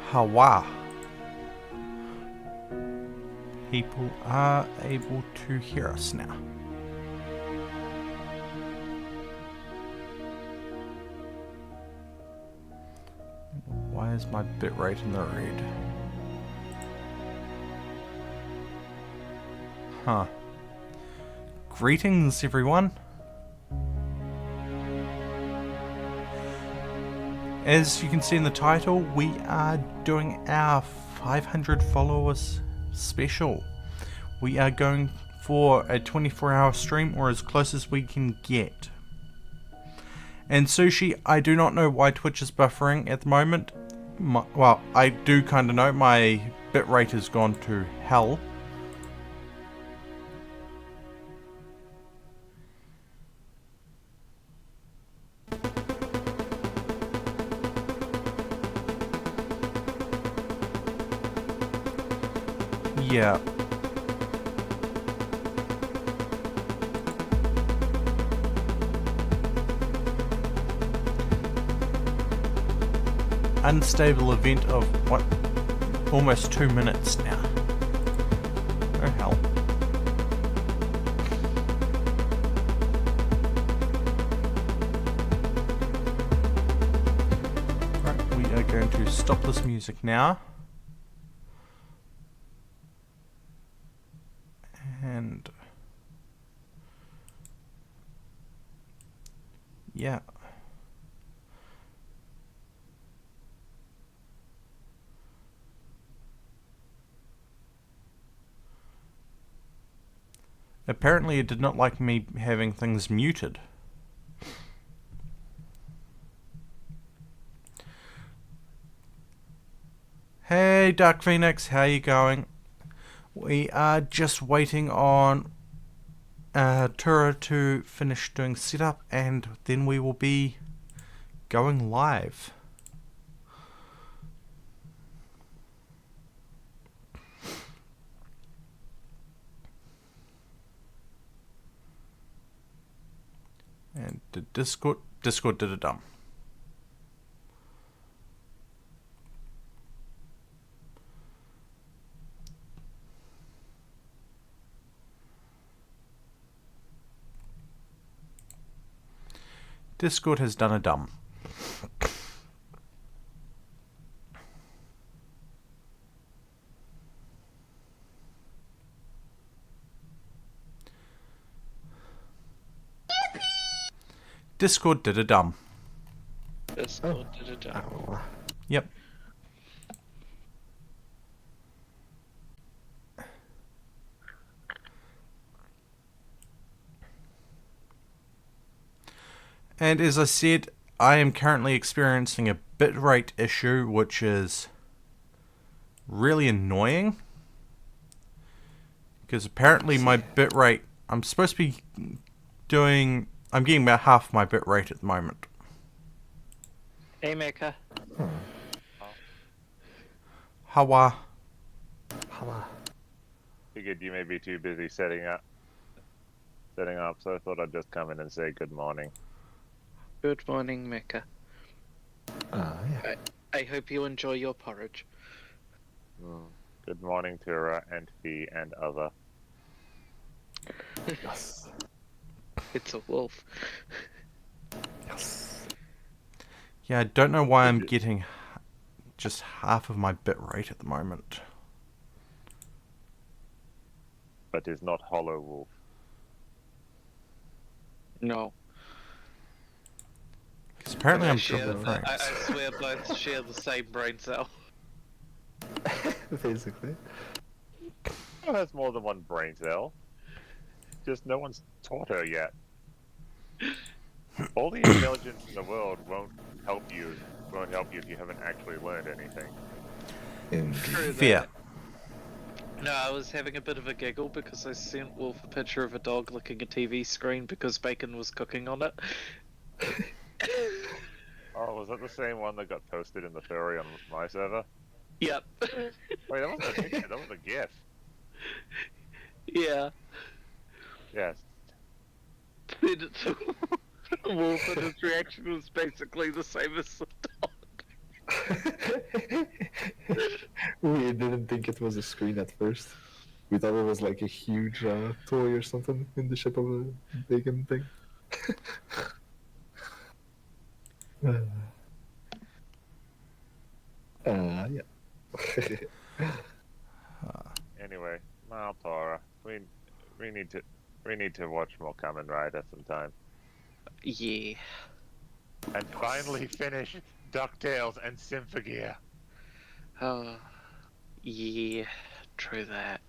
Hawa. People are able to hear us now. Why is my bitrate in the red? Huh. Greetings, everyone. As you can see in the title, we are doing our 500 followers special. We are going for a 24-hour stream, or as close as we can get. And Sushi, I do not know why Twitch is buffering at the moment. Well, I do kind of know. My bitrate has gone to hell. Yeah. Unstable event of what? Almost 2 minutes now. Oh hell. Right, we are going to stop this music now. And yeah. Apparently it did not like me having things muted. Hey Dark Phoenix, how you going? We are just waiting on Tura to finish doing setup, and then we will be going live. And the Discord did it dumb. Discord has done a dumb. Discord did a dumb. Discord did a dumb. Oh. Yep. And as I said, I am currently experiencing a bitrate issue, which is really annoying. Because apparently my bitrate, I'm supposed to be doing, I'm getting about half my bitrate at the moment. Hey, Mecha. Hawa. Hello. Figured you may be too busy setting up, so I thought I'd just come in and say good morning. Good morning, Mecha. Yeah. I hope you enjoy your porridge. Good morning, Tura and Fee and other. Yes. It's a wolf. Yes. Yeah, I don't know why I'm getting just half of my bitrate at the moment. But is not Hollow Wolf. No. Because apparently I'm share, triple frames. I swear both share the same brain cell. Basically. Who has more than one brain cell? Just no one's taught her yet. All the intelligence in the world won't help you if you haven't actually learned anything. Fear. No, I was having a bit of a giggle because I sent Wolf a picture of a dog licking a TV screen because bacon was cooking on it. Oh, was that the same one that got posted in the furry on my server? Yep. Wait, that wasn't a picture. That was a GIF. Yeah. Yes. Then it to Wolf, and his reaction was basically the same as the dog. We didn't think it was a screen at first. We thought it was like a huge toy or something in the shape of a bacon thing. Yeah. Anyway, Maltora, we need to watch more Kamen Rider sometime. Yeah. And finally finish DuckTales and Symphogear. Oh, yeah. True that.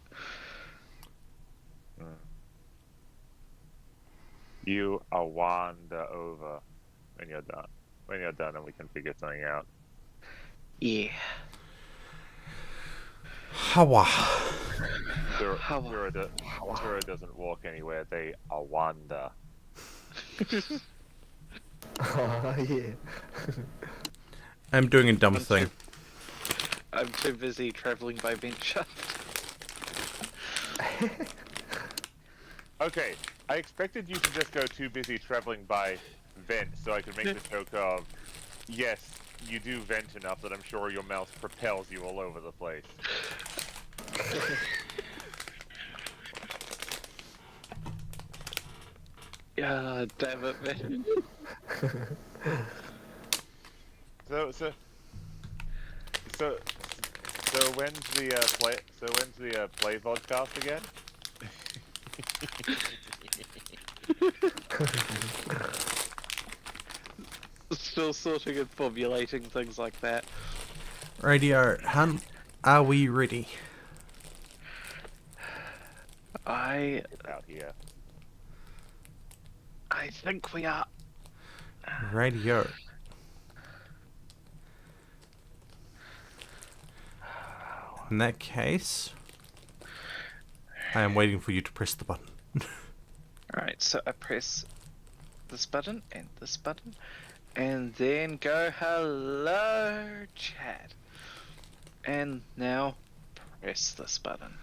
You are wander over when you're done. When you're done and we can figure something out. Yeah. Hawa. Zura doesn't walk anywhere, they are wander. Yeah. I'm doing a dumb thing. I'm too busy traveling by venture. Okay, I expected you to just go too busy traveling by vent so I could make the joke of, yes, you do vent enough that I'm sure your mouse propels you all over the place. Yeah, damn it, man. So when's the play vodcast again? Still sorting and formulating things like that. Radio, Hunt, are we ready? I Out here. think we are. Radio. In that case, I am waiting for you to press the button. Alright, so I press this button and this button, and then go hello chat. And now press this button.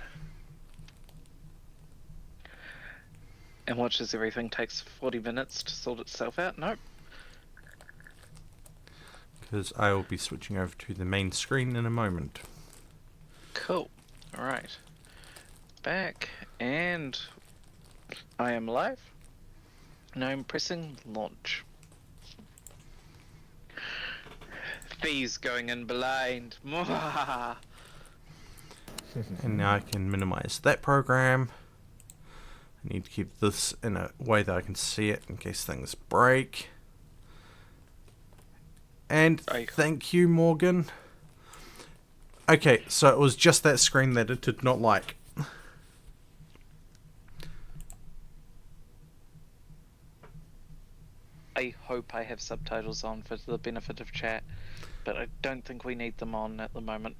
And watch as everything takes 40 minutes to sort itself out. Nope. Because I will be switching over to the main screen in a moment. Cool. Alright. Back, and I am live. Now I'm pressing launch. Fees going in blind. And now I can minimize that program. I need to keep this in a way that I can see it in case things break. And thank you, Morgan. Okay, so it was just that screen that it did not like. I hope I have subtitles on for the benefit of chat, but I don't think we need them on at the moment.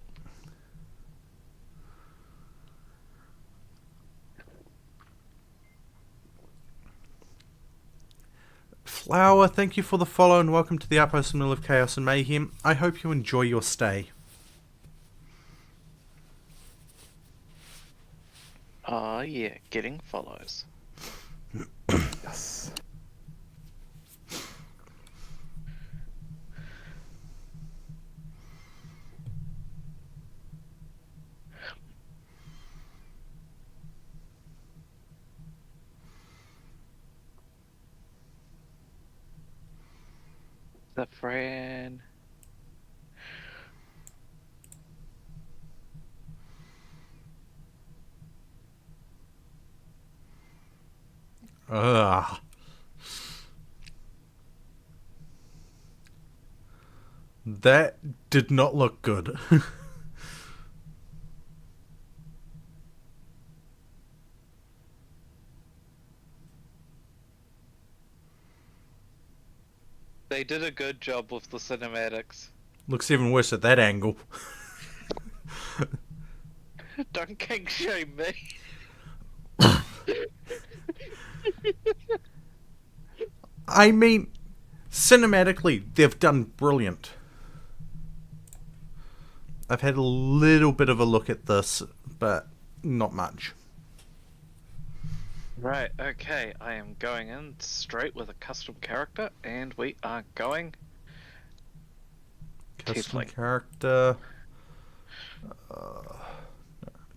Flower, thank you for the follow and welcome to the Outpost Mill of Chaos and Mayhem. I hope you enjoy your stay. Yeah, getting follows. Yes. The friend. Ugh. That did not look good. They did a good job with the cinematics. Looks even worse at that angle. Don't kink shame me. I mean, cinematically, they've done brilliant. I've had a little bit of a look at this, but not much. Right, okay, I am going in straight with a custom character, and we are going Custom Tiefling. character.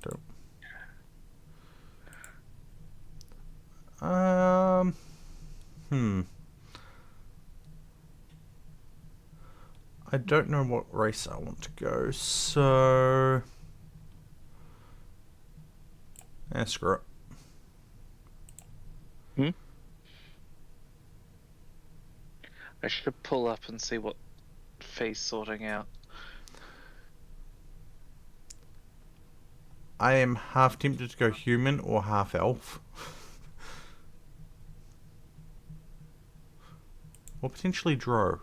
Don't. Hmm. I don't know what race I want to go, so... screw it. I should pull up and see what face sorting out. I am half tempted to go human or half elf. Or potentially drow.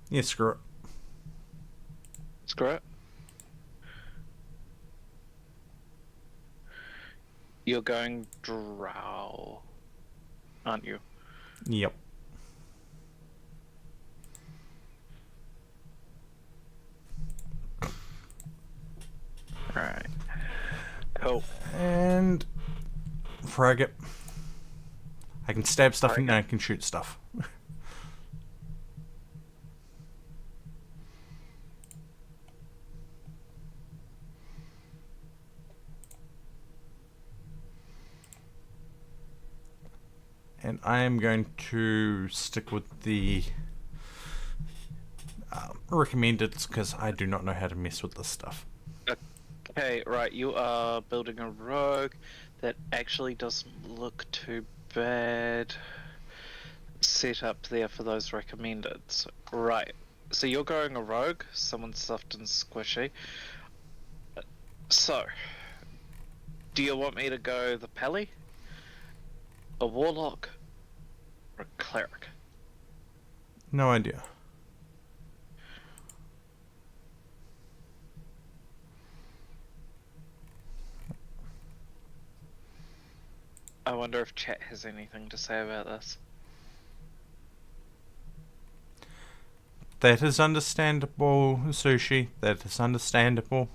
Yeah, screw it. Screw it. You're going drow, aren't you? Yep. Right. Cool. And... frag it. I can stab stuff Frag and it. I can shoot stuff. And I am going to stick with the recommended because I do not know how to mess with this stuff. Okay, right, you are building a rogue that actually doesn't look too bad set up there for those recommended. Right, so you're going a rogue, someone soft and squishy. So, do you want me to go the Pally, a warlock, or a cleric? No idea. I wonder if chat has anything to say about this. That is understandable, Sushi. That is understandable.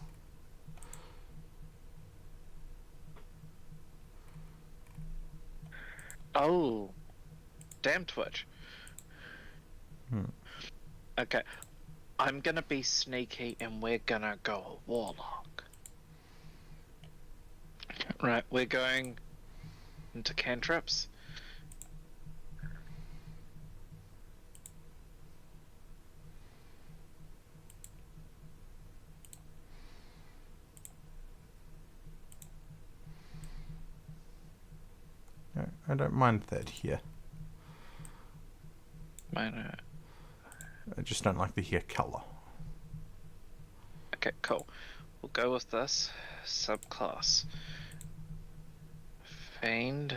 Oh, damn Twitch. Okay, I'm gonna be sneaky and we're gonna go a warlock. Right, we're going into cantrips. No, I don't mind that here. Mine, I just don't like the hair colour. okay, cool. We'll go with this subclass. Fiend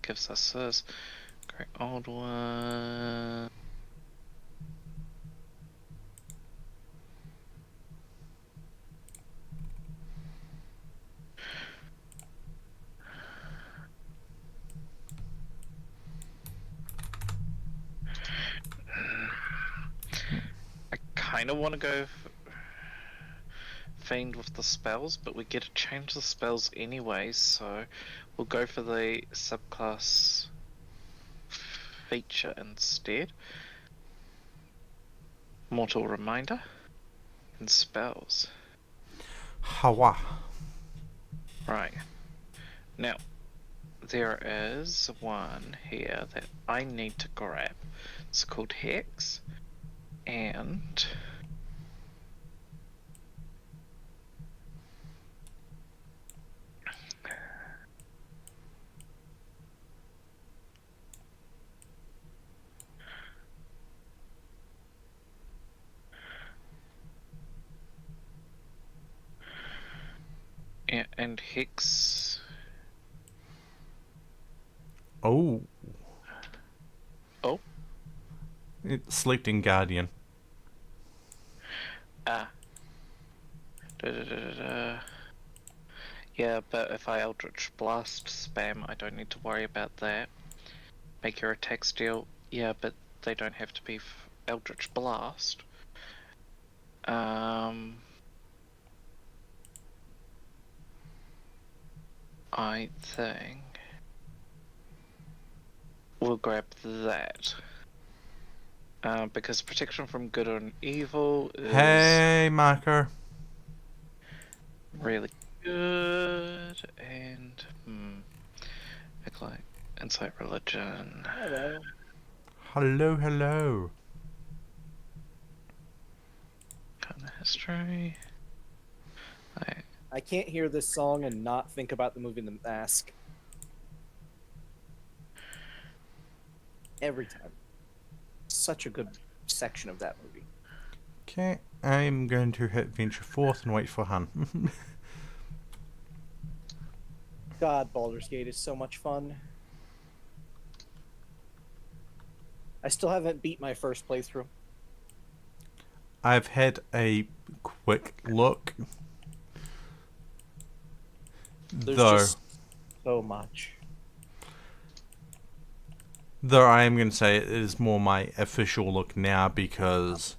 gives us this. Great old one. I kind of want to go Fiend with the spells, but we get to change the spells anyway, so we'll go for the subclass feature instead. Mortal Reminder and spells. Hawa. Right. Now, there is one here that I need to grab. It's called Hex, and and Hex. Oh. Oh. Sleeping Guardian. Ah. Da, da, da, da, da. Yeah, but if I Eldritch Blast spam, I don't need to worry about that. Make your attacks deal. Yeah, but they don't have to be Eldritch Blast. I think we'll grab that. Because protection from good and evil is Hey, Marker. really good, and look like insight religion. Hello. Hello, hello. Kind of history. I can't hear this song and not think about the movie The Mask. Every time. Such a good section of that movie. Okay, I'm going to hit Venture Forth and wait for Hun. God, Baldur's Gate is so much fun. I still haven't beat my first playthrough. I've had a quick look. There's Though just so much. I am going to say it is more my official look now because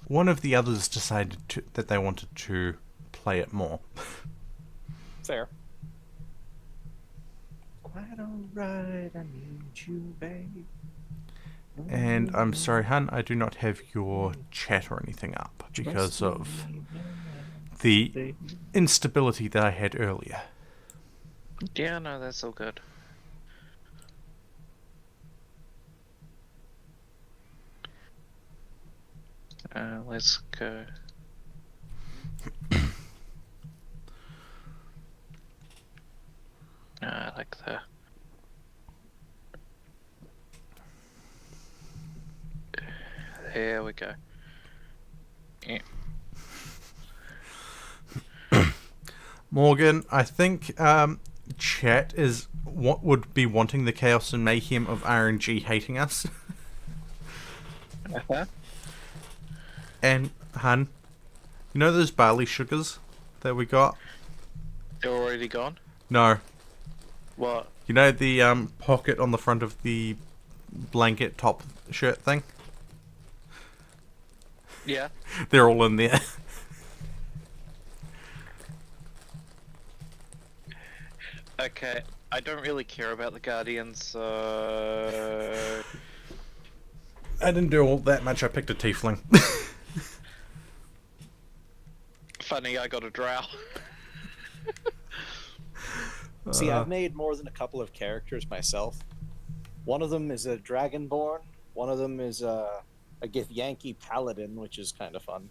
one of the others decided that they wanted to play it more. Fair. Quite alright, I need you, babe. And I'm sorry, Hun, I do not have your chat or anything up because of the instability that I had earlier. Yeah, no, that's all good. Let's go. I like the. There we go. Yeah. Morgan, I think chat is what would be wanting the chaos and mayhem of RNG hating us. And Hun, you know those barley sugars that we got? They're already gone? No. What? You know the pocket on the front of the blanket top shirt thing? Yeah. They're all in there. Okay, I don't really care about the Guardians, so... I didn't do all that much, I picked a tiefling. Funny, I got a drow. See, I've made more than a couple of characters myself. One of them is a Dragonborn. One of them is a Githyanki Paladin, which is kind of fun.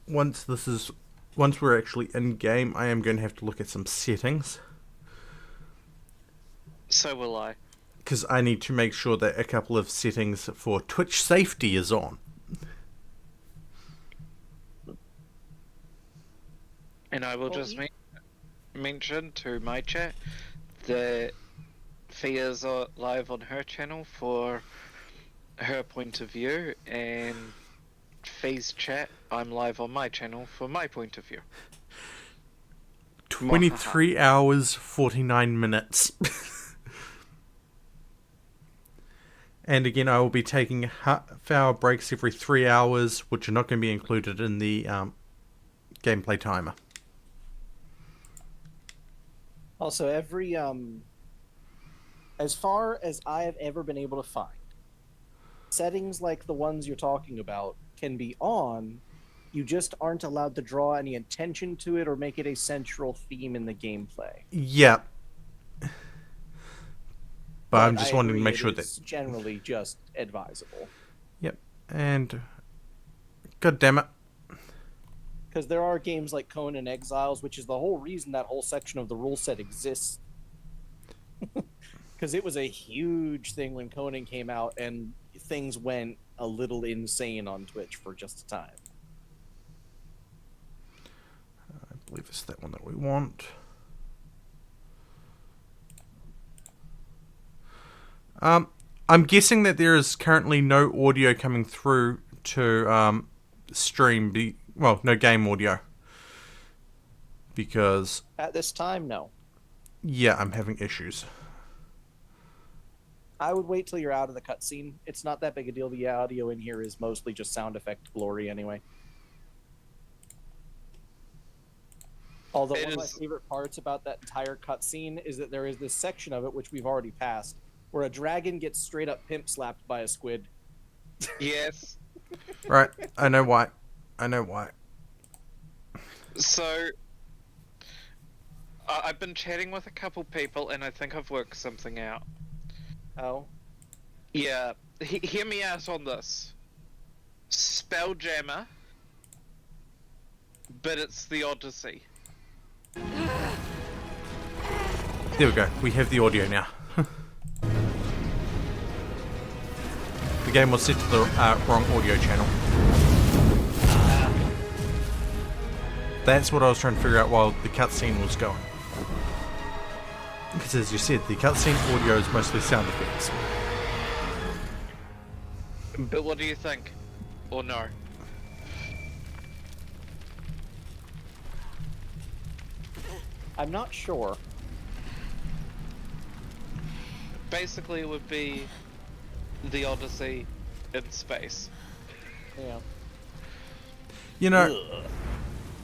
Once we're actually in game, I am going to have to look at some settings. So will I. Because I need to make sure that a couple of settings for Twitch safety is on. And I will just mention to my chat that Fia's live on her channel for her point of view, and Fia's chat, I'm live on my channel for my point of view. 23 hours, 49 minutes. And again, I will be taking half-hour breaks every 3 hours, which are not going to be included in the gameplay timer. Also, every as far as I have ever been able to find, settings like the ones you're talking about can be on. You just aren't allowed to draw any attention to it or make it a central theme in the gameplay. Yeah. But I'm just I wanting to agree make it sure is that... generally just advisable. Yep. And... God damn it. Because there are games like Conan Exiles, which is the whole reason that whole section of the rule set exists. Because it was a huge thing when Conan came out, and things went a little insane on Twitch for just a time. I believe it's that one that we want. I'm guessing that there is currently no audio coming through to stream. Well, no game audio. Because, At this time, no. yeah, I'm having issues. I would wait till you're out of the cutscene. It's not that big a deal. The audio in here is mostly just sound effect glory anyway. Although one of my favorite parts about that entire cutscene is that there is this section of it, which we've already passed, where a dragon gets straight up pimp slapped by a squid. Yes. Right, I know why. I know why. So, I've been chatting with a couple people, and I think I've worked something out. Oh? Yeah, hear me out on this. Spelljammer, but it's the Odyssey. There we go. We have the audio now. The game was set to the wrong audio channel. That's what I was trying to figure out while the cutscene was going. Because as you said, the cutscene audio is mostly sound effects. But what do you think? Or no? I'm not sure. Basically, it would be the Odyssey in space. Yeah. You know,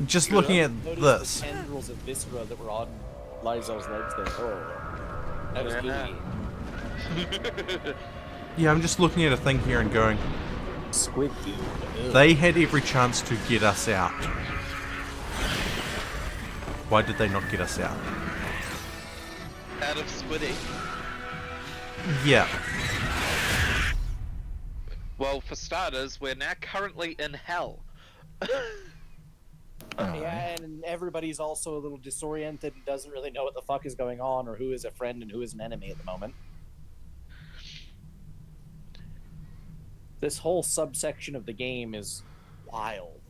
just looking at Notice this. the tendrils of viscera that were on Lizo's legs there. Oh. That was gooey. Yeah, I'm just looking at a thing here and going, Squid goo. Ugh. they had every chance to get us out. Why did they not get us out? Out of Squiddy. Yeah. Well, for starters, we're now currently in hell. Yeah, and everybody's also a little disoriented and doesn't really know what the fuck is going on or who is a friend and who is an enemy at the moment. This whole subsection of the game is wild.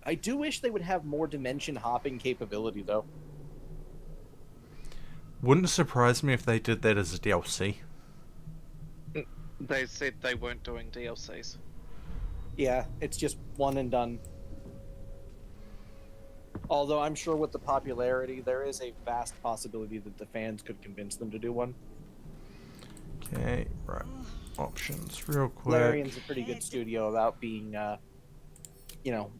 I do wish they would have more dimension hopping capability, though. Wouldn't surprise me if they did that as a DLC. They said they weren't doing DLCs. Yeah, it's just one and done. Although I'm sure with the popularity, there is a vast possibility that the fans could convince them to do one. Okay, right. Options, real quick. Larian's a pretty good studio about being,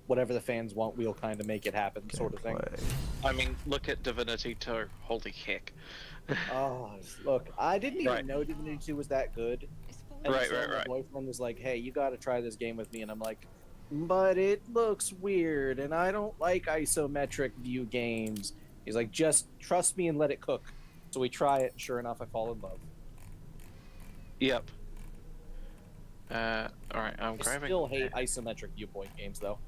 whatever the fans want, we'll kind of make it happen, sort of thing. Gameplay. I mean, look at Divinity 2. Holy heck. Oh, look, I didn't even Right. know Divinity 2 was that good. And Right, so right, my right. boyfriend was like, hey, you gotta try this game with me. And I'm like, but it looks weird, and I don't like isometric view games. He's like, just trust me and let it cook. So we try it, and sure enough, I fall in love. Yep. Alright, I'm I grabbing... still hate isometric viewpoint games, though,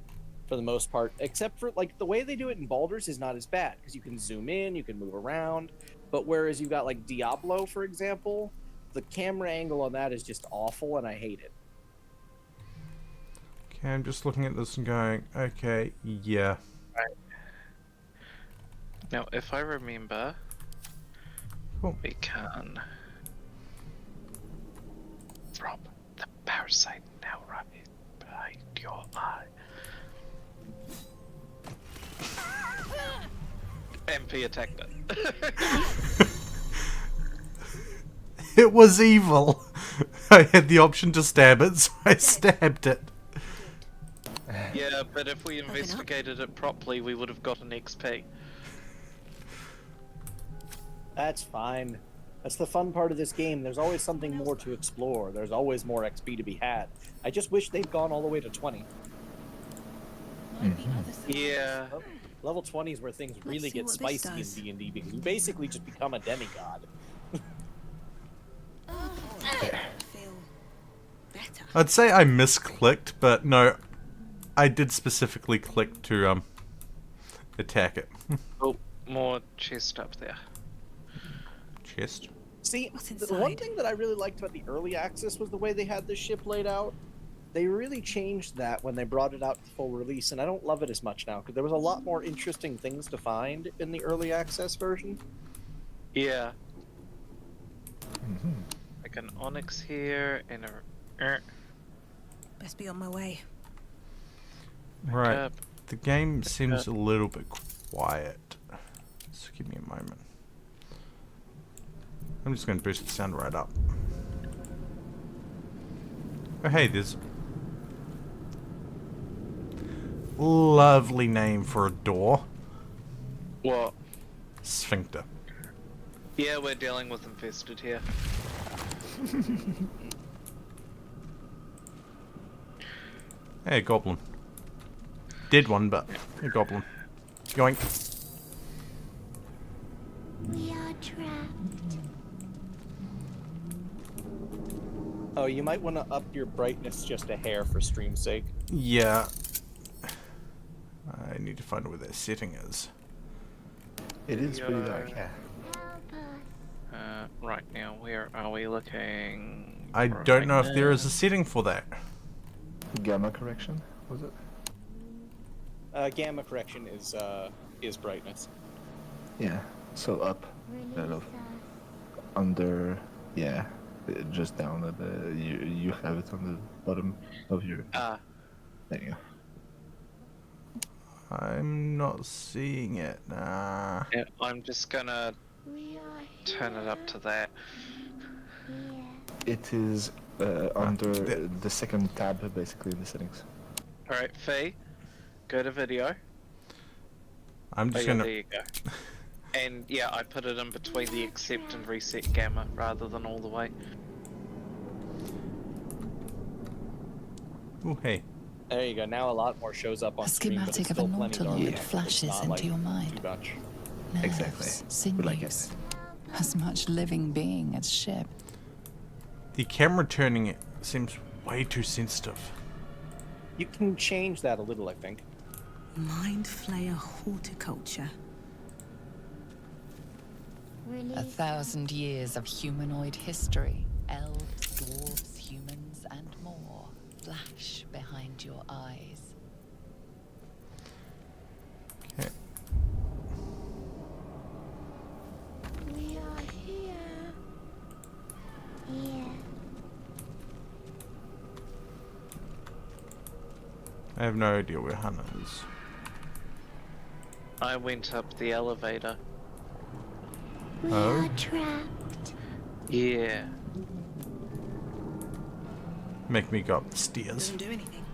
for the most part. Except for, like, the way they do it in Baldur's is not as bad, because you can zoom in, you can move around. But whereas you've got, like, Diablo, for example, the camera angle on that is just awful, and I hate it. Okay, I'm just looking at this and going, okay, yeah. Now, if I remember, Cool. we can... Rob, the parasite now right behind your eye. MP attacked it. It was evil. I had the option to stab it, so I stabbed it. Yeah, but if we investigated it properly, we would have gotten XP. That's fine. That's the fun part of this game. There's always something more to explore. There's always more XP to be had. I just wish they'd gone all the way to 20. Yeah. Level 20 is where things really get spicy in D&D, because you basically just become a demigod. I'd say I misclicked, but no, I did specifically click to attack it. Oh, more chest up there. Chest. See, What's the one inside? thing that I really liked about the early access was the way they had the ship laid out. They really changed that when they brought it out to full release, and I don't love it as much now, because there was a lot more interesting things to find in the early access version. Yeah. Mm-hmm. Like, like an onyx here and a. Best be on my way. Right. Up. The game seems a little bit quiet. So give me a moment. I'm just going to boost the sound right up. Oh hey, there's... Lovely name for a door. What? Sphincter. Yeah, we're dealing with infested here. Hey, a goblin. Dead one, but a goblin. Yoink. We are trapped. Oh, you might want to up your brightness just a hair for stream's sake. Yeah. I need to find where that setting is. It is pretty dark, yeah. Help us. Right now, where are we looking? I right don't know if there now? is a setting for that. Gamma correction, was it? Gamma correction is brightness. Yeah. So up, Release kind of us. under, yeah, just down at the. You have it on the bottom of your. Ah, There you go. I'm not seeing it. Nah. yeah, I'm just gonna We are turn it up to that. here. It is under there. the second tab, basically in the settings. Alright, Faye, go to video. I'm Oh, just yeah, gonna. there you go. And yeah, I put it in between the accept and reset gamma rather than all the way. Oh hey. There you go. Now a lot more shows up on A screen, but it's schematic of a still plenty dark. nautiloid It's flashes not, into like, your mind. too much. Nerves, Exactly. We like it. sinews, as much living being as ship. The camera turning it seems way too sensitive. You can change that a little, I think. Mind flayer horticulture. Release A us. 1,000 years of humanoid history. Elves, dwarves, humans, and more flash behind your eyes. Okay. We are here. Here. I have no idea where Hannah is. I went up the elevator. We Oh? are trapped. Yeah. Make me go up the stairs. Doesn't do anything.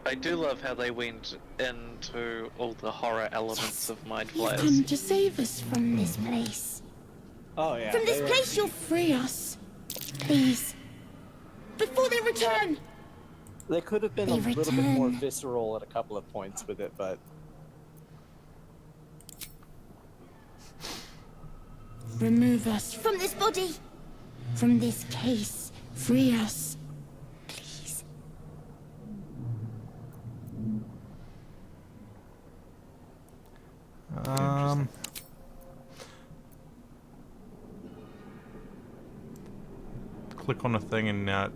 I do love how they went into all the horror elements of Mind You've Flayers. come to save us from this place. Oh yeah. From this they- place, you'll free us. Please. Before they return. They could have been a They little bit more return. visceral at a couple of points with it, but Remove us from this body. From this case. Free us. Please. Click on a thing and now.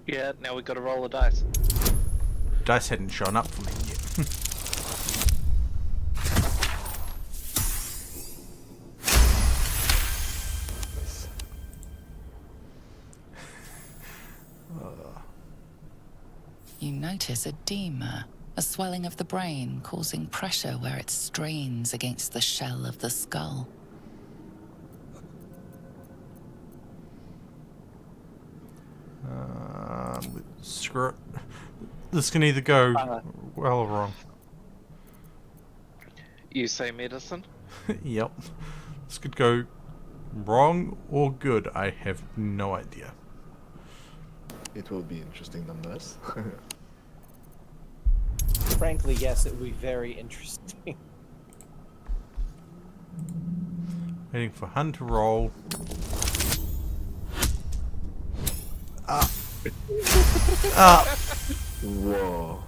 Yeah, now we gotta roll a dice. Dice hadn't shown up for me yet. You notice edema, a swelling of the brain causing pressure where it strains against the shell of the skull. Screw it. This can either go well or wrong. You say medicine? Yep. This could go wrong or good. I have no idea. It will be interesting nonetheless. frankly, yes, it would be very interesting. Waiting for Hun to roll. Whoa.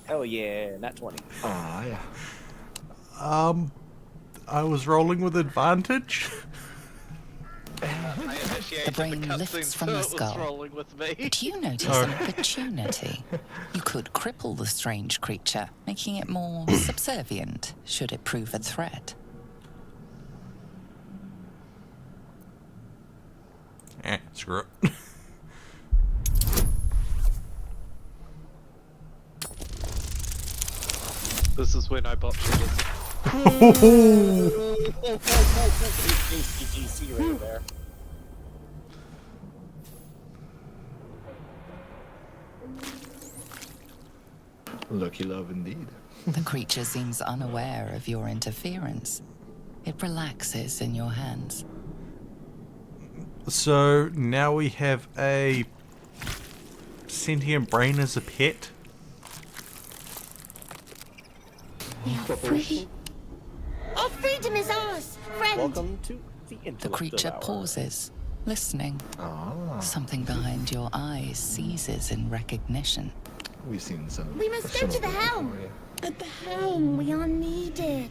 Hell yeah, not 20. Ah, yeah. I was rolling with advantage. The brain lifts from the skull. rolling with me. But you notice an opportunity. You could cripple the strange creature, making it more subservient, should it prove a threat. Screw it. This is when I botched this. ACGC right there. Lucky love indeed. The creature seems unaware of your interference. It relaxes in your hands. So now we have a sentient brain as a pet. We are free. Our freedom is ours, friend. Welcome to the The Intellect creature Devourer. pauses, listening. Ah, Something behind your eyes seizes in recognition. we've seen some. We must go to the helm. before, yeah. At the helm, we are needed.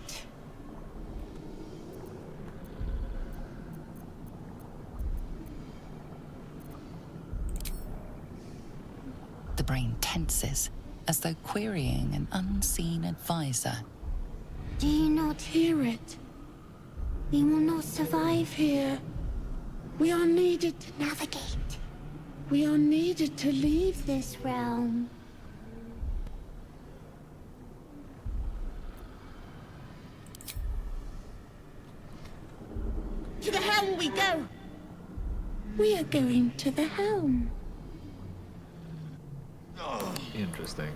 The brain tenses, as though querying an unseen advisor. Do you not hear it? We will not survive here. We are needed to navigate. We are needed to leave this realm. To the helm we go. We are going to the helm. Interesting.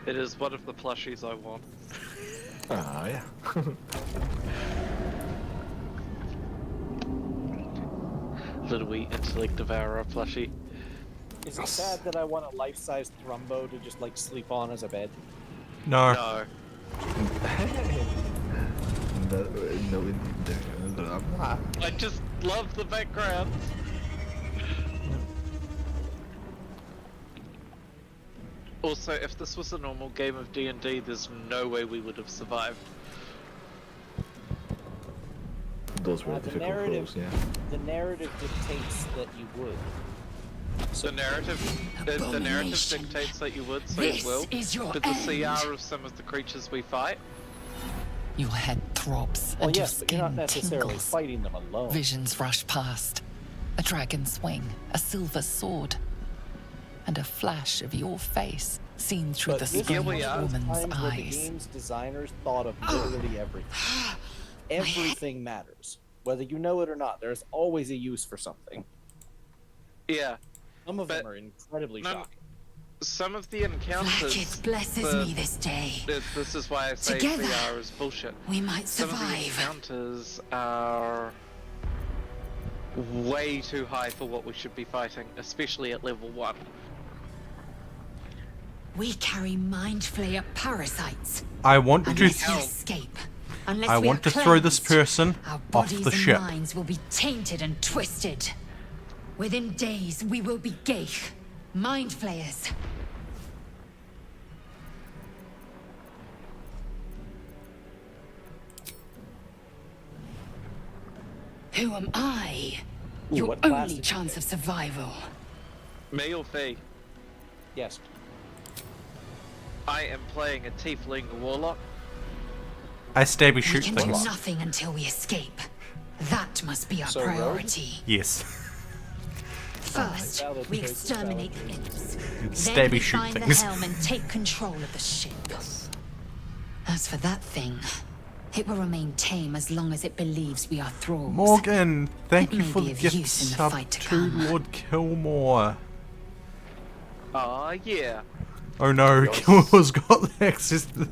It is one of the plushies I want. Ah, yeah. Little wee Intellect Devourer plushie. Is it sad that I want a life-size Thrumbo to just like sleep on as a bed? No. No. No, indeed. I just love the background. Also, if this was a normal game of D&D, there's no way we would have survived. Those were The difficult narrative, roles, yeah. the narrative dictates that you would. The narrative dictates that you would, so you will. But the CR of some of the creatures we fight. Your head throbs Well, and your yes, but you're not skin necessarily tingles. fighting them alone. Visions rush past. A dragon swing, a silver sword, and a flash of your face seen through But the this is strange we one are. of those woman's times where the eyes. game's designers thought of literally everything. Everything matters. Whether you know it or not, there's always a use for something. Yeah. Some of But them are incredibly none- shocking. Some of the encounters. Blackett blesses the- me this day. This is why I say Together, CR is bullshit. We might Some of the survive. encounters are way too high for what we should be fighting, especially at level 1. We carry mind flayer parasites. I want to. Unless we escape. Unless I we want are to throw this cleansed, person our off bodies the and ship. minds will be tainted and twisted. Within days, we will be Geich, mind flayers. Who am I? Ooh, Your what class only did you chance pick? of survival. Me or Fee? Yes. I am playing a Tiefling Warlock. I stabby We shoot can do things. nothing until we escape. That must be our So, rogue? priority. Yes. First, Valid we choice, exterminate the valid imps. Stabby Then we shoot find things. the helm and take control of the ship. As for that thing, it will remain tame as long as it believes we are thralls. Morgan, thank It you may for be the of gift use in the sub fight to to come. Lord Kilmore. Ah, yeah. Oh no, Kilmore's got access to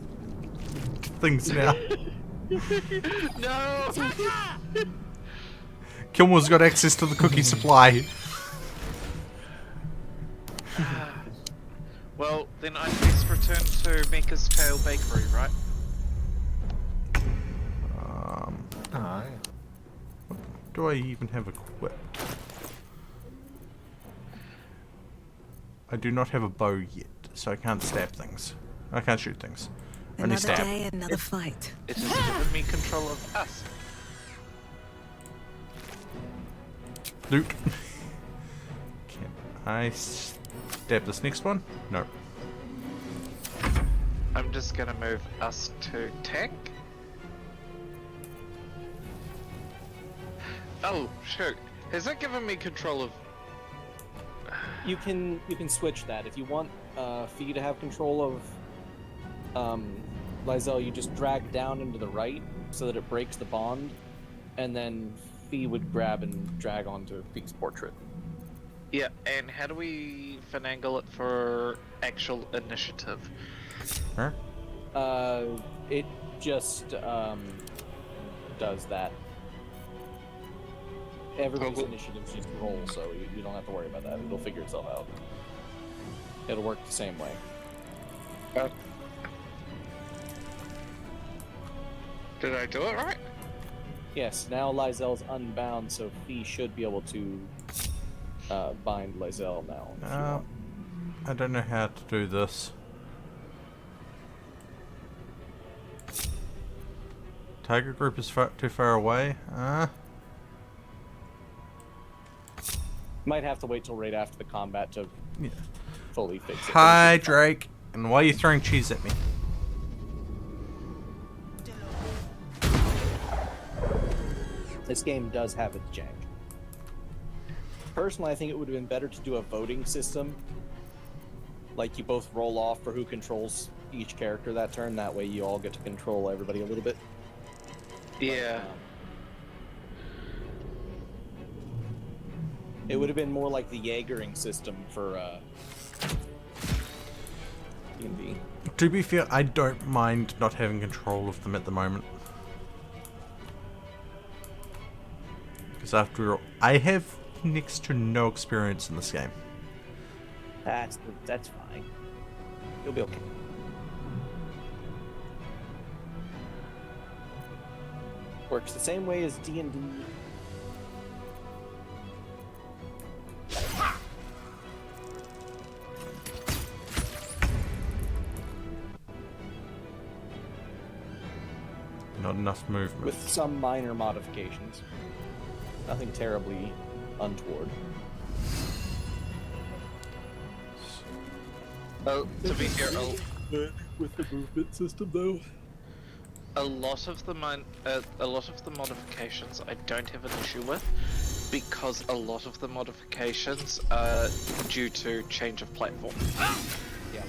things now. No! Kilmore's got access to the cookie supply. Well, then I best return to Mecca's Tail Bakery, right? Ah, yeah. Do I even have equipped? I do not have a bow yet, so I can't stab things. I can't shoot things. Only Another stab. day, another fight. It has given me control of us. Loot. Can I stab this next one? No. I'm just gonna move us to tank. Oh shoot! Has that given me control of? You can switch that if you want. For you to have control of Lysel, you just drag down into the right so that it breaks the bond, and then Fee would grab and drag onto Fee's portrait. Yeah, and how do we finagle it for actual initiative? Huh? It just does that. Everybody's Toggle. initiatives just roll, so you don't have to worry about that. It'll figure itself out. It'll work the same way. Did I do it right? Yes, now Lysel's unbound, so Fee should be able to bind Lysel now. If you want. I don't know how to do this. Target group is too far away. Might have to wait till right after the combat to Yeah. fully fix it. Hi, Drake. And why are you throwing cheese at me? This game does have its jank. Personally, I think it would have been better to do a voting system. Like you both roll off for who controls each character that turn. That way you all get to control everybody a little bit. Yeah. It would have been more like the Jaegering system for D&D. To be fair, I don't mind not having control of them at the moment. Because after all, I have next to no experience in this game. That's fine. You'll be okay. Works the same way as D&D. Not enough movement. With some minor modifications. Nothing terribly untoward. Oh, to be fair, With the movement system, though. a lot of the modifications I don't have an issue with, because a lot of the modifications are due to change of platform. Yeah.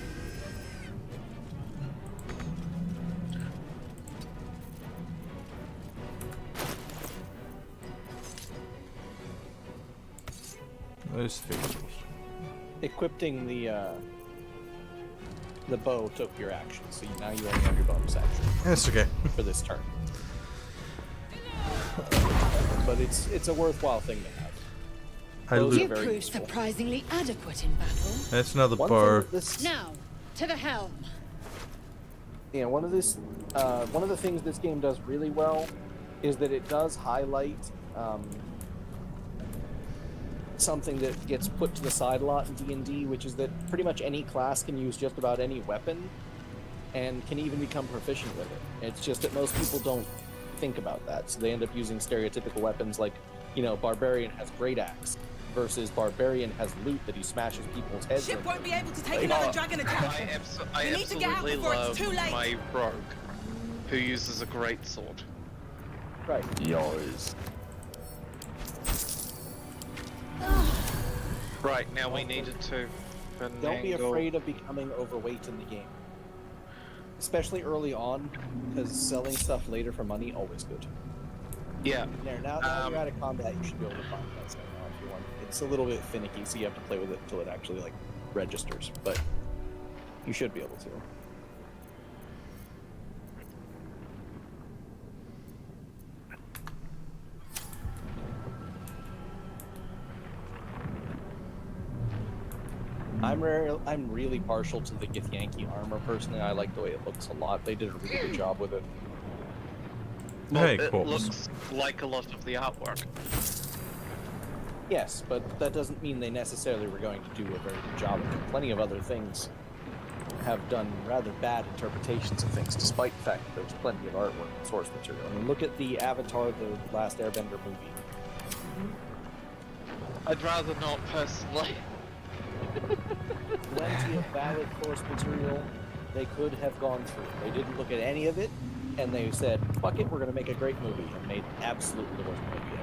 Those features. Equipping the bow took your action, so now you only have your bonus action That's okay. for this turn. But it's a worthwhile thing to have. I Those are You very proved useful. surprisingly adequate in battle. That's another One bow. thing that this, Now, to the helm. yeah, one of the things this game does really well is that it does highlight something that gets put to the side a lot in D&D, which is that pretty much any class can use just about any weapon and can even become proficient with it. It's just that most people don't think about that, so they end up using stereotypical weapons like, Barbarian has Great Axe versus Barbarian has loot that he smashes people's heads Ship in. won't be able to take another dragon attack. I We need to get out absolutely before it's love too late. my rogue, who uses a great sword. Right. Yours. Right, now we needed to Don't be finagle- afraid of becoming overweight in the game. Especially early on, because selling stuff later for money, always good. Yeah, There, now you're out of combat, you should be able to find that stuff now if you want. It's a little bit finicky, so you have to play with it until it actually, registers. But you should be able to. I'm really partial to the Githyanki armor personally. I like the way it looks a lot. They did a really good job with it. Hey, it corpse. looks like a lot of the artwork. Yes, but that doesn't mean they necessarily were going to do a very good job of it. Plenty of other things have done rather bad interpretations of things, despite the fact that there's plenty of artwork and source material. I mean, look at the Avatar: The Last Airbender movie. I'd rather not personally. Plenty of valid source material they could have gone through. They didn't look at any of it, and they said, fuck it, we're going to make a great movie, and made absolutely the worst movie ever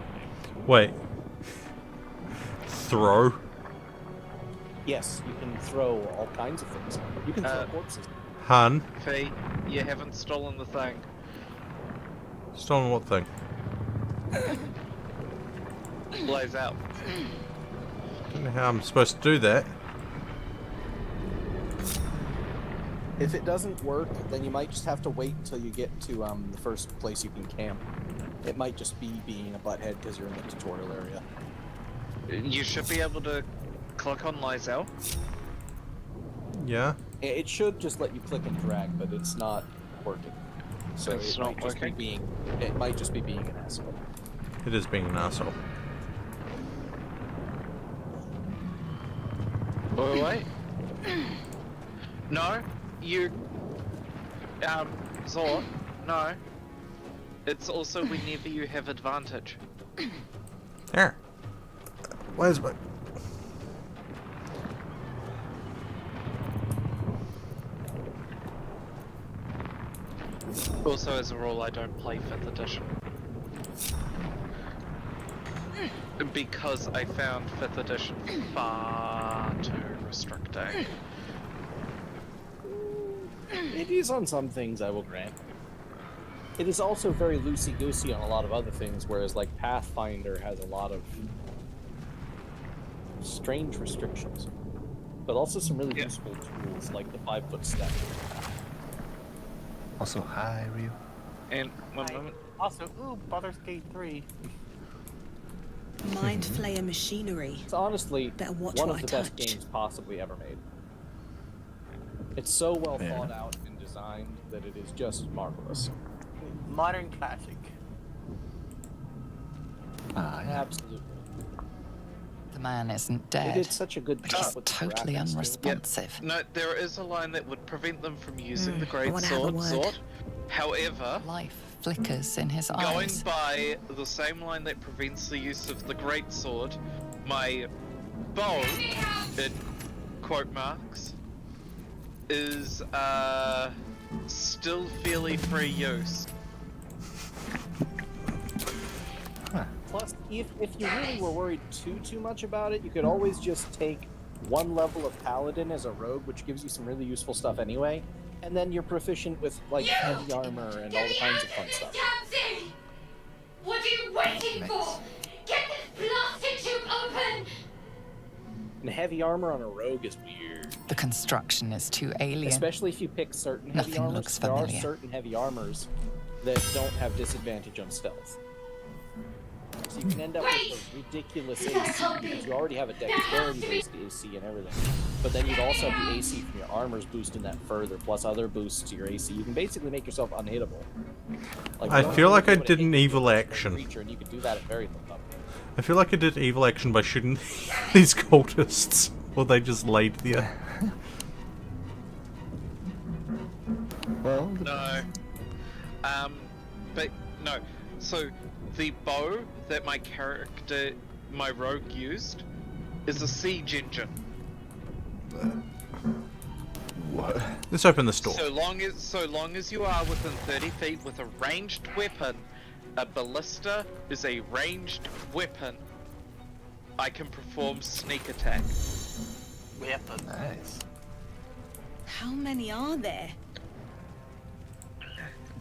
made. Wait. Throw? Yes, you can throw all kinds of things. You can throw corpses. Hun? Fee, you haven't stolen the thing. Stolen what thing? Blaze out. I don't know how I'm supposed to do that. If it doesn't work, then you might just have to wait until you get to the first place you can camp. It might just be being a butthead because you're in the tutorial area. You should be able to click on Lysel. Yeah? It should just let you click and drag, but it's not working. So It's not working? It might just be being an asshole. It is being an asshole. Wait. No, you... Zor, no. It's also whenever you have advantage. There. Where's my... Also, as a rule, I don't play 5th edition. Because I found 5th edition far too restricting. It is on some things, I will grant. It is also very loosey-goosey on a lot of other things, whereas like Pathfinder has a lot of strange restrictions. But also some really useful tools, like the 5-foot step. Also, hi, Ryu. And one moment. Also, ooh, Baldur's Gate 3. Mind Flayer machinery. It's honestly Better watch one what of I the best touch. games possibly ever made. It's so well thought out and designed that it is just marvelous. Modern classic. Absolutely. The man isn't They dead. did such a good But job he's with the totally graphics, too. unresponsive. No, there is a line that would prevent them from using the great wanna have a sword, word. Zord. However, Life flickers in his going eyes. by the same line that prevents the use of the great sword, my bow, in quote marks, is still fairly free use. Plus, if you really were worried too much about it, you could always just take one level of Paladin as a rogue, which gives you some really useful stuff anyway, and then you're proficient with like heavy armor and all the kinds of fun stuff. What are you waiting for? Get this plastic tube open! And heavy armor on a rogue is weird. The construction is too alien. Especially if you pick certain heavy Nothing armors. looks There are familiar. certain heavy armors that don't have disadvantage on stealth. So you can end up with a ridiculous AC because you already have a dexterity-based AC and everything. But then you'd also have the AC from your armors boosting that further, plus other boosts to your AC. You can basically make yourself unhittable. Like, I you don't feel really like I do did an hit evil you as a action. creature, and you can do that at very low level. I feel like I did evil action by shooting these cultists. Or they just laid there. Well, No. But no. So the bow that my character, my rogue used, is a siege engine. what? Let's open this door. So long as you are within 30 feet with a ranged weapon, a ballista is a ranged weapon. I can perform sneak attack. Weapon. Nice. How many are there?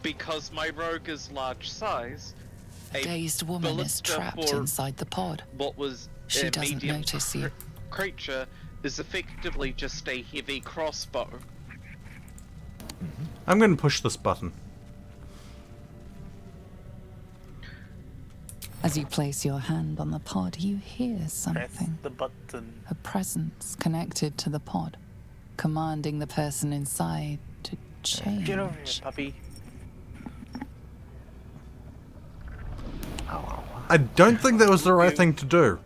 Because my rogue is large size, a Dazed woman is ballista trapped for inside the pod. what was She a doesn't medium notice you. creature is effectively just a heavy crossbow. I'm going to push this button. As you place your hand on the pod, you hear Press something. the button. A presence connected to the pod, commanding the person inside to change. Get over here, puppy. I don't think that was the right thing to do.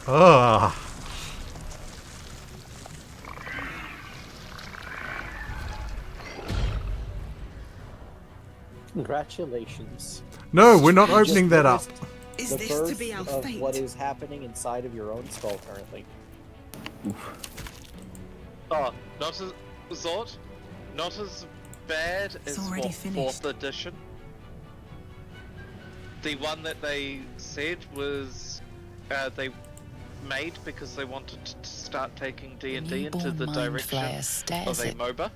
Ugh. Congratulations. No, we're not You just opening that up. witnessed Is the this birth to be our of fate? what is happening inside of your own skull currently. Oh, not as Zord, not as bad It's as already what, finished. 4th edition. The one that they said was they made because they wanted to start taking D&D into Newborn the mind direction flayer of stares a at MOBA.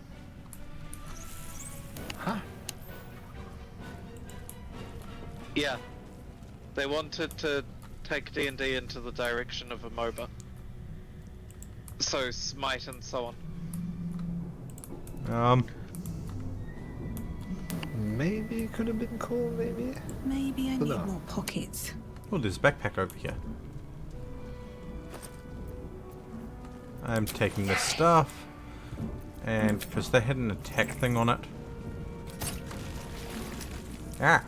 Huh? Yeah, they wanted to take D&D into the direction of a MOBA. So Smite and so on. Maybe it could have been cool, maybe? Maybe I need Dunno. more pockets. Oh, there's a backpack over here. I'm taking this stuff. And because they had an attack thing on it. Ah.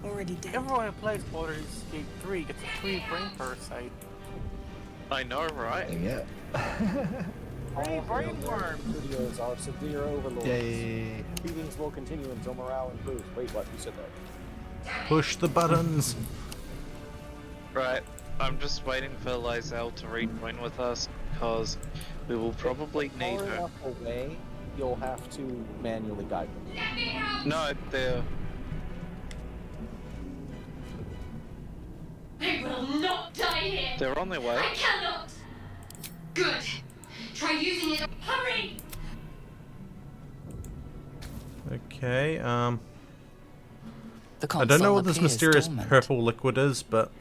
Already dead. Everyone who plays Baldur's Gate 3 gets a free brain parasite. I know, right? Yeah. Free brain worm! Studios are severe overlords. Yay. Meetings will continue until morale improves. Wait, what? You said that. Push the buttons. Right. I'm just waiting for Lizelle to rejoin with us because we will probably need Far her. enough away, you'll have to manually guide them. No, they're. They will not die here! They're on their way. I cannot! Good. Try using it. Hurry! Okay, the I don't know console what this appears mysterious dormant. purple liquid is, but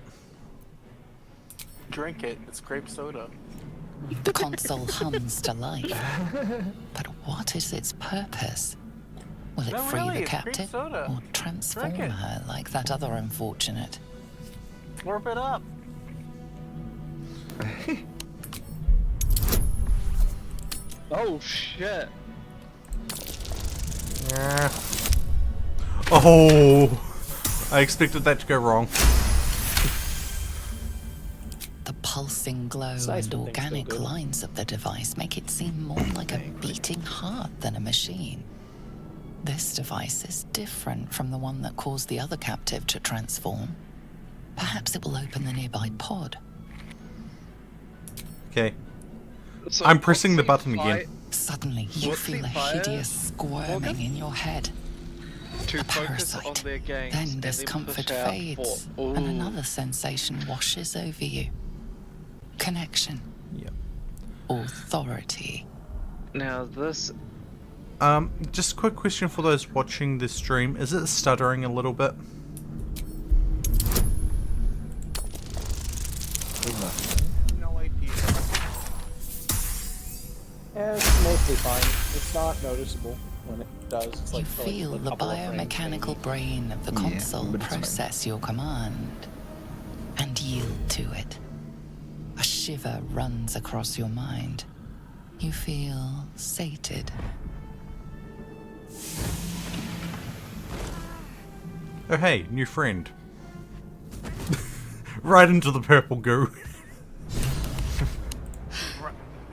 Drink it, it's grape soda. The console hums to life. But what is its purpose? Will it No, free really, the it's grape captive soda. or transform Drink it. her like that other unfortunate? Slurp it up. Oh shit! oh, I expected that to go wrong. The pulsing glow It's nice and when things go organic good. lines of the device make it seem more like a beating heart than a machine. This device is different from the one that caused the other captive to transform. Perhaps it will open the nearby pod. Okay, So I'm pressing the what's button again. fight Suddenly, you What's feel the a fire, hideous squirming Morgan? in your head. To A focus parasite. on their gains Then and discomfort push out fades, for... and Ooh. another sensation washes over you. Connection. Yep. Authority. Now this. Just a quick question for those watching this stream. Is it stuttering a little bit? No idea. Yeah, it's mostly fine. It's not noticeable when it does. It's You like for, like, feel a the couple of frames, biomechanical maybe. brain of the Yeah, console but it's fine. process your command and yield to it. A shiver runs across your mind. You feel sated. Oh hey, new friend. Right into the purple goo.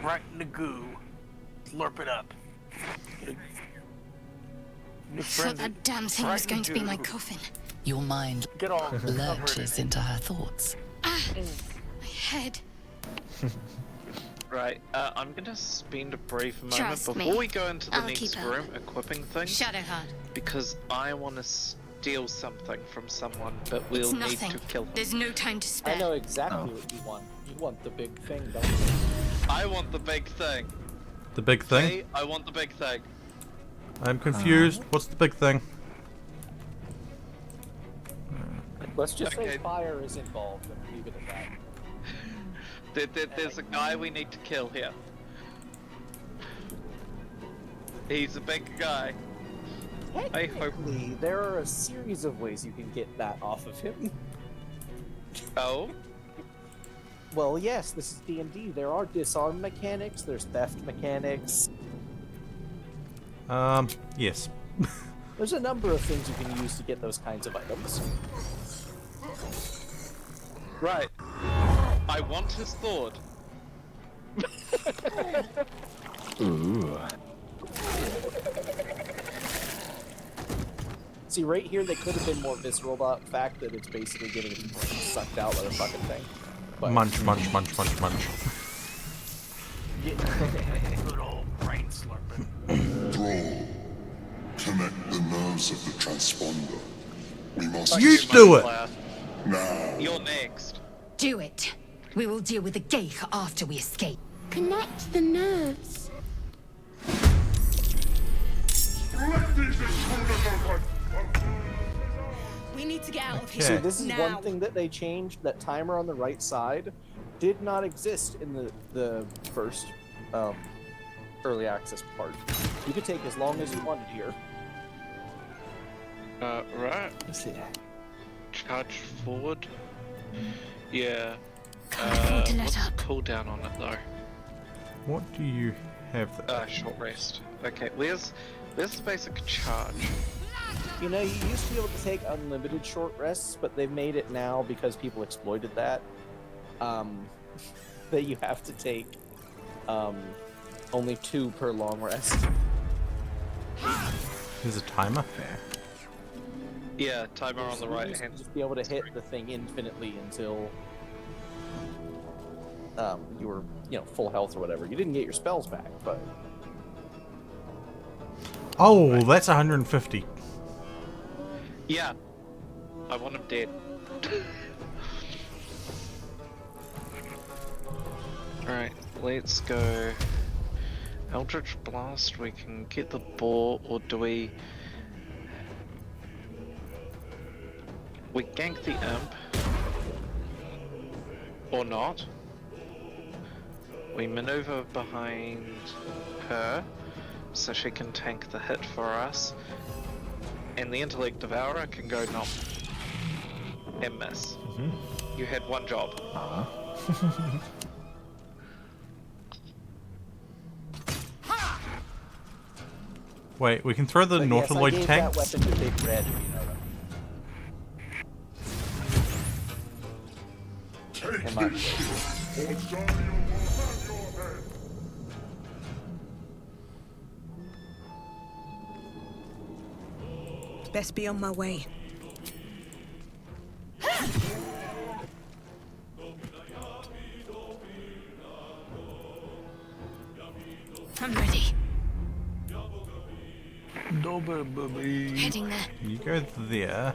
Right in the goo. Slurp it up. New I thought friends, that damn thing right was going to be my goo. coffin. Your mind Get all covered in lurches it. into her thoughts. Ah, my head. Right, I'm gonna spend a brief moment Trust me, before we go into the I'll next keep up. room equipping things, Shadowheart. because I want to steal something from someone, but It's we'll need nothing. to kill him. There's no time to spare. I know exactly Oh. what you want. You want the big thing, don't you? I want the big thing. The big thing? Hey, I want the big thing. I'm confused. What's the big thing? Let's just Okay. say fire is involved and leave it at that. There's a guy we need to kill here. He's a big guy. I hope. Technically, there are a series of ways you can get that off of him. Oh, Well, yes, this is D&D. There are disarm mechanics, there's theft mechanics. Yes. There's a number of things you can use to get those kinds of items. Right. I want his sword. Ooh. See, right here, they could have been more visceral about the fact that it's basically getting its brain sucked out by the fucking thing. But Munch, munch, munch, munch, munch. Good old brain slurping. Thrall, connect the nerves of the transponder. We must You do it! now. You're next. Do it. We will deal with the Geich after we escape. Connect the nerves. Let these intruders open! We need to get out of Okay. see, here. this is now. one thing that they changed. That timer on the right side did not exist in the first early access part. You could take as long as you wanted here. Right. Let's see. Charge forward. Yeah. Can't afford to let What's the up. cooldown on it though? What do you have there? Short rest. Okay, where's the basic charge? You know, you used to be able to take unlimited short rests, but they've made it now because people exploited that. That you have to take only 2 per long rest. There's a timer? Yeah, timer on the You right used to hand. just be able to hit the thing infinitely until you were, full health or whatever. You didn't get your spells back, but Oh, that's 150. Yeah. I want him dead. Alright, let's go. Eldritch Blast, we can get the boar, or do we... We gank the imp. Or not. We maneuver behind her, so she can tank the hit for us. And the Intellect Devourer can go nom. And miss. You had one job. Wait, we can throw the yes, I Nautiloid gave tanks? that weapon to Big Red, if you know that. Take Come on. this shit, or Dario will have your head. Best be on my way. I'm ready. Doberbaby. Heading there. You go there.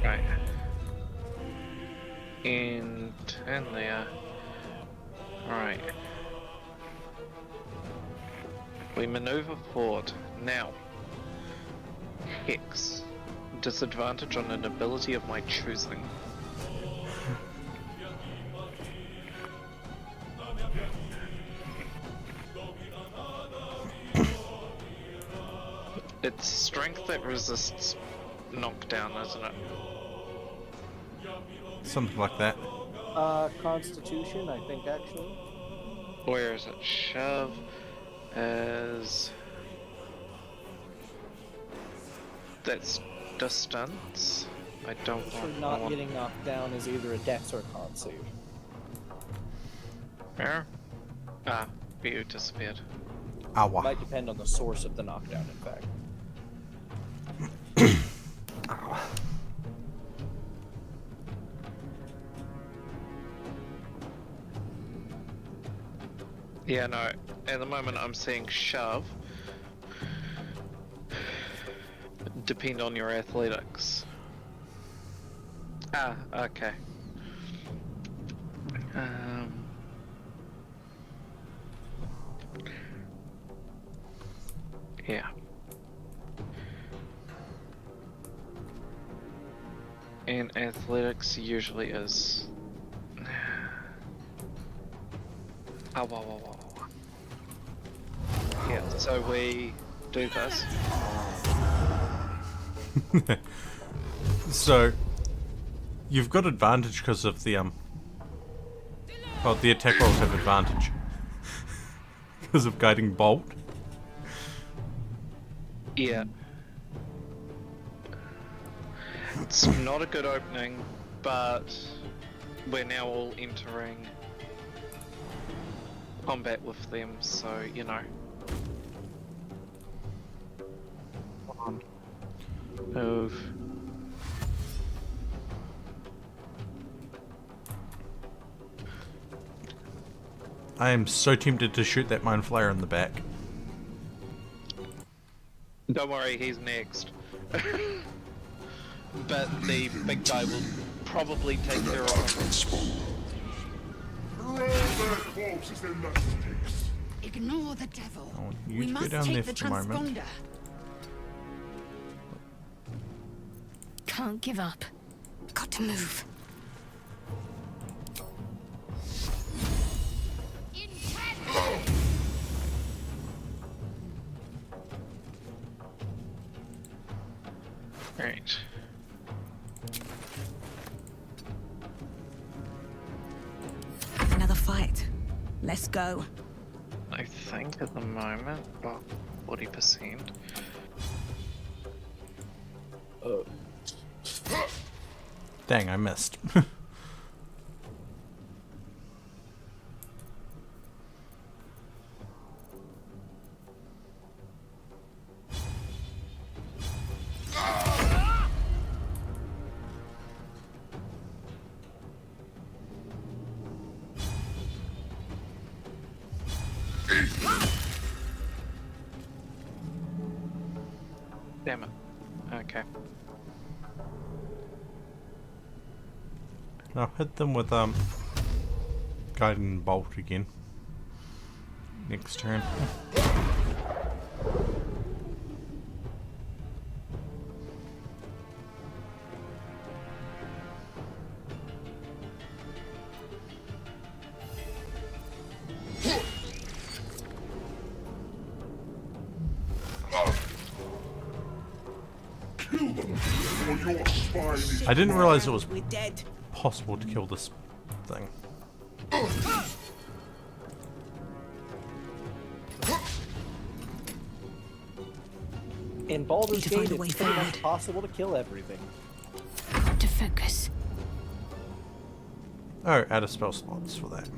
Right. And there. Alright. We maneuver forward. Now. Hex. Disadvantage on an ability of my choosing. It's strength that resists knockdown, isn't it? Something like that. Constitution, I think, actually. Where is it? Shove as... That's distance. I don't For want... I not want... getting knocked down is either a dex or a con save. Where? Ah, you disappeared. Awa. Might depend on the source of the knockdown, in fact. Yeah, no. At the moment, I'm seeing shove. Depend on your athletics. Ah, okay. Yeah. And athletics usually is... Oh, whoa. Yeah, so we do this. So, you've got advantage because of the, well, the attack rolls have advantage. because of guiding bolt. Yeah. It's not a good opening, but we're now all entering combat with them, so you know. Move. I am so tempted to shoot that mind flayer in the back. Don't worry, he's next. But the big guy will probably take care of him. Roll their corpses in the sticks. Ignore the devil. I want you We to go must down take there the for the moment. transponder. Can't give up. Got to move. Right. Another fight. Let's go. I think at the moment, about 40%. Dang, I missed. Damn it. Okay. I'll hit them with guiding bolt again. Next turn. Kill them, or your spine is I didn't realize it was We're dead. possible to kill this thing. In Baldur's Need to Gate, find a way it's pretty much forward. possible to kill everything. Got to focus. Oh, add a spell slots for that.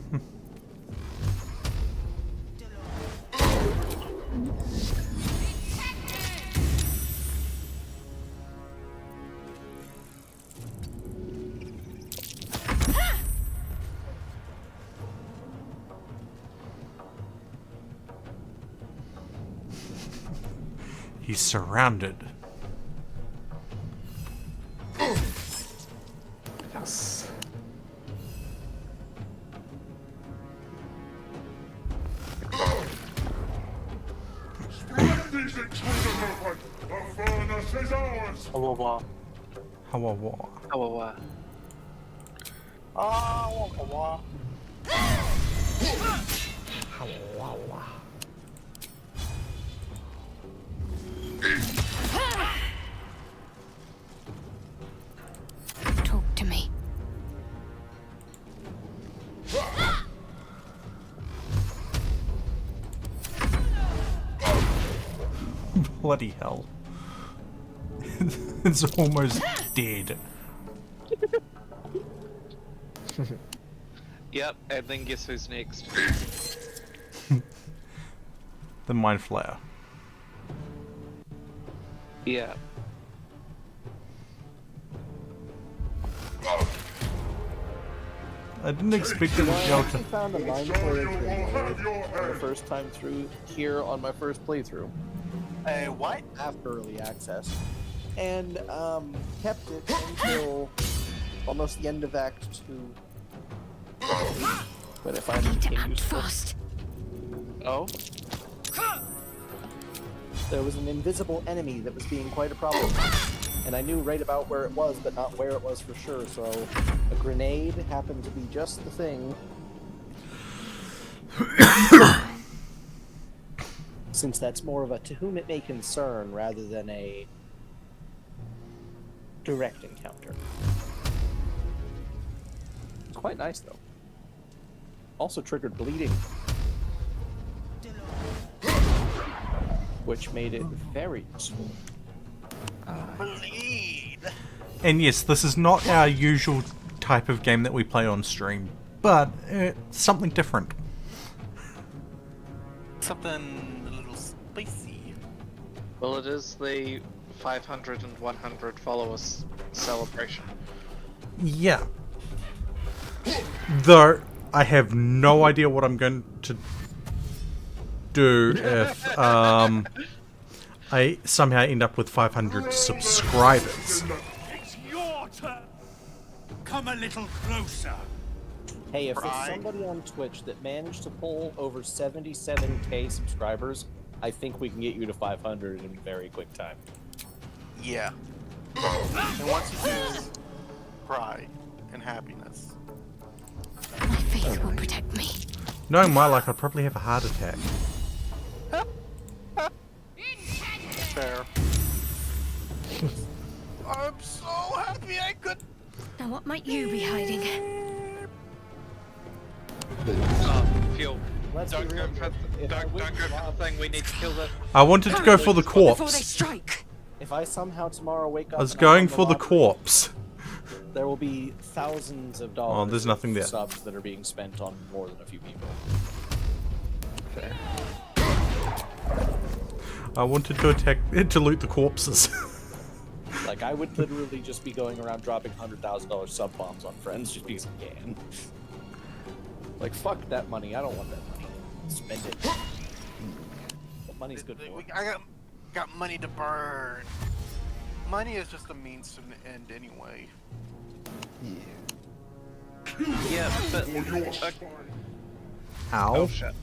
He's surrounded. Yes. Strike these intruders open! The furnace is ours! Hawawa. Oh, Talk to me. Bloody hell. It's almost dead. Yep, and then guess who's next? The mind flayer. Yeah. I didn't expect it to I be able actually to. found a mind flayer grenade for the first time through here on my first playthrough. What? After early access, and kept it until almost the end of Act 2. But if I Need to became act useful, fast. Oh? there was an invisible enemy that was being quite a problem. And I knew right about where it was, but not where it was for sure, so a grenade happened to be just the thing. Since that's more of a to whom it may concern rather than a direct encounter. It's quite nice though. Also triggered bleeding. which made it very useful. Bleed. And yes, this is not our usual type of game that we play on stream, but something different. Something a little spicy. Well, it is the 500 and 100 followers celebration. Yeah. Though I have no idea what I'm going to do if I somehow end up with 500 subscribers. It's your turn. Come a little closer. Hey, if there's somebody on Twitch that managed to pull over 77k subscribers, I think we can get you to 500 in a very quick time. Yeah. And once you do, cry and happiness. My faith will protect me. Knowing my luck, I'd probably have a heart attack. Fair. I'm so happy I could. Now what might you be hiding? Fuel. Let's Don't be go real, for don't go for the thing. We need to kill the. I wanted to go for the Before they corpse. strike. If I somehow tomorrow wake up, I was and I'm going on for the lottery, corpse. There will be thousands of dollars. Oh, there's nothing there. of subs that are being spent on more than a few people. Fair. I wanted to loot the corpses. Like, I would literally just be going around dropping $100,000 sub bombs on friends just because I can. Like, fuck that money. I don't want that money. Spend it. What money's good for? I got money to burn. Money is just a means to an end anyway. Yeah, but. Ow. Oh shit.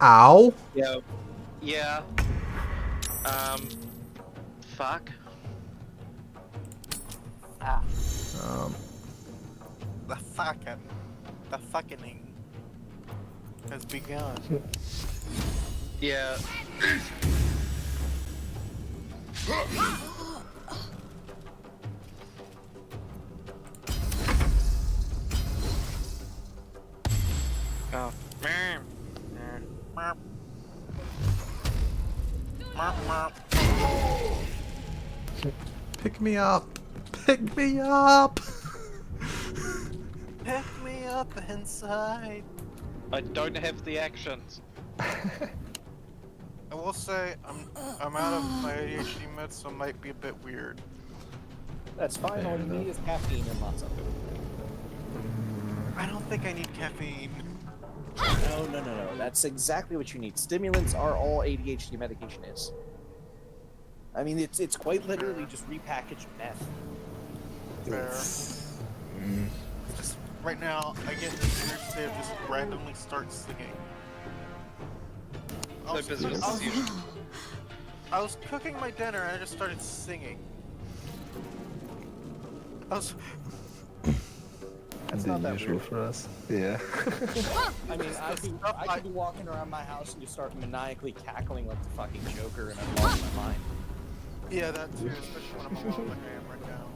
Ow. Yeah. Yeah. Fuck. The fucking has begun. Yeah. Oh. Pick me up. Pick me up. Pick me up inside. I don't have the actions. I will say I'm out of my ADHD meds, so it might be a bit weird. That's fine. All you need is caffeine and lots of it. I don't think I need caffeine. No. That's exactly what you need. Stimulants are all ADHD medication is. I mean, it's quite literally just repackaged meth. Fair. Just right now, I get the urge to just randomly start singing. No business as usual. I was cooking my dinner and I just started singing. That's not the that usual weird. for us. Yeah. I mean, I could be walking around my house and just start maniacally cackling like the fucking Joker, and I've lost my mind. Yeah, that too, especially when I'm alone like I am right now.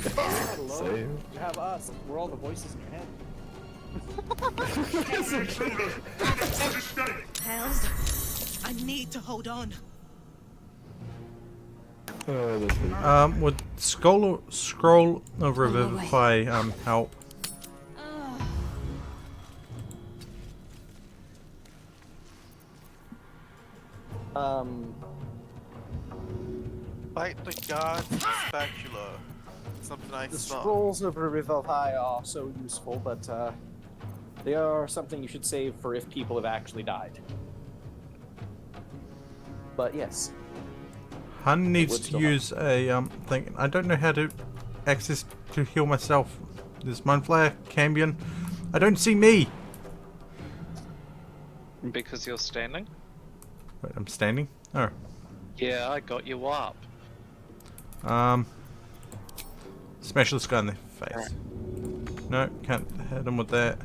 You're not alone. Same. You have us. We're all the voices in your head. Hells, I need to hold on. Oh, that's really Would scroll over Revivify help? Fight the gods with spatula. Something I The saw. scrolls of Revivify are so useful, but they are something you should save for if people have actually died. But yes. Hun needs would to still use a thing. I don't know how to access to heal myself. There's Mind Flare, Cambion. I don't see me. Because you're standing? Wait, I'm standing. Oh. Yeah, I got you up. Smash this guy in the face. No, can't hit him with that.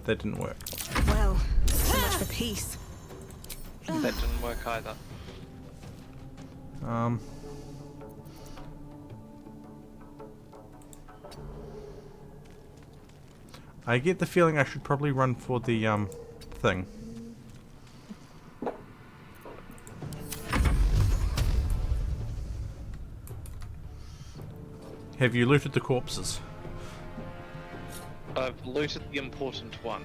That didn't work. Well, so much for peace. That didn't work either. I get the feeling I should probably run for the thing. Have you looted the corpses? I've looted the important one.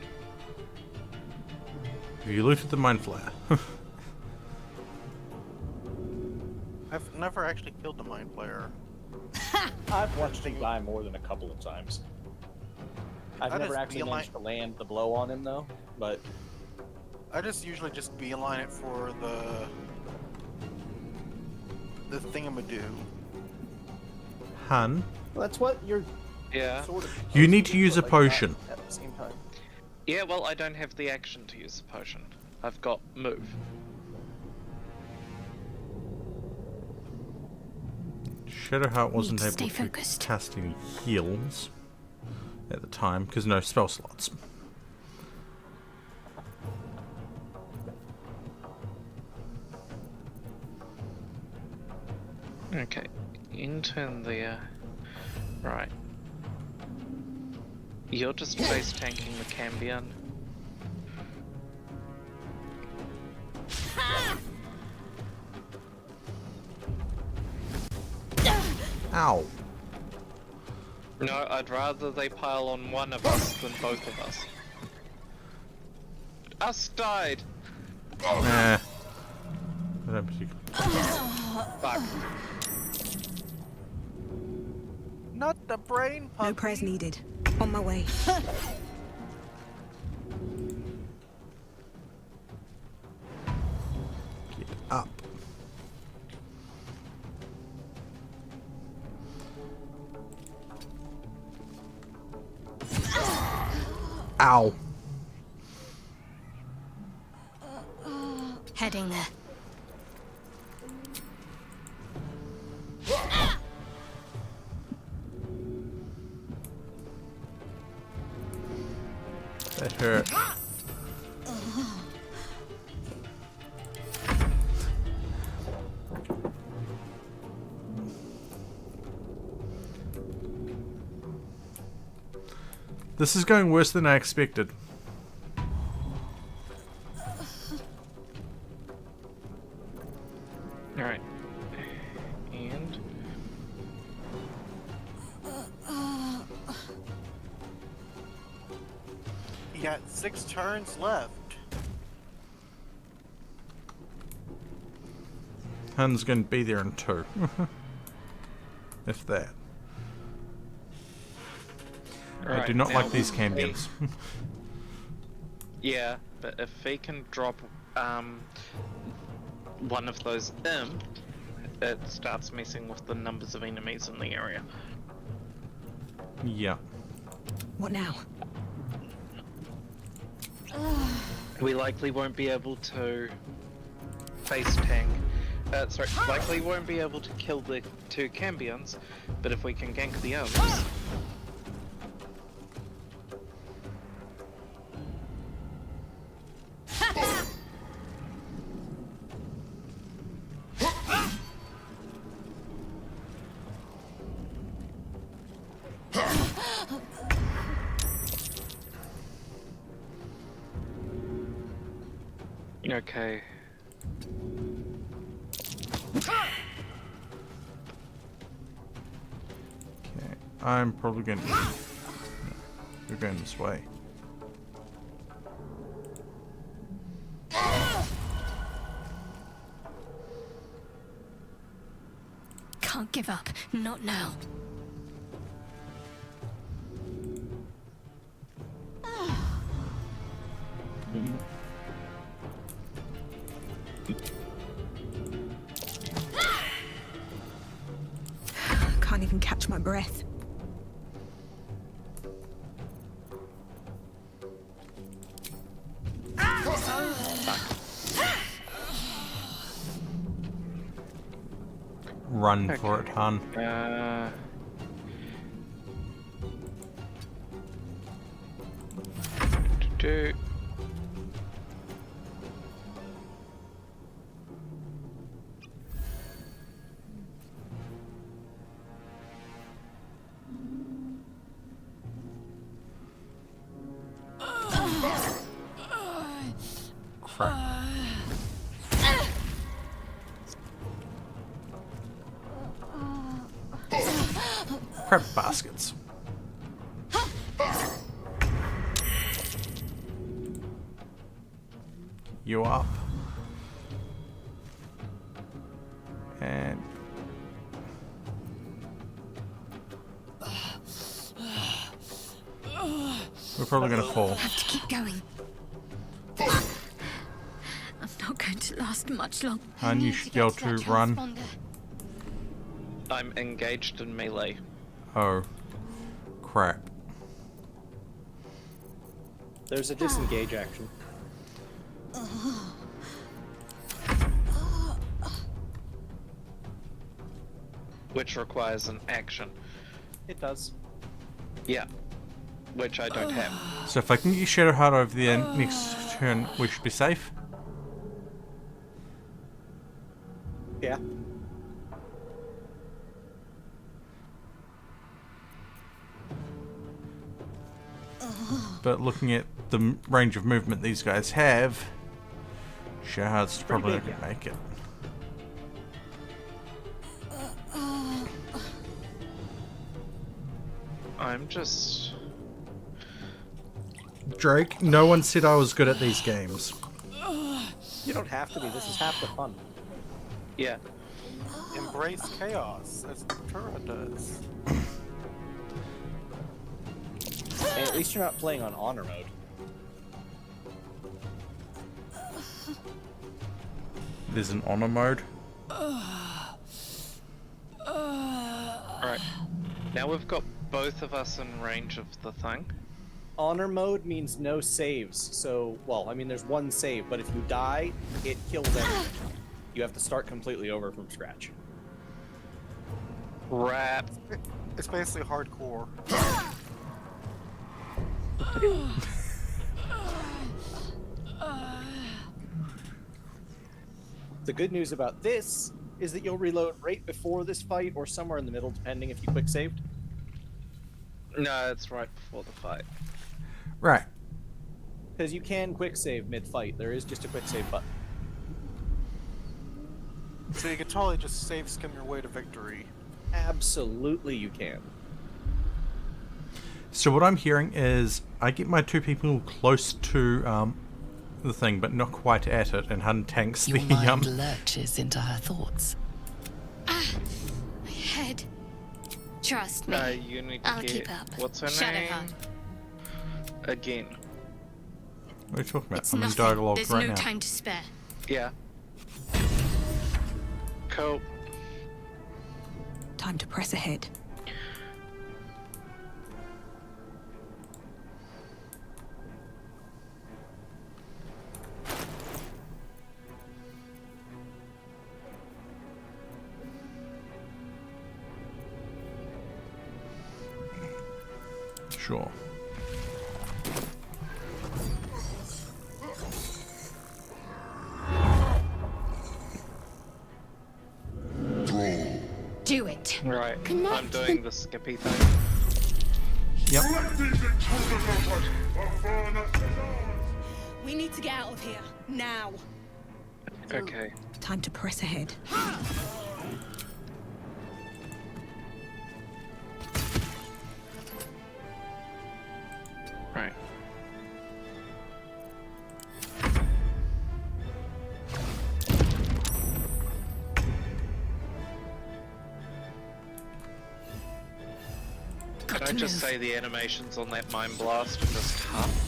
Have you looted the mind flare? I've never actually killed the mind player. I've watched him die more than a couple of times. I've never actually managed to land the blow on him though, but I just usually just beeline it for the thingamadoo. Hun? well, that's what you're Yeah. sort of. You need to supposed use do, a but, potion. not at the same time. Yeah, well, I don't have the action to use the potion. I've got move. Shadowheart wasn't Need able to stay to focused. cast any heals at the time because no spell slots. Okay, intern there. Right. You're just face tanking the Cambion. Ow. No, I'd rather they pile on one of us than both of us. Us died! Nah. I don't particularly. Fuck. Not the brain puppy. No prayers needed. On my way. Get up. Ow. Heading there. That hurt. This is going worse than I expected. Alright. And... You got 6 turns left. Hun's going to be there in 2. If that. I do not like these Cambions. Yeah, but if he can drop one of those in, it starts messing with the numbers of enemies in the area. Yeah. What now? We likely won't be able to face tank. Sorry, likely won't be able to kill the 2 Cambions, but if we can gank the others. Okay. Okay. I'm probably going to... You're going this way. Can't give up. Not now. Can't even catch my breath. Run for it, Hun. Do. Crap baskets. You up. And we're probably gonna fall. I have to keep going. I'm not going to last much longer. And you should be able to run. I'm engaged in melee. Oh, crap. There's a disengage action. Which requires an action. It does. Yeah. Which I don't have. So if I can get your Shadow Heart over there next turn, we should be safe. Yeah. But looking at the range of movement these guys have, Shadow Heart's probably not going to make it. I'm just... Drake, no one said I was good at these games. You don't have to be. This is half the fun. Yeah. Embrace chaos, as Ventura does. And at least you're not playing on honor mode. There's an honor mode. Alright. Now we've got both of us in range of the thing. Honor mode means no saves. So, well, I mean, there's one save, but if you die, it kills everything. You have to start completely over from scratch. Rap. It's basically hardcore. The good news about this is that you'll reload right before this fight or somewhere in the middle, depending if you quick saved. No, it's right before the fight. Right. Because you can quick save mid-fight. There is just a quick save button. So you can totally just save skim your way to victory. Absolutely you can. So what I'm hearing is I get my two people close to the thing, but not quite at it, and Hun tanks Your the mind lurches into her thoughts. Ah, my head. Trust me. No, you need to I'll get... keep up. What's her Shadow name? Heart. Again. What are you talking about? It's I'm in nothing. dialogue There's right no now. time to spare. Yeah. Cool. Time to press ahead. Sure. Do it. Right. I'm Connect. doing the Skippy thing. Yep. We need to get out of here. Now. Okay. Time to press ahead. Right. Can I just say the animations on that Mind Blast are just tough?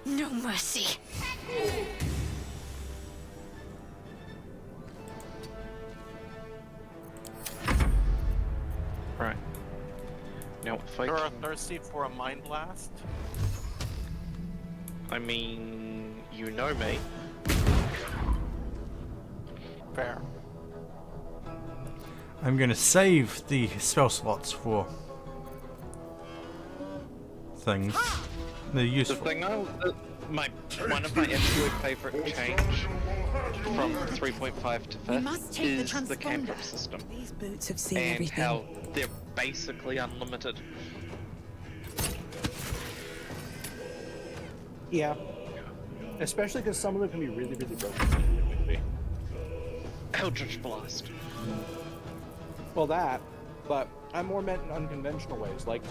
No mercy. Right. Now if I You're can... thirsty for a mind blast? I mean, you know me. Fair. I'm going to save the spell slots for things. They're The useful. thing one of my absolute favourite change from 3.5 to 5th is the cantrip system. These boots have seen And everything. how they're basically unlimited. Yeah. Especially because some of them can be really, really broken. Eldritch Blast. Well, that, but I'm more meant in unconventional ways, like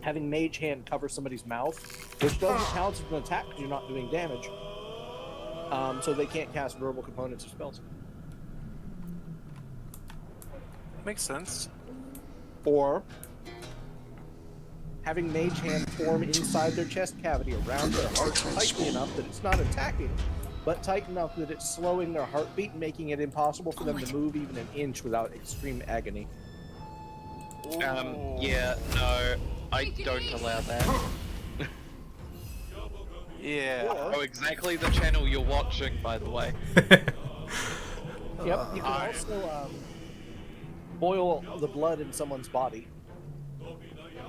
having Mage Hand cover somebody's mouth, which doesn't count as an attack because you're not doing damage, so they can't cast verbal components or spells. Makes sense. Or having Mage Hand form inside their chest cavity around their heart tightly enough that it's not attacking, but tight enough that it's slowing their heartbeat and making it impossible for them to move even an inch without extreme agony. Yeah, no, I don't allow that. Yeah. Oh, exactly the channel you're watching, by the way. Yep, you can also boil the blood in someone's body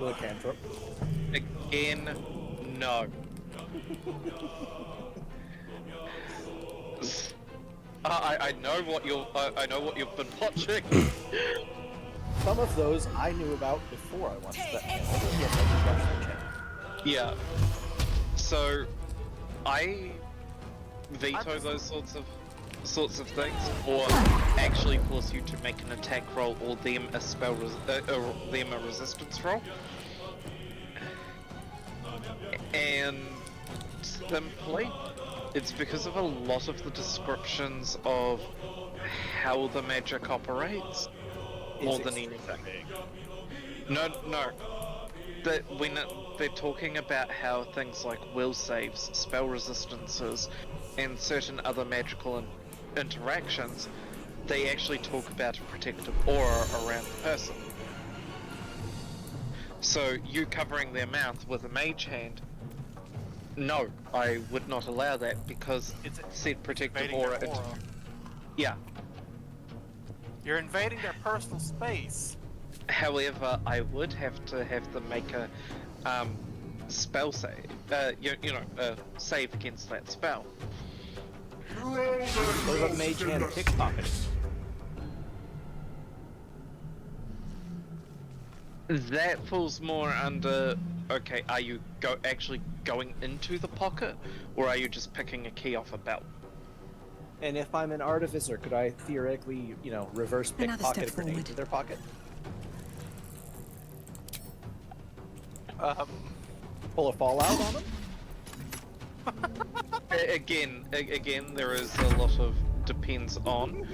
with a cantrip. Again, no. I know what I know what you've been watching. Some of those I knew about before I watched that. Yeah. So, I veto those sorts of things, or actually force you to make an attack roll or them a spell them a resistance roll. And simply, it's because of a lot of the descriptions of how the magic operates more than anything. No. That when they're talking about how things like will saves, spell resistances, and certain other magical interactions, they actually talk about a protective aura around the person. So you covering their mouth with a mage hand, no, I would not allow that because it's said protective aura. Yeah. You're invading their personal space. However, I would have to have them make a spell save. Save against that spell. What about Mage Hand pickpocket? That falls more under. Okay, are you actually going into the pocket, or are you just picking a key off a belt? And if I'm an artificer, could I theoretically, reverse pickpocket a grenade into their pocket? Pull a fallout on them? Again, there is a lot of depends on.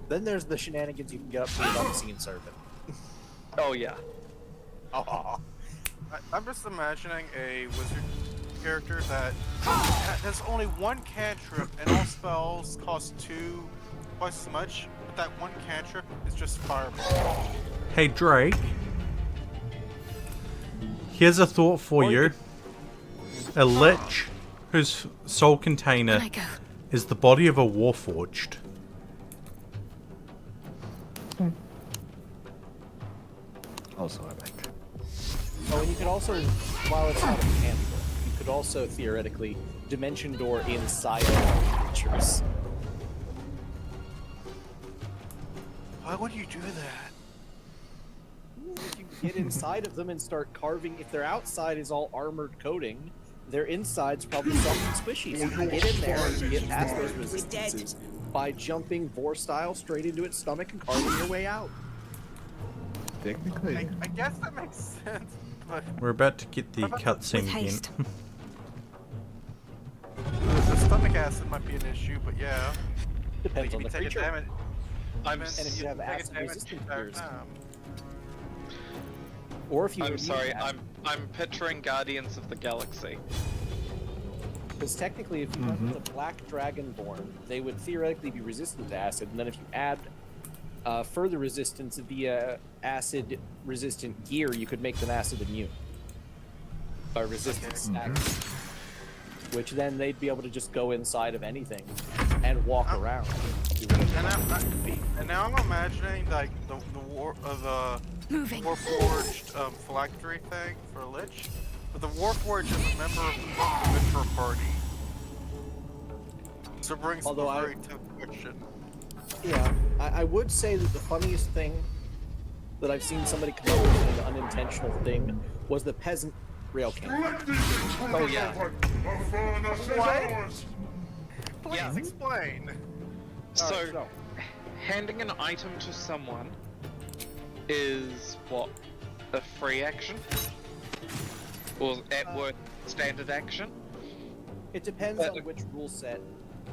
Then there's the shenanigans you can get up to with Unseen Servant. Oh yeah. I'm just imagining a wizard character that has only one cantrip and all spells cost twice as much, but that one cantrip is just fireball. Hey Drake, here's a thought for you. A lich whose soul container is the body of a warforged. Also, I like. Oh, and you could also, while it's not a cantrip, you could also theoretically dimension door inside of creatures. Why would you do that? If you get inside of them and start carving, if their outside is all armored coating, their inside's probably something squishy. So you can get in there and get past those resistances by jumping Vor style straight into its stomach and carving your way out. Technically. I guess that makes sense, but... We're about to get the cutscene again. The stomach acid might be an issue, but yeah. Depends on the creature. And if you have acid resistant gears. Or if you I'm sorry, I'm picturing Guardians of the Galaxy. Because technically, if you went with a black dragonborn, they would theoretically be resistant to acid, and then if you add further resistance via acid-resistant gear, you could make them acid immune by resistance stacking. Which then they'd be able to just go inside of anything and walk around. And now I'm imagining like the Warforged phylactery thing for a lich, but the Warforged is a member of the Adventurer Party. So it brings up a very tough question. Yeah, I would say that the funniest thing that I've seen somebody come up with an unintentional thing was the peasant rail camp. Oh yeah. What? Please explain. So, handing an item to someone is what, a free action, or at worst standard action. It depends on which rule set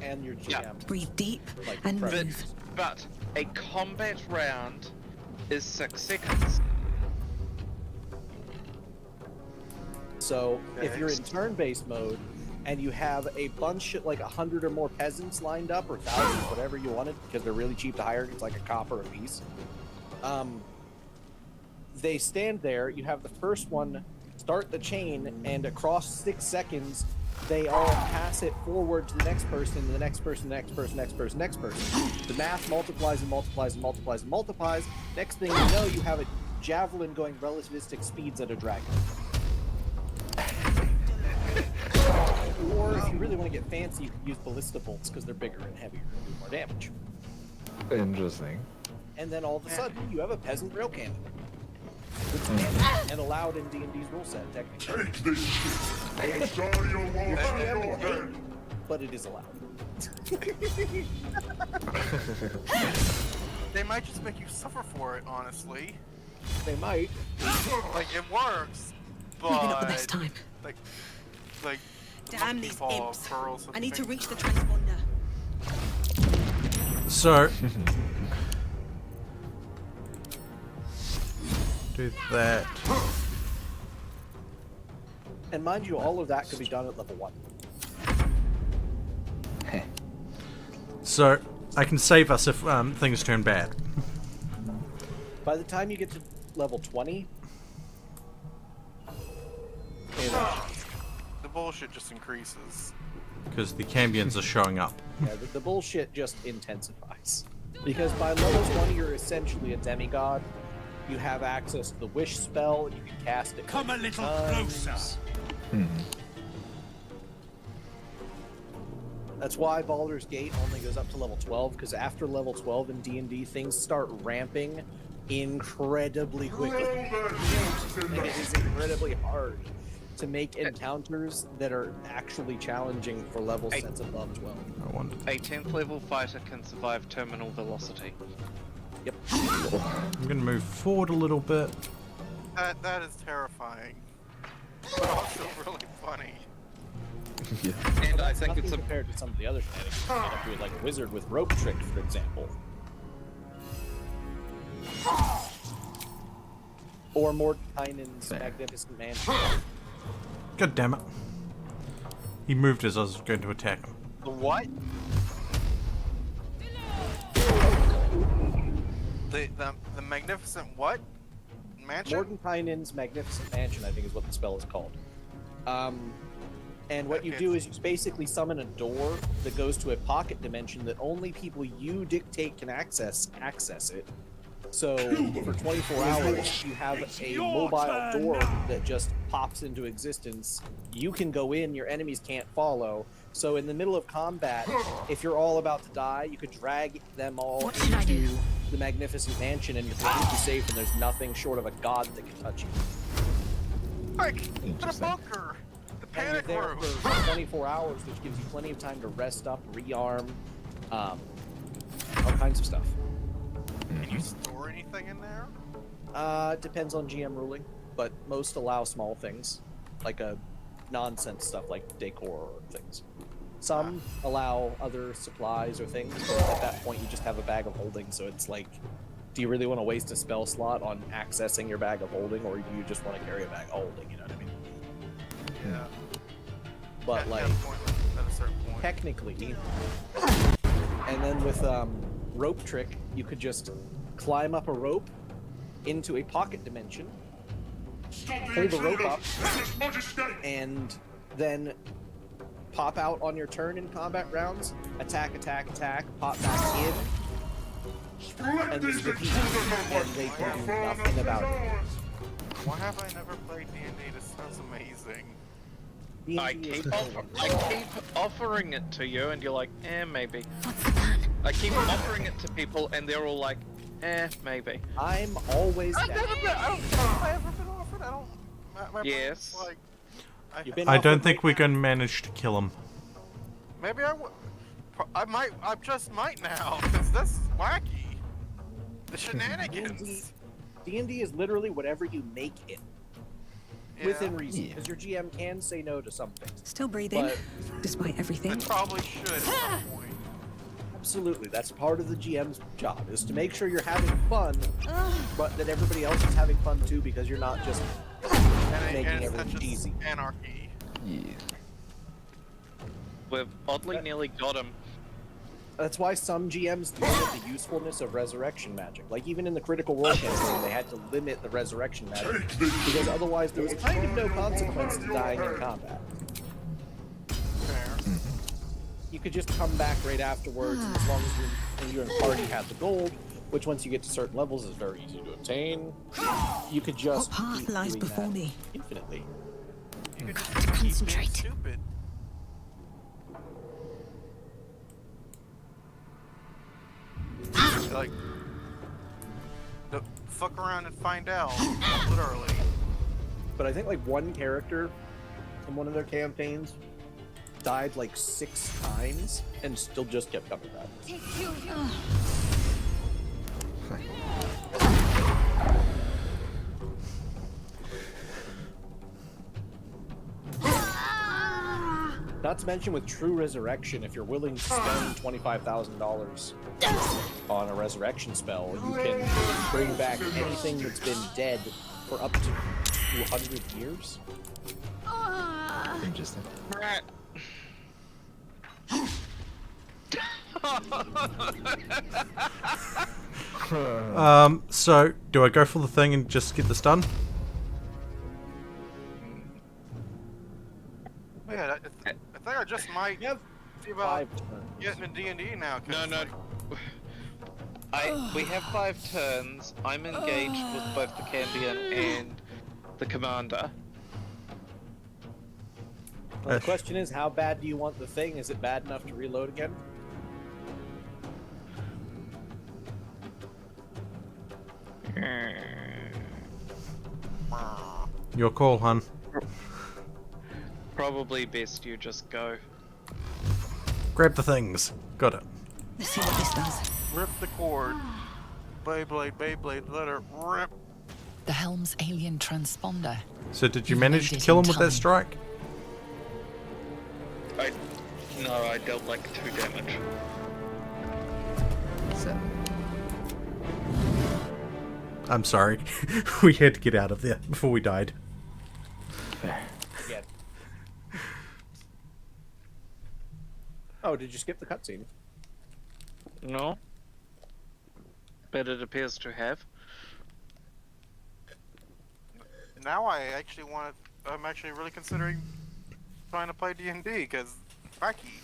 and your GM. Yeah. Breathe deep Like, and preference. move. But a combat round is 6 seconds. So if you're in turn-based mode and you have a bunch, like 100 or more peasants lined up, or thousands, whatever you wanted, because they're really cheap to hire, it's like a copper a piece. They stand there. You have the first one start the chain, and across 6 seconds, they all pass it forward to the next person, the next person, the next person, next person, next person. The math multiplies and multiplies and multiplies and multiplies. Next thing you know, you have a javelin going relativistic speeds at a dragon. Or if you really want to get fancy, you can use ballista bolts because they're bigger and heavier and do more damage. Interesting. And then all of a sudden, you have a peasant rail cannon. It's canon and allowed in D&D's rule set, technically. Take this shit. Or Starti will walk out of your head. But it is allowed. They might just make you suffer for it, honestly. They might. Like, it works, but... Maybe not the best time. Like the Damn monkey these paw imps. pearls I need to thing. reach the transponder. So do that. And mind you, all of that could be done at level 1. So I can save us if things turn bad. By the time you get to level 20, The bullshit just increases. Because the Cambions are showing up. yeah, the bullshit just intensifies. Because by level 20, you're essentially a demigod. You have access to the wish spell, and you can cast it. Come a little times. closer. That's why Baldur's Gate only goes up to level 12, because after level 12 in D&D, things start ramping incredibly quickly. And it is incredibly hard to make encounters that are actually challenging for level sets above 12. I wonder. A 10th level fighter can survive terminal velocity. Yep. I'm gonna move forward a little bit. That is terrifying, but also really funny. And I It's think nothing it's a compared to some of the other shenanigans you can do with, like a wizard with rope trick, for example. Or Mordekainen's magnificent mansion. God damn it. He moved as I was going to attack him. The what? The magnificent what? Mansion? Mordekainen's magnificent mansion, I think, is what the spell is called. And what you do is you basically summon a door that goes to a pocket dimension that only people you dictate can access it. So for 24 hours, you have a mobile door that just pops into existence. You can go in, your enemies can't follow. So in the middle of combat, if you're all about to die, you could drag them all into the magnificent mansion and you're completely safe and there's nothing short of a god that can touch you. Like, the bunker! The And you're panic there room! for 24 hours, which gives you plenty of time to rest up, rearm, all kinds of stuff. Can you store anything in there? Depends on GM ruling, but most allow small things, like nonsense stuff like decor or things. Some allow other supplies or things, but at that point you just have a bag of holding, so it's like, do you really want to waste a spell slot on accessing your bag of holding, or do you just want to carry a bag of holding, you know what I mean? Yeah. But At like, a certain point. technically, and then with rope trick, you could just climb up a rope into a pocket dimension, pull the rope up, and then pop out on your turn in combat rounds, attack, pop back in, and just repeat, and they can do nothing about it. Why have I never played D&D? This sounds amazing. I keep offering it to you, and you're like, maybe. I keep offering it to people, and they're all like, maybe. I'm always I've down. never been. Have I ever been offered? I don't. My Yes. Like, You've been I don't offered think we're going to manage to kill him. maybe I might. I just might now, because this is wacky. The shenanigans. D&D is literally whatever you make it. Yeah. Within reason, because your GM can say no to some things. Still breathing, But despite everything. It probably should at some point. absolutely, that's part of the GM's job, is to make sure you're having fun, but that everybody else is having fun too, because you're not just making And it's not everything just easy. anarchy. Yeah. We've oddly nearly got him. That's why some GMs limit the usefulness of resurrection magic. Like even in the Critical Role campaign, they had to limit the resurrection magic because otherwise there was kind of no consequence to dying in combat. Fair. You could just come back right afterwards, and as long as you and party have the gold, which once you get to certain levels is very easy to attain. You could just What path keep lies doing before that me? infinitely. You could just to keep being concentrate. stupid. Like, fuck around and find out, literally. But I think like one character in one of their campaigns died like 6 times and still just kept coming back. Not to mention with true resurrection, if you're willing to spend $25,000 on a resurrection spell, you can bring back anything that's been dead for up to 200 years. Interesting. Right. So do I go for the thing and just get this done? Yeah, I think I just might You have see about 5 turns. getting a D&D now. 'cause, No, no. like, We have 5 turns. I'm engaged with both the Cambion and the Commander. Well, the question is, how bad do you want the thing? Is it bad enough to reload again? Your call, hun. Probably best you just go. Grab the things. Got it. Let's see what this does. rip the cord. Beyblade, let her rip. The helm's alien transponder. So did you You've manage made to it kill in him with that time. strike? No, I dealt like 2 damage. 7. I'm sorry. We had to get out of there before we died. Again. Oh, did you skip the cutscene? No. But it appears to have. Now I actually want to. I'm actually really considering trying to play D&D because wacky.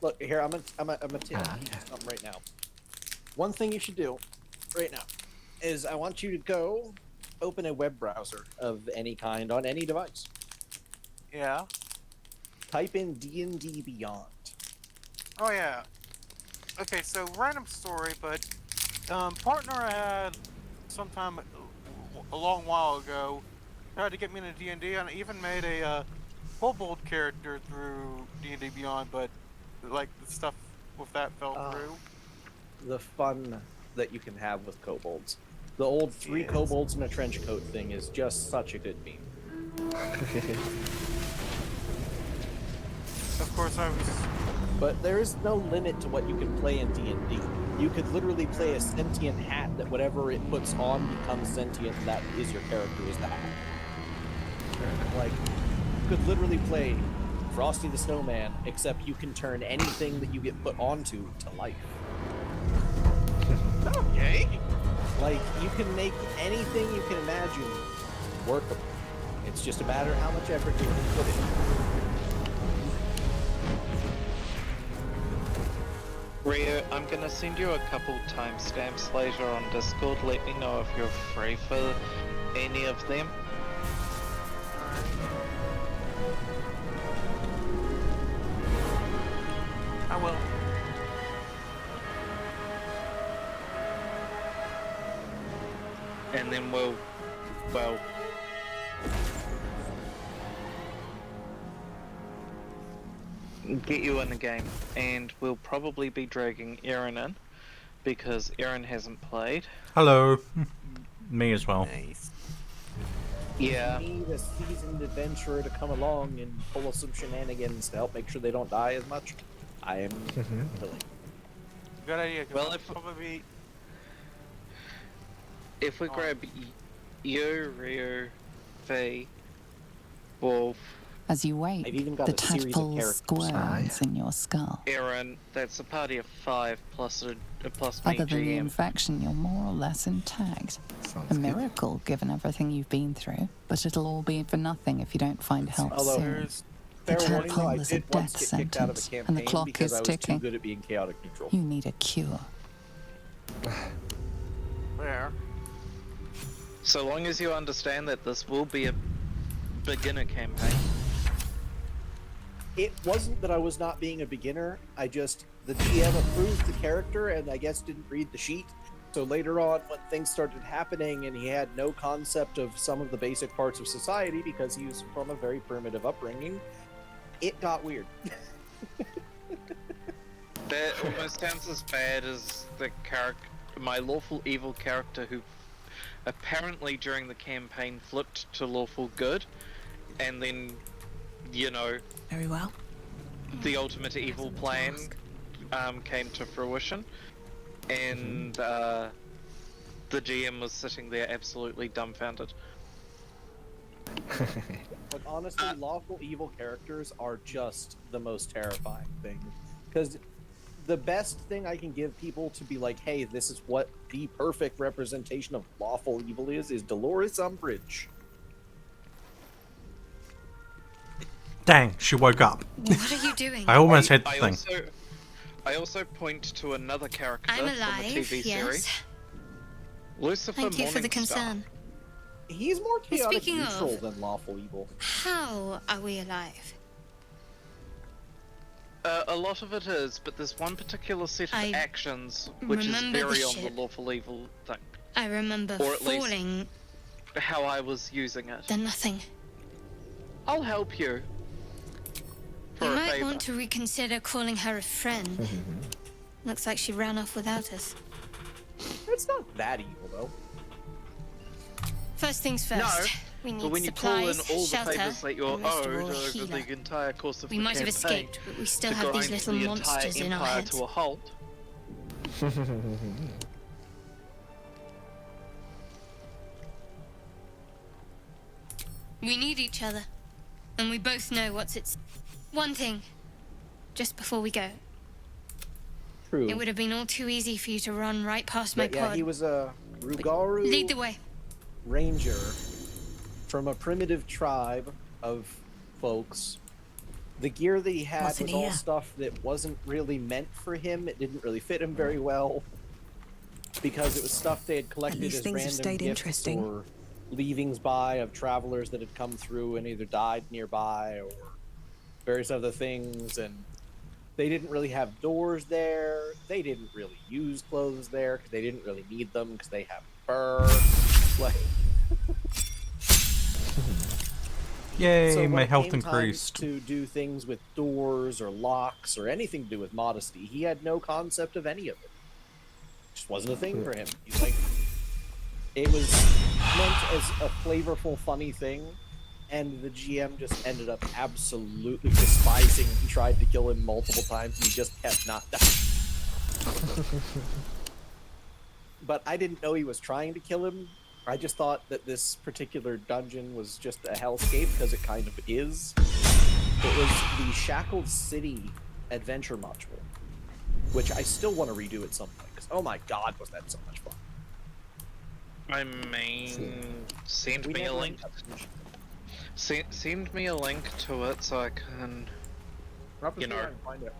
Look, here, I'm gonna tell you something right now. One thing you should do right now is I want you to go open a web browser of any kind on any device. Yeah. Type in D&D Beyond. Oh yeah. Okay, so random story, but partner I had sometime a long while ago tried to get me into D&D, and I even made a kobold character through D&D Beyond, but like the stuff with that fell through. The fun that you can have with kobolds. The old 3 kobolds in a trench coat thing is just such a good meme. Of course, I was. But there is no limit to what you can play in D&D. You could literally play a sentient hat that whatever it puts on becomes sentient, and that is your character, is the hat. Like, you could literally play Frosty the Snowman, except you can turn anything that you get put onto to life. Okay. Like, you can make anything you can imagine workable. It's just a matter of how much effort you can put in. Rio, I'm gonna send you a couple timestamps later on Discord. Let me know if you're free for any of them. I will. And then we'll get you in the game, and we'll probably be dragging Aaron in, because Aaron hasn't played. Hello. Me as well. Nice. Yeah. We need a seasoned adventurer to come along and pull us some shenanigans to help make sure they don't die as much. I am willing. Good idea. 'Cause Well, I'll if- probably If we grab you, Ryu, Faye, Wolf, As you wait, I've even got the a series of tadpole characters. squirms in your skull. Aaron, that's a party of 5 plus plus me Other than the GM. infection, you're more or less intact. Sounds A good. miracle, given everything you've been through. But it'll all be for nothing if you don't find help Although, soon. there's The fair warning, though, tadpole I is a did once death get kicked out of a sentence, campaign and the clock because is I was ticking. too good at being chaotic neutral. You need a cure. where. So long as you understand that this will be a beginner campaign. It wasn't that I was not being a beginner. The GM approved the character and I guess didn't read the sheet. So later on, when things started happening and he had no concept of some of the basic parts of society because he was from a very primitive upbringing, it got weird. That almost sounds as bad as my lawful evil character who apparently during the campaign flipped to lawful good, and then, you know, Very well. the ultimate evil plan came to fruition, and the GM was sitting there absolutely dumbfounded. But honestly, lawful evil characters are just the most terrifying thing. Because the best thing I can give people to be like, hey, this is what the perfect representation of lawful evil is Dolores Umbridge. Dang, she woke up. What are you doing? I almost had the thing. I also point to another character I'm from the alive, TV yes. series. Lucifer Thank you for the Morningstar. concern. He's more chaotic Speaking neutral of- than lawful evil. How are we alive? A lot of it is, but there's one particular set of I actions which is remember the very on the ship. lawful evil thing. I remember Or at least- falling, How I was using it. then nothing. I'll help you. For You a might favor. want to reconsider calling her a friend. Looks like she ran off without us. It's not that evil, though. First things first. No, we need But when you pull in supplies, all the shelter, favors that you're and most of owed all, a over healer. the entire course of We the might have campaign escaped, but we still to have these grind little the monsters entire in our empire heads. to a halt. We need each other, and we both know what's at stake. One thing, just before we go. True. It would have been all too easy for you to run right past my But yeah, pod. he was a Rugaru Lead the way. ranger from a primitive tribe of folks. The gear that he had What's in was all here? stuff that wasn't really meant for him. It didn't really fit him very well because it was stuff they had collected least as things have random stayed gifts interesting. or leavings by of travelers that had come through and either died nearby or various other things. And they didn't really have doors there. They didn't really use clothes there because they didn't really need them because they have fur. Like, Yay, so when my it health came time increased. to do things with doors or locks or anything to do with modesty, he had no concept of any of it. Just wasn't a thing for him. He's like, it was meant as a flavorful, funny thing, and the GM just ended up absolutely despising him. He tried to kill him multiple times, and he just kept not dying. But I didn't know he was trying to kill him. I just thought that this particular dungeon was just a hellscape, because it kind of is. It was the Shackled City adventure module, which I still want to redo at some point, because oh my god, was that so much fun. I mean, send We me a never link. ended up finishing Send me a link to it so I can. it. You know. I can find it.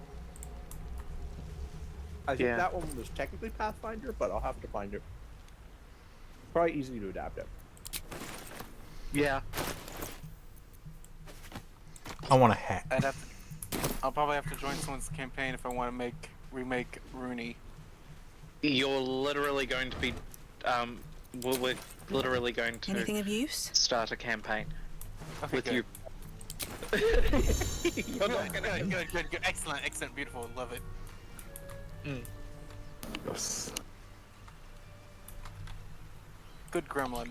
I think Yeah. that one was technically Pathfinder, but I'll have to find it. Probably easy to adapt it. Yeah. I want a hat. I'll probably have to join someone's campaign if I want to remake Rooney. You're literally going to be. We're literally going to Anything of use? start a campaign Okay, with good. you. You're not Good, gonna. good. Excellent, beautiful, love it. Yes. Good gremlin.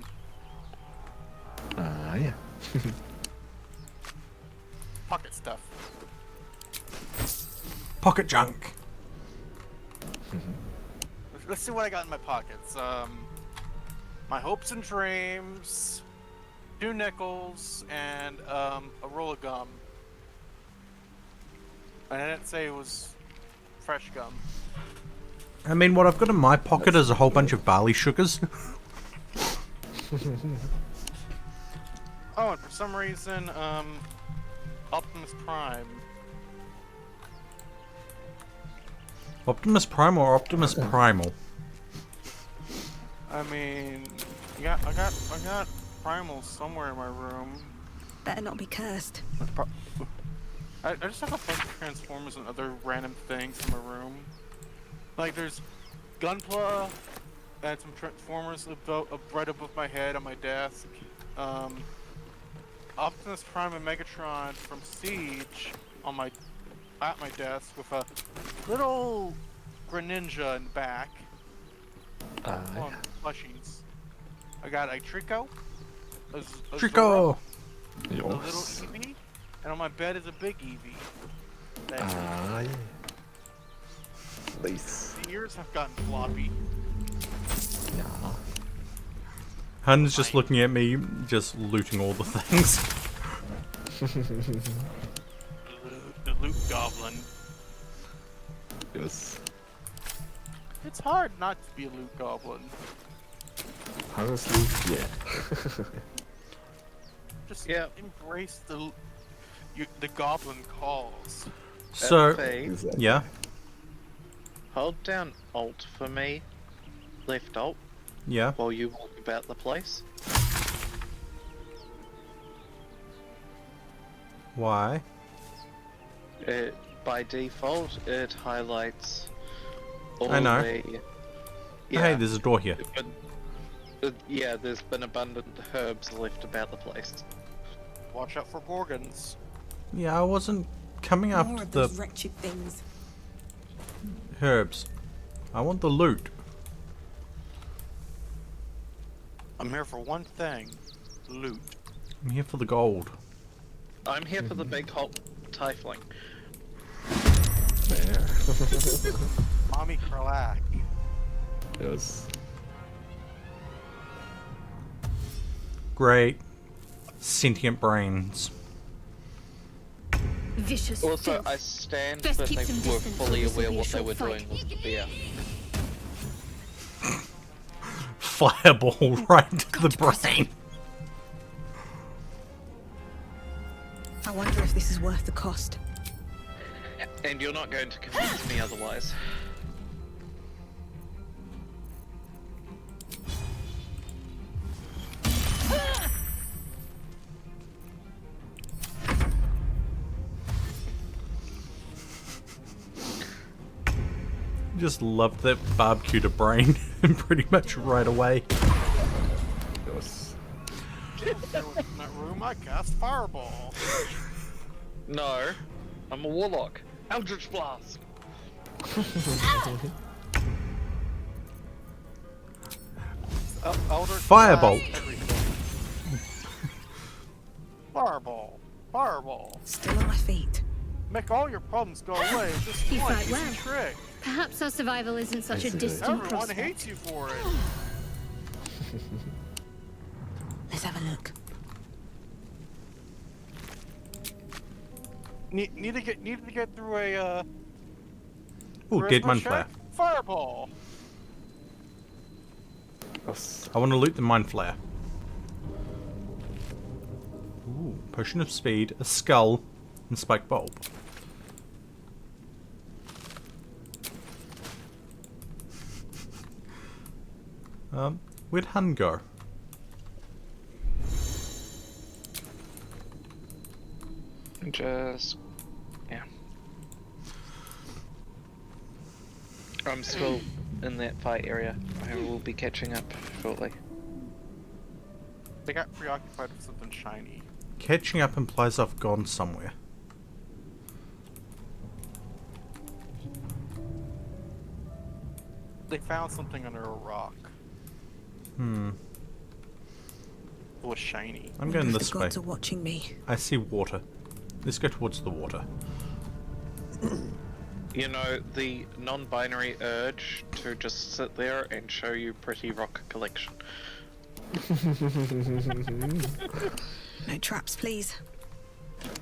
Yeah. Pocket stuff. Pocket junk. Let's see what I got in my pockets. My hopes and dreams, 2 nickels, and a roll of gum. And I didn't say it was fresh gum. I mean, what I've got in my pocket is a whole bunch of barley sugars. Oh, and for some reason, Optimus Prime. Optimus Prime or Optimus Primal? I mean, yeah, I got Primal somewhere in my room. Better not be cursed. I just have a bunch of Transformers and other random things in my room. Like there's Gunpla and some Transformers right above my head on my desk. Optimus Prime and Megatron from Siege at my desk with a little Greninja in the back. Plushies. I got a Trico. A Trico! Zoro, a little Eevee, and on my bed is a big Eevee. Yeah. Nice. The ears have gotten floppy. Yeah. Hun's just looking at me, just looting all the things. The loot goblin. Yes. It's hard not to be a loot goblin. Honestly, yeah. Just embrace the goblin calls. So, Exactly. yeah. Hold down Alt for me. Left Alt. Yeah. While you walk about the place. Why? By default, it highlights all I know. the... Hey, there's a door here. Yeah, there's been abundant herbs left about the place. Watch out for Gorgons. Yeah, I wasn't coming More after of the those wretched things. herbs. I want the loot. I'm here for one thing. Loot. I'm here for the gold. I'm here for the big hot tiefling. Mommy Kralak. Yes. Great. Sentient brains. Vicious Also, filth. I stand Best that keep they some were distance, fully or this will aware be a what they were short doing with the beer. Fireball right to the brain. I wonder if this is worth the cost. And you're not going to convince me otherwise. Just love that barbecued a brain pretty much right away. Yes. In that room, I cast Fireball. No, I'm a warlock. Eldritch Blast! Firebolt. Fireball. Fireball. Still on my feet. Make all your problems go away. Just You one fight easy well. trick. Perhaps our survival isn't such a distant Everyone prospect. hates you for it. Let's have a look. Need to get through a Ooh, dead charisma mind check? flare. Fireball. Yes. I want to loot the mind flare. Ooh, potion of speed, a skull, and spike bulb. Where'd Hun go? Just... yeah. I'm still in that fight area. I will be catching up shortly. They got preoccupied with something shiny. Catching up implies I've gone somewhere. They found something under a rock. Hmm. It was shiny. I'm going this The way. gods are watching me. I see water. Let's go towards the water. You know, the non-binary urge to just sit there and show you pretty rock collection. No traps, please.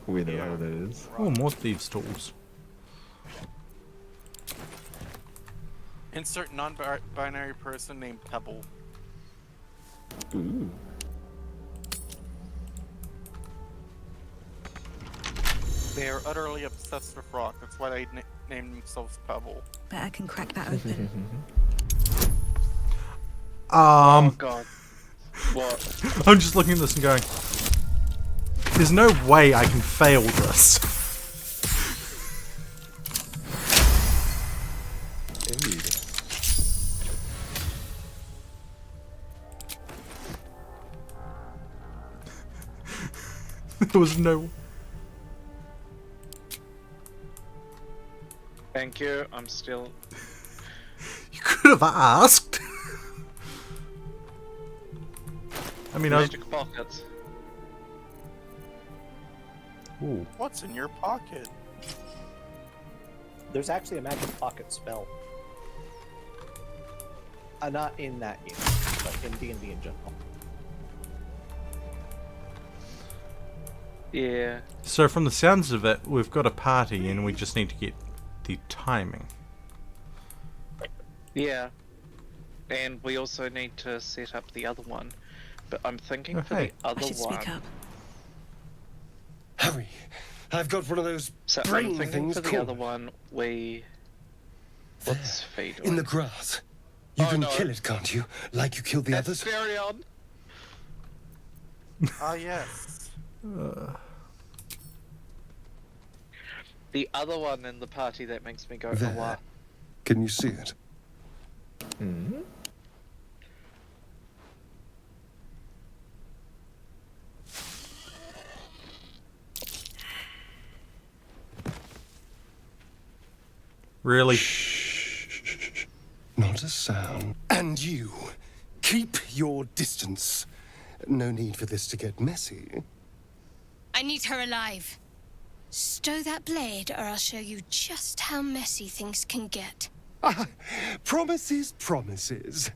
We know how that is. Oh, more thieves' tools. Insert non-binary person named Pebble. Ooh. They are utterly obsessed with rock. That's why they named themselves Pebble. Bet I can crack that open. Oh god. What? I'm just looking at this and going, there's no way I can fail this. Indeed. There was no... Thank you, I'm still... You could have asked. I mean, Magic pockets. Ooh. What's in your pocket? There's actually a magic pocket spell. Not in that game, but in D&D in general. Yeah. So from the sounds of it, we've got a party and we just need to get the timing. Yeah. And we also need to set up the other one. But I'm thinking Oh, for hey. the other I should one. speak up. Hurry! I've got one of those So I'm brain thinking things for the called other one we... What's feed in the grass. You Oh, can no. kill it, can't you? Like you killed the others? Carry on. Ah, yes. The other one in the party that makes me go, There. oh wow. Can you see it? Mm-hmm. Really? Shh. Not a sound. And you, keep your distance. No need for this to get messy. I need her alive. Stow that blade, or I'll show you just how messy things can get. Ah, promises, promises.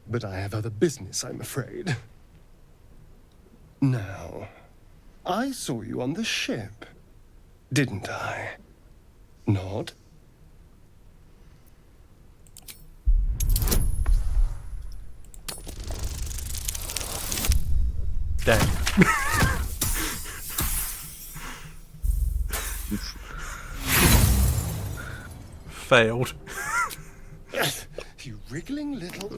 But I have other business, I'm afraid. Now, I saw you on the ship, didn't I? Nod? Dang. Failed. You wriggling little...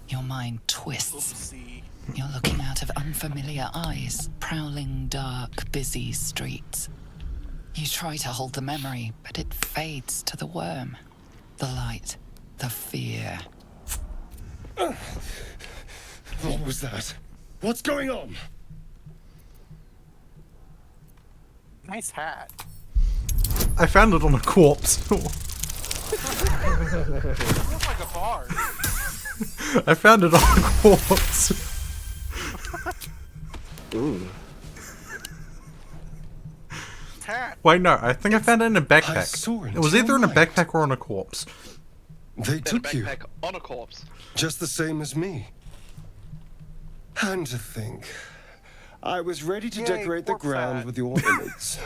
Your mind twists. Oopsie. You're looking out of unfamiliar eyes, prowling dark, busy streets. You try to hold the memory, but it fades to the worm. The light, the fear. What was that? What's going on? Nice hat. I found it on a corpse. You look like a bard. I found it on a corpse. Ooh. Hat. Wait, no, I think I found it in a I backpack. saw It was into either in a your mind. backpack or on a corpse. They In a took you, backpack on a corpse. just the same as me. And to think, I was ready to Yay, decorate the corpse ground hat. with your image.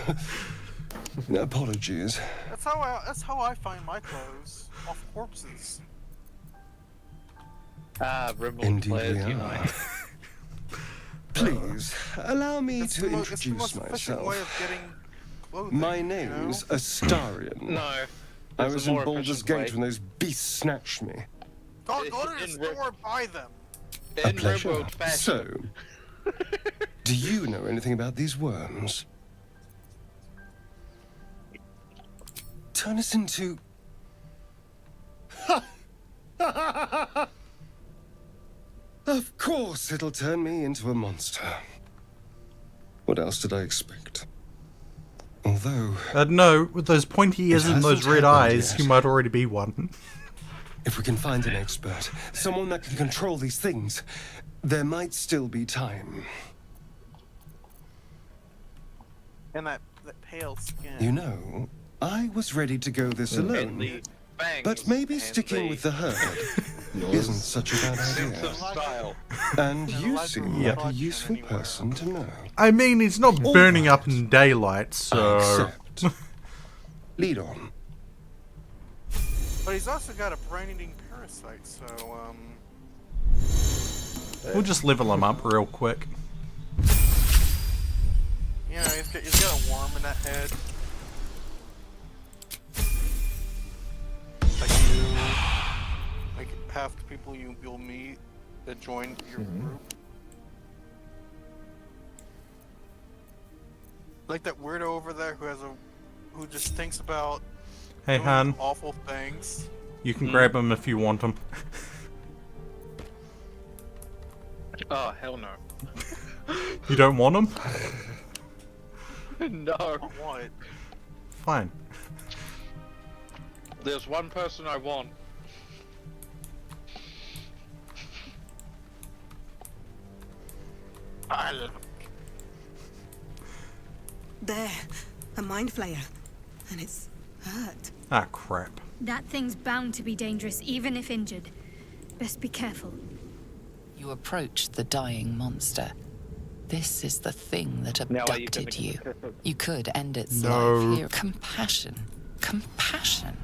Apologies. That's how I find my clothes. Off corpses. Ah, Rimble Indeed players we unite. are. Please, allow me It's to the most introduce efficient way of myself. getting clothing. My you name's know? Astarion. No. I there's was a in more Baldur's efficient Gate way. when those beasts snatched me. Go to the in store and buy them. A In pleasure. Rimworld fashion. So, do you know anything about these worms? Turn us into... Of course it'll turn me into a monster. What else did I expect? Although... No, with those pointy ears It and those hasn't red happened eyes, yet. you might already be one. If we can find an expert, someone that can control these things, there might still be time. And that pale skin. You know, I was ready to go this And alone. the bangs But maybe and sticking the with the herd isn't such a bad sense idea. of style. And you like seem Yeah. like a useful person to know. I mean, he's not All burning right. up in daylight, I so... accept. Lead on. But he's also got a brain-eating parasite, so, We'll just level him up real quick. you know, he's got a worm in that head. Like half the people you'll meet that join your group. Like that weirdo over there who just thinks about Hey, doing Han, awful things. you can grab him if you want him. Oh, hell no. You don't want him? No. I want it. Fine. There's one person I want. There, a mind flayer. And it's hurt. Ah, crap. That thing's bound to be dangerous, even if injured. Best be careful. You approach the dying monster. This is the thing that Now are you abducted gonna you. get the- You could end its No. life here. Compassion. Compassion.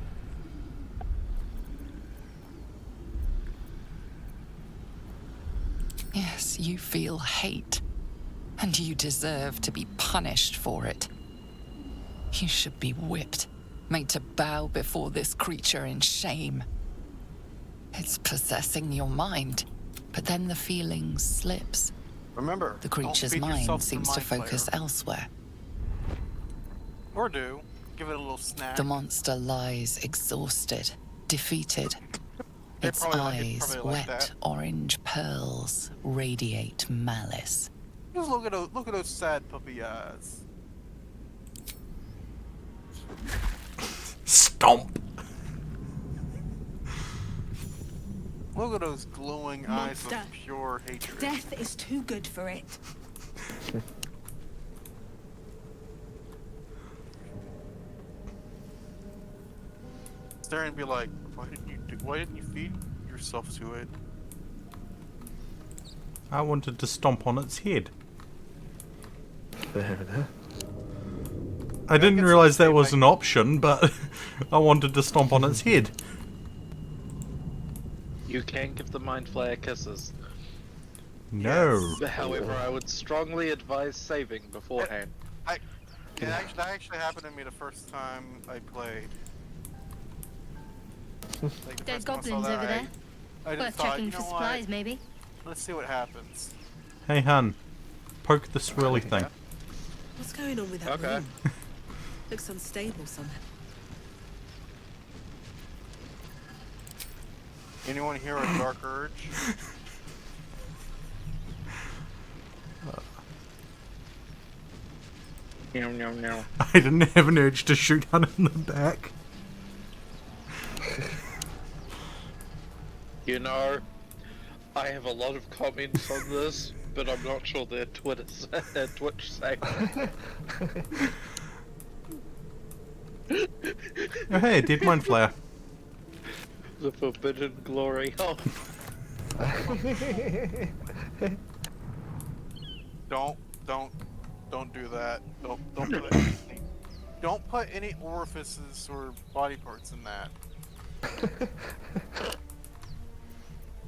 Yes, you feel hate. And you deserve to be punished for it. You should be whipped, made to bow before this creature in shame. It's possessing your mind, but then the feeling slips. Remember, The don't creature's feed yourself mind to seems to mind focus flayer. elsewhere. Or do. Give it a little snack. The monster lies exhausted, defeated. It's Its probably eyes, like wet that. orange pearls, radiate malice. Just look at those sad puppy eyes. Stomp! Look at those glowing eyes Monster. of pure hatred. Death is too good for it. Stare and be like, why didn't you feed yourself to it? I wanted to stomp on its head. Fair enough. I didn't realize that was an option, but I wanted to stomp on its head. You can give the Mind Flayer kisses. No. However, I would strongly advise saving beforehand. That actually happened to me the first time I played. Like, the There's first time I saw goblins that, over there. I just Worth thought, checking you for know supplies, what? maybe. Let's see what happens. Hey, hun. Poke the swirly thing. What's going on with that Okay. room? Looks unstable somehow. Anyone here a dark urge? No. I didn't have an urge to shoot hun in the back. You know, I have a lot of comments on this, but I'm not sure they're Twitch safe. Oh, hey, dead mind flare. The forbidden glory. Oh, Don't do that. Don't put any orifices or body parts in that.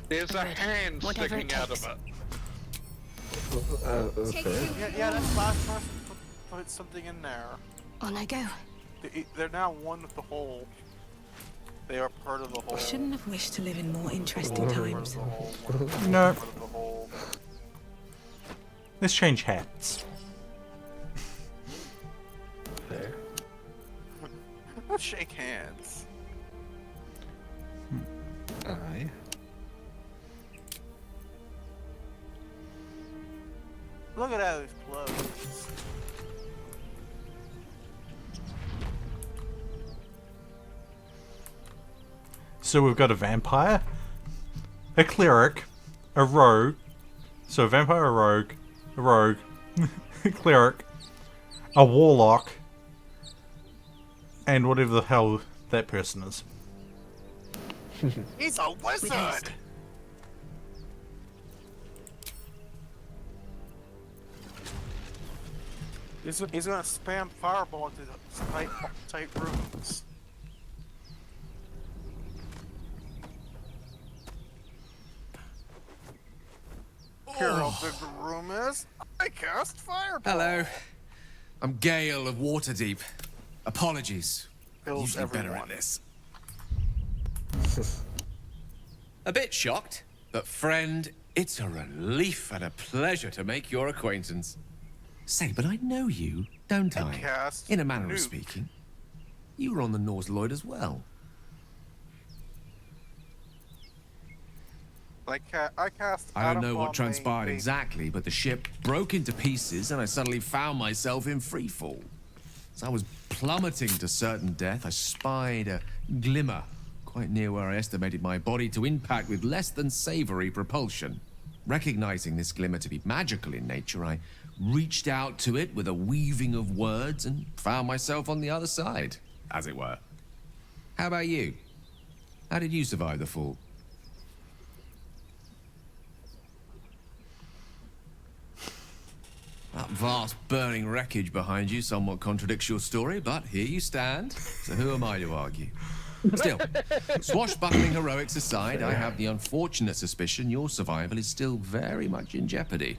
there's a hand Whatever sticking it out of takes. it. Okay. Yeah, that's last person put something in there. On I go. They're now one with the whole. They are part of the whole. Shouldn't have wished to live in more interesting times. No. Part of the whole. Let's change hats. Fair. Let's shake hands. Aye. Look at those clothes. So we've got a vampire, a cleric, a rogue. So a vampire, a rogue, a cleric, a warlock, and whatever the hell that person is. He's a wizard! He's gonna spam fireball into the tight rooms. Here, how big the room is. I cast fireball. Hello. I'm Gale of Waterdeep. Apologies. I'm Kills usually better at everyone. this. A bit shocked, but friend, it's a relief and a pleasure to make your acquaintance. Say, but I know you, don't I? Cast In a manner nuke. of speaking. You were on the Norse Lloyd as well. I cast. I don't know Adam what on transpired main- exactly, but the ship broke into pieces and I suddenly found myself in freefall. As I was plummeting to certain death, I spied a glimmer quite near where I estimated my body to impact with less than savory propulsion. Recognizing this glimmer to be magical in nature, I reached out to it with a weaving of words and found myself on the other side, as it were. How about you? How did you survive the fall? That vast burning wreckage behind you somewhat contradicts your story, but here you stand. So who am I to argue? Still, swashbuckling heroics aside, I have the unfortunate suspicion your survival is still very much in jeopardy.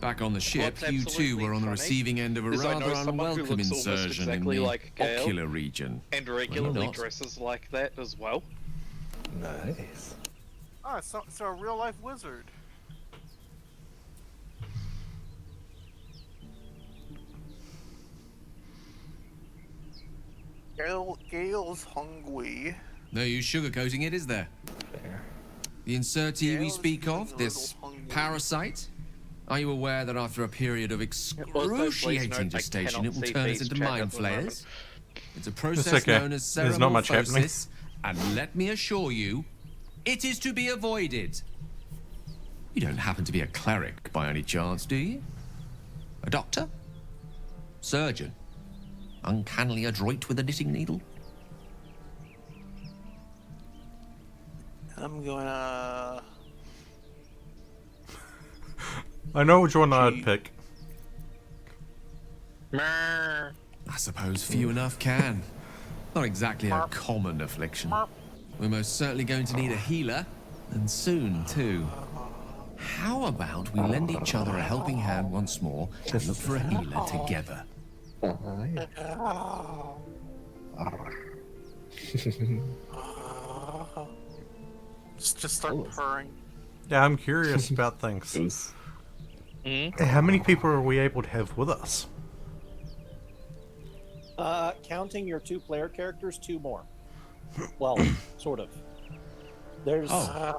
Back on the ship, What's you too absolutely were on the funny receiving end of a is I know rather someone who unwelcome looks almost insertion exactly in the like Gale ocular region. and Well, regularly not. dresses like that as well. Nice. Ah, so a real life wizard. Gale's hungry. No use sugarcoating it, is there? The insertee we speak of, this parasite, are you aware that after a period of excruciating gestation, it will turn us into mind flayers? It's a process okay. known as There's not much happening. ceramorphosis, and let me assure you, it is to be avoided. You don't happen to be a cleric by any chance, do you? A doctor? Surgeon? Uncannily adroit with a knitting needle? I'm gonna. I know which one I'd pick. I suppose few enough can. Not exactly a common affliction. We're most certainly going to need a healer, and soon too. How about we lend each other a helping hand once more and look for a healer together? Just start purring. Yeah, I'm curious about things. How many people are we able to have with us? Counting your 2 player characters, 2 more. Well, sort of. There's I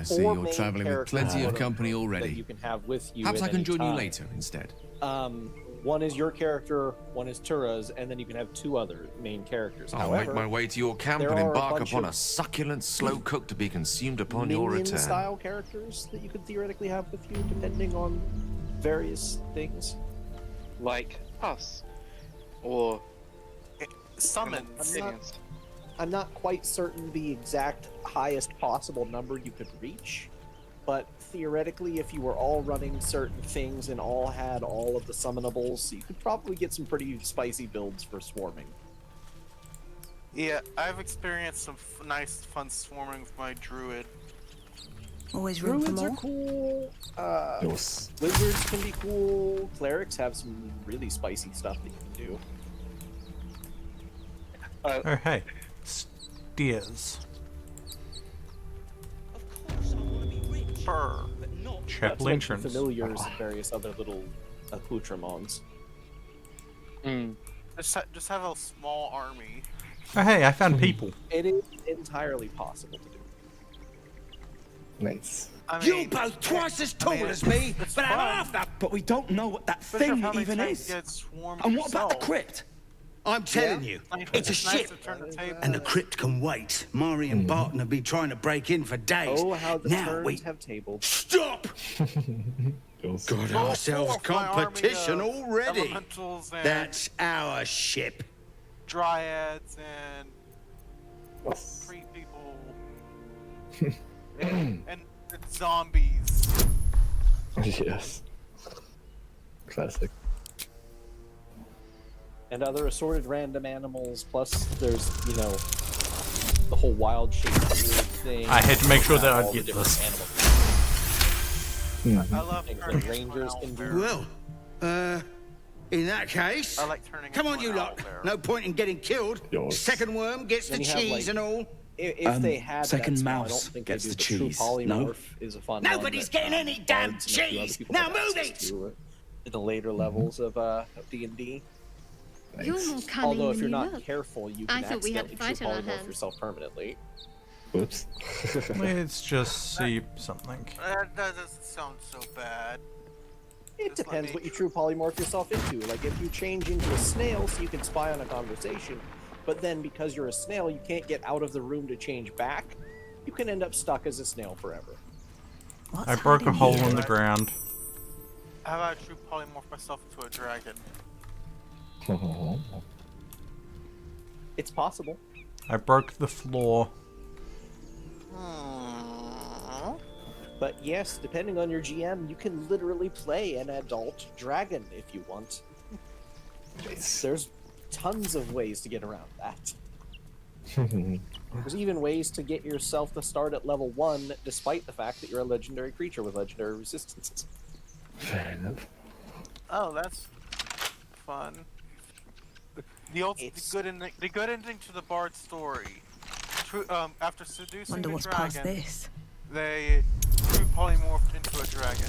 see 4 you're main traveling with plenty of characters company that already. you can have with you. Perhaps at I can any join you time. later instead. One is your character, one is Tura's, and then you can have 2 other main characters. I'll However, make my way to your camp there and are a embark bunch upon of a succulent slow cook to be consumed upon your return. style characters that you could theoretically have with you, depending on various things. Like us. Or Summons. I'm not quite certain the exact highest possible number you could reach, but theoretically, if you were all running certain things and all had all of the summonables, you could probably get some pretty spicy builds for swarming. Yeah, I've experienced some nice, fun swarming with my druid. Always room for Druids are more. cool. Yes. Wizards can be cool. Clerics have some really spicy stuff that you can do. Oh, hey. Stairs. Purr. Chapel Not entrance. familiars and various other little accoutrements. Just have a small army. Oh, hey, I found people. It is entirely possible to do. Nice. I You mean, both twice as tall as me, it's but I'm fun. half that. But we don't know what that Especially thing how many even times is. you get swarmed And what about the yourself. crypt? I'm telling you, it's a ship. And the crypt can wait. Mari and Barton have been trying to break in for days. Oh, how the now turns we have tabled. stop. Got ourselves competition already. Elementals and That's our ship. dryads and free people and zombies. Yes. Classic. And other assorted random animals, plus there's, you know, the whole wild shape weird thing. I had to make sure that all I'd the get different this. animals. I love Things turning that rangers can do. Well, in that case, I like turning come on, into you an lot. owlbear. No point in getting killed. Second worm gets the Then you have, cheese like, and all. If they had second that spell, I mouse don't think gets they do, the but True cheese, Polymorph no? is a fun Nobody's one that, getting any damn bards and a few other cheese. people Now have move access it! to in the later levels of D&D. You're more cunning Although if than you're you not look. careful, you I can thought we had a accidentally True fight on our Polymorph hands. yourself permanently. Whoops. Let's just see something. That doesn't sound so bad. It depends what you True Polymorph yourself into. Like, if you change into a snail so you can spy on a conversation, but then because you're a snail, you can't get out of the room to change back, you can end up stuck as a snail forever. I broke a hole in the ground. How about I true polymorph myself into a dragon? It's possible. I broke the floor. But yes, depending on your GM, you can literally play an adult dragon if you want. There's tons of ways to get around that. There's even ways to get yourself to start at level 1 despite the fact that you're a legendary creature with legendary resistances. Fair enough. Oh, that's fun. The good ending to the Bard story. After seducing Wonder the what's dragon, past this. they polymorphed into a dragon.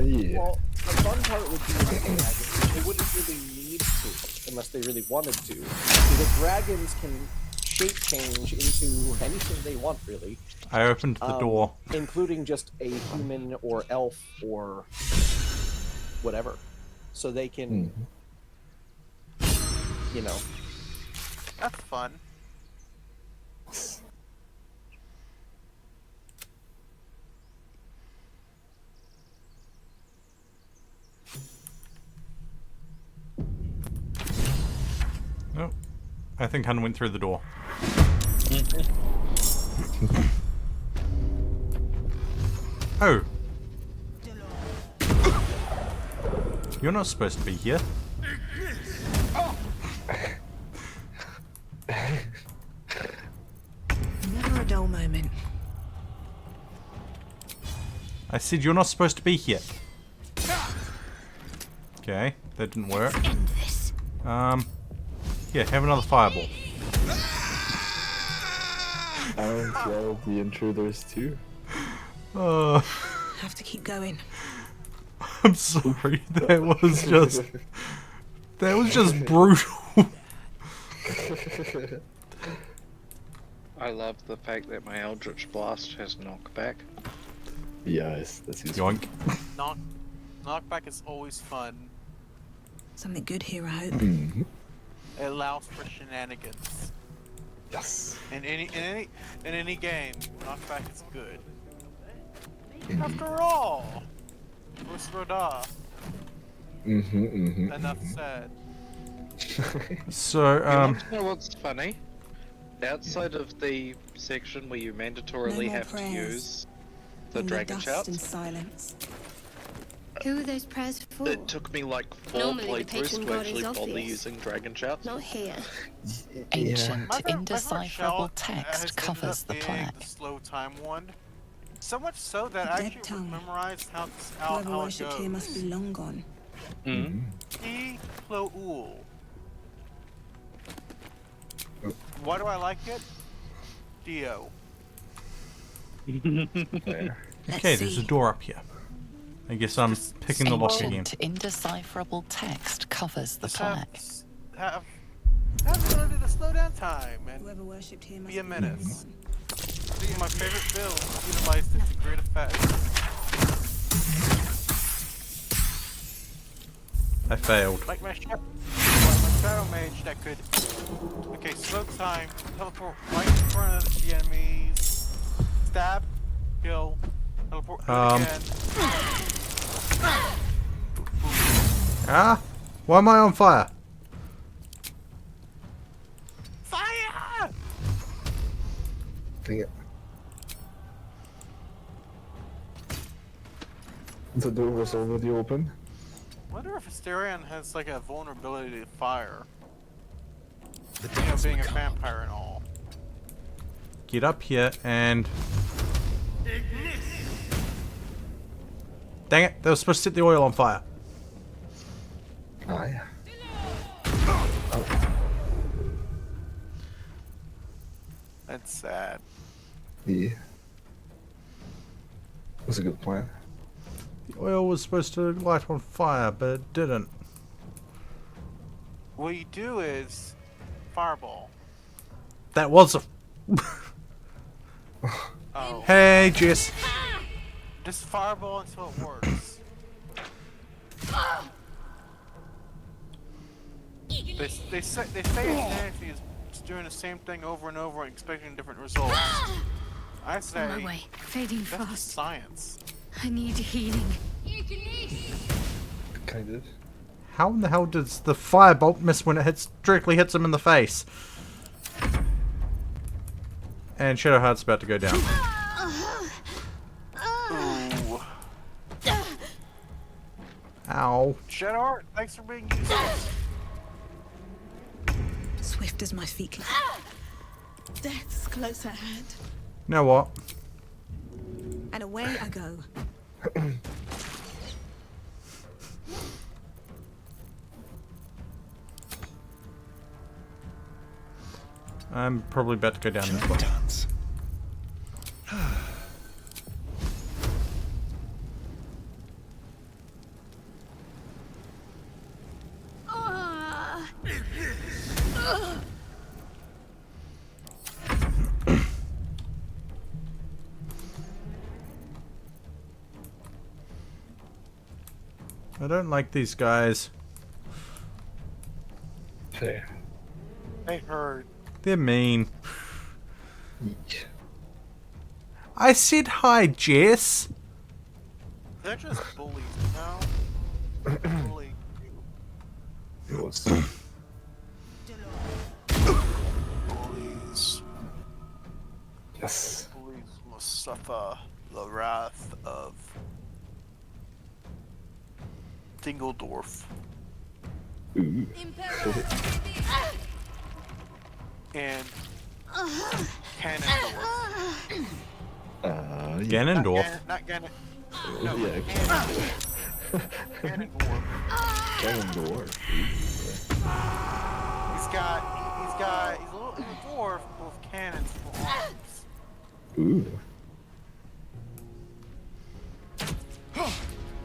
Yeah. Well, the fun part would be with dragons. They wouldn't really need to, unless they really wanted to. Because dragons can shape change into anything they want, really. I opened the door. Including just a human or elf or whatever. So they can, you know. That's fun. Oh, I think Han went through the door. Oh. You're not supposed to be here. Never a dull moment. I said you're not supposed to be here. Okay, that didn't work. Yeah, have another fireball. Aren't y'all the intruders too? Have to keep going. I'm sorry, that was just brutal. I love the fact that my Eldritch Blast has knockback. Yes, that's useful. Yoink. Knockback is always fun. Something good here, I hope. Mm-hmm. It allows for shenanigans. Yes. In any game, knockback is good. After all, what's Roda? Enough said. So, You want to know what's funny? Outside of the section where you mandatorily more have to prayers. use the Only dragon dust and shouts, silence. Who are those prayers for? it took me like 4 Normally the playthroughs patron to god actually is bother obvious. using dragon shouts. Not here. Ancient, My favorite indecipherable shout has text ended covers up the being plague. the slow time one. So much so that I Dead actually tongue. memorized how Whoever it worshipped here must be goes. long gone. E Ploul. Why do I like it? Dio. okay, there's a door up here. I guess I'm picking the lock again. Ancient, indecipherable text covers the plague. Have the ability to slow down time and Whoever worshipped here must be a be menace. My favorite build utilized it to great effect. I failed. Like my shadow mage that could. Okay, slow time, teleport right in front of the enemies, stab, kill, teleport again. Ah, why am I on fire? Fire! Dang it. The door was already open. I wonder if Asterion has like a vulnerability to fire. You know, being a vampire and all. Get up here and... Dang it, they were supposed to set the oil on fire. Ah, yeah. That's sad. Yeah. That's a good plan. The oil was supposed to light on fire, but it didn't. What you do is fireball. That was a... Oh. Hey, Jess. Just fireball until it works. They say insanity is just doing the same thing over and over and expecting different results. I say On my way, fading that's fast. just science. I need healing. Kind of. How in the hell does the firebolt miss when it directly hits him in the face? And Shadowheart's about to go down. Ooh. Ow. Shadowheart, thanks for being useless. Swift as my feet can. Death's close at hand. You know what? And away I go. I'm probably about to go down this way. Dance. I don't like these guys. Fair. I heard. They're mean. I said hi, Jess. They're just bullies, you know? Bully. It was. Bullies. Yes. Bullies must suffer the wrath of Dingledorf. Ooh. And Ganondorf. Ganondorf? Not Ganon. No, yeah, Ganondorf. Ganondorf. He's a little dwarf with cannons for arms. Ooh.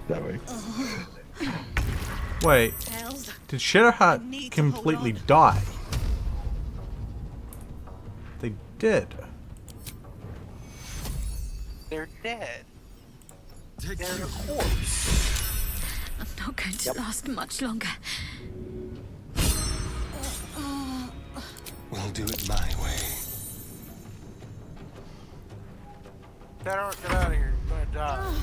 That way. Wait, did Shadowheart completely die? They did. They're dead. They're a corpse. I'm not going to last much longer. We'll do it my way. Get out of here. You're gonna die.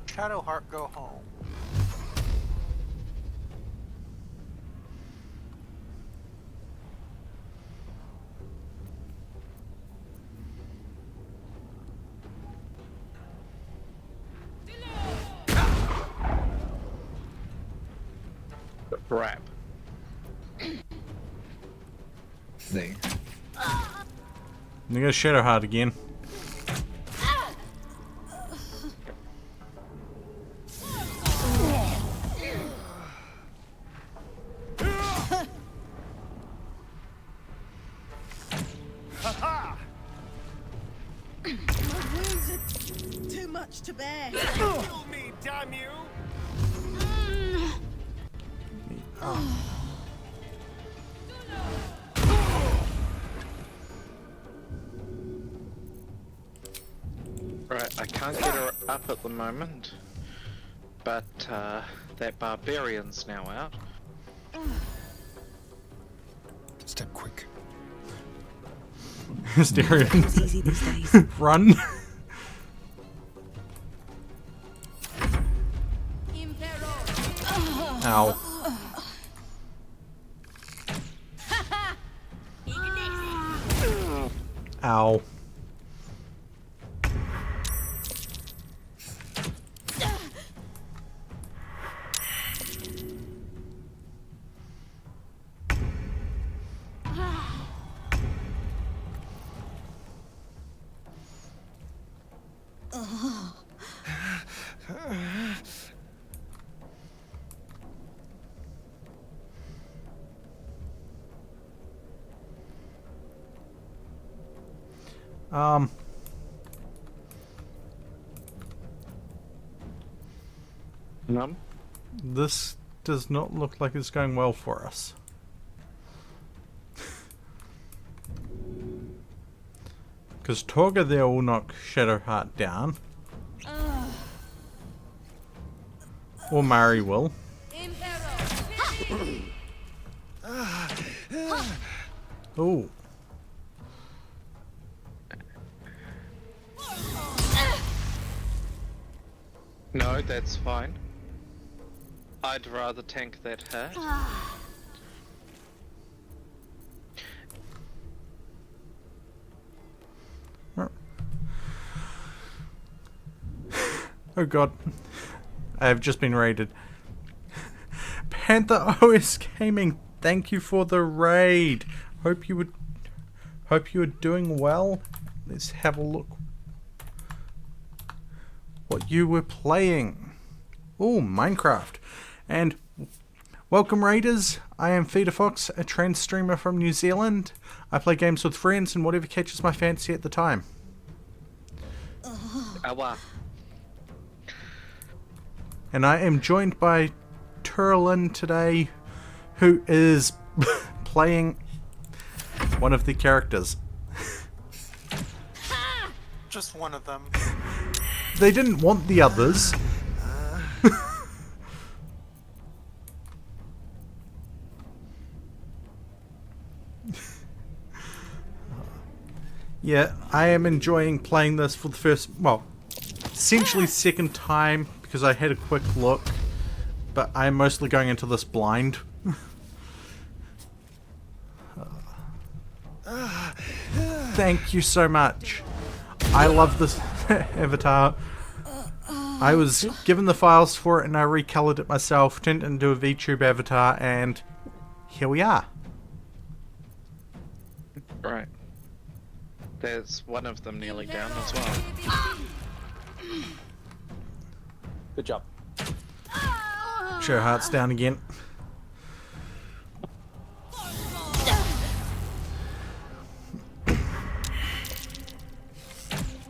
Shadowheart, go home. Crap. Dang. You got Shadowheart again. My wounds are too much to bear. Kill me, damn you! Right, I can't get her up at the moment. But that barbarian's now out. Step quick. Hysteria. It's easy these days. Run. Ow. Ow. This does not look like it's going well for us. Because Torga there will knock Shadowheart down. Or Mari will. Ooh. No, that's fine. I'd rather tank that hurt. Oh god. I have just been raided. Panther OS Gaming, thank you for the raid. Hope you were doing well. Let's have a look what you were playing. Oh, Minecraft. And welcome raiders. I am Feeder Fox, a trans streamer from New Zealand. I play games with friends and whatever catches my fancy at the time. Awa. And I am joined by Turlin today, who is playing one of the characters. Just one of them. They didn't want the others. Yeah, I am enjoying playing this for the first, well, essentially second time, because I had a quick look, but I'm mostly going into this blind. Thank you so much. I love this avatar. I was given the files for it and I recolored it myself, turned it into a VTuber avatar, and here we are. Right. There's one of them nearly down as well. Good job. Shadowheart's down again.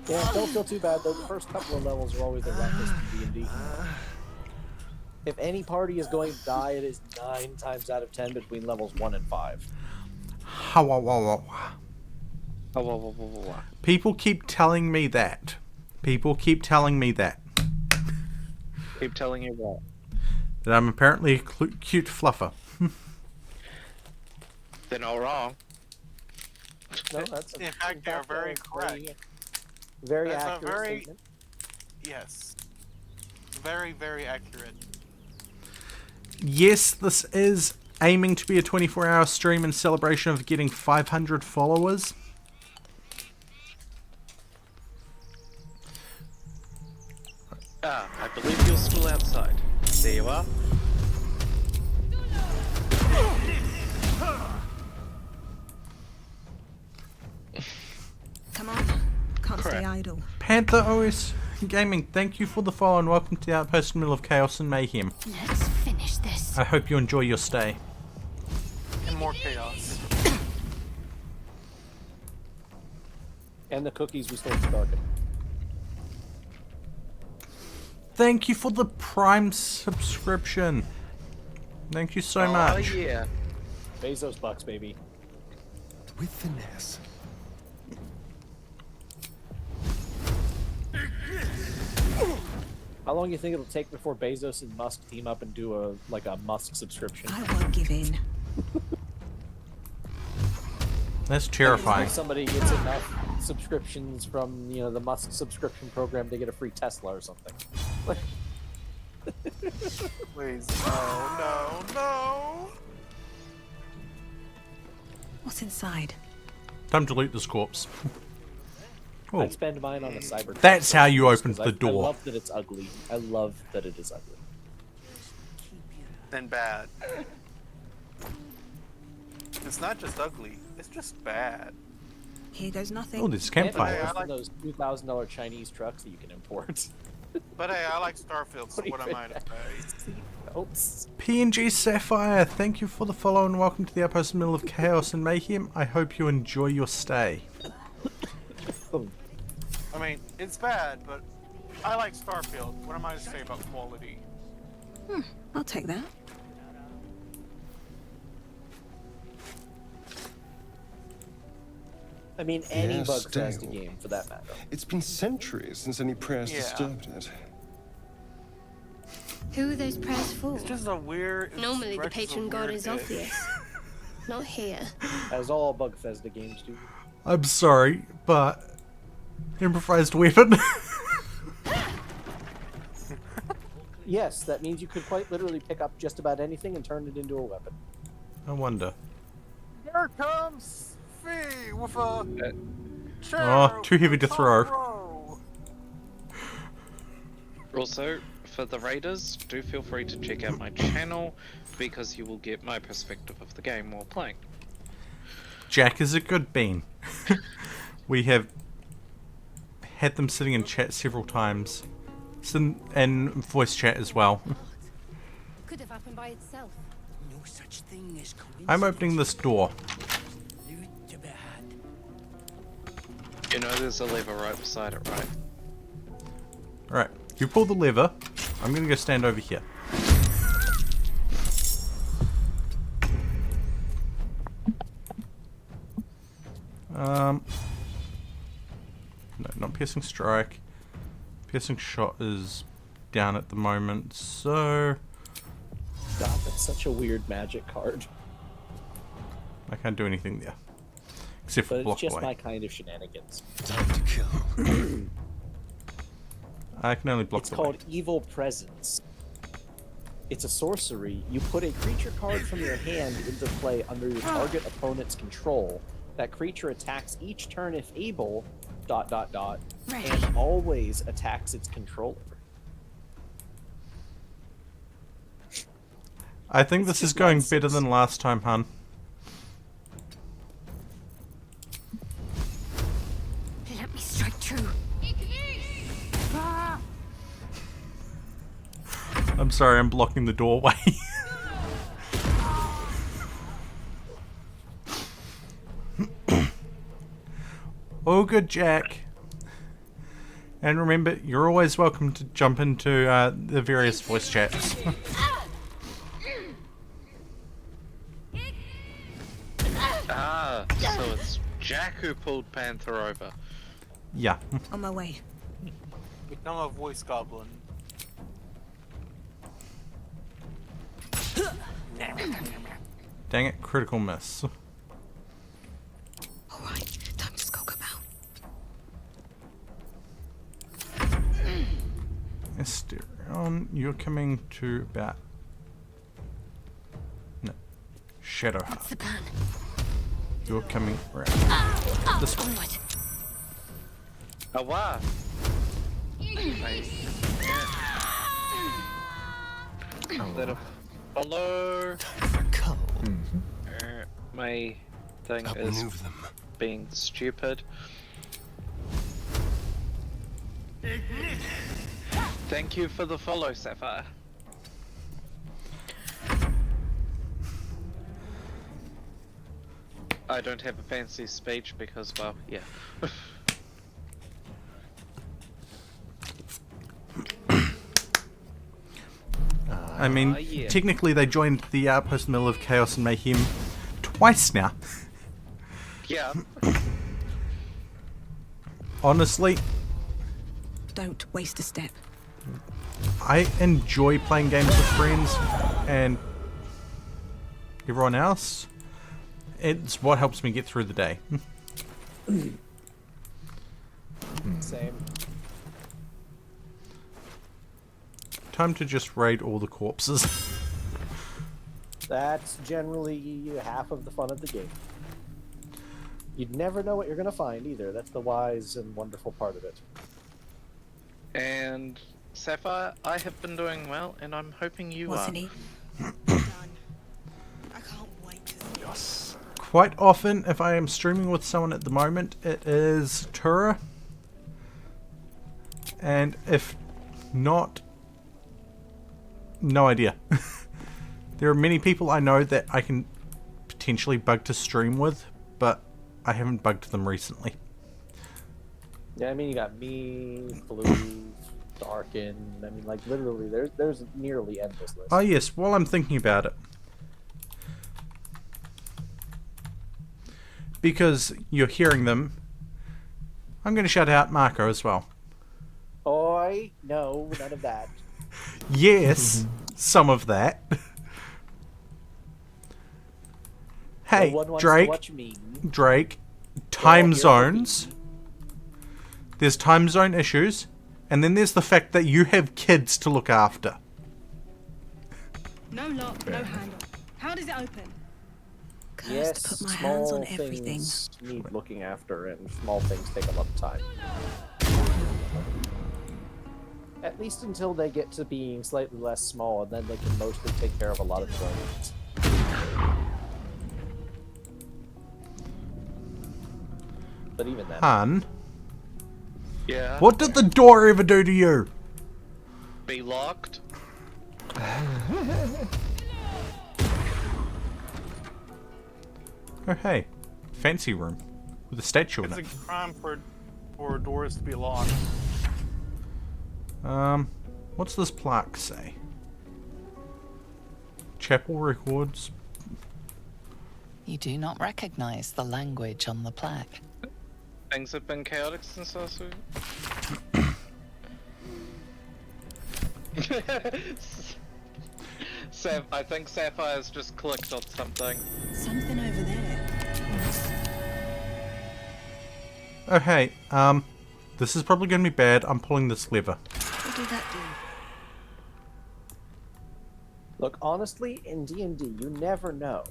Yeah, don't feel too bad though. The first couple of levels are always the roughest in D&D. If any party is going to die, it is 9 times out of 10 between levels 1 and 5. People keep telling me that. People keep telling me that. Keep telling you what? That I'm apparently a cute fluffer. They're not wrong. No, that's in fact, you're very correct. Very That's accurate a very, statement. yes, very, very accurate. Yes, this is aiming to be a 24-hour stream in celebration of getting 500 followers. Ah, I believe you're still outside. There you are. Come on. Can't stay idle. Panther OS Gaming, thank you for the follow and welcome to the Outpost in the middle of chaos and mayhem. Let's finish this. I hope you enjoy your stay. And more chaos. And the cookies we stole from Darkin. Thank you for the Prime subscription. Thank you so much. Oh yeah. Bezos bucks, baby. With finesse. How long do you think it'll take before Bezos and Musk team up and do a Musk subscription? I won't give in. That's terrifying. If somebody gets enough subscriptions from the Musk subscription program to get a free Tesla or something. Please, no. What's inside? Time to loot this corpse. Oh, I'd spend mine on a cyber. that's how you opened the door. I love that it's ugly. I love that it is ugly. Then bad. It's not just ugly, it's just bad. Here goes nothing. Oh, there's And campfire. it's those $2,000 Chinese trucks that you can import. But hey, I like Starfield, so what am I to say? PNG Sapphire, thank you for the follow and welcome to the Outpost Middle of Chaos and Mayhem. I hope you enjoy your stay. I mean, it's bad, but I like Starfield. What am I to say about quality? I'll take that. I mean, any Yes, bug-fast Dale. game, for that matter. It's been centuries since any prayers Yeah. disturbed it. Who are those prayers for? It's just a weird. Normally the patron god is obvious. Not here. As all Bugfesta games do. I'm sorry, but improvised weapon. Yes, that means you could quite literally pick up just about anything and turn it into a weapon. I wonder. Here comes Fee with a. Oh, too heavy to throw. Also, for the raiders, do feel free to check out my channel because you will get my perspective of the game while playing. Jack is a good bean. We have had them sitting in chat several times. And voice chat as well. Could have happened by itself. No such thing as I'm opening this door. You know there's a lever right beside it, right? Alright, you pull the lever. I'm gonna go stand over here. No, not piercing strike. Piercing shot is down at the moment, so God, that's such a weird magic card. I can't do anything there. Except for But it's block just away. my kind of shenanigans. Time to kill. I can only block It's the called way. Evil Presence. It's a sorcery. You put a creature card from your hand into play under your target opponent's control. That creature attacks each turn if able, ... and always attacks its controller. I think this is going better than last time, hun. Let me strike true. I'm sorry, I'm blocking the doorway. Oh, good, Jack. And remember, you're always welcome to jump into the various voice chats. So it's Jack who pulled Panther over. Yeah. On my way. Become a voice goblin. Dang it, critical miss. Alright, time to skulk about. Asterion, you're coming to about... No. Shadowheart. What's the plan? You're coming around this way. Onward. Oh wow. Little follow. My thing is Outmaneuver them. being stupid. Thank you for the follow, Sapphire. I don't have a fancy speech because, well, yeah. I mean, yeah. technically they joined the Outpost Middle of Chaos and Mayhem twice now. Yeah. Honestly, Don't waste a step. I enjoy playing games with friends and everyone else. It's what helps me get through the day. Same. Time to just raid all the corpses. That's generally half of the fun of the game. You'd never know what you're going to find either. That's the wise and wonderful part of it. And Sapphire, I have been doing well, and I'm hoping you Wasn't are. he? I can't wait to see Yes. Quite often, if I am streaming with someone at the moment, it is Tura. And if not, no idea. There are many people I know that I can potentially bug to stream with, but I haven't bugged them recently. Yeah, I mean, you got me, Blue, Darken. I mean, like, literally, there's nearly endless list. Oh yes, while I'm thinking about it. Because you're hearing them, I'm going to shout out Marco as well. Oi, no, none of that. Yes, some of that. Hey, No one wants Drake, to watch me. Drake, time you're zones. There's time zone issues, and then there's the fact that you have kids to look after. No lock, no handle. How does it open? Yes, to put my small hands on everything. things need looking after, and small things take a lot of time. At least until they get to being slightly less small, and then they can mostly take care of a lot of their own needs. But even then... Han, Yeah. what did the door ever do to you? Be locked? Oh hey, fancy room with a statue in It's it. a crime for doors to be locked. What's this plaque say? Chapel records. You do not recognize the language on the plaque. Things have been chaotic since last week. I think Sapphire's just clicked on something. Something over there. Oh hey, this is probably going to be bad. I'm pulling this lever. What did that do? Look, honestly, in D&D, you never know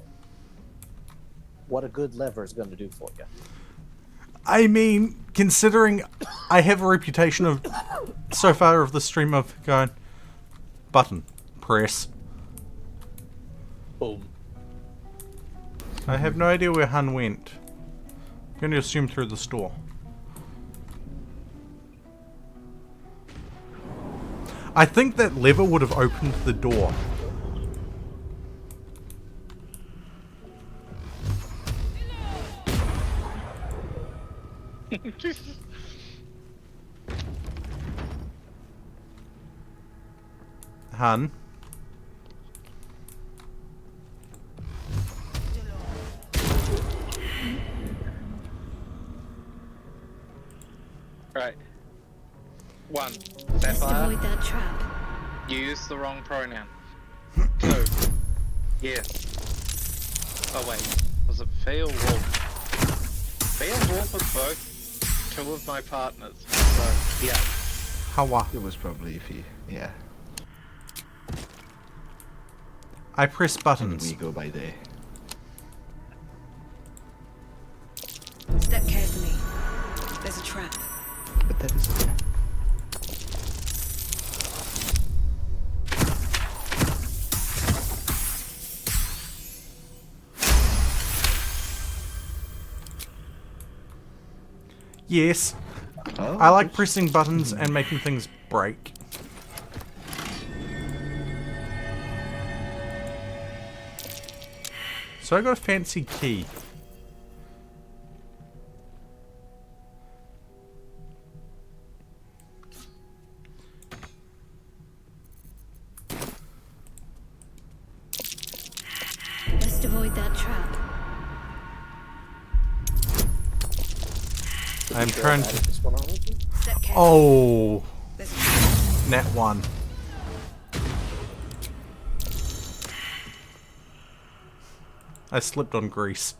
what a good lever is going to do for you. I mean, considering I have a reputation of, so far of the stream of going, button, press. Boom. I have no idea where Han went. I'm going to assume through the store. I think that lever would have opened the door. Han. Right. 1. Let's Sapphire, avoid that trap. you used the wrong pronoun. 2. Yes. Oh wait, was it Fee or Wolf? Fee and Wolf are both 2 of my partners. So, yeah. Hawa. It was probably Fee, yeah. I press buttons. We go by day. Step carefully. There's a trap. But that is... Yes. Oh, I like pressing buttons and making things break. So I got a fancy key. Best avoid that trap. I'm trying to... This one on with you? Step carefully. Oh. There's a trap. Nat 1. I slipped on grease.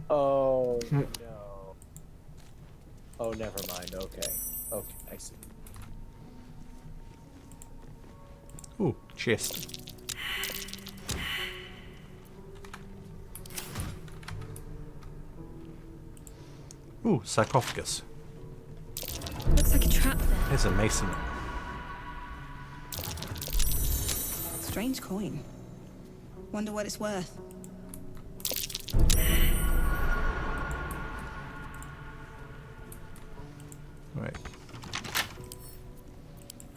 Oh no. Oh, never mind. Okay. Okay, I see. Ooh, chest. Ooh, sarcophagus. Looks like a trap there. There's a mason. Strange coin. Wonder what it's worth. Wait.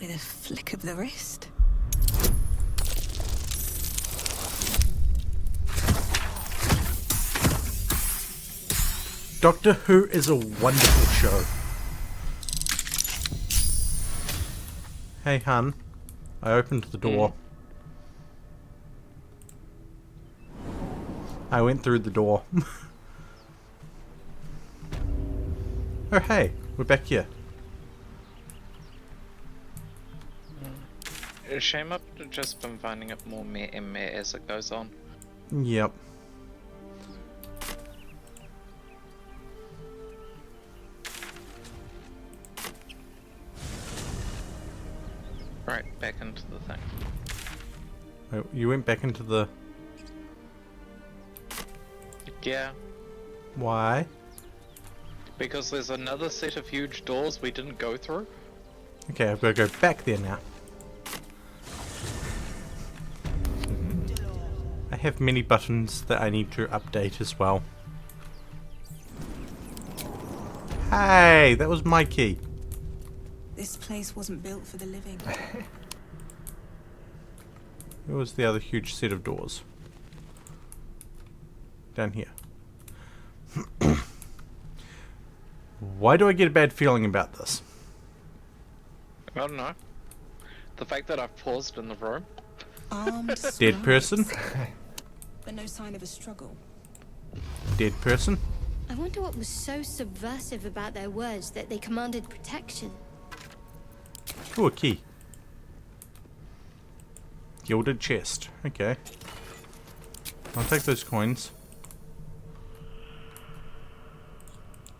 With a flick of the wrist. Doctor Who is a wonderful show. Hey, hun. I opened the door. I went through the door. Oh, hey. We're back here. Shame I've just been finding it more meh and meh as it goes on. Yep. Right, back into the thing. Wait, you went back into the... Yeah, Why? because there's another set of huge doors we didn't go through. Okay, I've got to go back there now. I have many buttons that I need to update as well. Hey, that was my key. This place wasn't built for the living. It was the other huge set of doors. Down here. Why do I get a bad feeling about this? I don't know. The fact that I've paused in the room. Armed Dead person? but no sign of a struggle. Dead person? I wonder what was so subversive about their words that they commanded protection. Ooh, a key. Gilded chest. Okay. I'll take those coins.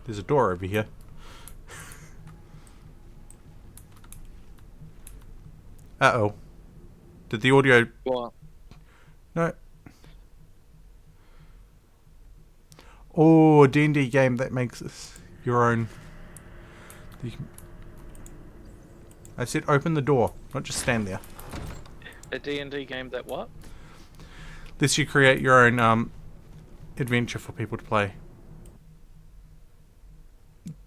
There's a door over here. Uh-oh. Did the audio... What? No. Oh, a D&D game that makes this your own... I said open the door, not just stand there. A D&D game that what? This you create your own adventure for people to play.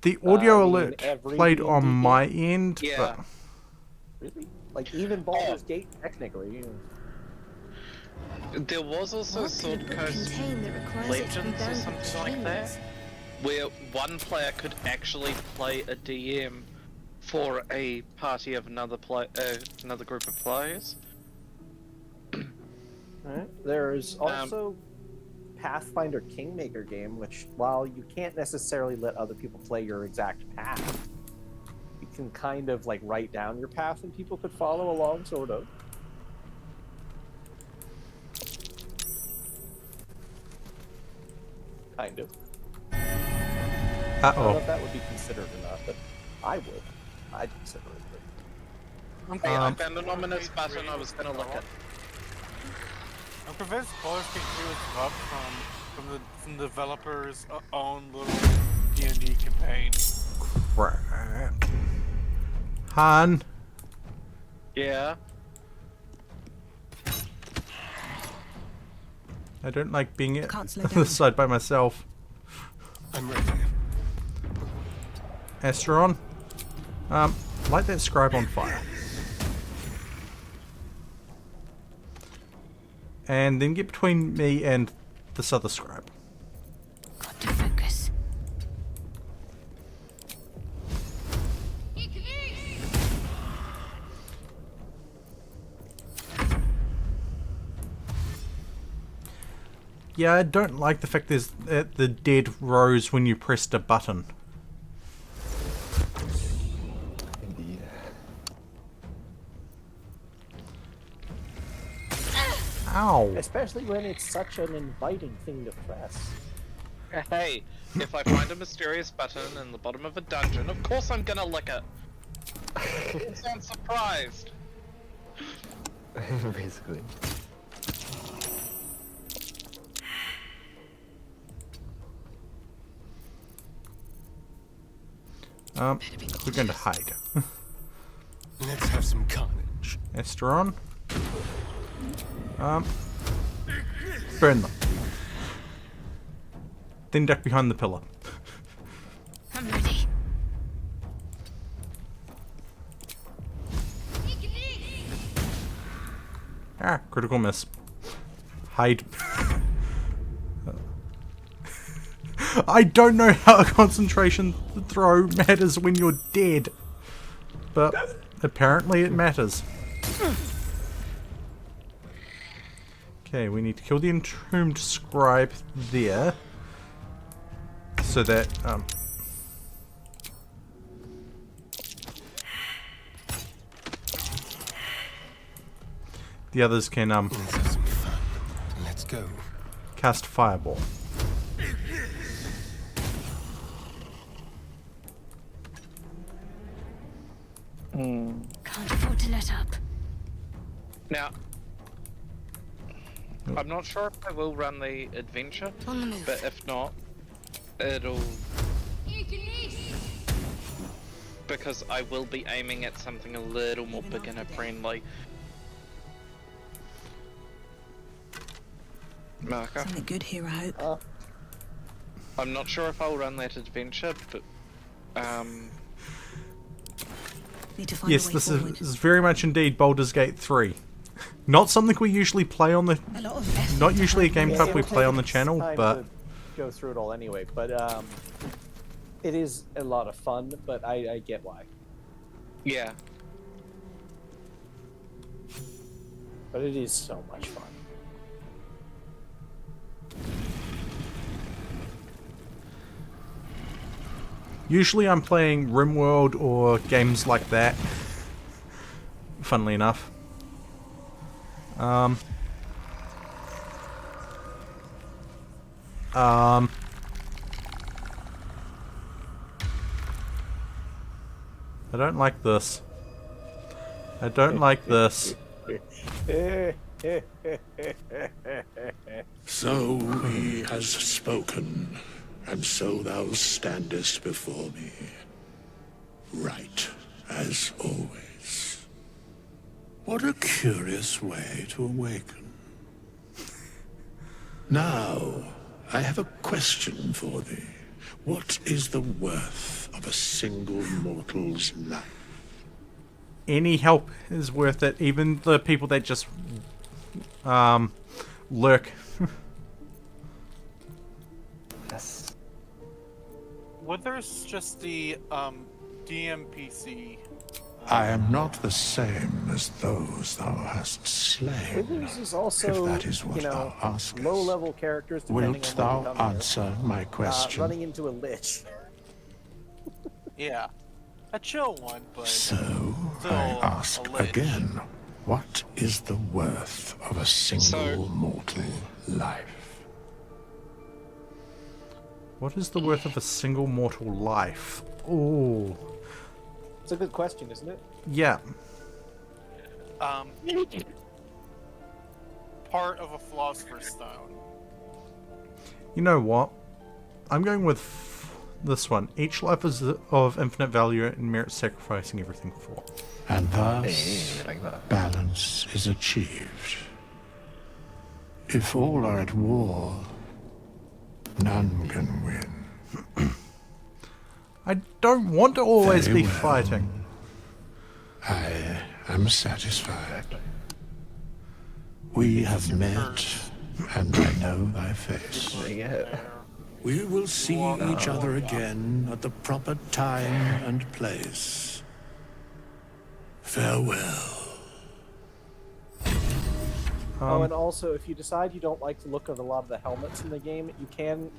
The audio alert every played on D&D my end, Yeah. but Really? Like even Baldur's Gate, technically. There was also What Sword could it Coast contain that requires it to be Legends or bound with something like that, chains? where one player could actually play a DM for a party of another group of players. Right. There's also Pathfinder Kingmaker game, which while you can't necessarily let other people play your exact path, you can kind of like write down your path and people could follow along, sort of. Kind of. I don't know if that would be considered or not, but I would. I'd consider it. Hey, I found an ominous button I was gonna look at. I'm convinced Baldur's Gate 3 was developed from the developer's own little D&D campaign. crap. Han. Yeah. I don't like being on Can't slow the down. side by myself. I'm ready. Asteron, light that scribe on fire. And then get between me and this other scribe. Got to focus. Yeah, I don't like the fact there's the dead rose when you pressed a button. Ow. Especially when it's such an inviting thing to press. Hey, if I find a mysterious button in the bottom of a dungeon, of course I'm gonna lick it. You sound surprised. Basically. We're going to hide. Let's have some carnage. Esther on. Burn them. Then duck behind the pillar. I'm ready. Ah, critical miss. Hide. I don't know how a concentration throw matters when you're dead. But apparently it matters. Okay, we need to kill the entombed scribe there. So that, the others can, Let's have some fun. Let's go. cast fireball. Can't afford to let up. Now, I'm not sure if I will run the adventure, On the move. but if not, it'll... Because I will be aiming at something a little more beginner friendly. Marker. Something good here, I hope. I'm not sure if I'll run that adventure, but Need to find Yes, a way this forward. is very much indeed Baldur's Gate 3. Not something we usually play on the... A lot of effort Not usually a game Yeah, club we it'll play take on the its channel, time but... to go through it all anyway, but it is a lot of fun, but I get why. yeah. But it is so much fun. Usually I'm playing RimWorld or games like that. Funnily enough. I don't like this. I don't like this. So he has spoken, and so thou standest before me, right as always. What a curious way to awaken. Now, I have a question for thee. What is the worth of a single mortal's life? Any help is worth it, even the people that just lurk. Yes. What there's just the DMPC. I am not the same as those thou hast slain. Withers is also, if that is what you know, thou askest. low-level characters. Depending Wilt on thou what you come answer my question? running into a lich. Yeah. A chill one, but So, still I ask a lich. again, what is the worth of a single mortal life? What is the worth of a single mortal life? Oh, It's a good question, isn't it? yeah. Part of a philosopher's stone. You know what? I'm going with this one. Each life is of infinite value and merits sacrificing everything for. And thus, Hey, like that. balance is achieved. If all are at war, none can win. I don't want to always Very be well. fighting. I am satisfied. We have met, and I know thy face. Yeah. We will see each other again at the proper time and place. Farewell. Oh, and also, if you decide you don't like the look of a lot of the helmets in the game, you can,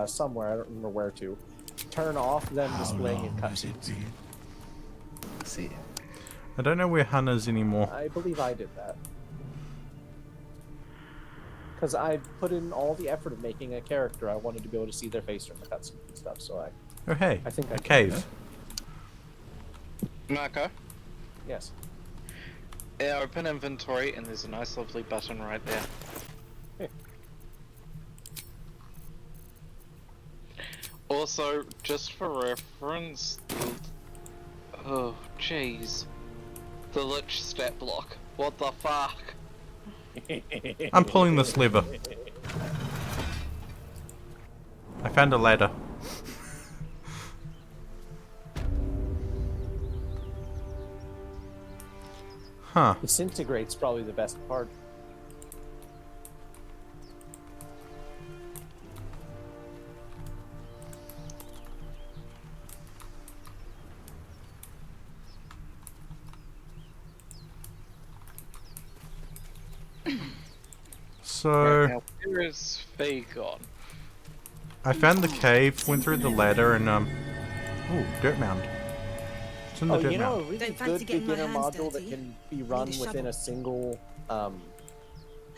somewhere, I don't remember where to, turn off them displaying in cutscenes. See. I don't know where Han is anymore. I believe I did that. Because I put in all the effort of making a character. I wanted to be able to see their face during the cutscene and stuff, so Oh hey, I think a cave. Marco? Yes. Yeah, open inventory, and there's a nice lovely button right there. Also, just for reference, oh jeez, the Lich stat block. What the fuck? I'm pulling this lever. I found a ladder. Huh. Disintegrate's probably the best part. So Now, where is Faye gone? I found the cave, went through the ladder, and ooh, dirt mound. It's in the dirt you know, a mound. really Don't good fancy getting my beginner hands module that dirty? can be run Need a within shovel. a single I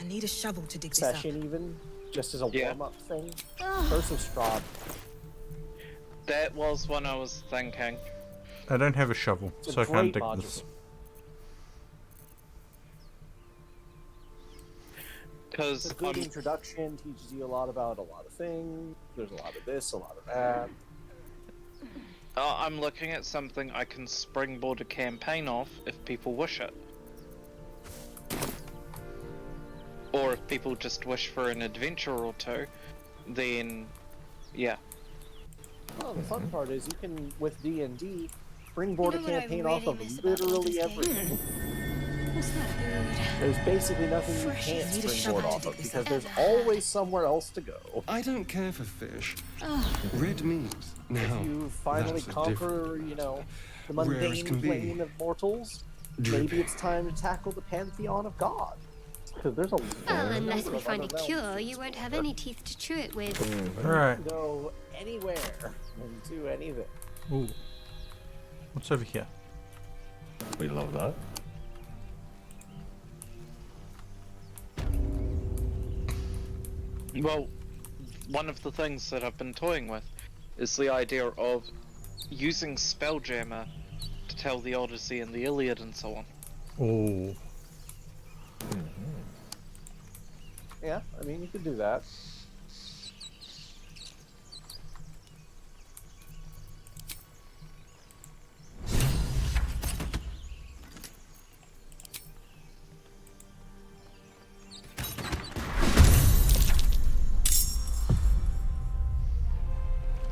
need a shovel to dig this up. session, even just as a Yeah. warm-up thing. Ugh. Curse of Strahd. That was one I was thinking. I don't have a shovel, It's a so I can't great dig module. this. Because It's a good introduction, teaches you a lot about a lot of things. There's a lot of this, a lot of that. I'm looking at something I can springboard a campaign off if people wish it. Or if people just wish for an adventure or two, then yeah. Oh, the fun part is you can, with D&D, springboard You know a what I campaign off really of miss about literally Baldur's Gate? everything. What's that? There's basically nothing you Fresh. can't Need a springboard shovel to off dig of this because up. there's always somewhere else to go. I don't care for fish. Oh, Red meat. Now, If you finally that's a conquer, you know, the Rare as mundane can be. plane of mortals, Dripping. maybe it's time to tackle the pantheon of God. Because there's a well, unless we find a cure, you won't have any teeth to chew it with. Alright. Go anywhere and do anything. Ooh. What's over here? We love that. Well, one of the things that I've been toying with is the idea of using Spelljammer to tell the Odyssey and the Iliad and so on. Oh. Yeah, I mean, you could do that.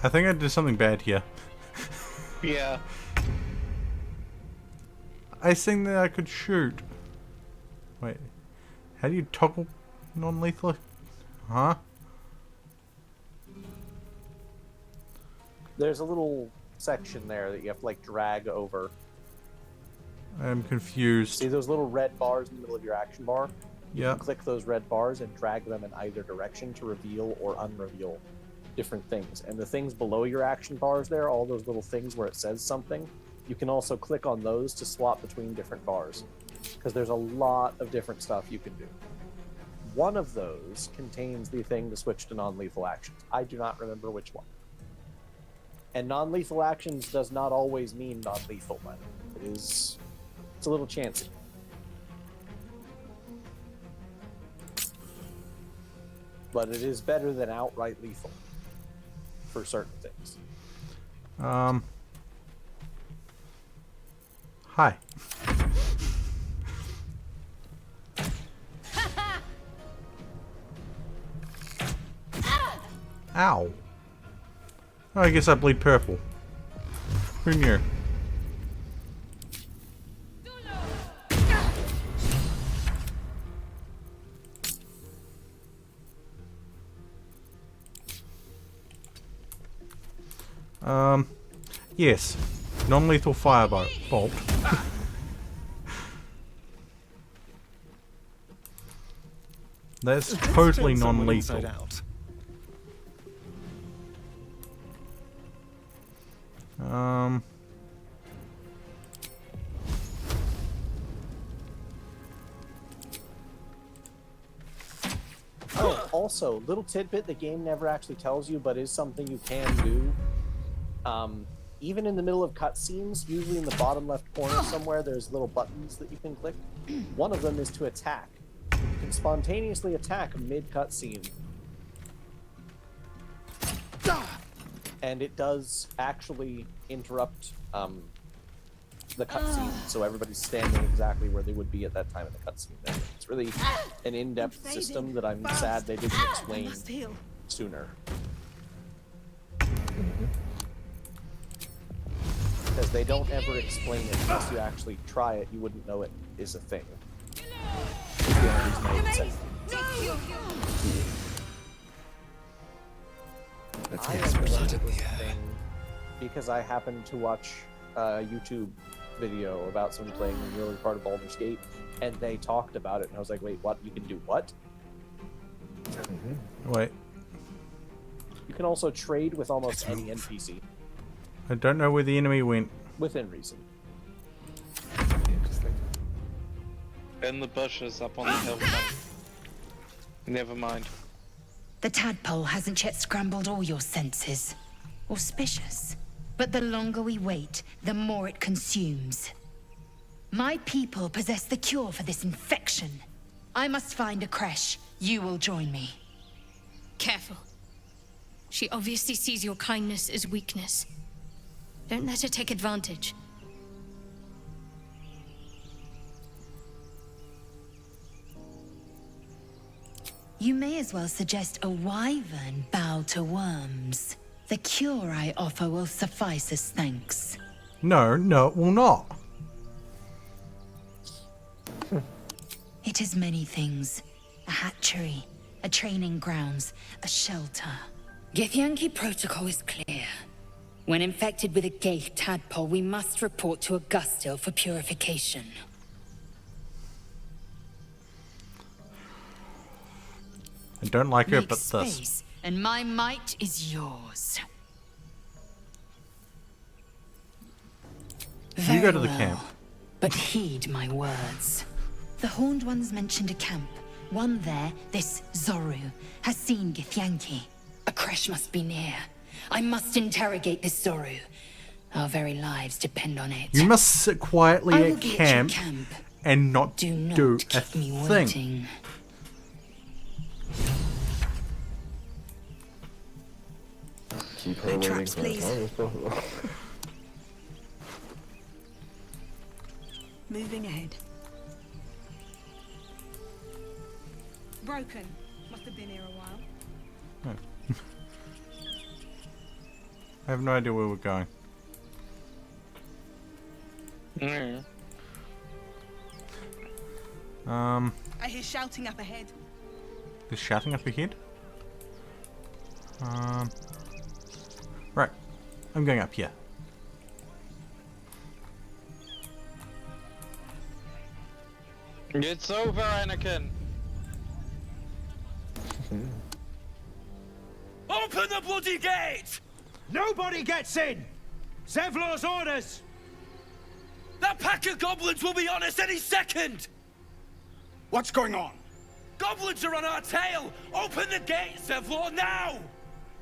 I think I did something bad here. Yeah. I think that I could shoot. Wait. How do you toggle non-lethal? Huh? There's a little section there that you have to, like, drag over. I'm confused. See those little red bars in the middle of your action bar? Yeah. Click those red bars and drag them in either direction to reveal or unreveal different things. And the things below your action bars there, all those little things where it says something, you can also click on those to swap between different bars. Because there's a lot of different stuff you can do. One of those contains the thing to switch to non-lethal actions. I do not remember which one. And non-lethal actions does not always mean non-lethal, but it's a little chancy. But it is better than outright lethal for certain things. Hi. Ow. Oh, I guess I bleed purple. Who knew? Yes. Non-lethal firebolt. That's totally non-lethal. Oh, also, little tidbit the game never actually tells you, but is something you can do. Even in the middle of cutscenes, usually in the bottom left corner somewhere, there's little buttons that you can click. One of them is to attack. You can spontaneously attack mid-cutscene. And it does actually interrupt the cutscene, so everybody's standing exactly where they would be at that time in the cutscene. It's really an in-depth system that I'm sad they didn't explain sooner. Because they don't ever explain it unless you actually try it, you wouldn't know it is a thing. That's the only reason I even said it. I blood at the thing because I happened to watch a YouTube video about someone playing the early part of Baldur's Gate, and they talked about it, and I was like, wait, what? You can do what? Wait. You can also trade with almost any NPC. I don't know where the enemy went. Within reason. In the bushes up on the hill. Never mind. The tadpole hasn't yet scrambled all your senses. Auspicious. But the longer we wait, the more it consumes. My people possess the cure for this infection. I must find a creche. You will join me. Careful. She obviously sees your kindness as weakness. Don't let her take advantage. You may as well suggest a wyvern bow to worms. The cure I offer will suffice as thanks. No, it will not. It is many things. A hatchery, a training grounds, a shelter. Githyanki protocol is clear. When infected with a Gaith tadpole, we must report to Augustil for purification. I don't like her, Make but space, this. And my might is yours. You go to the camp. But heed my words. The Horned Ones mentioned a camp. One there, this Zoru, has seen Githyanki. A creche must be near. I must interrogate this Zoru. Our very lives depend on it. You must sit quietly I will at be camp, at your camp. and not do a keep me thing. waiting. Keep her waiting traps, for please. as long as possible. Moving ahead. Broken. Must have been here a while. I have no idea where we're going. I hear shouting up ahead. There's shouting up ahead. Right. I'm going up here. It's over, Anakin. Open the bloody gate! Nobody gets in! Zevlor's orders! That pack of goblins will be on us any second! What's going on? Goblins are on our tail! Open the gate, Zevlor, now!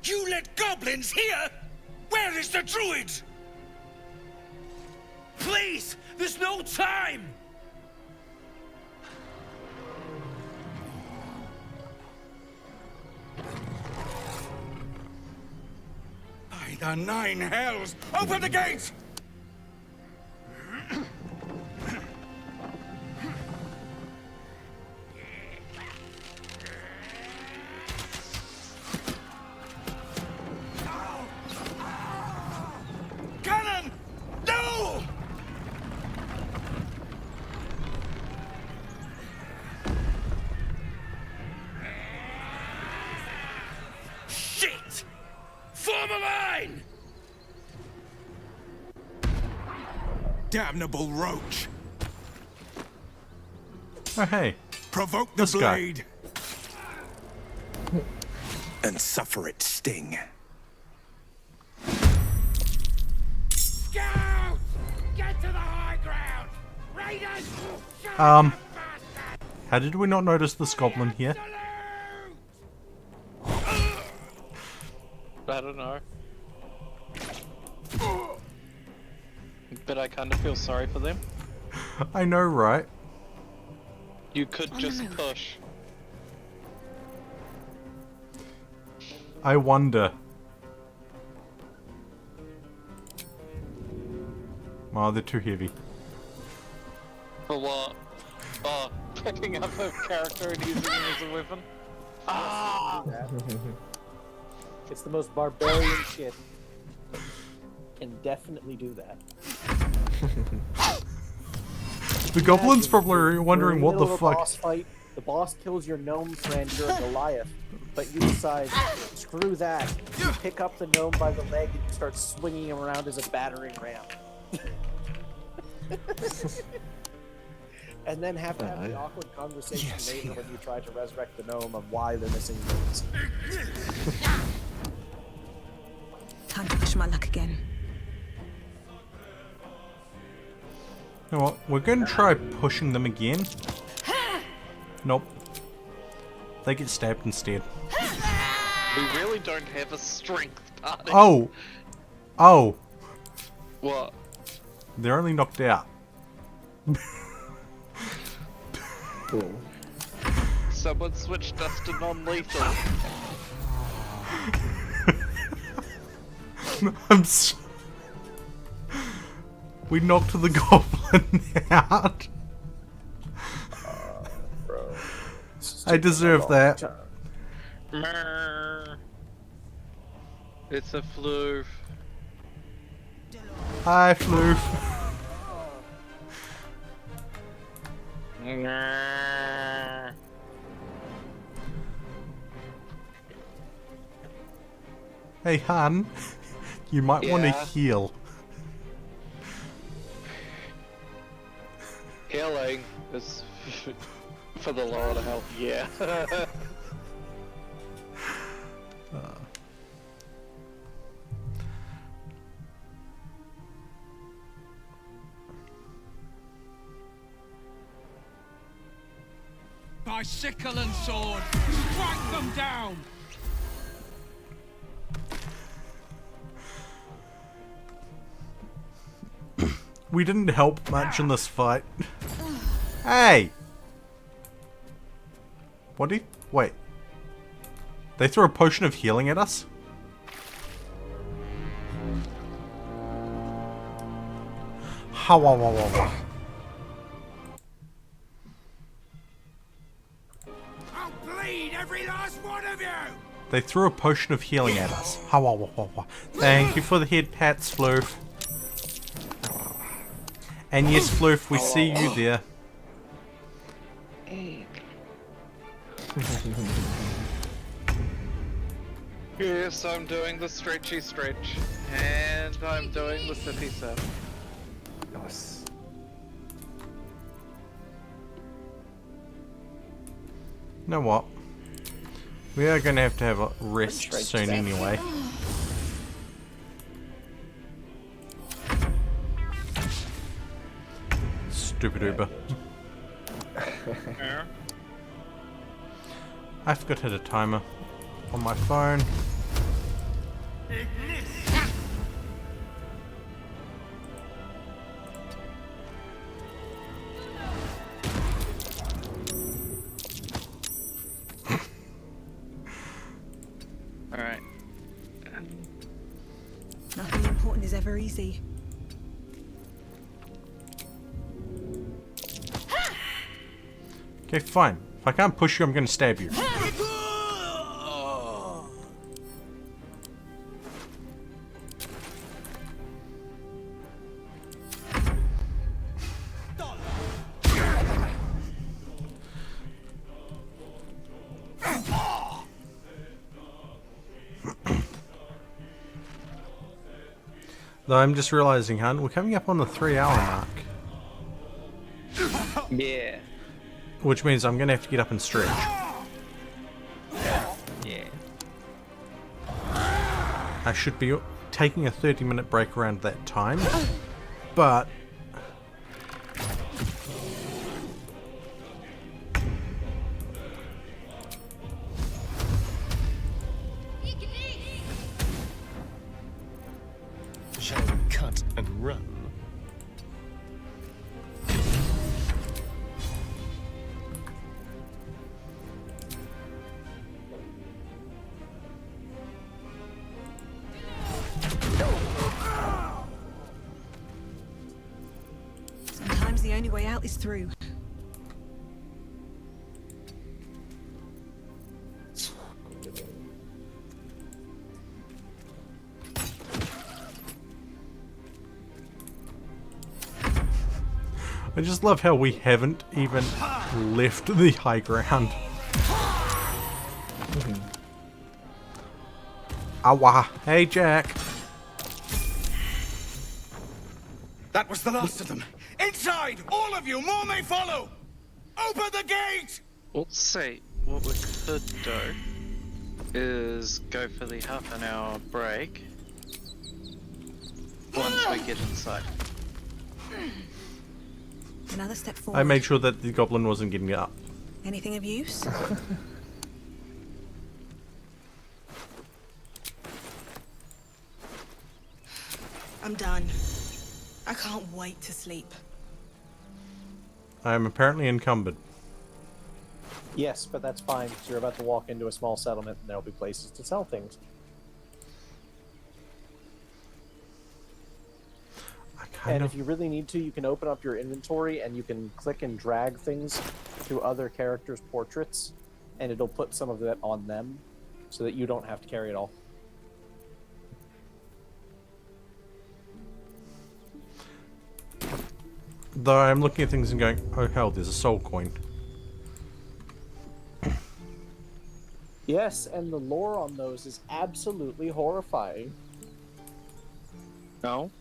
You let goblins here? Where is the druid? Please! There's no time! By the nine hells! Open the gates! Cannon! No! Shit! Form a line! Damnable roach! Oh, hey. Provoke the This guy. blade! And suffer its sting. Scouts! Get to the high ground! Raiders! How did we not notice this goblin here? But I kind of feel sorry for them. I know, right? You could just push. I wonder. Oh, they're too heavy. For what? Oh, picking up a character and using him as a weapon? Ah! It's the most barbarian shit. Can definitely do that. The goblins probably wondering what the fuck. Boss fight, the boss kills your gnome friend, you're a Goliath, but you decide, screw that. You pick up the gnome by the leg and you start swinging him around as a battering ram. And then have to have the awkward conversation later when you try to resurrect the gnome of why they're missing limbs. Time to push my luck again. You know what? We're going to try pushing them again. Nope. They get stabbed instead. We really don't have a strength party. Oh! Oh! What? They're only knocked out. Cool. Someone switched us to non-lethal. I'm so... We knocked the goblin out. Bro. I deserve that. It's a floof. Hi, Floof. Hey, Han. You might want to heal. Healing is for the Lord of Health, yeah. By sickle and sword, strike them down! We didn't help much in this fight. Hey! What do you... Wait. They threw a potion of healing at us? Ha wa wa wa wa. I'll bleed every last one of you! They threw a potion of healing at us. Ha wa wa wa wa. Thank you for the head pats, Floof. And yes, Floof, we see you there. Yes, I'm doing the stretchy stretch. And I'm doing the sippy sip. Nice. You know what? We are going to have a rest soon anyway. Stupid Uber. I forgot to hit a timer on my phone. Alright. Nothing important is ever easy. Okay, fine. If I can't push you, I'm gonna stab you. Though I'm just realizing, hun, we're coming up on the 3-hour mark. Yeah. Which means I'm gonna have to get up and stretch. Yeah. I should be taking a 30-minute break around that time, but... Shall we cut and run? only way out is through. I just love how we haven't even left the high ground. Awa. Hey, Jack. That was the last of them. Inside! All of you! More may follow! Open the gate! We'll see. What we could do is go for the half an hour break once we get inside. Another step forward. I made sure that the goblin wasn't getting up. Anything of use? I'm done. I can't wait to sleep. I am apparently encumbered. Yes, but that's fine, because you're about to walk into a small settlement and there'll be places to sell things. And if you really need to, you can open up your inventory and you can click and drag things to other characters' portraits, and it'll put some of that on them, so that you don't have to carry it all. Though I'm looking at things and going, oh hell, there's a soul coin. Yes, and the lore on those is absolutely horrifying. No?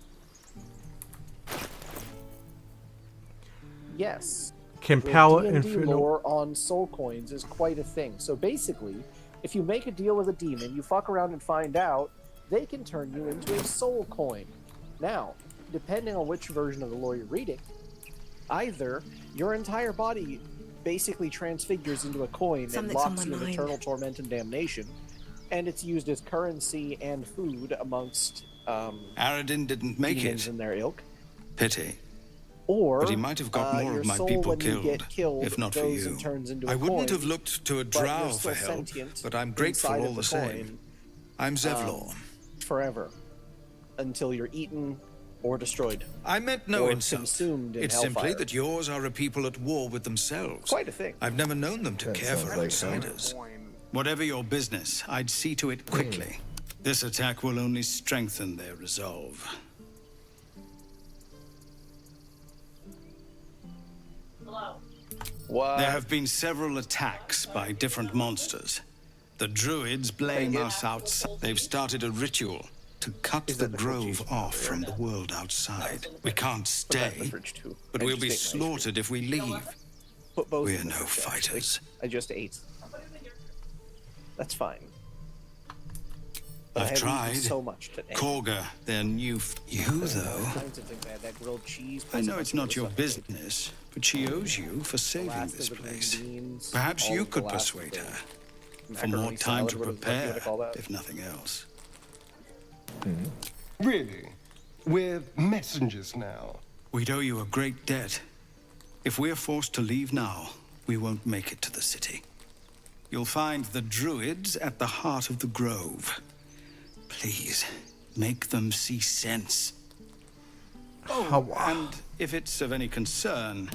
Yes. Can power D&D infernal... lore on soul coins is quite a thing. So basically, if you make a deal with a demon, you fuck around and find out, they can turn you into a soul coin. Now, depending on which version of the lore you're reading, either your entire body basically transfigures into a coin and locks you in eternal torment and damnation, and it's used as currency and food amongst Aradin didn't make demons it. in their ilk. Pity. Or But he might have got more your of my soul, people when you get killed, if not for goes you. and turns into I a wouldn't coin, have looked to a but you're drow still for help, sentient but I'm grateful inside of all the coin, same. I'm Zevlor. Forever. Until you're eaten or destroyed. I meant no or insult. consumed in It's hellfire. simply that yours are a people at war with themselves. Quite a thing. I've never known them to care for outsiders. Whatever your business, I'd see to it quickly. This attack will only strengthen their resolve. What? There have been several attacks by different monsters. The druids blame us outside. They've started a ritual to cut the grove off from the world outside. We can't stay, but we'll be slaughtered if we leave. We're no fighters. I just ate. That's fine. But I I've have eaten tried. so much today. Korga, their new... You, though? All kinds of things. I had that grilled cheese. I know it's not your business, but she owes you for saving this place. Perhaps you could persuade her. For more time to prepare, if nothing else. Really? We're messengers now. We'd owe you a great debt. If we're forced to leave now, we won't make it to the city. You'll find the druids at the heart of the grove. Please, make them see sense. Oh, and if it's of any concern,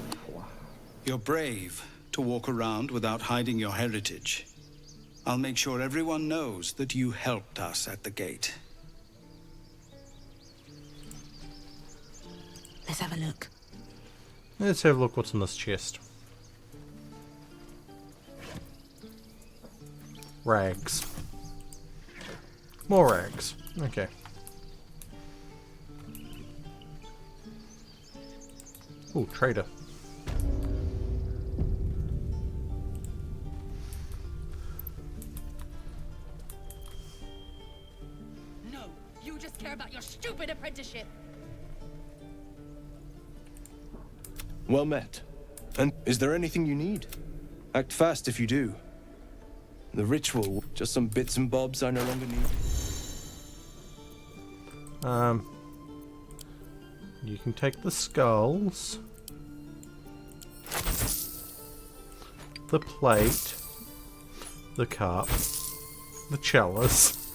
you're brave to walk around without hiding your heritage. I'll make sure everyone knows that you helped us at the gate. Let's have a look. Let's have a look what's in this chest. Rags. More rags. Okay. Ooh, trader. No, you just care about your stupid apprenticeship. Well met. And is there anything you need? Act fast if you do. The ritual, just some bits and bobs I no longer need. You can take the skulls, the plate, the cup, the chalice,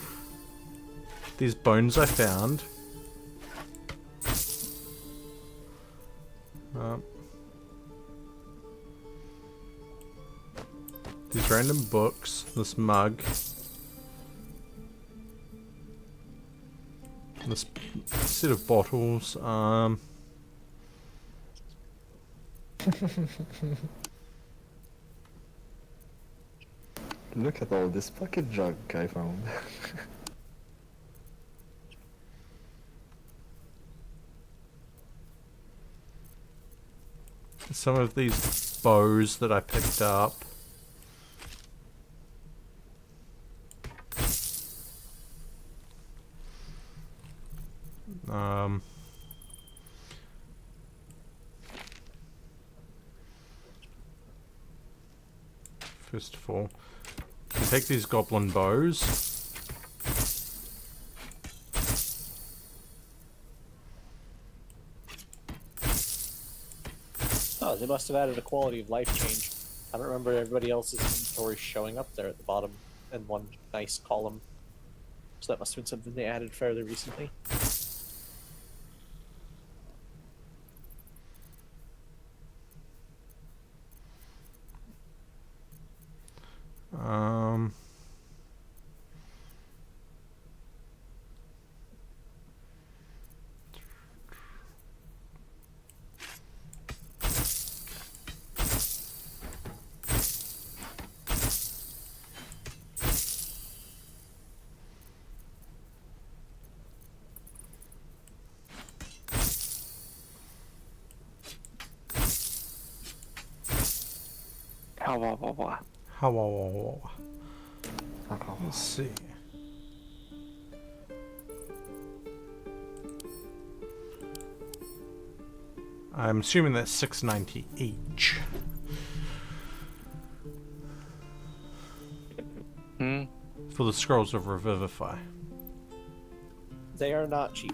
these bones I found, These random books, this mug, this set of bottles, Look at all this bucket junk I found. some of these bows that I picked up. First of all, take these goblin bows. Oh, they must have added a quality of life change. I don't remember everybody else's inventory showing up there at the bottom in one nice column. So that must have been something they added fairly recently. Let's see. I'm assuming that's $6.90 each. For the Scrolls of Revivify. They are not cheap.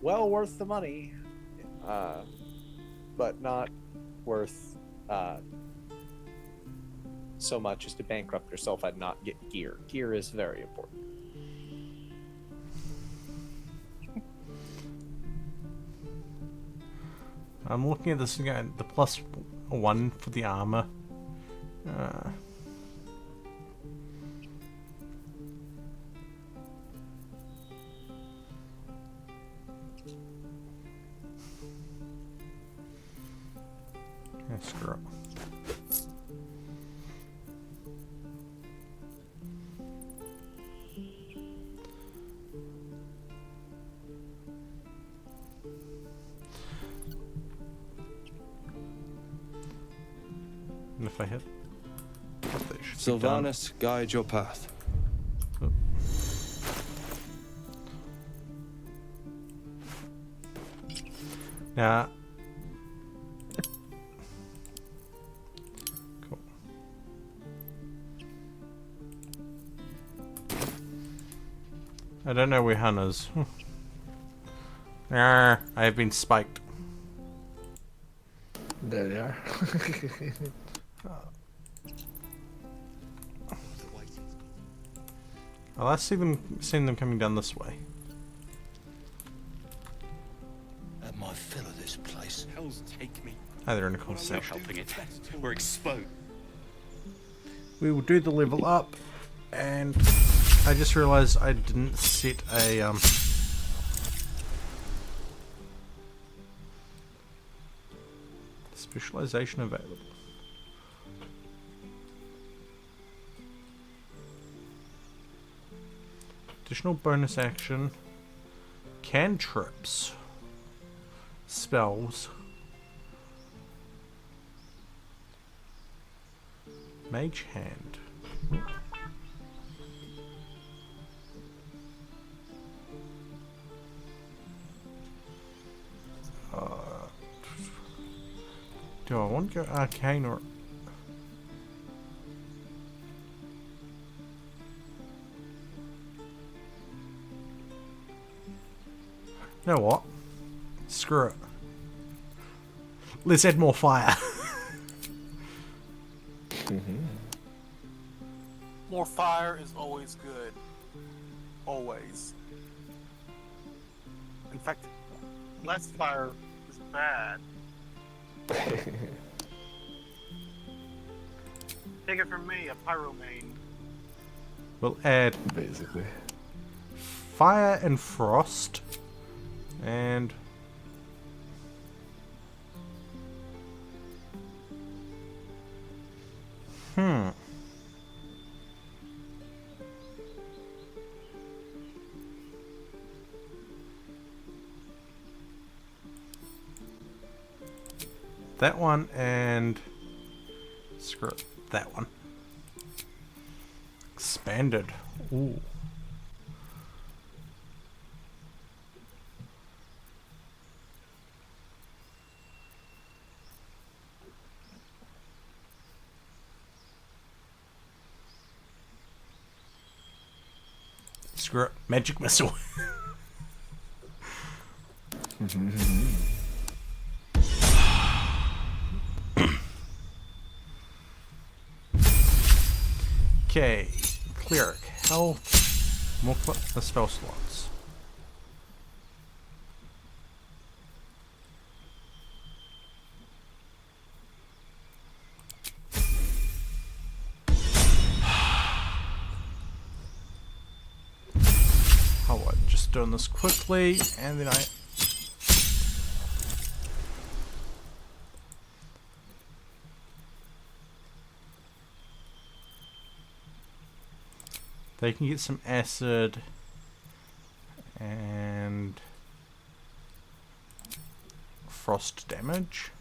Well worth the money, but not worth so much as to bankrupt yourself and not get gear. Gear is very important. I'm looking at this again, the +1 for the armor. Screw up. And if I hit, Sylvanas, guide your path. Oh. Now, cool. I don't know where Hannah's. I have been spiked. There they are. Well, I've seen them coming down this way. At my fill of this place. Hell's take me. Oh, they're in a We're conversation. helping it. We're exposed. We will do the level up, and I just realized I didn't set a specialization available. Additional bonus action, cantrips, spells, mage hand. Do I want to go arcane or? You know what? Screw it. Let's add more fire. More fire is always good. Always. In fact, less fire is bad. Take it from me, a pyromane. We'll add basically fire and frost, and that one, and screw it, that one. Expanded. Ooh. Screw it. Magic missile. Okay. Cleric. Health. More the spell slots. Oh, I'm just doing this quickly, and then I... They can get some acid and frost damage.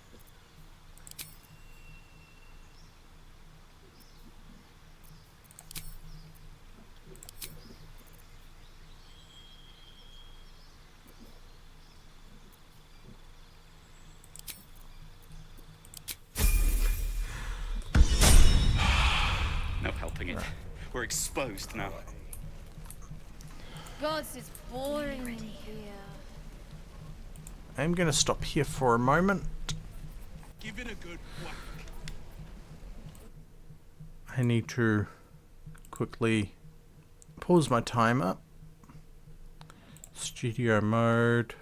No helping it. We're exposed now. Gods, it's boring in here. I'm gonna stop here for a moment. Give it a good whack. I need to quickly pause my timer. Studio mode.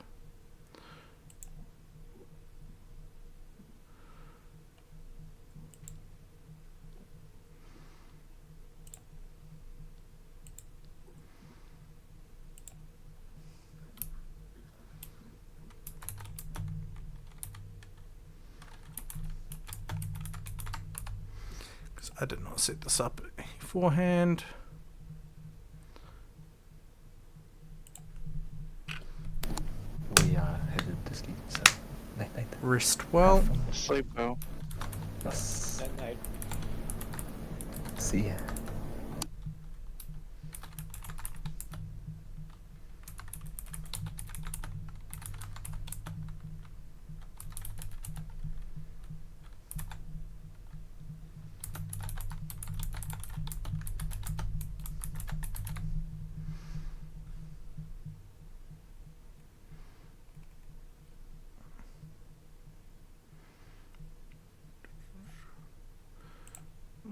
I did not set this up beforehand. We are headed to sleep, so night night. Rest well. Sleep well. Yes. That night. See ya.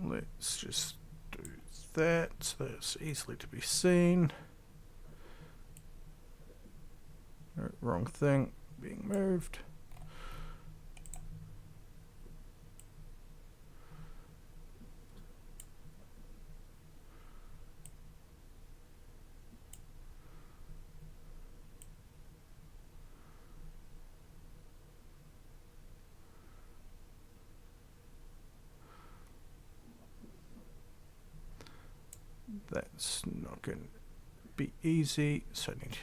Let's just do that so that it's easily to be seen. Oh, wrong thing being moved. That's not going to be easy, so I need...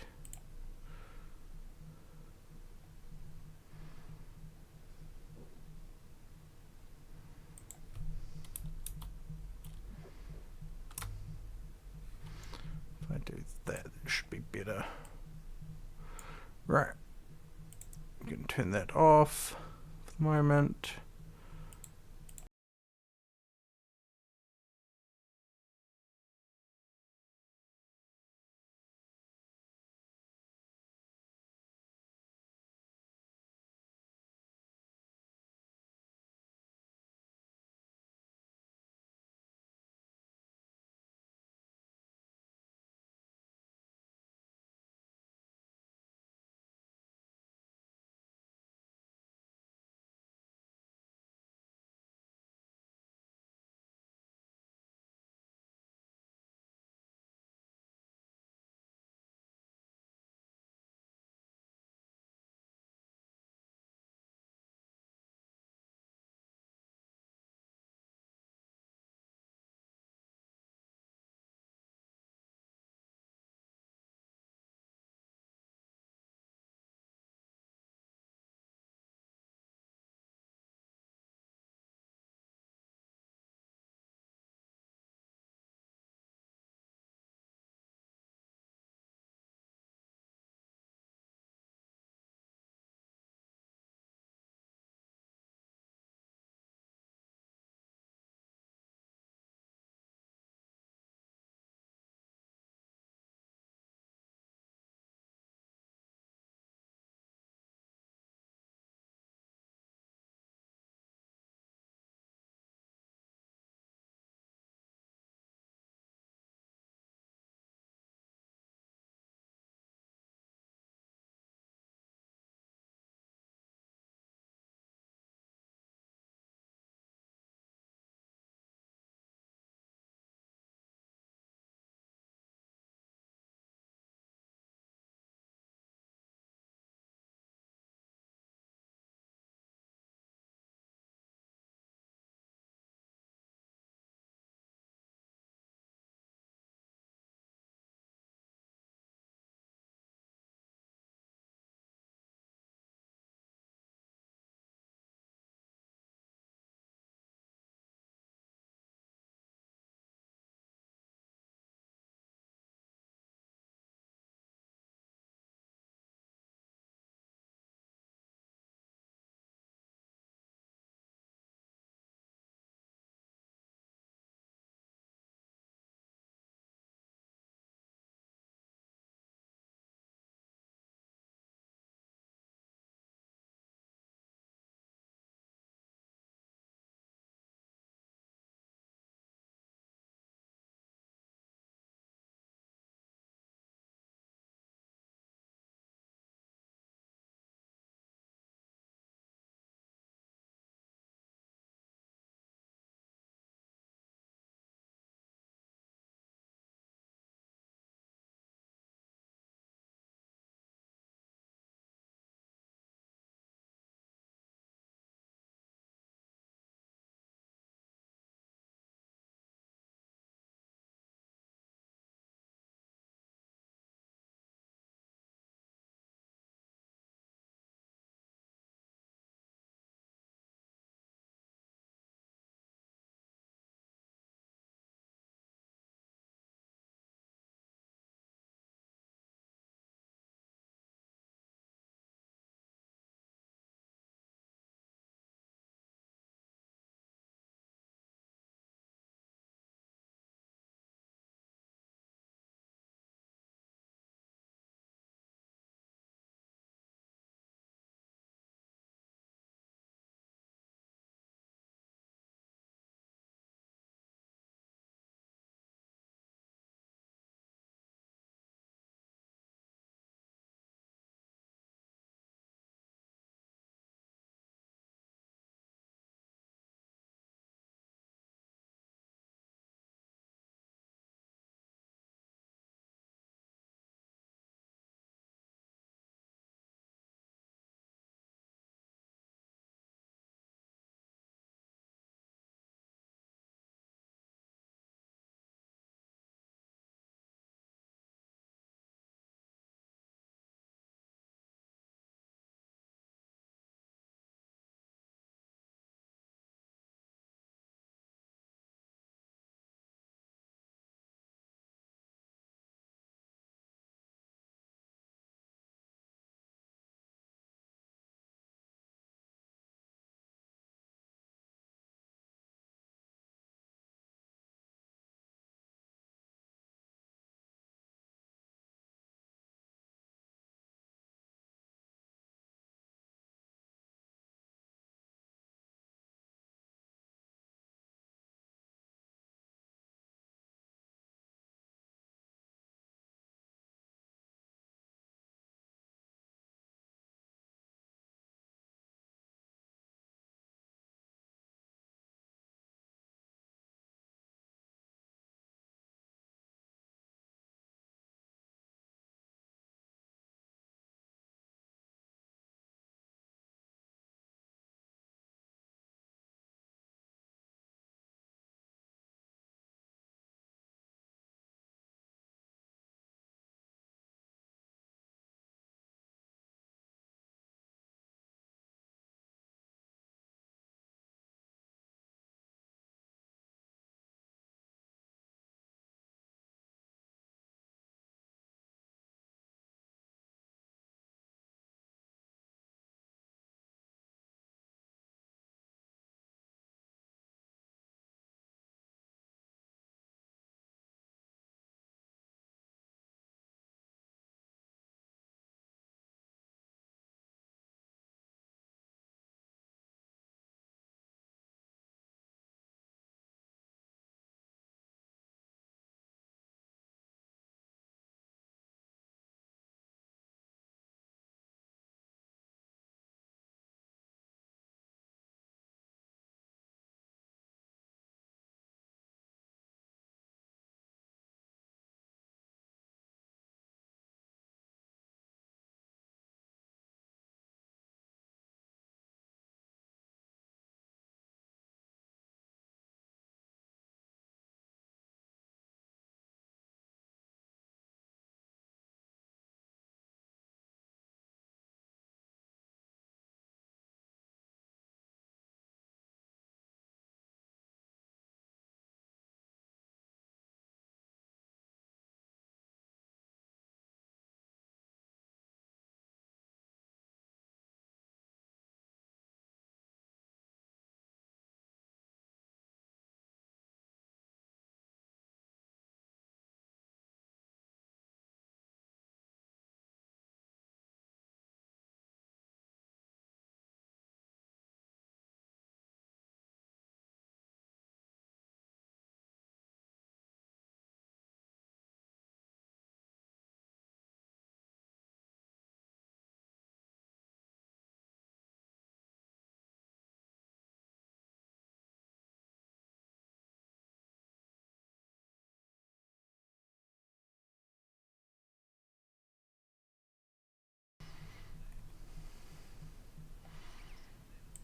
If I do that, it should be better. Right. I'm going to turn that off for the moment.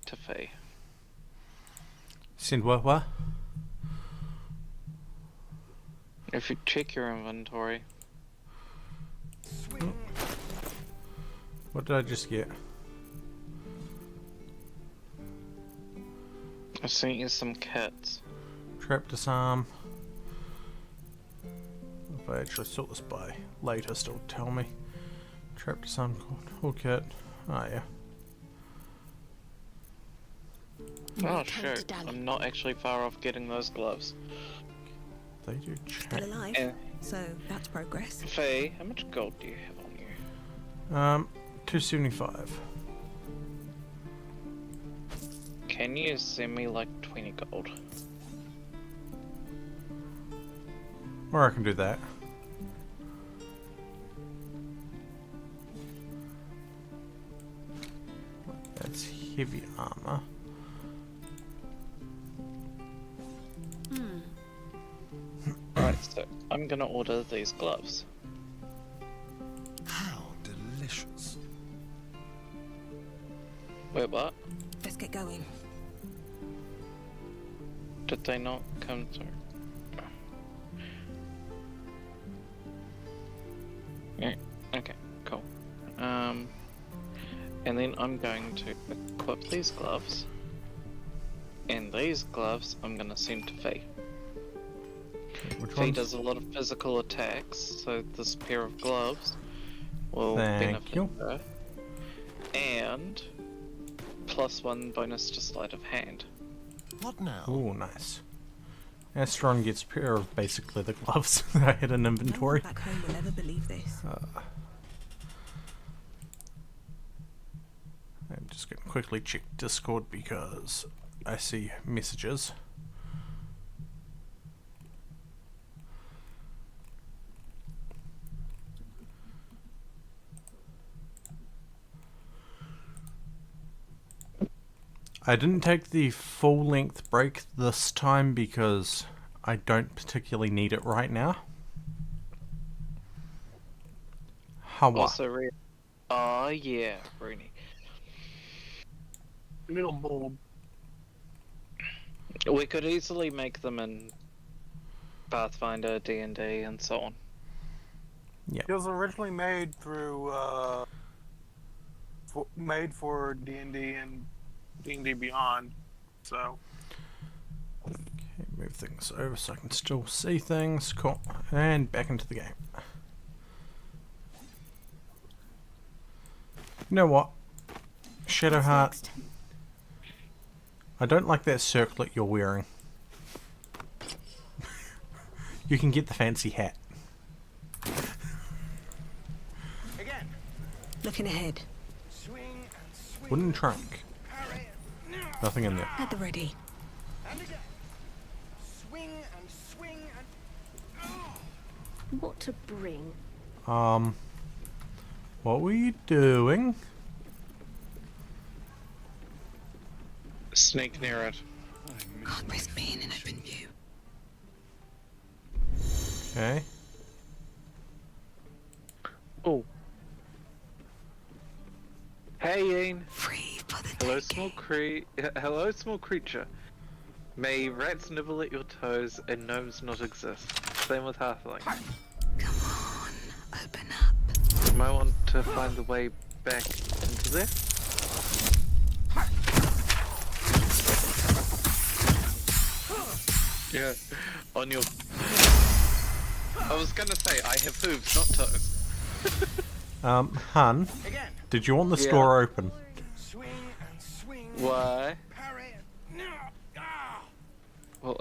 to Faye. Send what? If you check your inventory. What did I just get? I sent you some kits. Trap disarm. If I actually sort this by latest, it'll tell me. Trap disarm toolkit. Oh yeah. Oh shoot, I'm not actually far off getting those gloves. They do Still alive, so that's progress. Faye, how much gold do you have on you? 275. Can you send me like 20 gold? Or I can do that. That's heavy armor. Alright, so I'm gonna order these gloves. How delicious. Wait, what? Let's get going. Did they not come through? Yeah, okay, cool. And then I'm going to equip these gloves. And these gloves I'm gonna send to Faye. Faye does a lot of physical attacks, so this pair of gloves will benefit her. And +1 bonus to sleight of hand. What now? Ooh, nice. Astron gets a pair of basically the gloves that I had in inventory. Back home will never believe this. I'm just going to quickly check Discord because I see messages. I didn't take the full length break this time because I don't particularly need it right now. Also, oh yeah, Rooney. Little bulb. We could easily make them in Pathfinder, D&D, and so on. Yeah. It was originally made through, made for D&D and D&D Beyond, so. Okay, move things over so I can still see things. Cool. And back into the game. You know what? Shadowheart. I don't like that circlet you're wearing. You can get the fancy hat. Again. Looking ahead. Wooden trunk. Nothing in there. At the ready. Swing and swing and... What to bring? What were you doing? Sneak near it. Can't risk being in open view. Okay. Oh. Hey, Ian. Free for the Hello, small creature. May rats nibble at your toes and gnomes not exist. Same with halfling. Come on, open up. You might want to find the way back into there. Yeah, on your... I was gonna say, I have hooves, not toes. Hun, did you want this door open? Why? Well,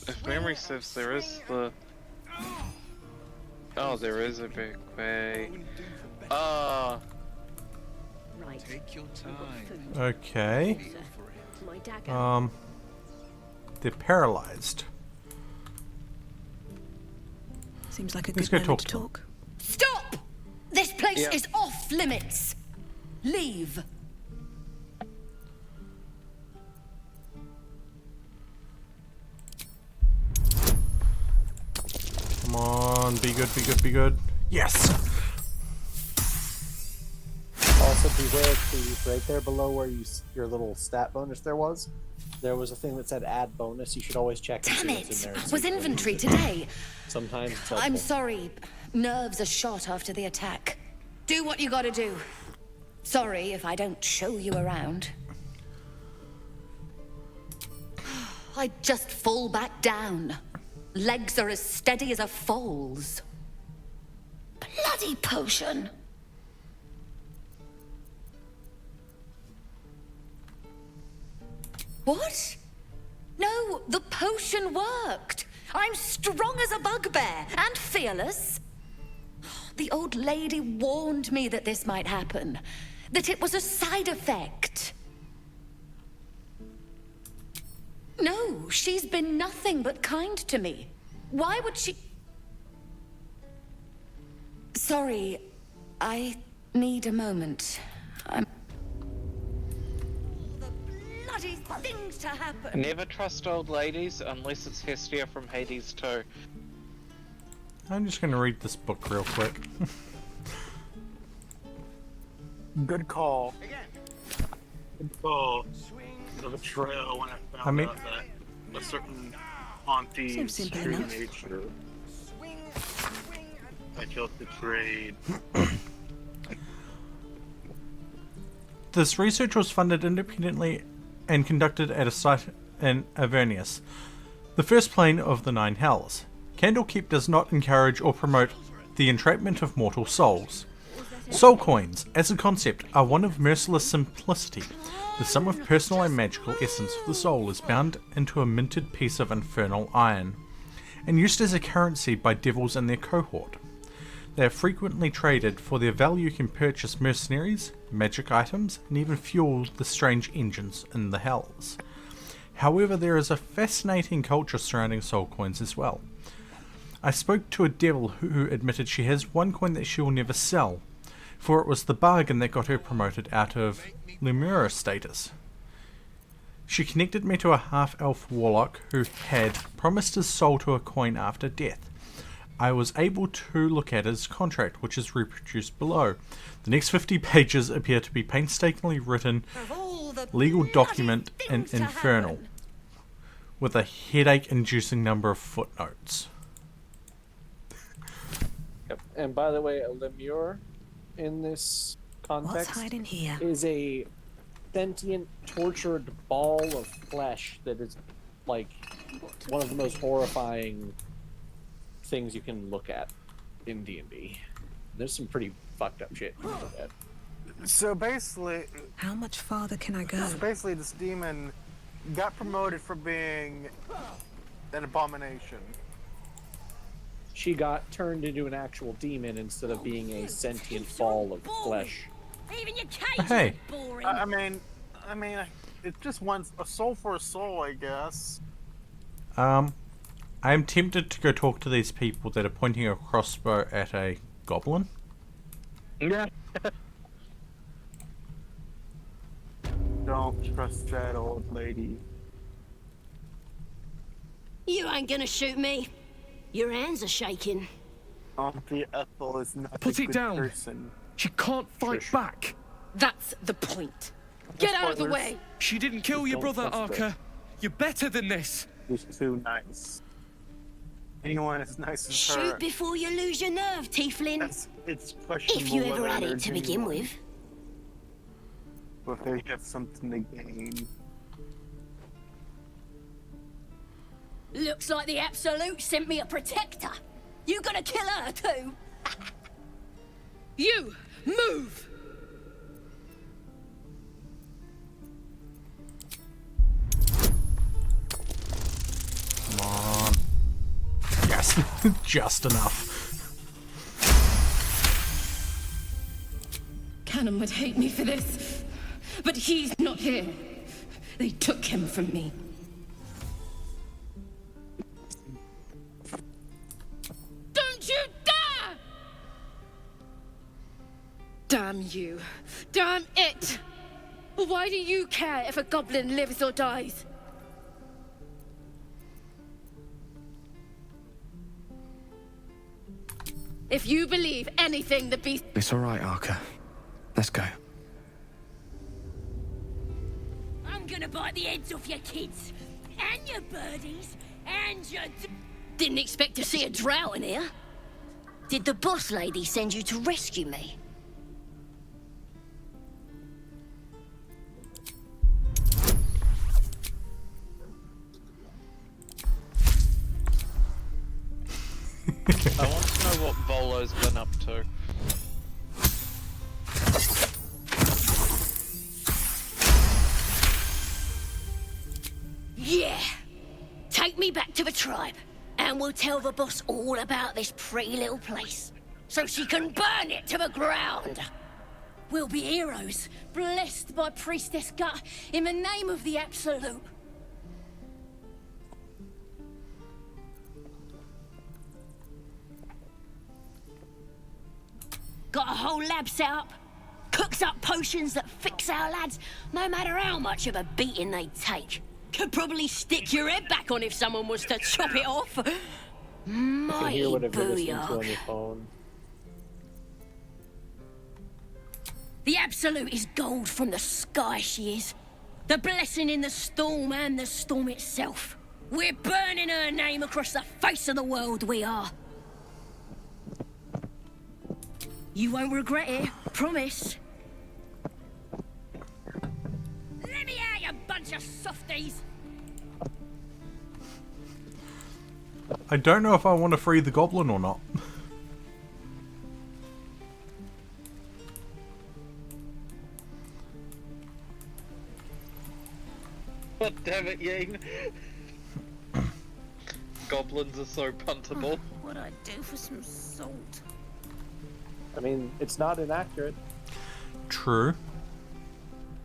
if memory serves, there is the... Oh, there is a big way. Ah. Right. Take your time. Okay. My dagger. They're paralyzed. Seems like a Let's good go moment to talk talk. Stop! This place Yeah. is off limits. Leave. Come on, be good, be good, be good. Yes! Also, beware, please. Right there below where your little stat bonus there was a thing that said add bonus. You should always check and see what's in there. Was inventory today? Sometimes it's I'm helpful. sorry. Nerves are shot after the attack. Do what you gotta do. Sorry if I don't show you around. I just fall back down. Legs are as steady as a foal's. Bloody potion. What? No, the potion worked. I'm strong as a bugbear and fearless. The old lady warned me that this might happen, that it was a side effect. No, she's been nothing but kind to me. Why would she... Sorry, I need a moment. I'm... Bloody things to happen. Never trust old ladies unless it's Hestia from Hades 2. I'm just going to read this book real quick. Good call. Good call. The betrayal when I found out that a certain auntie's true nature. I felt betrayed. This research was funded independently and conducted at a site in Avernus, the first plane of the Nine Hells. Candlekeep does not encourage or promote the entrapment of mortal souls. Soul coins, as a concept, are one of merciless simplicity. The sum of personal and magical essence of the soul is bound into a minted piece of infernal iron, and used as a currency by devils in their cohort. They are frequently traded. For their value you can purchase mercenaries, magic items, and even fuel the strange engines in the hells. However, there is a fascinating culture surrounding soul coins as well. I spoke to a devil who admitted she has one coin that she will never sell, for it was the bargain that got her promoted out of Lemura status. She connected me to a half-elf warlock who had promised his soul to a coin after death. I was able to look at his contract, which is reproduced below. The next 50 pages appear to be painstakingly written legal document in Infernal, with a headache-inducing number of footnotes. Yep. And by the way, a lemure in this context is a sentient, tortured ball of flesh that is like one of the most horrifying things you can look at in D&D. There's some pretty fucked up shit you can look at. So basically, how much farther can I go? So basically, this demon got promoted for being an abomination. She got turned into an actual demon instead of being a sentient ball of flesh. Even your cage Hey. is boring. I mean, it's just a soul for a soul, I guess. I'm tempted to go talk to these people that are pointing a crossbow at a goblin. Yeah. Don't trust that old lady. You ain't gonna shoot me. Your hands are shaking. Auntie Ethel is not Put a it good down. person. She can't fight back. That's the point. Get out of the way. She didn't kill your Don't brother, trust her. Arca. You're better than this. She's too nice. Anyone as nice as Shoot her. before you lose your nerve, Tiefling. It's questionable If you ever whether had they're it to begin genuine. with. But they have something to gain. Looks like the Absolute sent me a protector. You gonna kill her too? You move. Come on. Yes, just enough. Cannon would hate me for this, but he's not here. They took him from me. Don't you dare! Damn you. Damn it! Why do you care if a goblin lives or dies? If you believe anything the beast... It's all right, Arca. Let's go. gonna bite the heads off your kids, and your birdies, and your... Didn't expect to see a drow in here. Did the boss lady send you to rescue me? I want to know what Volo's been up to. Yeah! Take me back to the tribe, and we'll tell the boss all about this pretty little place, so she can burn it to the ground! We'll be heroes, blessed by Priestess Gut, in the name of the Absolute. Got a whole lab set up. Cooks up potions that fix our lads, no matter how much of a beating they take. Could probably stick your head back on if someone was to chop it off. You can Mighty hear whatever you're listening to on booyah. your phone. The Absolute is gold from the sky, she is. The blessing in the storm and the storm itself. We're burning her name across the face of the world, we are. You won't regret it, promise. Let me out, you bunch of softies! I don't know if I want to free the goblin or not. God damn it, Ying. Goblins are so puntable. What'd I do for some salt? I mean, it's not inaccurate. True.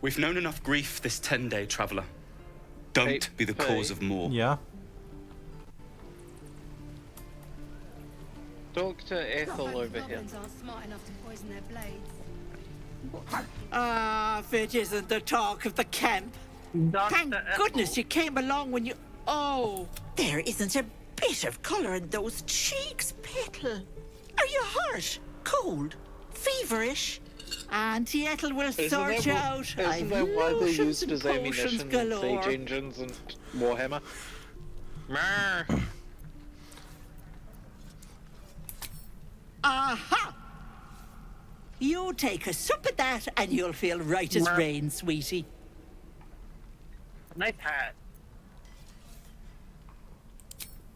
We've known enough grief this 10-day traveler. Don't be the cause of more. Yeah. Talk to Ethel over here. Goblins aren't smart enough to poison their blades. Ah, it isn't the talk of the camp. Thank goodness you came along when you... Oh, there isn't a bit of colour in those cheeks, Petal. Are you hurt? Cold? Feverish? Auntie Ethel will sort you out. Isn't that why they're used as ammunition in siege engines and Warhammer? Meh. Aha! You take a sup of that and you'll feel right as rain, sweetie. Nice hat.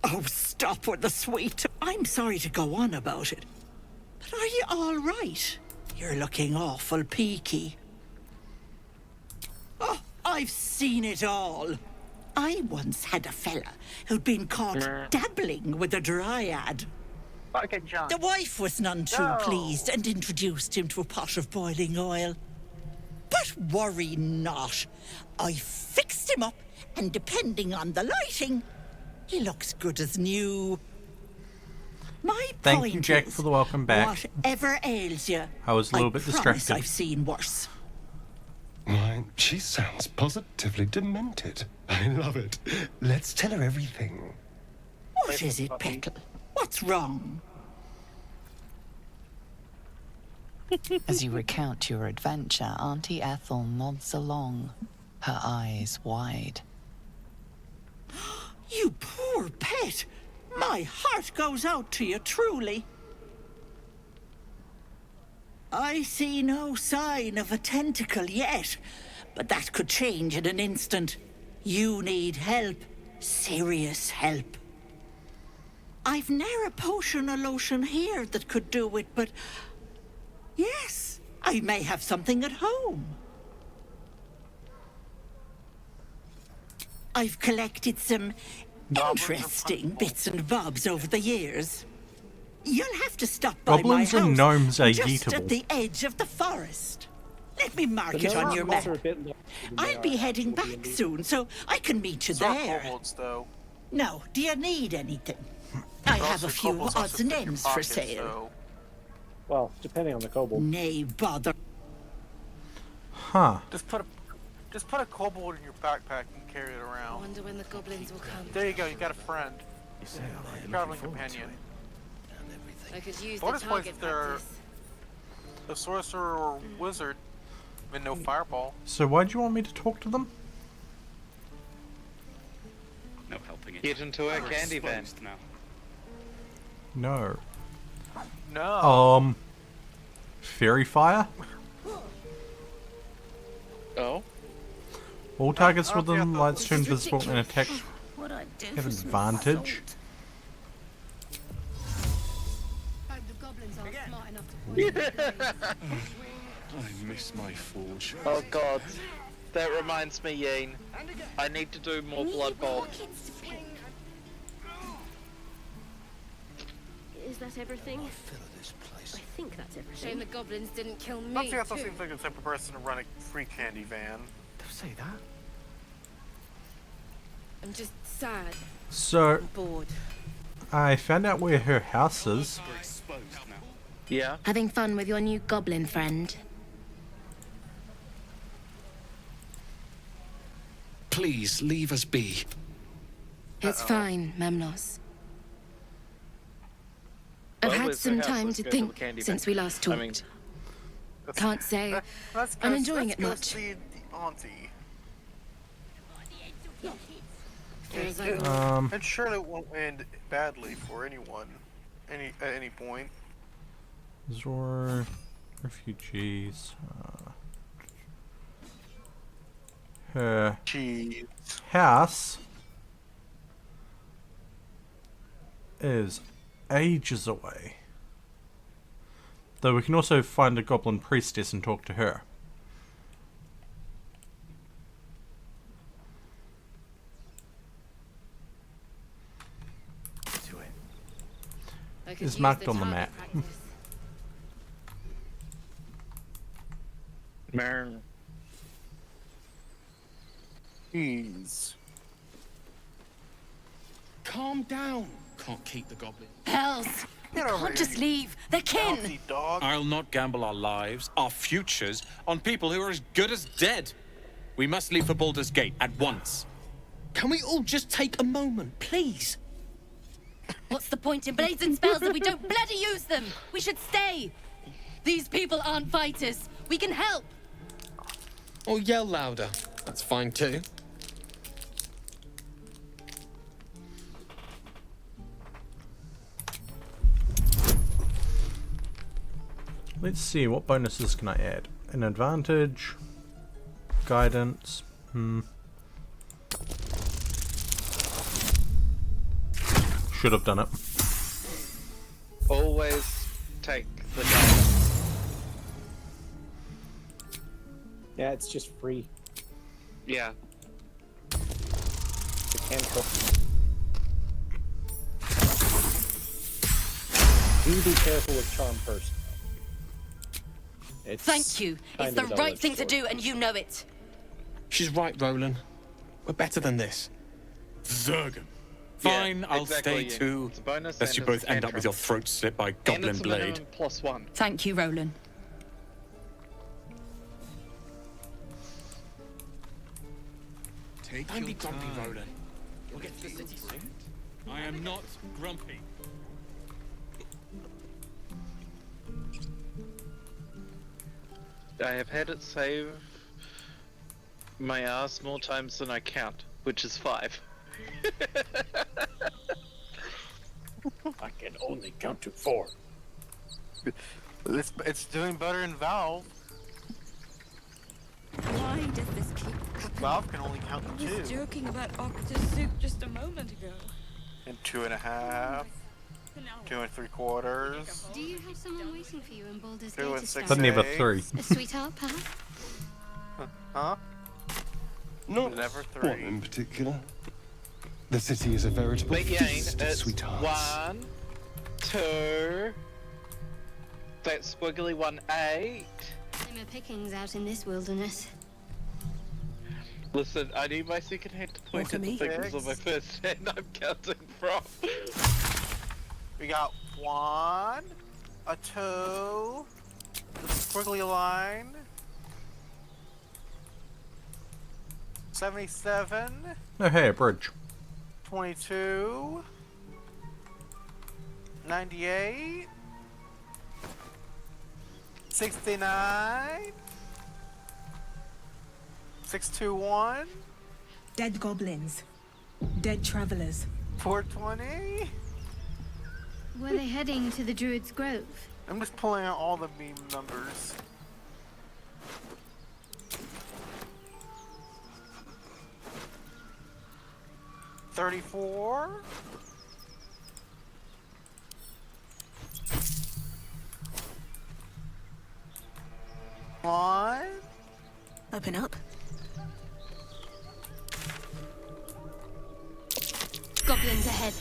Oh, stop with the sweet. I'm sorry to go on about it. But are you all right? You're looking awful peaky. Oh, I've seen it all. I once had a fella who'd been caught dabbling with a dryad. The wife was none too pleased and introduced him to a pot of boiling oil. But worry not. I fixed him up, and depending on the lighting, he looks good as new. My Thank point you, Jack, is, for the welcome back. whatever ails you, I was a little bit promise distracted. I've seen worse. Why, she sounds positively demented. I love it. Let's tell her everything. What is it, Petal? What's wrong? As you recount your adventure, Auntie Ethel nods along, her eyes wide. You poor pet! My heart goes out to you, truly. I see no sign of a tentacle yet, but that could change in an instant. You need help. Serious help. I've ne'er a potion or lotion here that could do it, but... yes, I may have something at home. I've collected some interesting bits and bobs over the years. You'll have to stop by Goblins my house, and gnomes are just eatable. at the edge of the forest. Let me mark The it on gnomes your are map. also a bit lower than they I'll be are heading actually back in soon, so I can meet you It's not there. kobolds, though. No, do you need anything? I have a few kobolds also odds and pick your ends for pockets, sale. so- Well, depending on the kobold. Nay, bother. Huh. Just put a kobold in your backpack and carry it around. Wonder when the goblins will come. There you go. You got a friend. Traveling companion. I could use What the is place target if they're practice. a sorcerer or wizard and no fireball? So why do you want me to talk to them? stopping it. Get into a We're candy van. exposed now. No. No. Fairy fire? Oh? All targets I don't within think I lights thought- turn This is visible and attacks What I'd do have for some advantage. Hope the goblins aren't smart enough to I miss my forge. Oh god. That reminds me, Yeen. I need to do more Blood Bowl. Is that everything? I think that's everything. Shame the goblins didn't kill me. Nancy also too. seems like the type of person to run a free candy van. Don't say that. I'm just sad. So, Bored. I found out where her house is. We're exposed now. Yeah? Having fun with your new goblin friend? Please leave us be. It's fine, Memnos. I've Well, had where's the some house? time Let's to go to the think candy since van. we last I mean- talked. Can't say Let's I'm go- enjoying let's it go much. See the auntie. And surely it won't end badly for anyone, at any point. Zor refugees. Her house is ages away. Though we can also find a goblin priestess and talk to her. I could It's use marked the on the target map. practice. Mern. Jeez. Calm down. Can't keep the goblin. Hells! Get You over can't here, just you leave. They're kin! Bouncy dog. I'll not gamble our lives, our futures, on people who are as good as dead. We must leave for Baldur's Gate at once. Can we all just take a moment, please? What's the point in blazing spells if we don't bloody use them? We should stay. These people aren't fighters. We can help. Or yell louder. That's fine too. Let's see, what bonuses can I add? An advantage, guidance, should have done it. Always take the guidance. Yeah, it's just free. Yeah. The cantrip. Do be careful with charm person. It's Thank you. It's kind the of a right thing to double-edged do, and you know it. She's right, Roland. We're better than this. Zergan. Yeah, Fine, I'll exactly, stay yeah. too. It's a bonus Lest and you it's both a end up with your cantrip. throats slit by And Goblin it's a Blade. minimum +1. Thank you, Roland. Don't be grumpy, Roland. We'll get to the city soon. I am not grumpy. I have had it save my ass more times than I count, which is 5. I can only count to 4. It's doing better in Valve. Why does this keep happening? Valve can only count I to was 2. joking about Octa's soup just a moment ago. And 2.5. 2 3/4. Do you have someone waiting for you in Baldur's 2 Gate? and to 6 start? Doesn't have a 3. A sweetheart, perhaps? Huh? Not Never one 3. in particular. The city is a veritable But yeah, feast of it's sweethearts. 1, 2. That squiggly one, 8. Slimmer pickings out in this wilderness. Listen, I need my second hand to point at the fingers on my first hand I'm counting from. We got 1, a 2, the squiggly line, 77, Oh hey, a bridge. 22, 98, 69, 621. Dead goblins. Dead travelers. 420? Were they heading to the Druid's Grove? I'm just pulling out all the meme numbers. $34? What? Open up. Goblins ahead.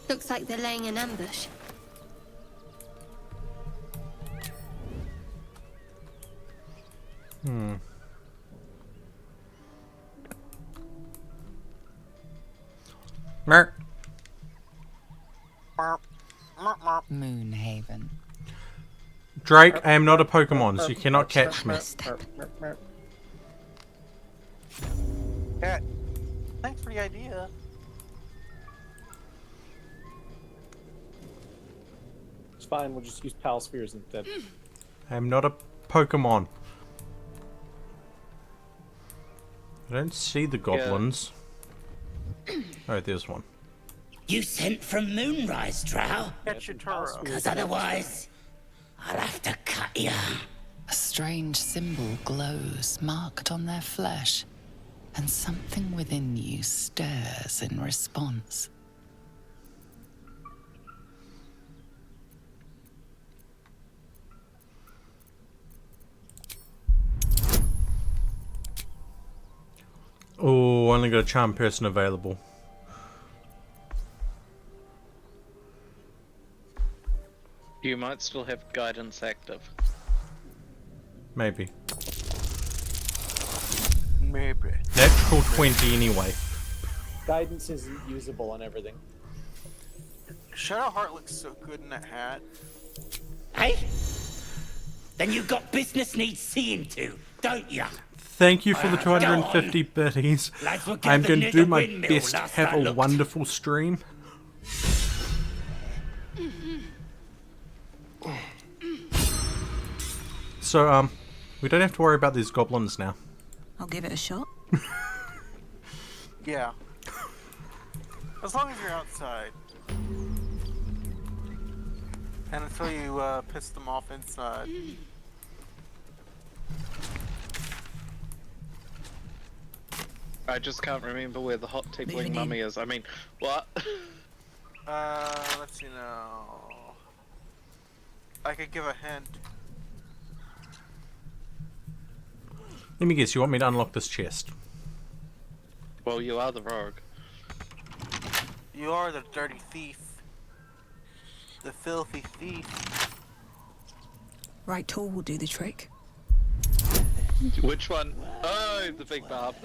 Looks like they're laying an ambush. Mer. Moonhaven. Drake, I am not a Pokemon, so you cannot catch me. Cat, thanks for the idea. It's fine, we'll just use Pal Spheres instead. I am not a Pokemon. I don't see the goblins. Oh, there's one. You sent from Moonrise, Drow? Catch your Turo. Because otherwise, I'll have to cut you. A strange symbol glows, marked on their flesh, and something within you stirs in response. Oh, only got a charm person available. You might still have guidance active. Maybe. Maybe. Natural 20 anyway. Guidance isn't usable on everything. Shadowheart looks so good in that hat. Hey? Then you got business needs seeing to, don't ya? Thank you for the 250 biddies. I'm going to do my best to have a wonderful stream. So, we don't have to worry about these goblins now. I'll give it a shot. Yeah. As long as you're outside. And until you piss them off inside. I just can't remember where the hot tickling mummy is. I mean, what? Let's see now. I could give a hint. Let me guess, you want me to unlock this chest? Well, you are the rogue. You are the dirty thief. The filthy thief. Right tool will do the trick. Which one? Oh, the big barb.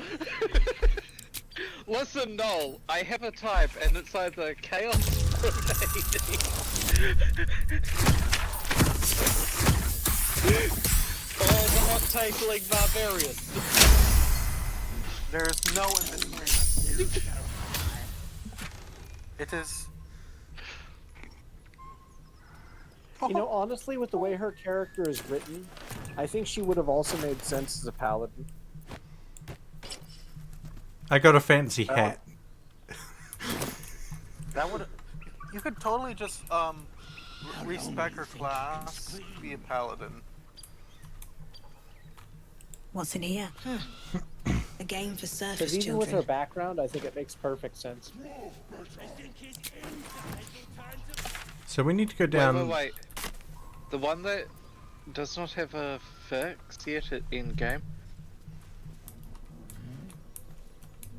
Listen, Noel, I have a type, and it's either chaos or the hot tickling barbarian. There is no in between. It is. You know, honestly, with the way her character is written, I think she would have also made sense as a paladin. I got a fancy hat. That would. You could totally just respec her class, be a paladin. What's in here? A game for surface Because even with her children. background, I think it makes perfect sense. So we need to go down. Wait. The one that does not have a fix yet in game.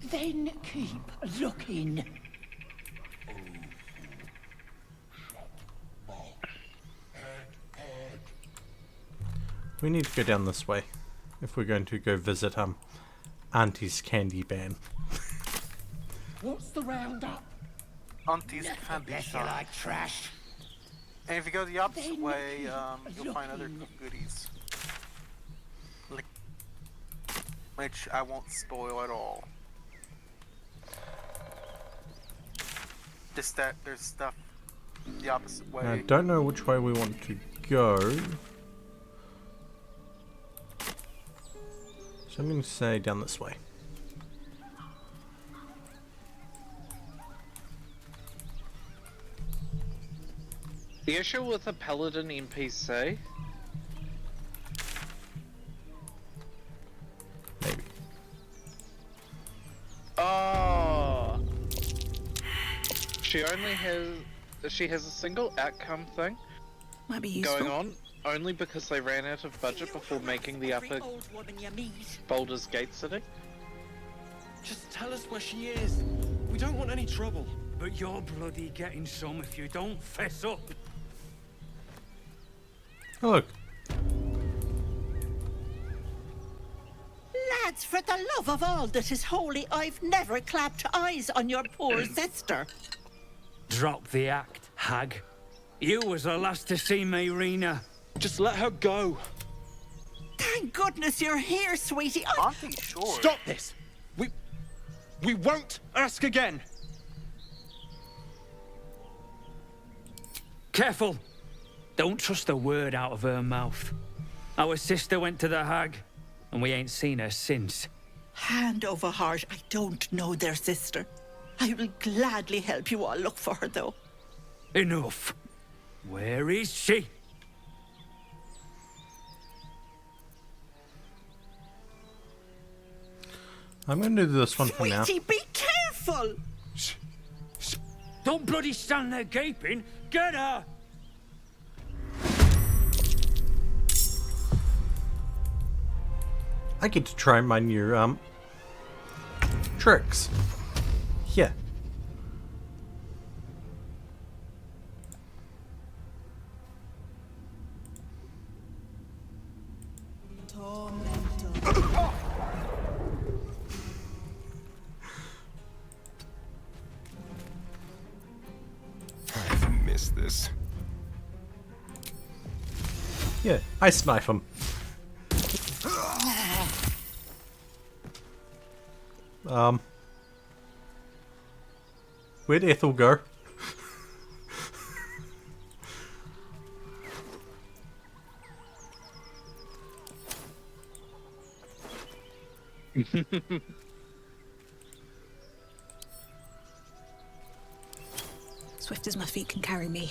Then keep looking. We need to go down this way if we're going to go visit Auntie's candy ban. What's the roundup? Auntie's candy Bet you shop. like trash. And if you go the opposite way, you'll find other goodies. Which I won't spoil at all. Just that there's stuff the opposite way. I don't know which way we want to go. So I'm going to say down this way. The issue with a paladin NPC. Maybe. Oh. She has a single outcome thing Might be useful. going on only because they ran out of budget before making the upper Baldur's Gate city. Just tell us where she is. We don't want any trouble. But you're bloody getting some if you don't fess up. Oh, look. Lads, for the love of all that is holy, I've never clapped eyes on your poor sister. Drop the act, hag. You was the last to see Mayrina. Just let her go. Thank goodness you're here, sweetie. Sure. Stop this. We won't ask again. Careful. Don't trust a word out of her mouth. Our sister went to the hag, and we ain't seen her since. Hand over heart, I don't know their sister. I will gladly help you all look for her, though. Enough. Where is she? I'm going to do this one for now. Sweetie, be careful! Don't bloody stand there gaping. Get her! I get to try my new, tricks. Yeah. I've missed this. Yeah, I snipe him. Where'd Ethel go? Swift as my feet can carry me.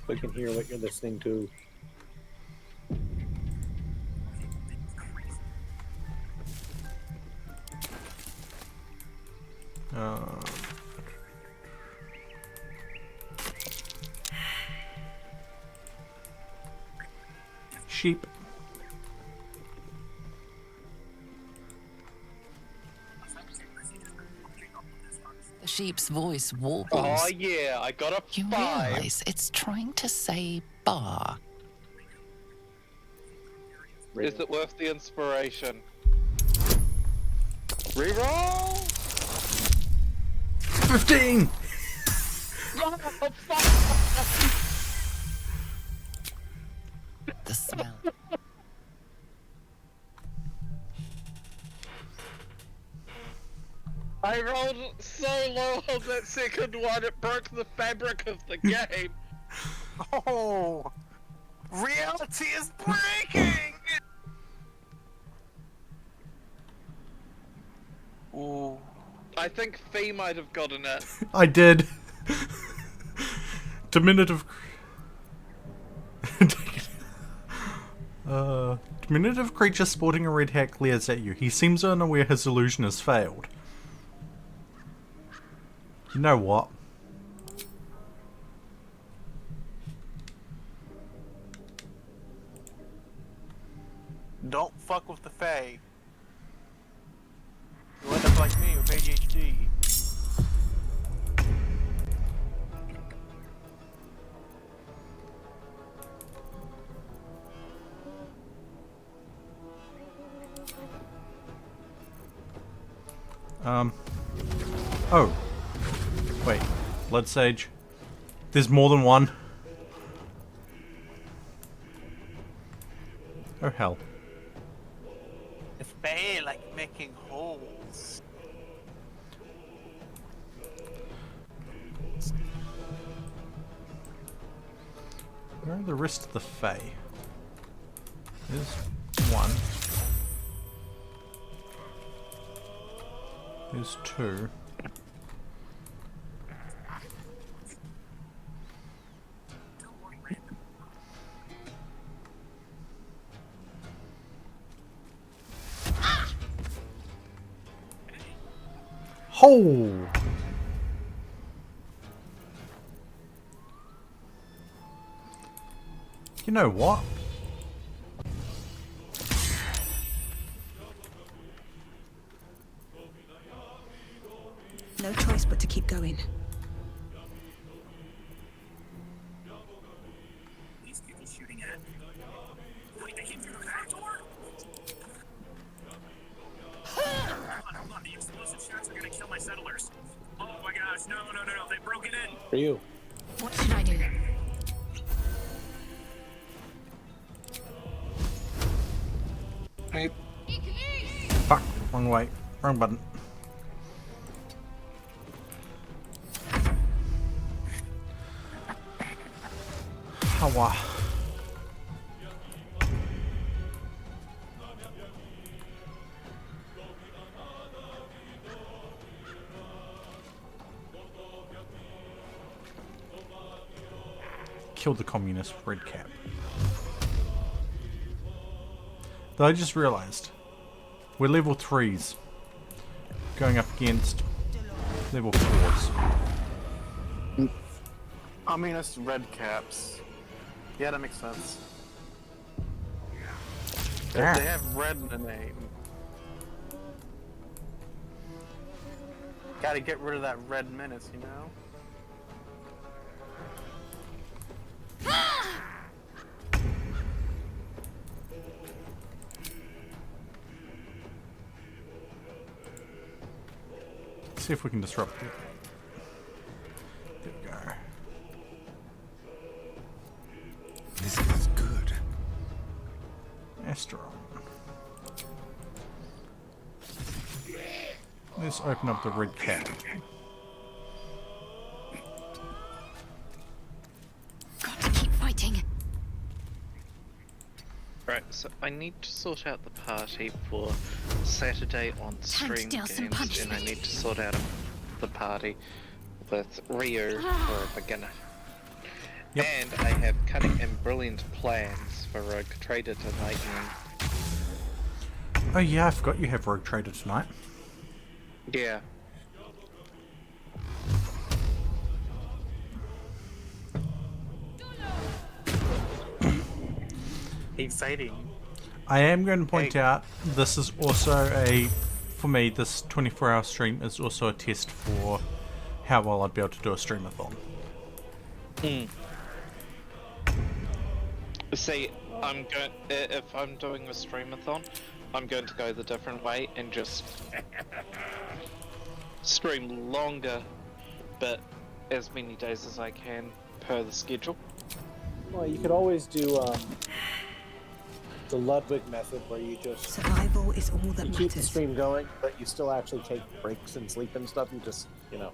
We can hear what you're listening to. Sheep. The sheep's voice warbles. Oh yeah, I got a You 5. realize it's trying to say bar. Is it worth the inspiration? Reroll! 15! The smell. I rolled so low on that second one, it broke the fabric of the game. Oh, reality is breaking. Ooh. I think Fee might have gotten it. I did. Diminutive. Diminutive creature sporting a red hat glares at you. He seems unaware his illusion has failed. You know what? Don't fuck with the Fae. You'll end up like me with ADHD. Oh. Wait. Blood Sage. There's more than one. Oh hell. The Fae like making holes. Where are the rest of the Fae? There's one. There's 2. Ho! You know what? No choice but to keep going. These people shooting at. Wait, they came through the back door? Hold on, the explosive shots are gonna kill my settlers. Oh my gosh, no, they broke it in. For you. What should I do? Hey. Fuck, wrong way, wrong button. Hawa. Killed the communist red cap. Though I just realised we're level 3s going up against level 4s. I mean, it's red caps. Yeah, that makes sense. They have red in the name. Gotta get rid of that red menace, you know? See if we can disrupt it. There we go. This is good. Astron. Let's open up the red cap. Got to keep fighting. Right, so I need to sort out the party for Saturday on Stream deal some Games, and I punishment. need to sort out the party with Rio for a beginner. Yep. And I have cunning and brilliant plans for Rogue Trader tonight. Oh yeah, I forgot you have Rogue Trader tonight. Yeah. Exciting. I am going to point out this is also for me, this 24-hour stream is also a test for how well I'd be able to do a streamathon. See, if I'm doing a streamathon, I'm going to go the different way and just stream longer, but as many days as I can per the schedule. Well, you could always do the Ludwig method, where you just survival is all that keep the matters. stream going, but you still actually take breaks and sleep and stuff. You just, you know.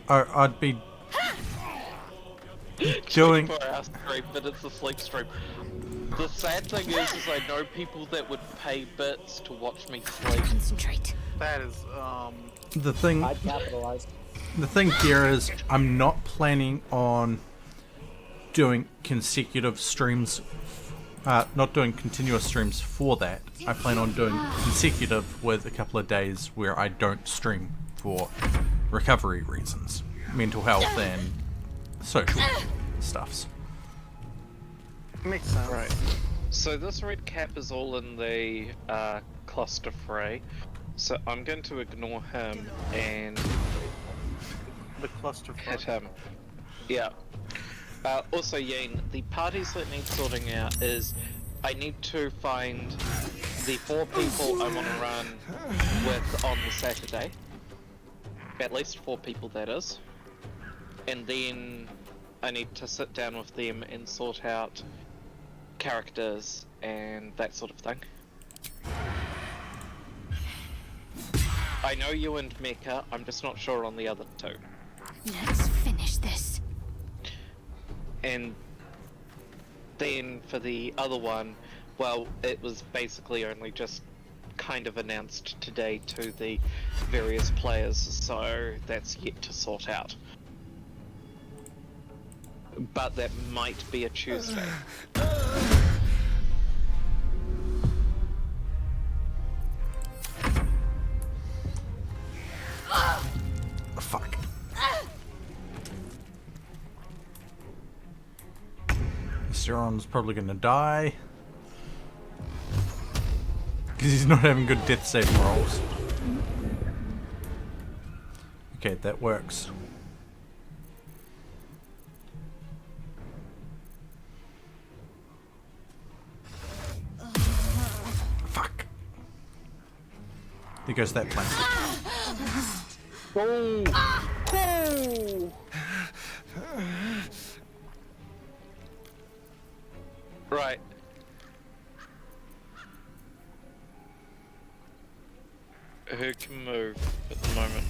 I'd be doing 24-hour stream, but it's a sleep stream. The sad thing is I know people that would pay bits to watch me sleep. Concentrate. That is, the thing. I'd capitalize. The thing here is I'm not planning on doing consecutive streams, not doing continuous streams for that. I plan on doing consecutive with a couple of days where I don't stream for recovery reasons, mental health and social stuffs. Makes sense. Right. So this red cap is all in the cluster fray, so I'm going to ignore him and the cluster hit him. Yeah. Also, Yane, the parties that need sorting out is I need to find the 4 people I want to run with on the Saturday. At least 4 people, that is. And then I need to sit down with them and sort out characters and that sort of thing. I know you and Mecha, I'm just not sure on the other 2. Let's finish this. And then for the other one, well, it was basically only just kind of announced today to the various players, so that's yet to sort out. But that might be a Tuesday. Fuck. Steron's probably gonna die. Because he's not having good death saving rolls. Okay, that works. Fuck. There goes that plan. Oh. Oh. Right. Who can move at the moment?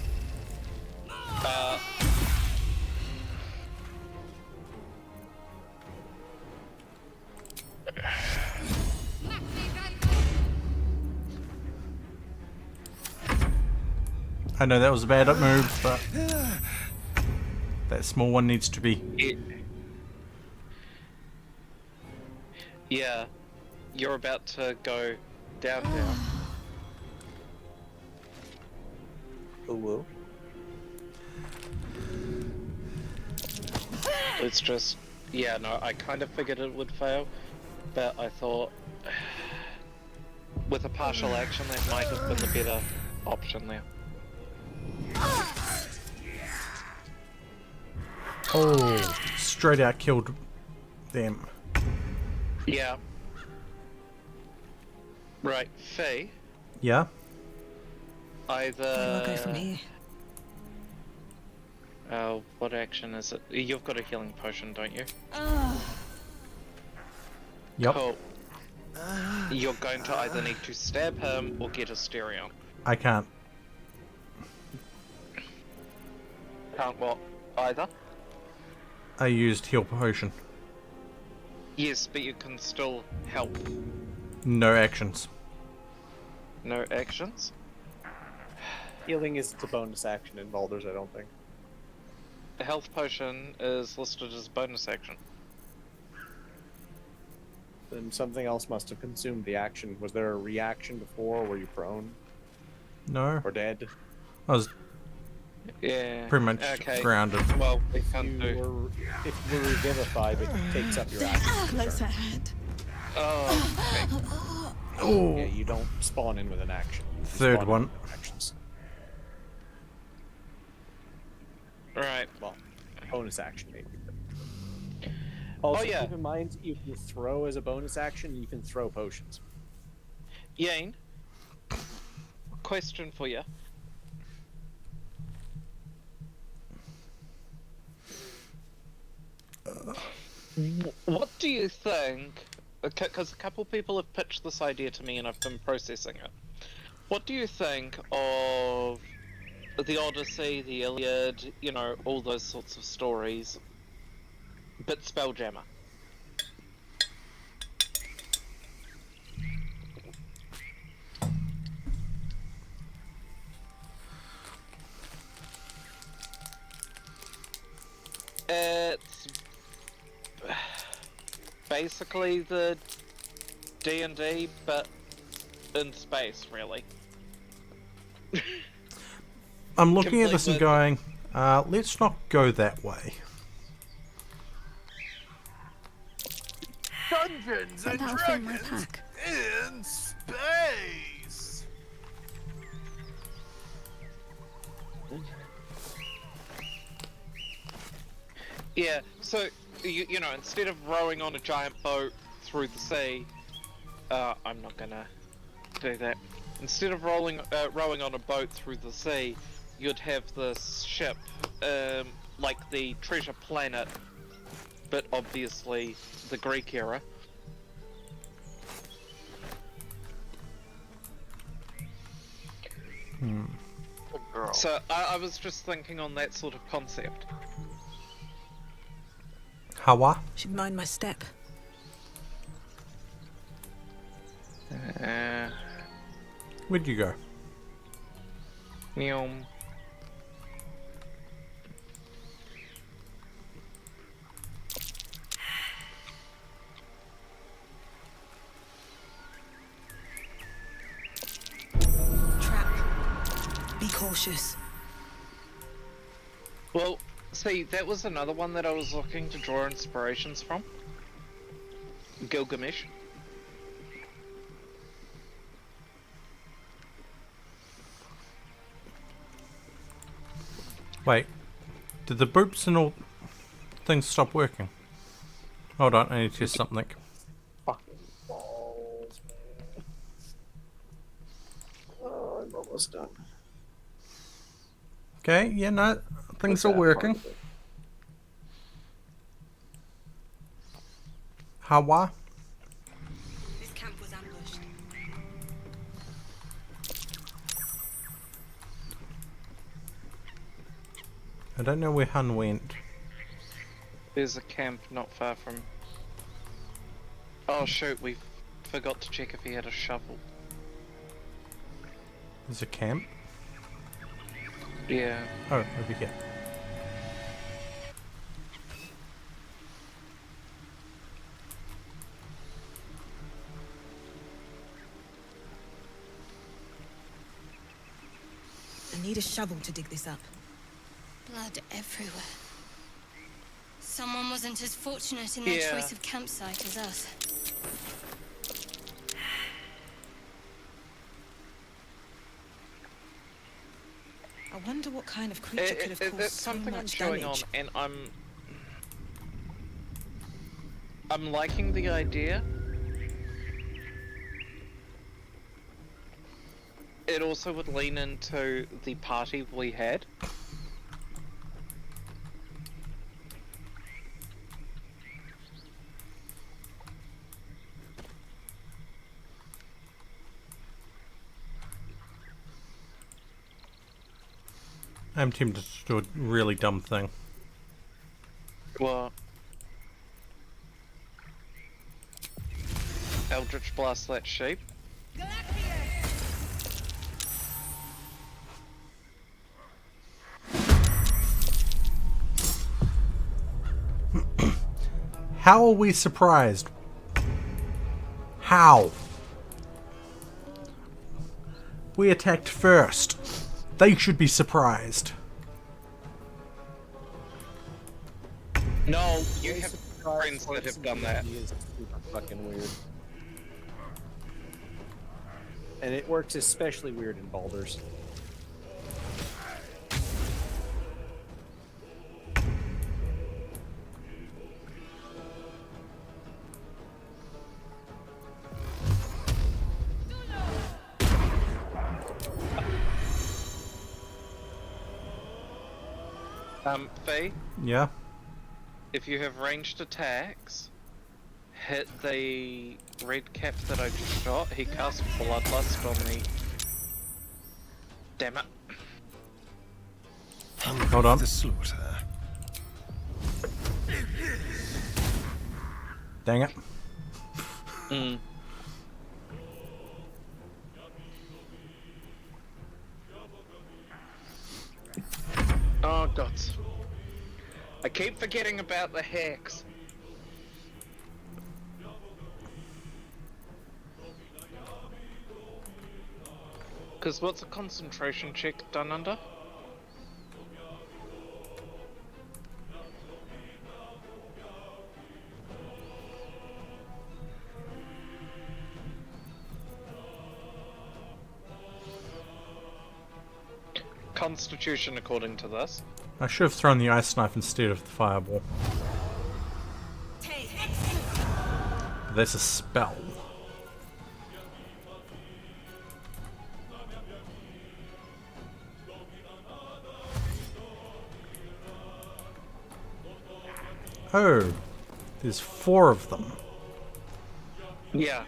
I know that was a bad move, but that small one needs to be. Yeah, you're about to go down now. Oh, whoa. It's just, yeah, no, I kind of figured it would fail, but I thought with a partial action that might have been the better option there. Oh, straight out killed them. Yeah. Right, Faye. Yeah? Either... Where do I go from here? What action is it? You've got a healing potion, don't you? Yep. Cool. You're going to either need to stab him or get a Asterion. I can't. Can't what? Either? I used heal potion. Yes, but you can still help. No actions. No actions? Healing is a bonus action in Baldur's, I don't think. A health potion is listed as bonus action. Then something else must have consumed the action. Was there a reaction before? Were you prone? No. Or dead? I was Yeah. pretty much grounded. Well, if you were revivified, it takes up your action. Close at hand. Oh. Oh. Yeah, you don't spawn in with an action. You Third spawn in one. with actions. Right. Well, bonus action maybe. Also, yeah. keep in mind, you can throw as a bonus action, you can throw potions. Yane, question for you. What do you think, because a couple people have pitched this idea to me and I've been processing it. What do you think of the Odyssey, the Iliad, you know, all those sorts of stories, but Spelljammer? It's basically the D&D, but in space, really. I'm looking at this and going, let's not go that way. Dungeons and That'll fit my Dragons pack. in space. Yeah, so, you know, instead of rowing on a giant boat through the sea, I'm not gonna do that. Instead of rowing on a boat through the sea, you'd have this ship, like the Treasure Planet, but obviously the Greek era. So I was just thinking on that sort of concept. Hawa? Should mind my step. Where'd you go? Meow. Be cautious. Well, see, that was another one that I was looking to draw inspirations from. Gilgamesh. Wait, did the boops and all things stop working? Hold on, I need to test something. Fucking balls, man. Oh, I'm almost done. Okay, yeah, no, things are working. Hawa? This camp was ambushed. I don't know where Hun went. There's a camp not far from... Oh shoot, we forgot to check if he had a shovel. There's a camp? Yeah. Oh, over here. I need a shovel to dig this up. Blood everywhere. Someone wasn't as fortunate in their choice of campsite as us. I wonder what kind of creature could have caused There's so something much going damage. on, and I'm liking the idea. It also would lean into the party we had. I'm tempted to do a really dumb thing. What? Eldritch Blast that sheep? How are we surprised? How? We attacked first. They should be surprised. No, you have friends that have done that. Is super fucking weird. And it works especially weird in Baldur's. Faye? Yeah? If you have ranged attacks, hit the red cap that I just shot. He cast Bloodlust on me. Damn it. Hold on. The slaughter. Dang it. Mm. Oh god. I keep forgetting about the hex. Cause what's a concentration check done under? Constitution according to this. I should have thrown the ice knife instead of the fireball. That's a spell. Oh, there's 4 of them. Yeah.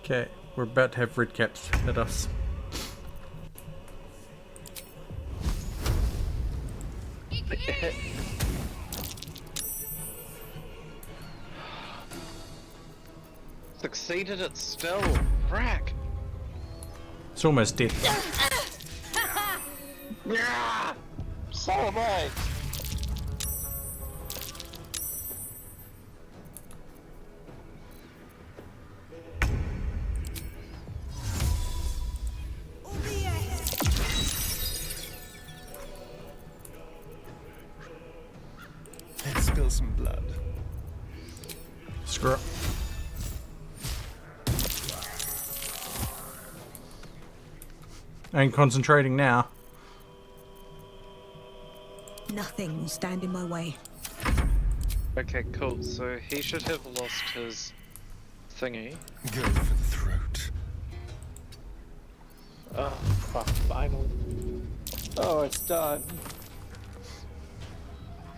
Okay, we're about to have red caps hit us. succeeded it still. Frack. It's almost dead. Yeah. So am I. Let's spill some blood. Screw it. I'm concentrating now. Nothing will stand in my way. Okay, cool. So he should have lost his thingy. Go for the throat. Oh, fuck, finally. Oh, it's done.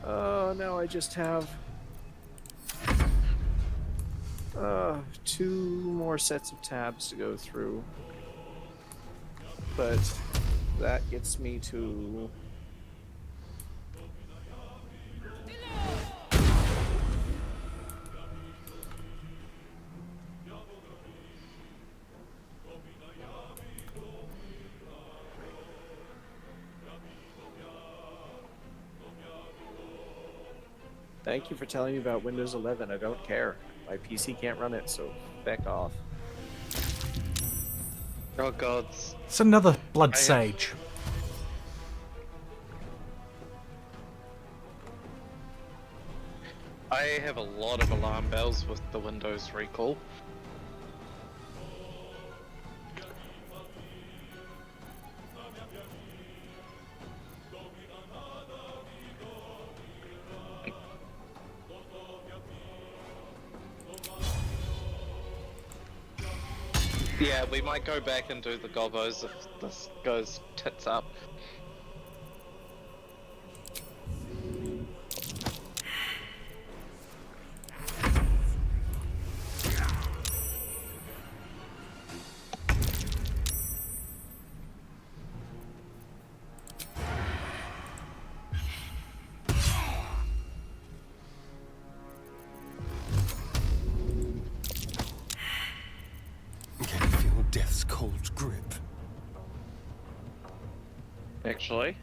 Oh, now I just have 2 more sets of tabs to go through. But that gets me to... Thank you for telling me about Windows 11. I don't care. My PC can't run it, so back off. Oh god. It's another blood sage. I have a lot of alarm bells with the Windows recall. Yeah, we might go back and do the gobos if this goes tits up. Can you feel death's cold grip? Actually.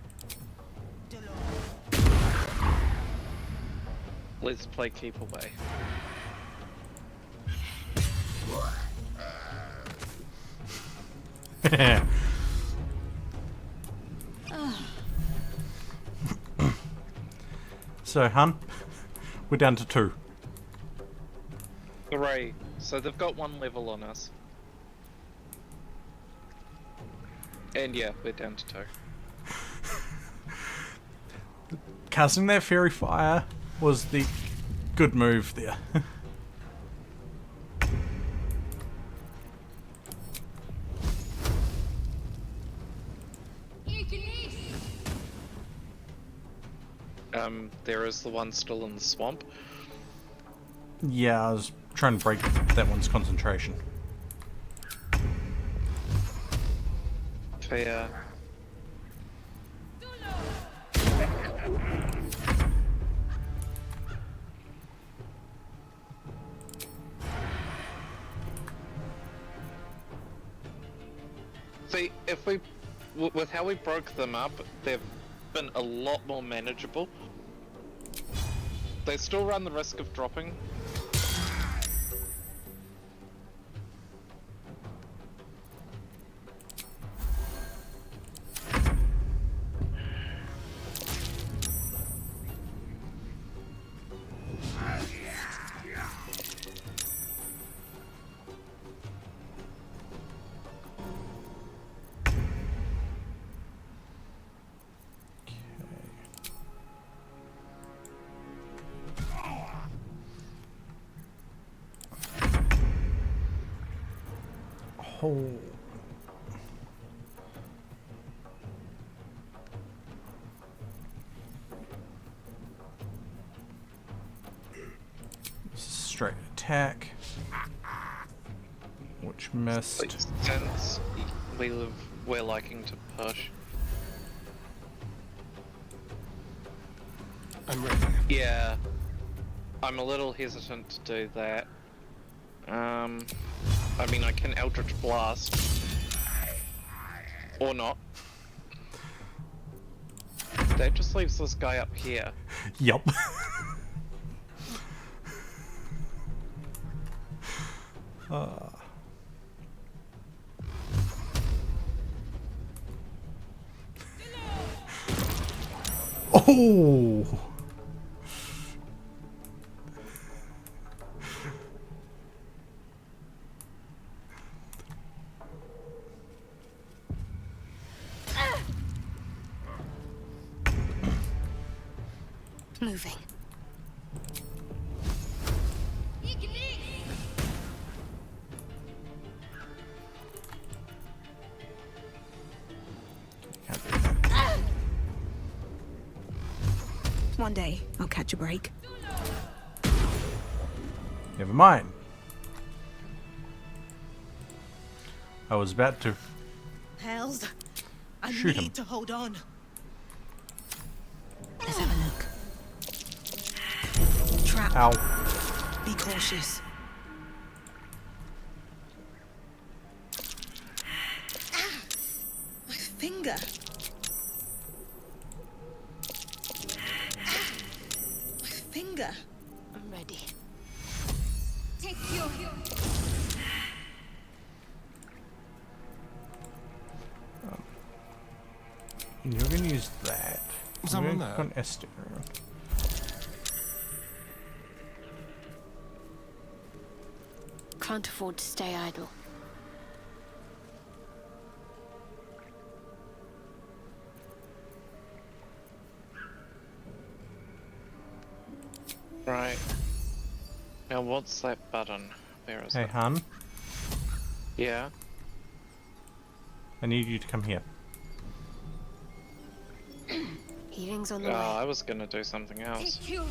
Let's play keep away. So, hun, we're down to 2. Hooray. So they've got 1 level on us. And yeah, we're down to 2. Casting that fairy fire was the good move there. There is the one still in the swamp. Yeah, I was trying to break that one's concentration. Fair. See, if we, with how we broke them up, they've been a lot more manageable. They still run the risk of dropping. Oh. Straight attack, which missed. Since we're liking to push. I'm ready. Yeah, I'm a little hesitant to do that. I mean, I can Eldritch Blast. Or not. That just leaves this guy up here. Yup. Oh! Moving. One day, I'll catch a break. Never mind. I was about to Hells, I Shoot need him. to hold on. Let's have a look. Trap. Ow. Be cautious. Ah, my finger. Ah, my finger. I'm ready. Take your... You're gonna use that. Someone We're there? gonna Esther. Can't afford to stay idle. Right. Now what's that button? Where is Hey, it? hun. Yeah. I need you to come here. Healing's on the Oh, way. I was gonna do something else. Take your...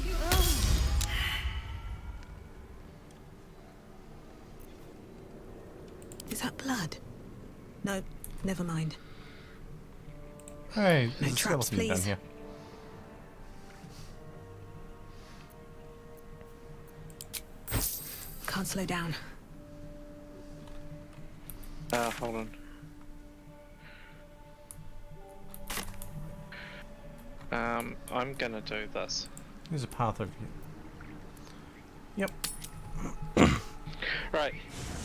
Is that blood? No, never mind. Hey, No there's a traps, skeleton down please. here. Can't slow down. Hold on. I'm gonna do this. There's a path over here. Yep. Right.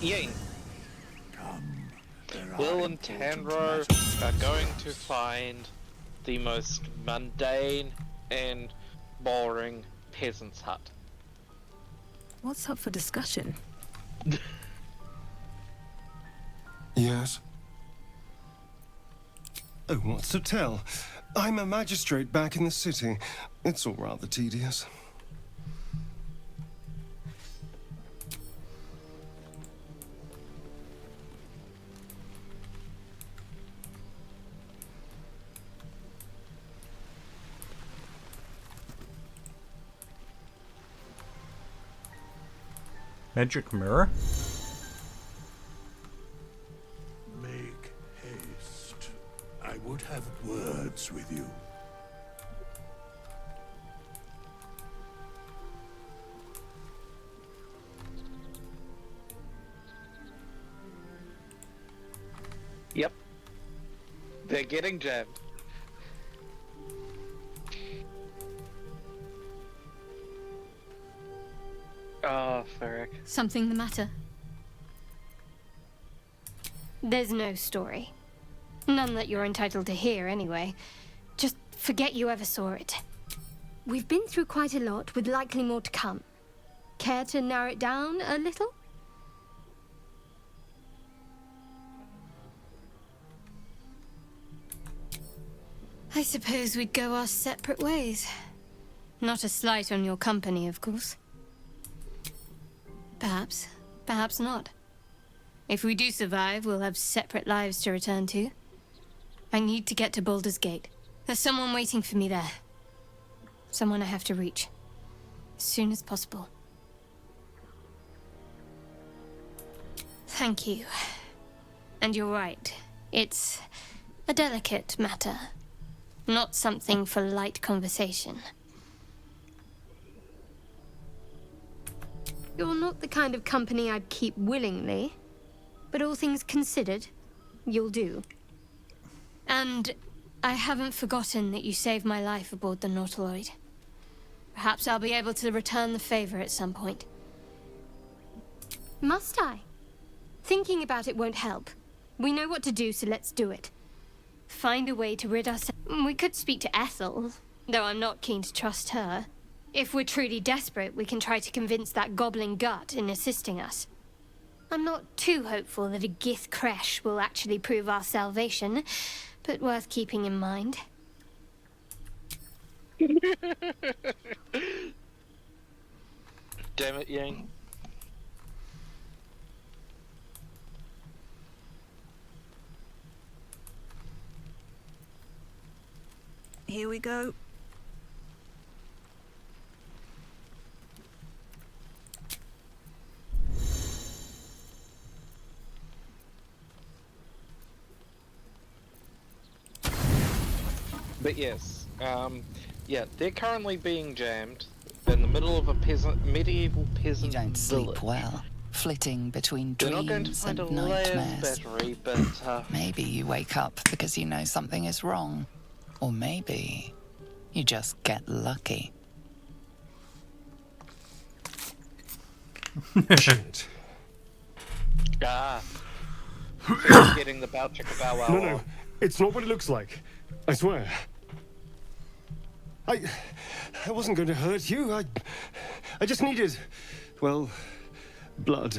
Ying. Will and Tanro are going to find the most mundane and boring peasant's hut. What's up for discussion? Yes? Oh, what's to tell? I'm a magistrate back in the city. It's all rather tedious. Magic mirror? Make haste. I would have words with you. Yep. They're getting jammed. Oh, Ferric. Something the matter? There's no story. None that you're entitled to hear, anyway. Just forget you ever saw it. We've been through quite a lot, with likely more to come. Care to narrow it down a little? I suppose we'd go our separate ways. Not a slight on your company, of course. Perhaps. Perhaps not. If we do survive, we'll have separate lives to return to. I need to get to Baldur's Gate. There's someone waiting for me there. Someone I have to reach. As soon as possible. Thank you. And you're right. It's a delicate matter. Not something for light conversation. You're not the kind of company I'd keep willingly, but all things considered, you'll do. And I haven't forgotten that you saved my life aboard the Nautiloid. Perhaps I'll be able to return the favor at some point. Must I? Thinking about it won't help. We know what to do, so let's do it. Find a way to rid us. We could speak to Ethel, though I'm not keen to trust her. If we're truly desperate, we can try to convince that goblin gut in assisting us. I'm not too hopeful that a Gith crash will actually prove our salvation, but worth keeping in mind. Damn it, Yang. Here we go. But yes, yeah, they're currently being jammed in the middle of a medieval peasant You don't sleep village. well, flitting between They're not going to dreams find and a layers nightmares. battery, but Maybe you wake up because you know something is wrong. Or maybe you just get lucky. Shit. getting the bow chicka bow wow. No, it's not what it looks like. I swear. I wasn't going to hurt you. I just needed, well, blood.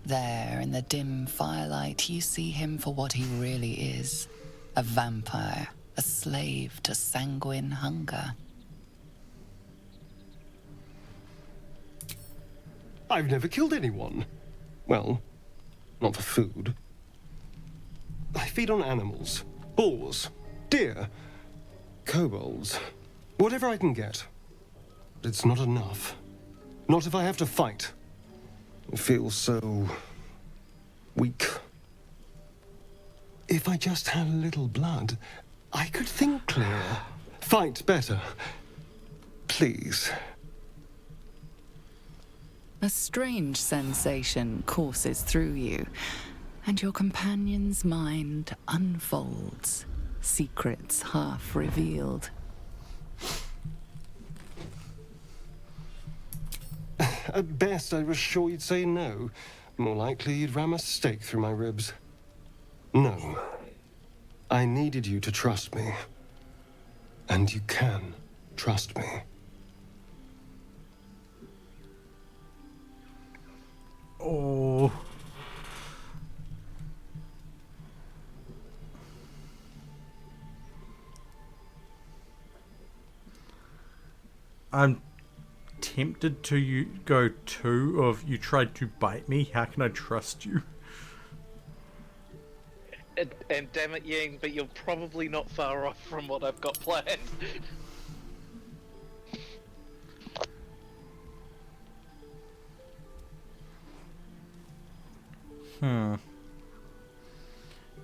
There, in the dim firelight, you see him for what he really is. A vampire, a slave to sanguine hunger. I've never killed anyone. Well, not for food. I feed on animals. Bulls. Deer. Kobolds. Whatever I can get. But it's not enough. Not if I have to fight. It feels so... weak. If I just had a little blood, I could think clearer. Fight better. Please. A strange sensation courses through you, and your companion's mind unfolds, secrets half revealed. At best, I was sure you'd say no. More likely, you'd ram a stake through my ribs. No. I needed you to trust me. And you can trust me. Oh. I'm tempted to go two of you tried to bite me. How can I trust you? And damn it, Yang, but you're probably not far off from what I've got planned.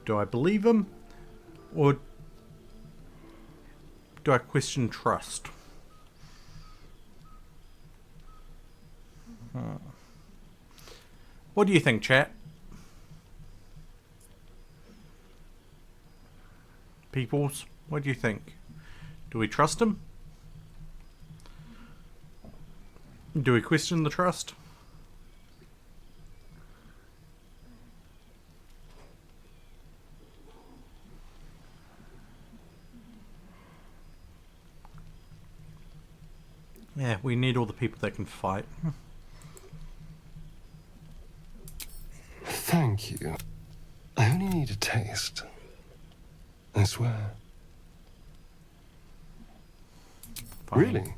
Do I believe him? Or do I question trust? What do you think, chat? Peoples, what do you think? Do we trust him? Do we question the trust? Yeah, we need all the people that can fight. Thank you. I only need a taste. I swear. Fine. Really?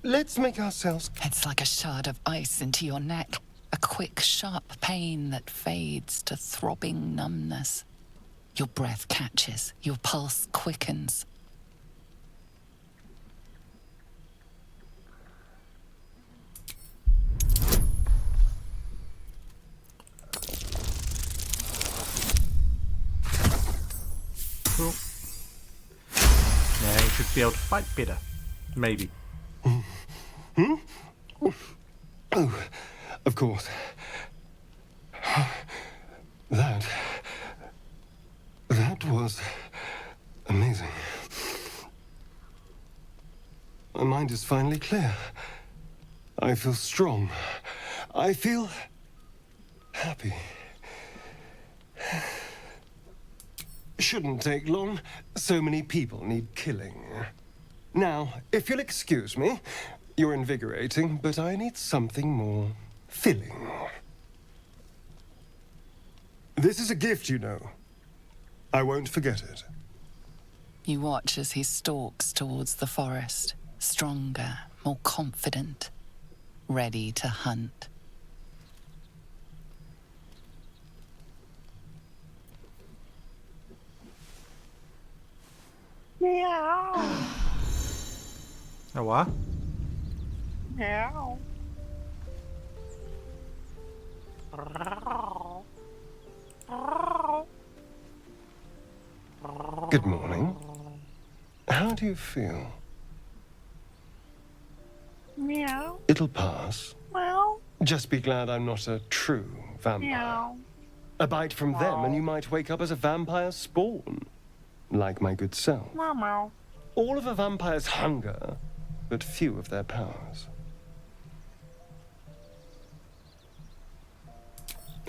Let's make ourselves... It's like a shard of ice into your neck. A quick, sharp pain that fades to throbbing numbness. Your breath catches. Your pulse quickens. Cool. Now you should be able to fight better. Maybe. Oh, of course. That was amazing. My mind is finally clear. I feel strong. I feel happy. Shouldn't take long. So many people need killing. Now, if you'll excuse me, you're invigorating, but I need something more filling. This is a gift, you know. I won't forget it. You watch as he stalks towards the forest, stronger, more confident, ready to hunt. Meow. A what? Meow. Good morning. How do you feel? Meow. It'll pass. Meow. Just be glad I'm not a true vampire. Meow. A bite from them and you might wake up as a vampire spawn. Like my good self. Meow meow. All of a vampire's hunger, but few of their powers.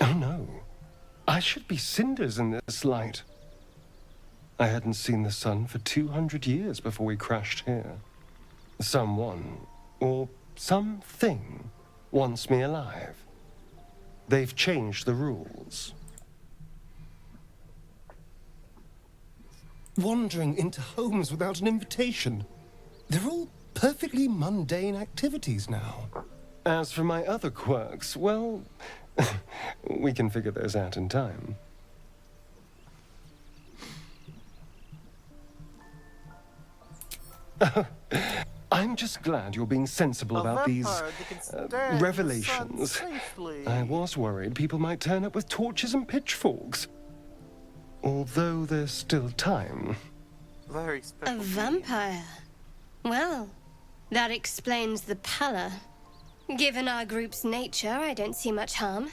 Oh no. I should be cinders in this light. I hadn't seen the sun for 200 years before we crashed here. Someone, or something, wants me alive. They've changed the rules. Wandering into homes without an invitation. They're all perfectly mundane activities now. As for my other quirks, well, we can figure those out in time. I'm just glad you're being sensible about these revelations. I was worried people might turn up with torches and pitchforks. Although there's still time. Very special. A vampire? Well, that explains the pallor. Given our group's nature, I don't see much harm.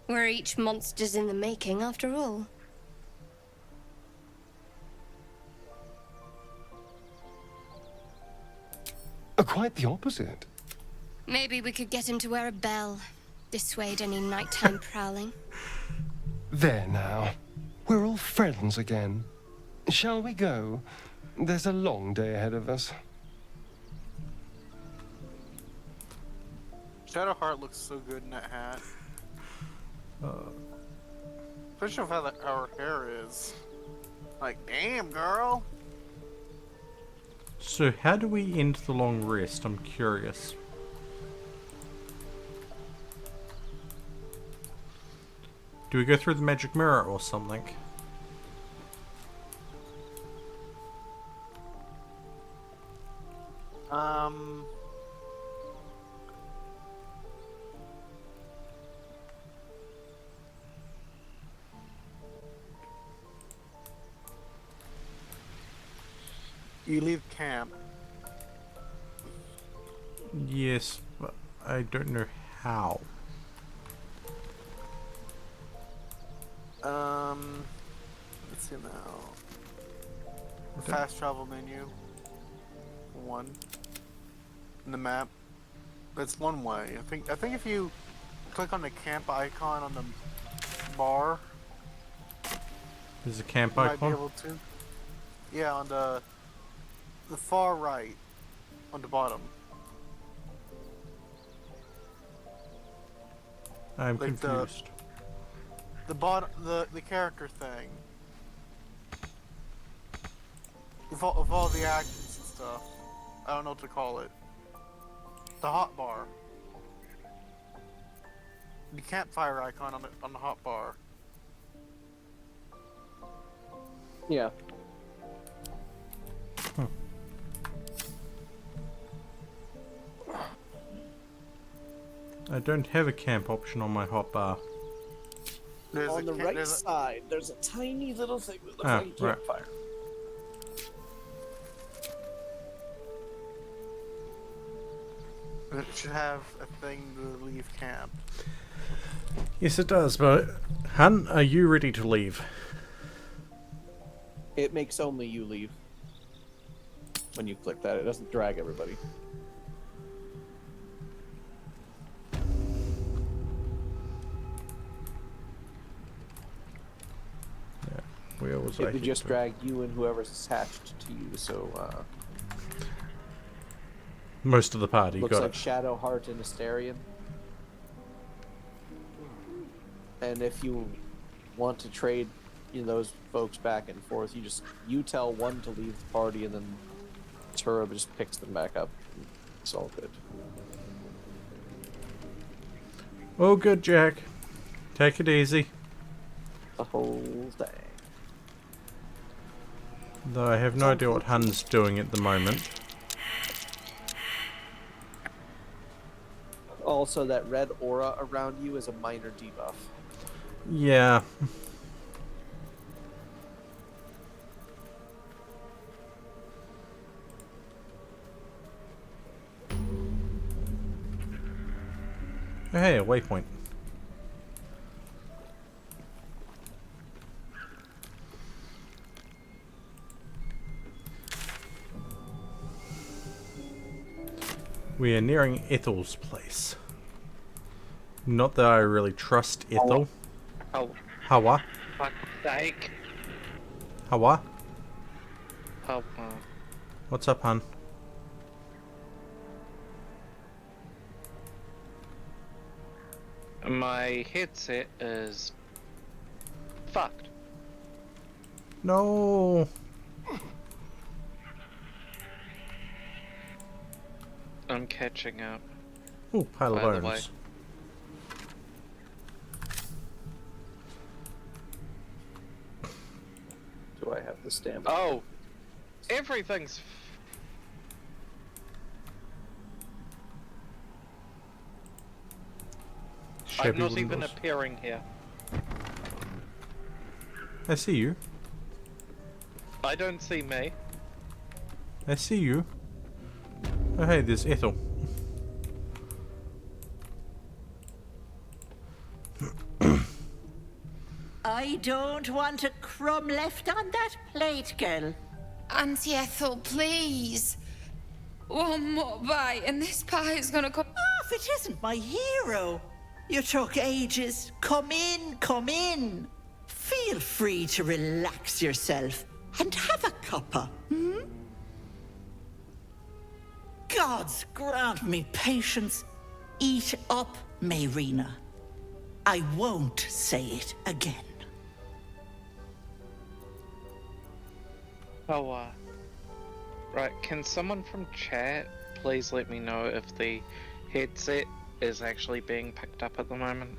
We're each monsters in the making, after all. Quite the opposite. Maybe we could get him to wear a bell. Dissuade any nighttime prowling. There now. We're all friends again. Shall we go? There's a long day ahead of us. Shadowheart looks so good in that hat. Especially with how our hair is. Like, damn, girl. So how do we end the long rest? I'm curious. Do we go through the magic mirror or something? You leave camp. Yes, but I don't know how. Let's see now. Fast travel menu. 1. In the map. It's one way. I think if you click on the camp icon on the bar. There's a camp you might icon? be able to. Yeah, on the far right, on the bottom. I'm like confused. The bottom, the character thing. With all the actions and stuff. I don't know what to call it. The hot bar. The campfire icon on the hot bar. Yeah. I don't have a camp option on my hotbar. On the right side, there's a tiny little thing that looks like a right. campfire. It should have a thing to leave camp. Yes, it does, but Hun, are you ready to leave? It makes only you leave. When you click that, it doesn't drag everybody. Where was It I? would just drag you and whoever's attached to you, so Most of the party looks got like it. Shadowheart and Asterion. And if you want to trade those folks back and forth, you tell one to leave the party, and then Turub just picks them back up. It's all good. Oh, good, Jack. Take it easy. The whole thing. Though I have no idea what Hun's doing at the moment. Also, that red aura around you is a minor debuff. Yeah. Hey, a waypoint. We are nearing Ethel's place. Not that I really trust Ethel. Oh. Hawa? Fuck's sake. Hawa? Oh, What's up, hun? my headset is fucked. No. I'm catching up. Ooh, pile By of the way. bones. Do I have the stamina? Oh, everything's. I'm not even windows. appearing here. I see you. I don't see me. I see you. Oh, hey, there's Ethel. I don't want a crumb left on that plate, girl. Auntie Ethel, please. One more bite and this pie is gonna come. Oh, if it isn't my hero. You took ages. Come in, come in. Feel free to relax yourself and have a cuppa, hmm? Gods grant me patience. Eat up, Mayrina. I won't say it again. Oh, right, can someone from chat please let me know if the headset is actually being picked up at the moment?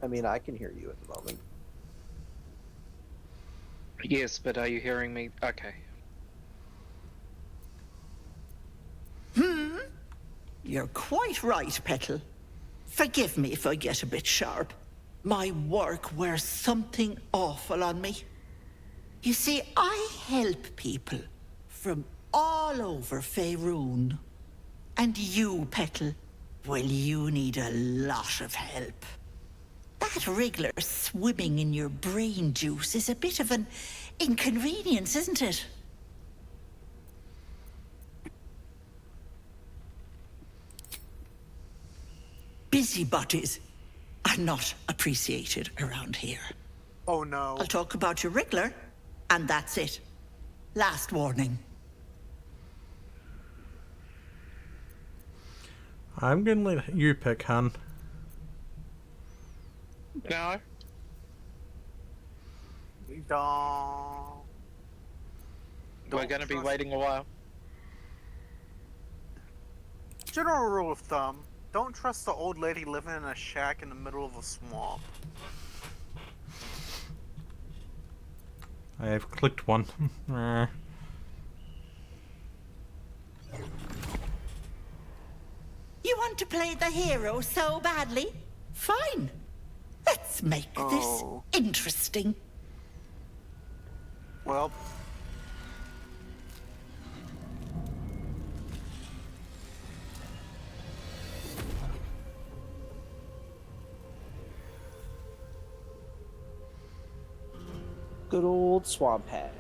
I mean, I can hear you at the moment. Yes, but are you hearing me? Okay. You're quite right, Petal. Forgive me if I get a bit sharp. My work wears something awful on me. You see, I help people from all over Faerun. And you, Petal, well, you need a lot of help. That wriggler swimming in your brain juice is a bit of an inconvenience, isn't it? Busybodies are not appreciated around here. Oh no. I'll talk about your wriggler, and that's it. Last warning. I'm gonna let you pick, hun. No. We're gonna be waiting a while. General rule of thumb, don't trust the old lady living in a shack in the middle of a swamp. I have clicked one. You want to play the hero so badly? Fine. Let's make this interesting. Well, Good old swamp hag.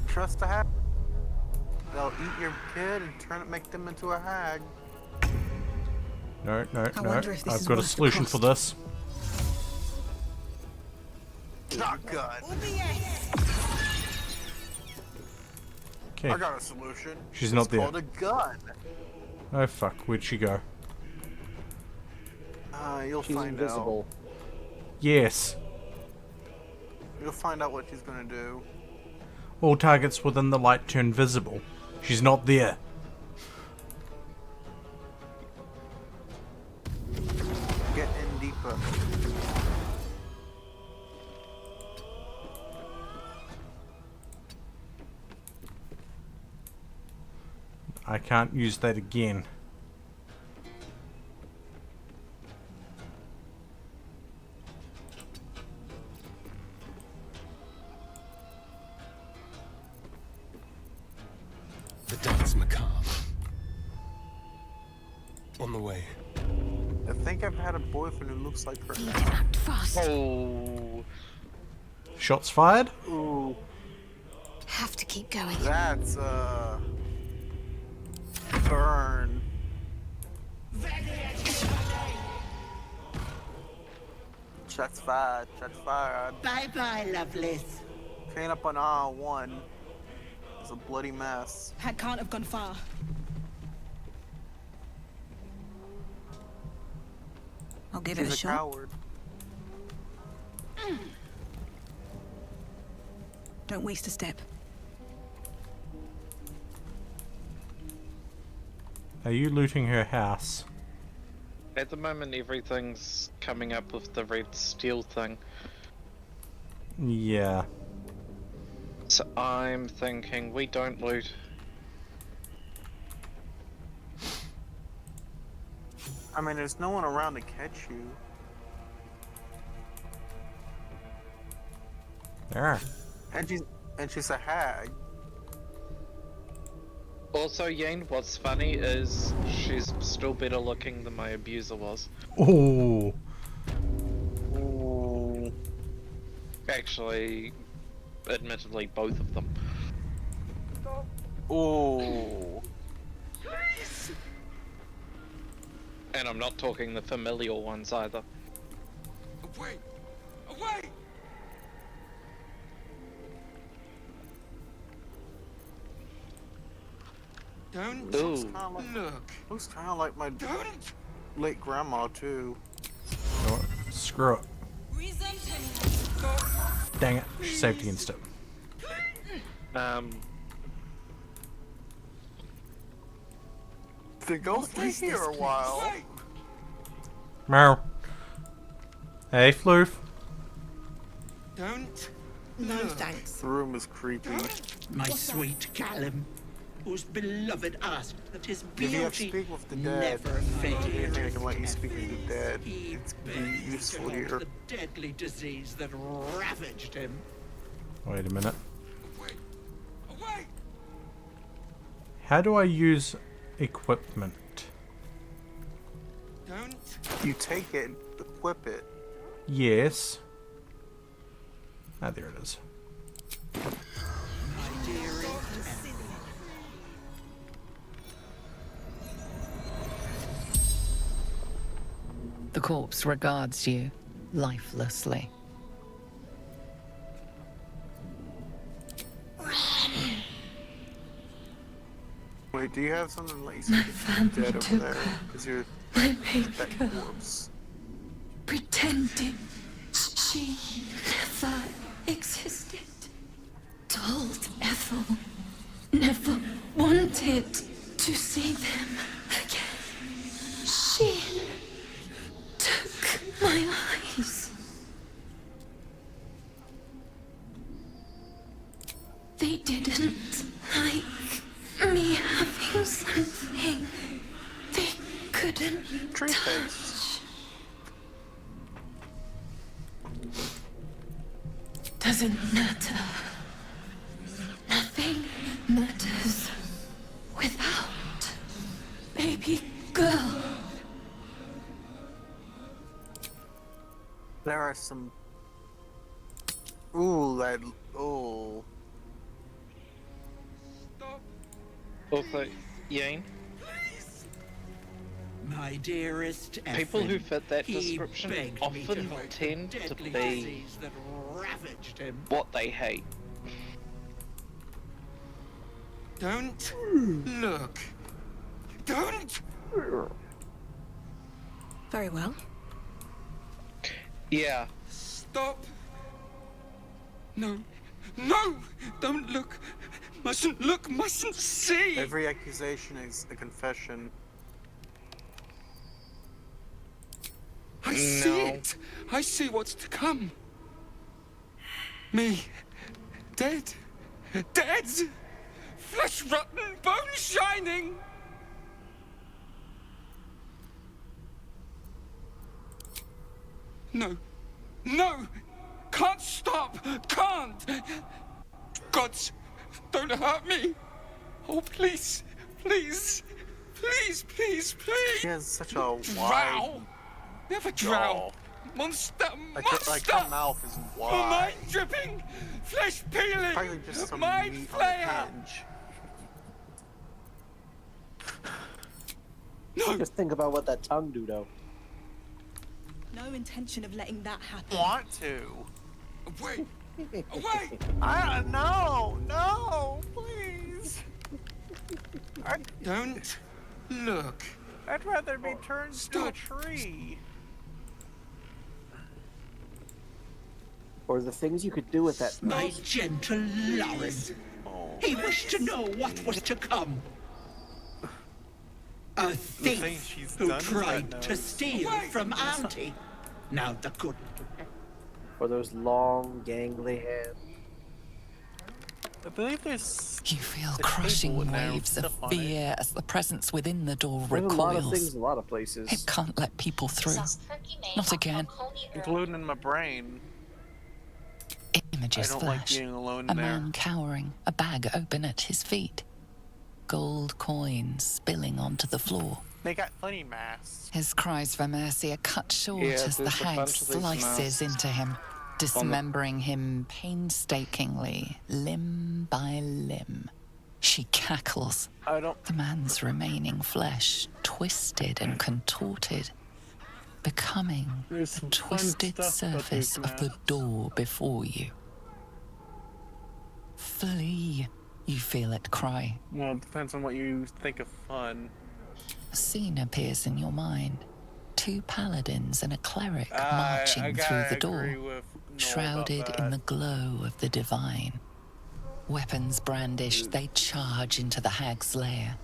Trust a hag. They'll eat your kid and make them into a hag. No, no, I no. wonder if this I've is got a worth the solution for cost. this. Shotgun. Okay. I got a solution. She's not it's there. called a gun. Oh fuck, where'd she go? You'll She's find invisible. Yes. out. You'll find out what she's gonna do. All targets within the light turn visible. She's not there. Get in deeper. I can't use that again. The dance macabre. On the way. I think I've had a boyfriend who looks like her. Oh. Shots fired? Ooh. Have to keep going. That's burn. Shots fired. Shots fired. Bye-bye, Lovelace. Clean up on R1. It's a bloody mess. Hag can't have gone far. I'll give it a She's a shot. coward. Don't waste a step. Are you looting her house? At the moment, everything's coming up with the red steel thing. Yeah. So I'm thinking we don't loot. I mean, there's no one around to catch you. There. And she's a hag. Also, Yane, what's funny is she's still better looking than my abuser was. Ooh. Ooh. Actually, admittedly, both of them. Ooh. And I'm not talking the familial ones either. Away! Away! Don't Ooh. look. Looks kind of like my late grandma too. You know what? Screw it. Dang it. She saved against it. To go stay here a while. Meow. Hey, Floof. Don't. No, thanks. The room is creepy. My sweet Callum, whose beloved asked that his If you have to beauty speak with the dead, never fade. anything that can let you speak with the dead, it's be useful here. The deadly disease that ravaged him. Wait a minute. How do I use equipment? Don't. You take it, equip it. Yes. Ah, there it is. The corpse regards you lifelessly. Wait, do you have something like you said the dead over there? Because you're that corpse. Pretending she never existed. Told Ethel never wanted to see them again. She took my eyes. They didn't like me having something they couldn't touch. Doesn't matter. Nothing matters without baby girl. There are some Ooh, that. Ooh. Also, Yane, My dearest people who Effin, fit that he description begged me to often halt the tend to deadly be disease that ravaged him. what they hate. Don't look. Don't. Very well. Yeah. Stop. No. No! Don't look. Mustn't look, mustn't see. Every accusation is a confession. I see it. I see what's to come. Me. Dead. Dead. Flesh rotten, bone shining. No. No. Can't stop. Can't. Gods, don't hurt me. Oh, please. Please. Please, please, please. She has such a wide Drow. Never drow. Monster, monster. Like her mouth is wide. Mind dripping. Flesh peeling. Probably just some Mind meat flayer. on the hinge. Just think about what that tongue do, though. No intention of letting that happen. Want to? Wait. Wait. No, please. Don't look. I'd rather be turned to a tree. Or the things you could do with that. My gentle Lauren. He wished to know what was to come. A thief who tried to steal from Auntie. Now the good. Or those long, gangly hands. I believe there's. You feel crushing waves of fear as the presence within the door recoils. There's a lot of things, a lot of places. It can't let people through. Not again. Including in my brain. Images I don't like flash. being alone A in there. man cowering, a bag open at his feet. Gold coins spilling onto the floor. They got funny masks. His cries for mercy are cut short Yeah, as the there's a hag bunch of these slices masks into him, dismembering him painstakingly, limb by limb. She cackles. The man's remaining flesh twisted and contorted, becoming the twisted surface of the door before you. Flee, you feel it cry. Well, it depends on what you think of fun. A scene appears in your mind. Two paladins and a cleric marching through the door, shrouded in the glow of the divine. Weapons brandished, they charge into the hag's lair.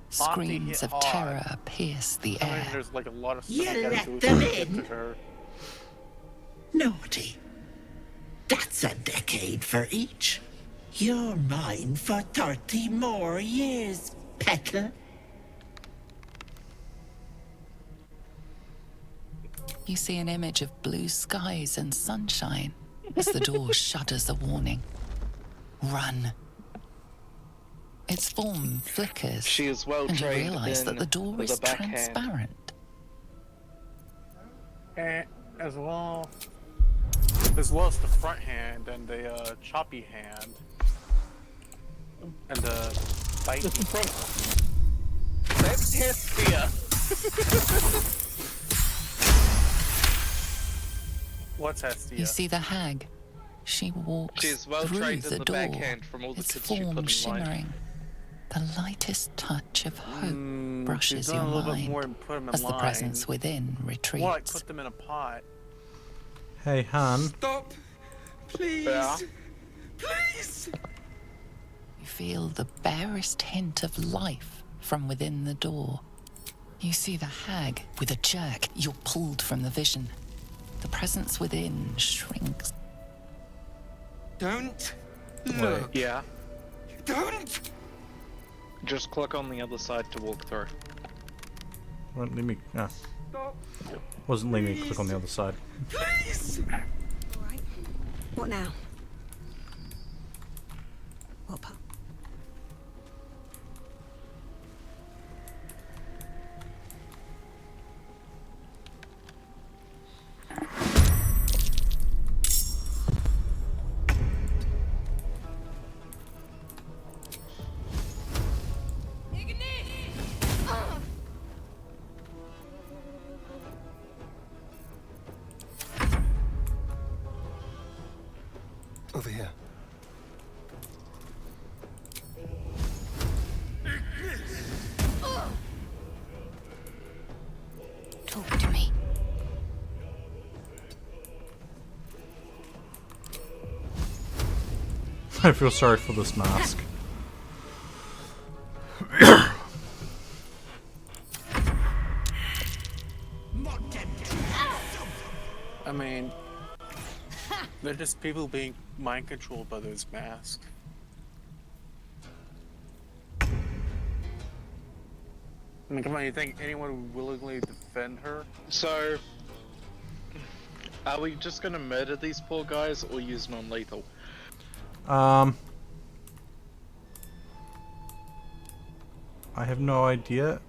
Screams of terror pierce the air. There's like a lot of stuff You gotta let do them to get in? to her. Naughty. That's a decade for each. You're mine for 30 more years, peddler. You see an image of blue skies and sunshine as the door shudders a warning. Run. Its form flickers, She is well and you trained realize that in the door the is backhand. transparent. As well as the front hand and the choppy hand and the bite. That's Hestia. What's Hestia? You see the hag. She walks She is well through trained the in the door, backhand from all the its tips she put form in life. shimmering. The lightest touch of hope she's brushes done your a little bit mind more and put 'em in as the line. presence within retreats. More like put them in a pot. Hey, Han. Stop. Please. Yeah. Please. You feel the barest hint of life from within the door. You see the hag. With a jerk, you're pulled from the vision. The presence within shrinks. Don't look. Yeah. Don't. Just click on the other side to walk through. Won't let me. No. Wasn't letting me click on the other side. Please. Alright. What now? What part? Over here. Talk to me. I feel sorry for this mask. I mean, they're just people being mind controlled by those masks. I mean, come on, you think anyone would willingly defend her? So, are we just gonna murder these poor guys or use non-lethal? I have no idea.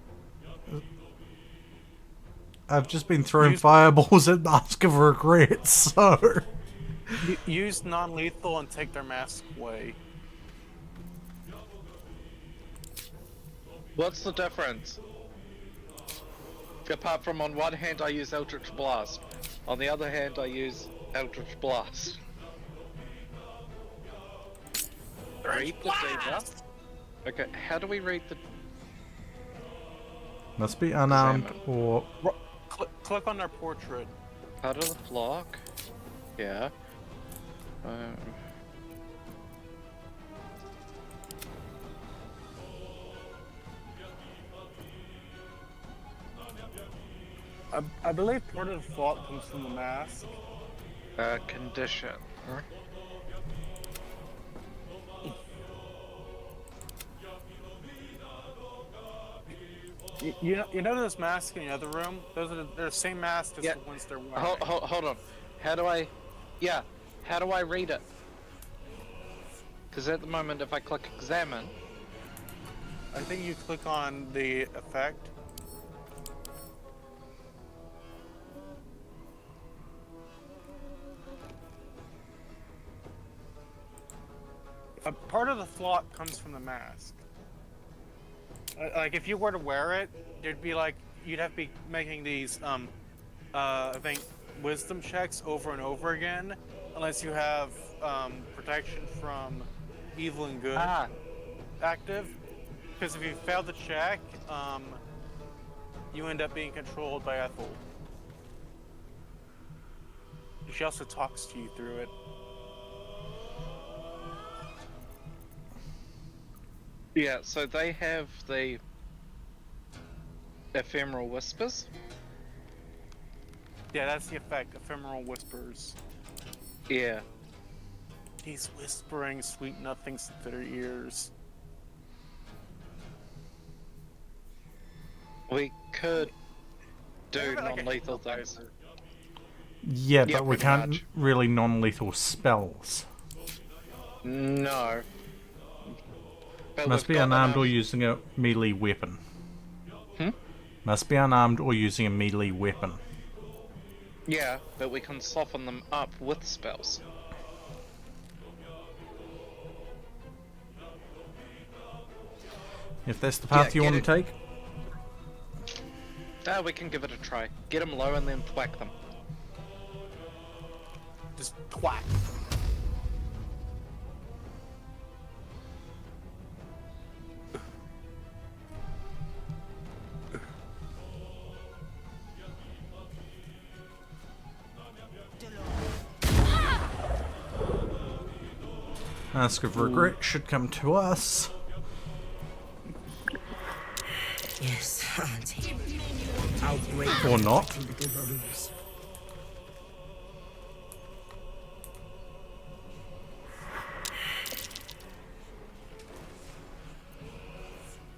I've just been throwing fireballs at Mask of Regret, so... Use non-lethal and take their mask away. What's the difference? Apart from on one hand I use Eldritch Blast, on the other hand I use Eldritch Blast. Read the data. Okay, how do we read the... Must be unarmed or... Click on their portrait. Part of the flock? Yeah. I believe part of the fault comes from the mask. Condition. Huh? You know those masks in the other room? Those are they're the same masks as the ones they're wearing. Hold on. How do I... Yeah. How do I read it? Because at the moment if I click examine... I think you click on the effect. A part of the flop comes from the mask. Like if you were to wear it, it'd be like you'd have to be making these I think wisdom checks over and over again, unless you have protection from evil and good active. Because if you fail the check, you end up being controlled by Ethel. She also talks to you through it. Yeah, so they have the ephemeral whispers. Yeah, that's the effect, ephemeral whispers. Yeah. He's whispering sweet nothings to their ears. We could do non-lethal things. Yeah, but we can't really non-lethal spells. No. But Must be unarmed or using a melee weapon. Must be unarmed or using a melee weapon. Yeah, but we can soften them up with spells. If that's the path you want to take. We can give it a try. Get them low and then thwack them. Just thwack. Mask of Regret should come to us. Yes, Auntie. How great Or not.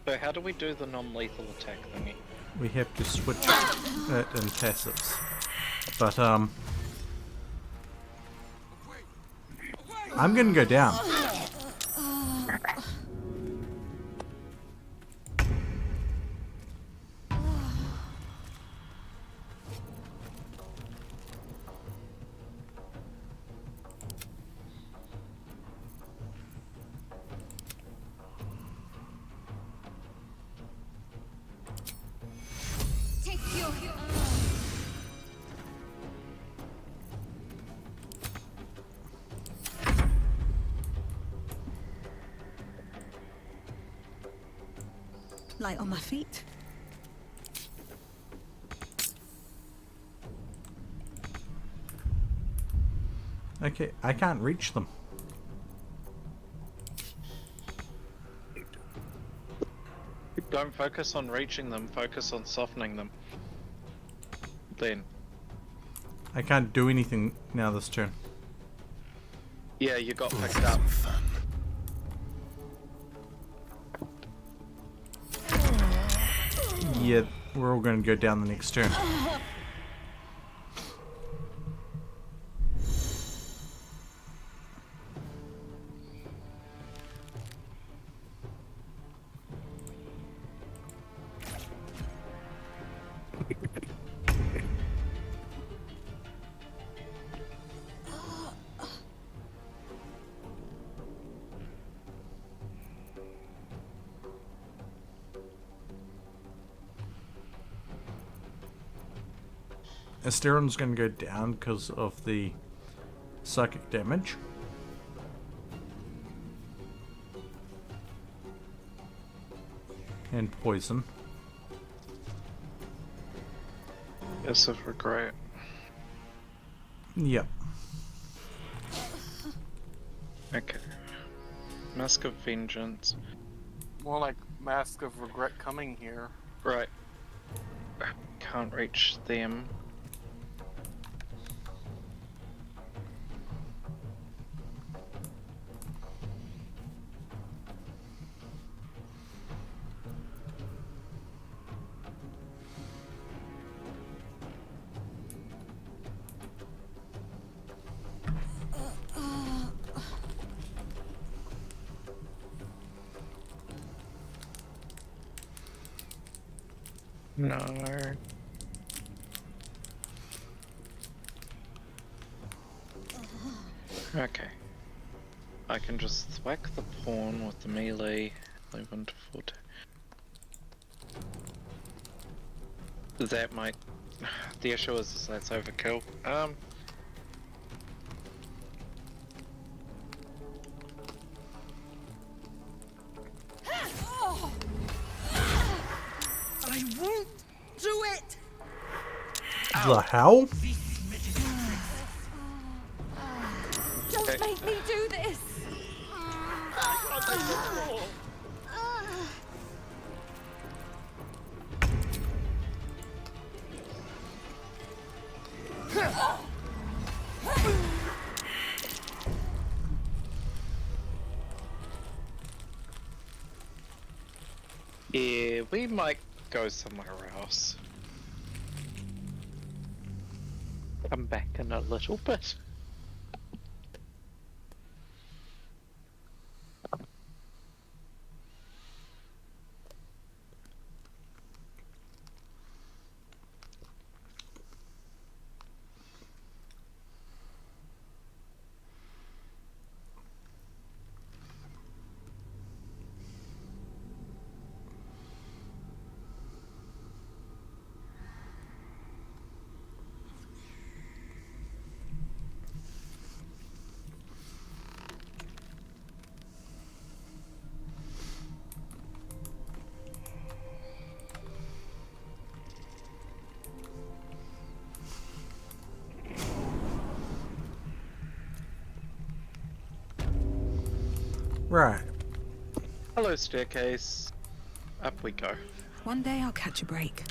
So how do we do the non-lethal attack thingy? We have to switch it in passives. But, I'm gonna go down. light on my feet. Okay, I can't reach them. Don't focus on reaching them, focus on softening them. Then. I can't do anything now this turn. Yeah, you got picked up. Yeah, we're all going to go down the next turn. Asteron's going to go down because of the psychic damage. And poison. Yes, of regret. Yep. Okay. Mask of Vengeance. More like Mask of Regret coming here. Right. Can't reach them. No. Okay. I can just thwack the pawn with the melee. 11 to 14. That might... The issue is that's overkill. I won't do it! The hell? Don't make me do this! Yeah, we might go somewhere else. Come back in a little bit. Right. Hello, staircase. Up we go. One day I'll catch a break.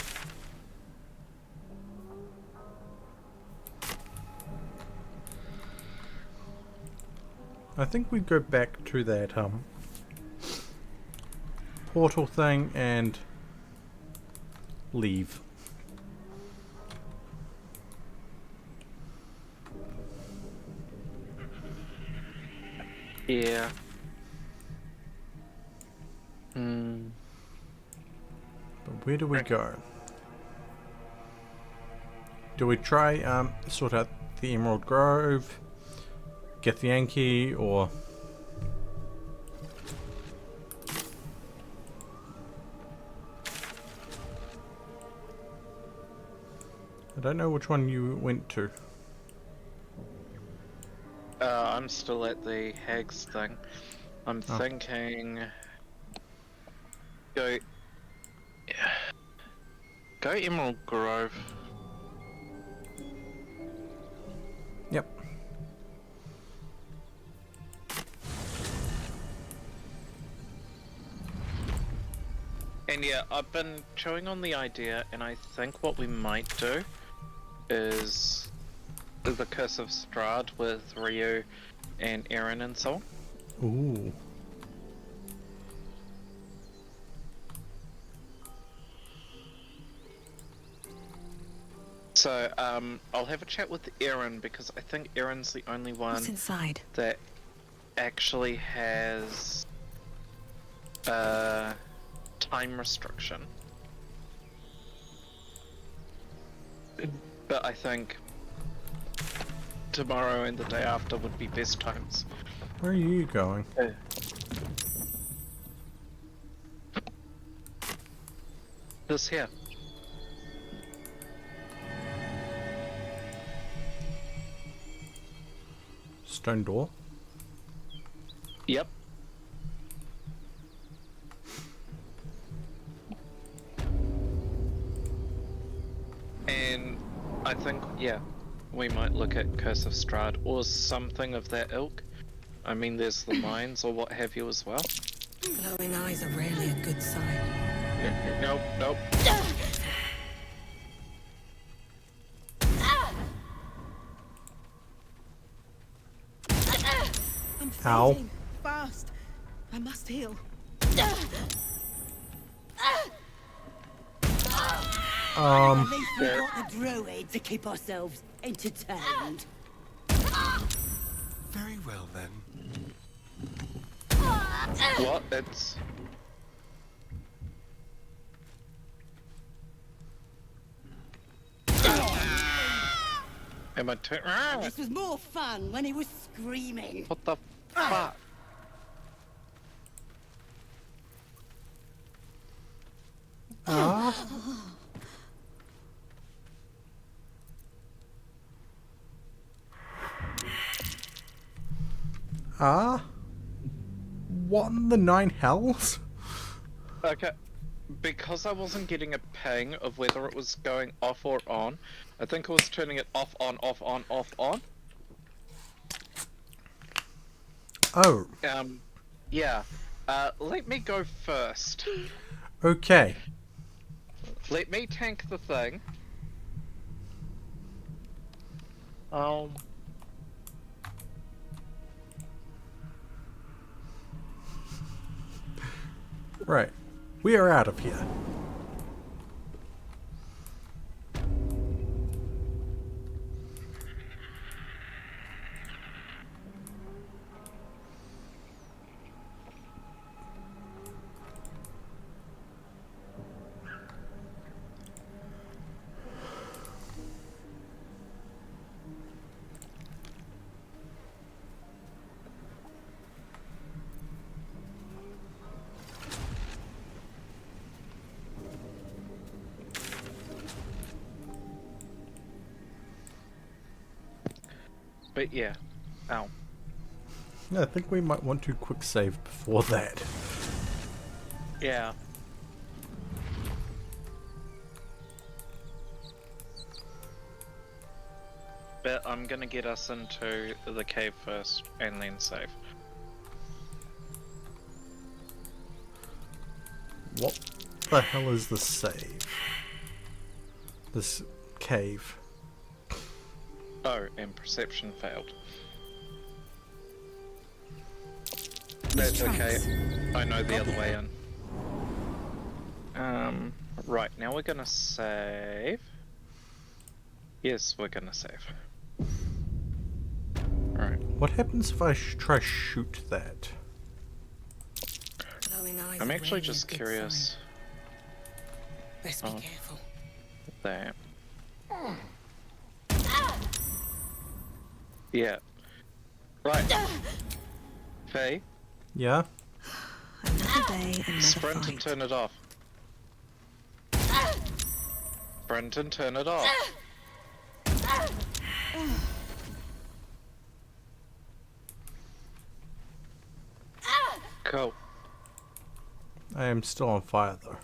I think we go back to that portal thing and leave. Yeah. But where do we go? Do we try sort out the Emerald Grove, get the Yankee, or I don't know which one you went to. I'm still at the Hags thing. I'm Oh. thinking go Go Emerald Grove. Yep. And yeah, I've been chewing on the idea, and I think what we might do is the Curse of Strahd with Ryu and Eren and so on. Ooh. So, I'll have a chat with Eren because I think Eren's the only one What's inside? that actually has time restriction. But I think tomorrow and the day after would be best times. Where are you going? This here. Stone door? Yep. And I think, yeah, we might look at Curse of Strahd or something of that ilk. I mean, there's the mines or what have you as well. Glowing eyes are rarely a good sign. Nope, nope. I'm Ow. fading fast. I must heal. At least we've got the druid to keep ourselves entertained. Very well then. What? It's... Am I This was more fun when he was screaming. What the fuck? What in the nine hells? Okay, because I wasn't getting a ping of whether it was going off or on, I think I was turning it off, on, off, on, off, on. Oh. Yeah. Let me go first. Okay. Let me tank the thing. Right. We are out of here. But yeah. Ow. Yeah, I think we might want to quick save before that. Yeah. But I'm gonna get us into the cave first and then save. What the hell is the save? This cave. Oh, and perception failed. That's okay. I know the other way in. Right, now we're gonna save. Yes, we're gonna save. Alright. What happens if I try shoot that? I'm actually just curious. Best be careful. There. Yeah. Right. Faye, Yeah? Another day, another sprint fight. and turn it off. Sprint and turn it off. Cool. I am still on fire though.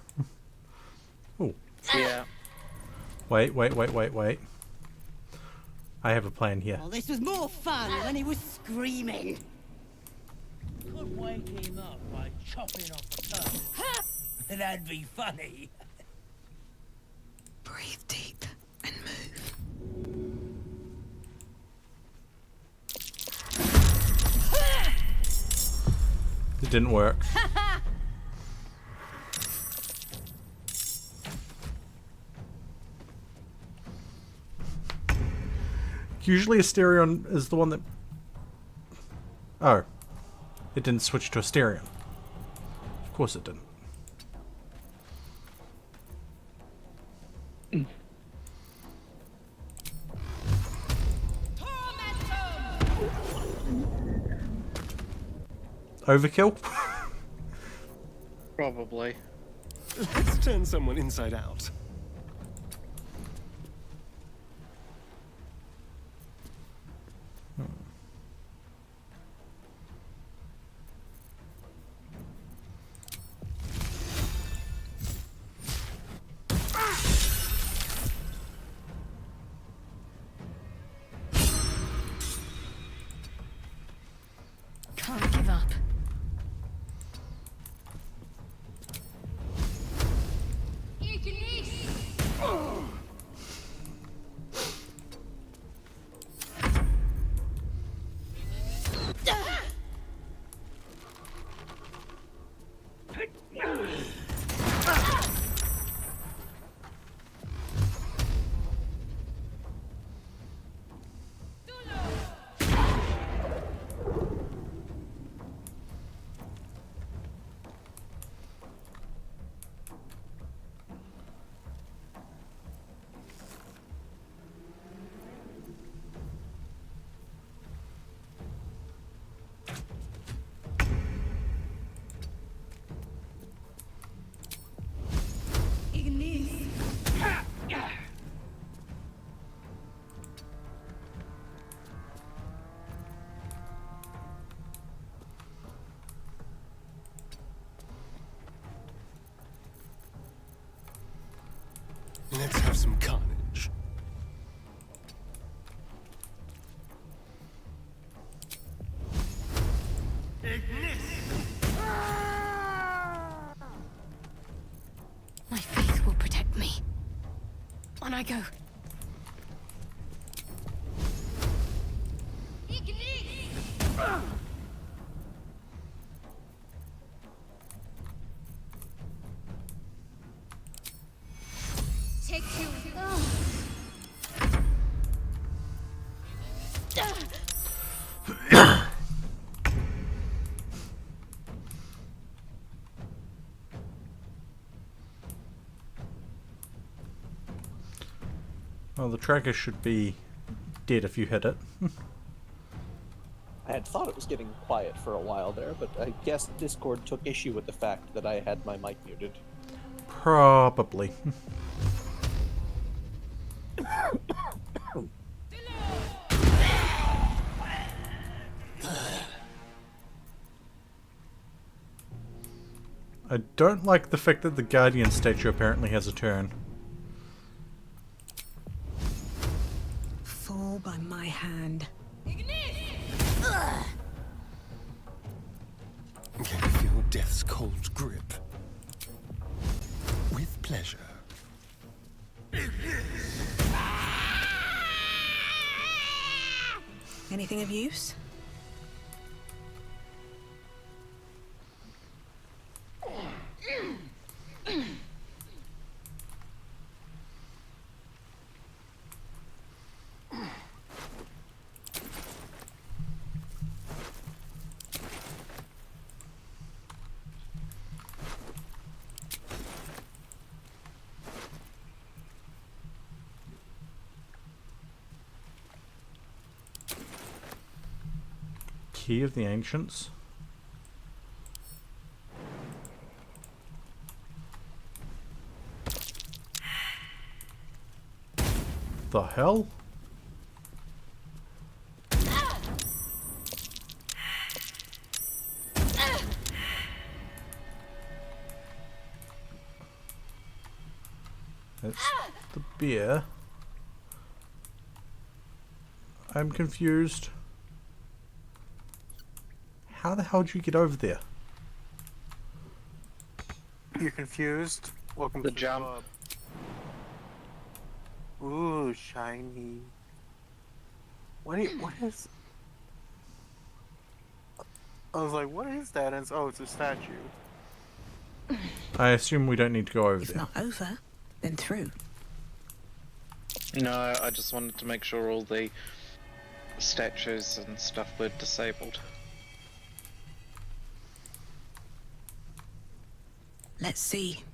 Oh. Yeah. Wait. I have a plan here. Well, this was more fun when he was screaming. Could wake him up by chopping off a toe. That'd be funny. Breathe deep and move. It didn't work. Usually Asterion is the one that... Oh. It didn't switch to Asterion. Of course it didn't. Overkill? Probably. Let's turn someone inside out. Can't give up. Let's have some carnage. My faith will protect me. On I go. Take two. Well, the tracker should be dead if you hit it. I had thought it was getting quiet for a while there, but I guess Discord took issue with the fact that I had my mic muted. Probably. I don't like the fact that the Guardian statue apparently has a turn. Fall by my hand. Can you feel death's cold grip? With pleasure. Anything of use? Key of the Ancients. The hell? That's the beer. I'm confused. How the hell did you get over there? You're confused? Welcome to the club. Ooh, shiny. What is... I was like, what is that? And it's, oh, it's a statue. I assume we don't need to go over there. Not over, then through. No, I just wanted to make sure all the statues and stuff were disabled. Let's see.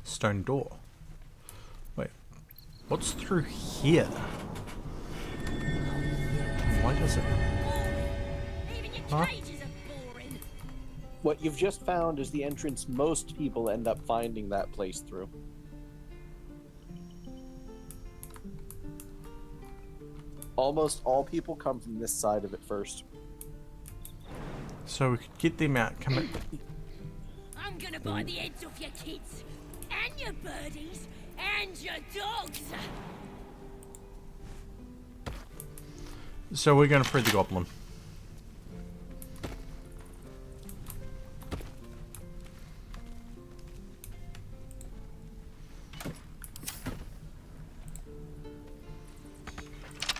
Stone door. Wait, what's through here? Why does it? Huh? What you've just found is the entrance most people end up finding that place through. Almost all people come from this side of it first. So we could get them out. Come in. I'm gonna buy the heads off your kids, and your birdies, and your dogs. So we're going to free the goblin.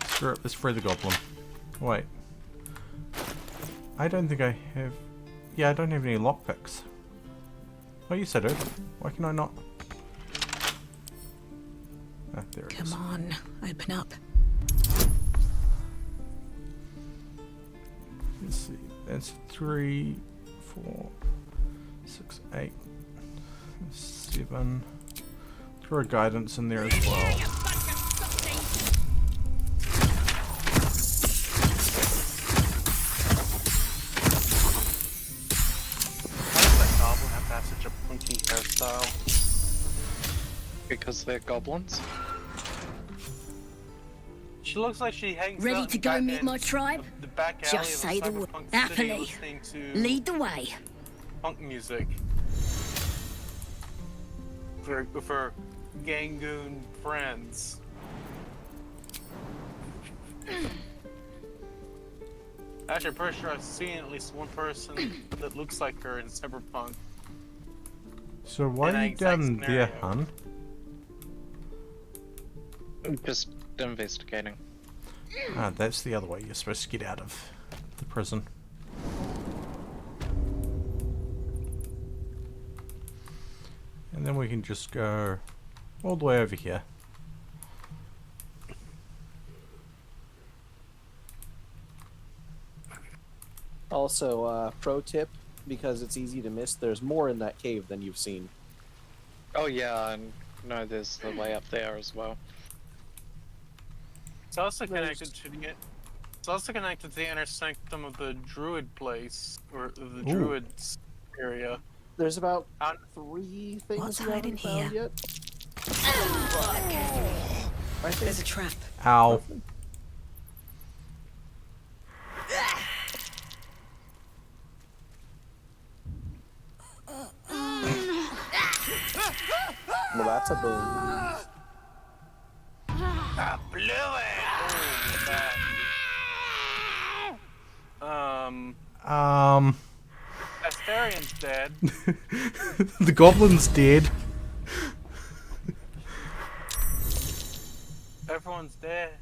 Screw up, let's free the goblin. Wait. I don't think I have... Yeah, I don't have any lockpicks. Oh, you said it. Why can I not? Ah, there it is. Come on, open up. Let's see. That's 3, 4, 6, 8, 7. Throw a guidance in there as well. Such a punky hairstyle. Because they're goblins? She looks like she hangs Ready out to go meet my tribe? the back alley Just of say the word. Cyberpunk City Happily. listening to Lead the way. punk music. For Gangoon friends. Actually, I'm pretty sure I've seen at least one person that looks like her in Cyberpunk. So why In are an you exact down there, scenario. hun? Just investigating. Ah, that's the other way you're supposed to get out of the prison. And then we can just go all the way over here. Also, pro tip, because it's easy to miss, there's more in that cave than you've seen. Oh yeah, and no, there's the way up there as well. It's also connected to the. It's also connected to the inner sanctum of the druid place, or the Ooh. druids area. There's about 3 things What's you haven't hiding found here? yet. There's a trap. Ow. Well, that's a boom. I blew it! Asterian's dead. The goblin's dead. Everyone's dead.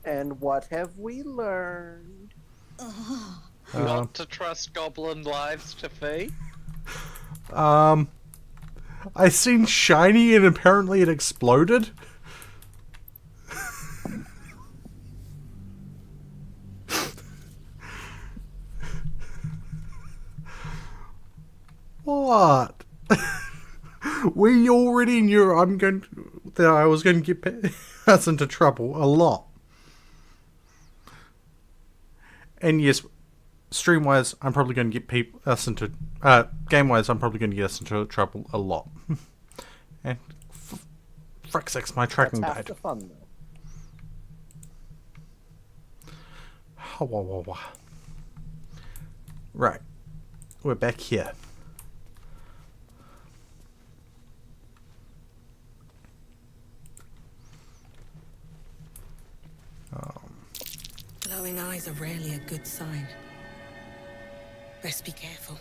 And what have we learned? Not to trust goblin lives to fee. I seen shiny and apparently it exploded. What? We already knew that I was going to get us into trouble a lot. And yes, stream-wise, I'm probably going to get game-wise, I'm probably going to get us into trouble a lot. And fuck's sakes, my tracking That's half died. the fun, though. Right, we're back here. rarely a good sign. Best be careful.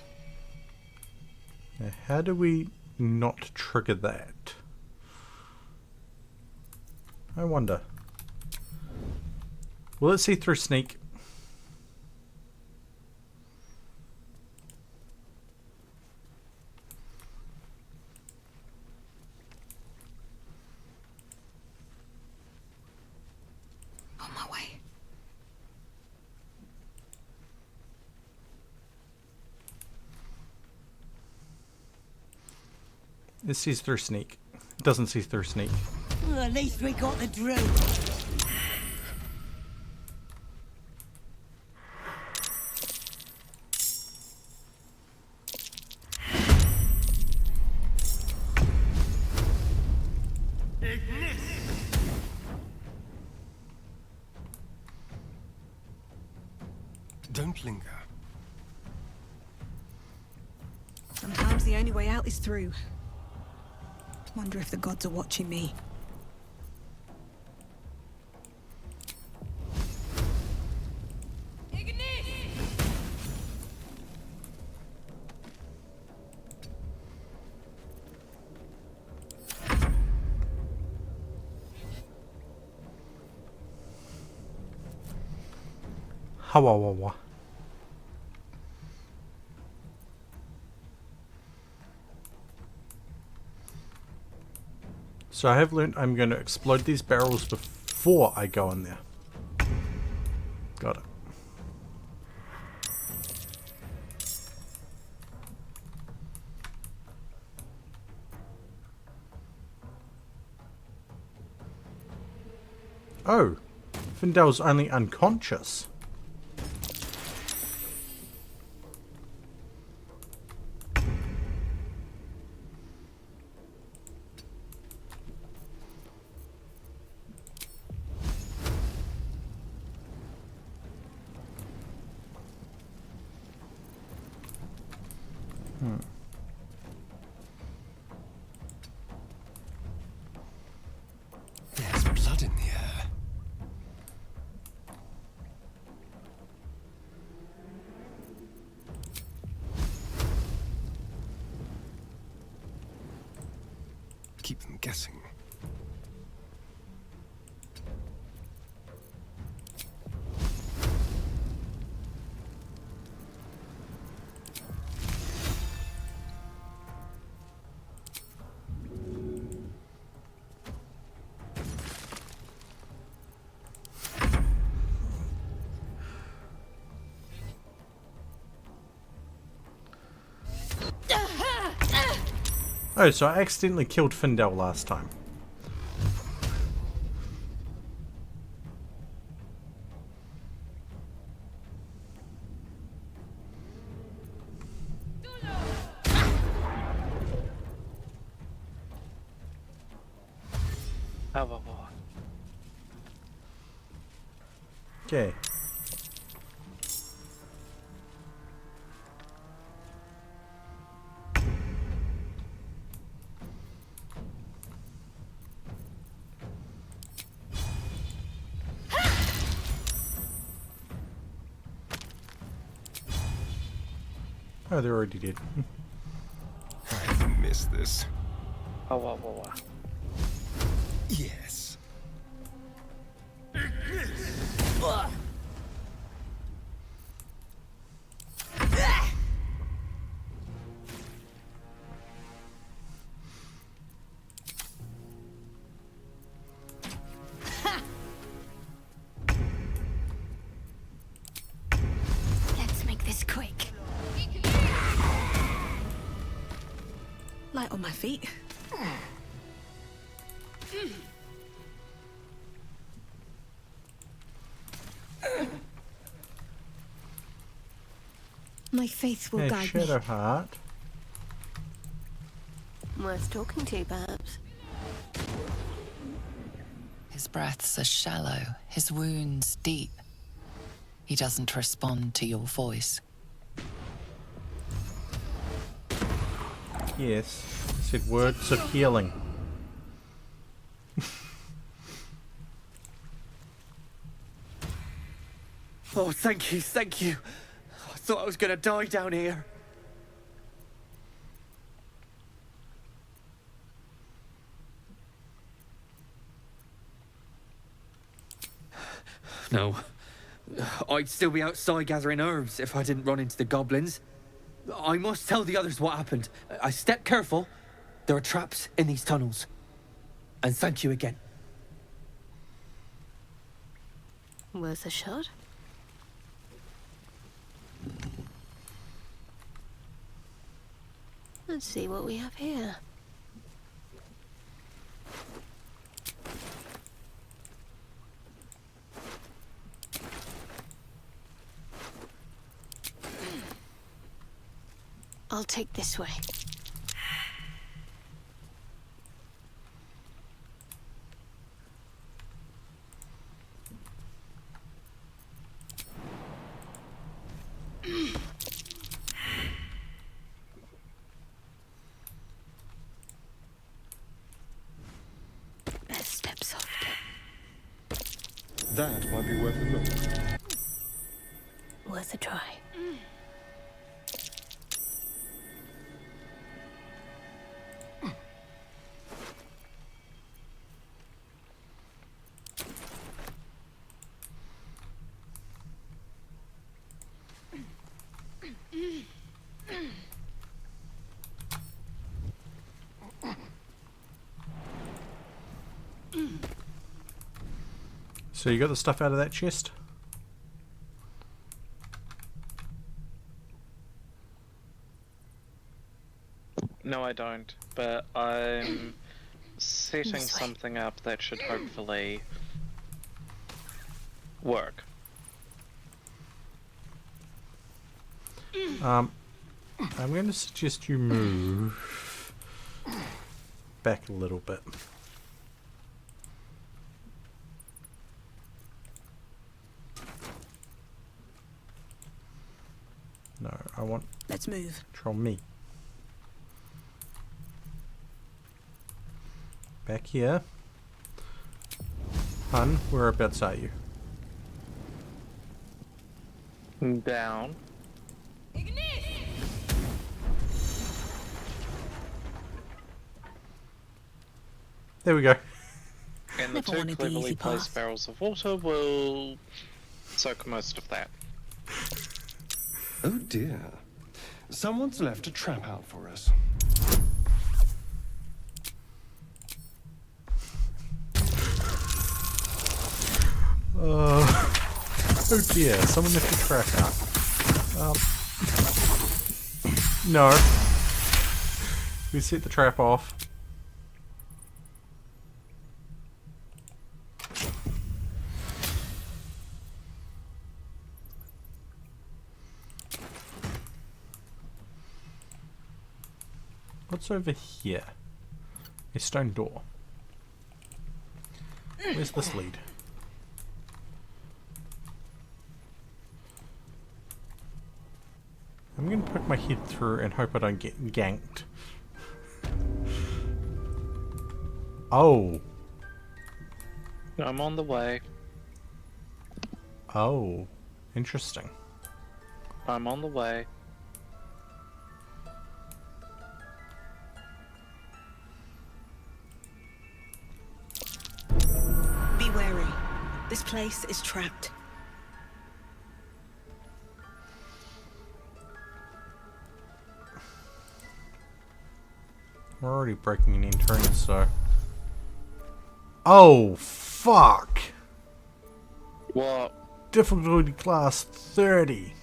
Now, how do we not trigger that? I wonder. Will it see through sneak? On my way. It sees through sneak. It doesn't see through sneak. Well, at least we got the drill. Don't linger. Sometimes the only way out is through. Wonder if the gods are watching me. Hawawawa. So I have learned I'm going to explode these barrels before I go in there. Got it. Oh, Findel's only unconscious. There's blood in the air. Keep them guessing. Oh, so I accidentally killed Findel last time. Okay. Oh, they're already dead. I missed this. Yes. Let's make this quick. Light on my feet. My faith will Hey, guide me. Shadowheart. Worth talking to, perhaps. His breaths are shallow, his wounds deep. He doesn't respond to your voice. Yes, it said words of healing. Oh, thank you, thank you. I thought I was gonna die down here. No. I'd still be outside gathering herbs if I didn't run into the goblins. I must tell the others what happened. I stepped careful. There are traps in these tunnels. And thank you again. Worth a shot? Let's see what we have here. I'll take this way. Let's step softly. That might be worth a look. Worth a try. So you got the stuff out of that chest? No, I don't, but I'm setting something up that should hopefully work. I'm going to suggest you move back a little bit. No, I want... Let's move. Control me. Back here. Hun, whereabouts are you? Down. There we go. And the two cleverly placed barrels of water will soak most of that. Oh dear. Someone's left a trap out for us. Oh dear, someone left a trap out. No. We set the trap off. What's over here? A stone door. Where's this lead? I'm gonna poke my head through and hope I don't get ganked. Oh. I'm on the way. Oh. Interesting. I'm on the way. Be wary. This place is trapped. We're already breaking and entering, so... Oh, fuck! What? Difficulty class 30.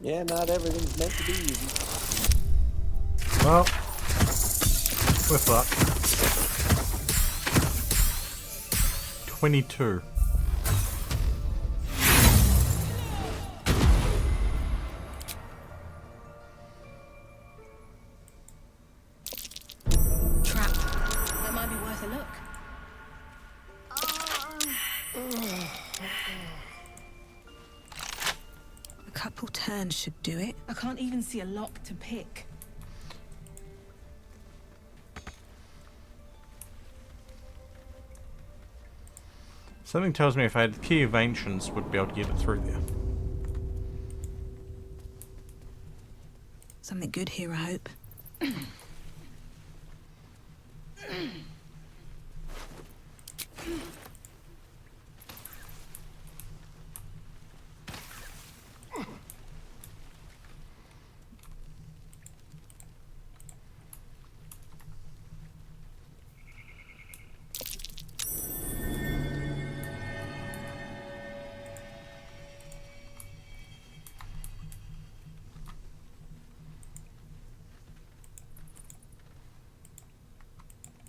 Yeah, not everything's meant to be easy. Well, we're fucked. 22. Trap. That might be worth a look. A couple turns should do it. I can't even see a lock to pick. Something tells me if I had the Key of Ancients, would be able to get it through there. Something good here, I hope.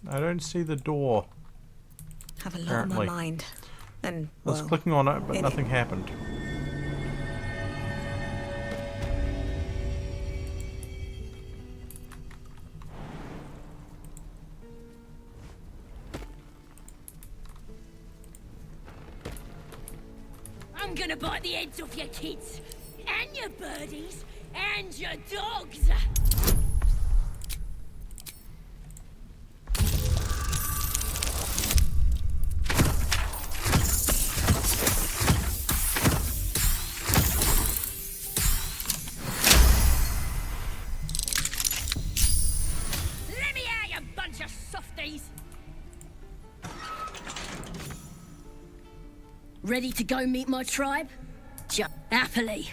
I don't see the door. Have a lot Apparently. on my mind. And, I was well, clicking on it, but in nothing happened. I'm gonna bite the heads off your kids, and your birdies, and your dogs. Let me out, you bunch of softies. Ready to go meet my tribe? Happily.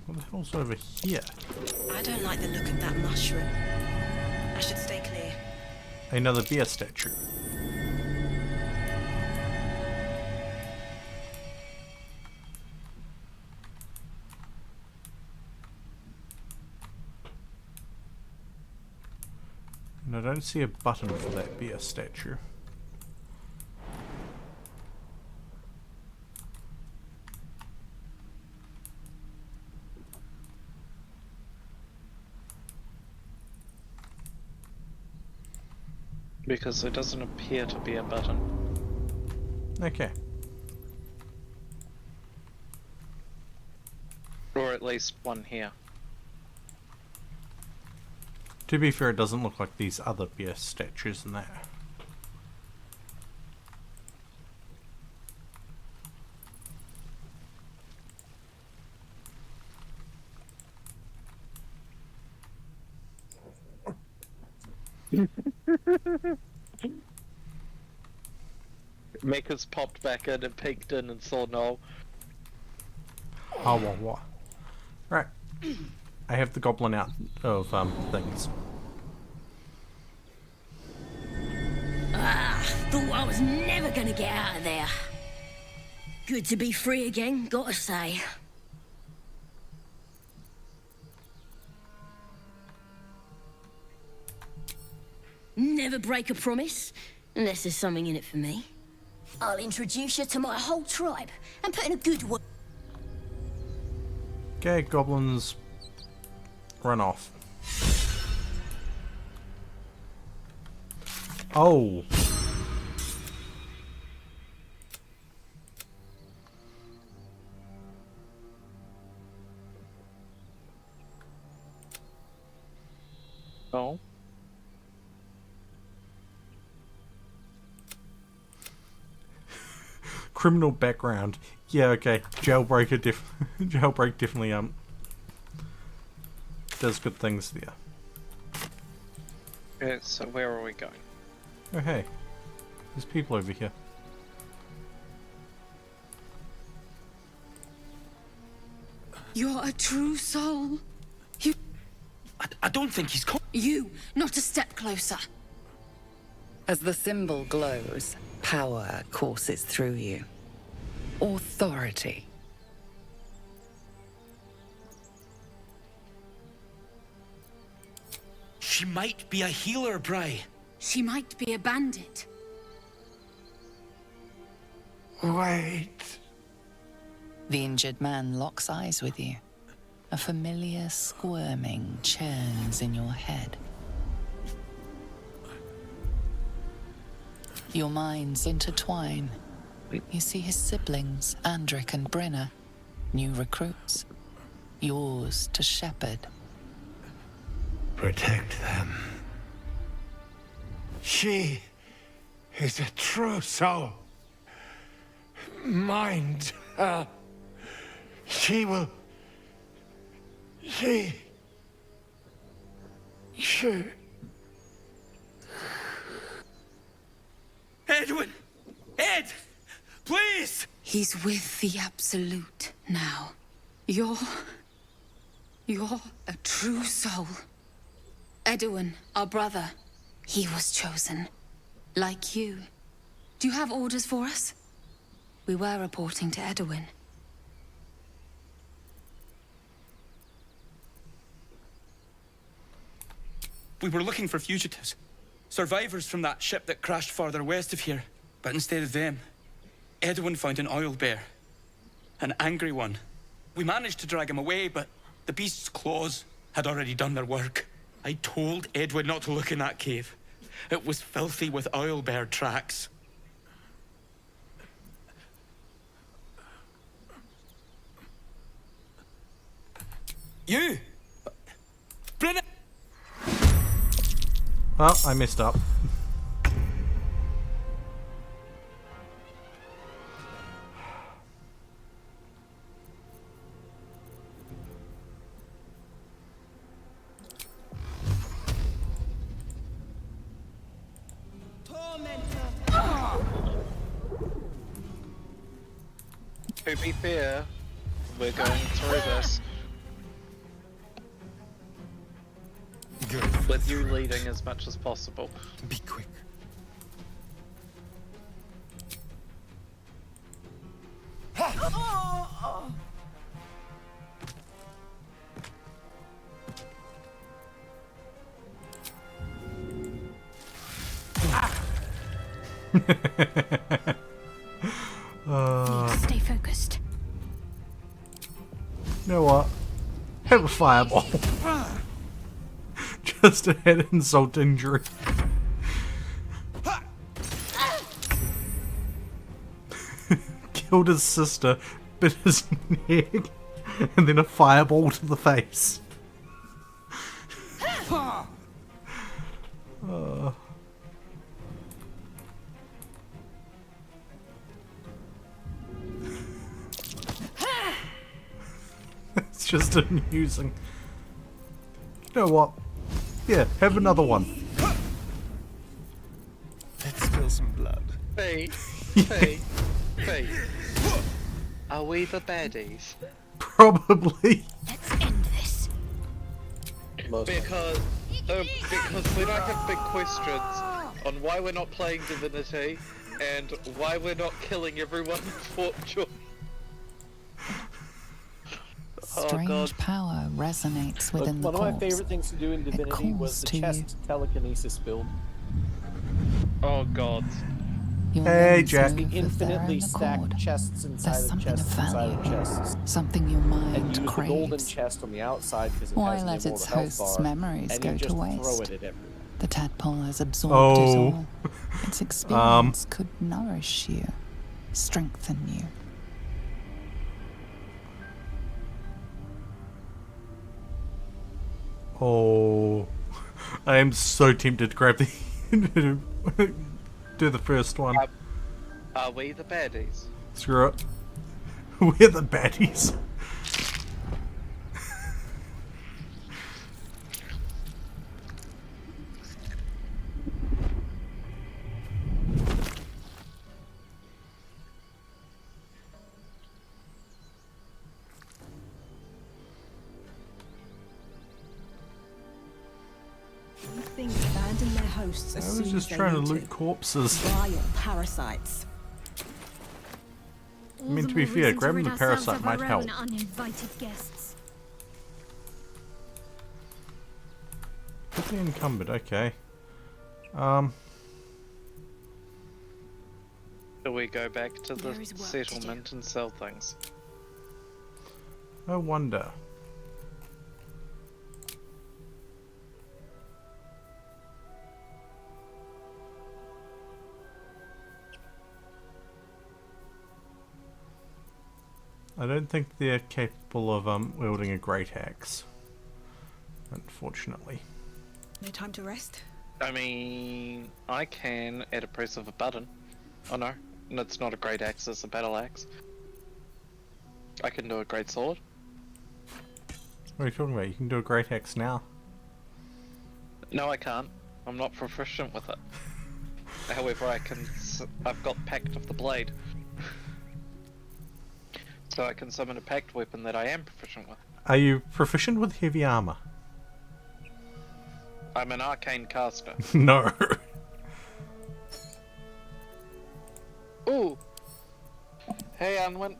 What the hell's over here? I don't like the look of that mushroom. I should stay clear. Another bear statue. And I don't see a button for that bear statue. Because there doesn't appear to be a button. Okay. Or at least one here. To be fair, it doesn't look like these other bear statues in there. Mecca's popped back in and peeked in and saw Noel. Oh, what? Right. I have the goblin out of things. Thought I was never gonna get out of there. Good to be free again, gotta say. Never break a promise, unless there's something in it for me. I'll introduce you to my whole tribe and put in a good word. Okay, goblins run off. Oh. Oh. Criminal background. Yeah, okay. Jailbreak definitely does good things there. Okay, so where are we going? Oh hey. There's people over here. You're a true soul. You... I don't think he's You, not a step closer. As the symbol glows, power courses through you. Authority. She might be a healer, Bry. She might be a bandit. Wait. The injured man locks eyes with you. A familiar squirming churns in your head. Your minds intertwine. You see his siblings, Andric and Brenna, new recruits. yours to shepherd. Protect them. She is a true soul. Mind her. She will... She... Edwin! Ed! Please! He's with the Absolute now. You're a true soul. Edwin, our brother, he was chosen. Like you. Do you have orders for us? We were reporting to Edwin. We were looking for fugitives. Survivors from that ship that crashed farther west of here. But instead of them, Edwin found an oil bear. An angry one. We managed to drag him away, but the beast's claws had already done their work. I told Edwin not to look in that cave. It was filthy with oil bear tracks. You! Brennan! Oh, I messed up. To be fair, we're going through this with you leading as much as possible. Be quick. Stay focused. You know what? Have a fireball. Just a head insult injury. Killed his sister, bit his neck, and then a fireball to the face. It's just amusing. You know what? Yeah, have another one. Let's spill some blood. Fee. Are we the baddies? Probably. Let's end this. Because we don't have big questions on why we're not playing Divinity and why we're not killing everyone in Fortune. Strange power resonates within the One of my corpse. favorite things to do in Divinity was the chest telekinesis build. Oh god. Hey, Jack. The infinitely stacked chests inside of chests inside of chests. Something your mind And use the craves. golden chest on the outside because it Why has an let its immortal health host's bar, memories and go you to just waste? throw it at everyone. The tadpole has absorbed it Oh. all. Its experience could nourish you, strengthen you. Oh, I am so tempted to grab the do the first one. Are we the baddies? Screw it. We're the baddies. Things abandon their hosts as I soon was just as they trying to need loot corpses. Vile parasites. I mean, to be fair, grabbing the parasite might help. Uninvited guests. Quickly encumbered, okay. Do we go back to the There is work to settlement and sell things? I wonder. I don't think they're capable of wielding a great axe. Unfortunately. No time to rest? I mean, I can at a press of a button. Oh no, it's not a great axe, it's a battle axe. I can do a great sword. What are you talking about? You can do a great axe now. No, I can't. I'm not proficient with it. However, I've got Pact of the Blade. So I can summon a pact weapon that I am proficient with. Are you proficient with heavy armor? I'm an arcane caster. No. Ooh. Hey, Unwin.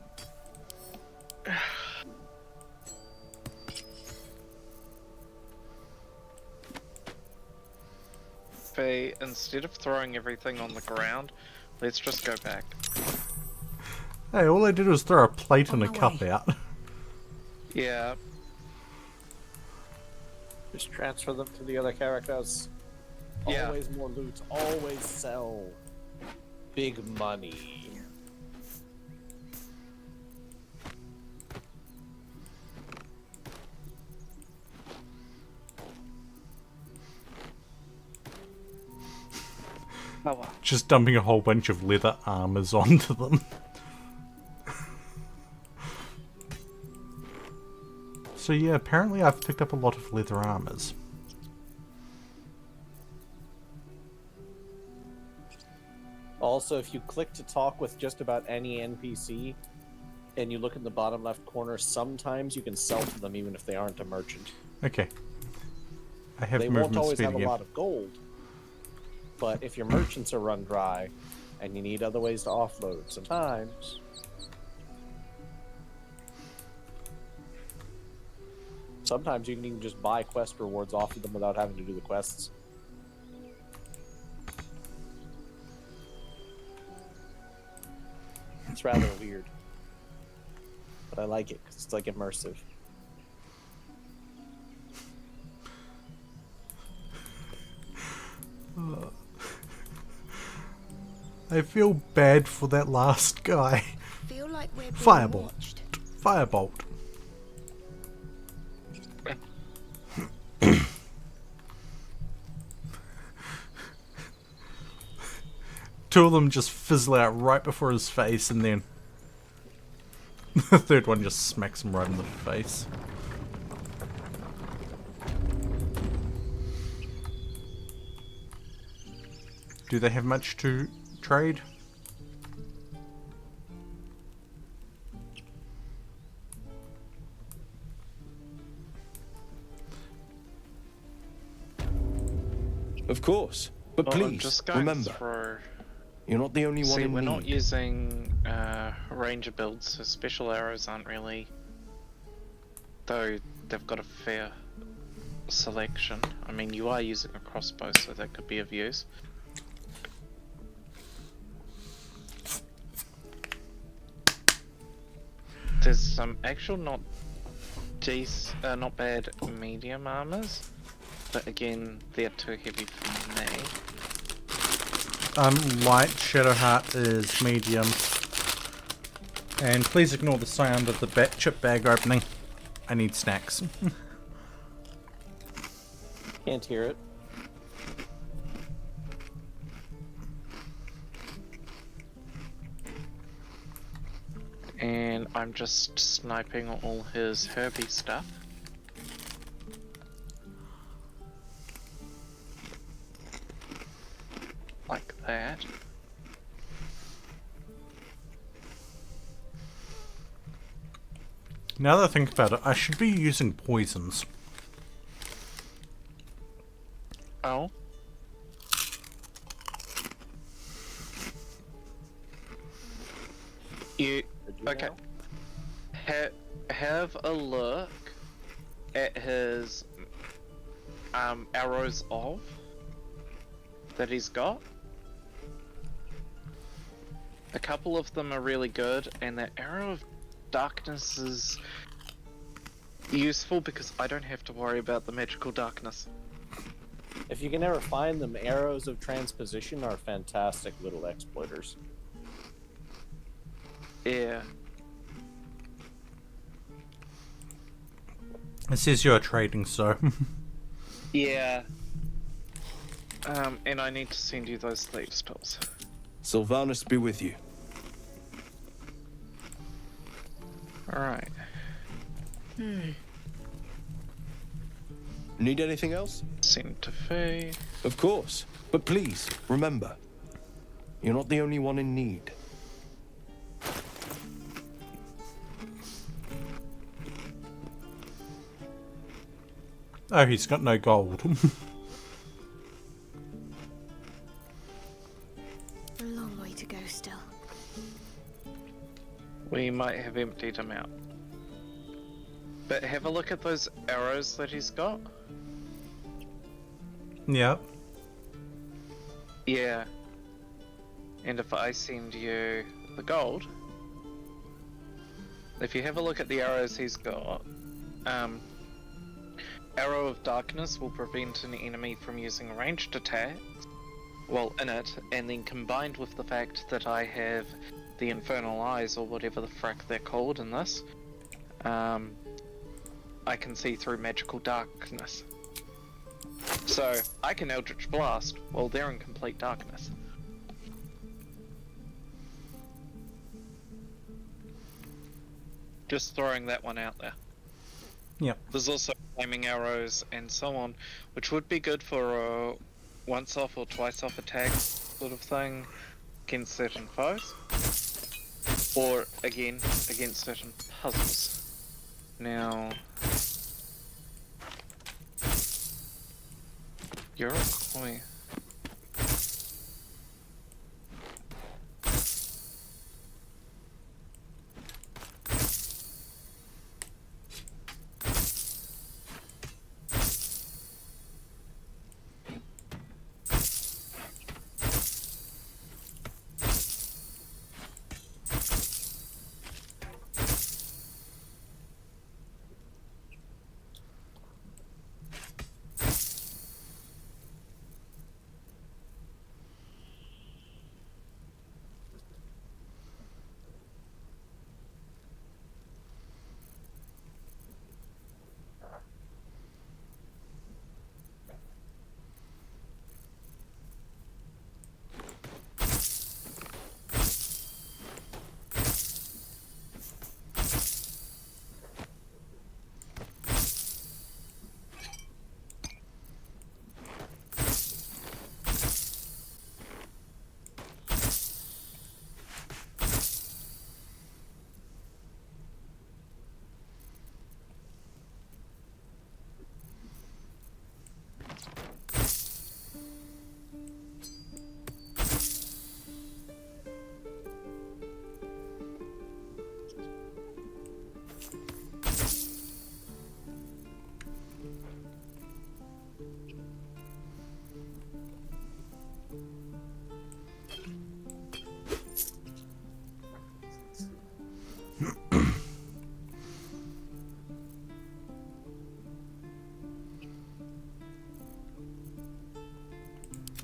Faye, instead of throwing everything on the ground, let's just go back. Hey, all I did was throw a plate and a cup out. Yeah. Just transfer them to the other characters. Yeah. Always more loot. Always sell. Big money. Oh wow. Just dumping a whole bunch of leather armors onto them. So yeah, apparently I've picked up a lot of leather armors. Also, if you click to talk with just about any NPC, and you look in the bottom left corner, sometimes you can sell to them even if they aren't a merchant. Okay. I have They movement won't always speed have again. a lot of gold, but if your merchants are run dry, and you need other ways to offload, sometimes... Sometimes you can even just buy quest rewards off of them without having to do the quests. It's rather weird. But I like it, because it's like immersive. I feel bad for that last guy. Feel like we're being Firebolt. watched. Firebolt. Two of them just fizzle out right before his face, and then the third one just smacks him right in the face. Do they have much to trade? Of course. But Well, I'm please, just going remember, through. you're not the only one See, in we're need. not using ranger builds, so special arrows aren't really. Though they've got a fair selection. I mean, you are using a crossbow, so that could be of use. There's some actual not bad medium armors, but again, they're too heavy for me. Light Shadowheart is medium. And please ignore the sound of the chip bag opening. I need snacks. Can't hear it. And I'm just sniping all his herby stuff. Like that. Now that I think about it, I should be using poisons. Oh? Okay. Have a look at his arrows of that he's got. A couple of them are really good, and that arrow of darkness is useful because I don't have to worry about the magical darkness. If you can ever find them, arrows of transposition are fantastic little exploiters. Yeah. It says you're trading, so. Yeah. And I need to send you those thieves' tools. Sylvanus be with you. Alright. Need anything else? Send to Faye. Of course. But please, remember, you're not the only one in need. Oh, he's got no gold. A long way to go still. We might have emptied him out. But have a look at those arrows that he's got. Yep. Yeah. And if I send you the gold, if you have a look at the arrows he's got, Arrow of Darkness will prevent an enemy from using ranged attacks while in it, and then combined with the fact that I have the Infernal Eyes, or whatever the frack they're called in this, I can see through magical darkness. So, I can Eldritch Blast while they're in complete darkness. Just throwing that one out there. Yep. There's also flaming arrows and so on, which would be good for a once off or twice off attack sort of thing against certain foes. Or, again, against certain puzzles. Now... You're a coin.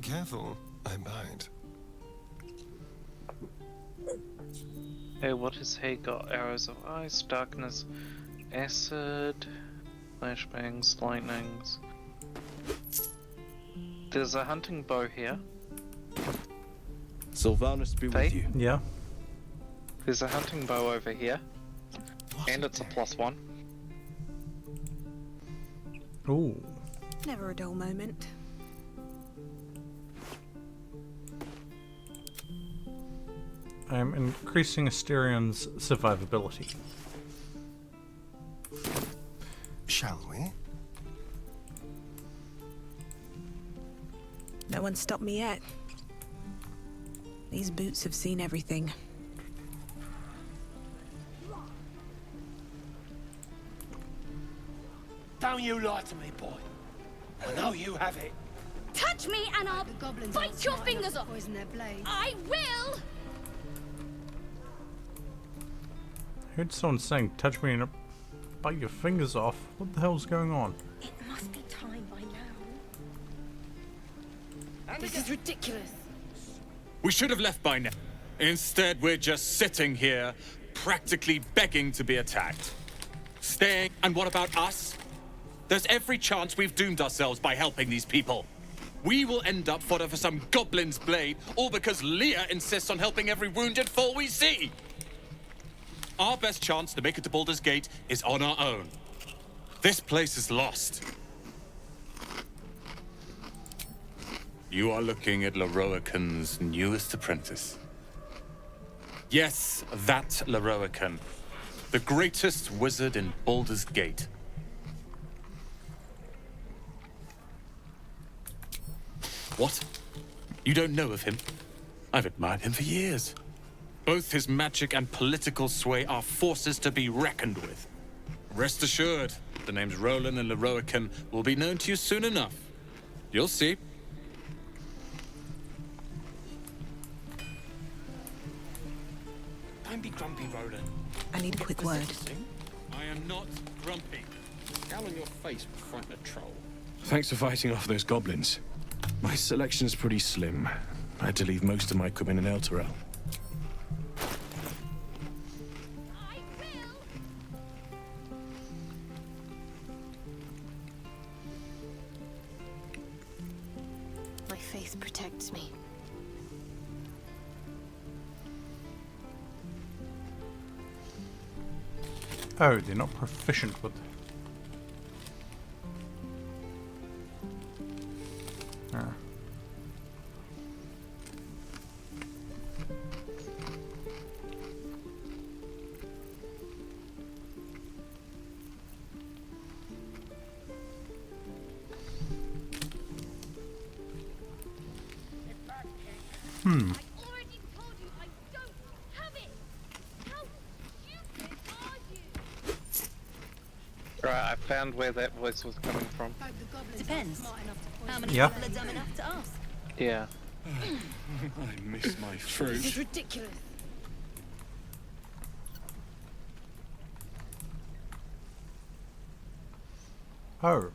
Careful, I bite. Hey, what has he got? Arrows of ice, darkness, acid, flashbangs, lightnings. There's a hunting bow here. Sylvanus be with you. Yeah. There's a hunting bow over here. And it's a +1. Ooh. Never a dull moment. I'm increasing Asterian's survivability. Shall we? No one stopped me yet. These boots have seen everything. Don't you lie to me, boy. I know you have it. Touch me and I'll bite your fingers off. I will. I heard someone saying, touch me and bite your fingers off. What the hell's going on? It must be time by now. This is ridiculous. We should have left by now. Instead, we're just sitting here, practically begging to be attacked. Staying, and what about us? There's every chance we've doomed ourselves by helping these people. We will end up fodder for some goblin's blade, all because Leah insists on helping every wounded foe we see. Our best chance to make it to Baldur's Gate is on our own. This place is lost. You are looking at Leroican's newest apprentice. Yes, that Leroican. The greatest wizard in Baldur's Gate. What? You don't know of him? I've admired him for years. Both his magic and political sway are forces to be reckoned with. Rest assured, the names Roland and Leroican will be known to you soon enough. You'll see. Don't be grumpy, Roland. I need a quick word. I am not grumpy. Scowl on your face would frighten a troll. Thanks for fighting off those goblins. My selection's pretty slim. I had to leave most of my equipment in Elturel. My faith protects me. Oh, they're not proficient with... Ah. Hmm. Right, I found where that voice was coming from. Depends. How many Yeah. people are dumb enough to ask? Yeah. I miss my This is fruit. ridiculous. Oh.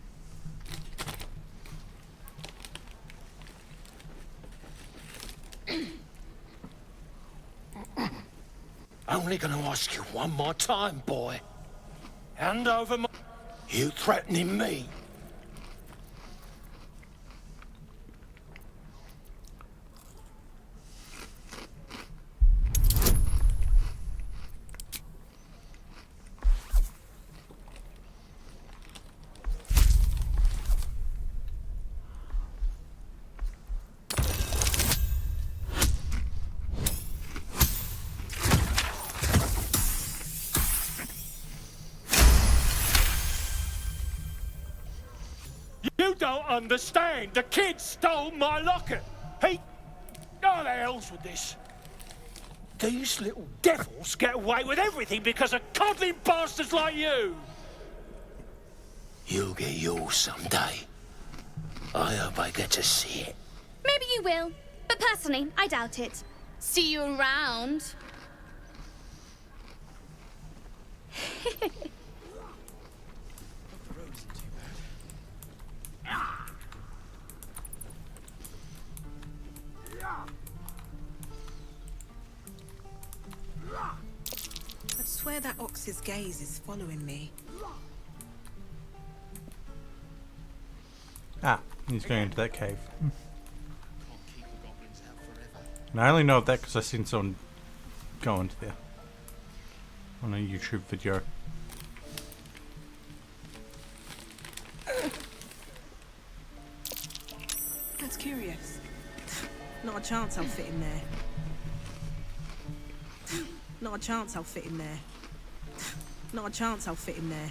Only gonna ask you one more time, boy. Hand over my... You threatening me? You don't understand. The kid stole my locket. He... Oh, the hell's with this? These little devils get away with everything because of coddling bastards like you. You'll get yours someday. I hope I get to see it. Maybe you will, but personally, I doubt it. See you around. I swear that ox's gaze is following me. Ah, he's going into that cave. And I only know of that because I've seen someone go into there on a YouTube video. That's curious. Not a chance I'll fit in there. Not a chance I'll fit in there. Not a chance I'll fit in there.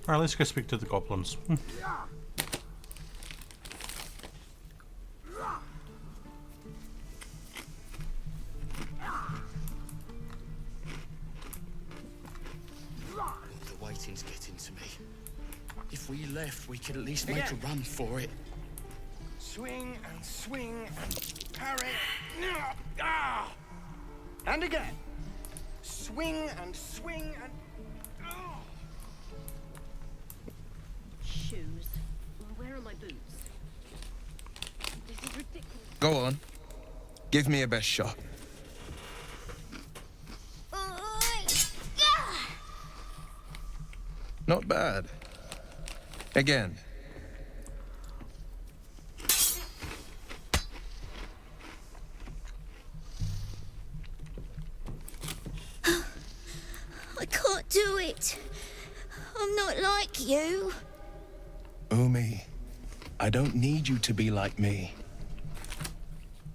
Alright, let's go speak to the goblins. The waiting's getting to me. If we left, we could at least make a run for it. Swing and swing and parry. Ah! And again. Swing and swing and... Go on. Give me your best shot. Not bad. Again. I can't do it. I'm not like you. Umi, I don't need you to be like me.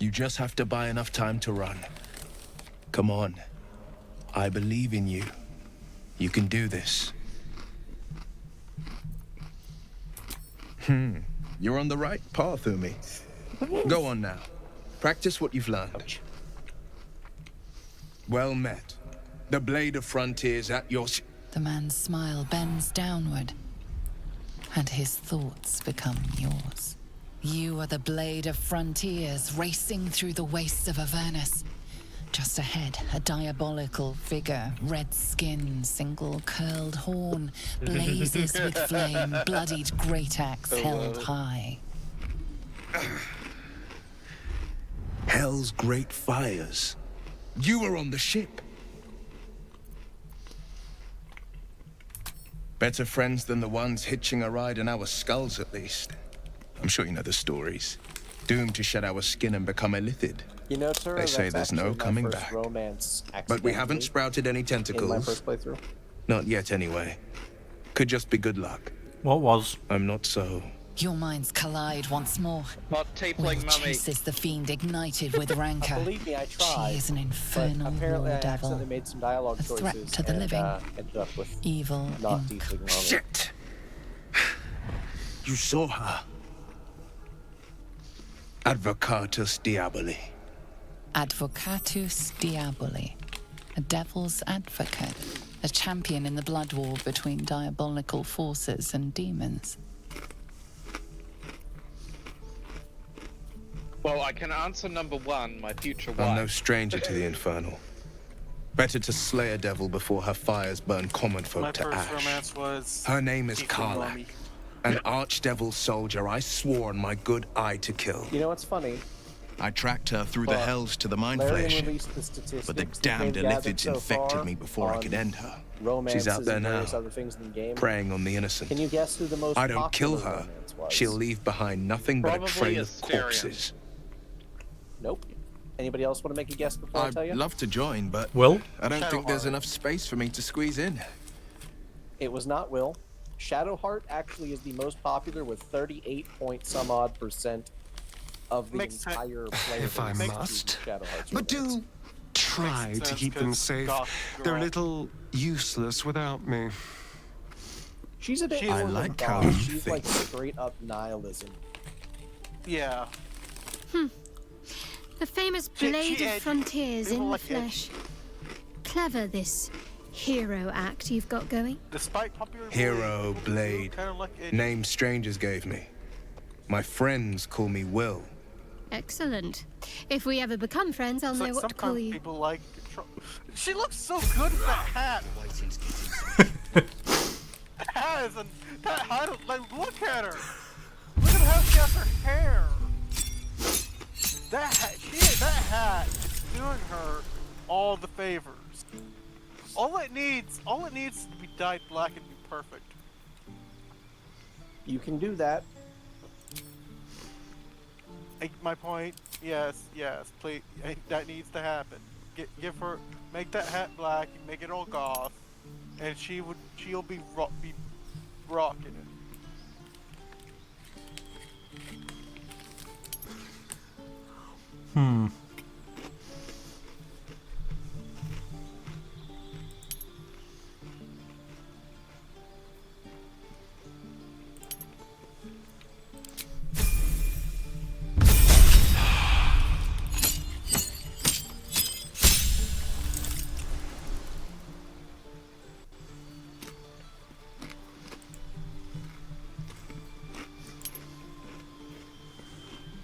You just have to buy enough time to run. Come on. I believe in you. You can do this. You're on the right path, Umi. Go on now. Practice what you've learned. Well met. The blade of frontiers at your... The man's smile bends downward, and his thoughts become yours. You are the blade of frontiers racing through the wastes of Avernus. Just ahead, a diabolical figure, red skin, single curled horn, blazes with flame, bloodied great axe held high. Hell's great fires. You were on the ship. Better friends than the ones hitching a ride in our skulls, at least. I'm sure you know the stories. Doomed to shed our skin and become illithid. You know, Tura, They say that's there's no actually my coming first back. romance But we haven't sprouted any tentacles. in my first playthrough. Not yet, anyway. Could just be good luck. What was? I'm not so... Your minds collide once more. Hot tiefling mummy. Chases the fiend ignited with rancor. Believe me, I tried. She is an infernal but apparently, war I devil. accidentally made some dialogue A threat choices to the and living. ended up with Evil not ink. tiefling mummy. Shit! You saw her. Advocatus Diaboli. Advocatus Diaboli. A devil's advocate. A champion in the blood war between diabolical forces and demons. Well, I can answer number one, my future wife. I'm no stranger to the infernal. Better to slay a devil before her fires burn common folk My to first ash. romance was Her name is Tiefling Karlak, Mummy. an archdevil soldier I swore on my good eye to kill. You know what's funny? I tracked her through the But hells to the mind Larian flash, released the statistics but the that damned they've gathered illithids so infected far me before I on could end her. romances She's out there and now, various other things in the game. preying on the innocent. Can you guess who the most I don't popular kill her. romance was? She'll leave behind nothing but a Probably trail of Asterion. corpses. Nope. Anybody else want to make a guess before I tell you? I'd love to join, but Will? I don't think there's enough space for me to squeeze in. It was not Will. Shadowheart actually is the most popular with 38 point some odd % of the entire player If I base must. to Shadowheart's But romance. do try to keep them safe. They're a little useless without me. She's a bit I more like than how Bob. you She's like think. straight up nihilism. Yeah. The famous She blade of edgy. frontiers People in the like edgy. flesh. Clever, this hero act you've got going. Despite popular Hero, Blade, kind of like it. name strangers gave me. My friends call me Will. Excellent. If we ever become friends, I'll It's know like what to call sometimes you. people like control. She looks so good with that hat. That hat is that hat. Like, look at her. Look at how she has her hair. That hat is doing her all the favors. All it needs is to be dyed black and be perfect. You can do that. My point, yes, please, that needs to happen. Give her, make that hat black and make it all goth, and she'll be rocking it.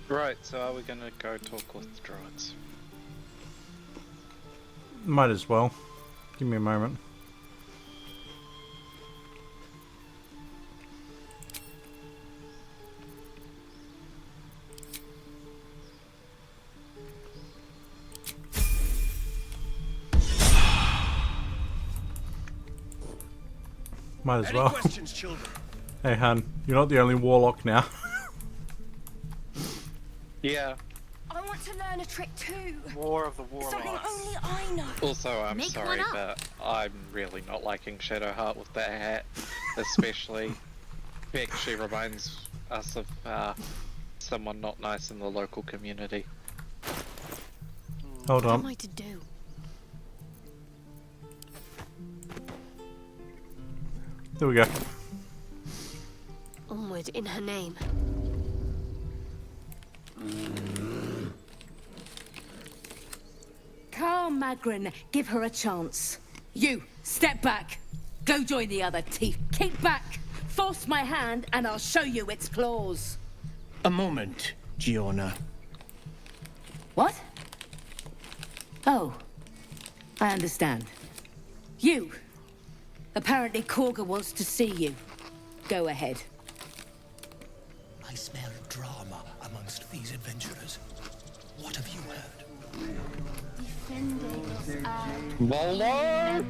Right, so are we gonna go talk with the droids? Might as well. Give me a moment. Might as Any well. questions, children? Hey, hun, you're not the only warlock now. Yeah. I want to learn a trick too. War of the Warlocks. Something only I know. Also, I'm Make sorry, one up. but I'm really not liking Shadowheart with that hat. Especially, Beck, she reminds us of someone not nice in the local community. Hold What on. am I to do? There we go. Onward in her name. Calm, Magrin. Give her a chance. You, step back. Go join the other teeth. Kick back. Force my hand, and I'll show you its claws. A moment, Giona. What? Oh, I understand. You. Apparently Korga wants to see you. Go ahead. I smell drama amongst these adventurers. What have you heard? Bolo!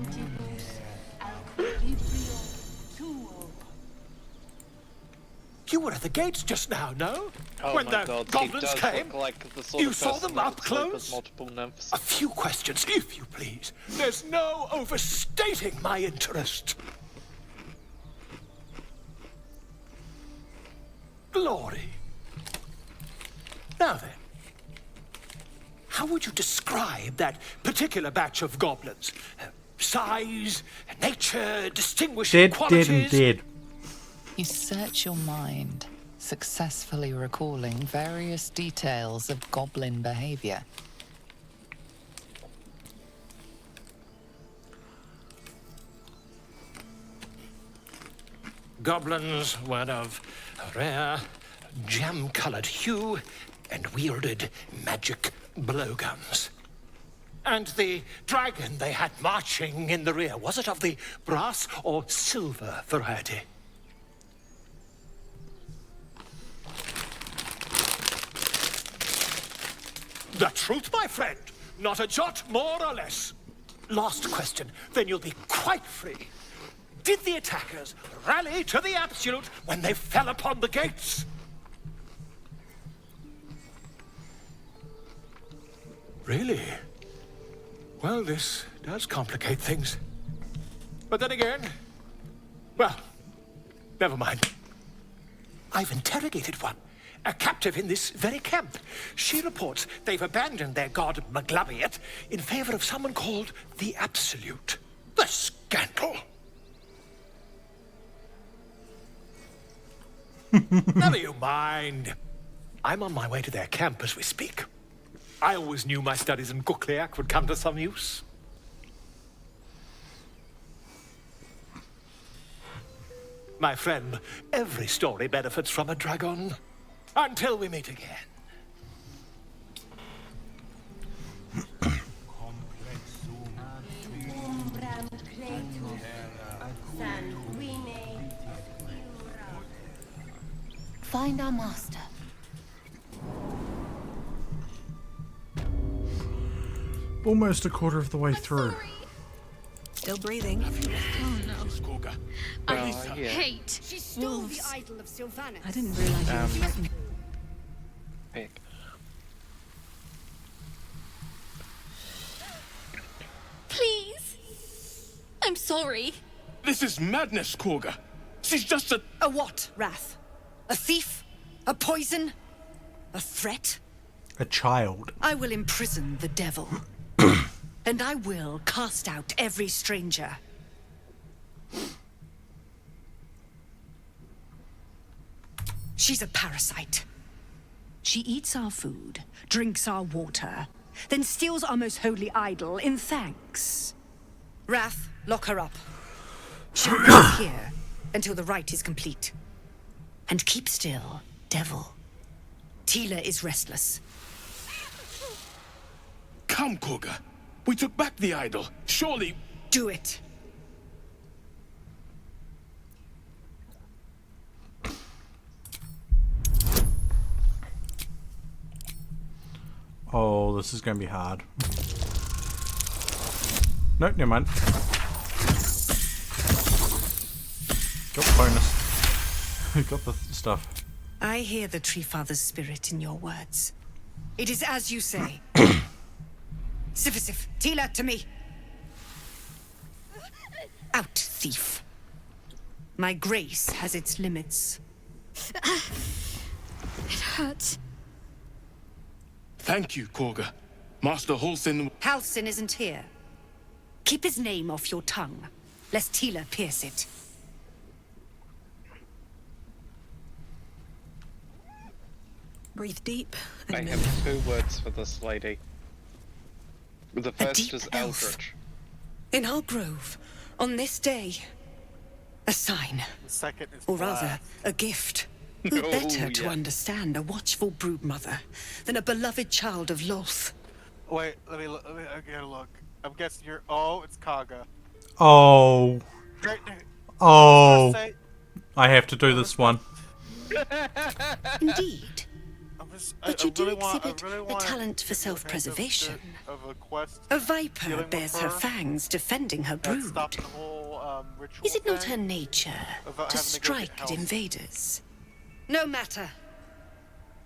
You were at the gates just now, no? Oh when my the god, he goblins does came? look like the sort You of saw person them that up would sleep with close? multiple nymphs. A few questions, if you please. There's no overstating my interest. Glory. Now then, how would you describe that particular batch of goblins? Size, nature, distinguishing qualities? Dead. You search your mind, successfully recalling various details of goblin behavior. Goblins were of a rare, jam-colored hue and wielded magic blowguns. And the dragon they had marching in the rear, was it of the brass or silver variety? The truth, my friend. Not a jot more or less. Last question, then you'll be quite free. Did the attackers rally to the absolute when they fell upon the gates? Really? Well, this does complicate things. But then again, well, never mind. I've interrogated one, a captive in this very camp. She reports they've abandoned their god Maglabiet in favor of someone called the Absolute. The scandal! Never you mind. I'm on my way to their camp as we speak. I always knew my studies in Gukliak would come to some use. My friend, every story benefits from a dragon. Until we meet again. Find our master. Almost a quarter of the way through. Still breathing. Oh no. I yeah. hate She's still wolves. the idol of Sylvanas. I didn't realize you were threatening. Beck. Please. I'm sorry. This is madness, Korga. She's just a... A what, Wrath? A thief? A poison? A threat? A child. I will imprison the devil. And I will cast out every stranger. She's a parasite. She eats our food, drinks our water, then steals our most holy idol in thanks. Wrath, lock her up. She will not appear until the rite is complete. And keep still, devil. Tila is restless. Come, Korga. We took back the idol. Surely... Do it. Oh, this is going to be hard. Nope, never mind. Got bonus. Got the stuff. I hear the Tree Father's spirit in your words. It is as you say. Sif, Tila, to me. Out, thief. My grace has its limits. It hurts. Thank you, Korga. Master Halsin... Halsin isn't here. Keep his name off your tongue, lest Tila pierce it. Breathe deep. I have 2 words for this lady. The first is elf. Eldritch. In our grove, on this day, a sign. The second is Or rather, a gift. Who Oh, better to yeah. understand a watchful broodmother than a beloved child of Loth? Wait, let me get a look. I'm guessing you're. Oh, it's Kaga. Oh. Right, Oh. say- I have to do this one. Indeed. But you do really want- I exhibit really a want talent for self-preservation. of a quest. A viper dealing with bears her her fangs defending her that brood. stopped the whole ritual Is it not her thing nature about to having to go get strike at help. invaders? No matter.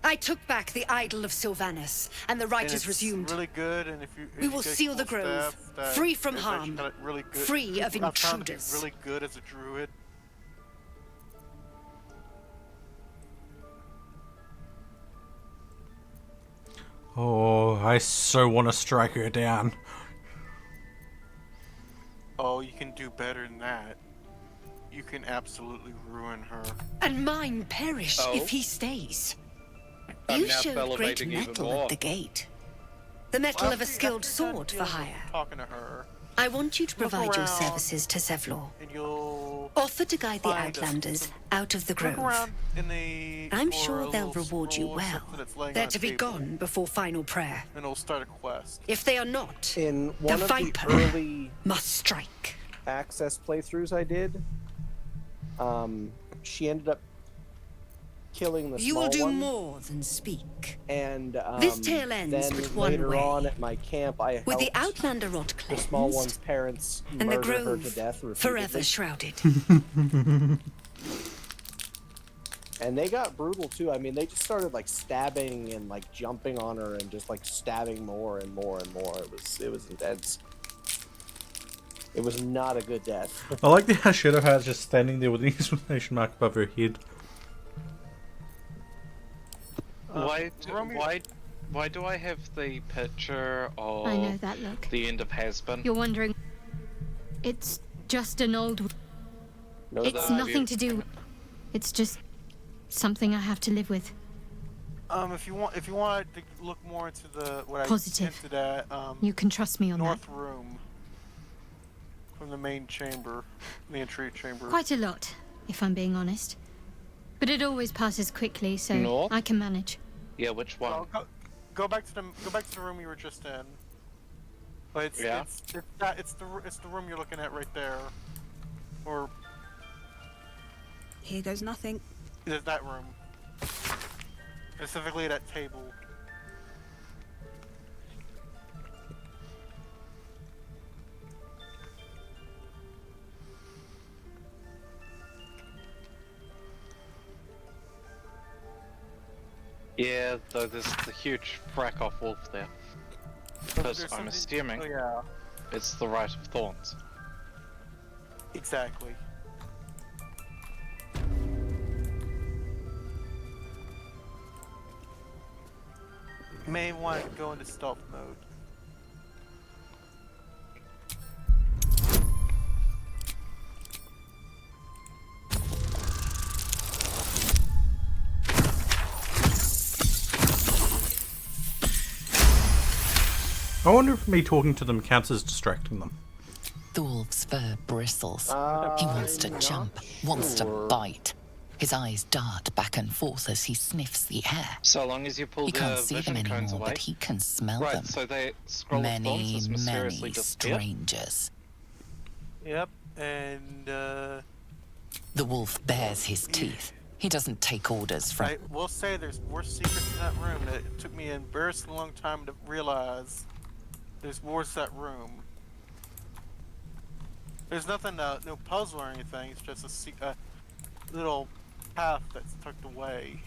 I took back the idol of Sylvanus, and the rite And is it's resumed. really good, and if you We will seal the grove, free from harm, really good. free of I found it to be intruders. really good as a druid. Oh, I so want to strike her down. Oh, you can do better than that. You can absolutely ruin her. And mine perish Oh. if he stays. I'm You now showed great salivating even mettle more. at the gate. The metal of a skilled sword for hire. Talking to her, I want you to Look provide your around, services to Zevlor. and you'll Offer to guide the find Outlanders out of the look grove. around in the. I'm for sure a they'll little reward you scroll or well. something that's laying They're on a to be table, gone before final prayer. And it'll start a quest. If they are not, In the one of the Viper early must strike. access playthroughs I did, she ended up killing the You small will do one, more than speak. and This tale ends then but one later way. on at my camp, I With the helped Outlander rot the small one's cleansed, parents and the murder her grove to death repeatedly. forever shrouded. And they got brutal too. I mean, they just started like stabbing and like jumping on her and just like stabbing more and more and more. It was intense. It was not a good death. I like the how Shadowheart's just standing there with an exclamation mark above her head. Why do I have the picture of I know that look. the end of Has-Been? You're wondering. It's just an old. No, It's that- nothing to do. It's just something I have to live with. If you want to look more into the what Positive. I hinted at, You can trust me on north that. room from the main chamber, the entry chamber. Quite a lot, if I'm being honest. But it always passes quickly, so North? I can manage. Yeah, which one? Well, go back to the room you were just in. But it's Yeah. it's the room you're looking at right there, or Here goes nothing. there's that room. Specifically that table. Yeah, though there's the huge frack off wolf there. But There's I'm something- assuming oh, yeah, it's the Rite of Thorns. exactly. You may want to go into stealth mode. I wonder if me talking to them counts as distracting them. The wolf's fur bristles. He wants to jump, wants to bite. His eyes dart back and forth as he sniffs the air. So long as you pull He the can't see them vision cones anymore, away. but he can smell Right, them. so they scroll of thorns Many, has mysteriously many disappeared. strangers. Yep, and The wolf bares his teeth. He doesn't take orders from... I will say there's more secrets in that room that it took me an embarrassingly long time to realize there's more to that room. There's nothing, no puzzle or anything, it's just little path that's tucked away.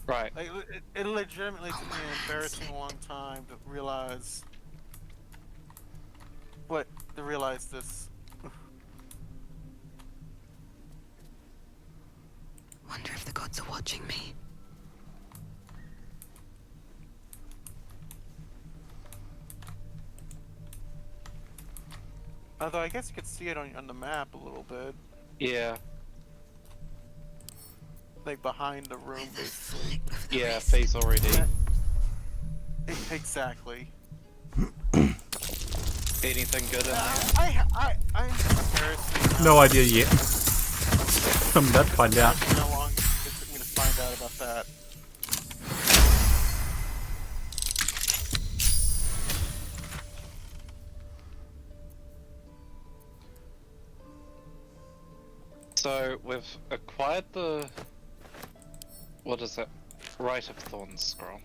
Right. Like, it legitimately took me an embarrassing long time to realize this. Wonder if the gods are watching me. Although I guess you could see it on the map a little bit. Yeah. Like behind the room, basically. Yeah, face already. Exactly. Anything good in there? I'm embarrassing. No idea yet. I'm about to find out. How long it took me to find out about that? So we've acquired the what is it? Rite of Thorns scroll.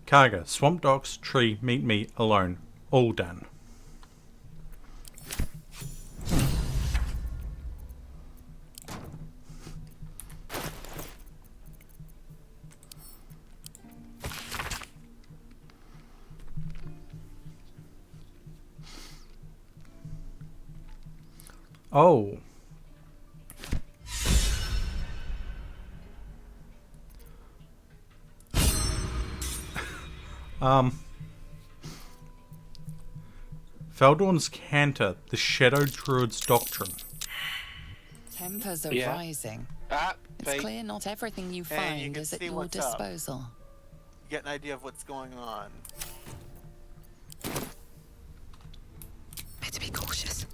Karga, swamp dogs, tree, meet me, alone. All done. Oh. Feldorn's Canter, the Shadow Druid's Doctrine. Tempers are Yeah. rising. It's Fate. clear not everything you And you find can is at see your what's up. disposal. You get an idea of what's going on. Better be cautious.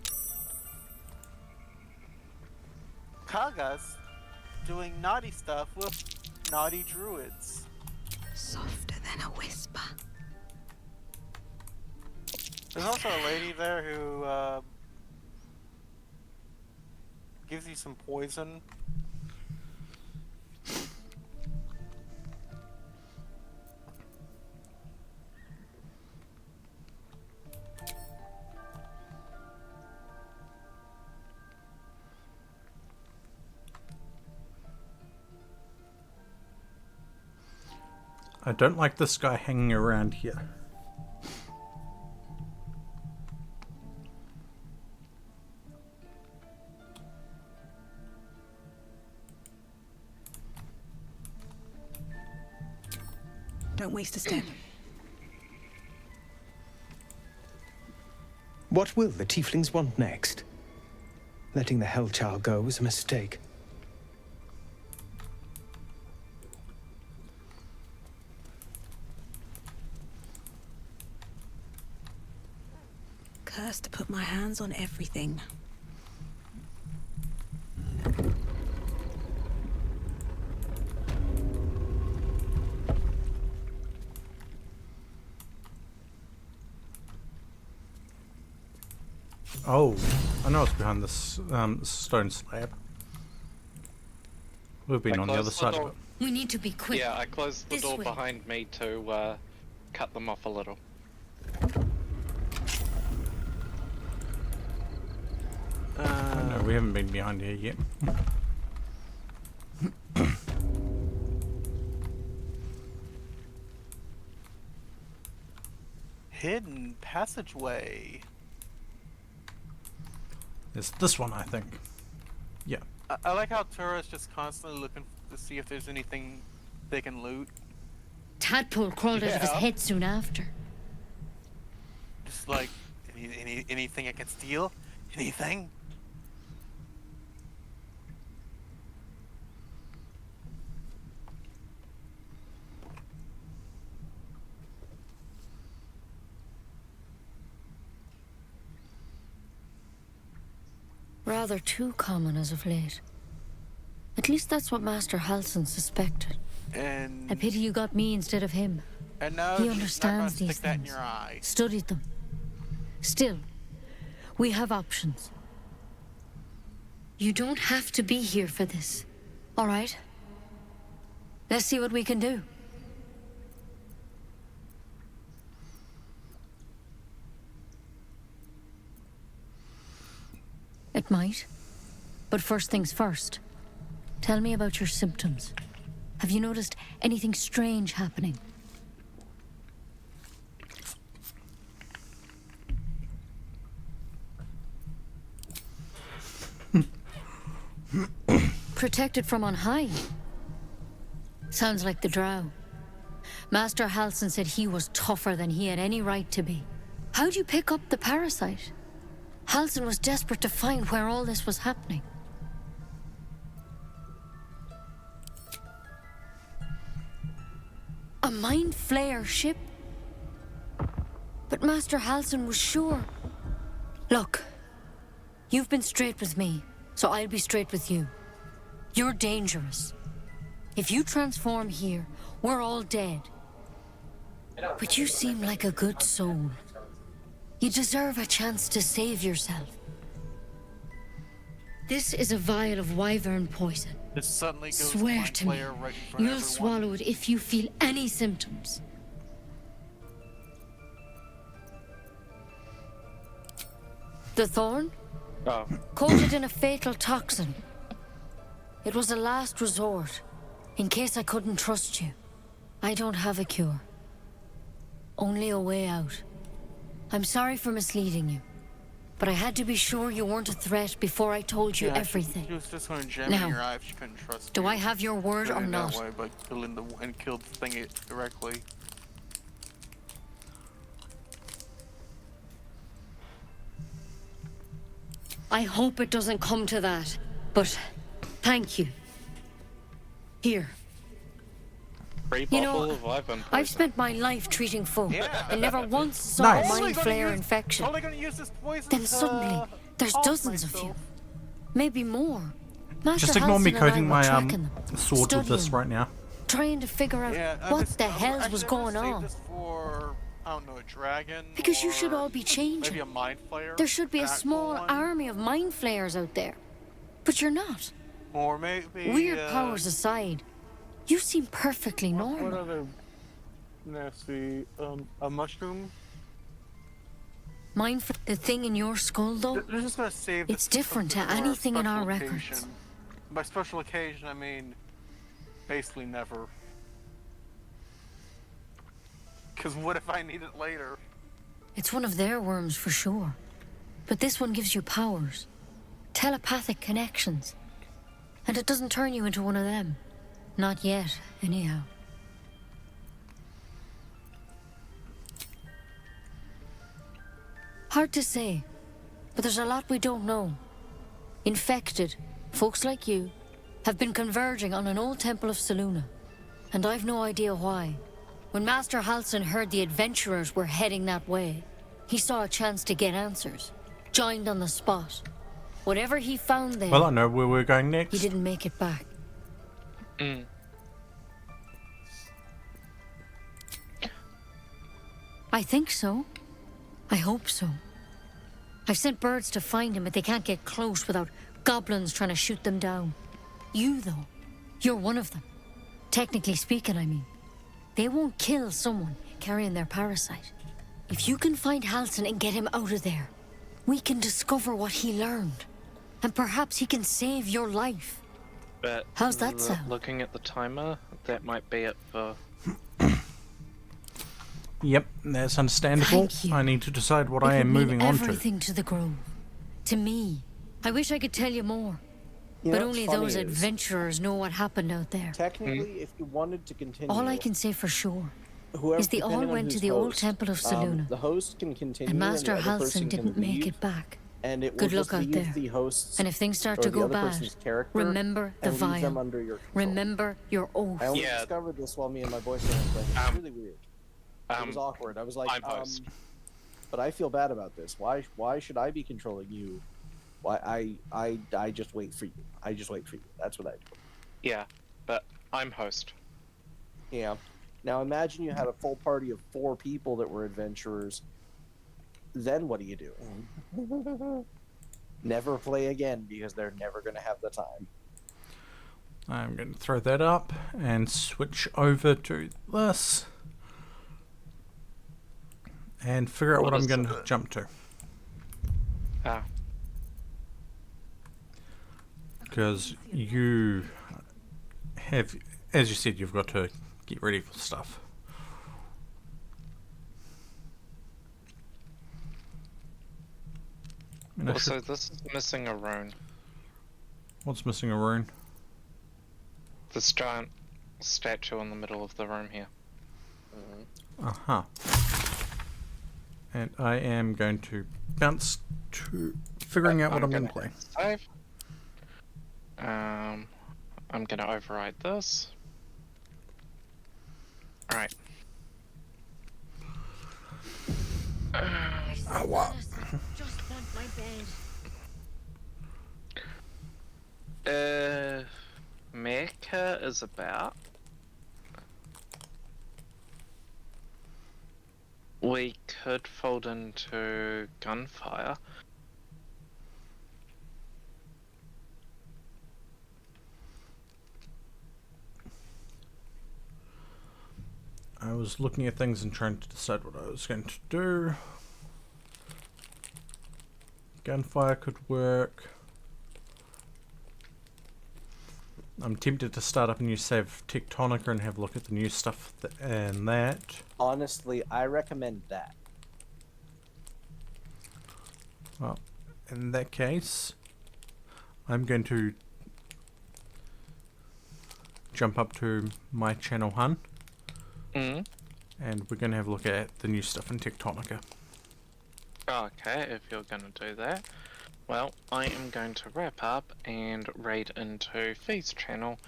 Kaga's doing naughty stuff with naughty druids. Softer than a whisper. There's also a lady there who gives you some poison. I don't like this guy hanging around here. Don't waste a step. What will the tieflings want next? Letting the Hellchild go was a mistake. Cursed to put my hands on everything. Oh, I know it's behind this stone slab. We've been on the other side of it. We need to be quick. Yeah, I closed the This door way. behind me to cut them off a little. Oh, no, we haven't been behind here yet. Hidden passageway. It's this one, I think. Yeah. I like how Tura's just constantly looking to see if there's anything they can loot. Tadpole crawled out of his Yeah. head soon after. Just like anything I can steal, anything. Rather too common as of late. At least that's what Master Halson suspected. And I pity you got me instead of him. and now He she's understands not gonna these stick that in things. your eye. Studied them. Still, we have options. You don't have to be here for this, all right? Let's see what we can do. It might. But first things first. Tell me about your symptoms. Have you noticed anything strange happening? Protected from on high? Sounds like the drow. Master Halsin said he was tougher than he had any right to be. How'd you pick up the parasite? Halsin was desperate to find where all this was happening. A mind flayer ship? But Master Halsin was sure. Look, you've been straight with me, so I'll be straight with you. You're dangerous. If you transform here, we're all dead. But you seem like a good soul. You deserve a chance to save yourself. This is a vial of wyvern poison. This suddenly goes Swear to me, right in front of you'll everyone. swallow it if you feel any symptoms. The thorn? Oh. Coated in a fatal toxin. It was a last resort, in case I couldn't trust you. I don't have a cure. Only a way out. I'm sorry for misleading you, but I had to be sure you weren't a threat before I told you everything. She was just going to jam Now, in your eye if she couldn't trust do you. I have your word Put or it not? That way, but killing the and killed the thing directly. I hope it doesn't come to that, but thank you. Here. Free You bottle know, of wyvern poison. I've spent my life treating folk and never once saw Nice. a mind Only gonna flare use- infection. Only gonna use this poison Then to suddenly, there's off dozens of you. Maybe more. Master Just ignore me Halsin and I coating were my tracking them, sword with this studying, right now. trying to figure out what the hell was going on. This for, I don't know, a dragon. Because you should or all be changing. Maybe a mind flayer. There should be a Actual small one. army of mind flayers out there. But you're not. Or maybe Weird powers aside, you seem perfectly What normal. other nasty? A mushroom. Mind the thing in your skull, though, They're just gonna save. it's this different to for a anything in our special records. occasion. By special occasion, I mean basically never. Because what if I need it later? It's one of their worms for sure. But this one gives you powers. Telepathic connections. And it doesn't turn you into one of them. Not yet, anyhow. Hard to say, but there's a lot we don't know. Infected, folks like you, have been converging on an old temple of Selûne. And I've no idea why. When Master Halsin heard the adventurers were heading that way, he saw a chance to get answers. Joined on the spot. Whatever he found there, Well, I know where we're going he next. didn't make it back. I think so. I hope so. I've sent birds to find him, but they can't get close without goblins trying to shoot them down. You, though, you're one of them. Technically speaking, I mean. They won't kill someone carrying their parasite. If you can find Halsin and get him out of there, we can discover what he learned. And perhaps he can save your life. But How's that sound? Looking at the timer, that might be it for. Yep, that's understandable. Thank you. I need to decide what It I am would mean moving on to. everything to the Grove. To me. I wish I could tell you more. You But know what's only funny those is, adventurers know what happened out there. Technically, if you wanted to continue, All I can say for sure whoever, is they all depending on went to who's the old host, temple of Selûne. the host can continue, And Master the other person Halsin can didn't make leave, it back. And it will Good just luck out leave there. the hosts And if things start or to the go other bad, person's character remember the and leave them vial. under your control. Remember your oath. I only discovered this while me and my boyfriend were playing. It's really weird. It was awkward. I was like, I'm host. but I feel bad about this. Why should I be controlling you? Why I just wait for you. I just wait for you. That's what I do. Yeah, but I'm host. Yeah. Now imagine you had a full party of 4 people that were adventurers. Then what do you do? Never play again because they're never going to have the time. I'm going to throw that up and switch over to this and figure out what I'm going to jump to. Ah. Because you have, as you said, you've got to get ready for stuff. And Also, this is missing a rune. What's missing a rune? This giant statue in the middle of the room here. Uh-huh. And I am going to bounce to figuring out what I'm going to play. Save. I'm going to override this. Alright. Oh, wow. Just want my bed. Mecha is about. We could fold into gunfire. I was looking at things and trying to decide what I was going to do. Gunfire could work. I'm tempted to start up a new save Tectonica and have a look at the new stuff and that. Honestly, I recommend that. Well, in that case, I'm going to jump up to my channel, Hun. Mm. And we're going to have a look at the new stuff in Tectonica. Okay, if you're going to do that. Well, I am going to wrap up and raid into Fee's channel.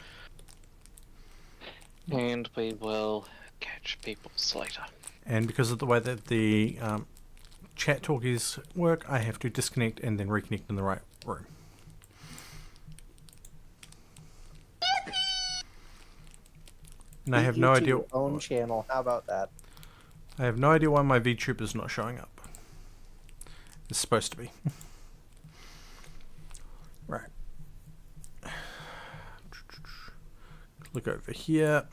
And we will catch people later. And because of the way that the chat talkies work, I have to disconnect and then reconnect in the right room. And I have no idea. Your own channel. How about that? I have no idea why my VTuber is not showing up. It's supposed to be. Right. Look over here.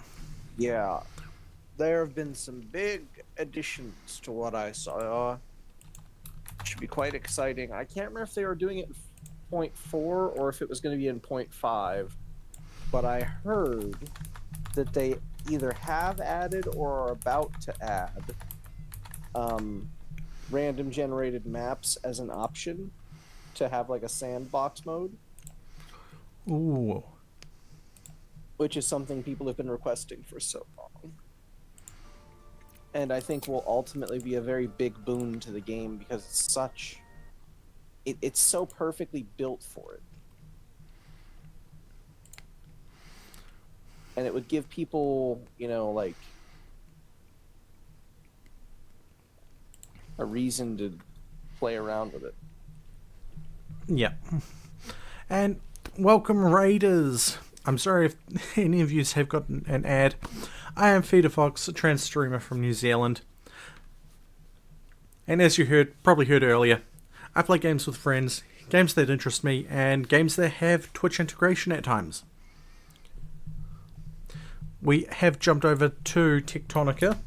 Yeah. There have been some big additions to what I saw. Should be quite exciting. I can't remember if they were doing it in 0.4 or if it was going to be in 0.5. But I heard that they either have added or are about to add random generated maps as an option to have like a sandbox mode. Ooh. Which is something people have been requesting for so long. And I think will ultimately be a very big boon to the game because it's such... It's so perfectly built for it. And it would give people, you know, like... a reason to play around with it. Yeah. And welcome, Raiders. I'm sorry if any of you have gotten an ad. I am Feeder Fox, a trans streamer from New Zealand. And as you probably heard earlier, I play games with friends, games that interest me, and games that have Twitch integration at times. We have jumped over to Tectonica,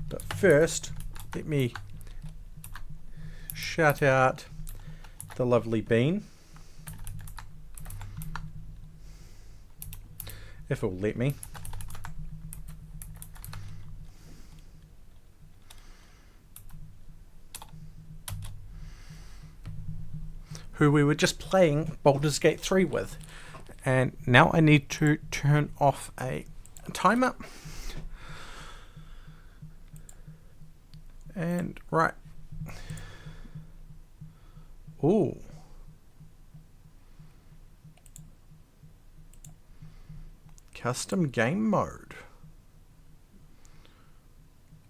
but first, let me shout out the lovely Bean. If it'll let me. Who we were just playing Baldur's Gate 3 with. And now I need to turn off a timer. And right. Ooh. Custom game mode.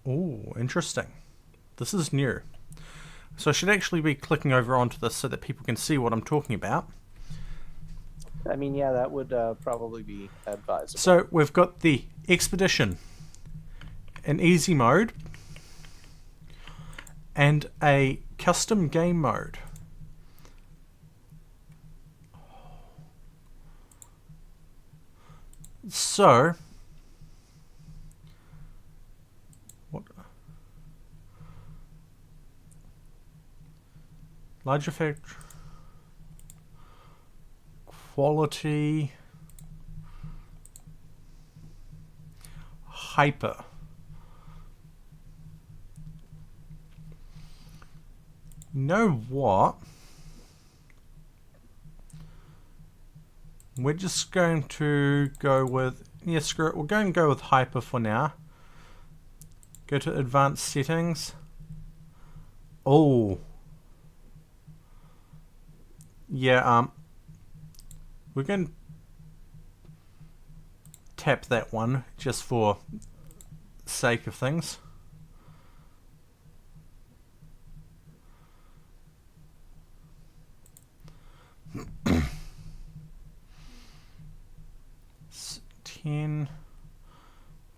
Ooh, interesting. This is new. So I should actually be clicking over onto this so that people can see what I'm talking about. I mean, yeah, that would probably be advisable. So we've got the Expedition, an easy mode, and a custom game mode. So, what? Large effect, quality, hyper. You know what? We're just going to go with, yeah, screw it. We're going to go with hyper for now. Go to advanced settings. Oh. Yeah, we're going to tap that one just for sake of things.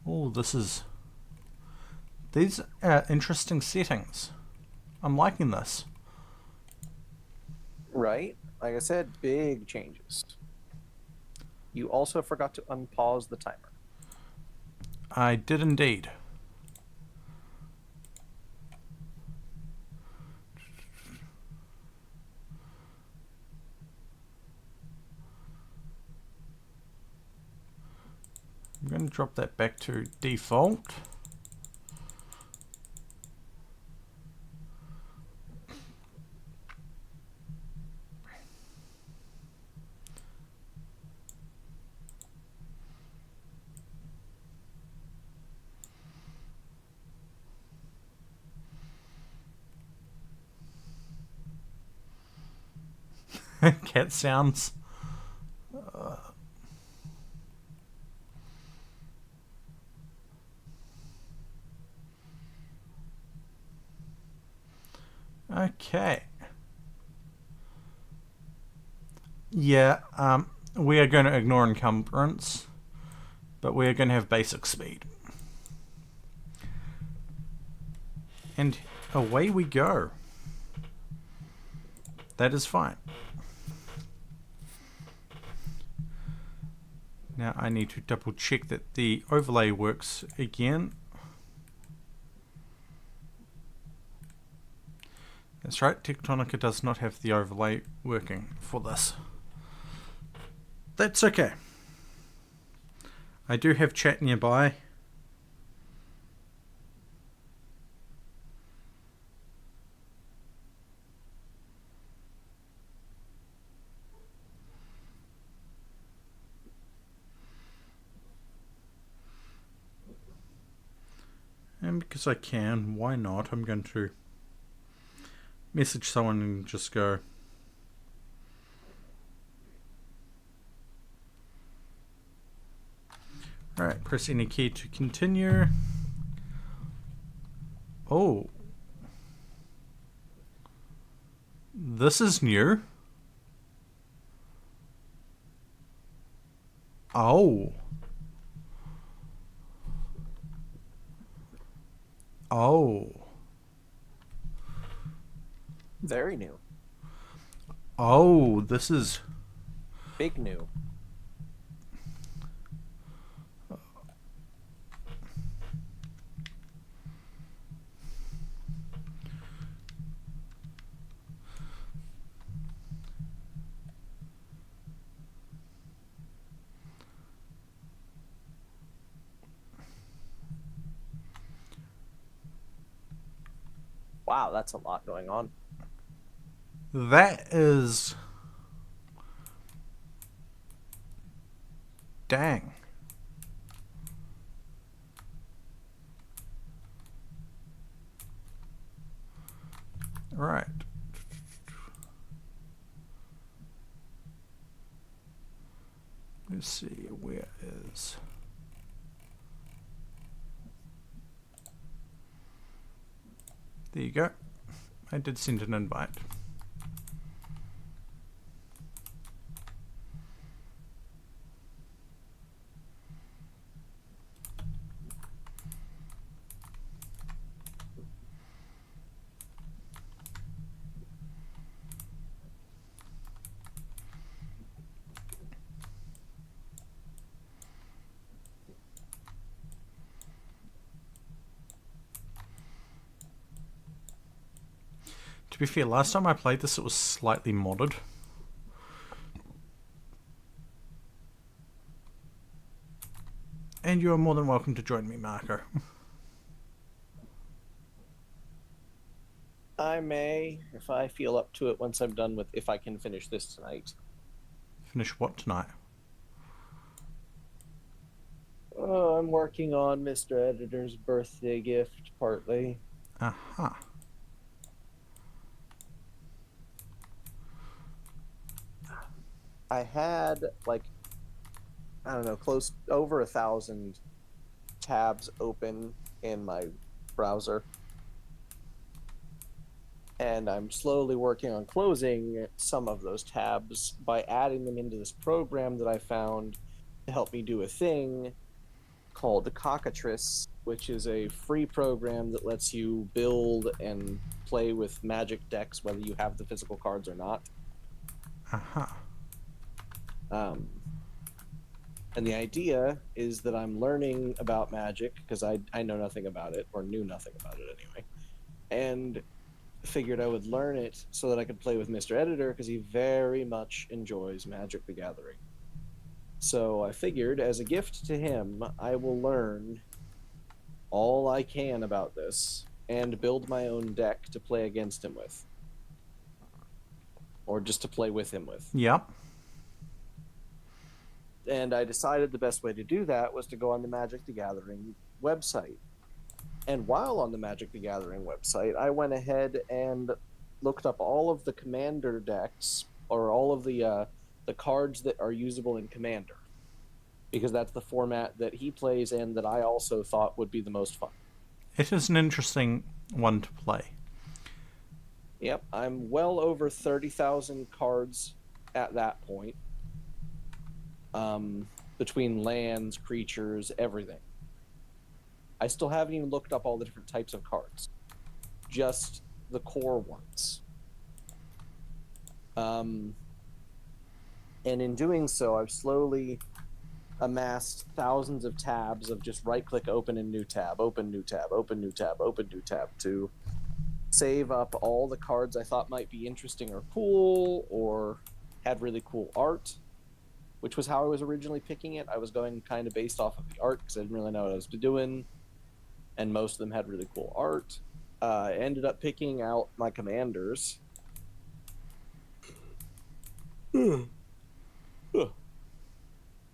Oh, these are interesting settings. I'm liking this. Right? Like I said, big changes. You also forgot to unpause the timer. I did indeed. I'm going to drop that back to default. Cat sounds. Okay. Yeah, we are going to ignore encumbrance, but we are going to have basic speed. And away we go. That is fine. Now I need to double check that the overlay works again. That's right, Tectonica does not have the overlay working for this. That's okay. I do have chat nearby. And because I can, why not? I'm going to message someone and just go, alright, press any key to continue. Oh. This is new. Oh. Oh. Very new. Oh, this is big new. Wow, that's a lot going on. That is... Dang. Right. Let's see, where is... There you go. I did send an invite. To be fair, last time I played this, it was slightly modded. And you are more than welcome to join me, Marco. I may, if I feel up to it once I'm done with, if I can finish this tonight. Finish what tonight? Oh, I'm working on Mr. Editor's birthday gift, partly. Aha. I had, like, I don't know, close over 1,000 tabs open in my browser. And I'm slowly working on closing some of those tabs by adding them into this program that I found to help me do a thing called the Cockatrice, which is a free program that lets you build and play with magic decks whether you have the physical cards or not. Aha. And the idea is that I'm learning about magic, because I know nothing about it, or knew nothing about it anyway, and figured I would learn it so that I could play with Mr. Editor, because he very much enjoys Magic the Gathering. So I figured, as a gift to him, I will learn all I can about this and build my own deck to play against him with. Or just to play with him with. Yep. And I decided the best way to do that was to go on the Magic the Gathering website. And while on the Magic the Gathering website, I went ahead and looked up all of the Commander decks, or all of the cards that are usable in Commander, because that's the format that he plays and that I also thought would be the most fun. It is an interesting one to play. Yep, I'm well over 30,000 cards at that point. Between lands, creatures, everything. I still haven't even looked up all the different types of cards. Just the core ones. And in doing so, I've slowly amassed thousands of tabs of just right-click, open a new tab, open new tab, open new tab, open new tab, to save up all the cards I thought might be interesting or cool, or had really cool art, which was how I was originally picking it. I was going kind of based off of the art, because I didn't really know what I was doing, and most of them had really cool art. I ended up picking out my commanders.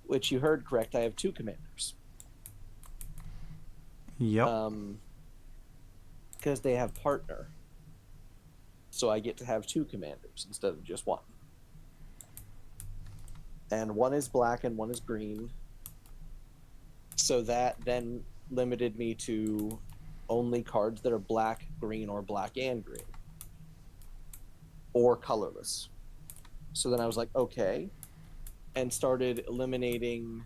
Which you heard correct, I have 2 commanders. Yep. Because they have partner. So I get to have 2 commanders instead of just 1. And one is black and one is green. So that then limited me to only cards that are black, green, or black and green. Or colorless. So then I was like, okay. And started eliminating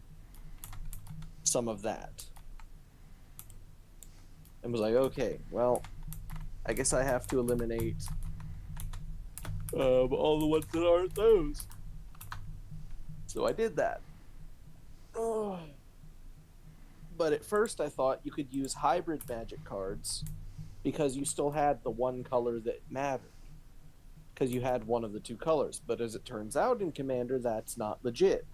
some of that. And was like, okay, well, I guess I have to eliminate all the ones that aren't those. So I did that. Oh. But at first I thought you could use hybrid magic cards because you still had the one color that mattered. Because you had one of the 2 colors. But as it turns out in Commander, that's not legit.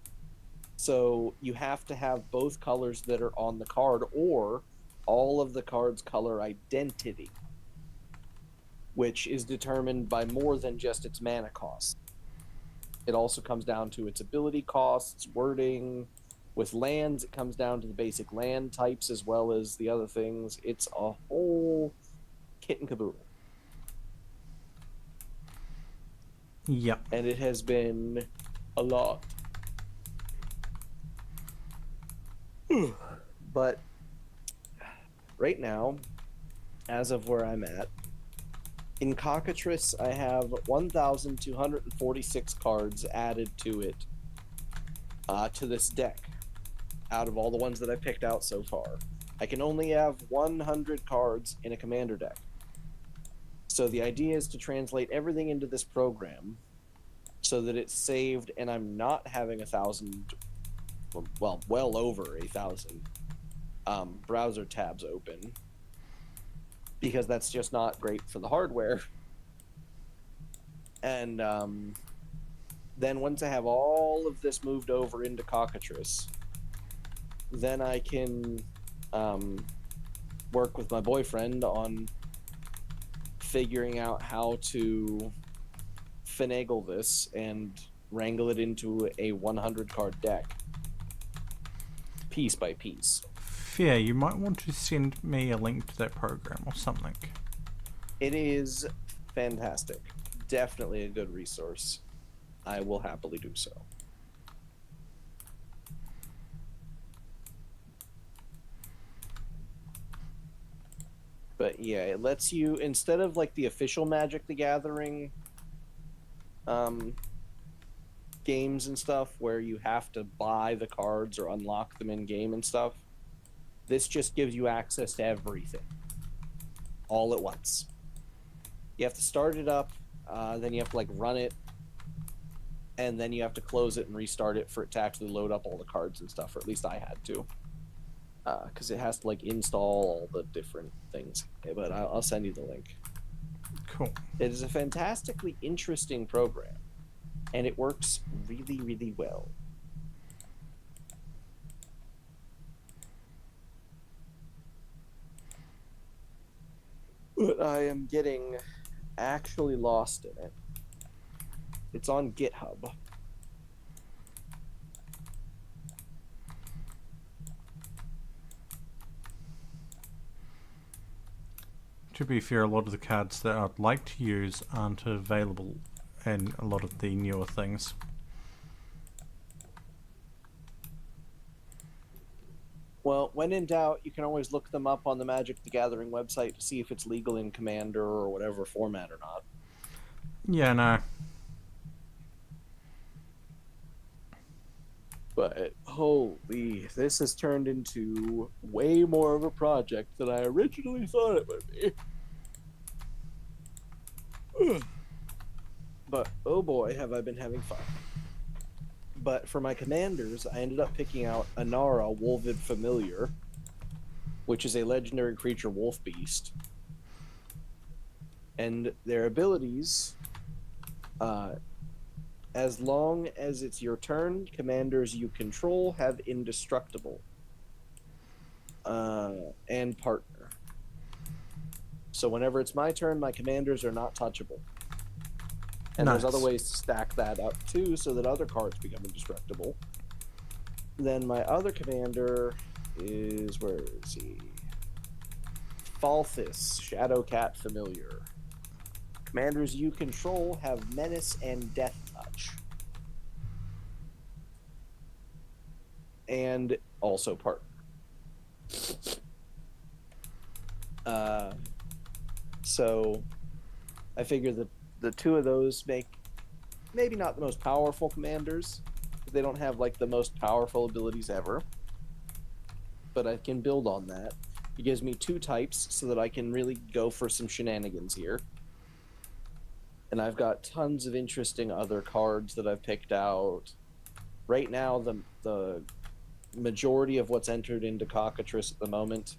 So you have to have both colors that are on the card, or all of the card's color identity, which is determined by more than just its mana cost. It also comes down to its ability costs, wording. With lands, it comes down to the basic land types as well as the other things. It's a whole kit and caboodle. Yep. And it has been a lot. But right now, as of where I'm at, in Cockatrice, I have 1,246 cards added to it, to this deck, out of all the ones that I've picked out so far. I can only have 100 cards in a commander deck. So the idea is to translate everything into this program so that it's saved and I'm not having 1,000, well over 1,000 browser tabs open, because that's just not great for the hardware. And then once I have all of this moved over into Cockatrice, then I can work with my boyfriend on figuring out how to finagle this and wrangle it into a 100 card deck, piece by piece. Yeah, you might want to send me a link to that program or something. It is fantastic. Definitely a good resource. I will happily do so. But yeah, it lets you, instead of like the official Magic the Gathering games and stuff where you have to buy the cards or unlock them in game and stuff, this just gives you access to everything all at once. You have to start it up, then you have to like run it, and then you have to close it and restart it for it to actually load up all the cards and stuff, or at least I had to, because it has to like install all the different things. Okay, but I'll send you the link. Cool. It is a fantastically interesting program, and it works really, really well. But I am getting actually lost in it. It's on GitHub. To be fair, a lot of the cards that I'd like to use aren't available in a lot of the newer things. Well, when in doubt, you can always look them up on the Magic the Gathering website to see if it's legal in Commander or whatever format or not. Yeah, no. But holy, this has turned into way more of a project than I originally thought it would be. But oh boy, have I been having fun. But for my commanders, I ended up picking out Anara Wolvid Familiar, which is a legendary creature wolf beast. And their abilities, as long as it's your turn, commanders you control have indestructible and partner. So whenever it's my turn, my commanders are not touchable. And Nice. There's other ways to stack that up too, so that other cards become indestructible. Then my other commander is, where is he? Falthus, Shadowcat Familiar. Commanders you control have Menace and Death Touch. And also partner. So I figure that the two of those make maybe not the most powerful commanders. They don't have like the most powerful abilities ever. But I can build on that. It gives me two types so that I can really go for some shenanigans here. And I've got tons of interesting other cards that I've picked out. Right now, the majority of what's entered into Cockatrice at the moment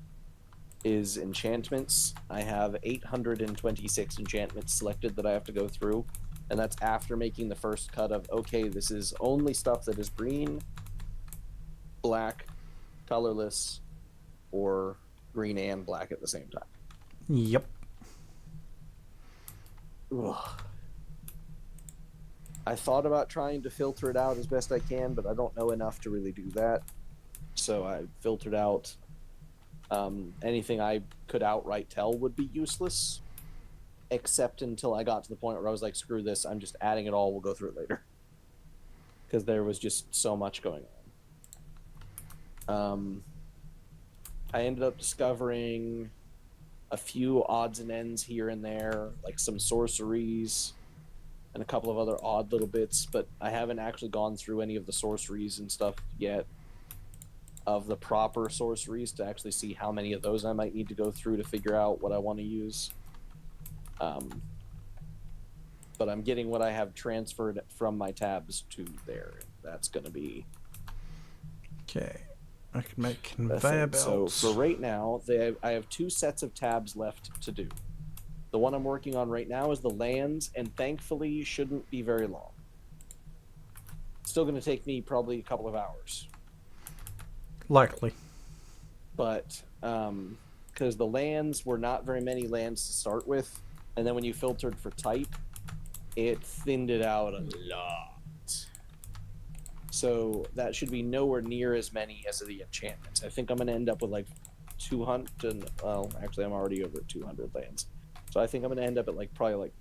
is enchantments. I have 826 enchantments selected that I have to go through. And that's after making the first cut of, okay, this is only stuff that is green, black, colorless, or green and black at the same time. Yep. Ugh. I thought about trying to filter it out as best I can, but I don't know enough to really do that. So I filtered out anything I could outright tell would be useless, except until I got to the point where I was like, screw this, I'm just adding it all, we'll go through it later. Because there was just so much going on. I ended up discovering a few odds and ends here and there, like some sorceries and a couple of other odd little bits, but I haven't actually gone through any of the sorceries and stuff yet, of the proper sorceries, to actually see how many of those I might need to go through to figure out what I want to use. But I'm getting what I have transferred from my tabs to there. That's going to be... Okay. I can make conveyor belts. So for right now, I have 2 sets of tabs left to do. The one I'm working on right now is the lands, and thankfully shouldn't be very long. Still going to take me probably a couple of hours. Likely. But, because the lands were not very many lands to start with, and then when you filtered for type, it thinned it out a lot. So that should be nowhere near as many as the enchantments. I think I'm going to end up with like 200, well, actually I'm already over 200 lands. So I think I'm going to end up at like probably like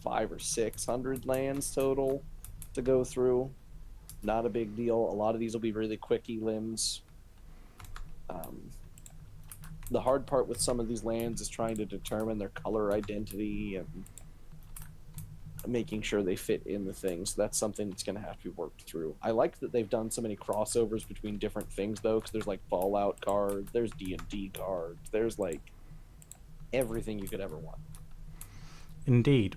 500 or 600 lands total to go through. Not a big deal. A lot of these will be really quick limbs. The hard part with some of these lands is trying to determine their color identity and making sure they fit in the things. That's something that's going to have to be worked through. I like that they've done so many crossovers between different things, though, because there's like Fallout cards, there's D&D cards, there's like everything you could ever want. Indeed.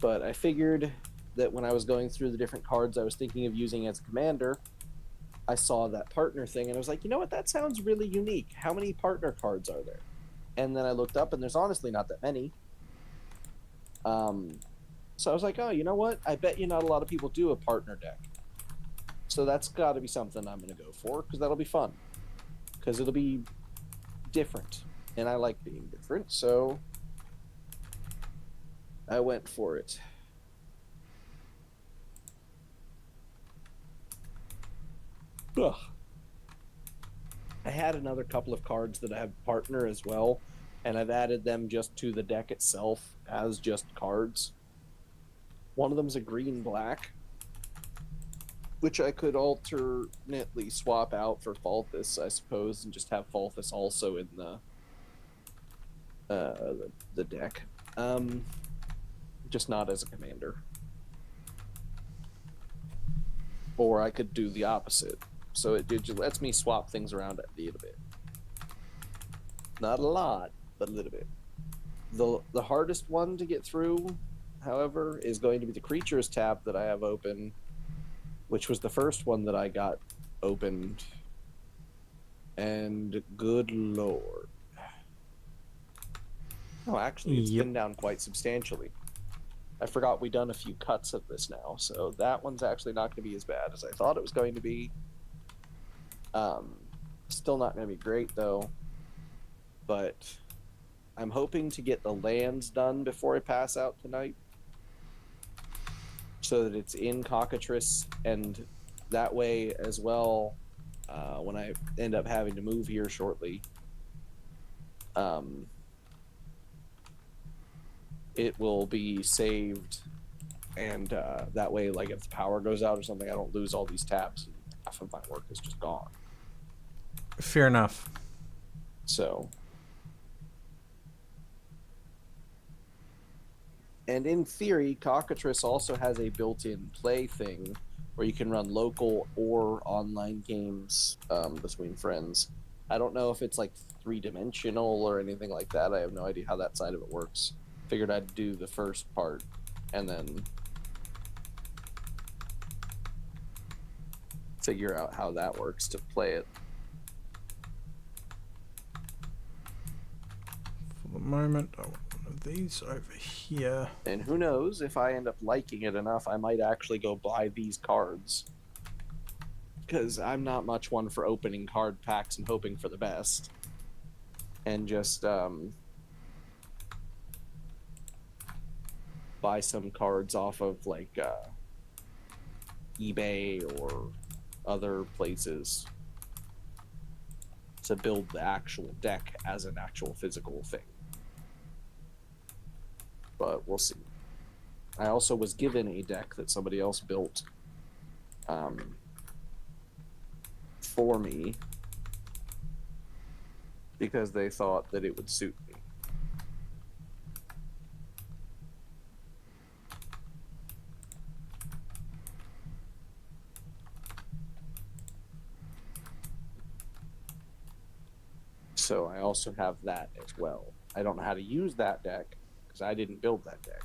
But I figured that when I was going through the different cards I was thinking of using as a commander, I saw that partner thing and I was like, you know what, that sounds really unique. How many partner cards are there? And then I looked up and there's honestly not that many. So I was like, oh, you know what? I bet you not a lot of people do a partner deck. So that's got to be something I'm going to go for, because that'll be fun. Because it'll be different. And I like being different, so I went for it. Ugh. I had another couple of cards that I have partner as well, and I've added them just to the deck itself as just cards. One of them's a green-black, which I could alternately swap out for Falthus, I suppose, and just have Falthus also in the deck. Just not as a commander. Or I could do the opposite. So it lets me swap things around a little bit. Not a lot, but a little bit. The hardest one to get through, however, is going to be the Creatures tab that I have open, which was the first one that I got opened. And good lord. Oh, actually, it's been down quite substantially. I forgot we've done a few cuts of this now, so that one's actually not going to be as bad as I thought it was going to be. Still not going to be great, though. But I'm hoping to get the lands done before I pass out tonight, so that it's in Cockatrice, and that way as well, when I end up having to move here shortly, it will be saved, and that way, like, if the power goes out or something, I don't lose all these tabs, and half of my work is just gone. Fair enough. So, and in theory, Cockatrice also has a built-in play thing where you can run local or online games between friends. I don't know if it's like 3-dimensional or anything like that. I have no idea how that side of it works. Figured I'd do the first part and then figure out how that works to play it. For the moment, I want one of these over here. And who knows, if I end up liking it enough, I might actually go buy these cards. Because I'm not much one for opening card packs and hoping for the best. And just buy some cards off of like eBay or other places to build the actual deck as an actual physical thing. But we'll see. I also was given a deck that somebody else built for me because they thought that it would suit me. So I also have that as well. I don't know how to use that deck because I didn't build that deck.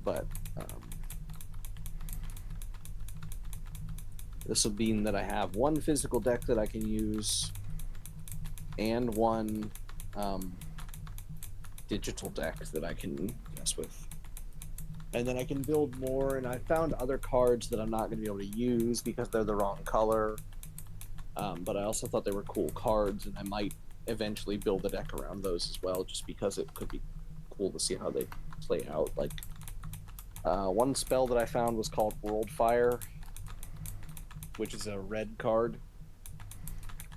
But this will mean that I have one physical deck that I can use and one digital deck that I can mess with. And then I can build more, and I found other cards that I'm not going to be able to use because they're the wrong color. But I also thought they were cool cards, and I might eventually build a deck around those as well, just because it could be cool to see how they play out. Like, one spell that I found was called World Fire, which is a red card.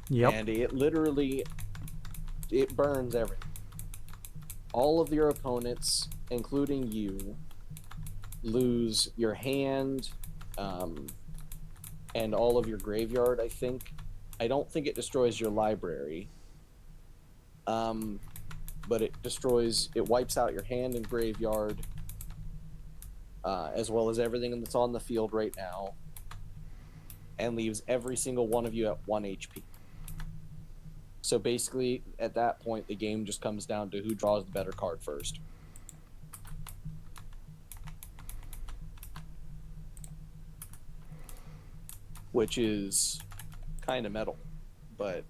Yep. And it literally, it burns everything. All of your opponents, including you, lose your hand, and all of your graveyard, I think. I don't think it destroys your library. But it wipes out your hand and graveyard, as well as everything that's on the field right now, and leaves every single one of you at 1 HP. So basically, at that point, the game just comes down to who draws the better card first. Which is kind of metal, but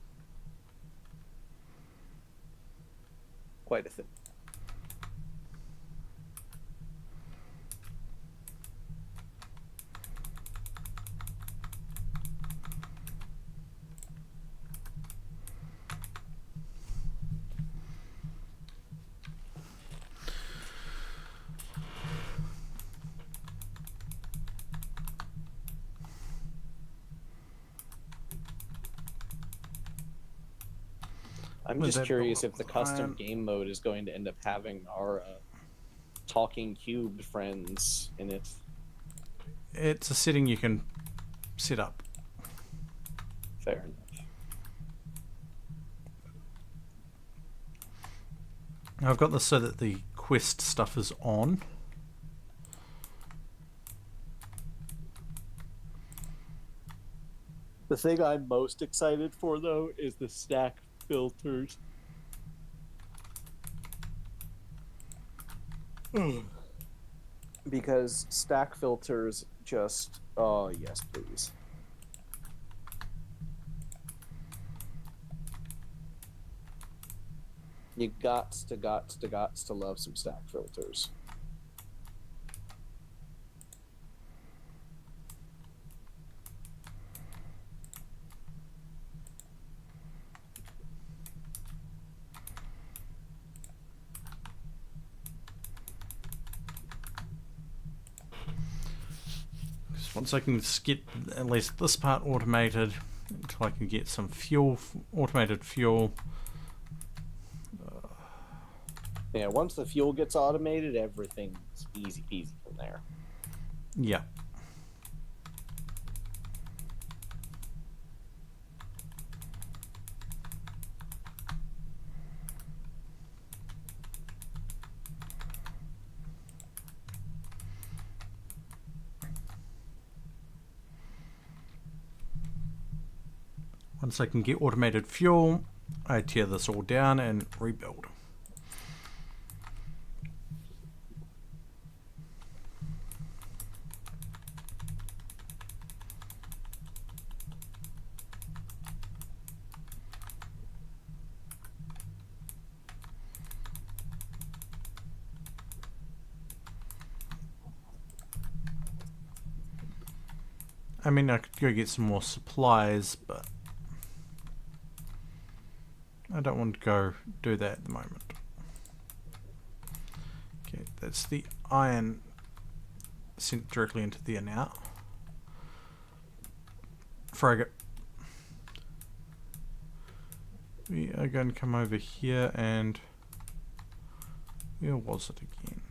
quite a thing. I'm just curious if the custom game mode is going to end up having our talking cubed friends in it. It's a setting you can set up. Fair enough. I've got this so that the quest stuff is on. The thing I'm most excited for, though, is the stack filters. Because stack filters just... Oh, yes, please. You gots to love some stack filters. Once I can get at least this part automated, until I can get some fuel, automated fuel. Yeah, once the fuel gets automated, everything's easy peasy from there. Yeah. Once I can get automated fuel, I tear this all down and rebuild. I mean, I could go get some more supplies, but I don't want to go do that at the moment. Okay, that's the iron sent directly into there now. Frigate. We are going to come over here and... where was it again?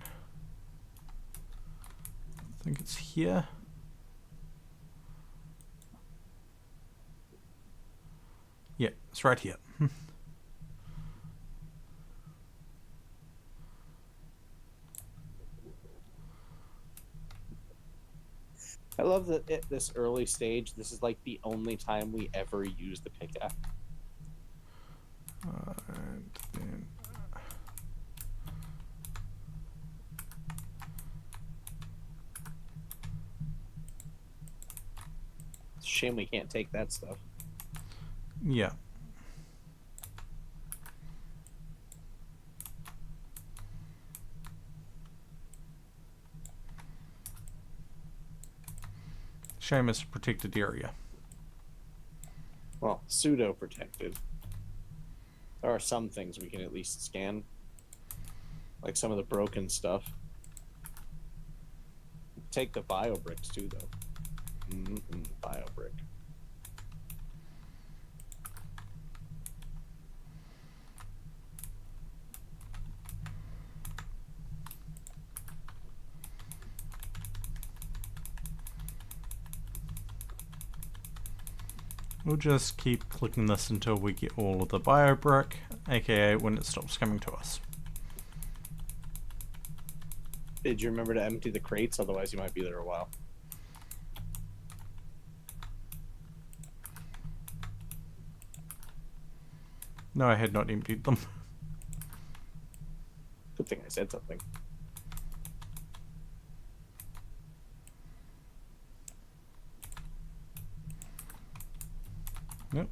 I think it's here. Yeah, it's right here. I love that at this early stage, this is like the only time we ever use the pickaxe. And then... It's a shame we can't take that stuff. yeah. shame it's a protected area. Well, pseudo protected. There are some things we can at least scan, like some of the broken stuff. Take the bio bricks too, though. Bio brick. We'll just keep clicking this until we get all of the bio brick, aka when it stops coming to us. Did you remember to empty the crates? Otherwise you might be there a while. No, I had not emptied them. Good thing I said something. Yep.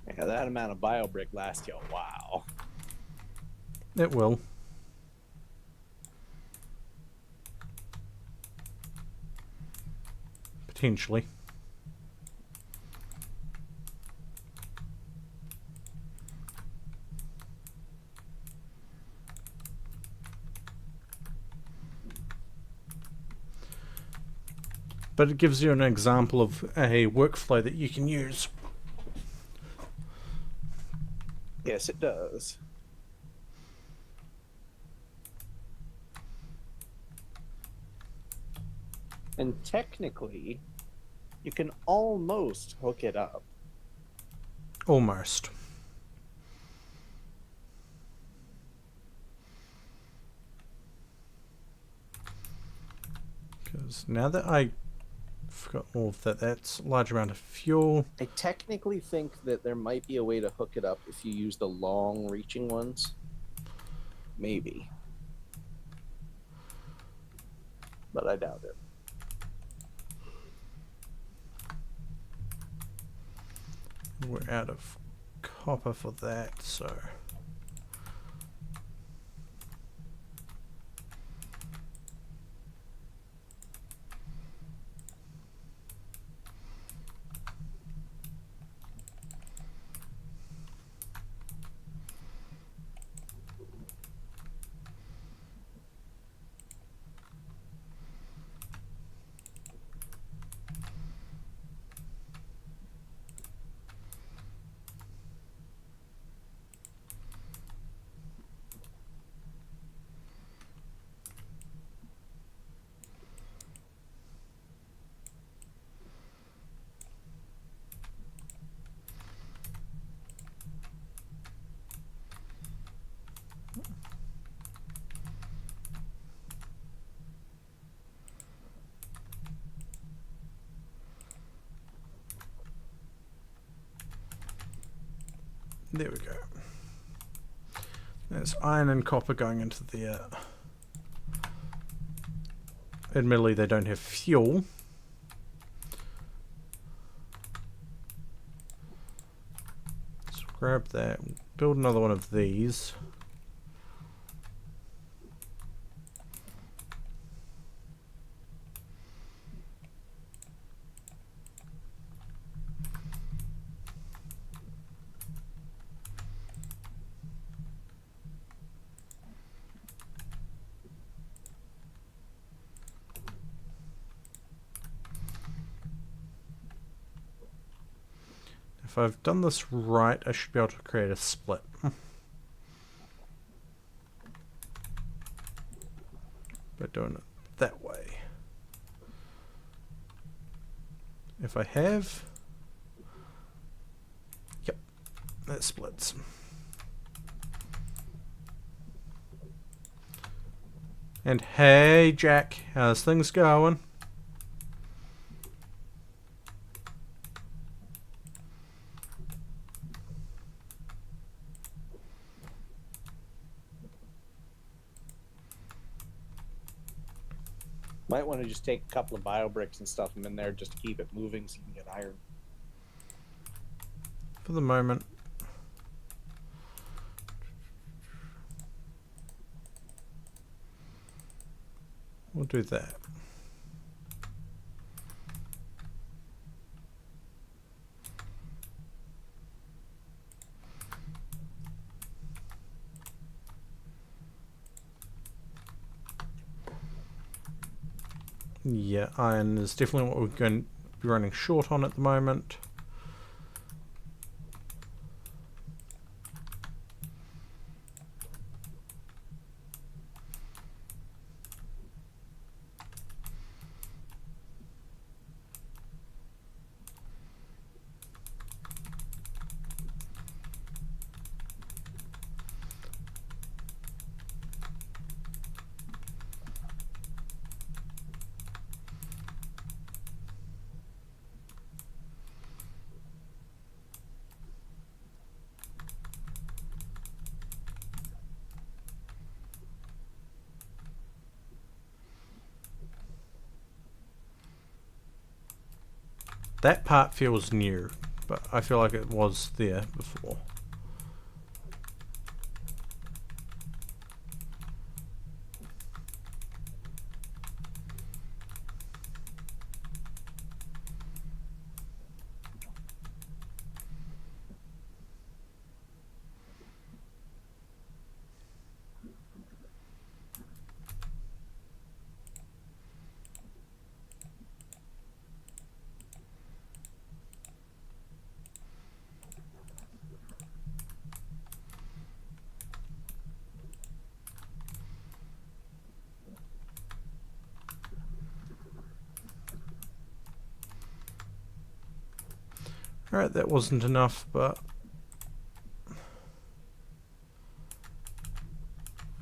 Yeah, that amount of bio brick lasts you a while. It will. Potentially. But it gives you an example of a workflow that you can use. Yes, it does. And technically, you can almost hook it up. Almost. Because now that I forgot all of that, that's a large amount of fuel. I technically think that there might be a way to hook it up if you use the long-reaching ones. Maybe. But I doubt it. We're out of copper for that, so... There we go. There's iron and copper going into the... Admittedly, they don't have fuel. Let's grab that. Build another one of these. If I've done this right, I should be able to create a split. By doing it that way. If I have... Yep, that splits. And hey, Jack, how's things going? Might want to just take a couple of bio bricks and stuff them in there just to keep it moving so you can get iron. For the moment. We'll do that. Yeah, iron is definitely what we're going to be running short on at the moment. That part feels new, but I feel like it was there before. Alright, that wasn't enough, but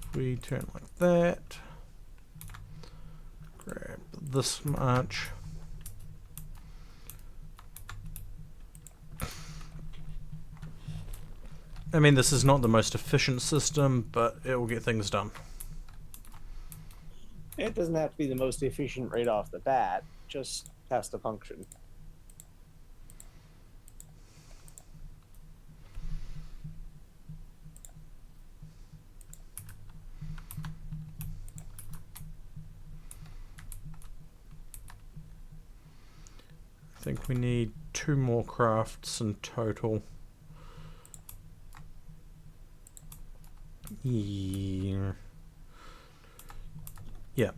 if we turn like that, grab this much. I mean, this is not the most efficient system, but it will get things done. It doesn't have to be the most efficient right off the bat, just has to function. I think we need 2 more crafts in total. Yeah. Yeah.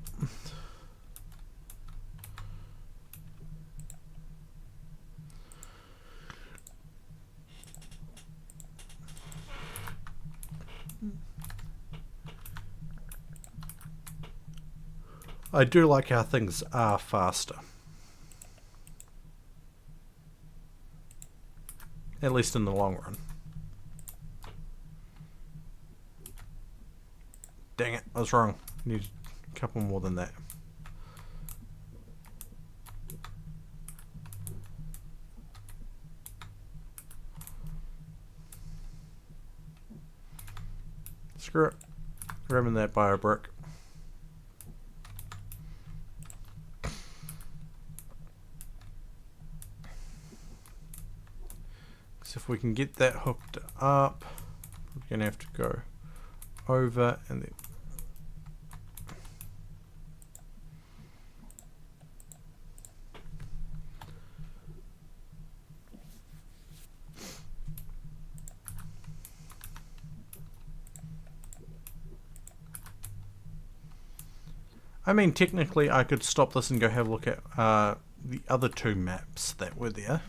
I do like how things are faster. At least in the long run. Dang it, I was wrong. Need a couple more than that. Screw it. Grabbing that bio brick. So if we can get that hooked up, we're going to have to go over and then I mean, technically I could stop this and go have a look at the other 2 maps that were there.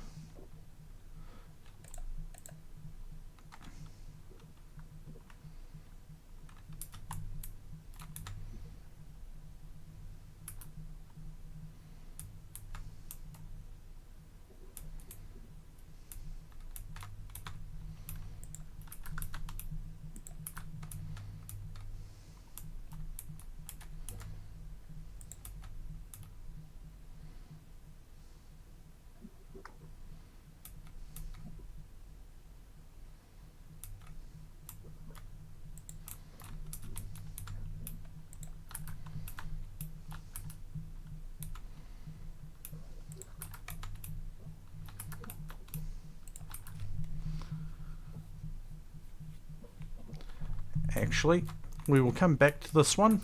Actually, we will come back to this one.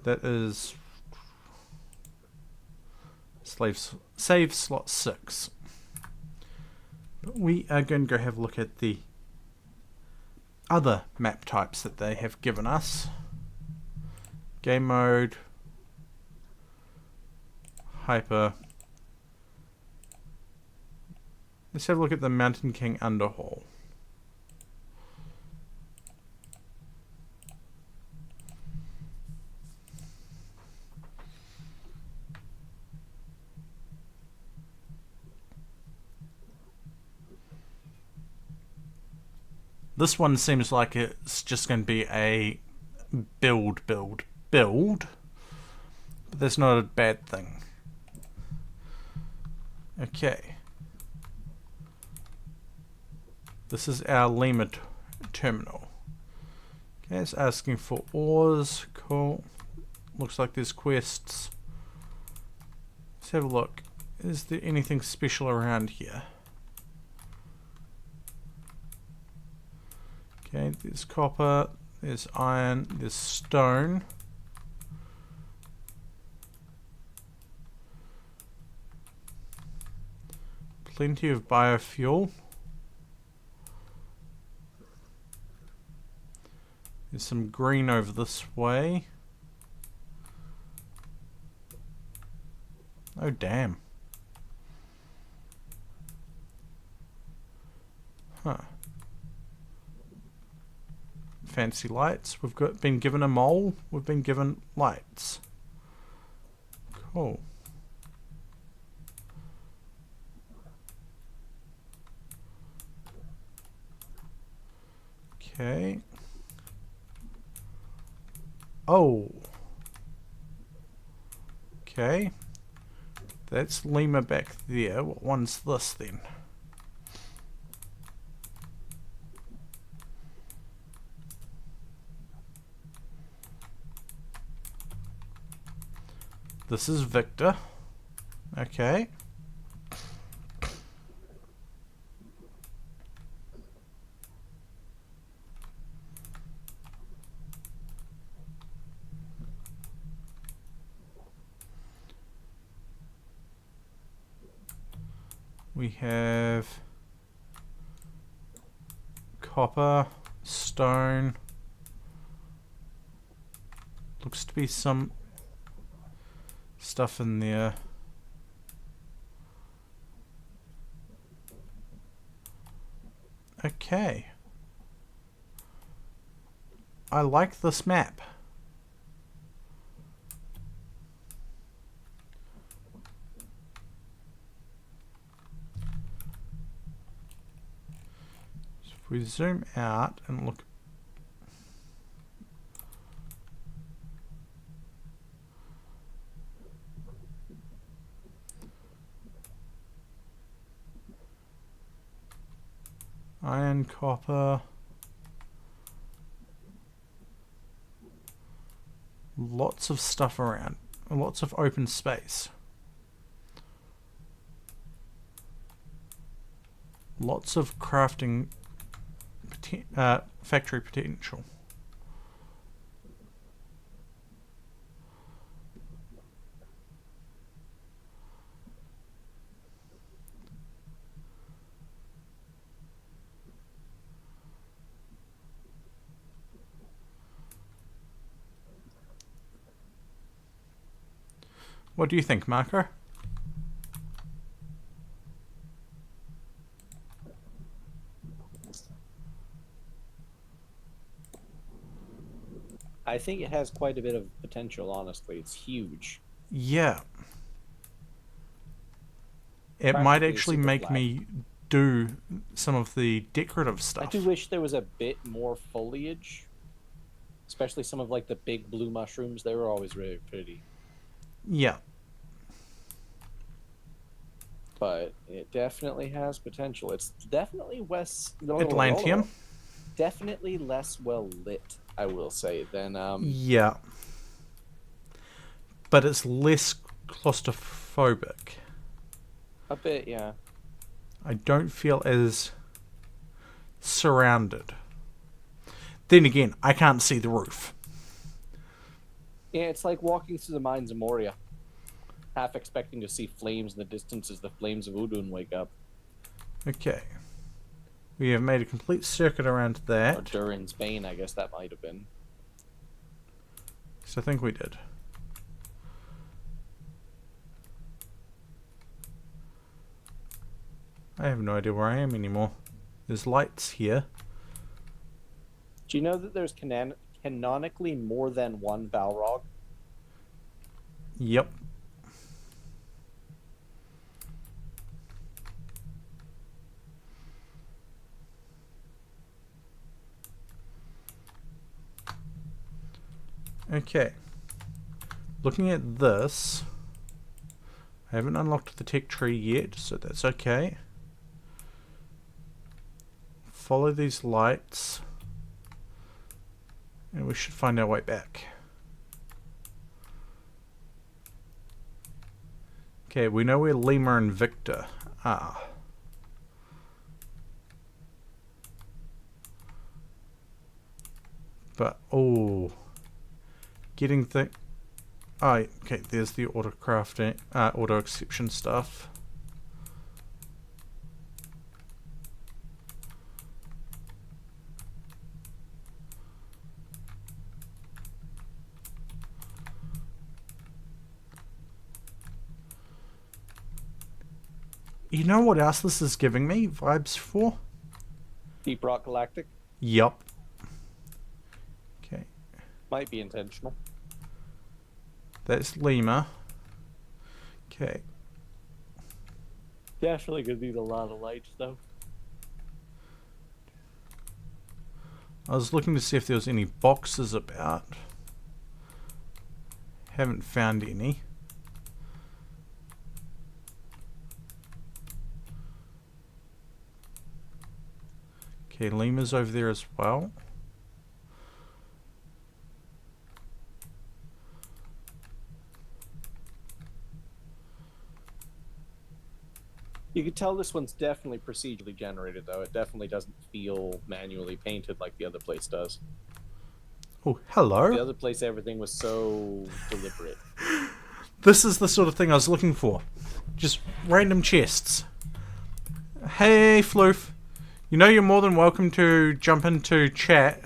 that is save slot 6. But we are going to go have a look at the other map types that they have given us. Game mode, hyper. Let's have a look at the Mountain King Underhaul. This one seems like it's just going to be a build. But that's not a bad thing. Okay. This is our Lima terminal. Okay, it's asking for ores. Cool. Looks like there's quests. Let's have a look. Is there anything special around here? Okay, there's copper, there's iron, there's stone. Plenty of biofuel. There's some green over this way. Oh damn. Huh. Fancy lights. We've been given a mole. We've been given lights. Cool. Okay. Oh. Okay. That's Lima back there. What one's this then? This is Victor. Okay. We have copper, stone. Looks to be some stuff in there. Okay. I like this map. So if we zoom out and look, iron, copper, lots of stuff around, lots of open space, lots of crafting factory potential. What do you think, Marco? I think it has quite a bit of potential, honestly. It's huge. Yeah. It might actually make me do some of the decorative stuff. I do wish there was a bit more foliage. Especially some of like the big blue mushrooms. They were always really pretty. Yeah. But it definitely has potential. It's definitely Atlantean. Definitely less well lit, I will say, than yeah. But it's less claustrophobic. A bit, yeah. I don't feel as surrounded. Then again, I can't see the roof. Yeah, it's like walking through the mines of Moria, half expecting to see flames in the distance as the flames of Udun wake up. Okay. We have made a complete circuit around that. Or Durin's Bane, I guess that might have been. So I think we did. I have no idea where I am anymore. There's lights here. Do you know that there's canonically more than one Balrog? Yep. Okay. Looking at this, I haven't unlocked the tech tree yet, so that's okay. Follow these lights, and we should find our way back. Okay, we know where Lima and Victor are. But, oh, getting the... Oh, okay, there's the auto crafting, auto exception stuff. You know what else this is giving me vibes for? Deep Rock Galactic? Yup. Okay. Might be intentional. That's Lima. Okay. Definitely gonna need a lot of lights, though. I was looking to see if there was any boxes about. Haven't found any. Okay, Lima's over there as well. You can tell this one's definitely procedurally generated, though. It definitely doesn't feel manually painted like the other place does. Oh, hello. The other place, everything was so deliberate. This is the sort of thing I was looking for. Just random chests. Hey, Floof. You know you're more than welcome to jump into chat.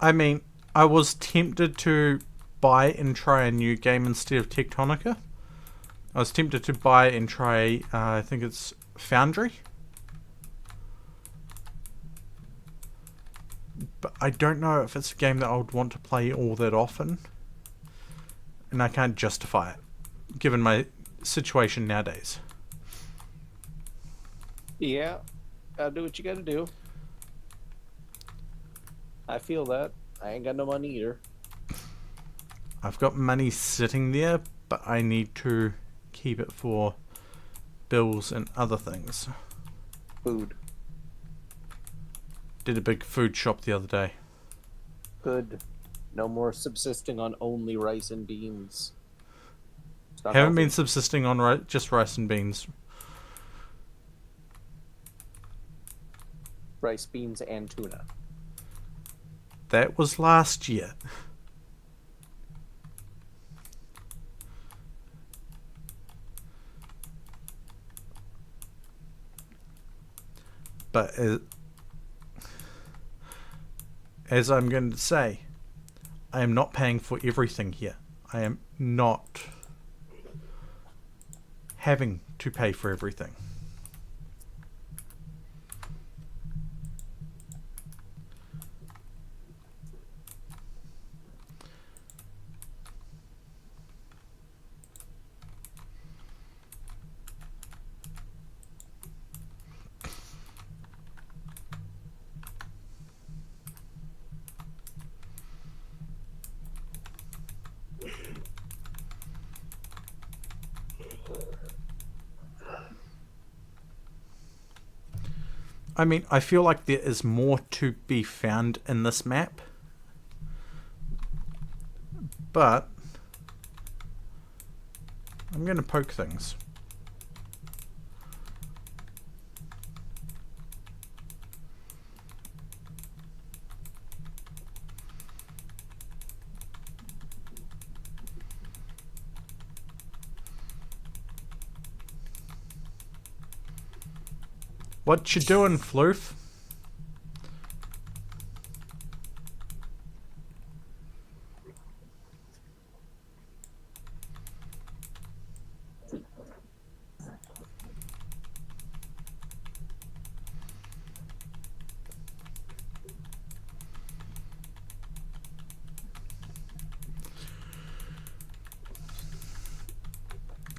I mean, I was tempted to buy and try a new game instead of Tectonica. I was tempted to buy and try, I think it's Foundry. But I don't know if it's a game that I would want to play all that often. And I can't justify it, given my situation nowadays. Yeah, gotta do what you gotta do. I feel that. I ain't got no money either. I've got money sitting there, but I need to keep it for bills and other things. Food. Did a big food shop the other day. Good. No more subsisting on only rice and beans. Haven't been subsisting on just rice and beans. Rice, beans, and tuna. That was last year. But as I'm going to say, I am not paying for everything here. I am not having to pay for everything. I mean, I feel like there is more to be found in this map. but I'm going to poke things. What you doing, Floof?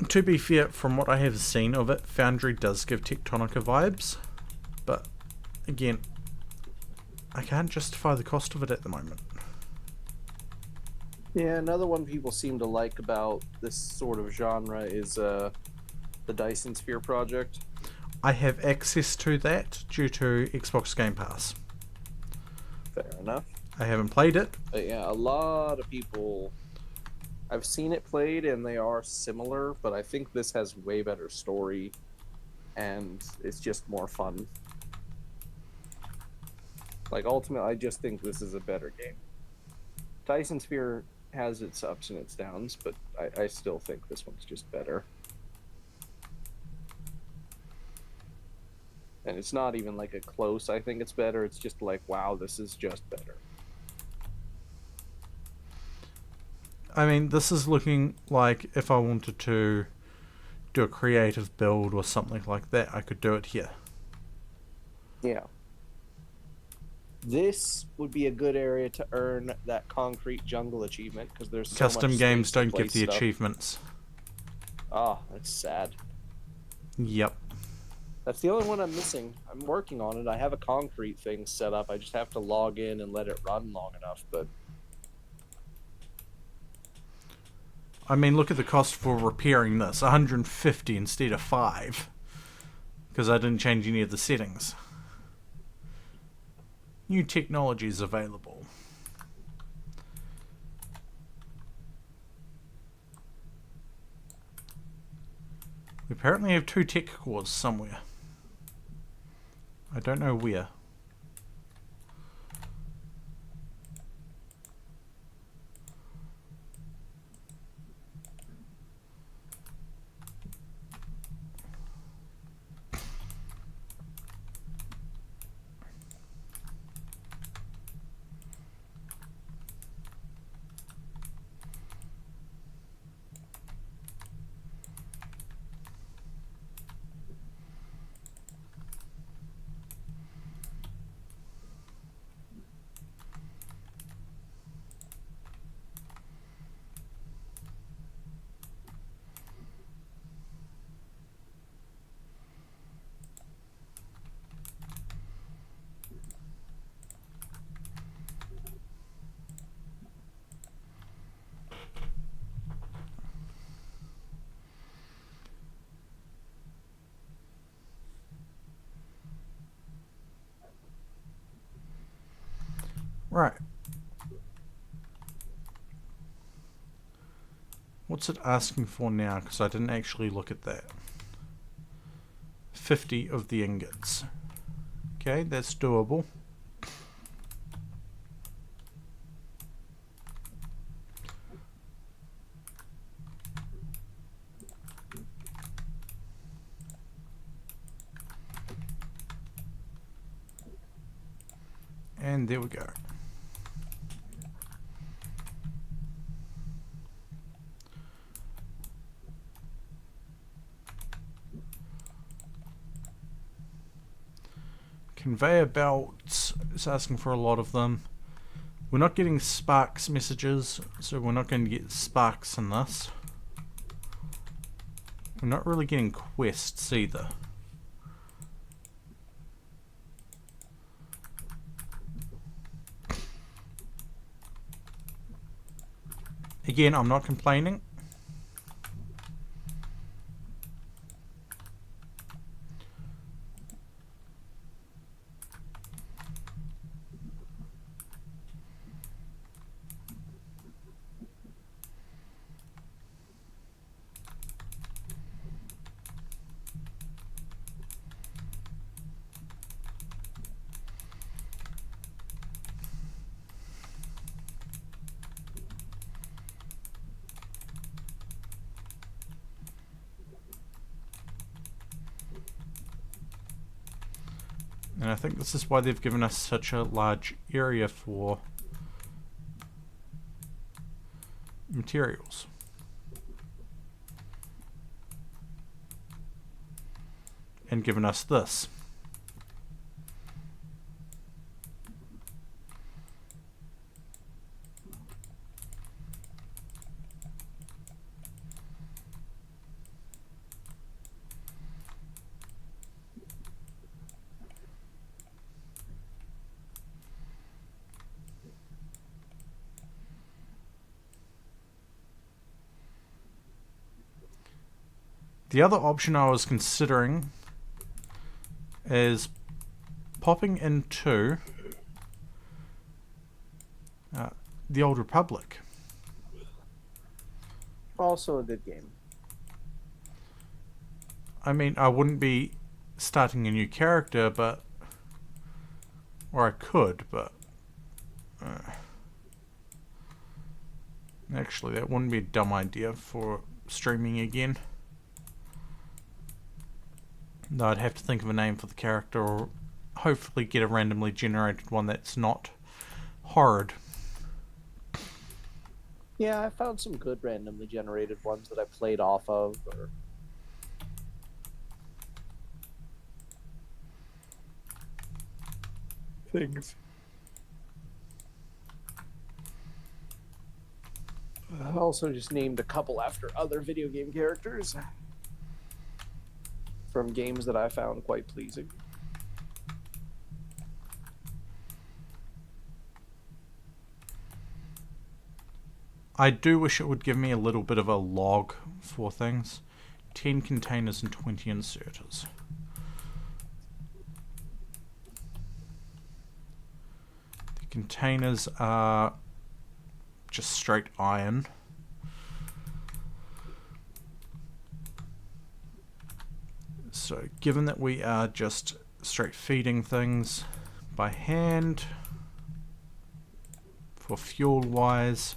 To be fair, from what I have seen of it, Foundry does give Tectonica vibes, but again, I can't justify the cost of it at the moment. Yeah, another one people seem to like about this sort of genre is the Dyson Sphere project. I have access to that due to Xbox Game Pass. Fair enough. I haven't played it. But yeah, a lot of people... I've seen it played and they are similar, but I think this has way better story and it's just more fun. Like, ultimately, I just think this is a better game. Dyson Sphere has its ups and its downs, but I still think this one's just better. And it's not even like a close, I think it's better. It's just like, wow, this is just better. I mean, this is looking like if I wanted to do a creative build or something like that, I could do it here. Yeah. This would be a good area to earn that concrete jungle achievement because there's so Custom much games space to don't give place the stuff. achievements. Ah, that's sad. Yep. That's the only one I'm missing. I'm working on it. I have a concrete thing set up. I just have to log in and let it run long enough, but... I mean, look at the cost for repairing this. 150 instead of 5. Because I didn't change any of the settings. New technologies available. We apparently have 2 tech cores somewhere. I don't know where. Right. What's it asking for now? Because I didn't actually look at that. 50 of the ingots. Okay, that's doable. And there we go. Conveyor belts is asking for a lot of them. We're not getting sparks messages, so we're not going to get sparks in this. We're not really getting quests either. Again, I'm not complaining. And I think this is why they've given us such a large area for materials. And given us this. The other option I was considering is popping into the Old Republic. Also a good game. I mean, I wouldn't be starting a new character, but... Or I could, but... Actually, that wouldn't be a dumb idea for streaming again. No, I'd have to think of a name for the character, or hopefully get a randomly generated one that's not horrid. Yeah, I found some good randomly generated ones that I played off of. Or... things. I also just named a couple after other video game characters from games that I found quite pleasing. I do wish it would give me a little bit of a log for things. 10 containers and 20 inserters. The containers are just straight iron. So given that we are just straight feeding things by hand for fuel wise,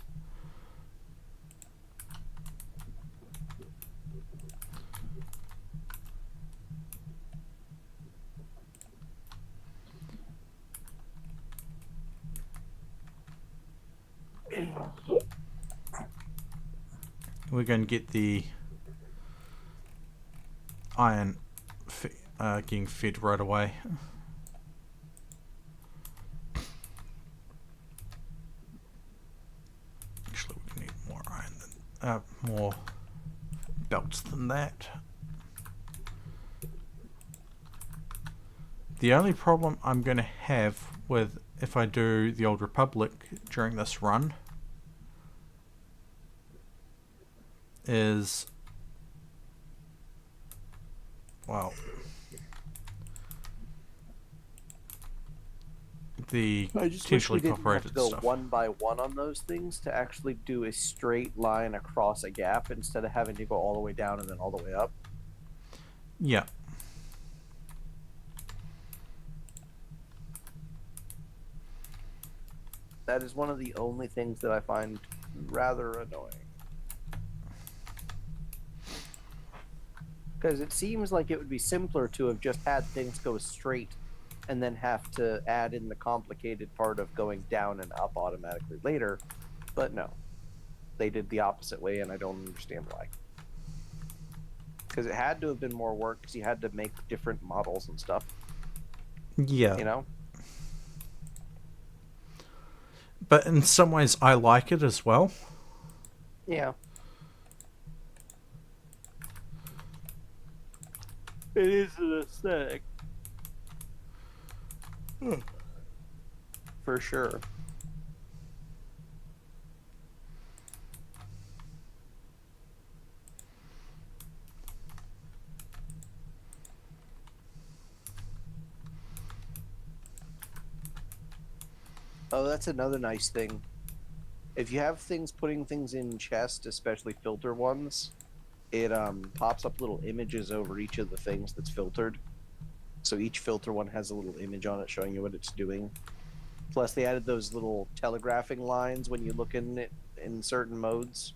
we're going to get the iron getting fed right away. Actually, we need more iron than more belts than that. The only problem I'm going to have with if I do the Old Republic during this run is, well, the potentially copyrighted have to go stuff. one by one on those things to actually do a straight line across a gap instead of having to go all the way down and then all the way up. Yeah. That is one of the only things that I find rather annoying. Because it seems like it would be simpler to have just had things go straight and then have to add in the complicated part of going down and up automatically later. But no. They did the opposite way, and I don't understand why. Because it had to have been more work, because you had to make different models and stuff. Yeah. You know? But in some ways, I like it as well. Yeah. It is an aesthetic. For sure. Oh, that's another nice thing. If you have things putting things in chest, especially filter ones, it pops up little images over each of the things that's filtered. So each filter one has a little image on it showing you what it's doing. Plus, they added those little telegraphing lines when you look in it in certain modes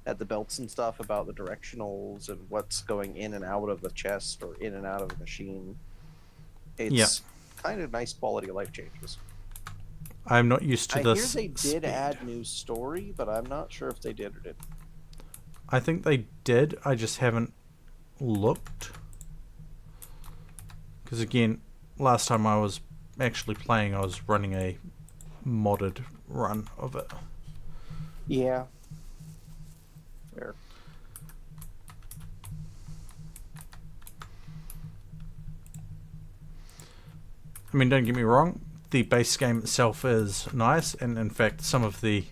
at the belts and stuff about the directionals and what's going in and out of the chest or in and out of the machine. It's kind of nice quality of life changes. I'm not used to I this hear they did speed. add new story, but I'm not sure if they did or didn't. I think they did, I just haven't looked. Because again, last time I was actually playing, I was running a modded run of it. Yeah. Fair. I mean, don't get me wrong, the base game itself is nice, and in fact some of the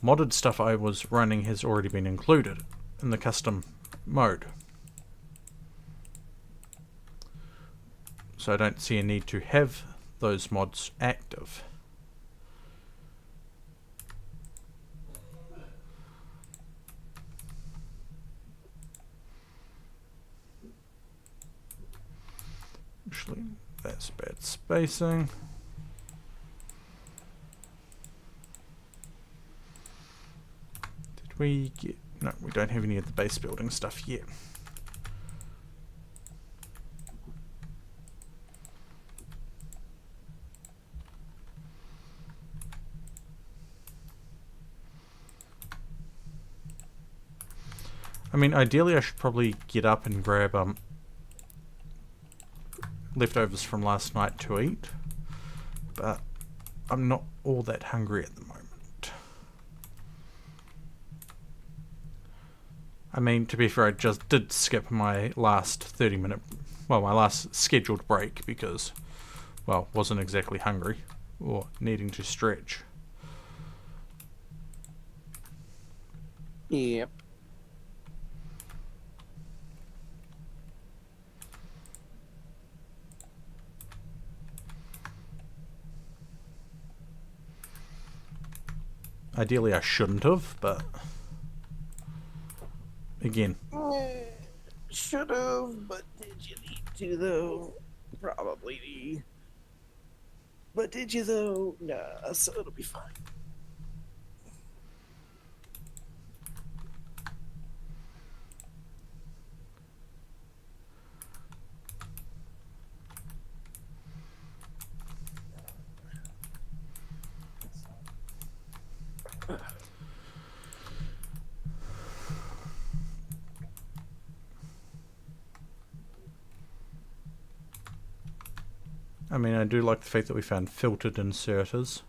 modded stuff I was running has already been included in the custom mode. So I don't see a need to have those mods active. Actually, that's bad spacing. Did we get... No, we don't have any of the base building stuff yet. I mean, ideally I should probably get up and grab leftovers from last night to eat, but I'm not all that hungry at the moment. I mean, to be fair, I just did skip my last 30-minute, well, my last scheduled break because, well, wasn't exactly hungry or needing to stretch. Yep. Ideally I shouldn't have, but again. Should have, but did you need to though? Probably. But did you though? Nah, so it'll be fine. I mean, I do like the fact that we found filtered inserters.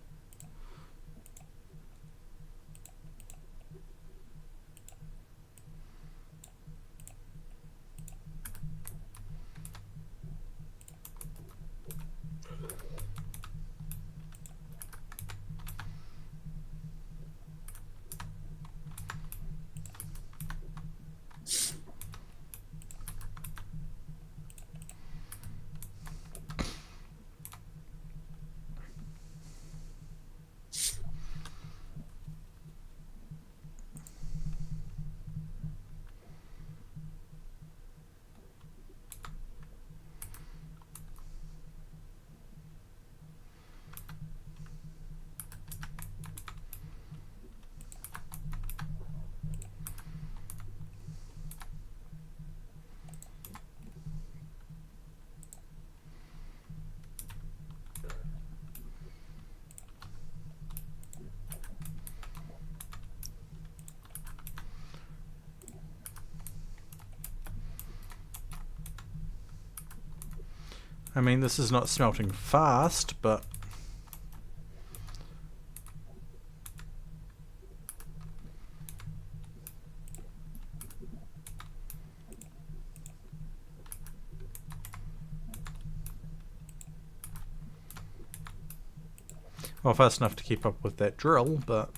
I mean, this is not smelting fast, but well, fast enough to keep up with that drill, but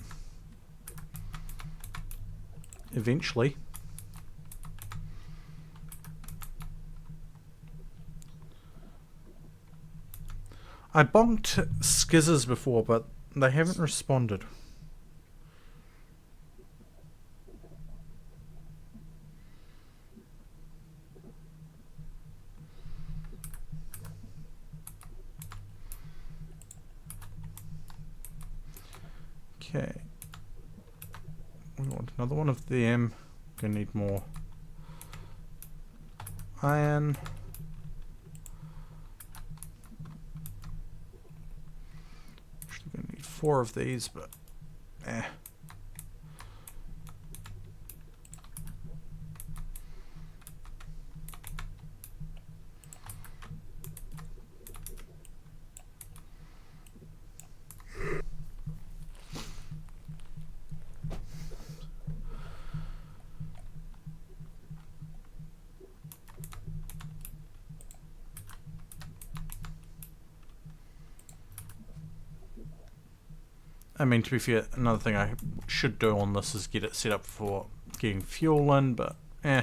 eventually. I bonked skizzers before, but they haven't responded. Okay. We want another one of them. Gonna need more iron. 4 of these, but eh. I mean, to be fair, another thing I should do on this is get it set up for getting fuel in, but eh.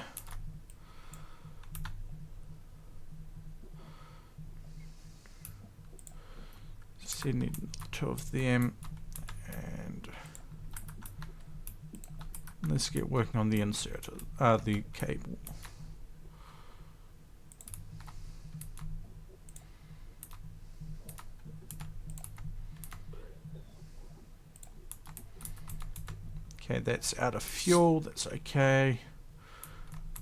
So you need 2 of them, and let's get working on the inserter, the cable. Okay, that's out of fuel, that's okay.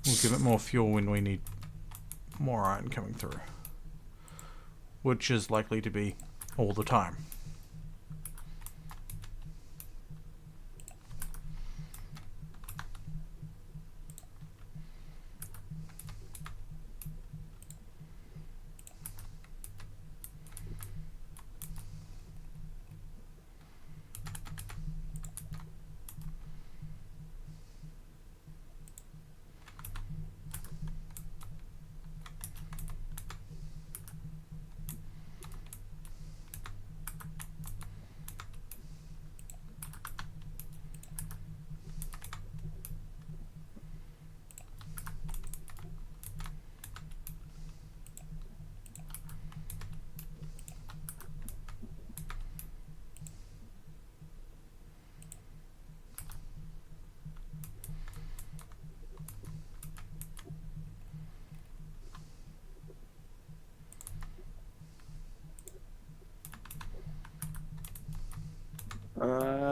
We'll give it more fuel when we need more iron coming through, which is likely to be all the time.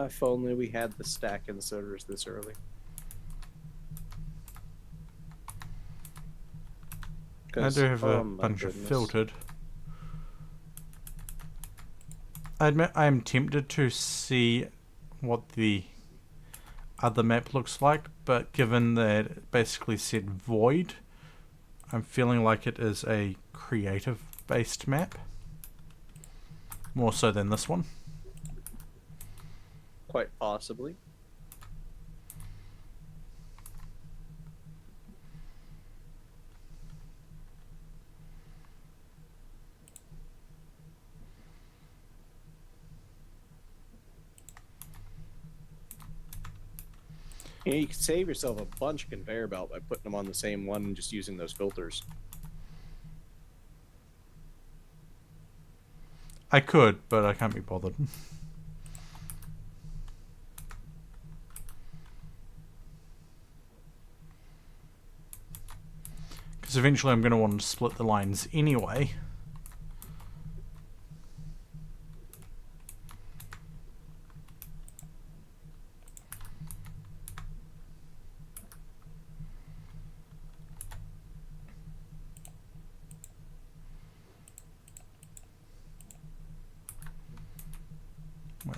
If only we had the stack inserters this early. I do have a bunch of filtered. I admit I am tempted to see what the other map looks like, but given that it basically said void, I'm feeling like it is a creative based map. More so than this one. Quite possibly. Yeah, you could save yourself a bunch of conveyor belt by putting them on the same one and just using those filters. I could, but I can't be bothered. Because eventually I'm going to want to split the lines anyway. Wait.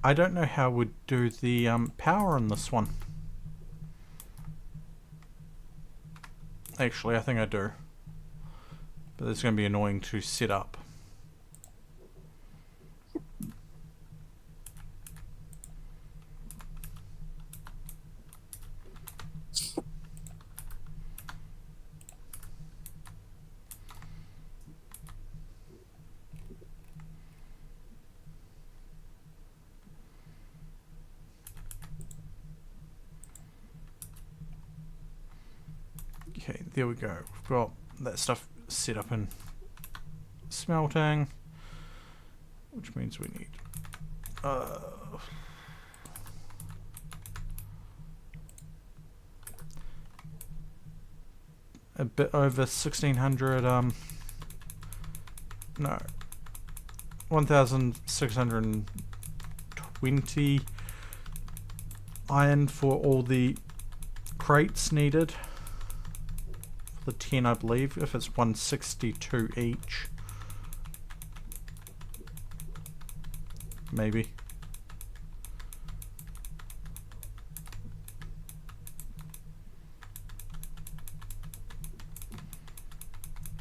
I don't know how we'd do the power on this one. Actually, I think I do. But it's going to be annoying to set up. Okay, there we go. We've got that stuff set up in smelting, which means we need a bit over 1600 no, 1600 20 iron for all the crates needed. For the 10, I believe, if it's 162 each. Maybe.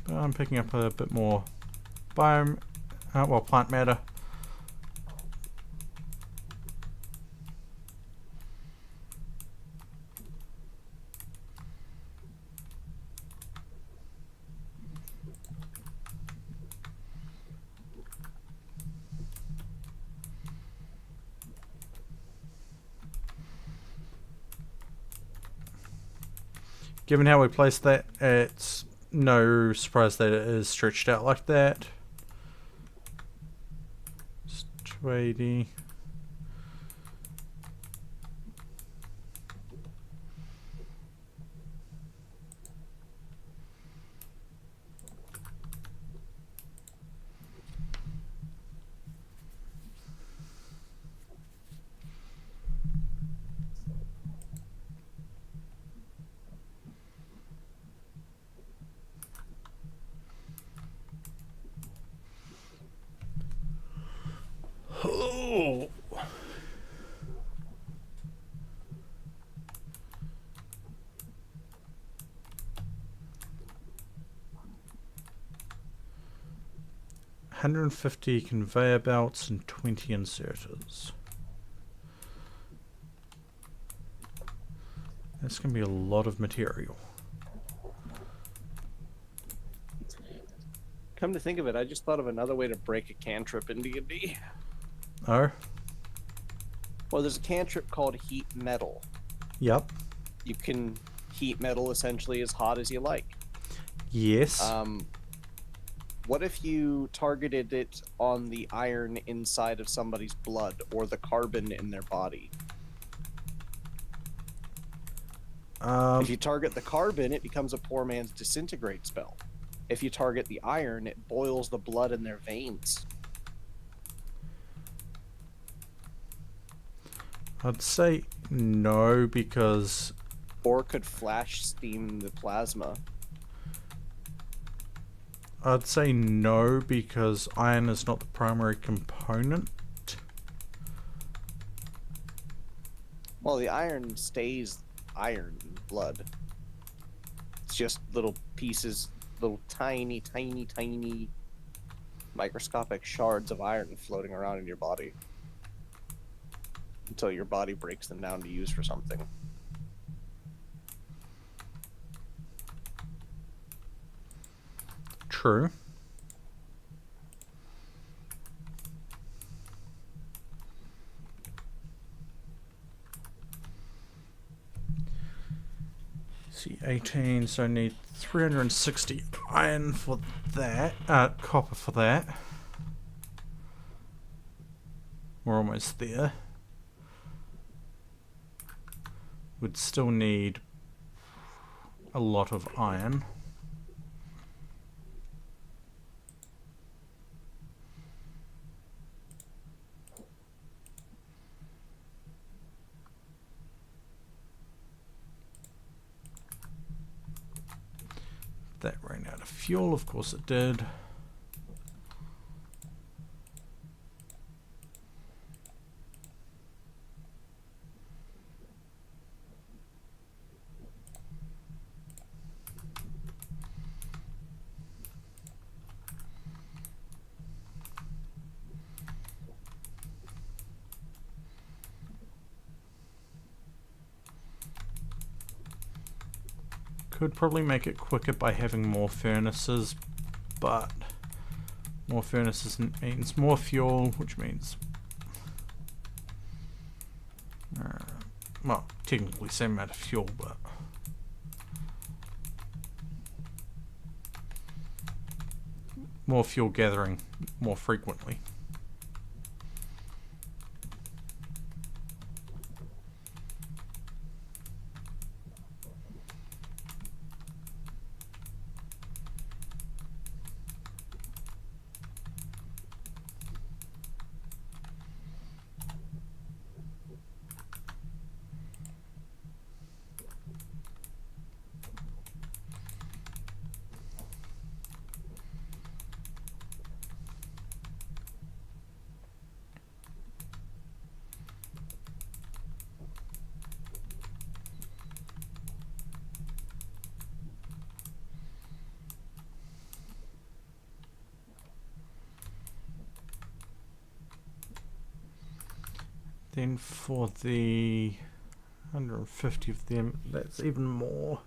But I'm picking up a bit more biome, well, plant matter. Given how we placed that, it's no surprise that it is stretched out like that. It's 280. Oh. $150 conveyor belts and 20 inserters. That's going to be a lot of material. Come to think of it, I just thought of another way to break a cantrip in D&D. Oh? Well, there's a cantrip called heat metal. Yep. You can heat metal essentially as hot as you like. Yes. What if you targeted it on the iron inside of somebody's blood or the carbon in their body? If you target the carbon, it becomes a poor man's disintegrate spell. If you target the iron, it boils the blood in their veins. I'd say no, because... Or could flash steam the plasma. I'd say no, because iron is not the primary component. Well, the iron stays iron in blood. It's just little pieces, little tiny, tiny, tiny microscopic shards of iron floating around in your body. Until your body breaks them down to use for something. True. See, 18, so I need 360 iron for that, copper for that. We're almost there. Would still need a lot of iron. That ran out of fuel, of course it did. Could probably make it quicker by having more furnaces, but more furnaces means more fuel, which means well, technically same amount of fuel, but more fuel gathering more frequently. Then for the 150 of them, that's even more.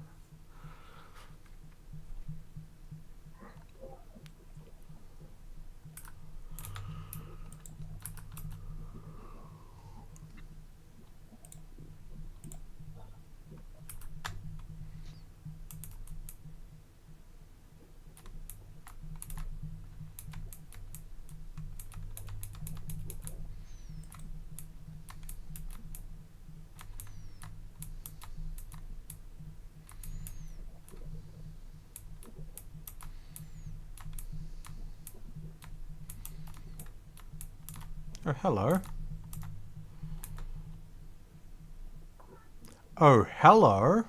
Oh, hello. Oh, hello.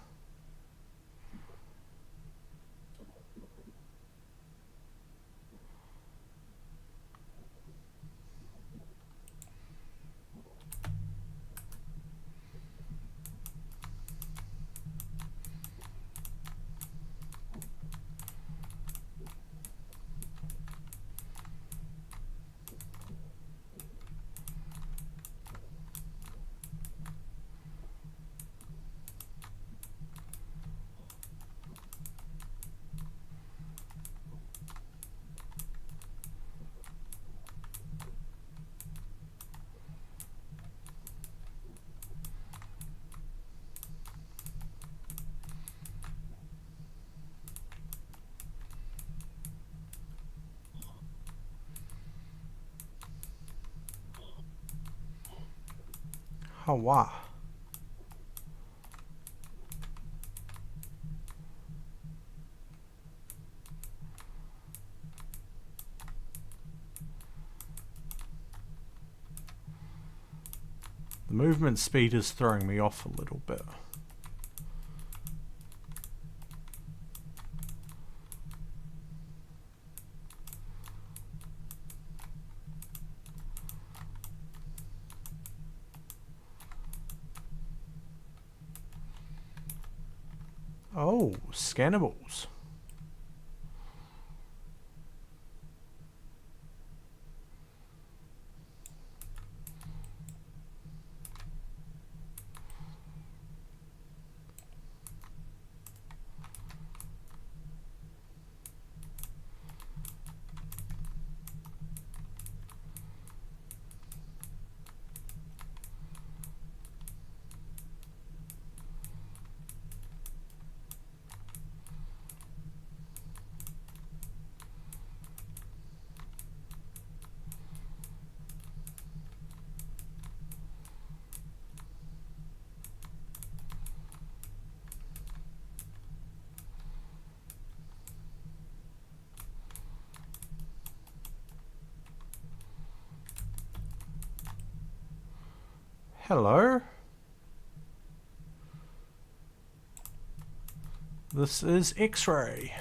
Hawa. The movement speed is throwing me off a little bit. Oh, scannables. Hello. This is X-ray.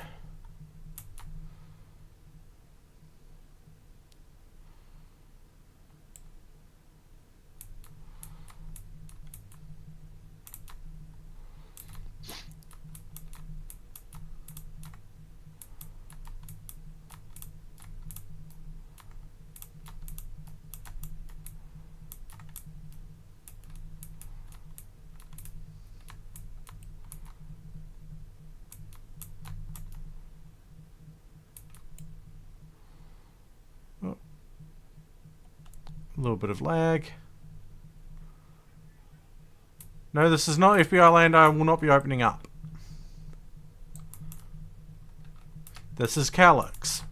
A little bit of lag. No, this is not FBI land. I will not be opening up. This is Calyx.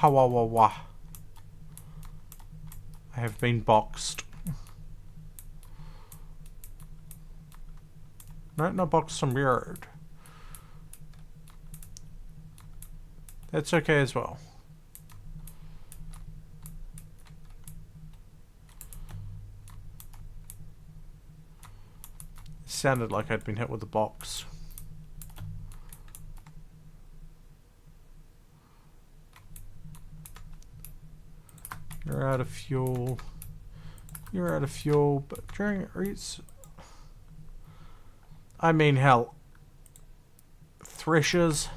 Hawawawa. I have been boxed. No, not boxed, I'm mirrored. That's okay as well. It sounded like I'd been hit with a box. You're out of fuel. You're out of fuel, but during eats. I mean, hell. Threshers,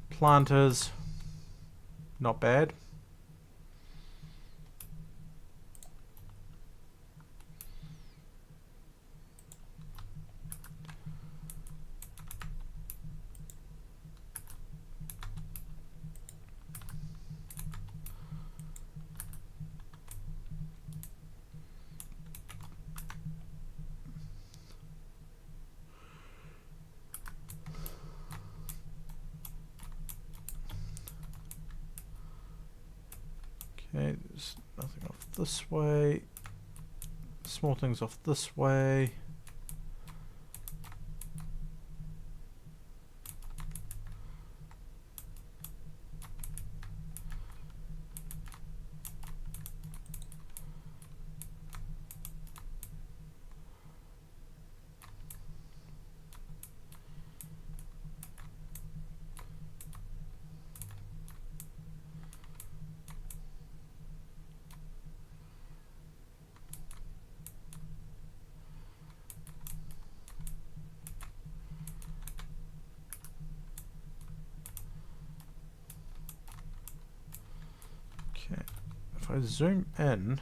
planters, not bad. Okay, there's nothing off this way. Small things off this way. Okay, if I zoom in,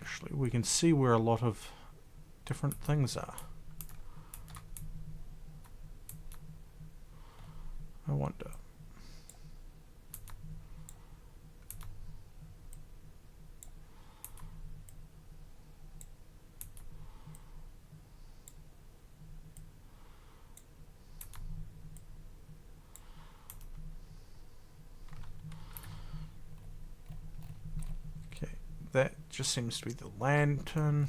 actually we can see where a lot of different things are. I wonder. That just seems to be the lantern.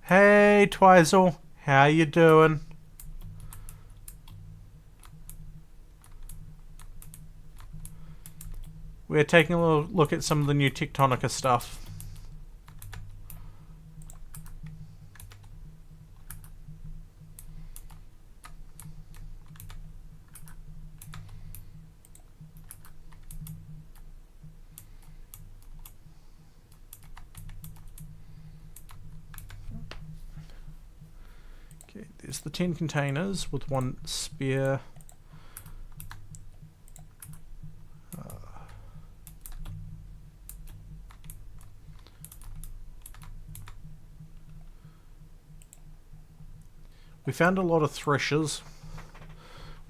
Hey Twizel, how you doing? We're taking a little look at some of the new Tectonica stuff. Okay, there's the 10 containers with one spare. We found a lot of threshers.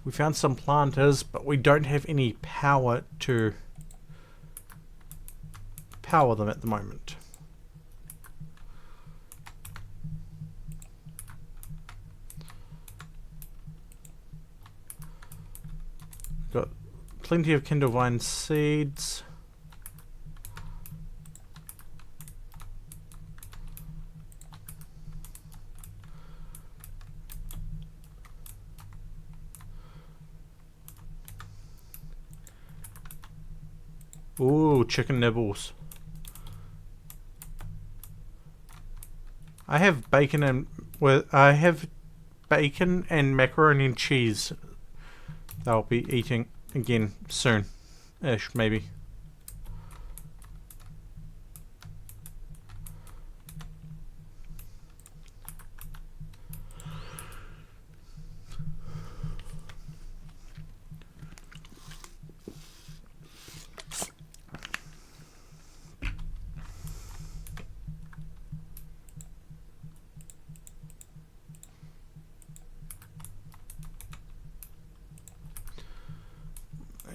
We found some planters, but we don't have any power to power them at the moment. Got plenty of kindlevine seeds. Ooh, chicken nibbles. I have bacon and macaroni and cheese. that I'll be eating again soon-ish, maybe.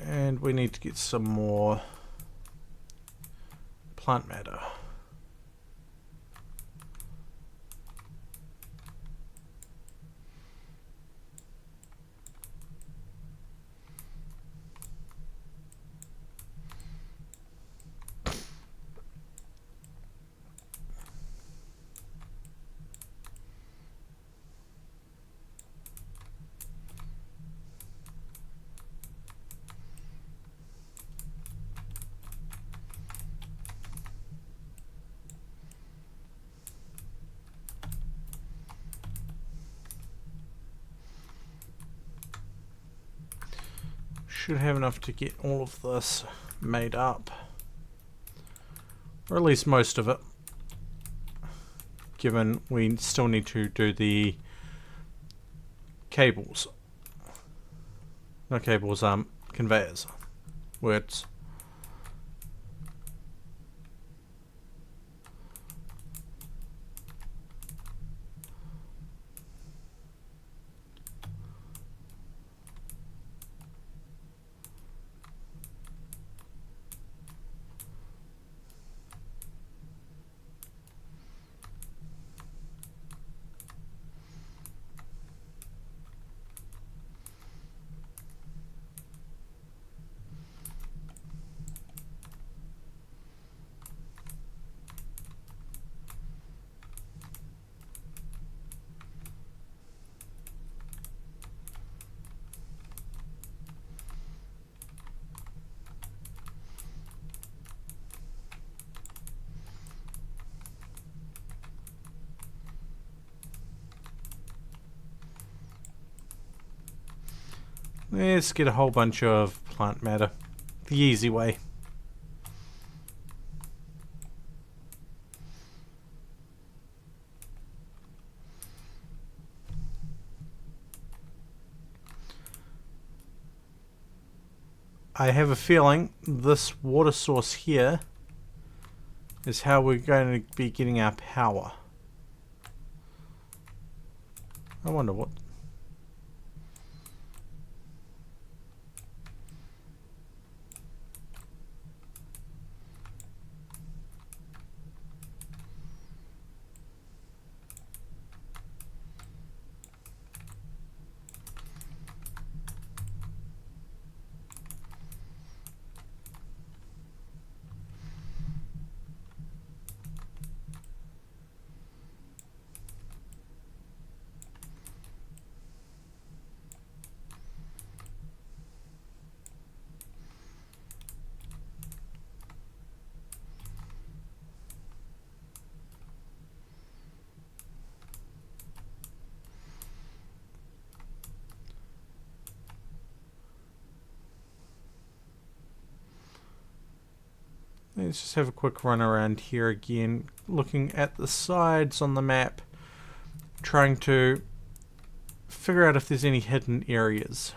And we need to get some more plant matter. should have enough to get all of this made up. Or at least most of it. Given we still need to do the cables. Not cables, conveyors. Words. Let's get a whole bunch of plant matter. The easy way. I have a feeling this water source here is how we're going to be getting our power. I wonder what... Let's just have a quick run around here again, looking at the sides on the map, trying to figure out if there's any hidden areas.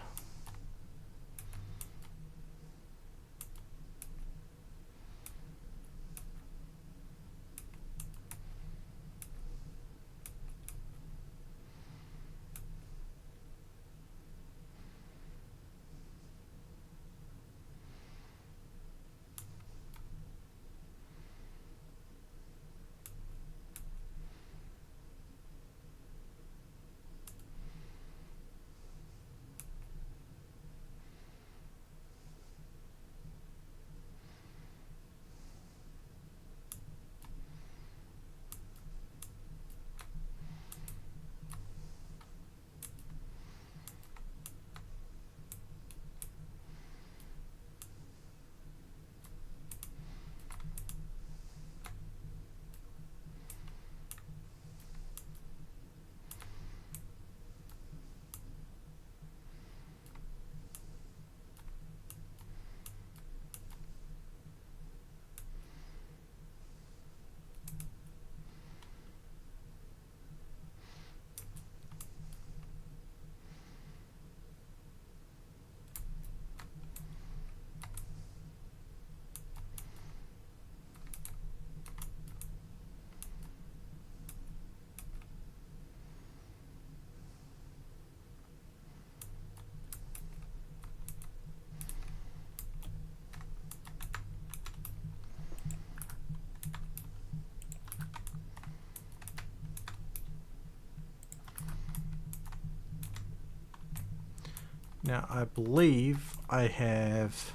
Now, I believe I have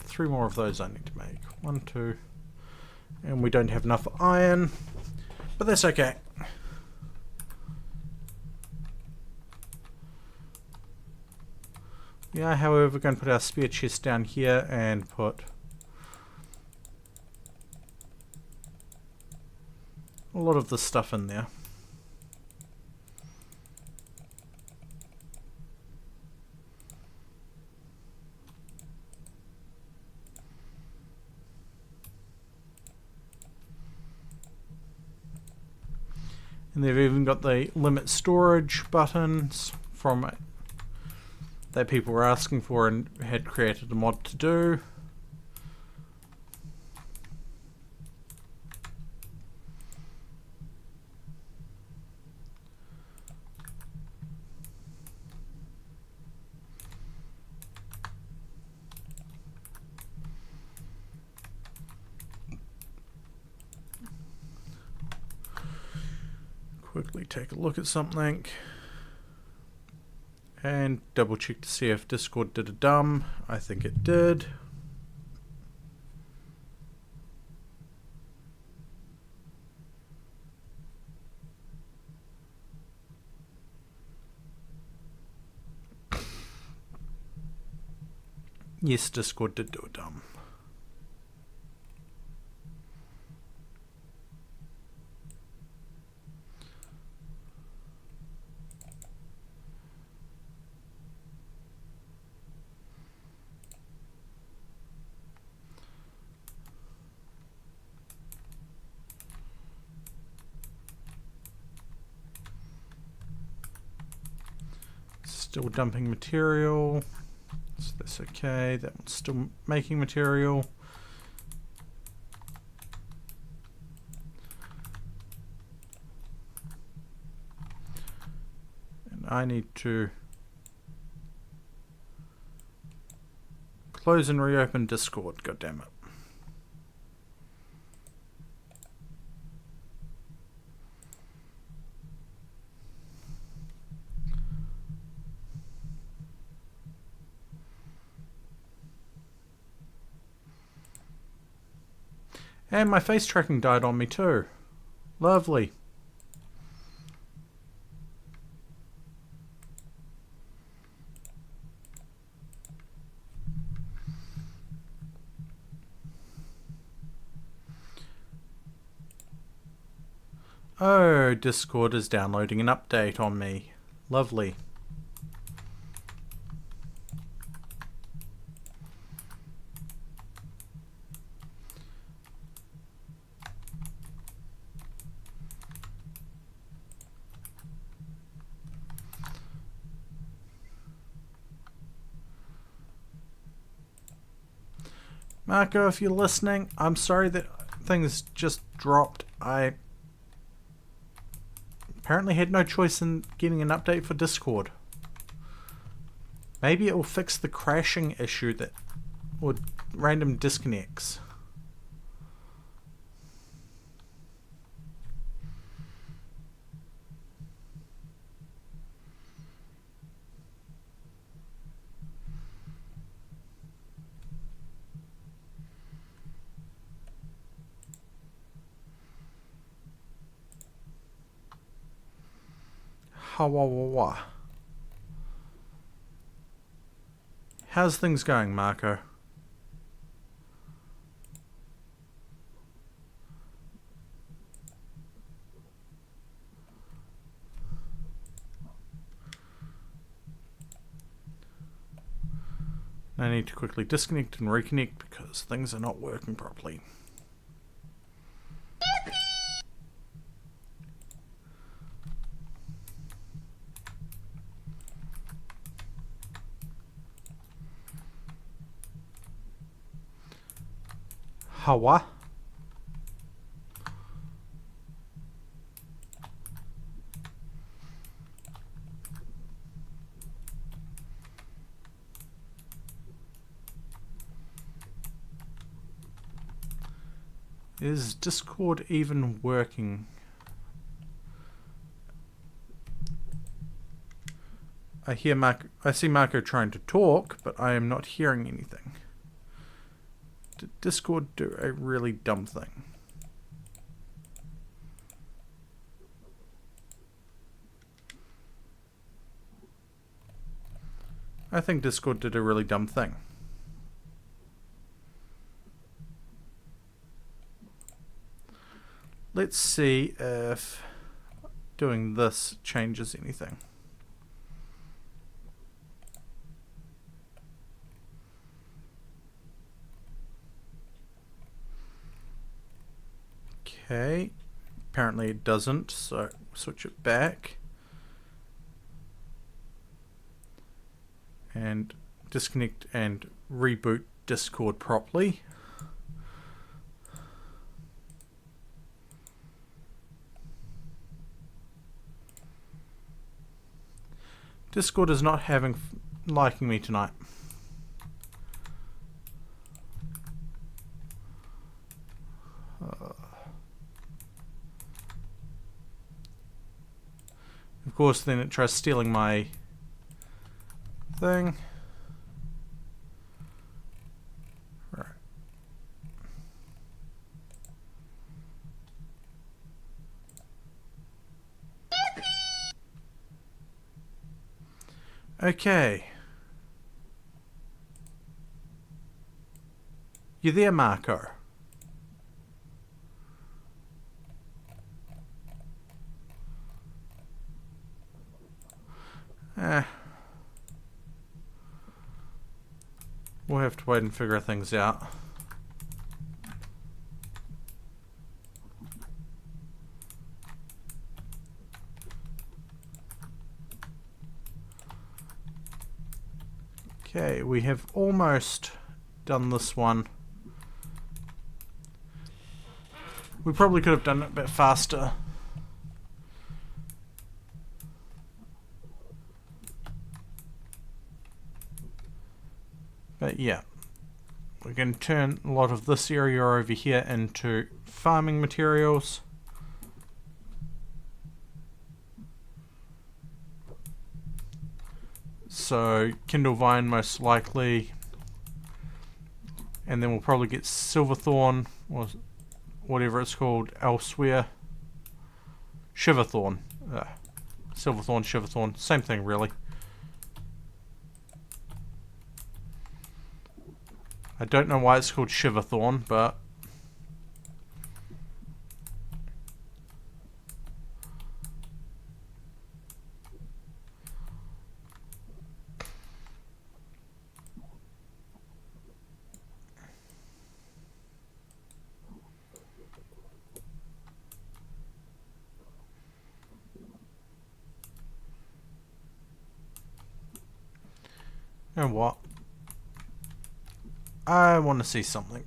3 more of those I need to make. 1, 2, and we don't have enough iron, but that's okay. We are, however, going to put our spear chest down here and put a lot of the stuff in there. And they've even got the limit storage buttons from it that people were asking for and had created a mod to do. Quickly take a look at something and double check to see if Discord did a dumb. I think it did. Yes, Discord did do a dumb. Still dumping material. Is this okay? That one's still making material. And I need to close and reopen Discord, god damn it. And my face tracking died on me too. Lovely. Oh, Discord is downloading an update on me. Lovely. Marco, if you're listening, I'm sorry that things just dropped. I apparently had no choice in getting an update for Discord. Maybe it will fix the crashing issue that would random disconnects. Hawawawa. How's things going, Marco? I need to quickly disconnect and reconnect because things are not working properly. Hawa? Is Discord even working? I see Marco trying to talk, but I am not hearing anything. Did Discord do a really dumb thing? I think Discord did a really dumb thing. Let's see if doing this changes anything. Okay, apparently it doesn't, so switch it back. And disconnect and reboot Discord properly. Discord is not liking me tonight. Of course, then it tries stealing my thing. Right. Okay. You there, Marco? We'll have to wait and figure things out. Okay, we have almost done this one. We probably could have done it a bit faster. But yeah, we can turn a lot of this area over here into farming materials. So Kindle Vine most likely, and then we'll probably get Silverthorn or whatever it's called elsewhere. Shiverthorn, Silverthorn, Shiverthorn, same thing really. I don't know why it's called Shiverthorn, but you know what? I want to see something.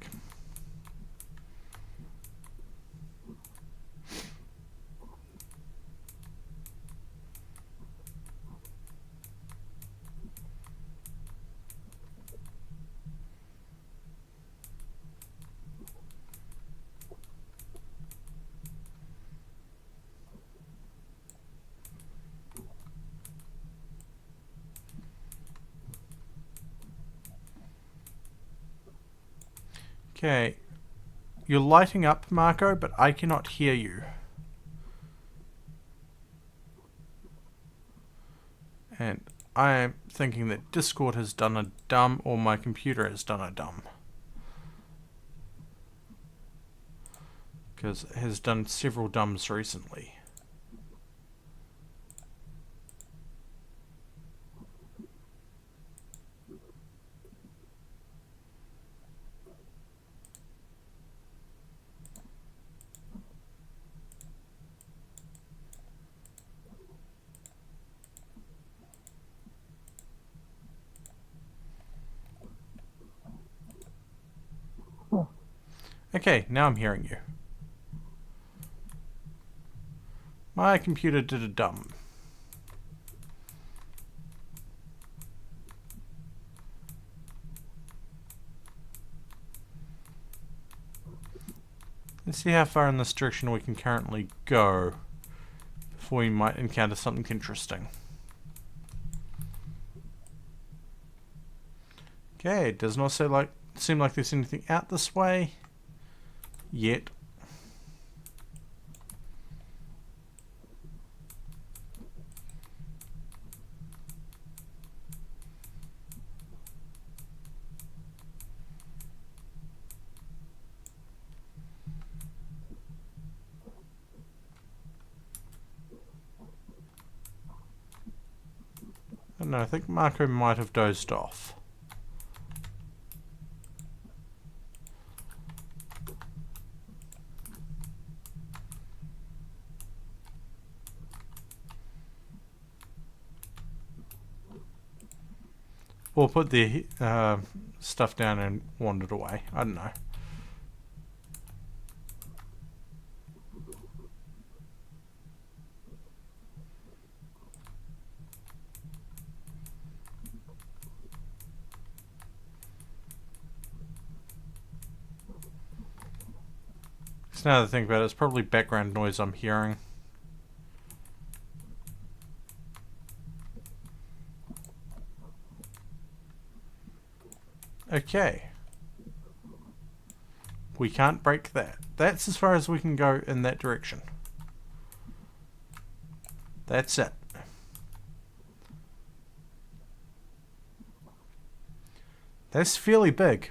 Okay, you're lighting up, Marco, but I cannot hear you. And I am thinking that Discord has done a dumb, or my computer has done a dumb. Because it has done several dumbs recently. Okay, now I'm hearing you. My computer did a dumb. Let's see how far in this direction we can currently go before we might encounter something interesting. Okay, it does not seem like there's anything out this way yet. I don't know, I think Marco might have dozed off. Or put their stuff down and wandered away. I don't know. So now that I think about it, it's probably background noise I'm hearing. Okay. We can't break that. That's as far as we can go in that direction. That's it. That's fairly big.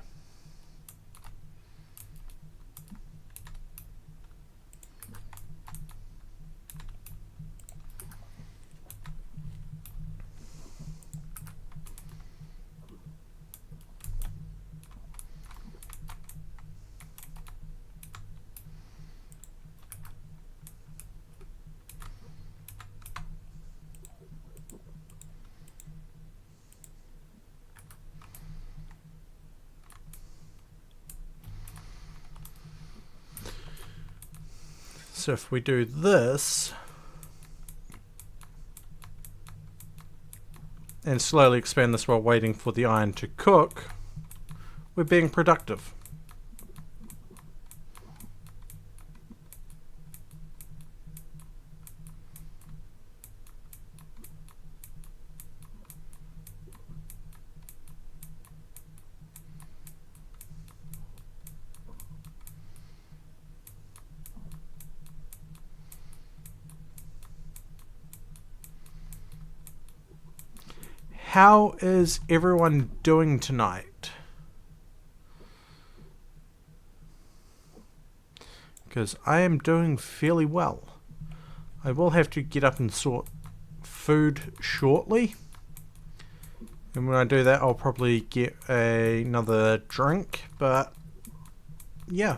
So if we do this and slowly expand this while waiting for the iron to cook, we're being productive. How is everyone doing tonight? Because I am doing fairly well. I will have to get up and sort food shortly. And when I do that, I'll probably get another drink. But, yeah.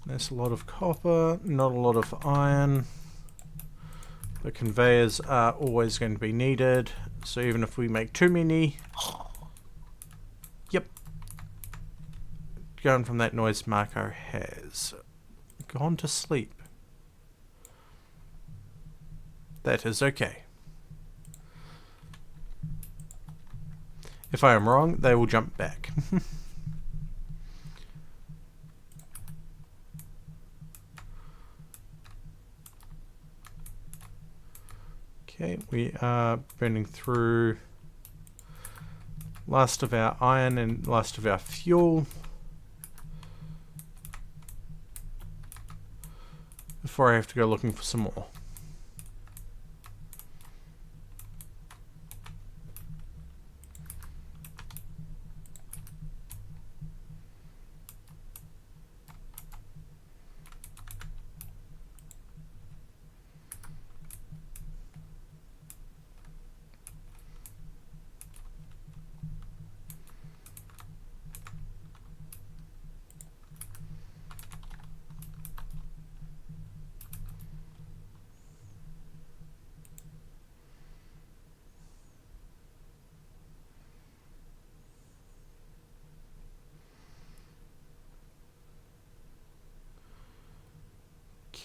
That's a lot of copper, not a lot of iron. The conveyors are always going to be needed, so even if we make too many... Yep. Going from that noise, Marco has gone to sleep. That is okay. If I am wrong, they will jump back. Okay, we are burning through last of our iron and last of our fuel before I have to go looking for some more.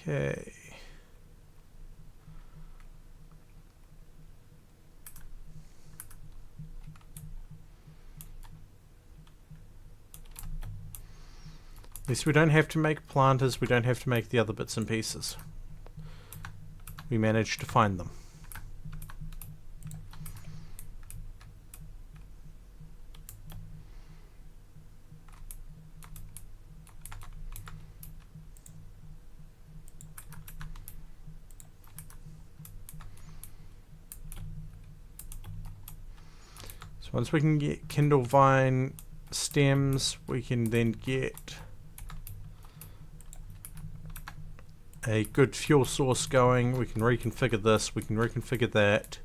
Okay. At least we don't have to make planters, we don't have to make the other bits and pieces. We managed to find them. So once we can get Kindle Vine stems, we can then get a good fuel source going. We can reconfigure this, we can reconfigure that.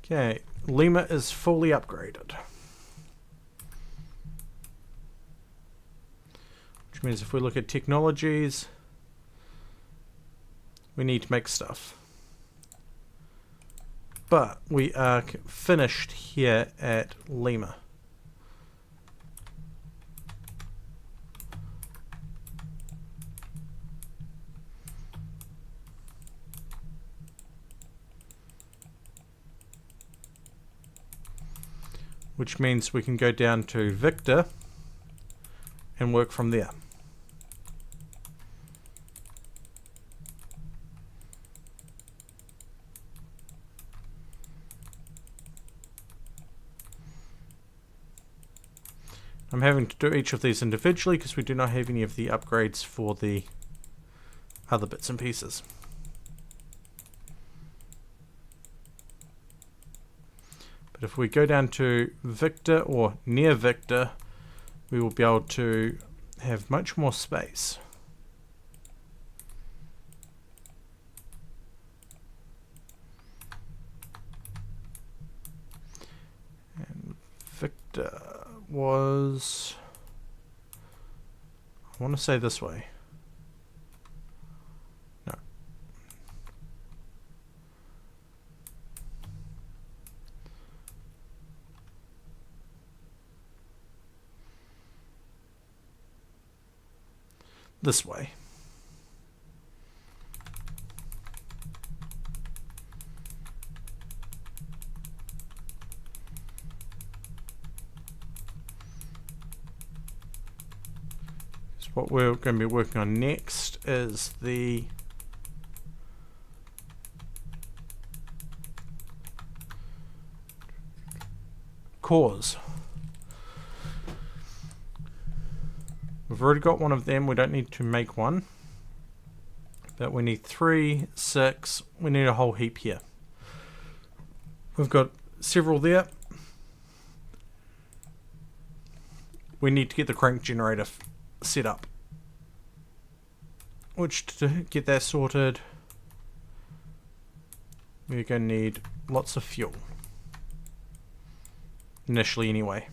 Okay, Lima is fully upgraded. Which means if we look at technologies, we need to make stuff. But we are finished here at Lima. Which means we can go down to Victor and work from there. I'm having to do each of these individually because we do not have any of the upgrades for the other bits and pieces. But if we go down to Victor or near Victor, we will be able to have much more space. And Victor was, I want to say this way. No. This way. So what we're going to be working on next is the cores. We've already got one of them, we don't need to make one. But we need 3, 6, we need a whole heap here. We've got several there. We need to get the crank generator set up. Which, to get that sorted, we're going to need lots of fuel. Initially anyway.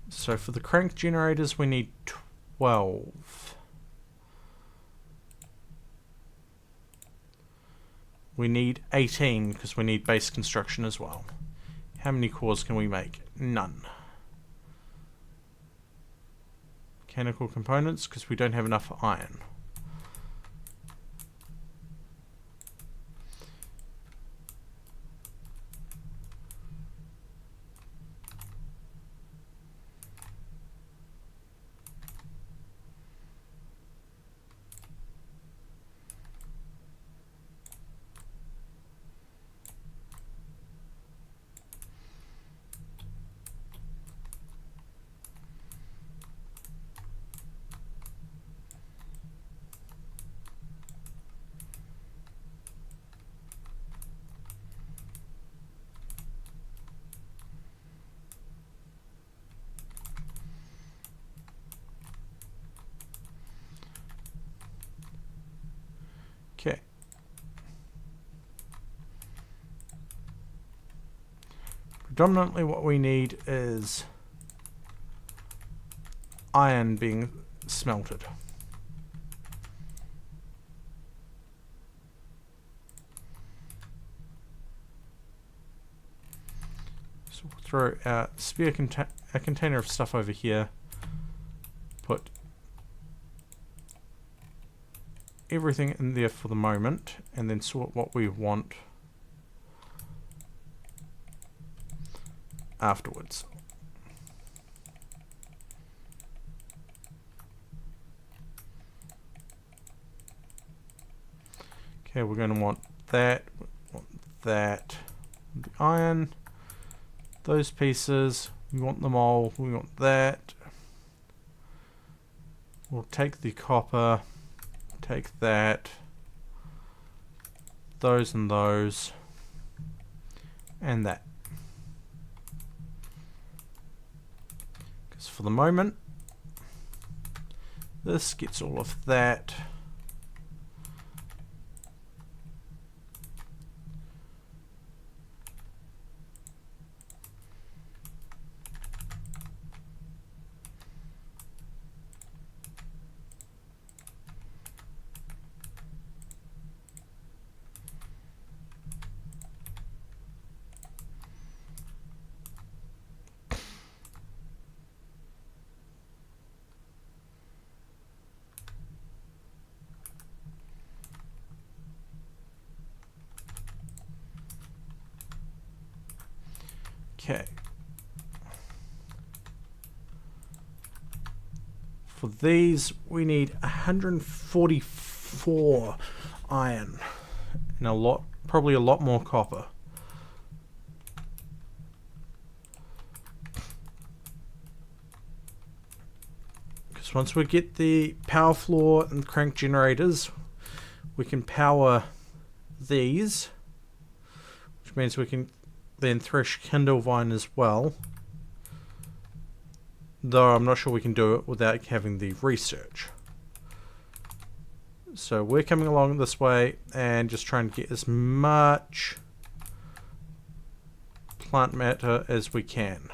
So for the crank generators we need 12. We need 18 because we need base construction as well. How many cores can we make? None. Mechanical components because we don't have enough iron. Okay. Predominantly what we need is iron being smelted. So we'll throw a container of stuff over here. Put everything in there for the moment and then sort what we want afterwards. Okay, we're going to want that, the iron, those pieces, we want them all, we want that. We'll take the copper, take that, those and those, and that. Because for the moment, this gets all of that. Okay. For these, we need 144 iron and probably a lot more copper. Because once we get the power floor and crank generators, we can power these, which means we can then thresh kindle vine as well, though I'm not sure we can do it without having the research. So we're coming along this way and just trying to get as much plant matter as we can.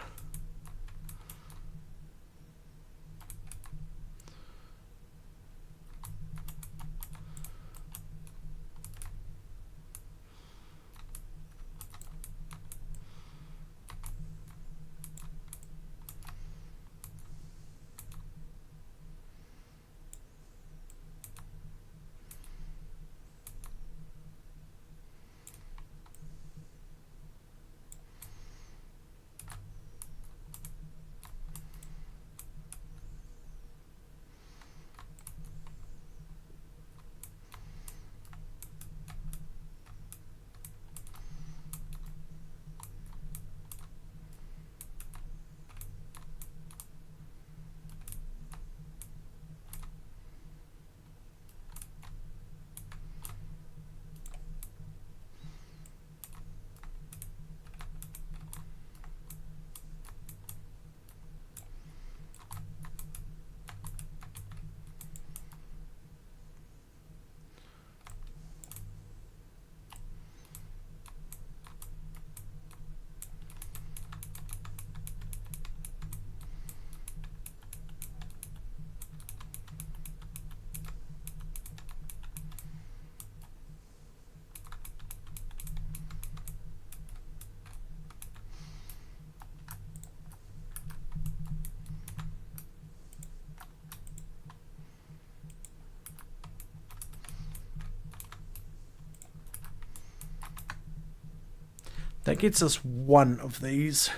That gets us one of these,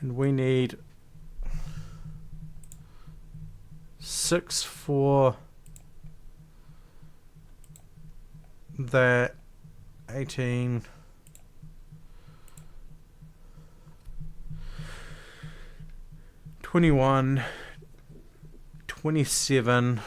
and we need 6 for that, 18, 21, 27,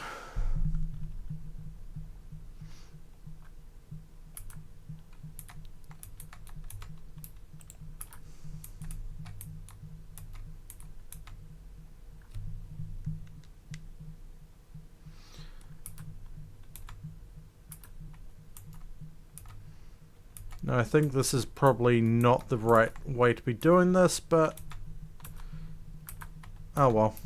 Now, I think this is probably not the right way to be doing this, but oh well.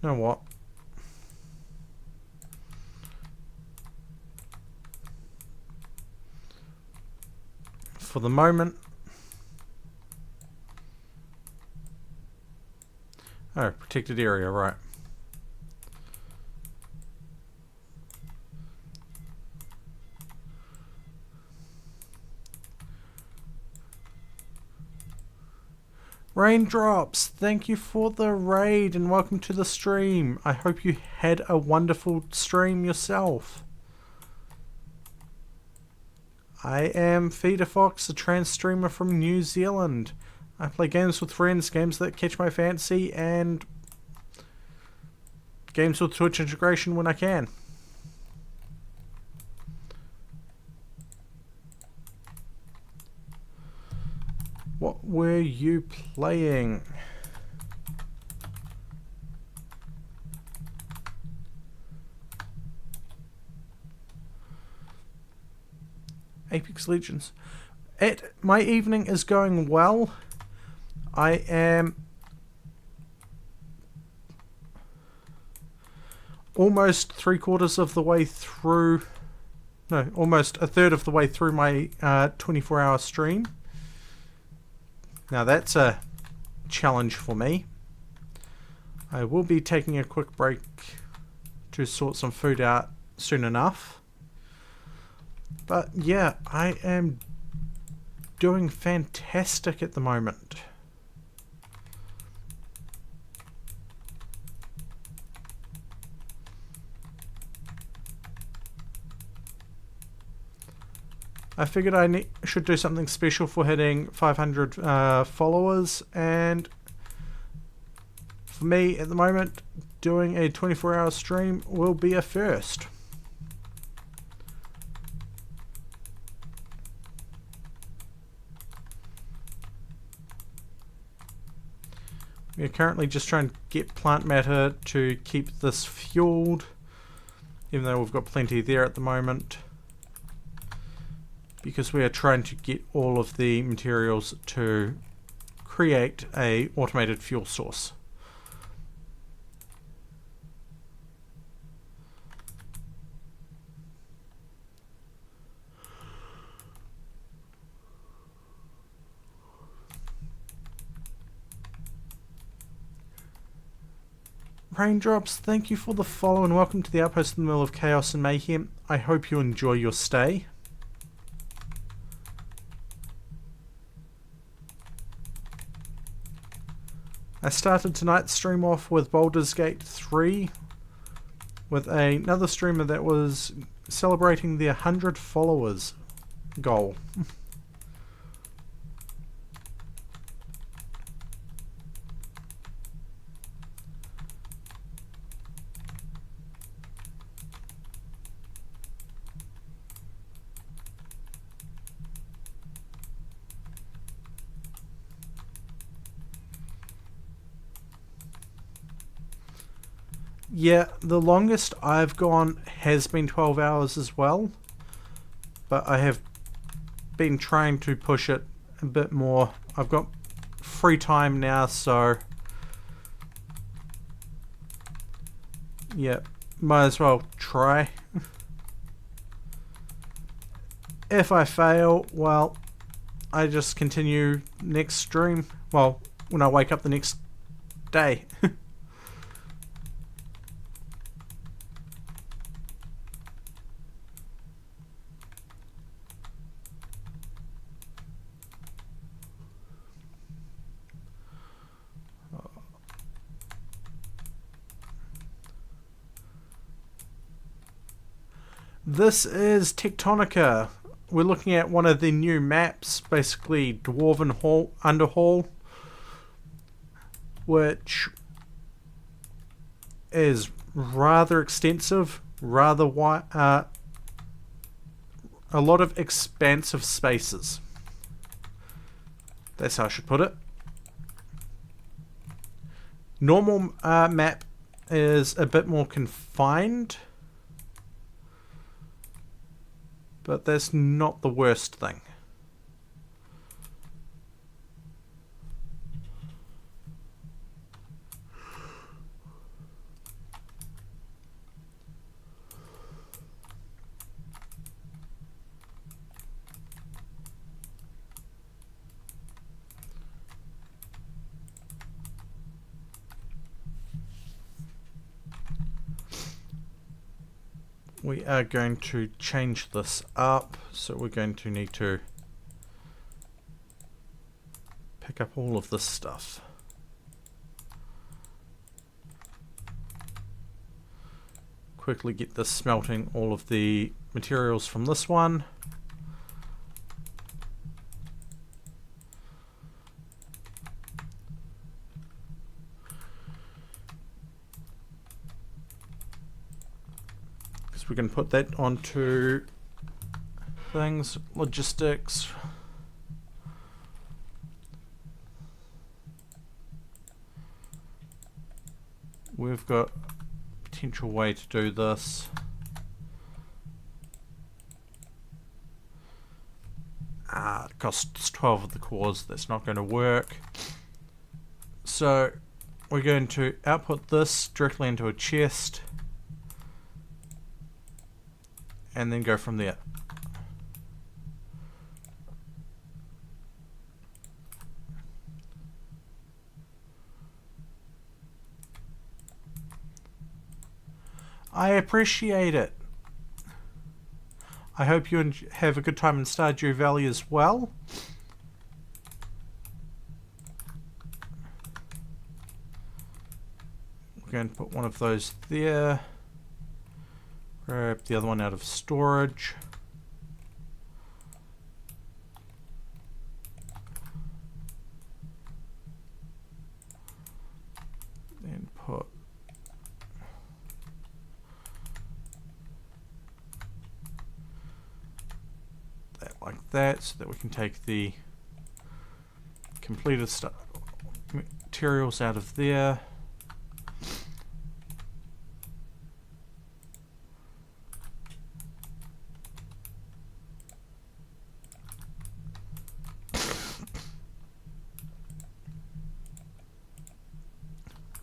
You know what? For the moment. Oh, protected area, right. Raindrops, thank you for the raid and welcome to the stream. I hope you had a wonderful stream yourself. I am Feeder Fox, a trans streamer from New Zealand. I play games with friends, games that catch my fancy, and games with Twitch integration when I can. What were you playing? Apex Legends. My evening is going well. I am almost 3/4 of the way through, no, almost a third of the way through my 24-hour stream. Now that's a challenge for me. I will be taking a quick break to sort some food out soon enough. But yeah, I am doing fantastic at the moment. I figured I should do something special for hitting 500 followers, and for me at the moment, doing a 24-hour stream will be a first. We're currently just trying to get plant matter to keep this fueled, even though we've got plenty there at the moment, because we are trying to get all of the materials to create a automated fuel source. Raindrops, thank you for the follow and welcome to the Outpost in the middle of chaos and mayhem. I hope you enjoy your stay. I started tonight's stream off with Baldur's Gate 3 with another streamer that was celebrating the 100 followers goal. Yeah, the longest I've gone has been 12 hours as well, but I have been trying to push it a bit more. I've got free time now, so yeah, might as well try. If I fail, well, I just continue next stream. Well, when I wake up the next day. This is Tectonica. We're looking at one of the new maps, basically Dwarven Hall, Underhall, which is rather extensive, rather wide, a lot of expansive spaces. That's how I should put it. Normal map is a bit more confined, but that's not the worst thing. We are going to change this up, so we're going to need to pick pick up all of this stuff. Quickly get this smelting all of the materials from this one. Because we can put that onto things, logistics. We've got a potential way to do this. It costs 12 of the cores. That's not going to work. So we're going to output this directly into a chest and then go from there. I appreciate it. I hope you have a good time in Stardew Valley as well. We're going to put one of those there. Grab the other one out of storage. Then put that like that, so that we can take the completed materials out of there.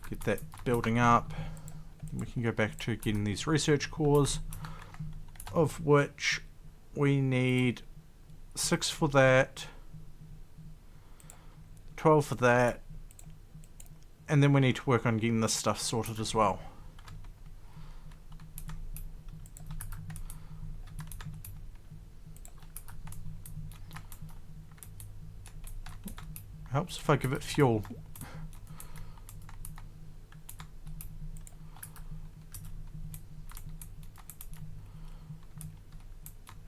Get that building up. We can go back to getting these research cores, of which we need 6 for that, 12 for that, and then we need to work on getting this stuff sorted as well. Helps if I give it fuel.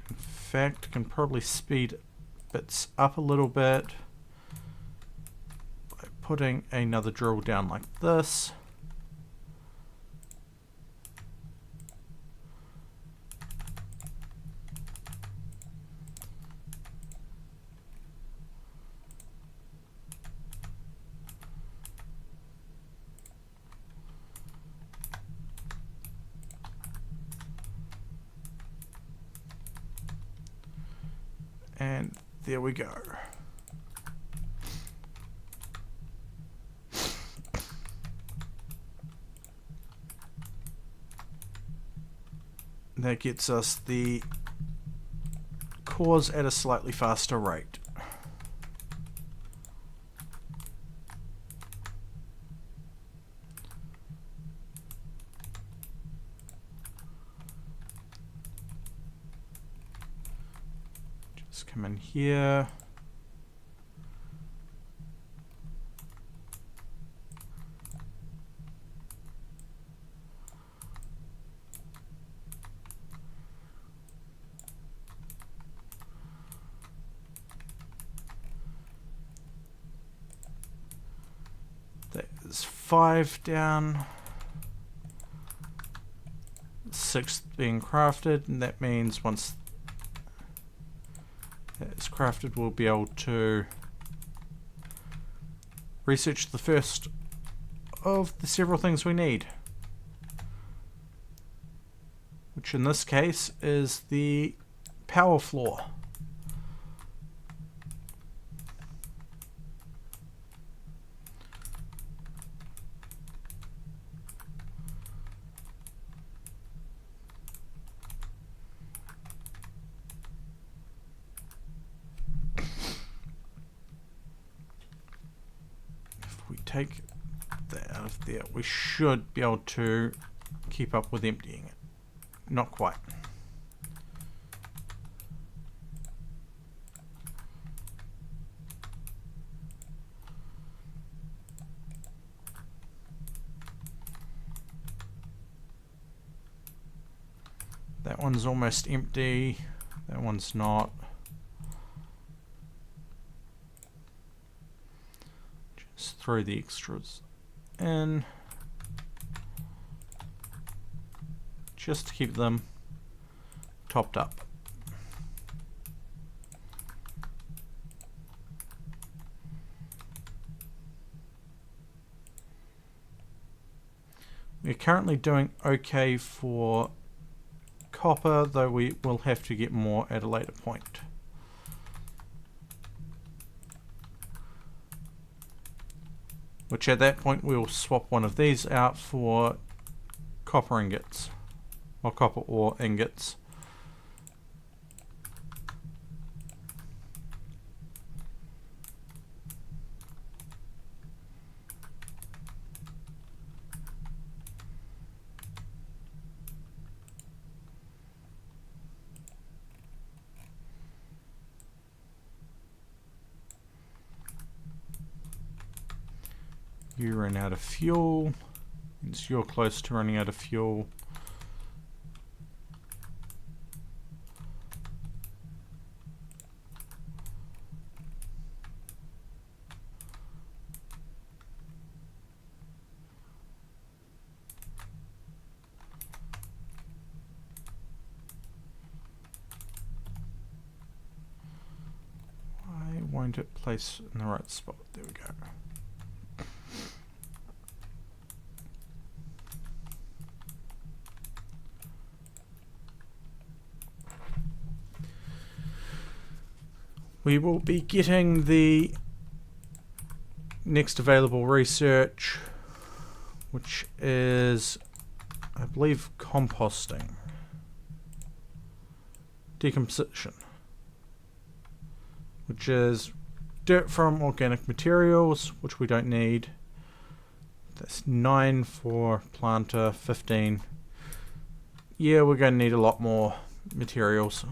In fact, can probably speed bits up a little bit by putting another drill down like this. And there we go. That gets us the cores at a slightly faster rate. Come in here. That is 5 down. 6 being crafted, and that means once that is crafted, we'll be able to research the first of the several things we need, which in this case is the power floor. Take that out of there, we should be able to keep up with emptying it. Not quite. That one's almost empty. That one's not. Just throw the extras in. Just to keep them topped up. We're currently doing okay for copper, though we will have to get more at a later point. Which at that point we'll swap one of these out for copper ingots, or copper ore ingots. You ran out of fuel. Means you're close to running out of fuel. Why won't it place in the right spot? There we go. We will be getting the next available research, which is, I believe, composting. Decomposition. Which is dirt from organic materials, which we don't need. That's 9 for planter, 15. Yeah, we're going to need a lot more materials.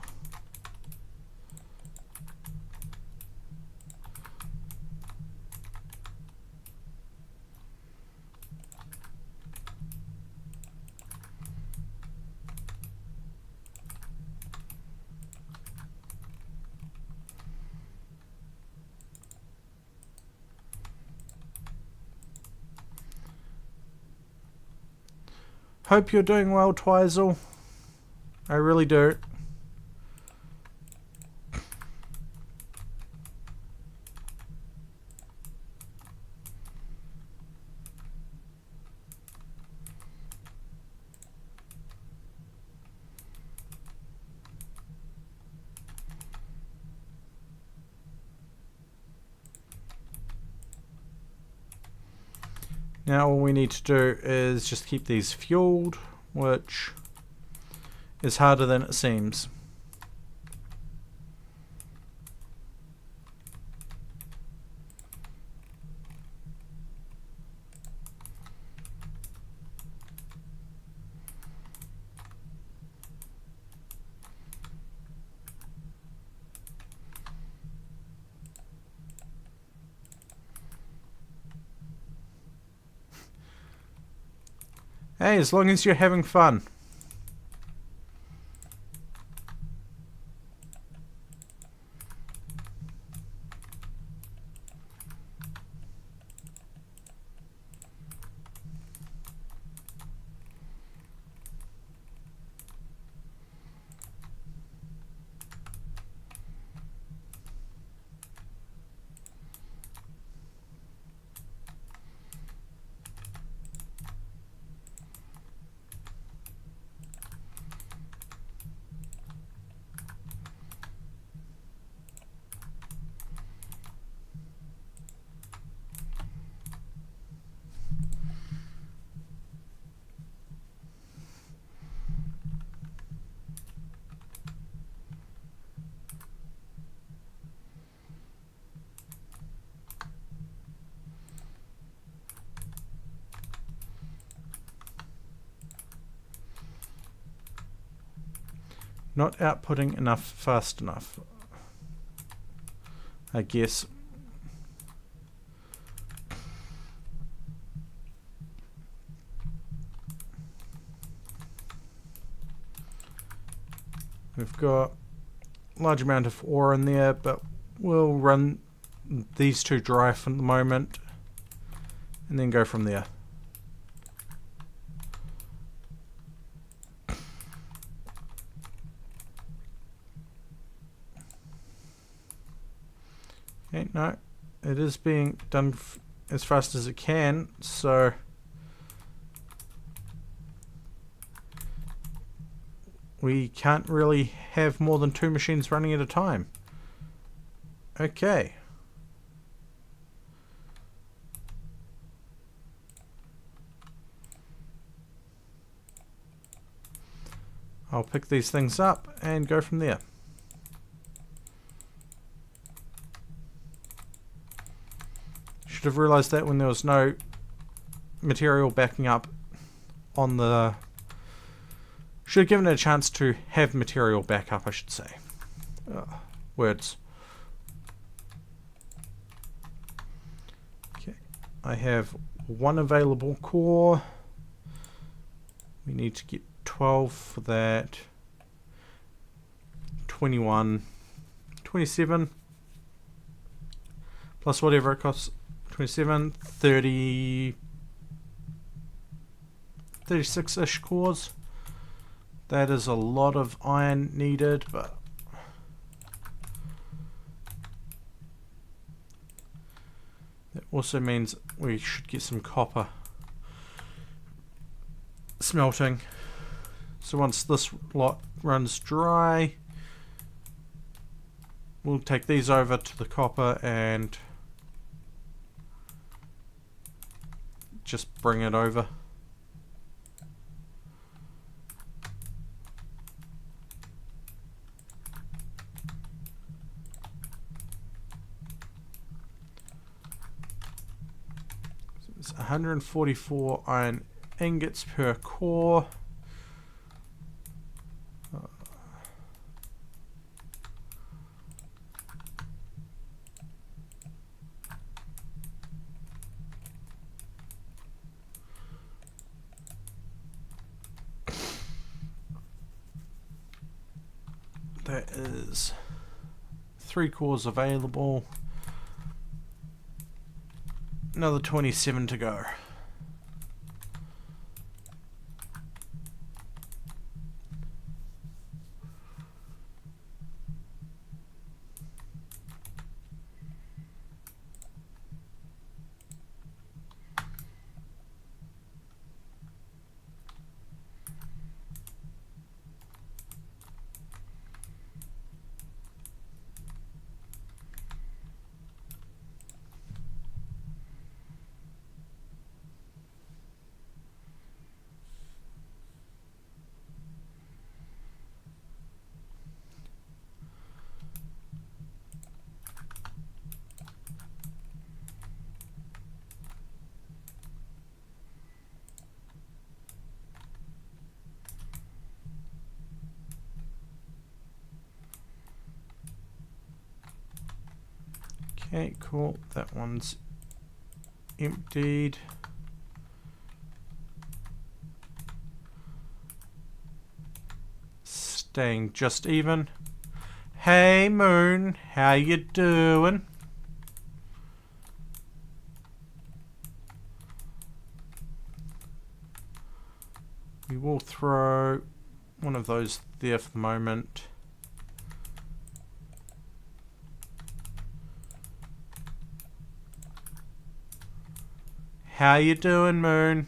Hope you're doing well, Twizel. I really do. Now all we need to do is just keep these fueled, which is harder than it seems. Hey, as long as you're having fun. Not outputting enough fast enough, I guess. We've got a large amount of ore in there, but we'll run these two dry for the moment and then go from there. Okay, no, it is being done as fast as it can, so we can't really have more than 2 machines running at a time. Okay. I'll pick these things up and go from there. Should have realized that when there was no material backing up on the... Should have given it a chance to have material back up, I should say. Words. Okay, I have 1 available core. We need to get 12 for that. 21. 27. Plus whatever it costs. 27. 30. 36-ish cores. That is a lot of iron needed, but that also means we should get some copper smelting. So once this lot runs dry, we'll take these over to the copper and just bring it over. It's 144 iron ingots per core. There is 3 cores available. Another 27 to go. Okay, cool. That one's emptied. Staying just even. Hey Moon, how you doing? We will throw one of those there for the moment. How you doing, Moon?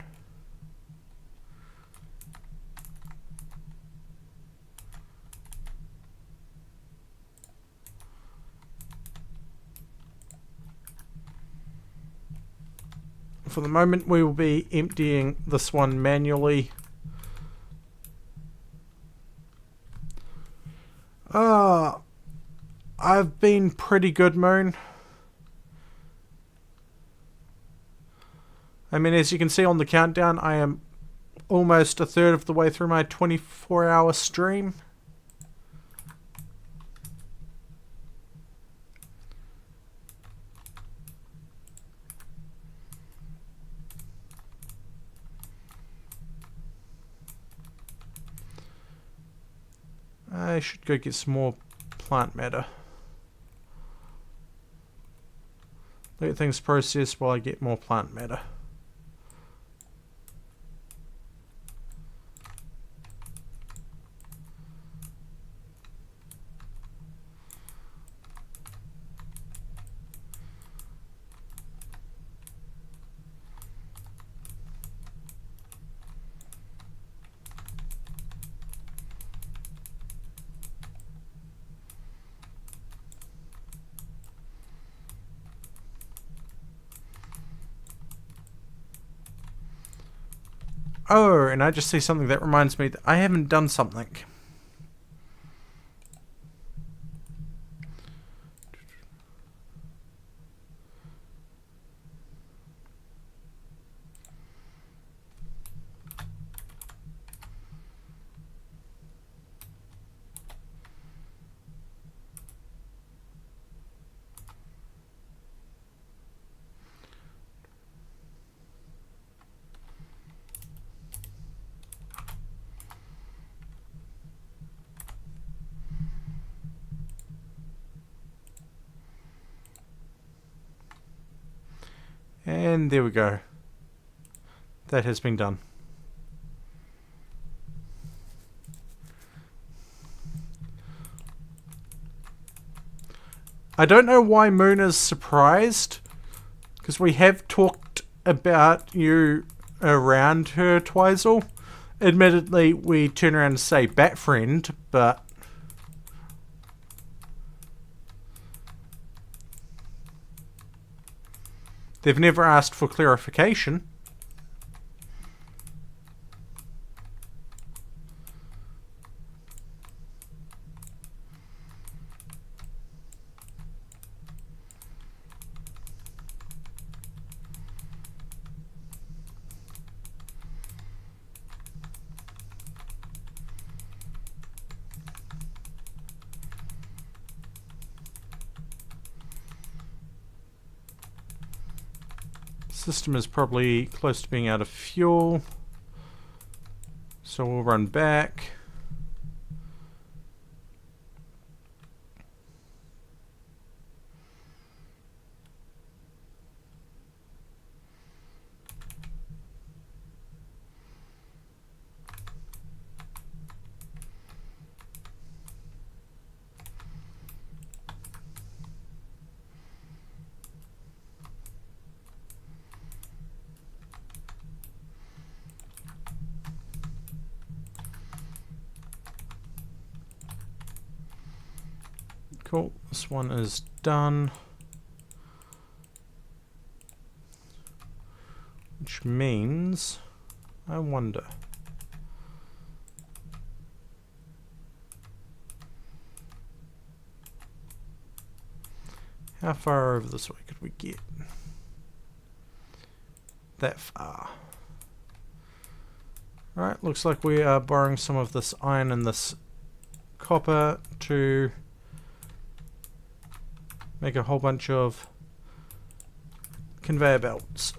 For the moment, we will be emptying this one manually. I've been pretty good, Moon. I mean, as you can see on the countdown, I am almost a third of the way through my 24-hour stream. I should go get some more plant matter. Let things process while I get more plant matter. Oh, and I just see something that reminds me that I haven't done something. And there we go. That has been done. I don't know why Moon is surprised, because we have talked about you around her, Twizel. Admittedly, we turn around and say bat friend, but they've never asked for clarification. System is probably close to being out of fuel, so we'll run back. Cool, this one is done. Which means, I wonder. How far over this way could we get? That far. Alright, looks like we are borrowing some of this iron and this copper to make a whole bunch of conveyor belts.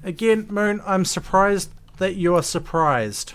Again, Moon, I'm surprised that you are surprised.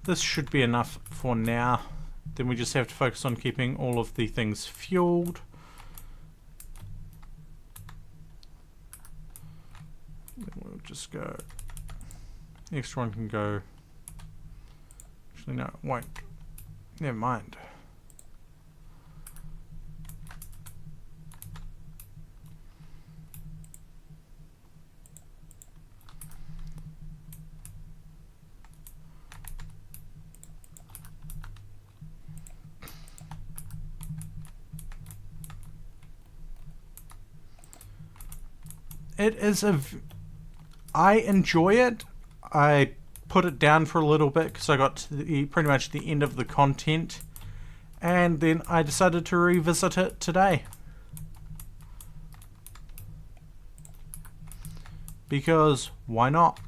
this should be enough for now. Then we just have to focus on keeping all of the things fueled. Then we'll just go. The extra one can go. Actually, no, it won't. Never mind. It is I enjoy it. I put it down for a little bit because I got to pretty much the end of the content, and then I decided to revisit it today because why not?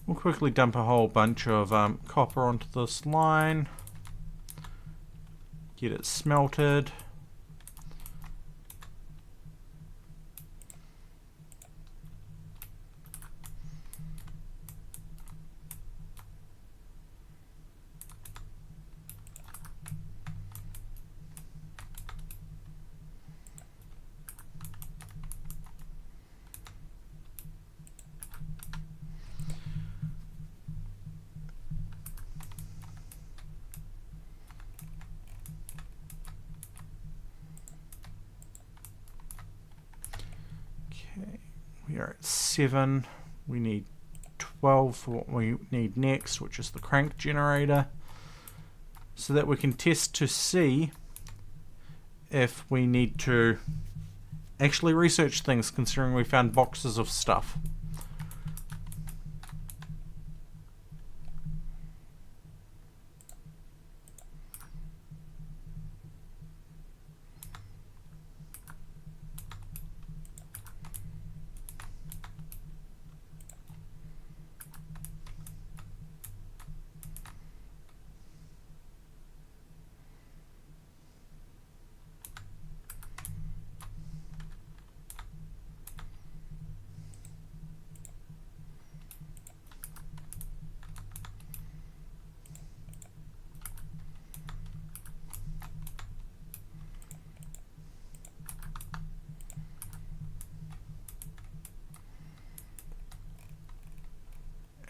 We'll quickly dump a whole bunch of copper onto this line, get it smelted. We are at 7. We need 12 for what we need next, which is the crank generator, so that we can test to see if we need to actually research things, considering we found boxes of stuff.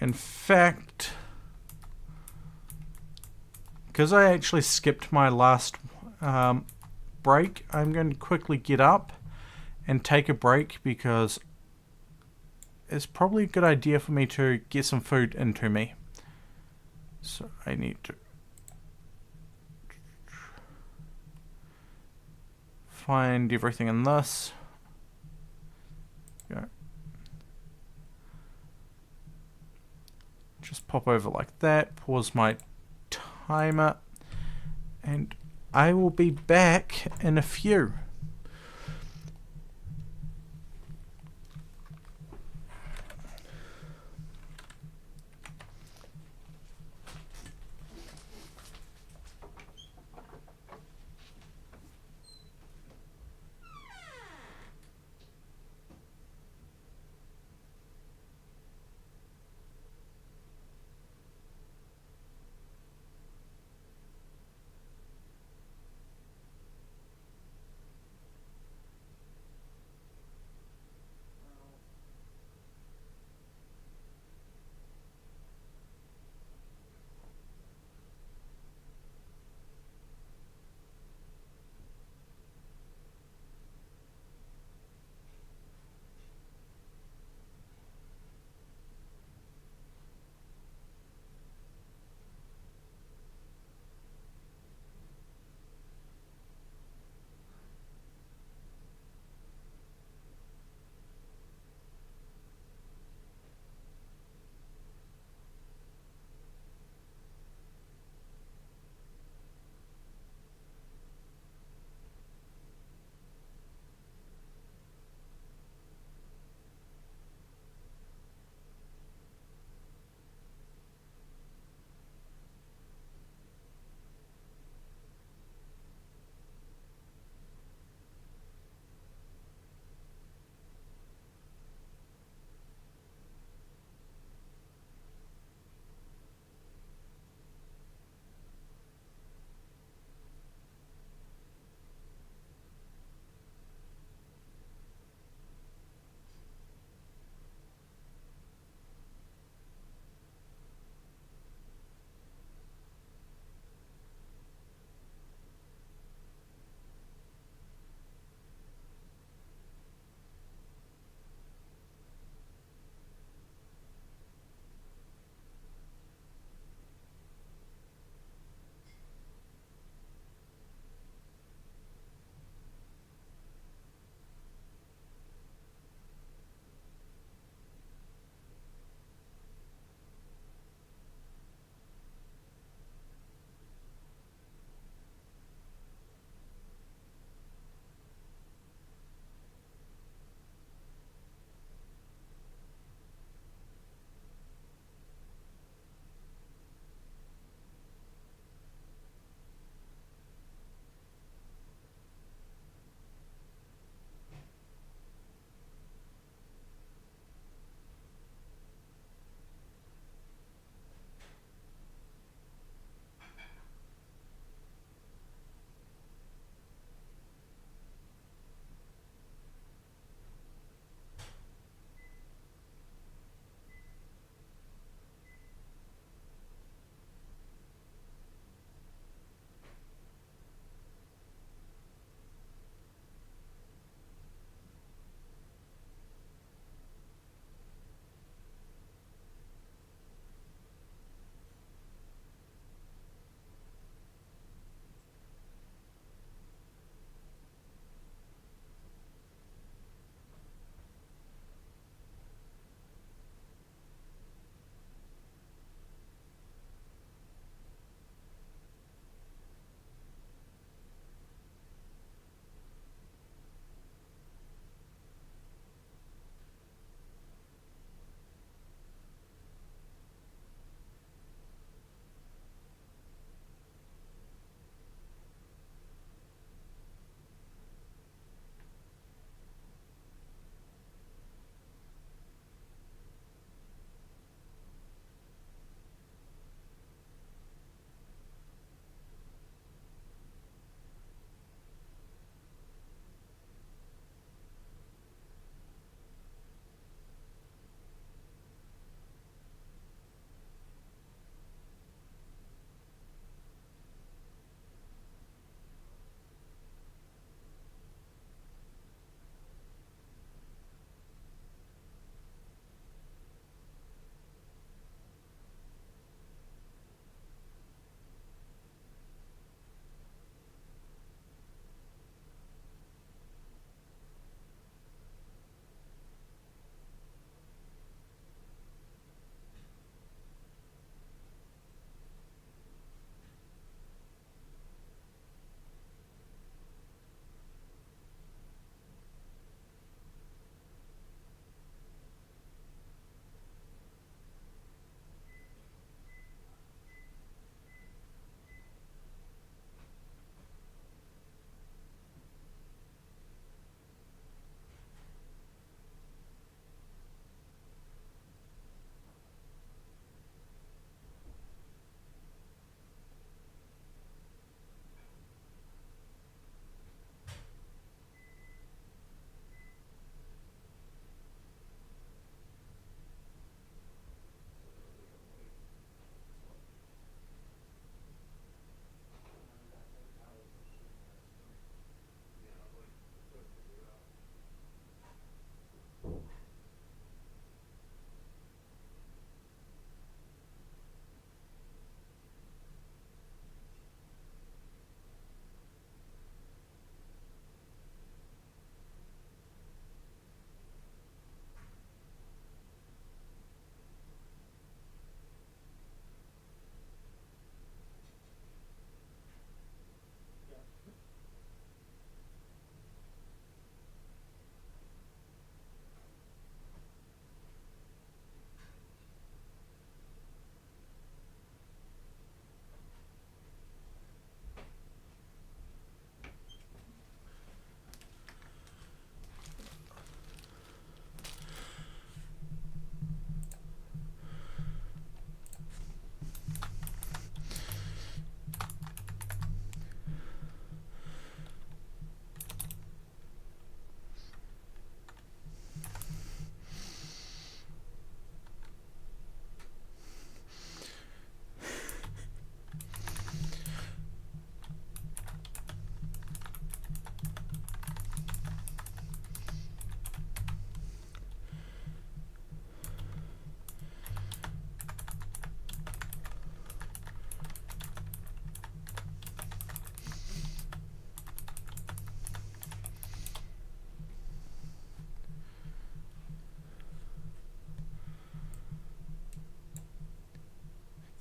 In fact, because I actually skipped my last break, I'm going to quickly get up and take a break, because it's probably a good idea for me to get some food into me. So I need to find everything in this. Go. Just pop over like that, pause my timer, and I will be back in a few.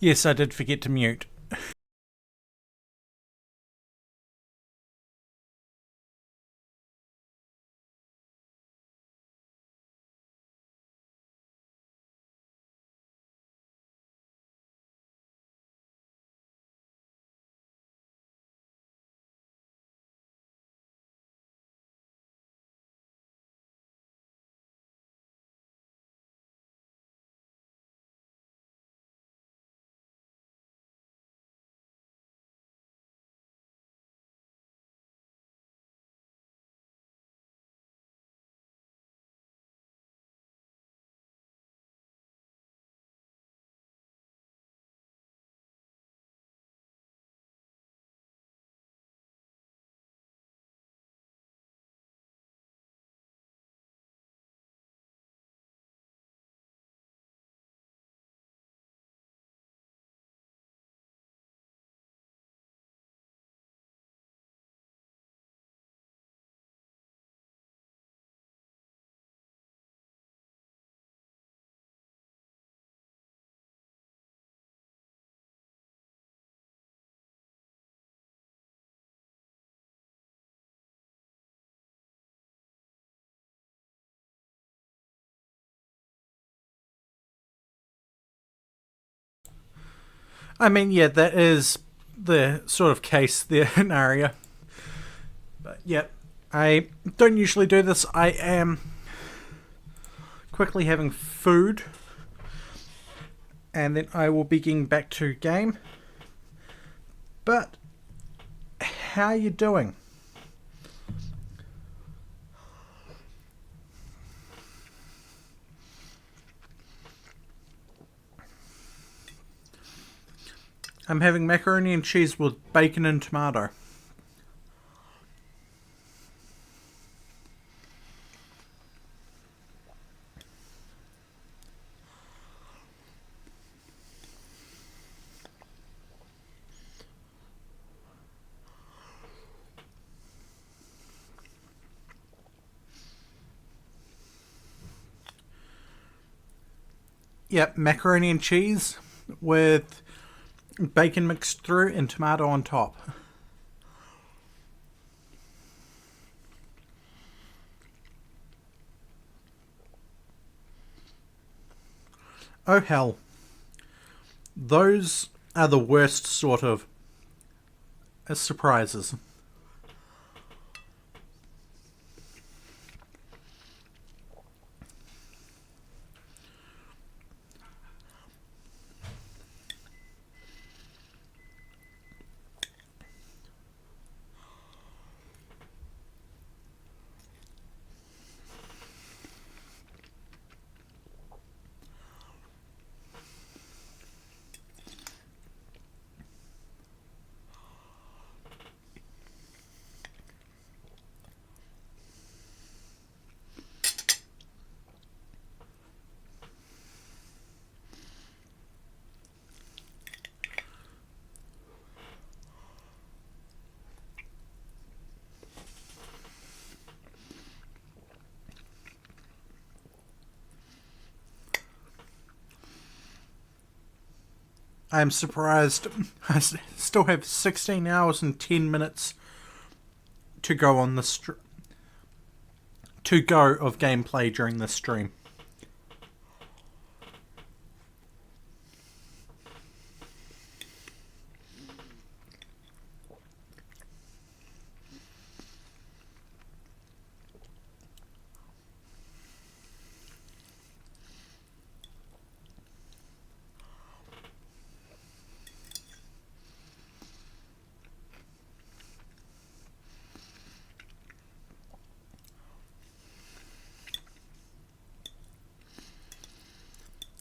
Yes, I did forget to mute. I mean, yeah, that is the sort of case there in Aria. But yeah, I don't usually do this. I am quickly having food, and then I will be getting back to game. But how are you doing? I'm having macaroni and cheese with bacon and tomato. Yep, macaroni and cheese with bacon mixed through and tomato on top. Oh hell. Those are the worst sort of surprises. I'm surprised I still have 16 hours and 10 minutes to go on the to go of gameplay during this stream.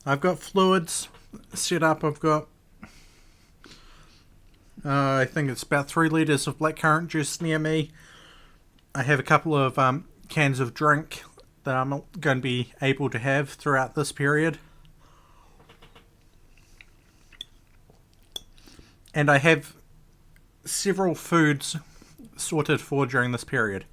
I've got fluids set up. I've got I think it's about 3 litres of blackcurrant juice near me. I have a couple of cans of drink that I'm going to be able to have throughout this period. And I have several foods sorted for during this period.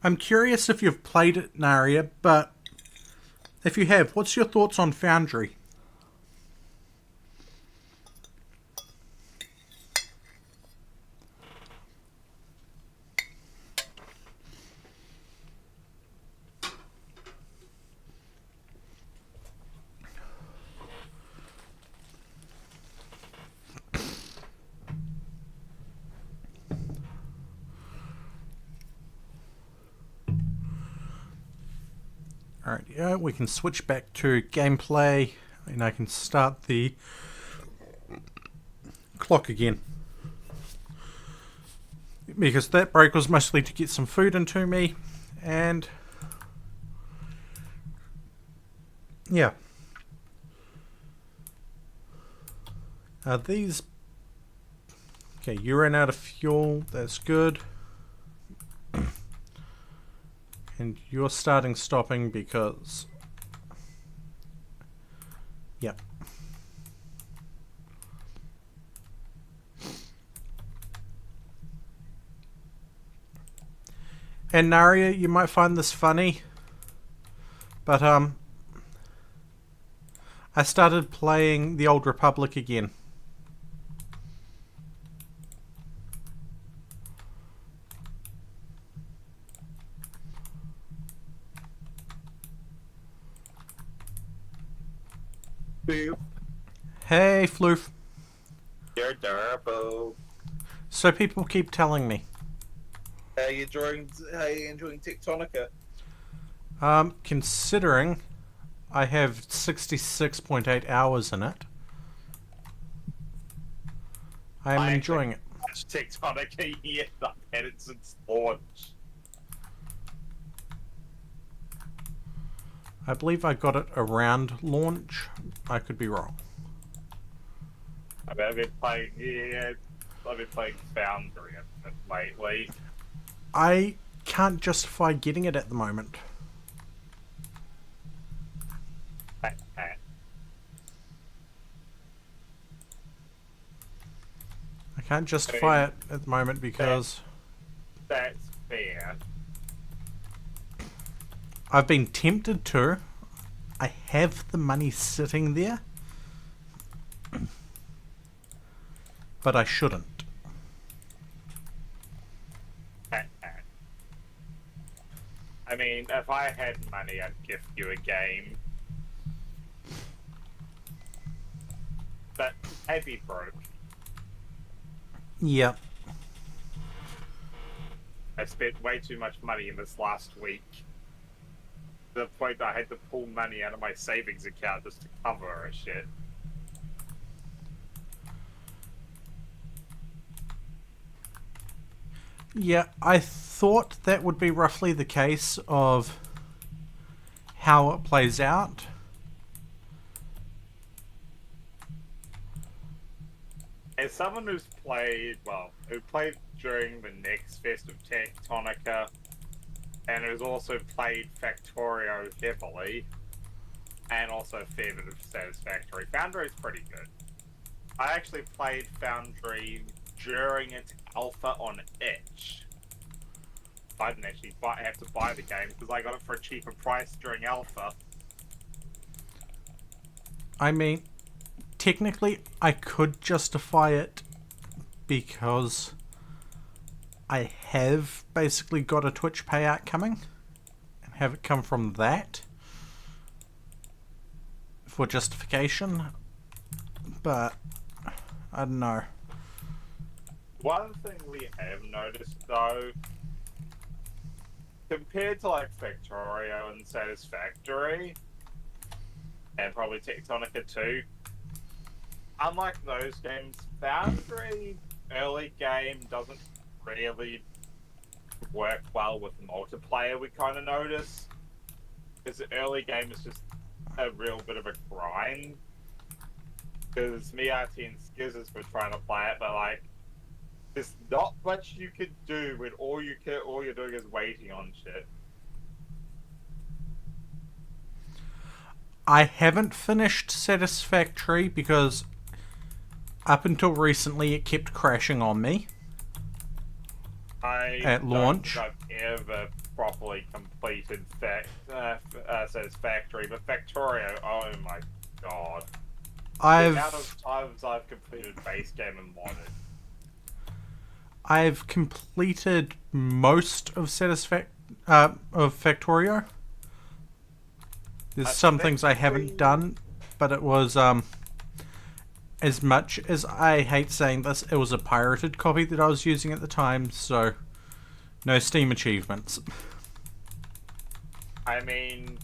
I'm curious if you've played it, Naria, but if you have, what's your thoughts on Foundry? Alright, yeah, we can switch back to gameplay and I can start the clock again. Because that break was mostly to get some food into me and yeah. These... Okay, you ran out of fuel, that's good. And you're stopping because... Yep. And Naria, you might find this funny, but I started playing the Old Republic again. Hey, Floof. You're adorable. So people keep telling me. How you enjoying Tectonica? Considering I have 66.8 hours in it, I am enjoying it. Tectonica, yes, I've had it since launch. I believe I got it around launch. I could be wrong. I've been playing, I've been playing Foundry lately. I can't justify getting it at the moment. I can't justify it at the moment because... That's fair. I've been tempted to. I have the money sitting there. But I shouldn't. I mean, if I had money, I'd gift you a game. But I'd be broke. Yeah. I spent way too much money in this last week. To the point that I had to pull money out of my savings account just to cover a shit. Yeah, I thought that would be roughly the case of how it plays out. As someone who's played, who played during the next Fest of Tectonica, and who's also played Factorio heavily, and also a fair bit of Satisfactory, Foundry is pretty good. I actually played Foundry during its alpha on itch. I didn't actually have to buy the game because I got it for a cheaper price during alpha. I mean, technically I could justify it because I have basically got a Twitch payout coming and have it come from that for justification, but I don't know. One thing we have noticed though, compared to like Factorio and Satisfactory, and probably Tectonica too, unlike those games, Foundry early game doesn't really work well with multiplayer, we kind of notice. Because the early game is just a real bit of a grind. Because me, RT, and Skizzers were trying to play it, but like, there's not much you could do when all you're doing is waiting on shit. I haven't finished Satisfactory because up until recently it kept crashing on me at launch. I've ever properly completed Satisfactory, but Factorio, oh my god. The amount of times I've completed base game and modded. I've completed most of Factorio. There's some things I haven't done, but it was as much as I hate saying this, it was a pirated copy that I was using at the time, so no Steam achievements. I mean,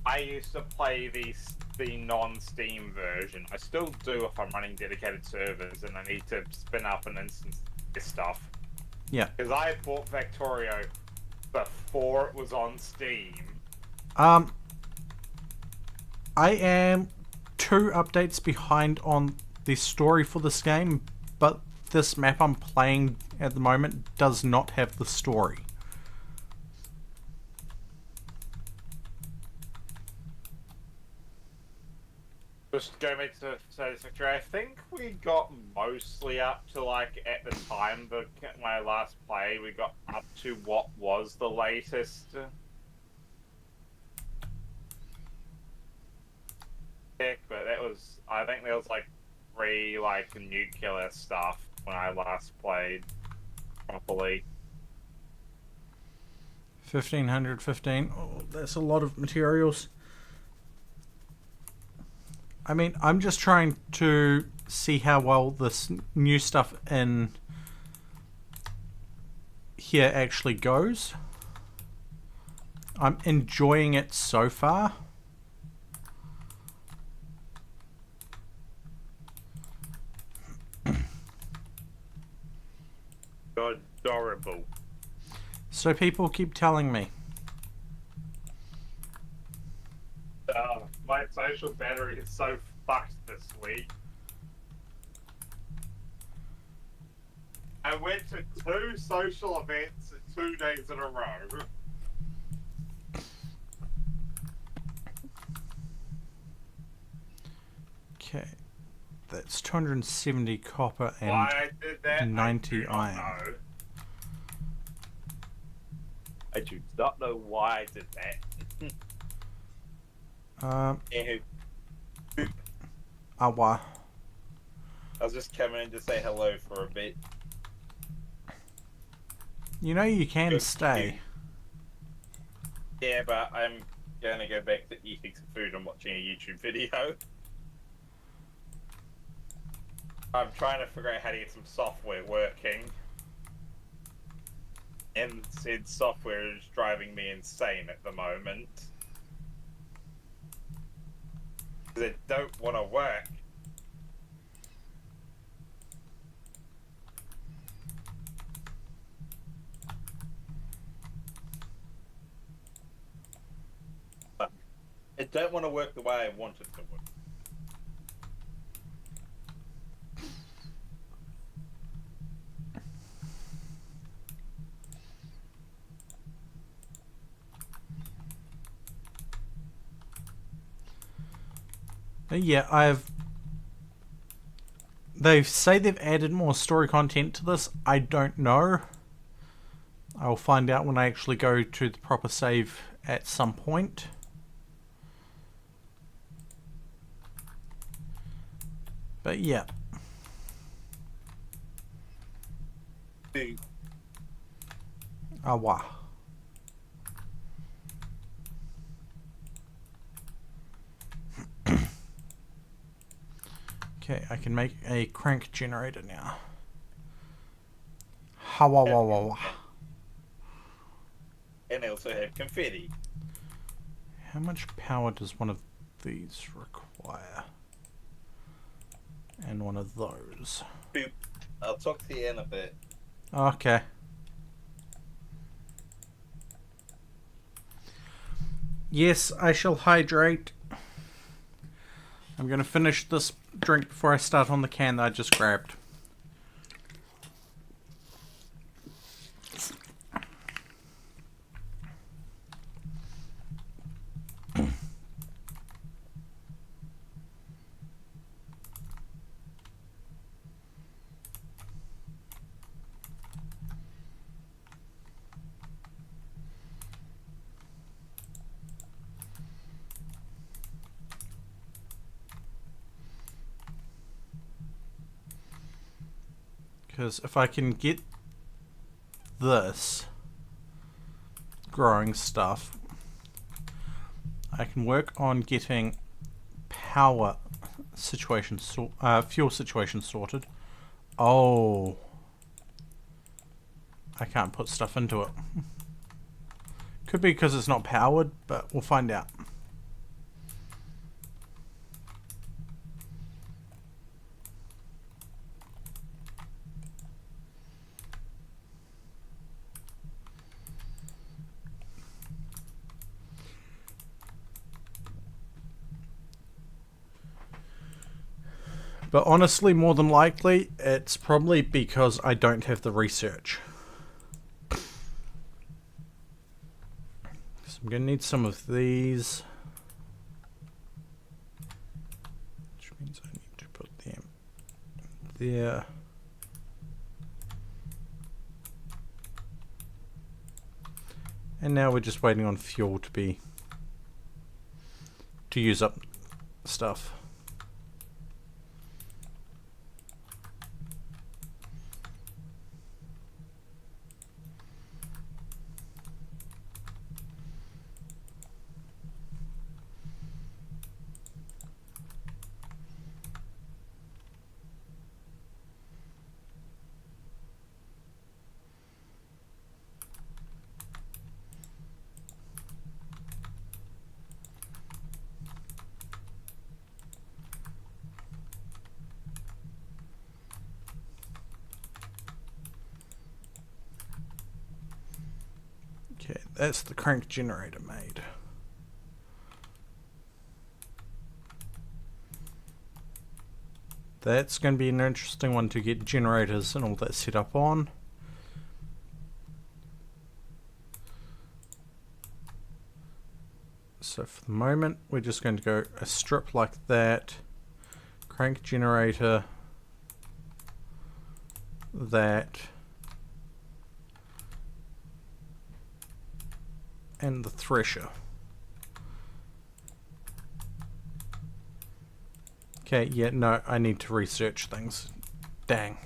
I used to play the non-Steam version. I still do if I'm running dedicated servers and I need to spin up an instance of this stuff. Yeah. Because I bought Factorio before it was on Steam. I am 2 updates behind on the story for this game, but this map I'm playing at the moment does not have the story. Just going back to Satisfactory, I think we got mostly up to, like, at the time of my last play, we got up to what was the latest. But that was, I think there was like 3 like nuclear stuff when I last played properly. 1515. Oh, that's a lot of materials. I mean, I'm just trying to see how well this new stuff in here actually goes. I'm enjoying it so far. Adorable. So people keep telling me. My social battery is so fucked this week. I went to 2 social events 2 days in a row. Okay. That's 270 copper and Why I did that, 90 I do not iron. know. I do not know why I did that. Awa. I was just coming in to say hello for a bit. You know you can stay. Yeah, but I'm gonna go back to eating some food and watching a YouTube video. I'm trying to figure out how to get some software working. And said software is driving me insane at the moment. Because it don't want to work. It don't want to work the way I want it to work. Yeah, they say they've added more story content to this. I don't know. I'll find out when I actually go to the proper save at some point. But yeah. Awa. Okay, I can make a crank generator now. Hawawawawa. And I also have confetti. How much power does one of these require? And one of those. Boop. I'll talk to you in a bit. Okay. Yes, I shall hydrate. I'm going to finish this drink before I start on the can that I just grabbed. Because if I can get this growing stuff, I can work on getting power situation, fuel situation sorted. Oh, I can't put stuff into it. Could be because it's not powered, but we'll find out. But honestly, more than likely, it's probably because I don't have the research. So I'm going to need some of these. Which means I need to put them there. And now we're just waiting on fuel to use up stuff. Okay, that's the crank generator made. That's going to be an interesting one to get generators and all that set up on. So for the moment, we're just going to go a strip like that. Crank generator. That. And the thresher. Okay, yeah, no, I need to research things. Dang.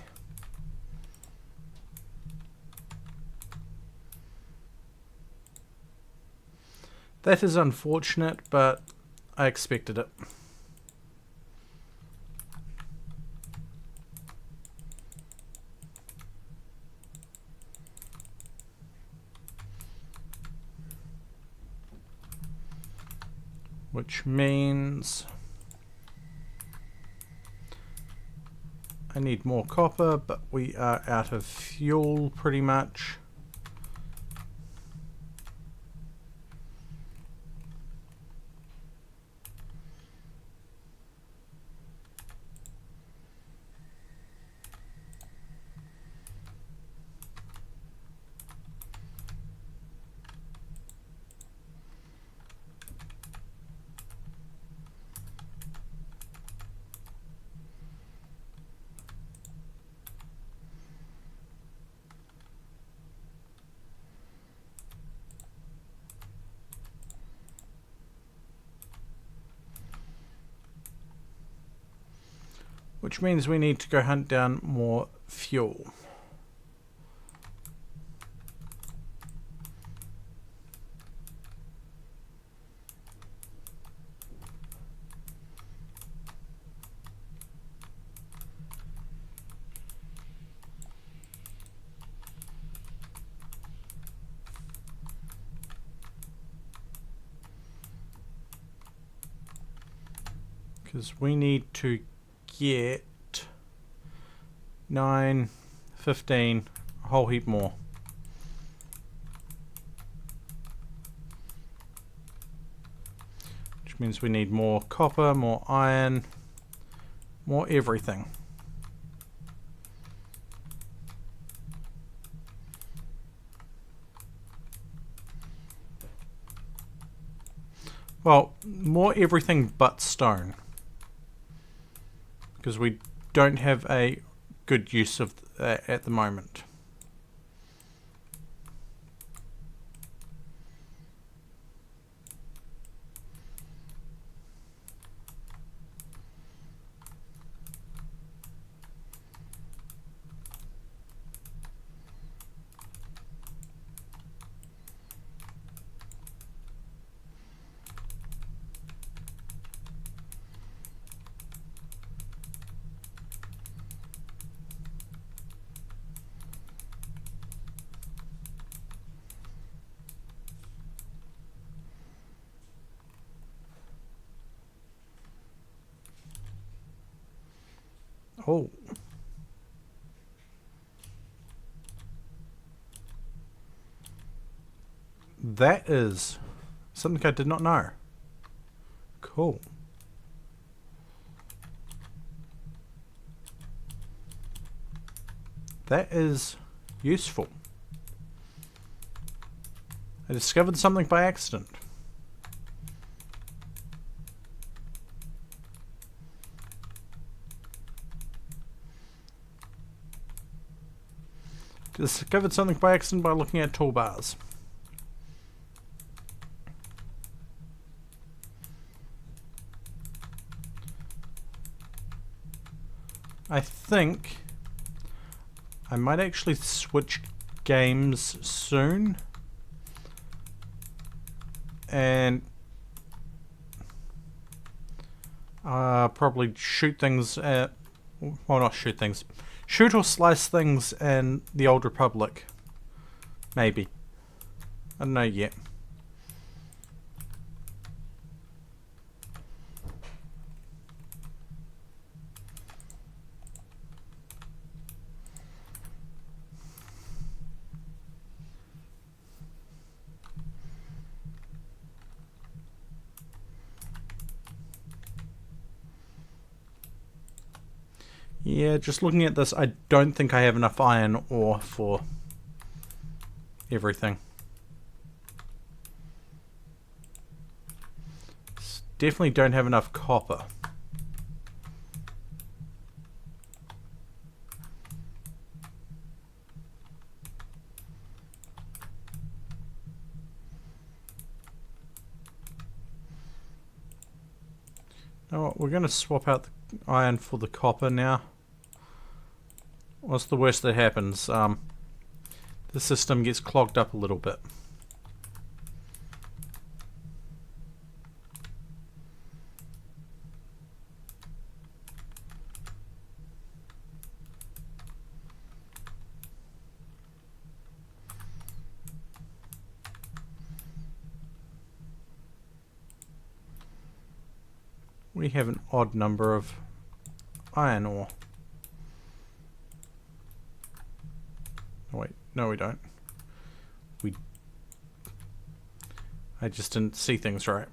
That is unfortunate, but I expected it. Which means I need more copper, but we are out of fuel pretty much. Which means we need to go hunt down more fuel. Because we need to get 9, 15, a whole heap more. Which means we need more copper, more iron, more everything. Well, more everything but stone. Because we don't have a good use of that at the moment. Oh. That is something I did not know. Cool. That is useful. I discovered something by accident. Discovered something by accident by looking at toolbars. I think I might actually switch games soon and probably shoot things at, well, not shoot things, shoot or slice things in the Old Republic. Maybe. I don't know yet. Yeah, just looking at this, I don't think I have enough iron ore for everything. Definitely don't have enough copper. You know what, we're going to swap out the iron for the copper now. What's the worst that happens? The system gets clogged up a little bit. We have an odd number of iron ore. Oh wait, no we don't. I just didn't see things right.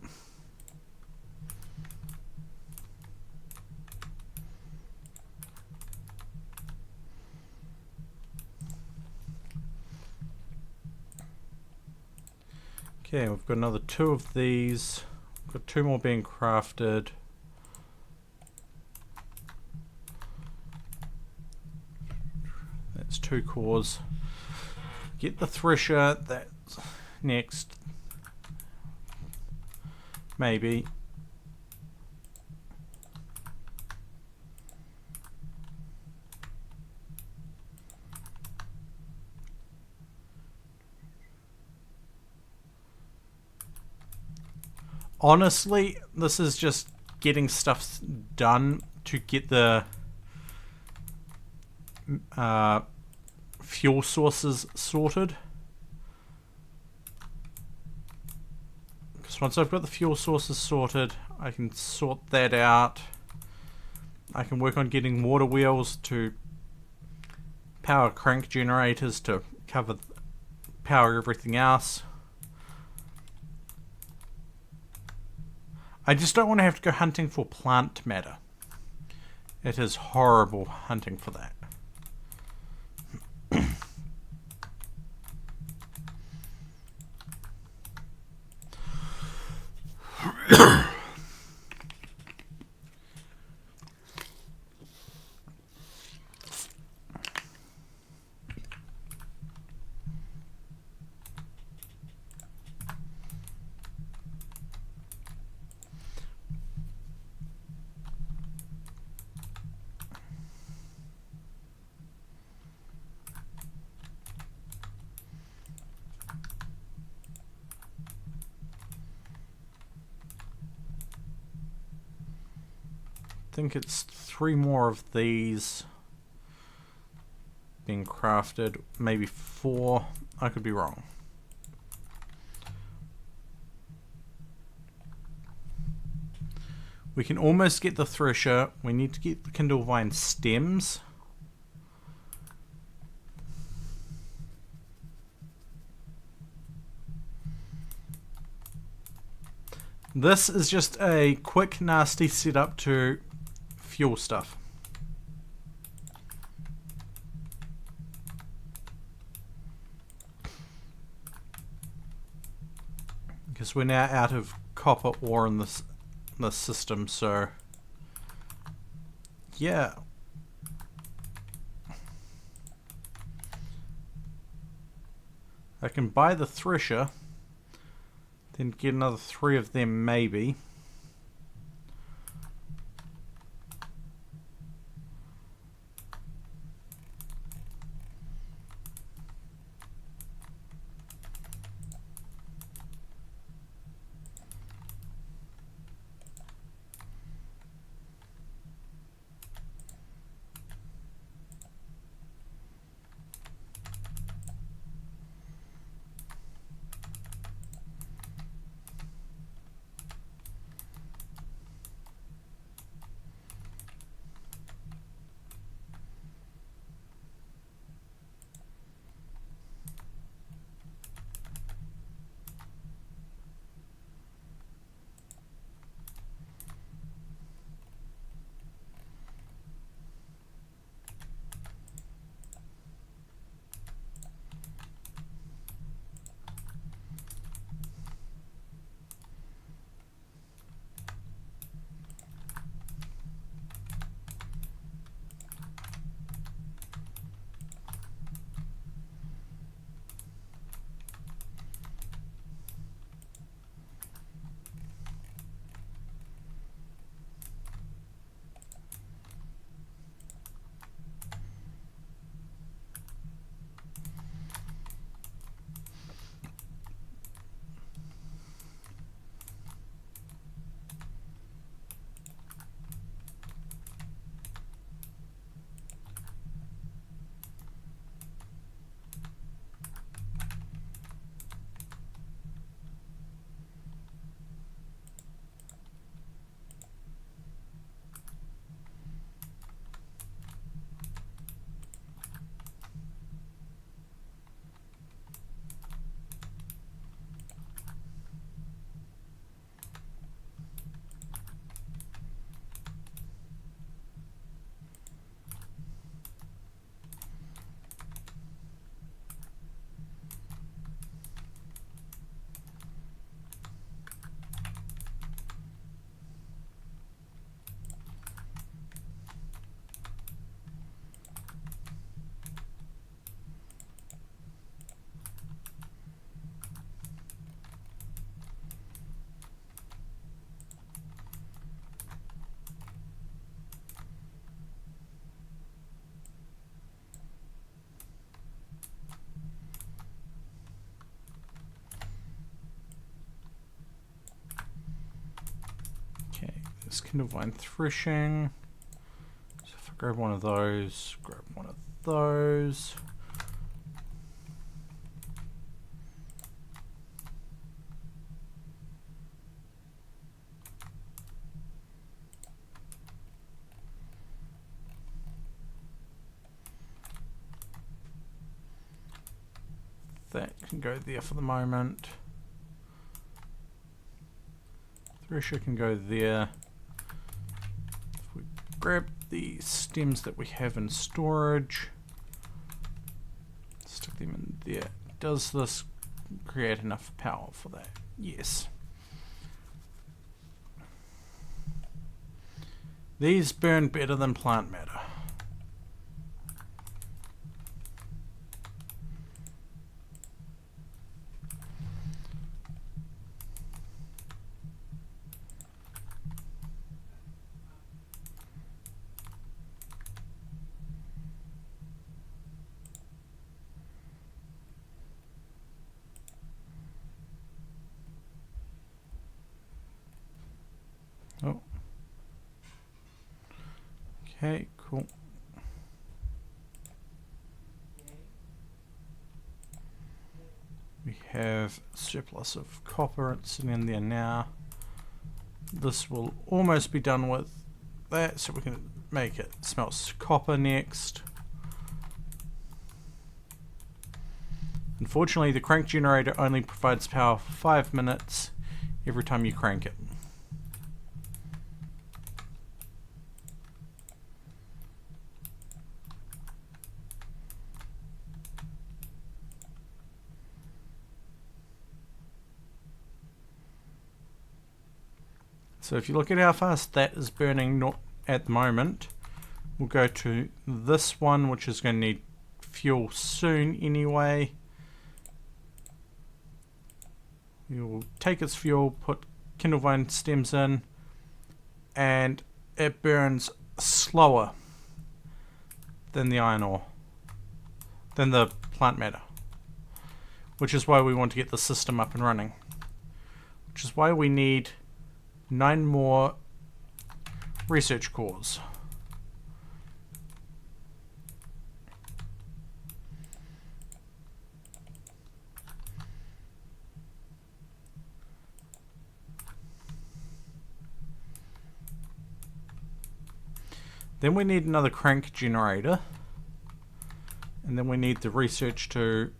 Okay, we've got another 2 of these. We've got 2 more being crafted. That's 2 cores. Get the thresher, that's next. Maybe. Honestly, this is just getting stuff done to get the fuel sources sorted. Because once I've got the fuel sources sorted, I can sort that out. I can work on getting water wheels to power crank generators to power everything else. I just don't want to have to go hunting for plant matter. It is horrible hunting for that. I think it's 3 more of these being crafted, maybe 4. I could be wrong. We can almost get the thresher. We need to get the Kindle Vine stems. This is just a quick, nasty setup to fuel stuff. Because we're now out of copper ore in this system, so yeah. I can buy the thresher, then get another 3 of them maybe. This Kindle Vine threshing. So if I grab one of those, grab one of those. That can go there for the moment. Thresher can go there. If we grab the stems that we have in storage, stick them in there. Does this create enough power for that? Yes. These burn better than plant matter. Oh. Okay, cool. We have surplus of copper, it's sitting in there now. this will almost be done with that, so we can make it smelts copper next. Unfortunately, the crank generator only provides power for 5 minutes every time you crank it. So if you look at how fast that is burning at the moment, we'll go to this one, which is going to need fuel soon anyway. We will take its fuel, put kindlevine stems in, and it burns slower than the iron ore, than the plant matter, which is why we want to get the system up and running, which is why we need 9 more research cores. Then we need another crank generator, and then we need the research to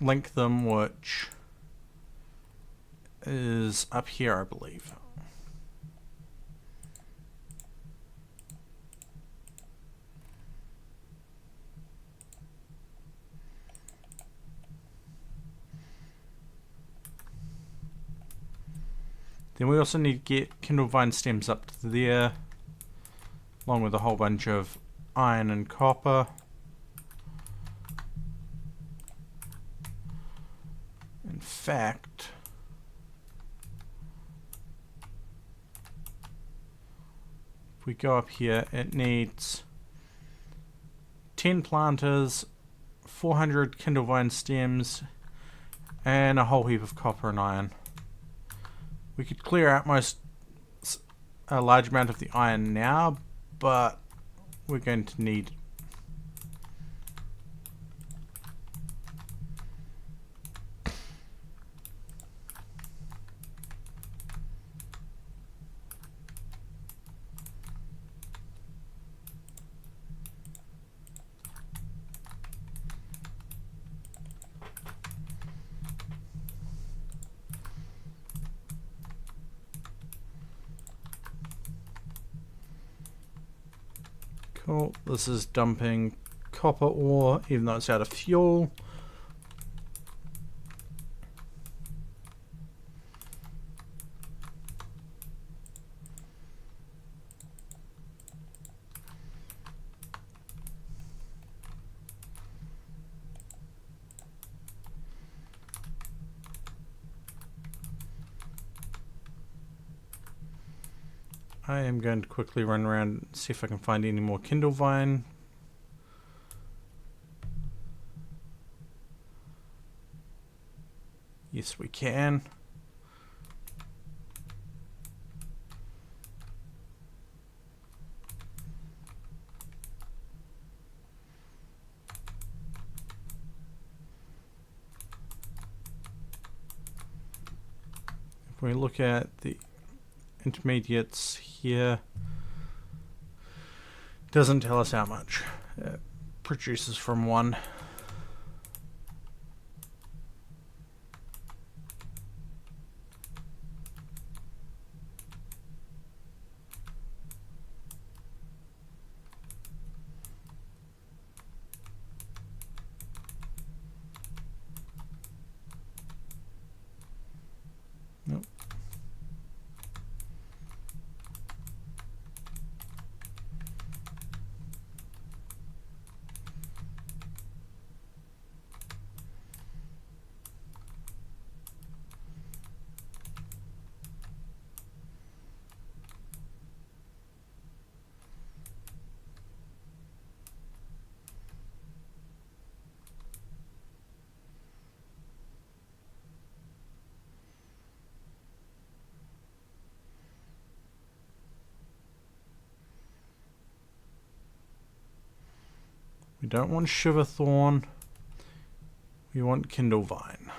link them, which is up here, I believe. Then we also need to get kindlevine stems up to there, along with a whole bunch of iron and copper. In fact, if we go up here, it needs 10 planters, 400 kindlevine stems, and a whole heap of copper and iron. We could clear out a large amount of the iron now, but we're going to need cool. This is dumping copper ore, even though it's out of fuel. I am going to quickly run around and see if I can find any more kindlevine. Yes, we can. If we look at the intermediates here, doesn't tell us how much it produces from one. Nope. We don't want Shiverthorn. We want Kindlevine.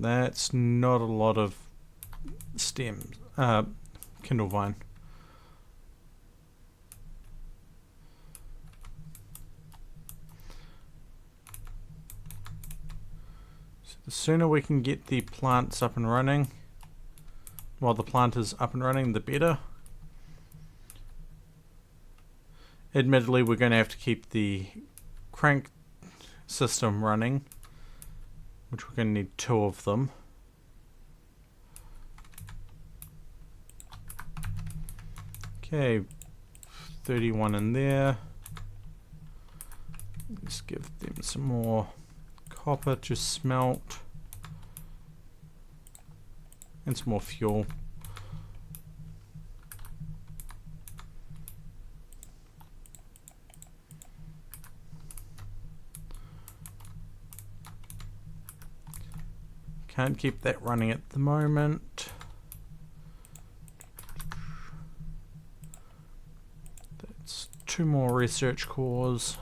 That's not a lot of stems. Kindle vine. So the sooner we can get the plants up and running, while the plant is up and running, the better. Admittedly, we're going to have to keep the crank system running, which we're going to need 2 of them. Okay, 31 in there. Let's give them some more copper to smelt and some more fuel. Can't keep that running at the moment. That's 2 more research cores.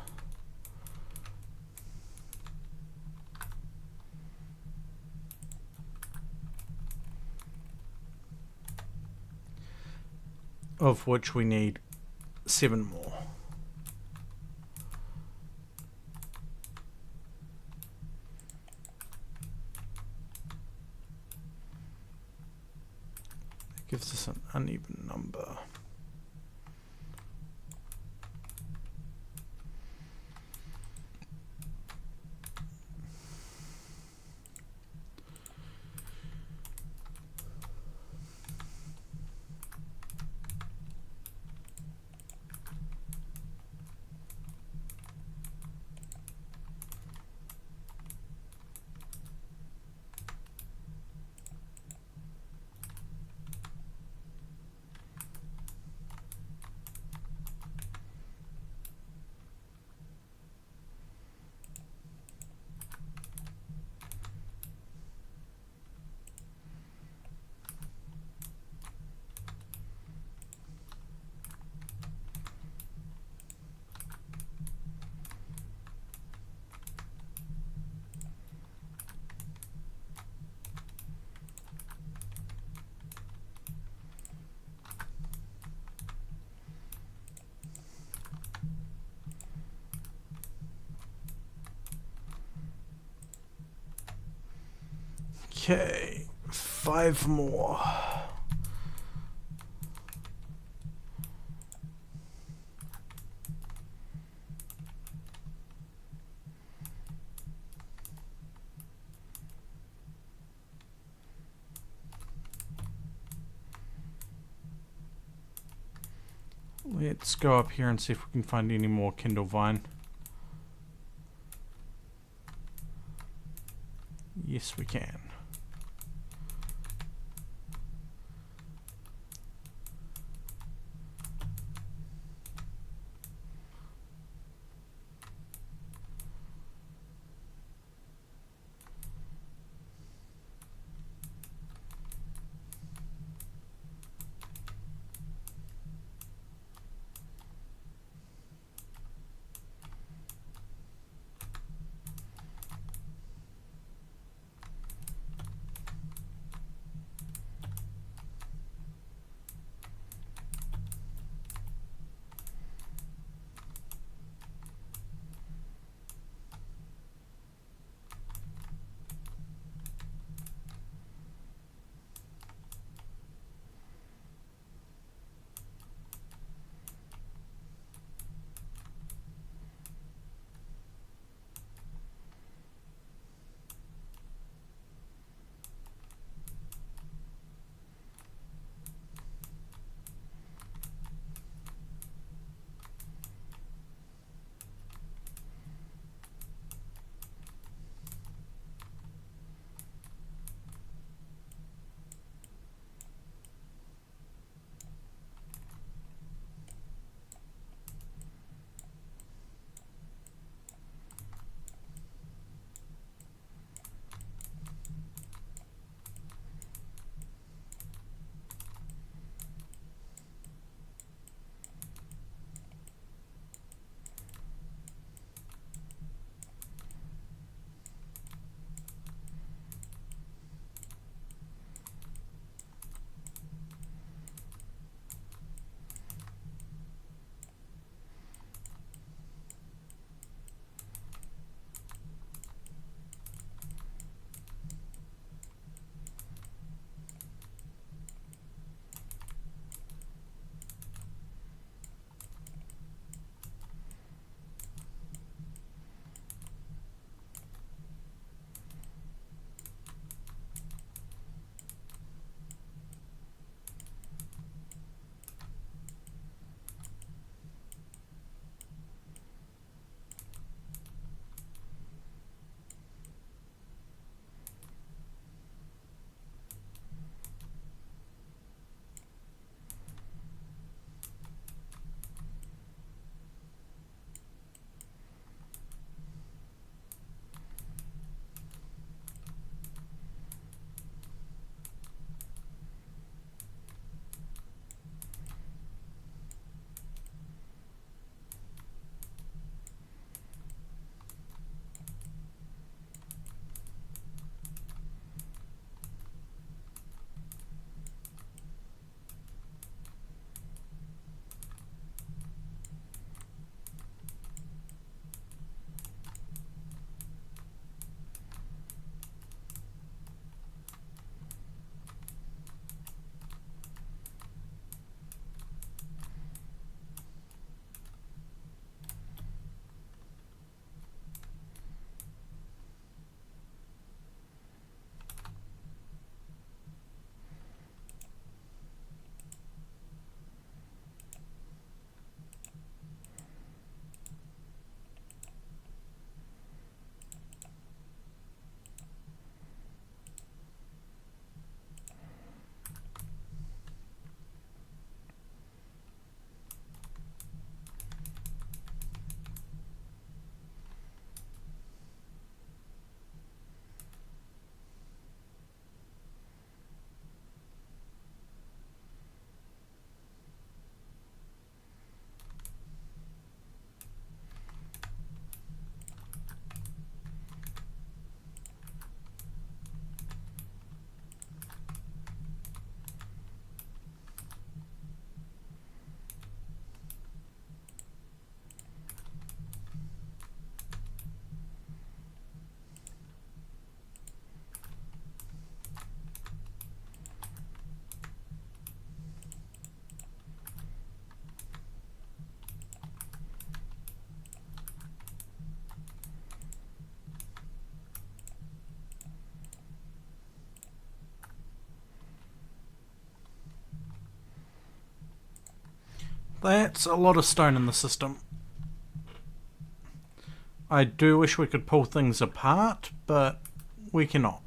Of which we need 7 more. Gives us an uneven number. Okay, 5 more. Let's go up here and see if we can find any more Kindle Vine. Yes, we can. That's a lot of stone in the system. I do wish we could pull things apart, but we cannot.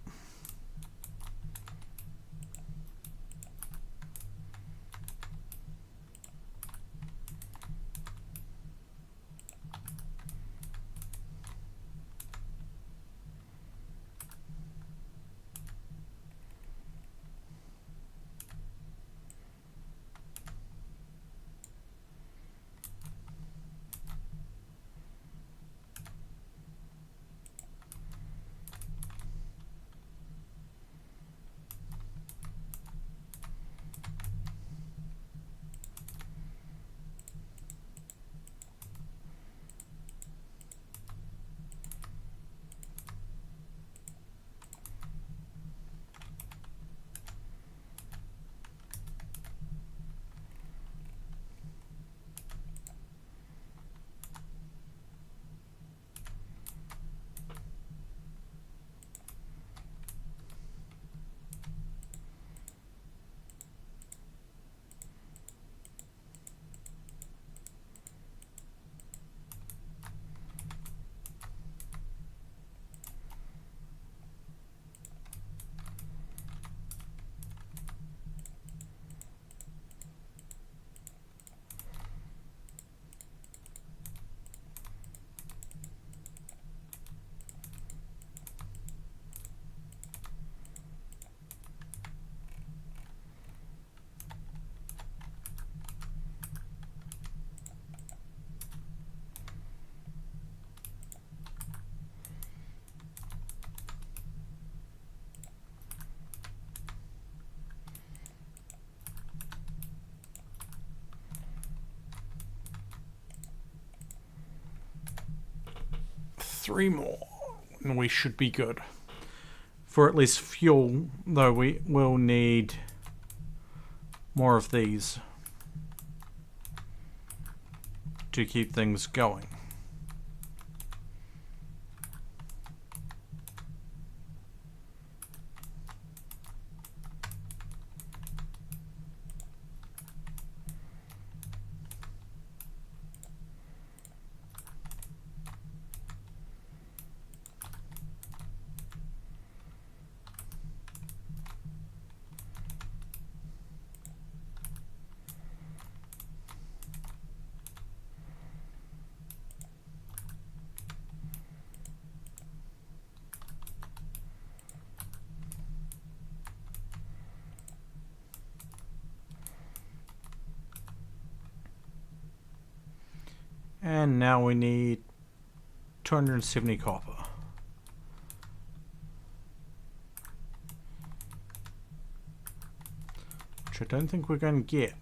Three more, and we should be good. For at least fuel, though we will need more of these to keep things going. And now we need 270 copper. Which I don't think we're going to get.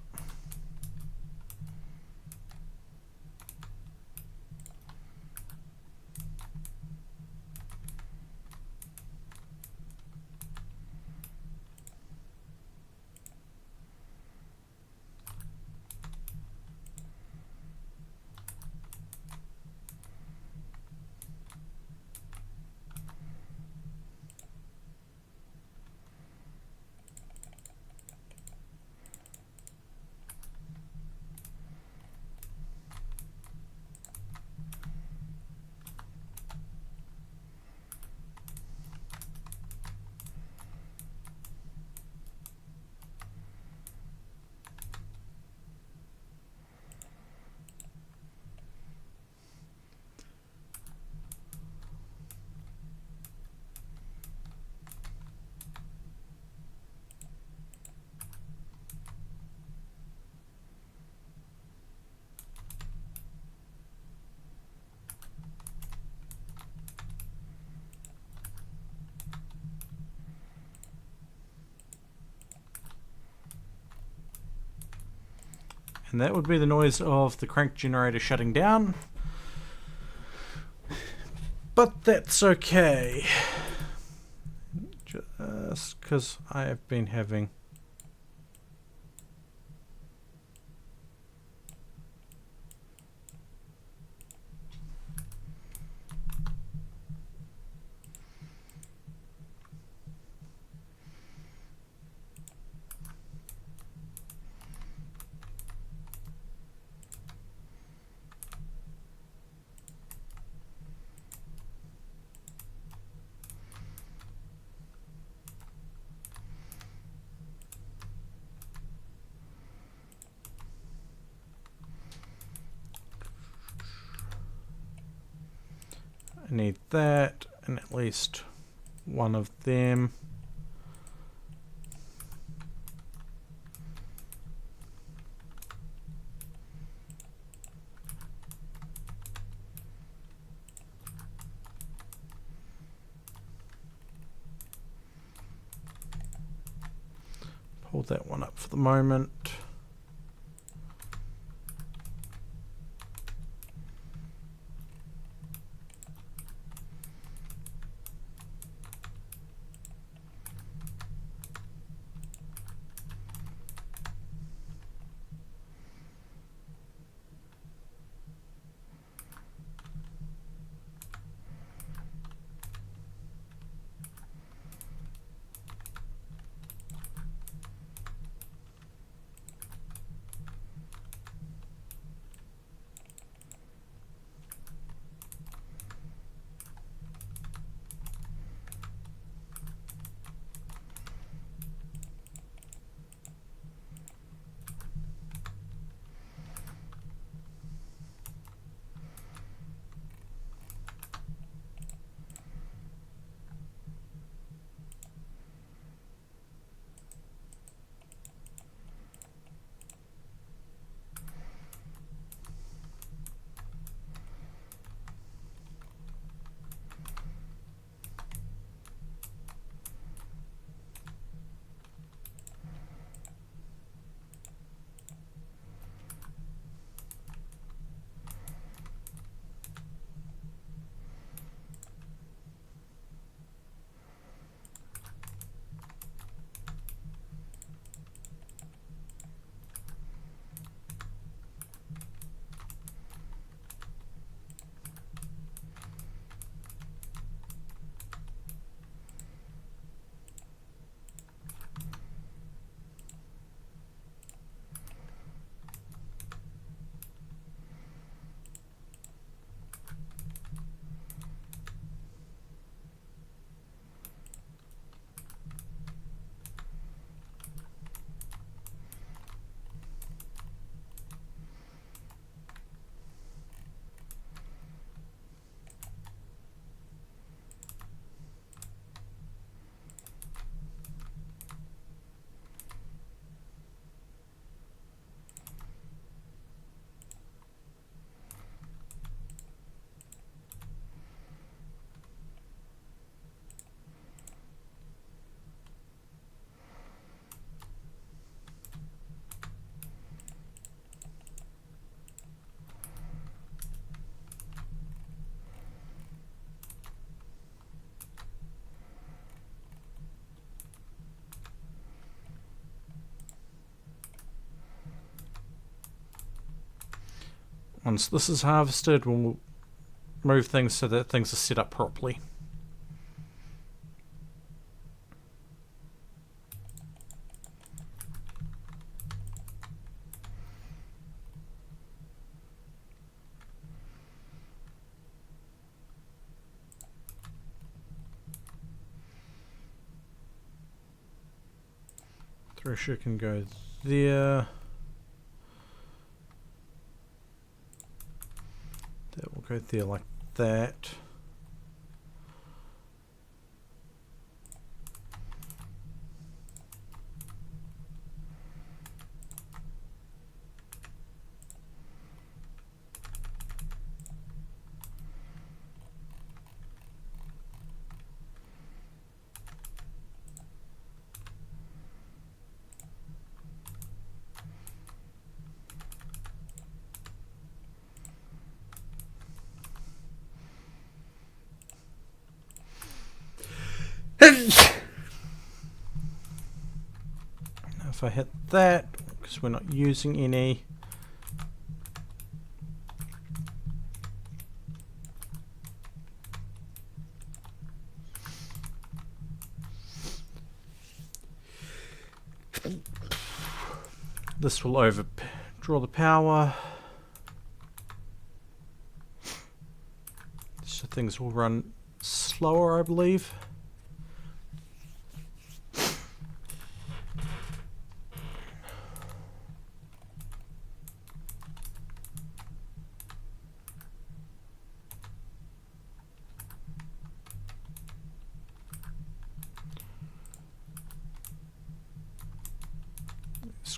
And that would be the noise of the crank generator shutting down. But that's okay. Just because I have been having... I need that and at least one of them. Hold that one up for the moment. Once this is harvested, we'll move things so that things are set up properly. Thresher can go there. That will go there like that. Now if I hit that, because we're not using any, this will overdraw the power, so things will run slower, I believe.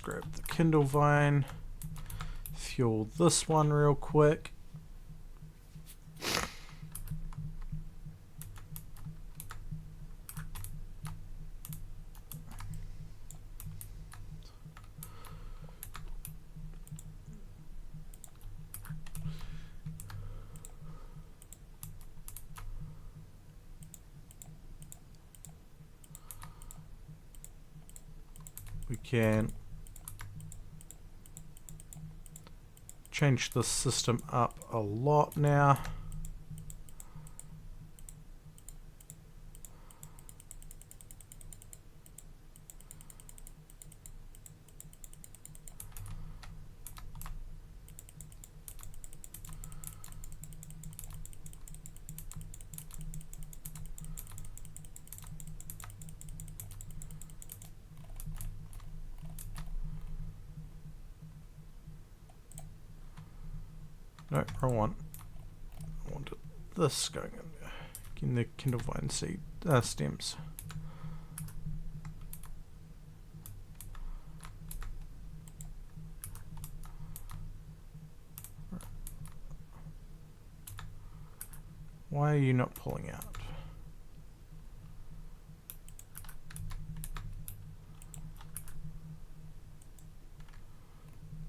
grab the Kindle Vine, fuel this one real quick. We can change the system up a lot now. No, wrong one. I wanted this going in the Kindle Vine seed stems. Why are you not pulling out?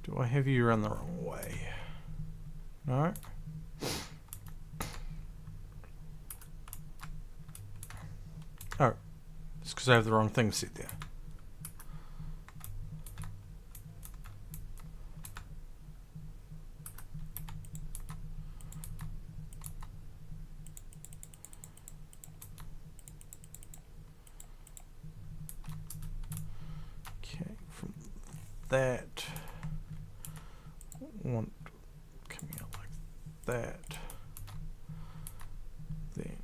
Do I have you run the wrong way? No. Oh, it's because I have the wrong thing set there. Okay, from that, want coming out like that, then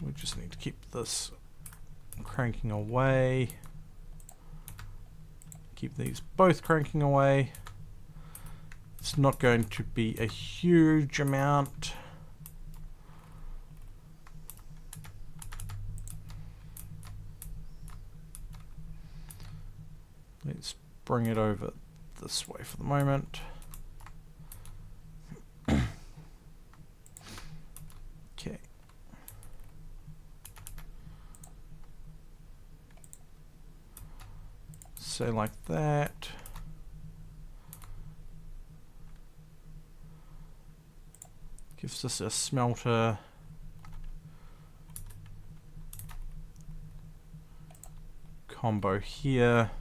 we just need to keep this cranking away, keep these both cranking away. It's not going to be a huge amount. Let's bring it over this way for the moment. Okay. So like that. Gives us a smelter. Combo here.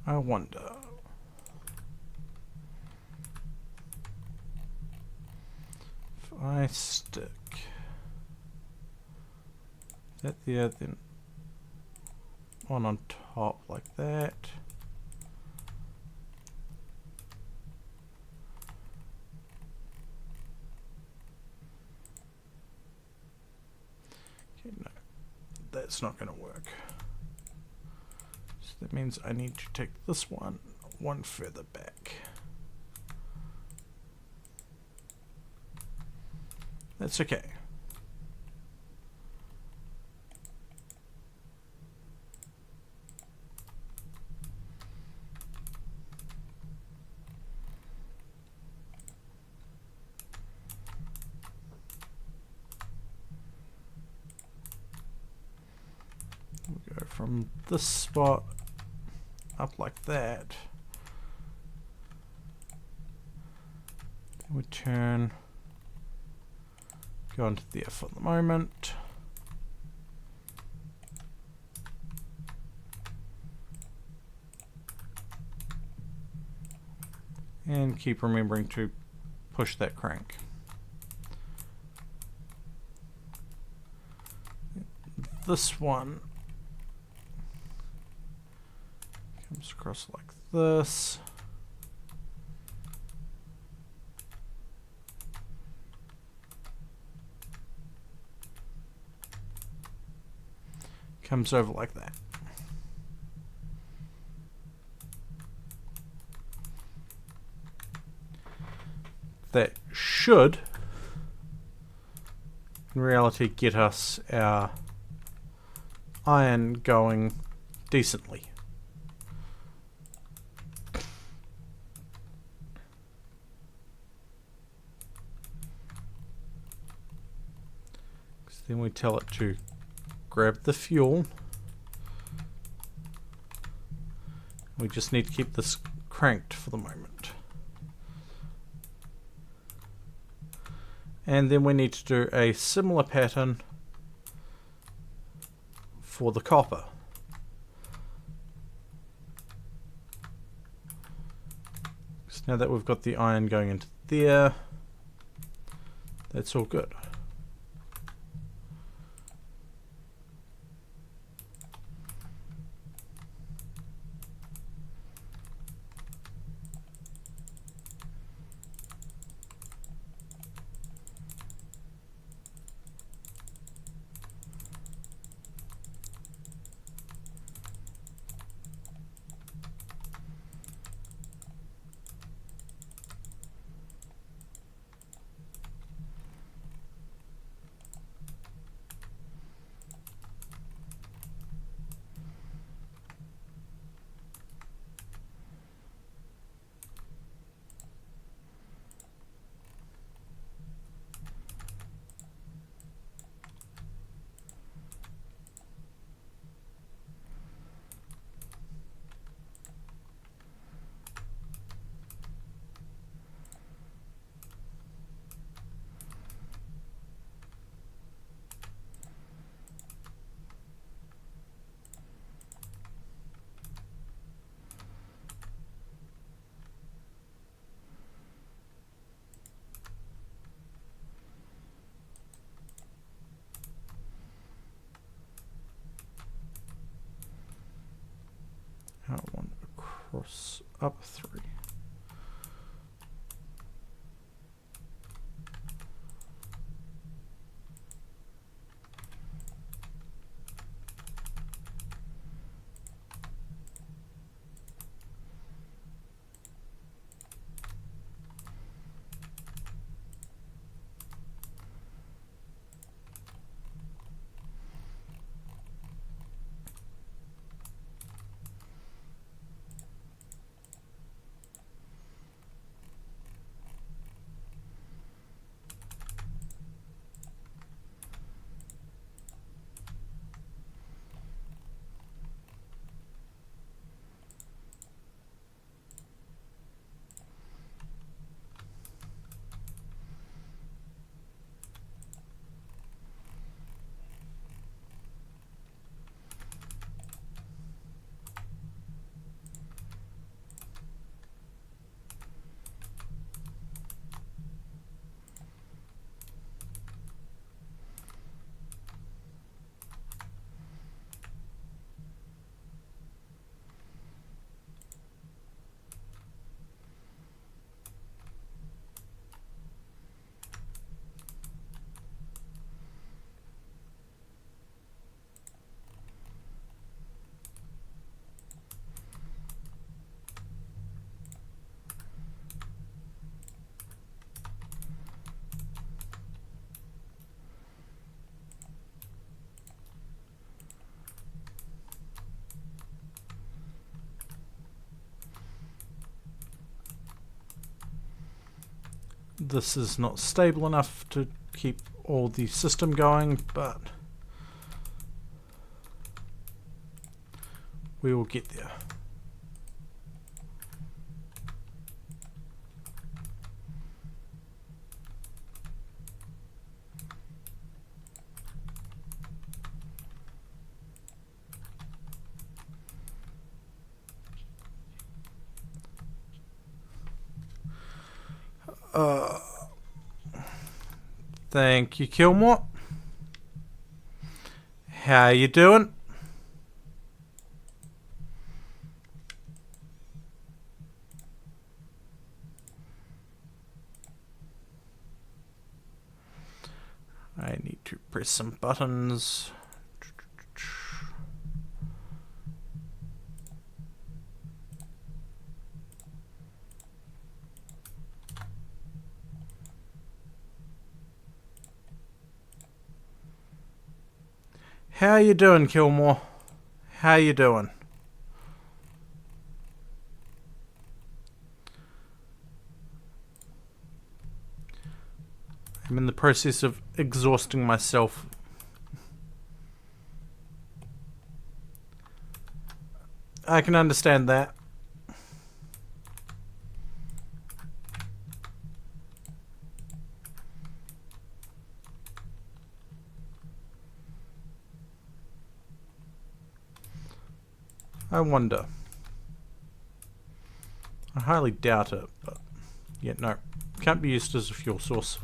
I wonder. If I stick that there, then one on top like that. Okay, no, that's not going to work. That means I need to take this one further back. That's okay. We'll go from this spot up like that. Then we turn Go into there for the moment. And keep remembering to push that crank. This one comes across like this. Comes over like that. That should, in reality, get us our iron going decently. Because then we tell it to grab the fuel. We just need to keep this cranked for the moment. And then we need to do a similar pattern for the copper. So now that we've got the iron going into there, that's all good. Out one across up 3. This is not stable enough to keep all the system going, but we will get there. Thank you, Kilmore. How you doing? I need to press some buttons. How you doing, Kilmore? How you doing? I'm in the process of exhausting myself. I can understand that. I wonder. I highly doubt it, but yeah, no. Can't be used as a fuel source.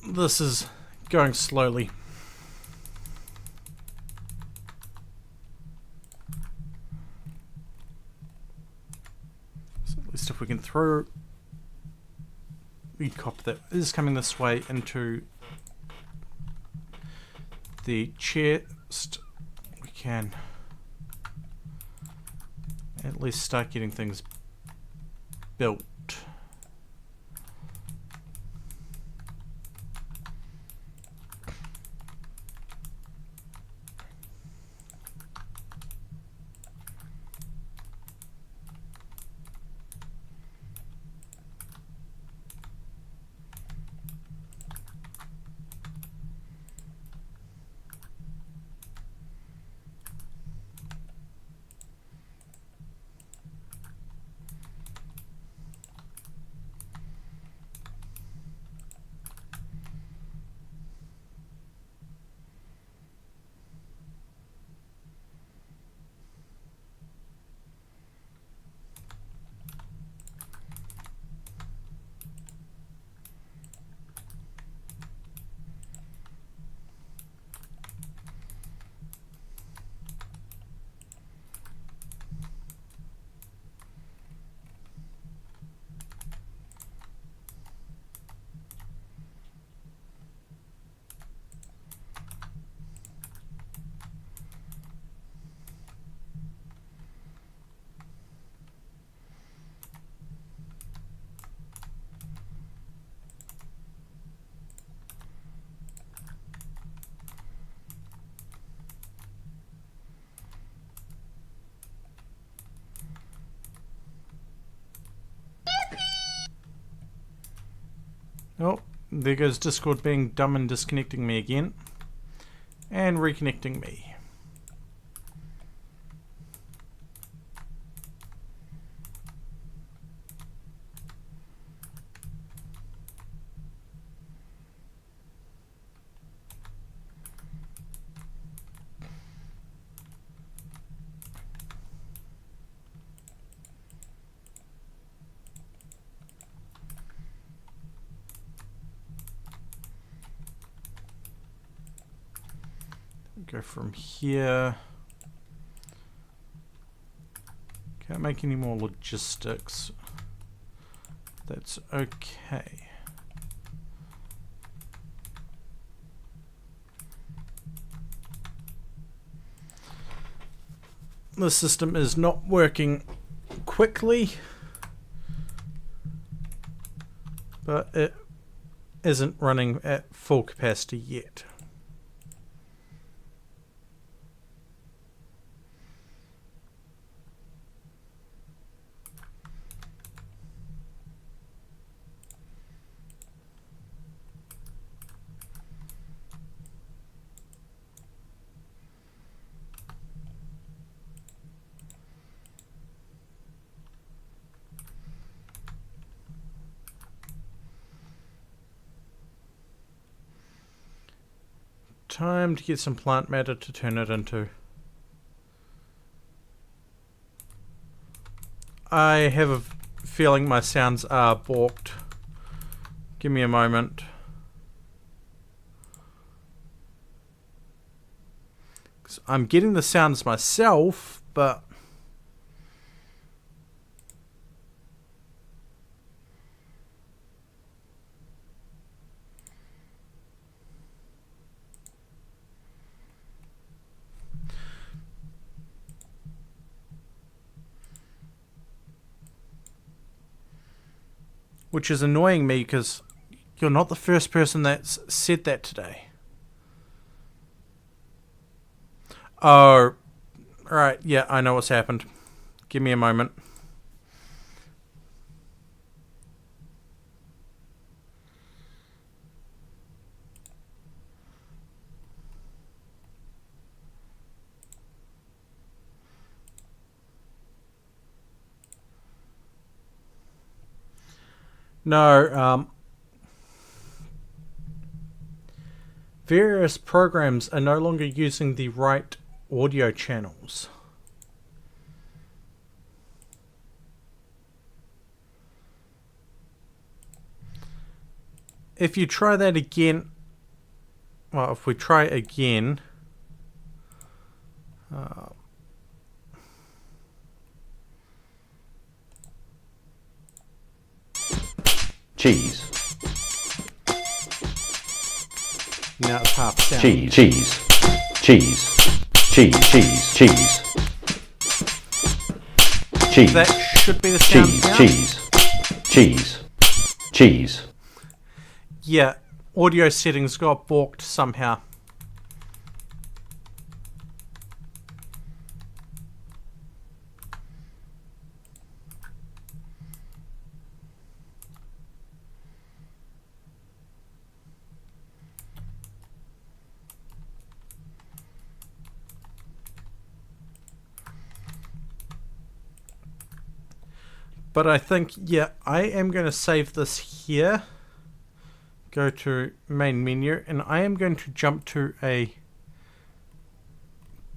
This is going slowly. So at least if we can throw the copper that is coming this way into the chest, we can at least start getting things built. Oh, there goes Discord being dumb and disconnecting me again. And reconnecting me. Go from here. Can't make any more logistics. That's okay. The system is not working quickly, but it isn't running at full capacity yet. Time to get some plant matter to turn it into. I have a feeling my sounds are balked. Give me a moment. 'Cause I'm getting the sounds myself, but which is annoying me because you're not the first person that's said that today. Oh, right. Yeah, I know what's happened. Give me a moment. No, various programs are no longer using the right audio channels. If you try that again, well, if we try again, cheese, now it's half sound. cheese, cheese, cheese, cheese, cheese, cheese, cheese. That should be the sound cheese, now. cheese, cheese. Yeah, audio settings got balked somehow. But I think, yeah, I am going to save this here. Go to main menu, and I am going to jump to a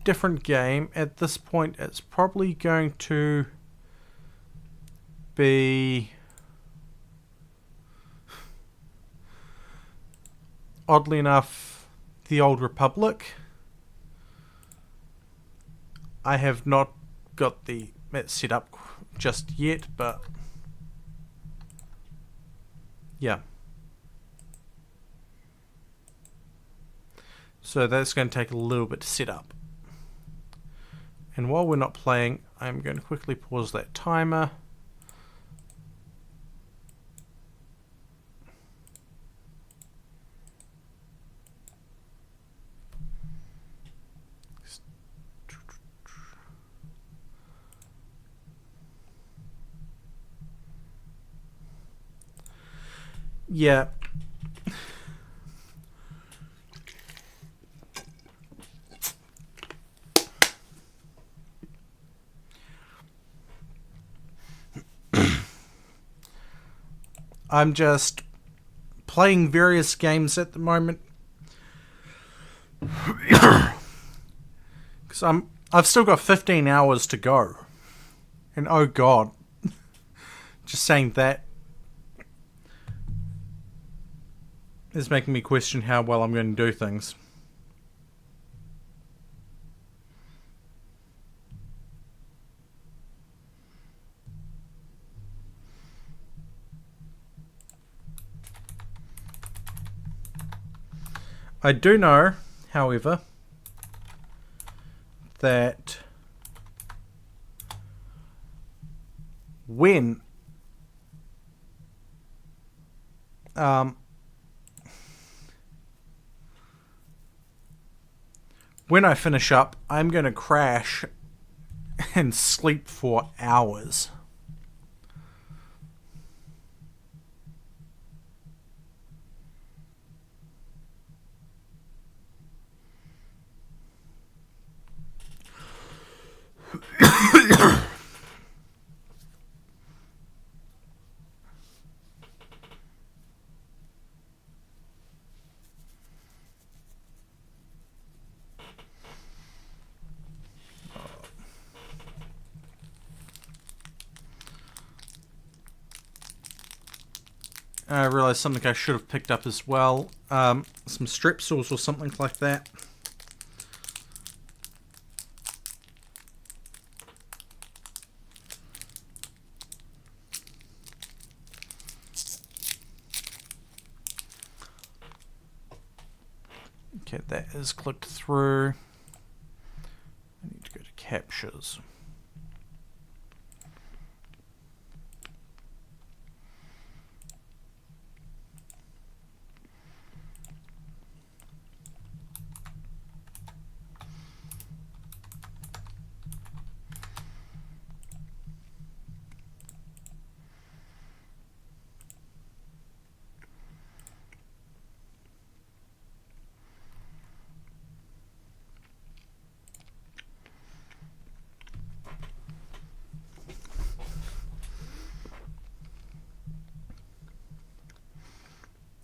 different game. At this point, it's probably going to be, oddly enough, the Old Republic. I have not got the set up just yet, but yeah. So that's going to take a little bit to set up. And while we're not playing, I'm going to quickly pause that timer. Yeah. I'm just playing various games at the moment. Because I've still got 15 hours to go. And oh god. Just saying that is making me question how well I'm going to do things. I do know, however, that when I finish up, I'm going to crash and sleep for hours. I realised something I should have picked up as well. Some strepsils or something like that. Okay, that is clicked through. I need to go to captures.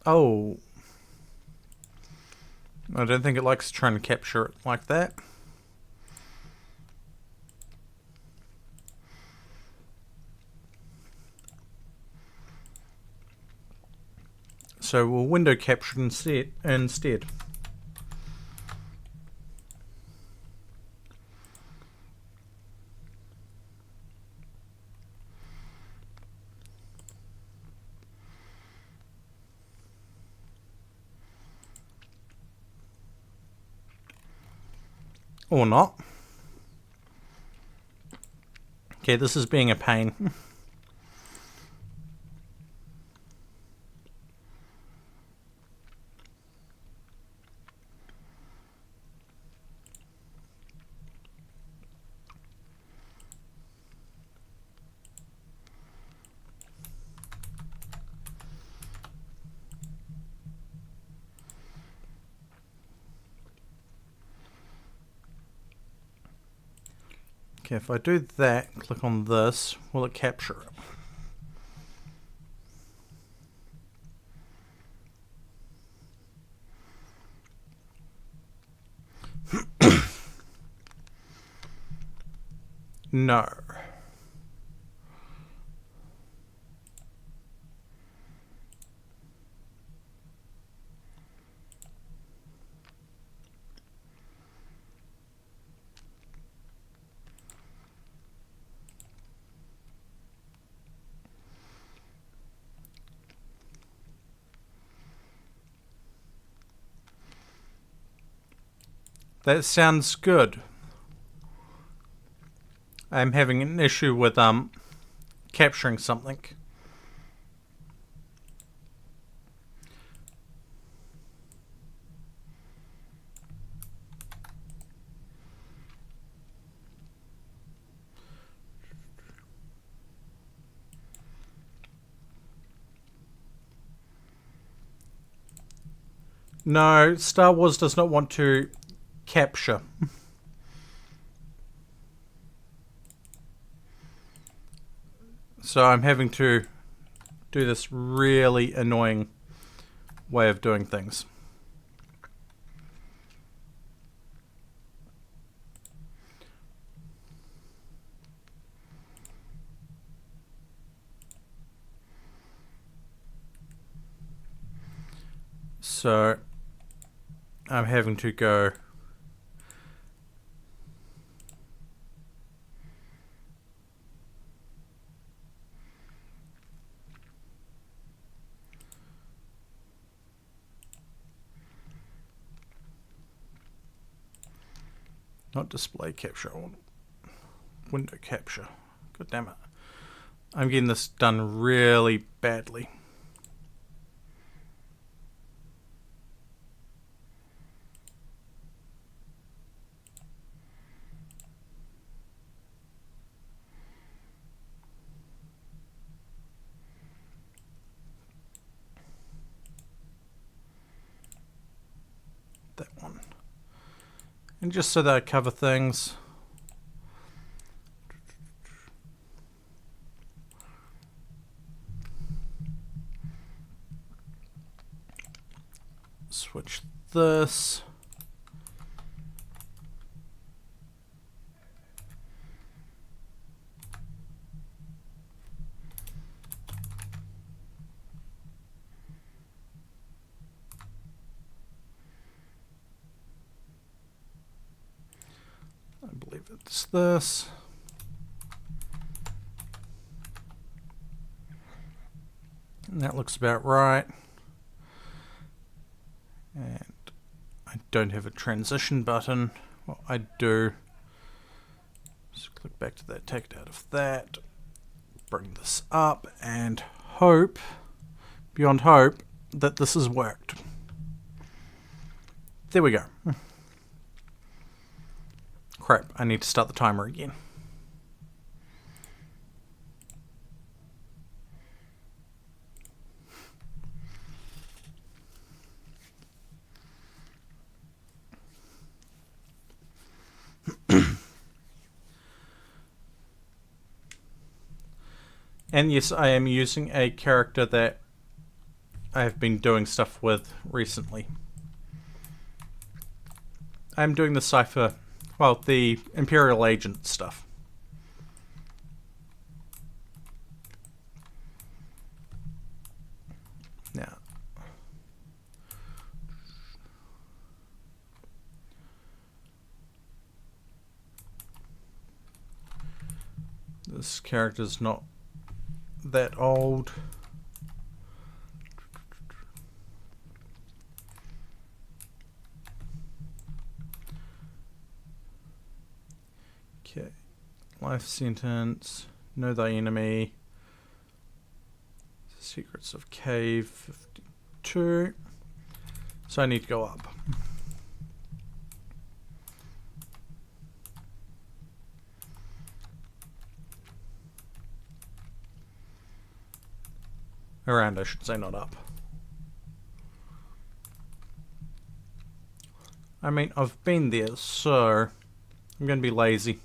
Oh. I don't think it likes trying to capture it like that. So we'll window capture instead. Or not. Okay, this is being a pain. Okay, if I do that, click on this, will it capture it? No. That sounds good. I'm having an issue with capturing something. No, Star Wars does not want to capture. So I'm having to do this really annoying way of doing things. So I'm having to go Not display capture. Window capture. God damn it. I'm getting this done really badly. That one. And just so that I cover things. Switch this. I believe it's this. And that looks about right. And I don't have a transition button. Well, I do. Just click back to that, take it out of that. Bring this up and hope, beyond hope, that this has worked. There we go. Crap, I need to start the timer again. And yes, I am using a character that I have been doing stuff with recently. I'm doing the Cypher, well, the Imperial Agent stuff. Now, this character's not that old. Okay, life sentence, know thy enemy, secrets of cave 52, so I need to go up. Around, I should say, not up. I mean, I've been there, so I'm going to be lazy.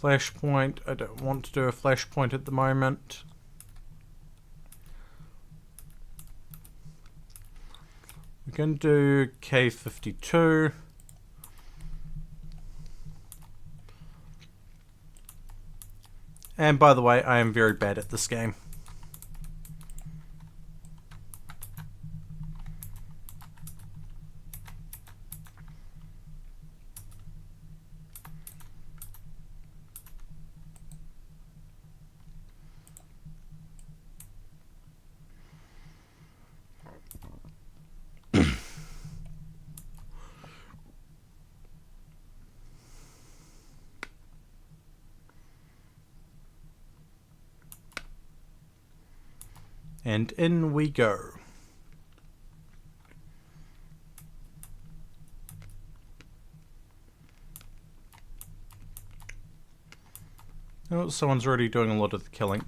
Flashpoint, I don't want to do a flashpoint at the moment. We're going to do K52. And by the way, I am very bad at this game. And in we go. Oh, someone's already doing a lot of the killing.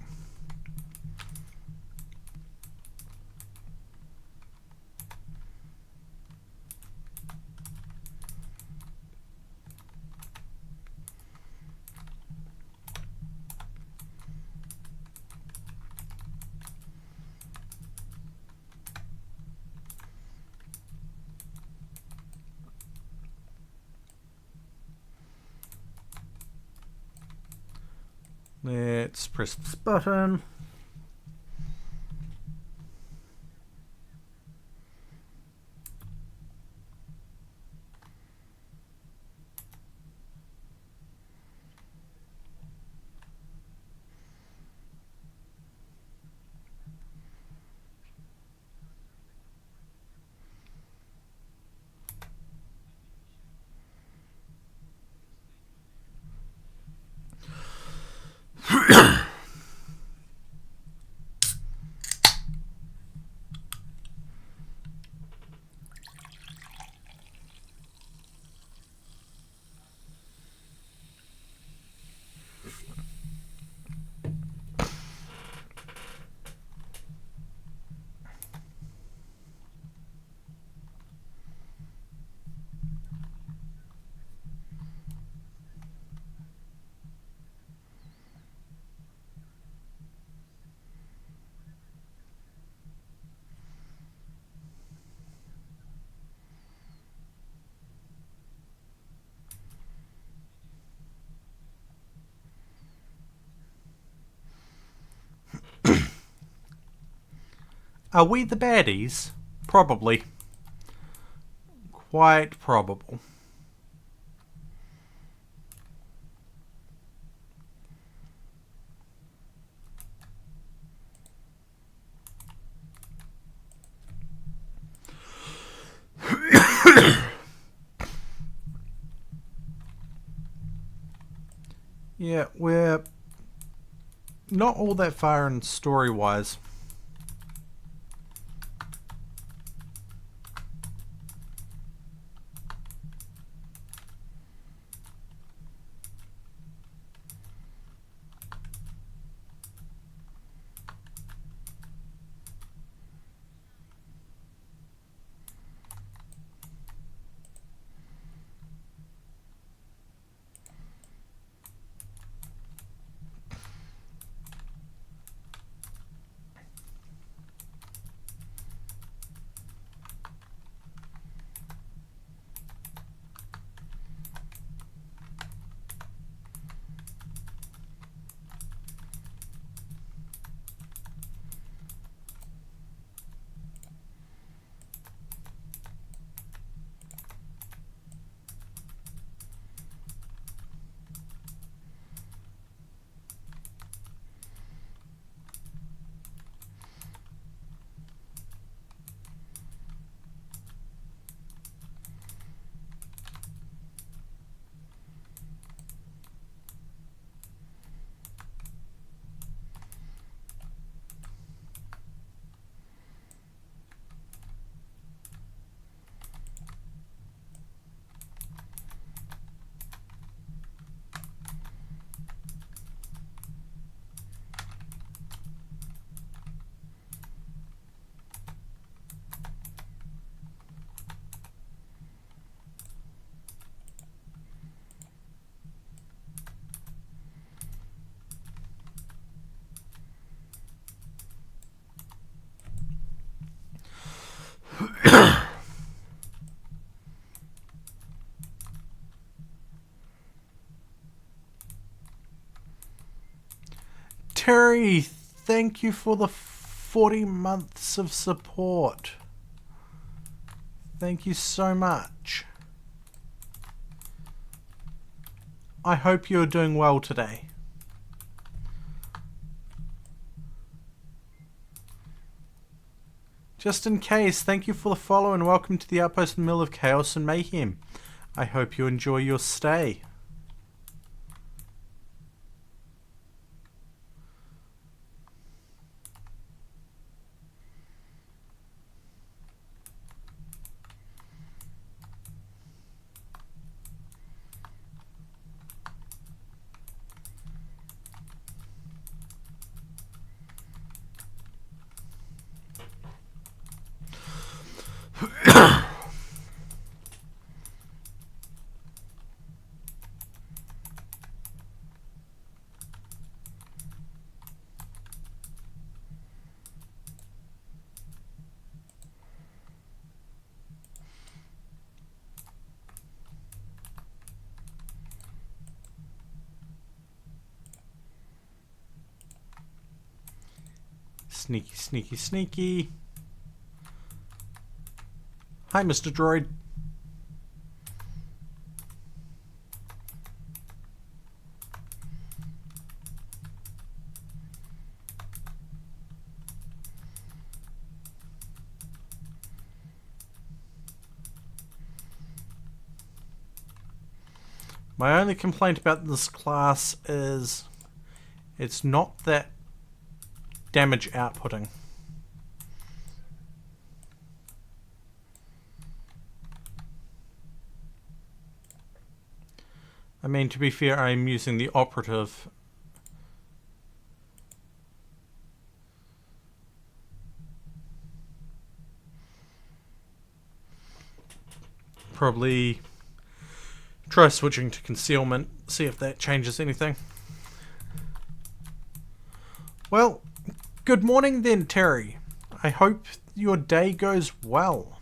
Let's press this button. Are we the baddies? Probably. Quite probable. Yeah, we're not all that far in story-wise. Terry, thank you for the 40 months of support. Thank you so much. I hope you're doing well today. Just in case, thank you for the follow and welcome to the Outpost Mill of Chaos and Mayhem. I hope you enjoy your stay. Sneaky, sneaky, sneaky. Hi, Mr. Droid. My only complaint about this class is it's not that damage outputting. I mean, to be fair, I'm using the operative. Probably try switching to concealment, see if that changes anything. Well, good morning then, Terry. I hope your day goes well.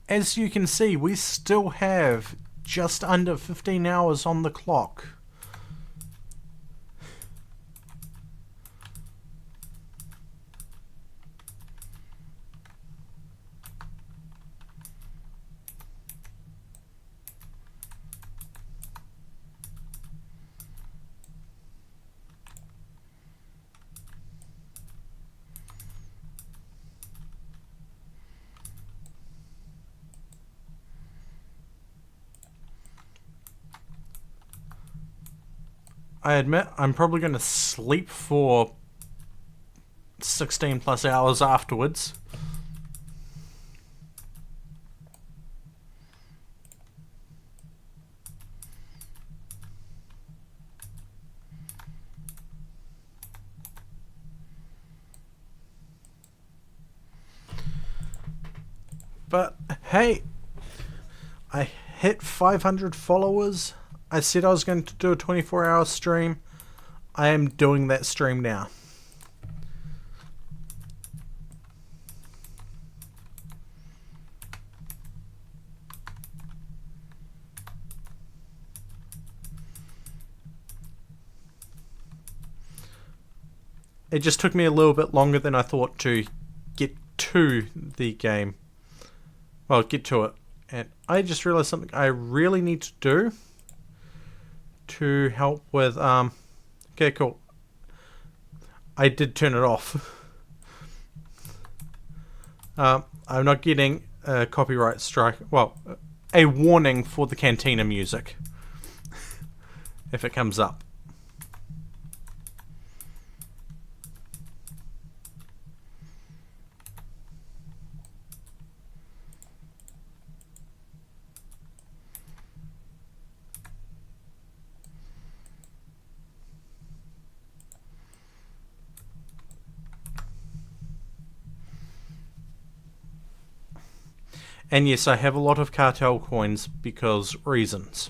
As you can see, we still have just under 15 hours on the clock. I admit I'm probably going to sleep for 16 plus hours afterwards. But hey, I hit 500 followers. I said I was going to do a 24-hour stream. I am doing that stream now. It just took me a little bit longer than I thought to get to the game. Well, get to it. And I just realized something I really need to do to help with, okay, cool. I did turn it off. I'm not getting a copyright strike. Well, a warning for the Cantina music. If it comes up. And yes, I have a lot of cartel coins because reasons.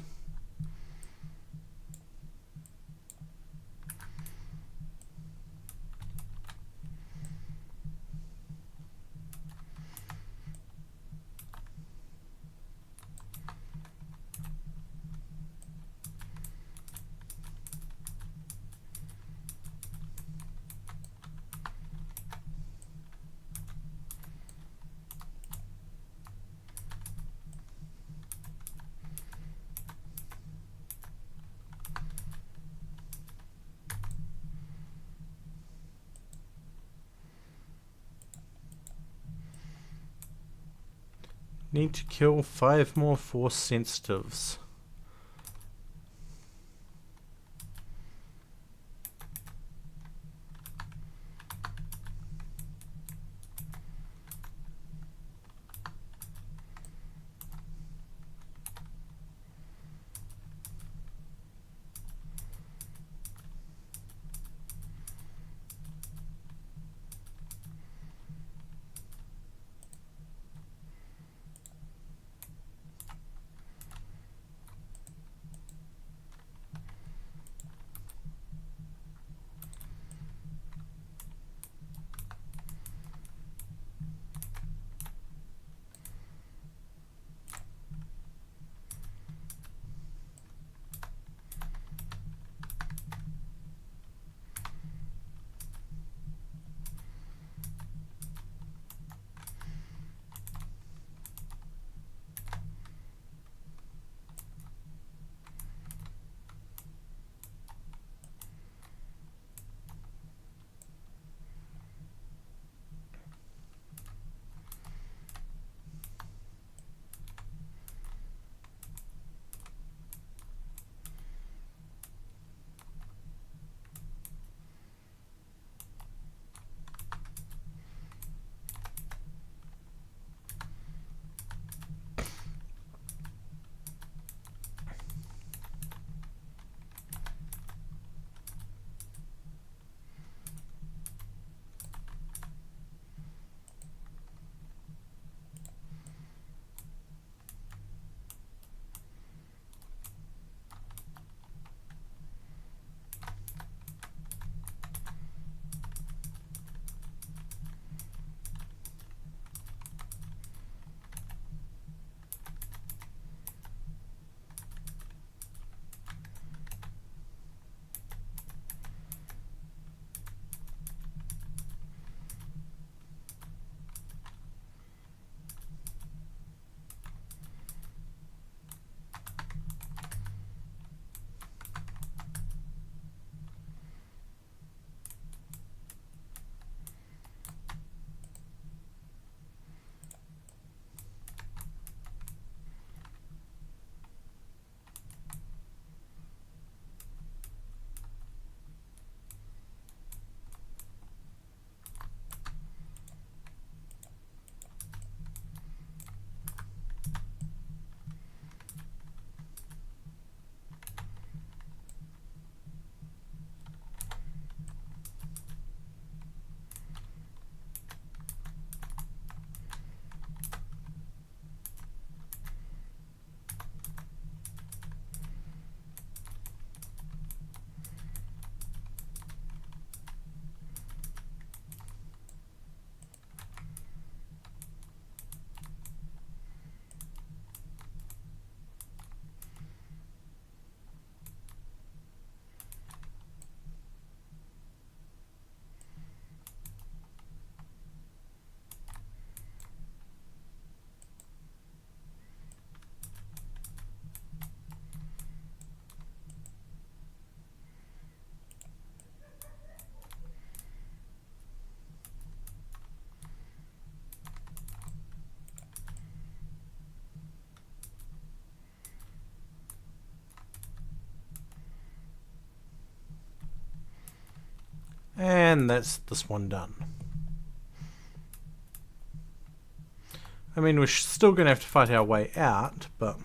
Need to kill 5 more Force sensitives. And that's this one done. I mean, we're still going to have to fight our way out, but...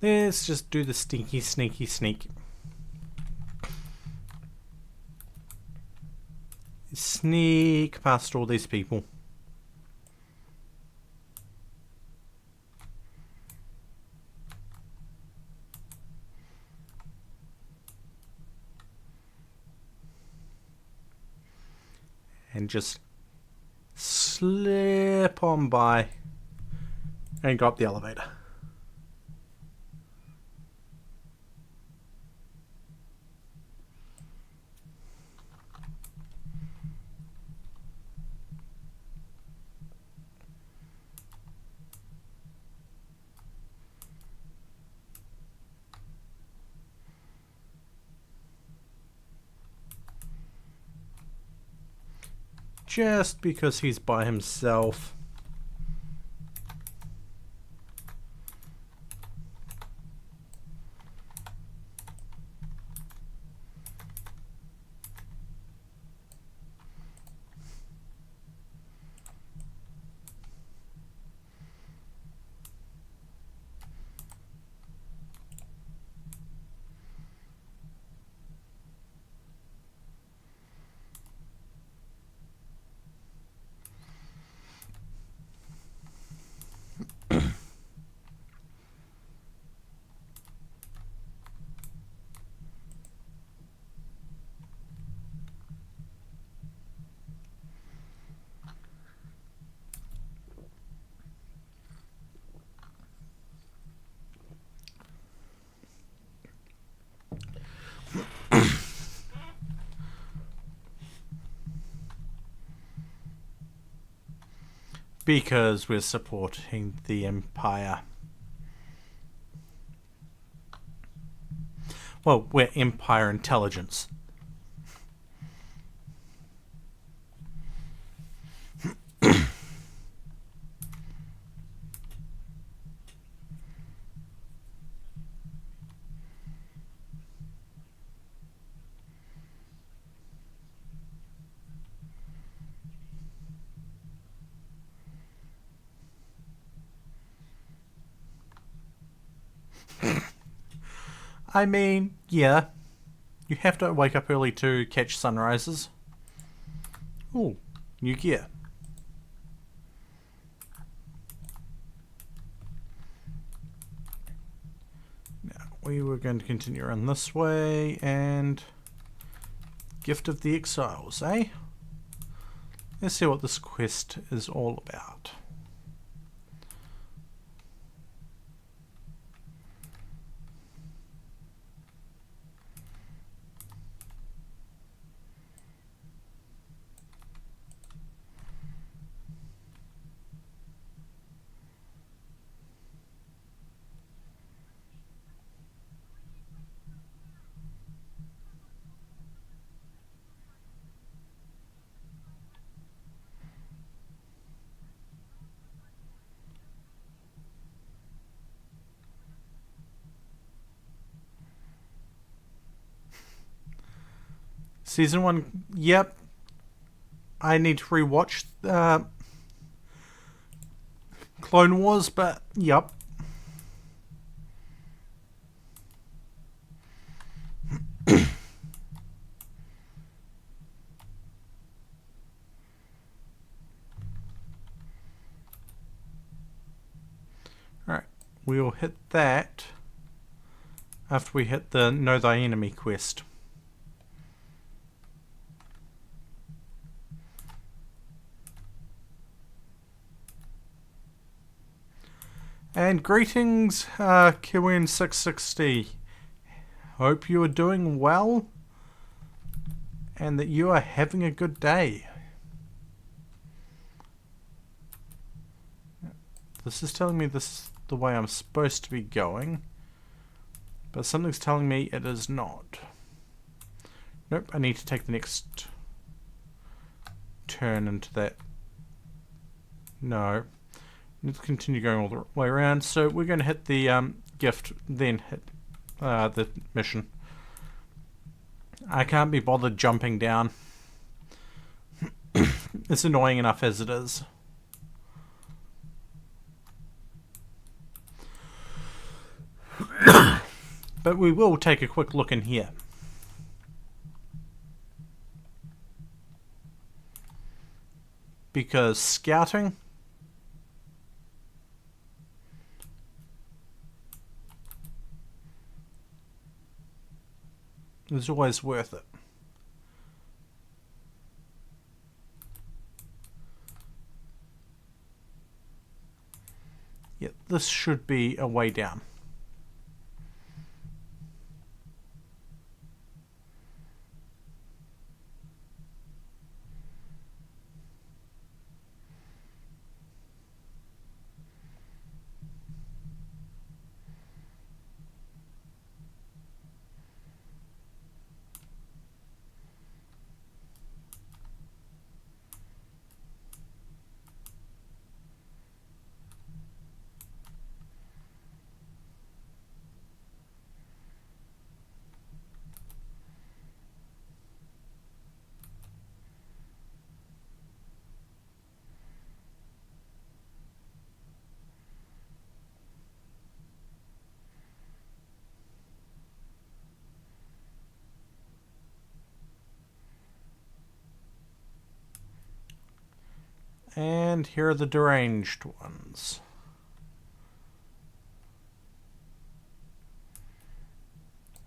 Let's just do the sneaky, sneaky, sneak. Sneak past all these people. And just slip on by and go up the elevator. Just because he's by himself. Because we're supporting the Empire. Well, we're Empire intelligence. I mean, yeah. You have to wake up early to catch sunrises. Ooh, new gear. Now, we were going to continue around this way and... Gift of the Exiles, eh? Let's see what this quest is all about. Season 1, yep. I need to rewatch Clone Wars, but yep. Alright, we'll hit that after we hit the Know Thy Enemy quest. And greetings, QN660. Hope you are doing well and that you are having a good day. This is telling me this is the way I'm supposed to be going, but something's telling me it is not. Nope, I need to take the next turn into that. No. Let's continue going all the way around. So we're going to hit the gift, then hit the mission. I can't be bothered jumping down. It's annoying enough as it is. But we will take a quick look in here. Because scouting is always worth it. Yeah, this should be a way down. And here are the deranged ones.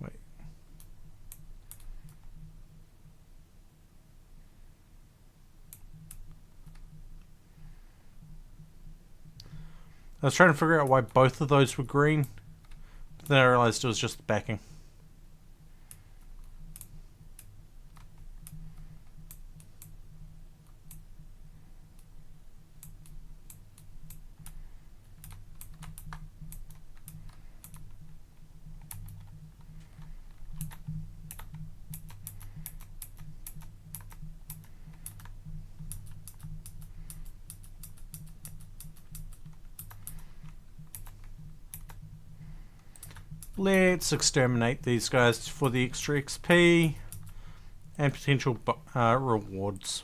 Wait. I was trying to figure out why both of those were green, but then I realized it was just the backing. Let's exterminate these guys for the extra XP and potential rewards.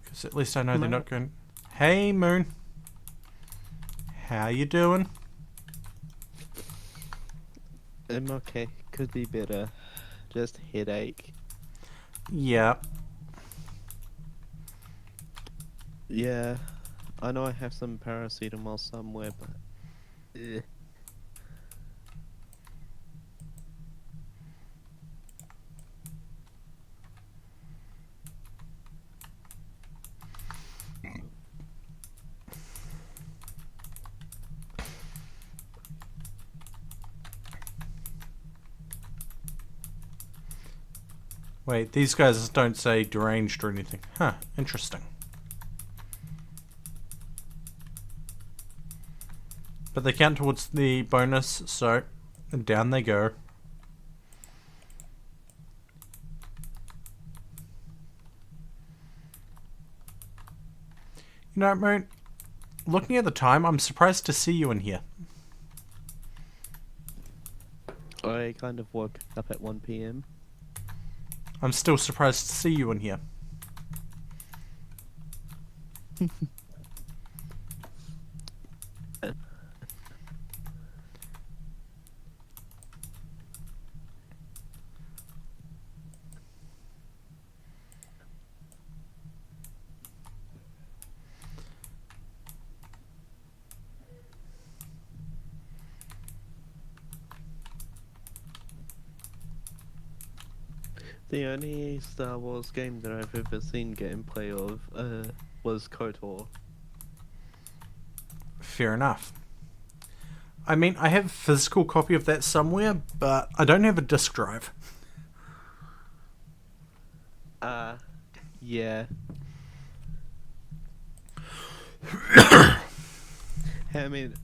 Because at least I know they're not going... Hey, Moon. How you doing? I'm okay. Could be better. Just headache. Yeah. Yeah. I know I have some paracetamol somewhere, but... Wait, these guys don't say deranged or anything. Huh, interesting. But they count towards the bonus, so down they go. You know, Moon, looking at the time, I'm surprised to see you in here. I kind of woke up at 1 PM. I'm still surprised to see you in here. The only Star Wars game that I've ever seen gameplay of was KOTOR. Fair enough. I mean, I have a physical copy of that somewhere, but I don't have a disk drive. Yeah. I mean,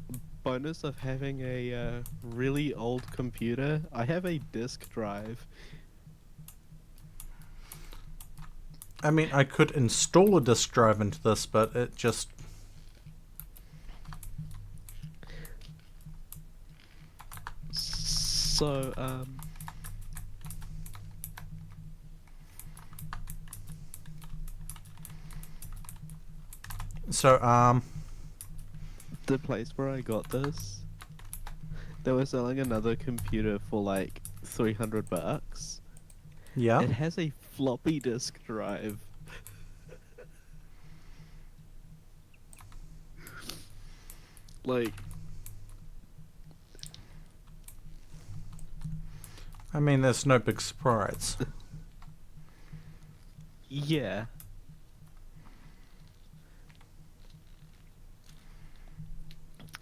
bonus of having a really old computer, I have a disk drive. I mean, I could install a disk drive into this, but it just... So, the place where I got this, they were selling another computer for like $300. Yeah. It has a floppy disk drive. Like, I mean, there's no big surprise. yeah.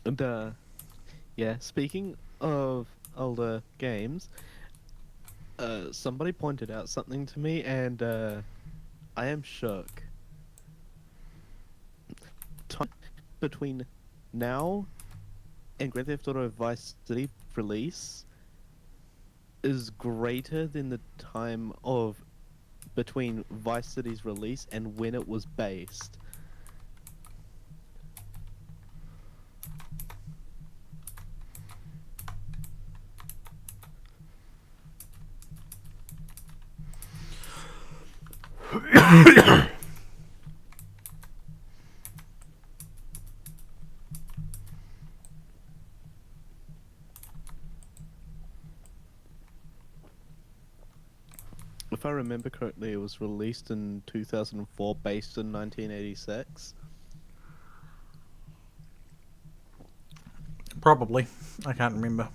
And, yeah, speaking of older games, somebody pointed out something to me, and, I am shook. Time between now and Grand Theft Auto Vice City release is greater than the time of between Vice City's release and when it was based. If I remember correctly, it was released in 2004, based in 1986. Probably. I can't remember.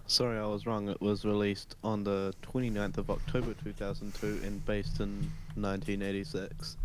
Sorry, I was wrong. It was released on the 29th of October 2002 and based in 1986.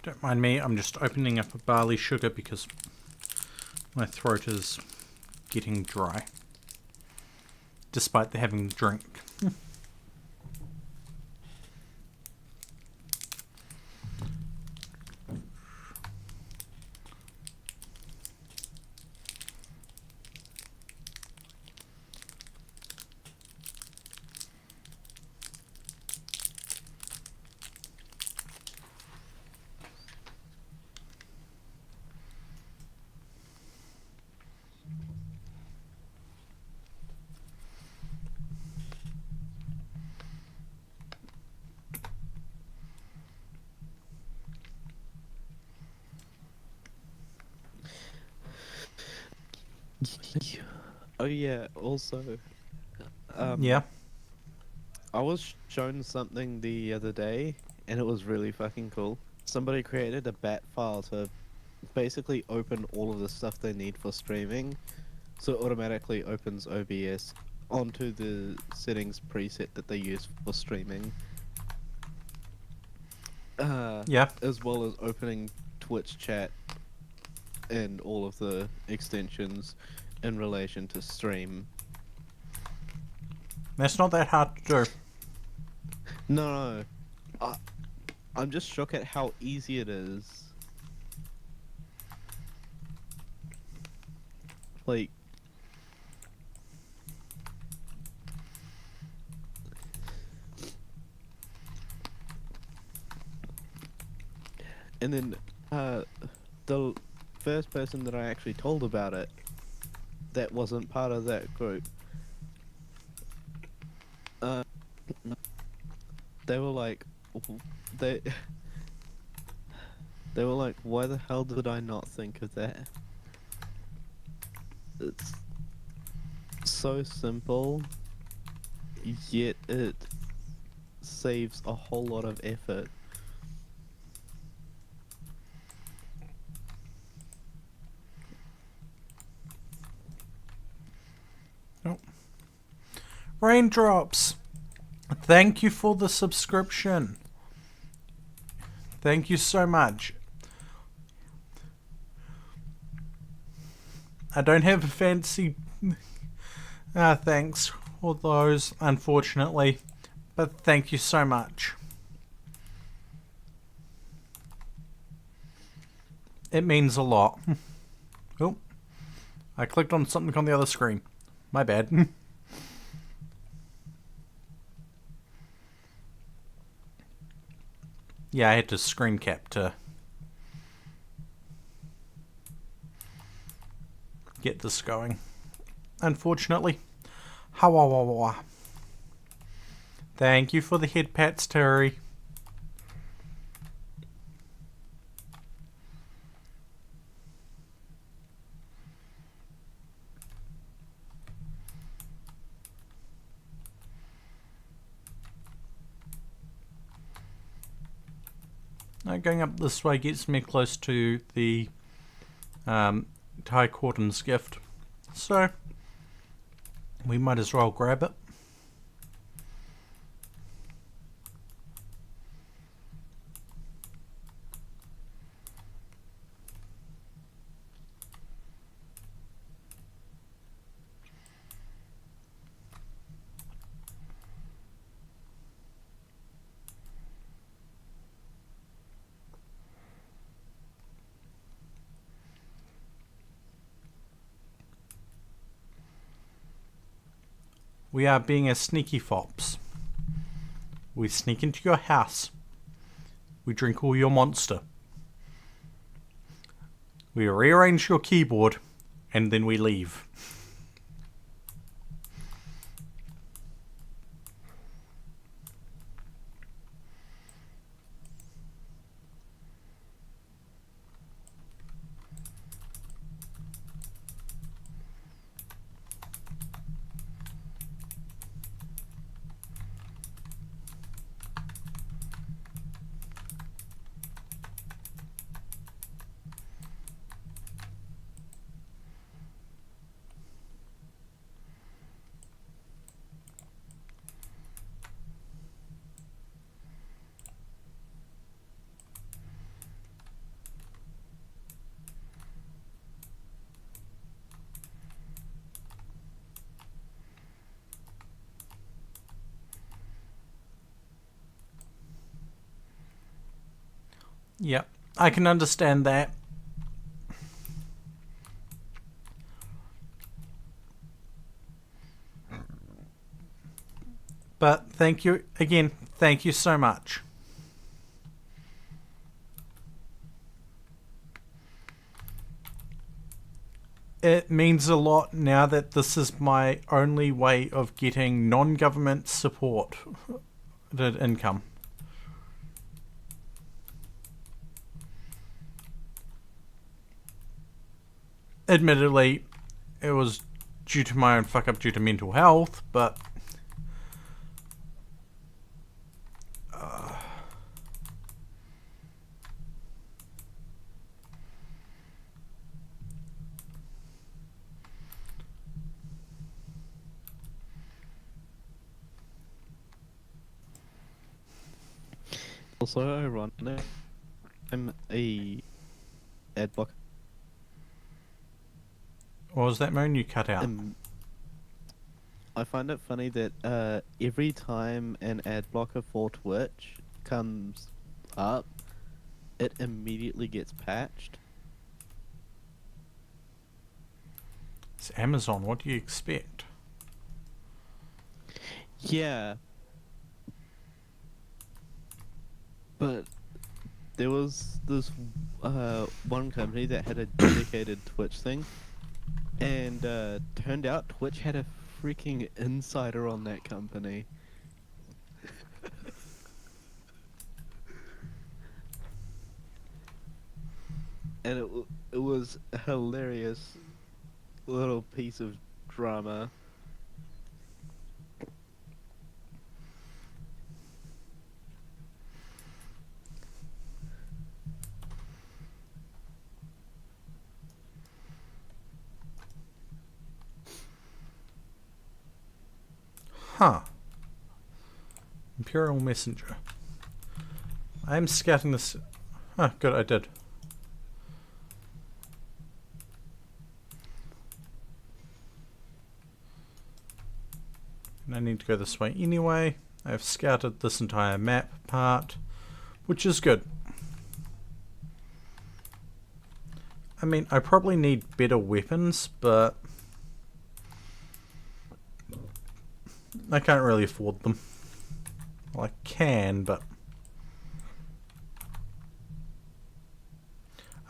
Don't mind me, I'm just opening up a barley sugar because my throat is getting dry. Despite having the drink. Oh yeah, also, yeah. I was shown something the other day, and it was really fucking cool. Somebody created a bat file to basically open all of the stuff they need for streaming, so it automatically opens OBS onto the settings preset that they use for streaming. Yeah. As well as opening Twitch chat and all of the extensions in relation to stream. That's not that hard to do. No, I'm just shocked at how easy it is. Like, and then the first person that I actually told about it that wasn't part of that group, they were like, they were like, why the hell did I not think of that? It's so simple, yet it saves a whole lot of effort. Oh. Raindrops, thank you for the subscription. Thank you so much. I don't have a fancy thanks for those, unfortunately, but thank you so much. It means a lot. Oh, I clicked on something on the other screen. My bad. Yeah, I had to screen cap to get this going. Unfortunately. Hawawawa. Thank you for the head pats, Terry. Going up this way gets me close to the Ty Corton's gift, so we might as well grab it. We are being a sneaky fops. We sneak into your house. We drink all your monster. We rearrange your keyboard, and then we leave. Yep, I can understand that. But thank you again. Thank you so much. It means a lot now that this is my only way of getting non-government support income. Admittedly, it was due to my own fuck up due to mental health, but also ironic. I'm a ad block. What was that, Moon? You cut out. I find it funny that every time an ad blocker for Twitch comes up, it immediately gets patched. It's Amazon. What do you expect? Yeah. But there was this one company that had a dedicated Twitch thing, and turned out Twitch had a freaking insider on that company. And it was a hilarious little piece of drama. Huh. Imperial Messenger. I am scouting this. Ah, good, I did. And I need to go this way anyway. I've scouted this entire map part, which is good. I mean, I probably need better weapons, but I can't really afford them. Well, I can, but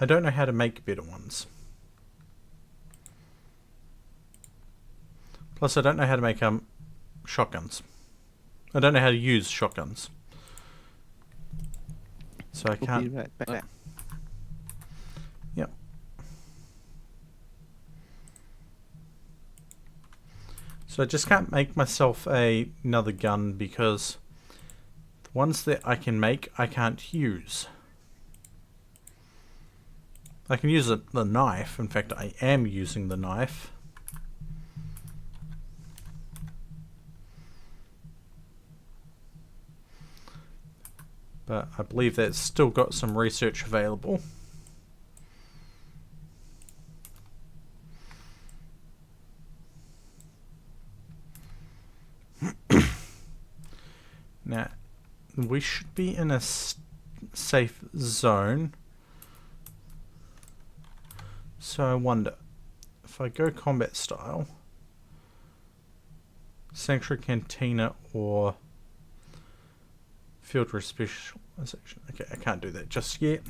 I don't know how to make better ones. Plus, I don't know how to make shotguns. I don't know how to use shotguns. So I can't. We'll be right back. Yep. So I just can't make myself another gun because the ones that I can make, I can't use. I can use the knife. In fact, I am using the knife. But I believe that's still got some research available. Now, we should be in a safe zone. So I wonder, if I go combat style, Sanctuary Cantina or Field Specialization. Okay, I can't do that just yet.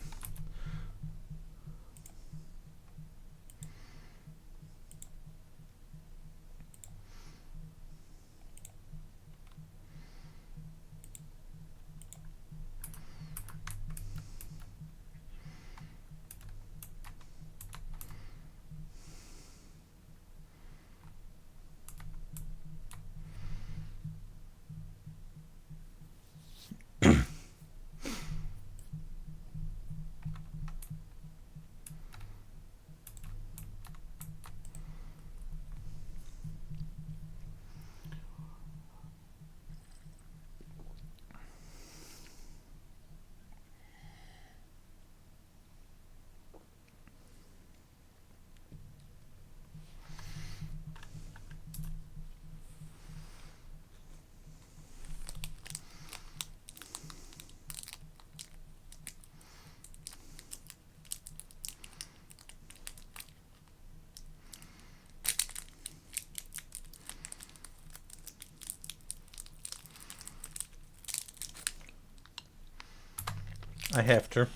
I have to.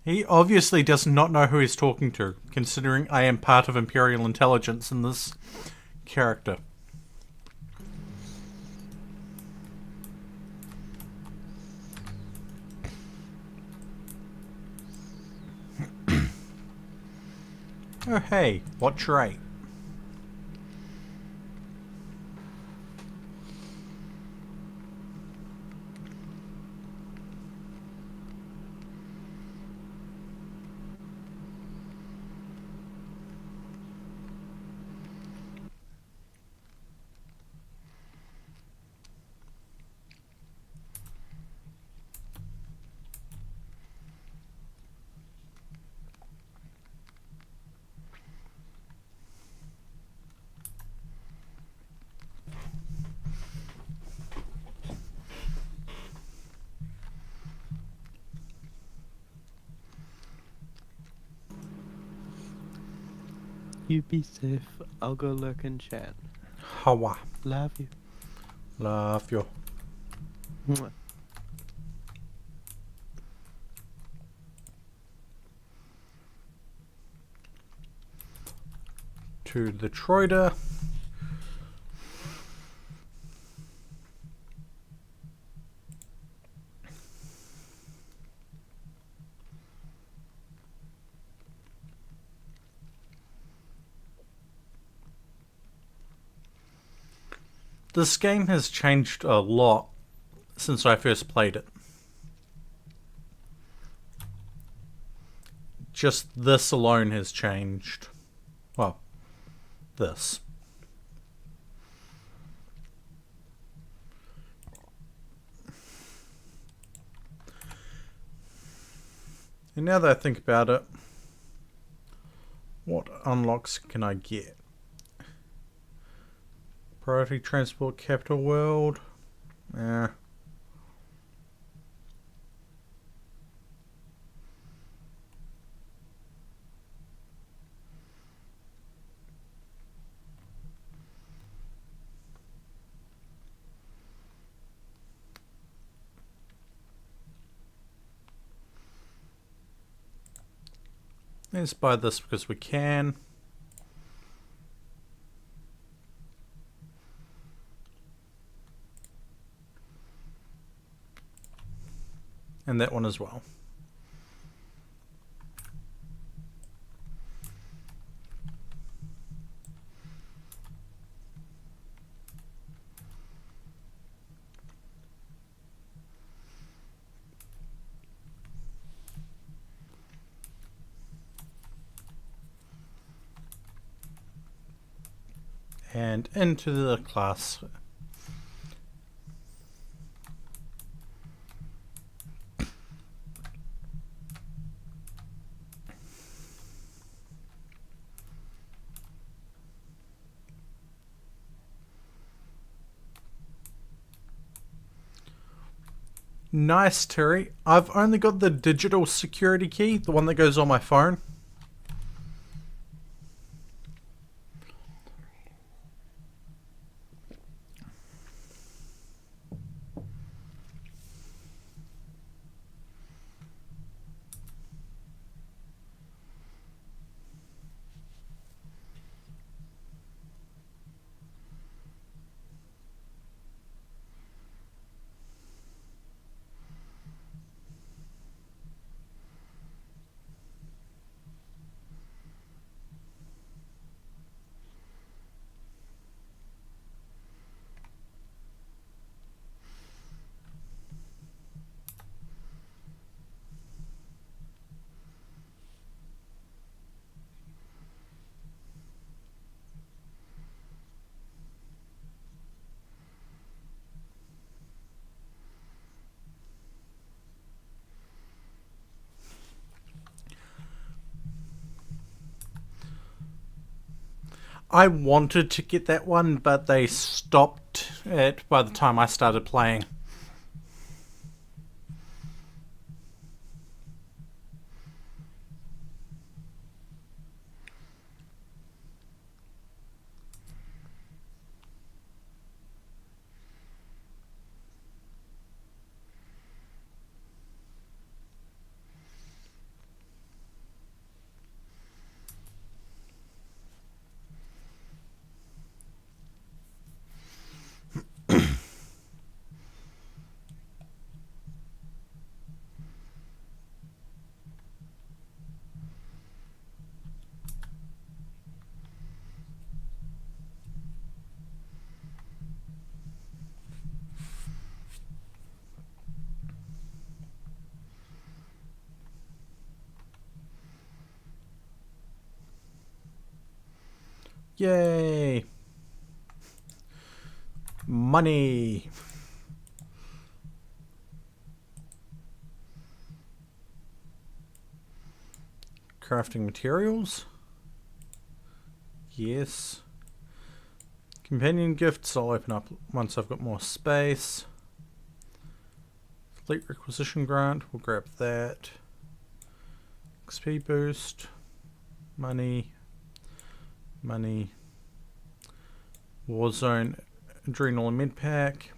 He obviously does not know who he's talking to, considering I am part of Imperial intelligence in this character. Oh hey, what's right? You be safe. I'll go lurk and chat. Hawa. Love you. Love you. Mwah. To the Troider. This game has changed a lot since I first played it. Just this alone has changed. Well, this. And now that I think about it, what unlocks can I get? Priority Transport Capital World. Let's buy this because we can. And that one as well. And into the class. Nice, Terry. I've only got the digital security key, the one that goes on my phone. I wanted to get that one, but they stopped it by the time I started playing. Yay! Money! Crafting materials? Yes. Companion gifts I'll open up once I've got more space. Fleet requisition grant, we'll grab that. XP boost. Money. Money. Warzone adrenal and med pack.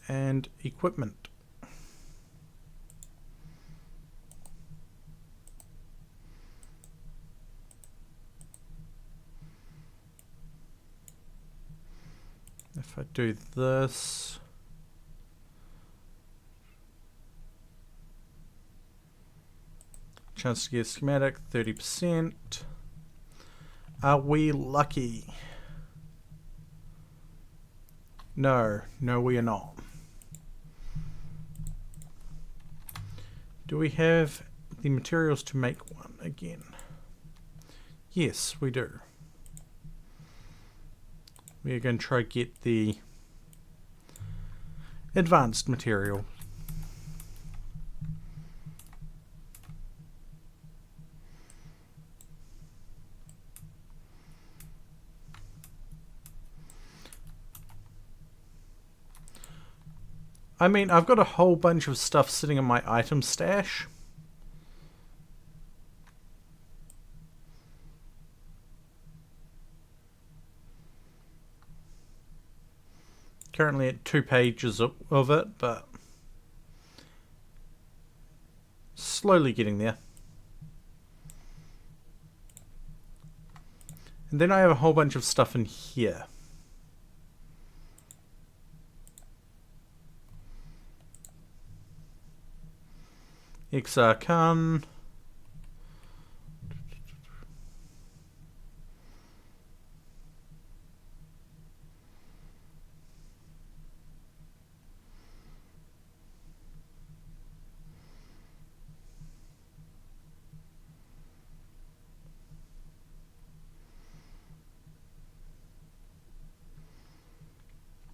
And equipment. If I do this, chance to get a schematic 30%. Are we lucky? No, we are not. Do we have the materials to make one again? Yes, we do. We are going to try get the advanced material. I mean, I've got a whole bunch of stuff sitting in my item stash. Currently at 2 pages of it, but slowly getting there. And then I have a whole bunch of stuff in here. Exarchon.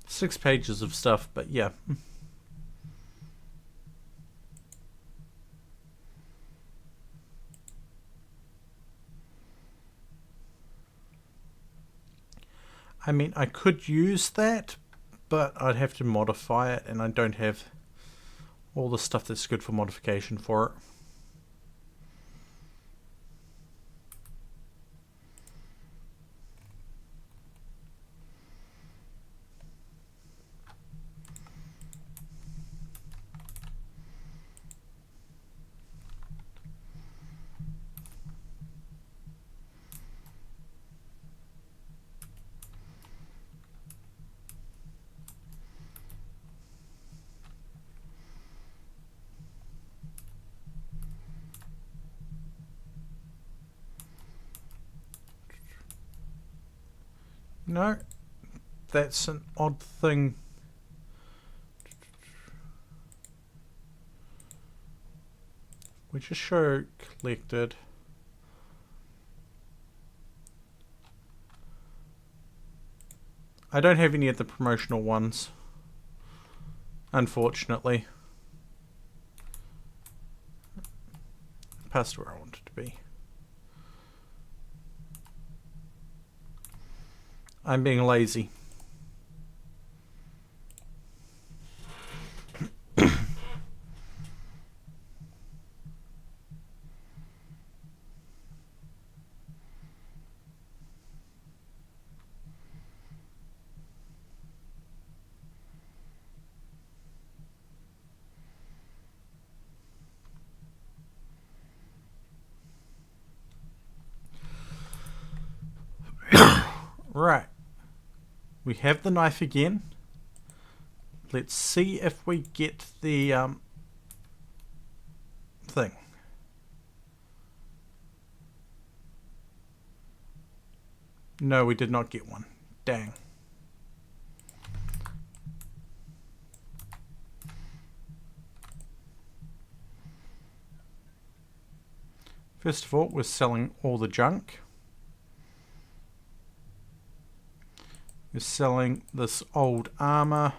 Six pages of stuff, but yeah. I mean, I could use that, but I'd have to modify it, and I don't have all the stuff that's good for modification for it. No, that's an odd thing. We just show collected. I don't have any of the promotional ones, unfortunately. Past where I wanted to be. I'm being lazy. Right. We have the knife again. Let's see if we get the thing. No, we did not get one. Dang. First of all, we're selling all the junk. We're selling this old armor.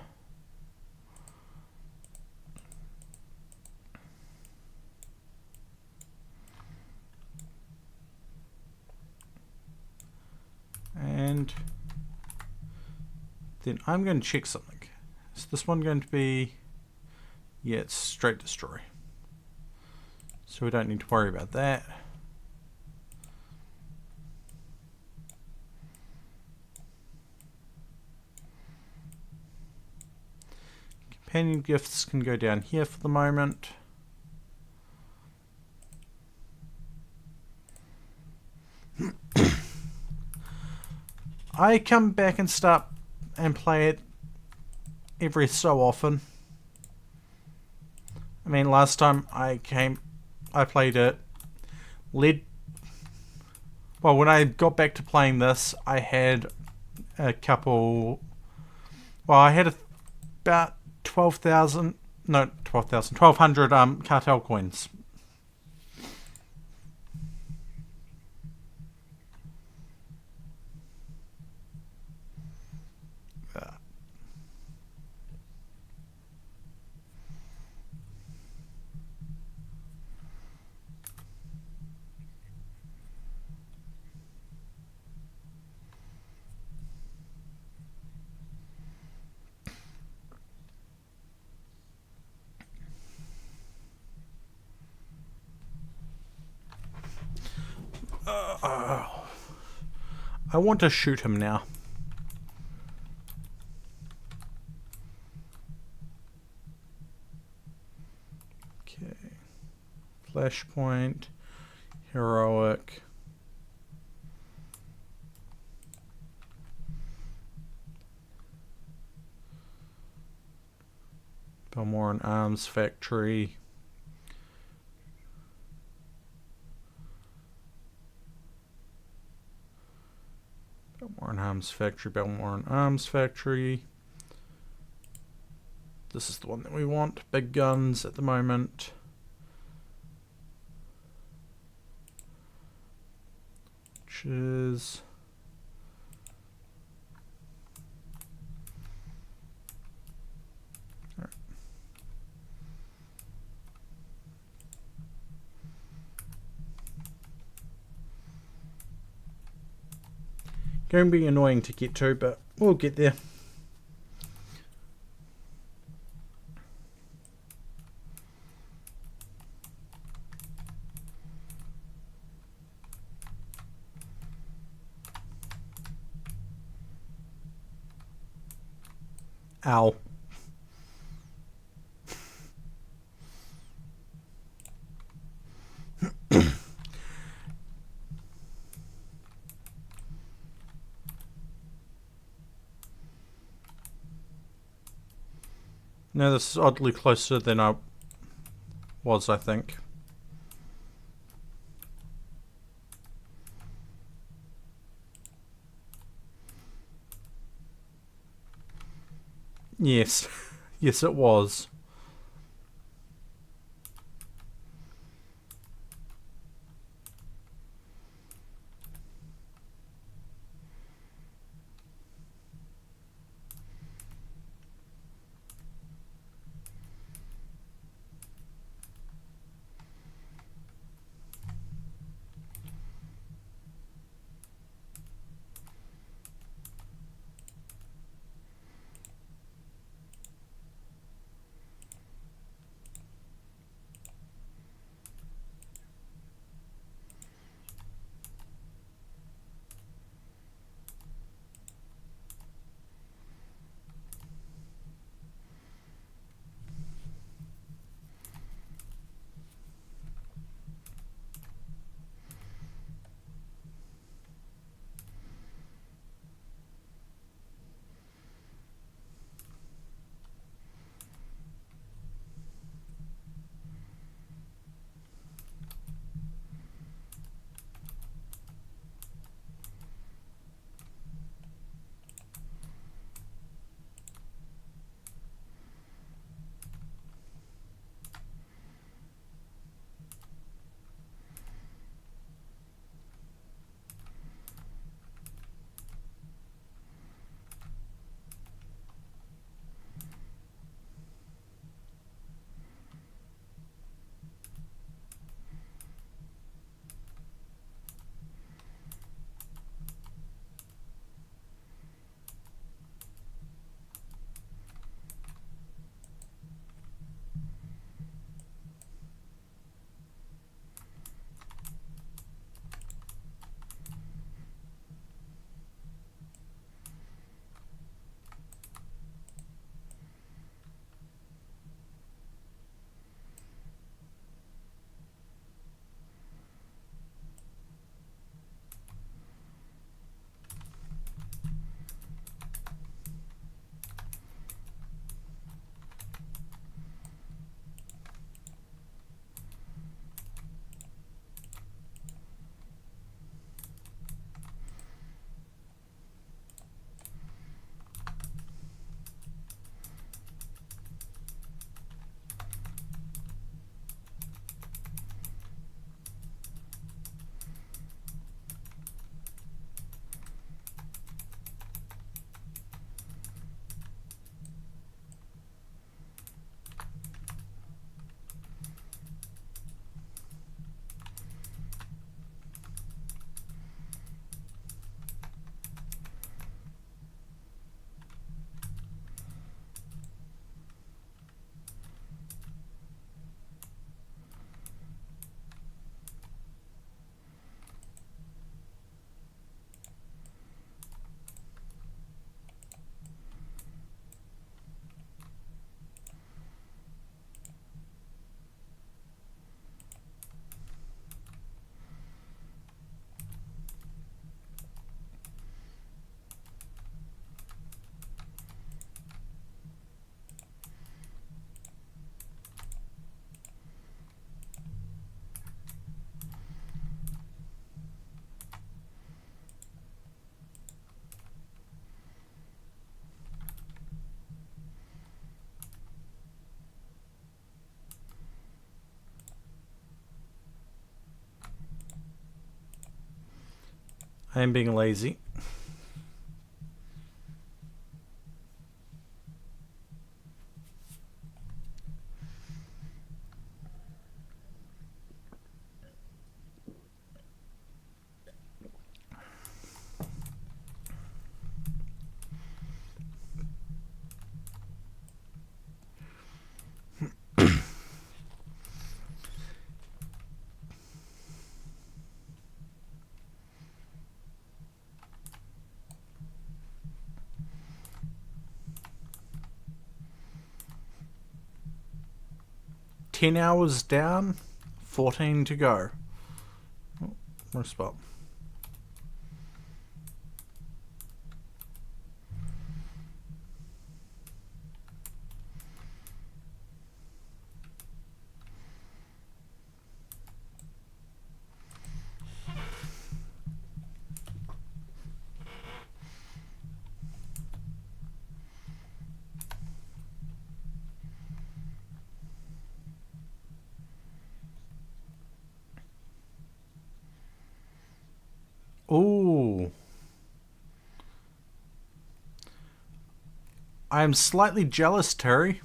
And then I'm going to check something. Is this one going to be... Yeah, it's straight destroy. So we don't need to worry about that. Companion gifts can go down here for the moment. I come back and start and play it every so often. I mean, last time I played it. Well, when I got back to playing this, I had a couple. Well, I had about 12,000. No, 12,000. 1,200 cartel coins. I want to shoot him now. Okay. Flashpoint. Heroic. Balmoral Arms Factory. Balmoral Arms Factory. This is the one that we want. Big guns at the moment. Which is... Going to be annoying to get to, but we'll get there. Ow. No, this is oddly closer than I was, I think. Yes. Yes, it was. I am being lazy. $10 hours down, 14 to go. Oh, wrong spot. Ooh. I am slightly jealous, Terry.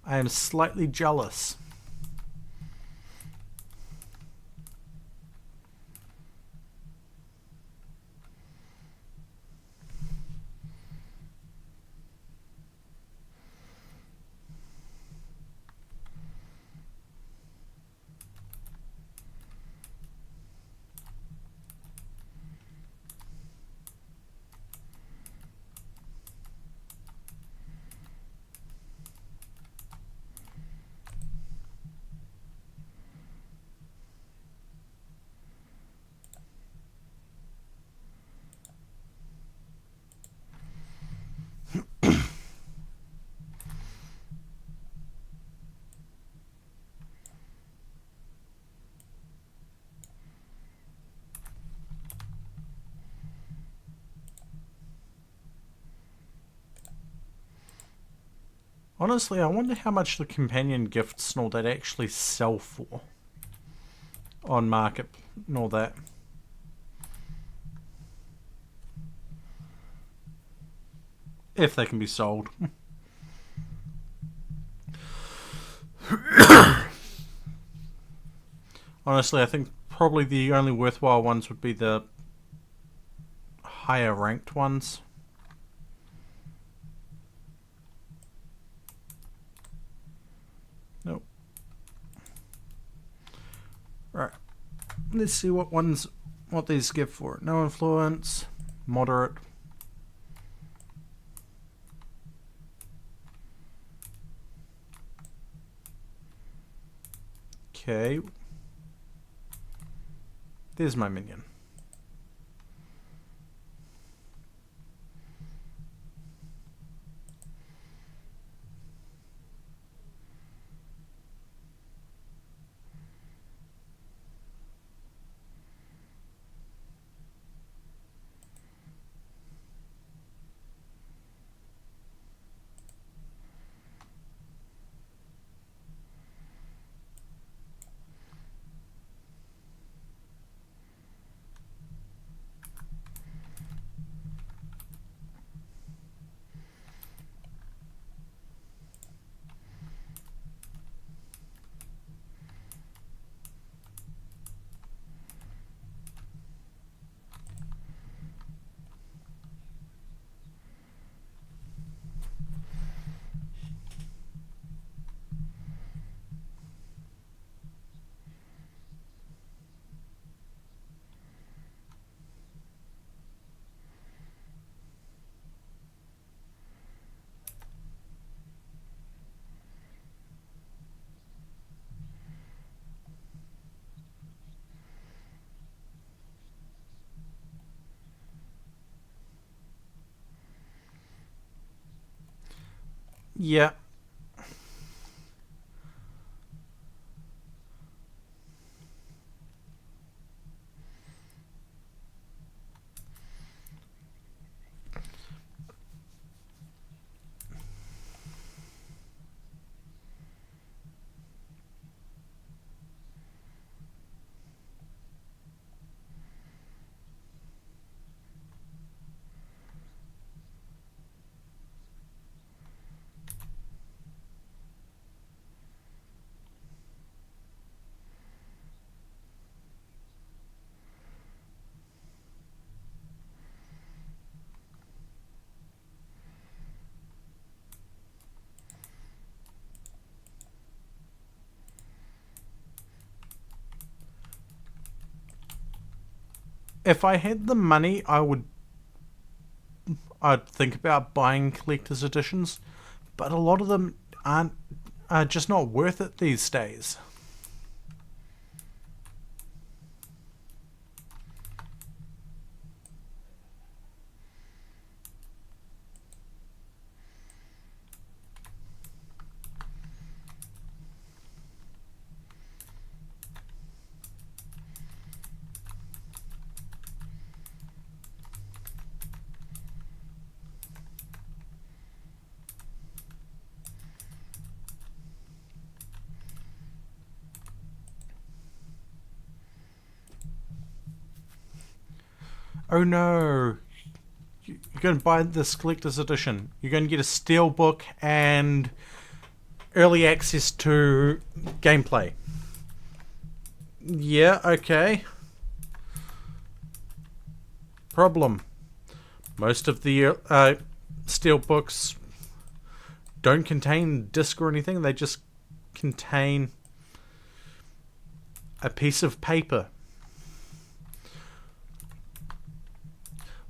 I am slightly jealous. Honestly, I wonder how much the companion gifts and all that actually sell for on market and all that. If they can be sold. Honestly, I think probably the only worthwhile ones would be the higher ranked ones. Nope. Right. Let's see what these give for it. No influence, moderate. Okay. There's my minion. Yeah. if I had the money, I'd think about buying collector's editions, but a lot of them are just not worth it these days. Oh no, you're going to buy this collector's edition. You're going to get a steelbook and early access to gameplay. Yeah, okay. Problem. Most of the steelbooks don't contain disc or anything. They just contain a piece of paper.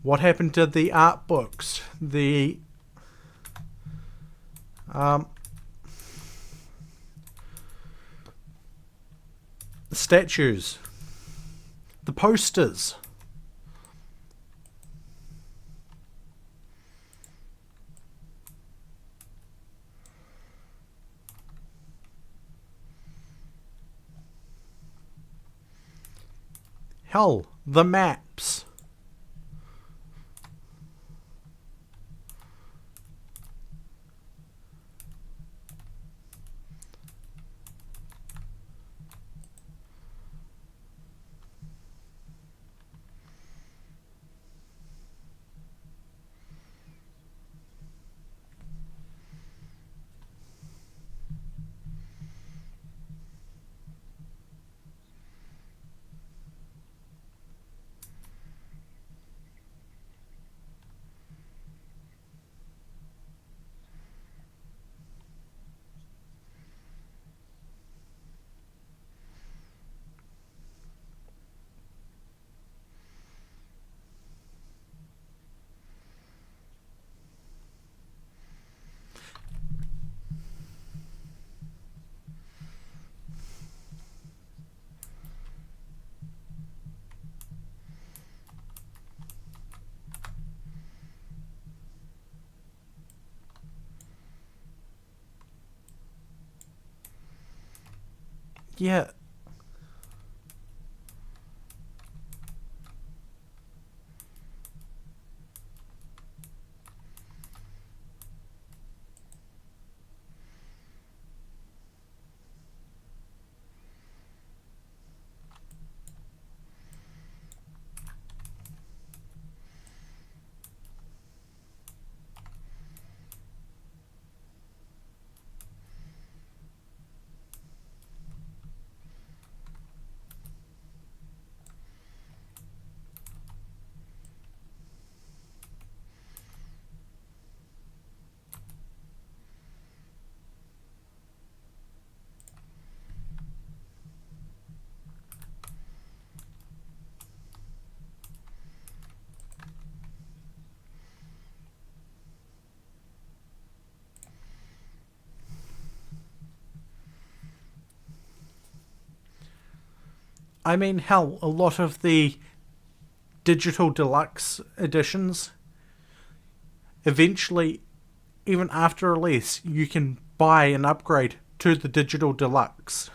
What happened to the art books? The statues, the posters. Hell, the maps. Yeah. I mean, hell, a lot of the digital deluxe editions, eventually, even after release, you can buy an upgrade to the digital deluxe.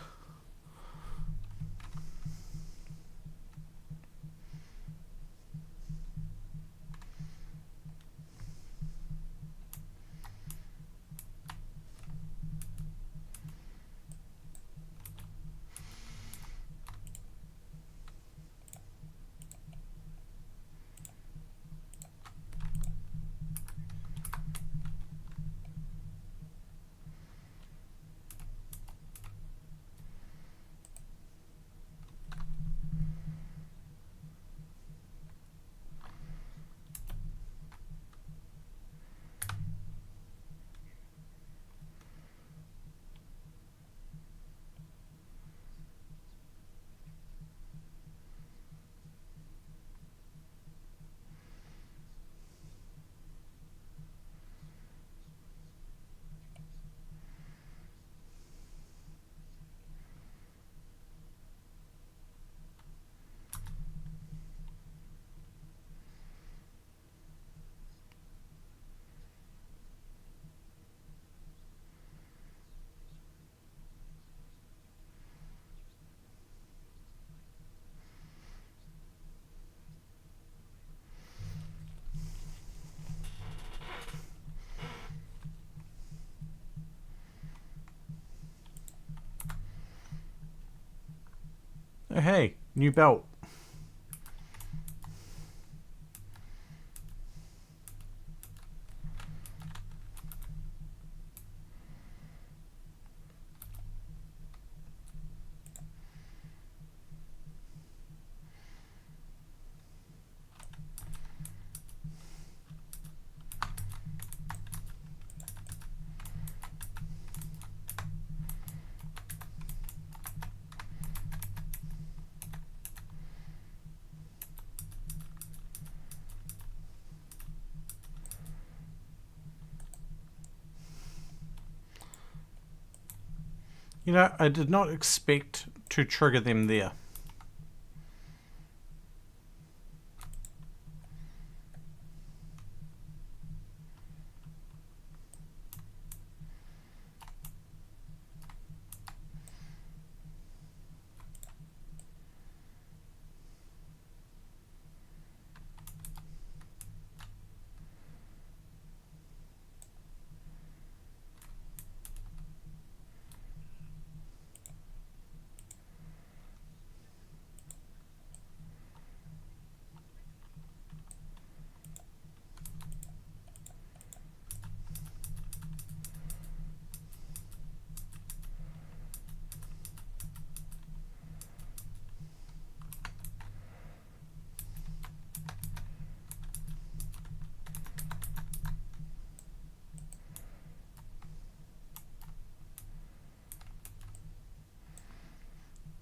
Oh, hey, new belt. You know, I did not expect to trigger them there.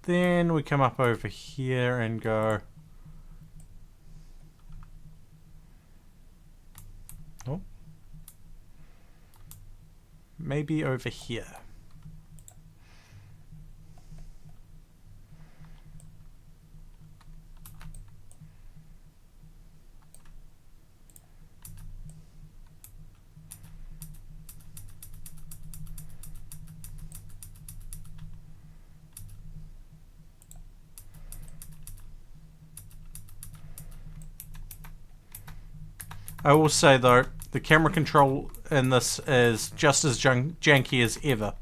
Then we come up over here and go... Oh. Maybe over here. I will say though, the camera control in this is just as janky as ever.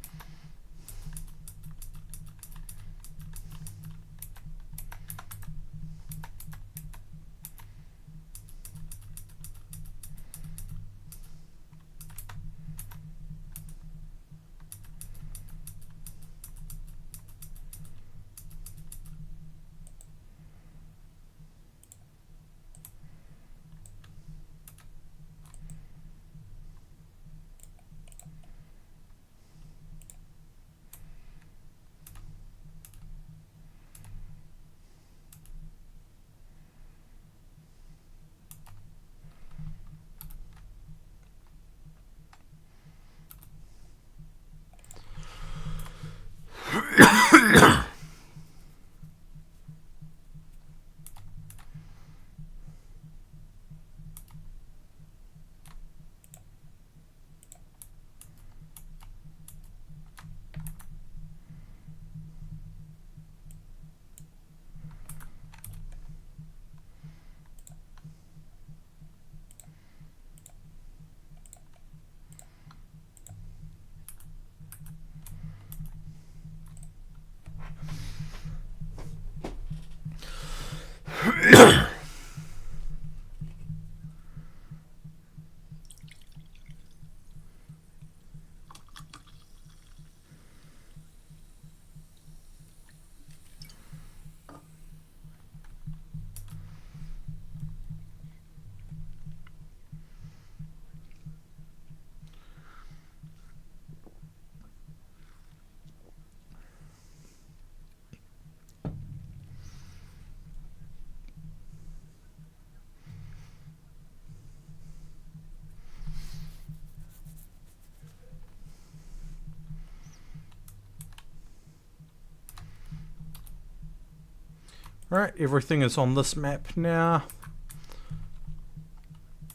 Alright, everything is on this map now.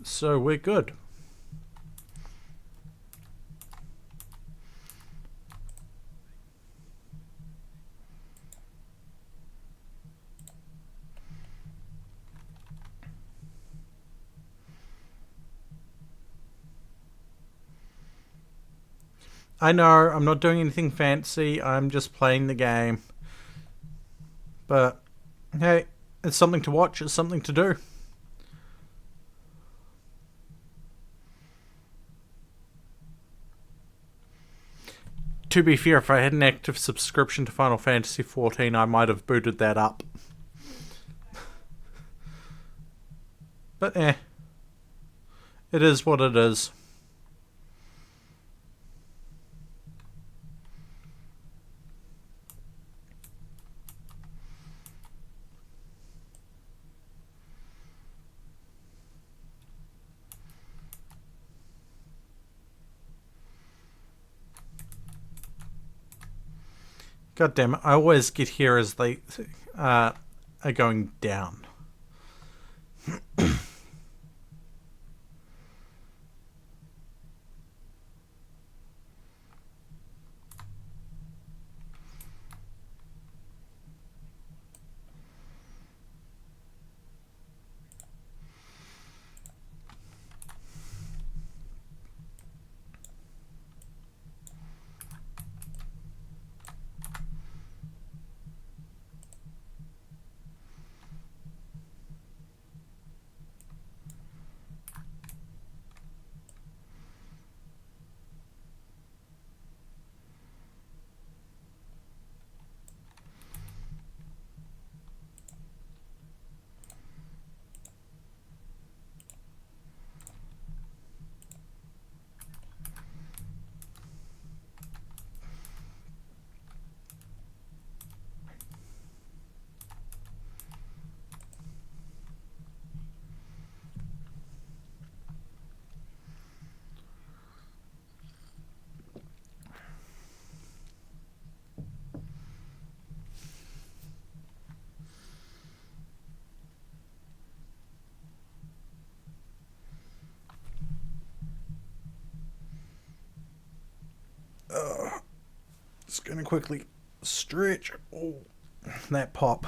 So we're good. I know, I'm not doing anything fancy, I'm just playing the game. But hey, it's something to watch, it's something to do. To be fair, if I had an active subscription to Final Fantasy XIV, I might have booted that up. But it is what it is. God damn it, I always get here as they are going down. Just gonna quickly stretch. Oh, that pop.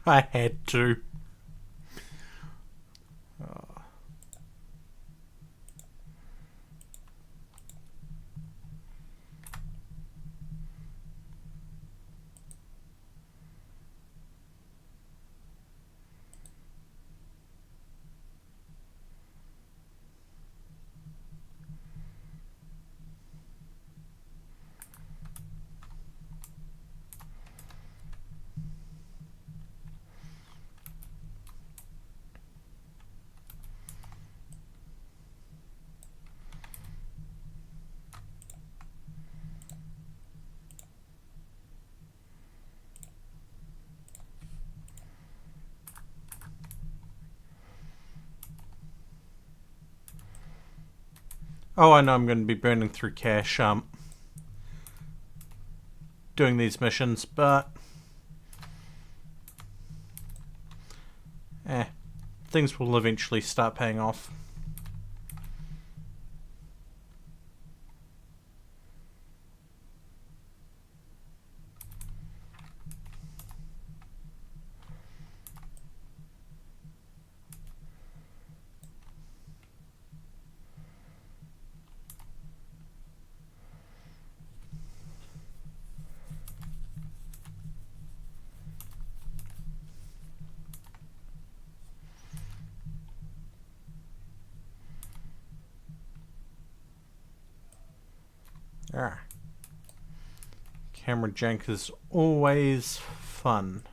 I had to. Oh, I know I'm going to be burning through cash doing these missions, but things will eventually start paying off. Camera jank is always fun.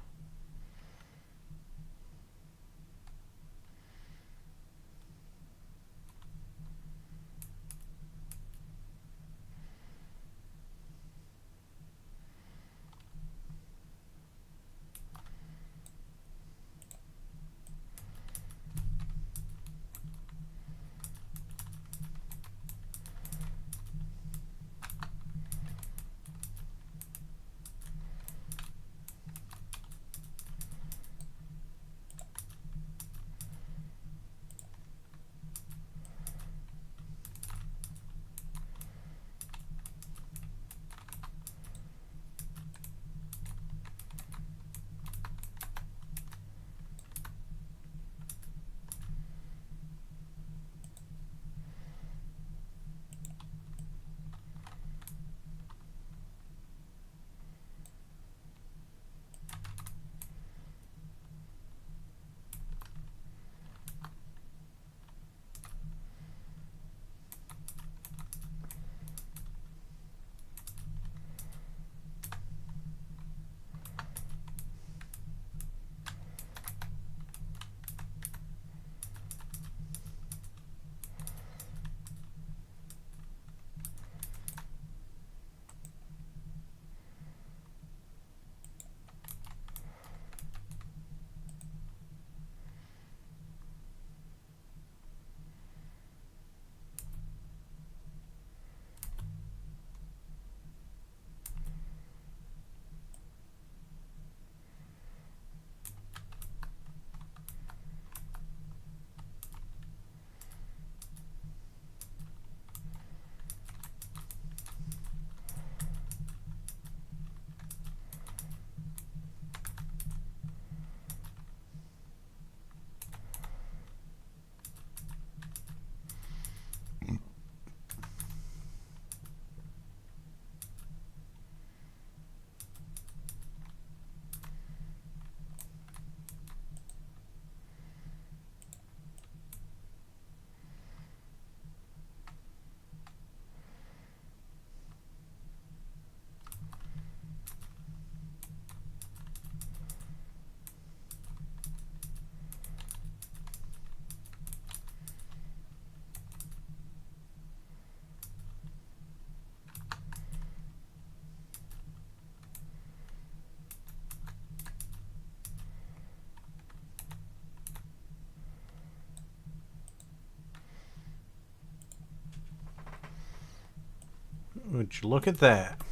Would you look at that?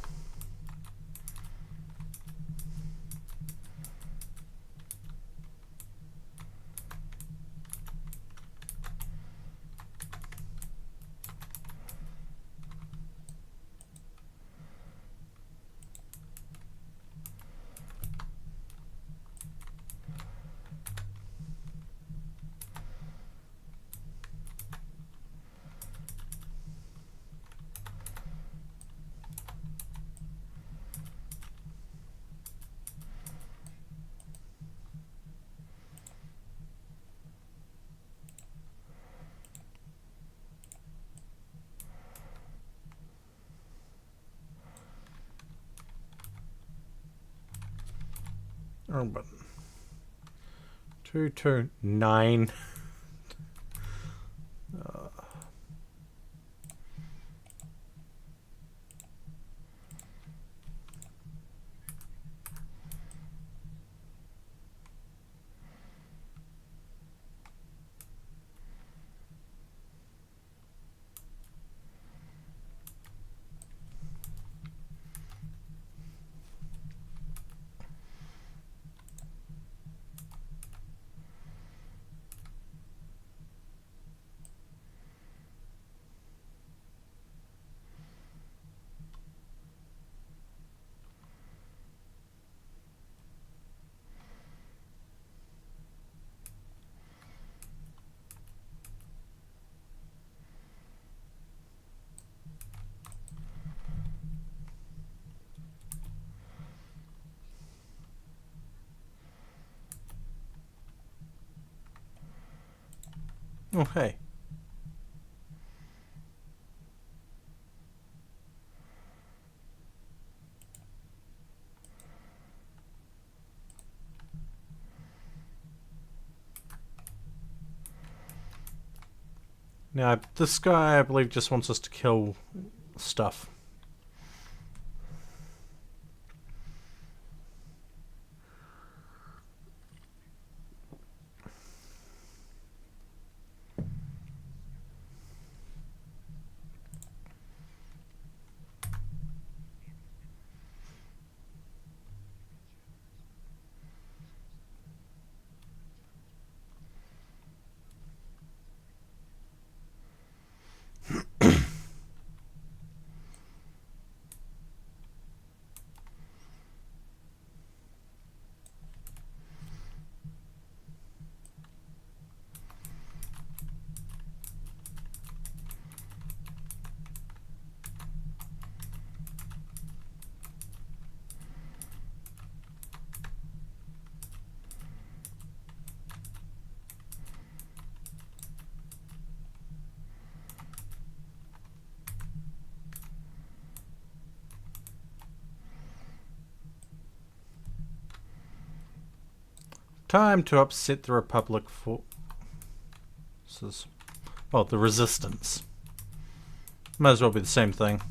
Oh, but 229. Okay. Now, this guy, I believe, just wants us to kill stuff. Time to upset the Republic forces. Well, the Resistance. Might as well be the same thing.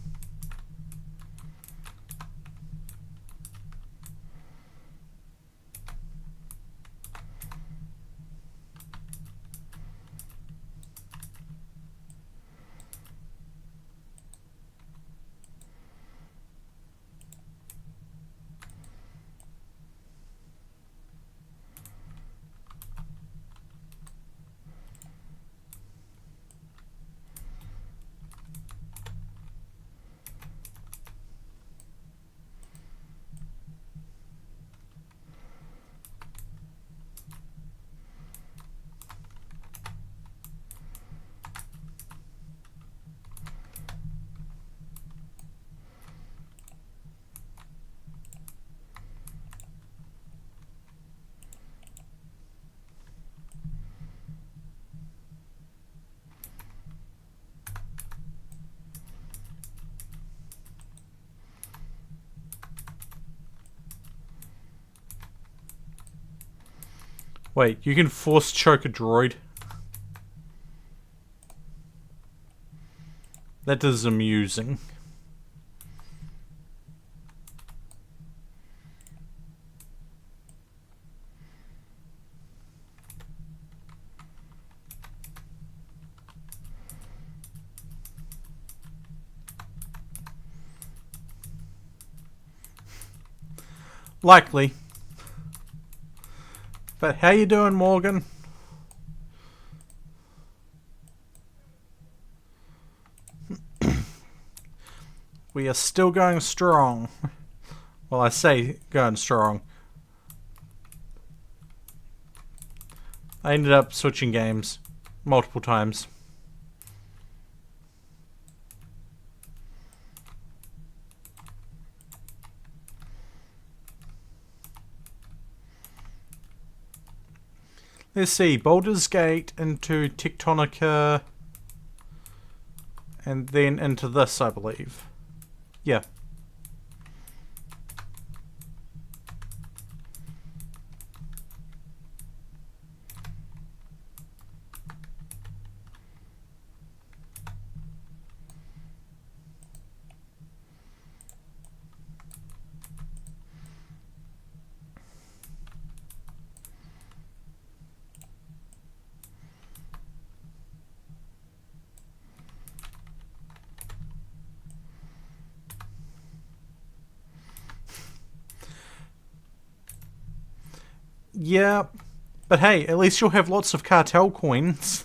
Wait, you can force choke a droid? That is amusing. Likely. But how you doing, Morgan? We are still going strong. Well, I say going strong. I ended up switching games multiple times. Let's see, Baldur's Gate into Tectonica, and then into this, I believe. Yeah. Yeah, but hey, at least you'll have lots of cartel coins.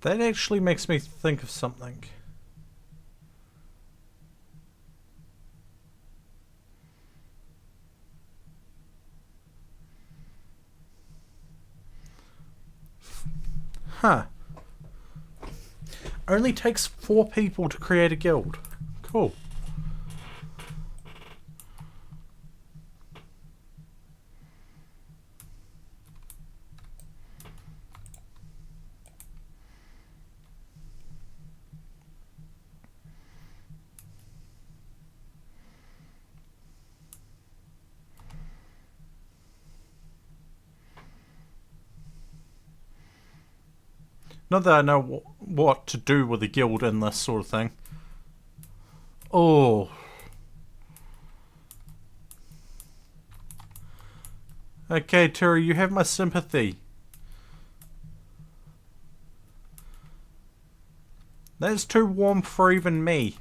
That actually makes me think of something. Huh. Only takes 4 people to create a guild. Cool. Not that I know what to do with a guild in this sort of thing. Oh. Okay, Terry, you have my sympathy. That's too warm for even me.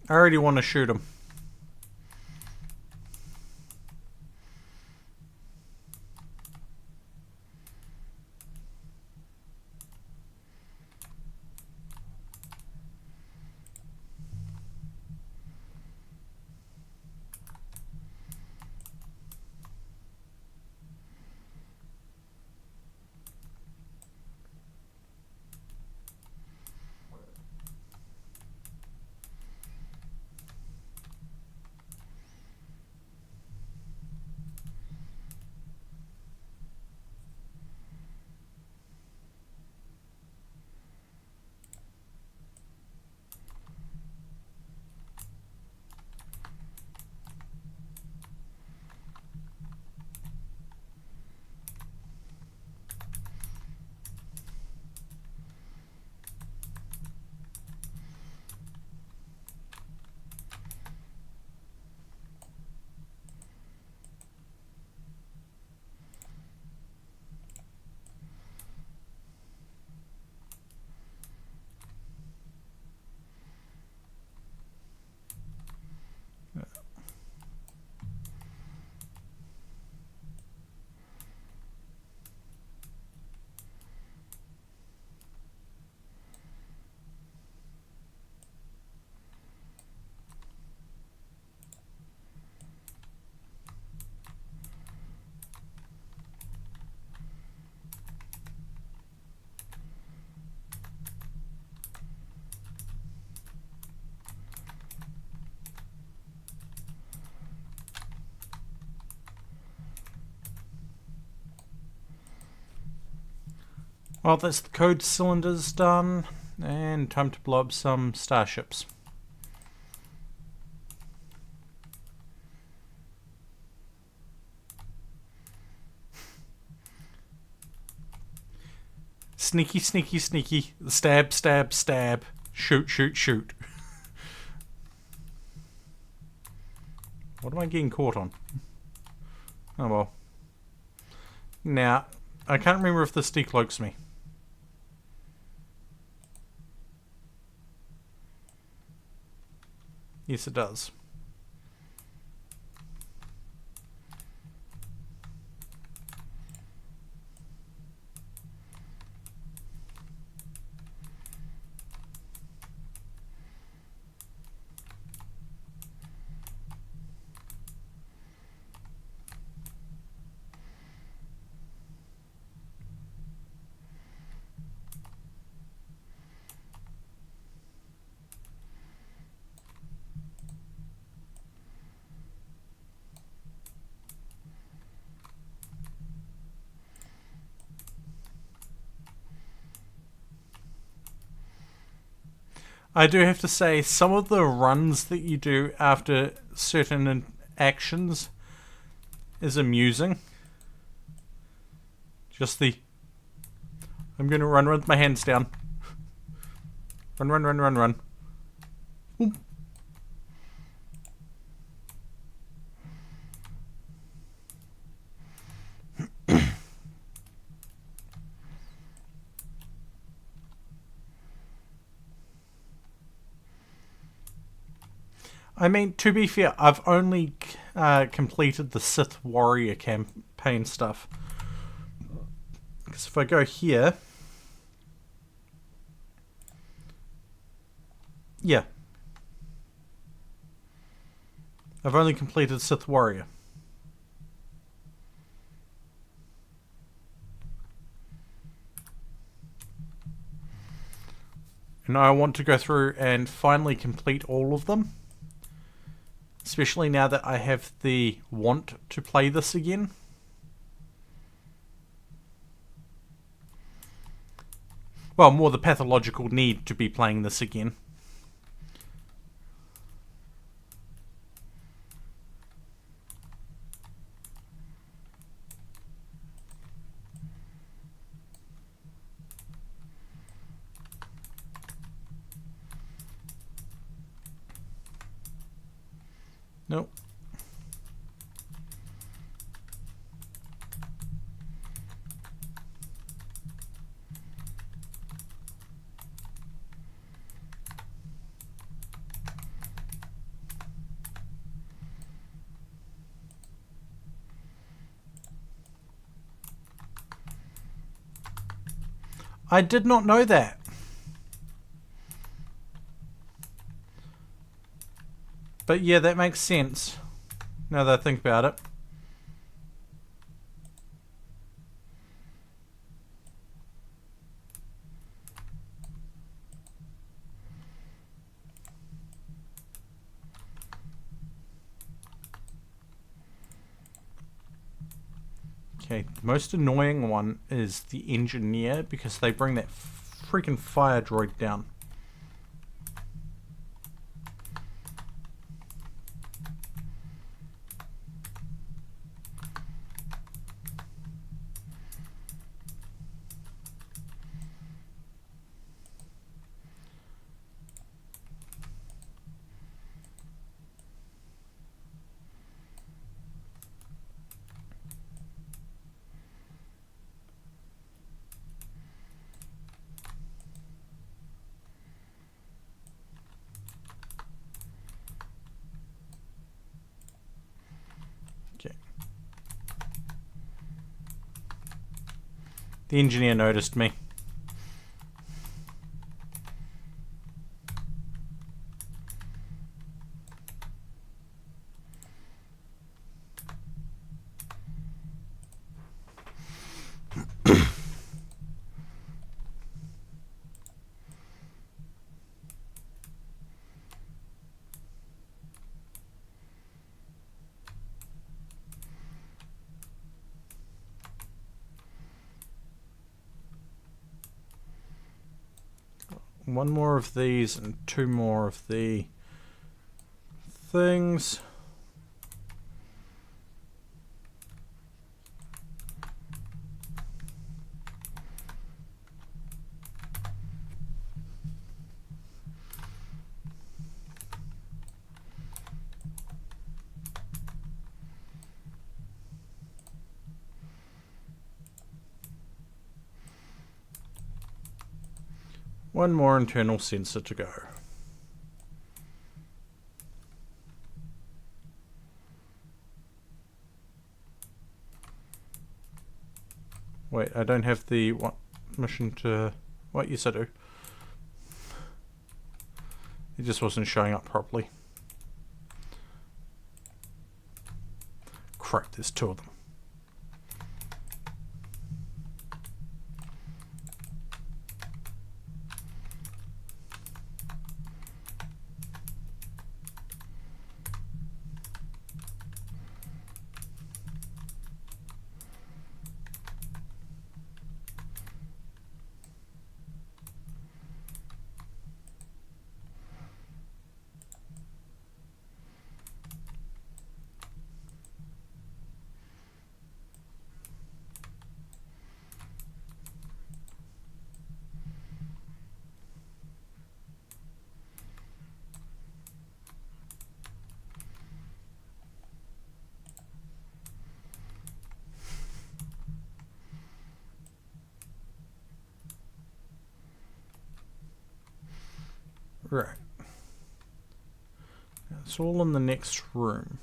I already want to shoot him. Well, that's the code cylinders done, and time to blow up some starships. Sneaky, sneaky, sneaky. Stab, stab, stab. Shoot, shoot, shoot. What am I getting caught on? Oh well. Now, I can't remember if this decloaks me. Yes, it does. I do have to say, some of the runs that you do after certain actions is amusing. Just the... I'm going to run with my hands down. Run, run, run, run, run. Oop. I mean, to be fair, I've only completed the Sith Warrior campaign stuff. Because if I go here... Yeah. I've only completed Sith Warrior. And I want to go through and finally complete all of them. Especially now that I have the want to play this again. Well, more the pathological need to be playing this again. Nope. I did not know that. But yeah, that makes sense. Now that I think about it. Okay, the most annoying one is the engineer because they bring that freaking fire droid down. The engineer noticed me. One more of these and two more of the things. One more internal sensor to go. Wait, I don't have the mission to... What? Yes, I do. It just wasn't showing up properly. Crap, there's two of them. Right. It's all in the next room.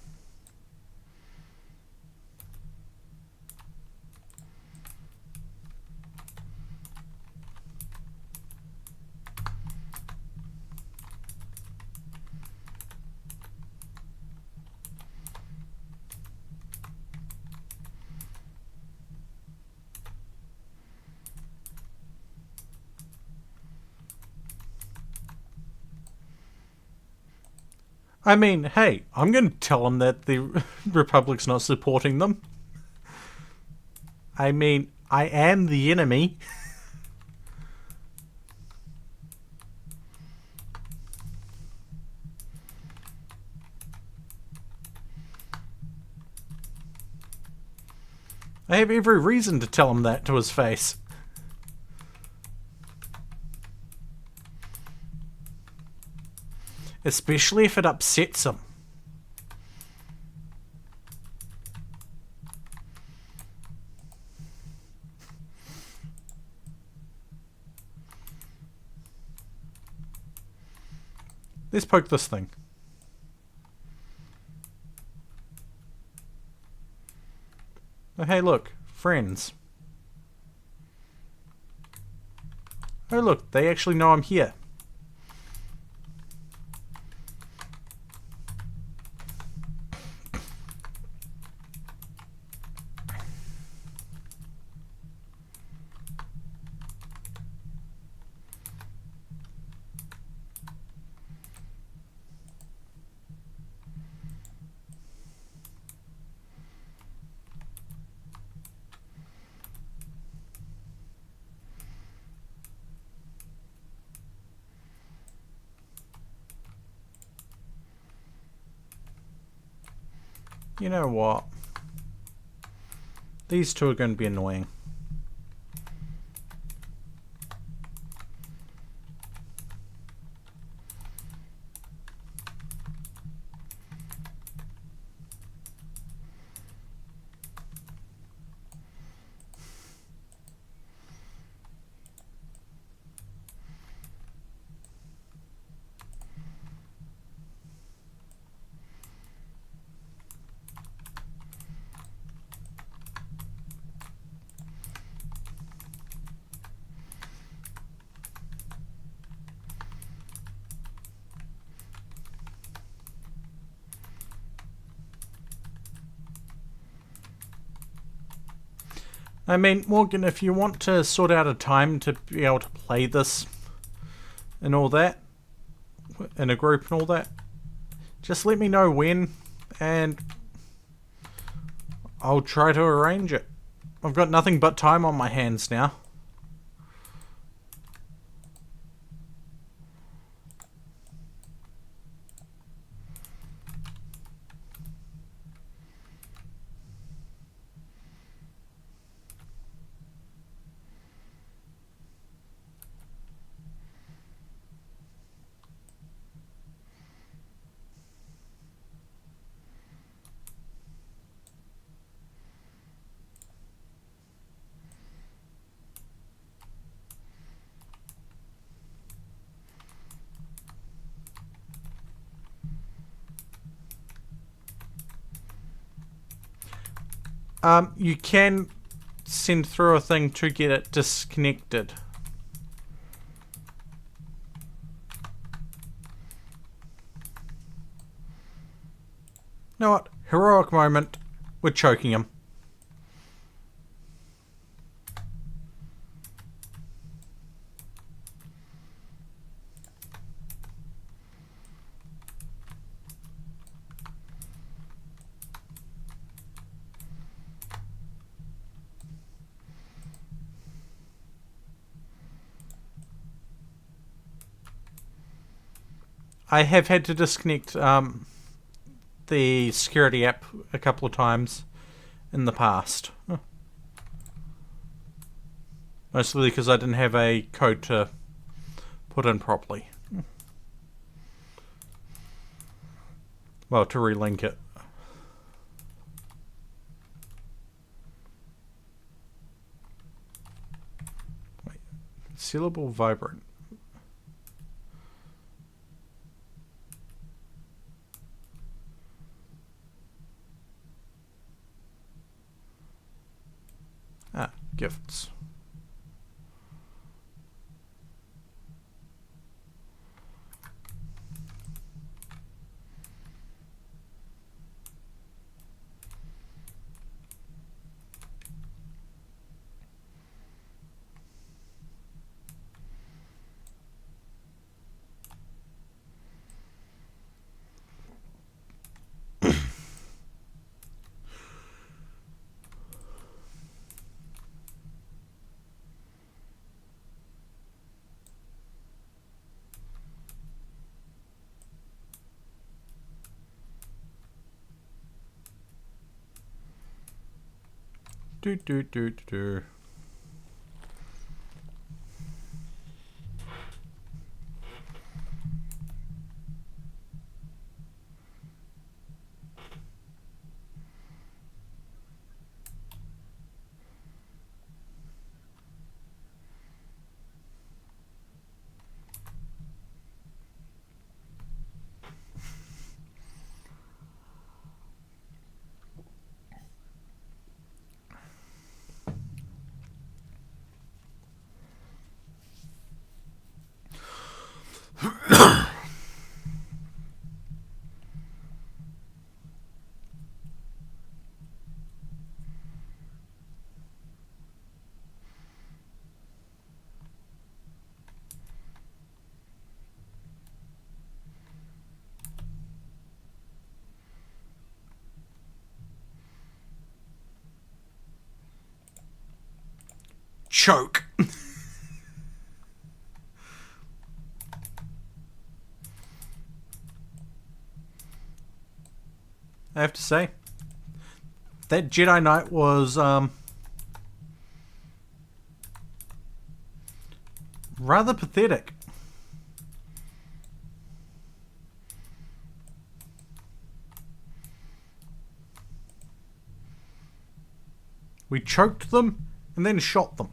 I mean, hey, I'm going to tell them that the Republic's not supporting them. I mean, I am the enemy. I have every reason to tell him that to his face. Especially if it upsets him. Let's poke this thing. Oh, hey, look. Friends. Oh, look. They actually know I'm here. You know what? These two are going to be annoying. I mean, Morgan, if you want to sort out a time to be able to play this and all that, in a group and all that, just let me know when, and I'll try to arrange it. I've got nothing but time on my hands now. You can send through a thing to get it disconnected. You know what? Heroic moment. We're choking him. I have had to disconnect the security app a couple of times in the past. Mostly because I didn't have a code to put in properly. Well, to relink it. Wait. Sealable vibrant. gifts. Do do do do do. Choke. I have to say, that Jedi Knight was rather pathetic. We choked them and then shot them.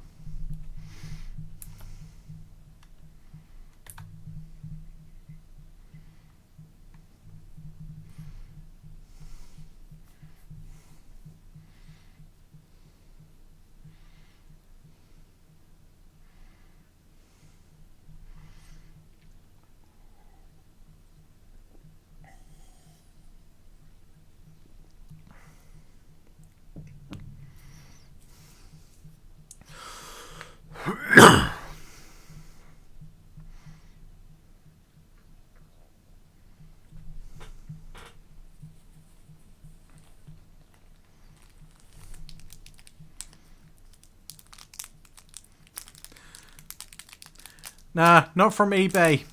Nah, not from eBay.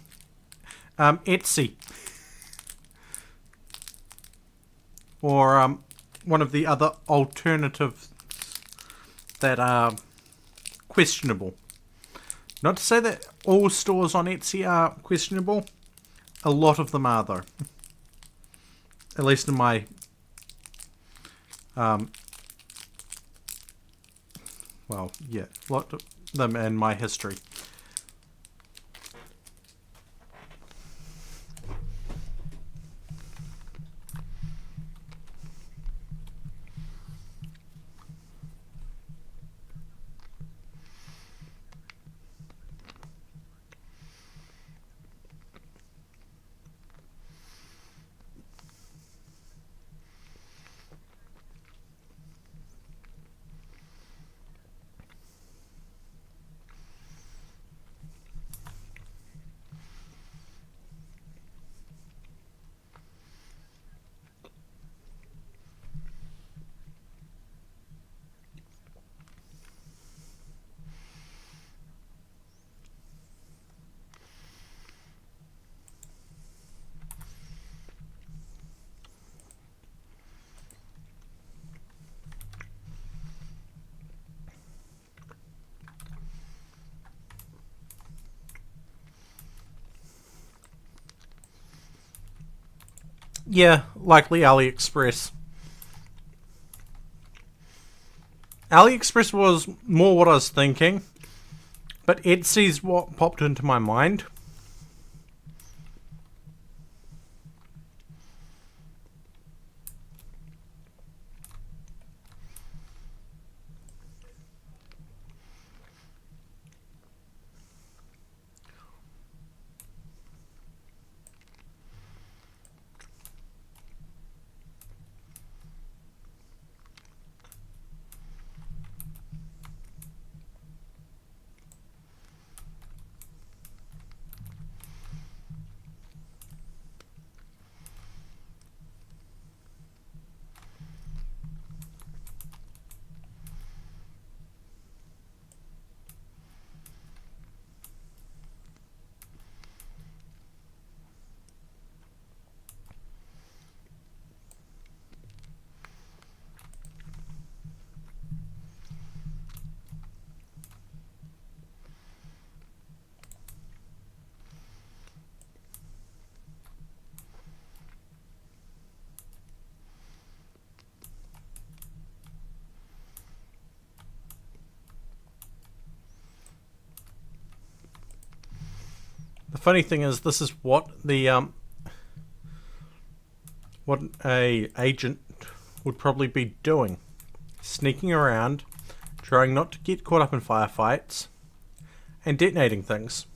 Etsy. Or one of the other alternatives that are questionable. Not to say that all stores on Etsy are questionable. A lot of them are, though. At least in my well, yeah, a lot of them in my history. Yeah, likely AliExpress. AliExpress was more what I was thinking, but Etsy's what popped into my mind. The funny thing is, this is what the what a agent would probably be doing. Sneaking around, trying not to get caught up in firefights, and detonating things.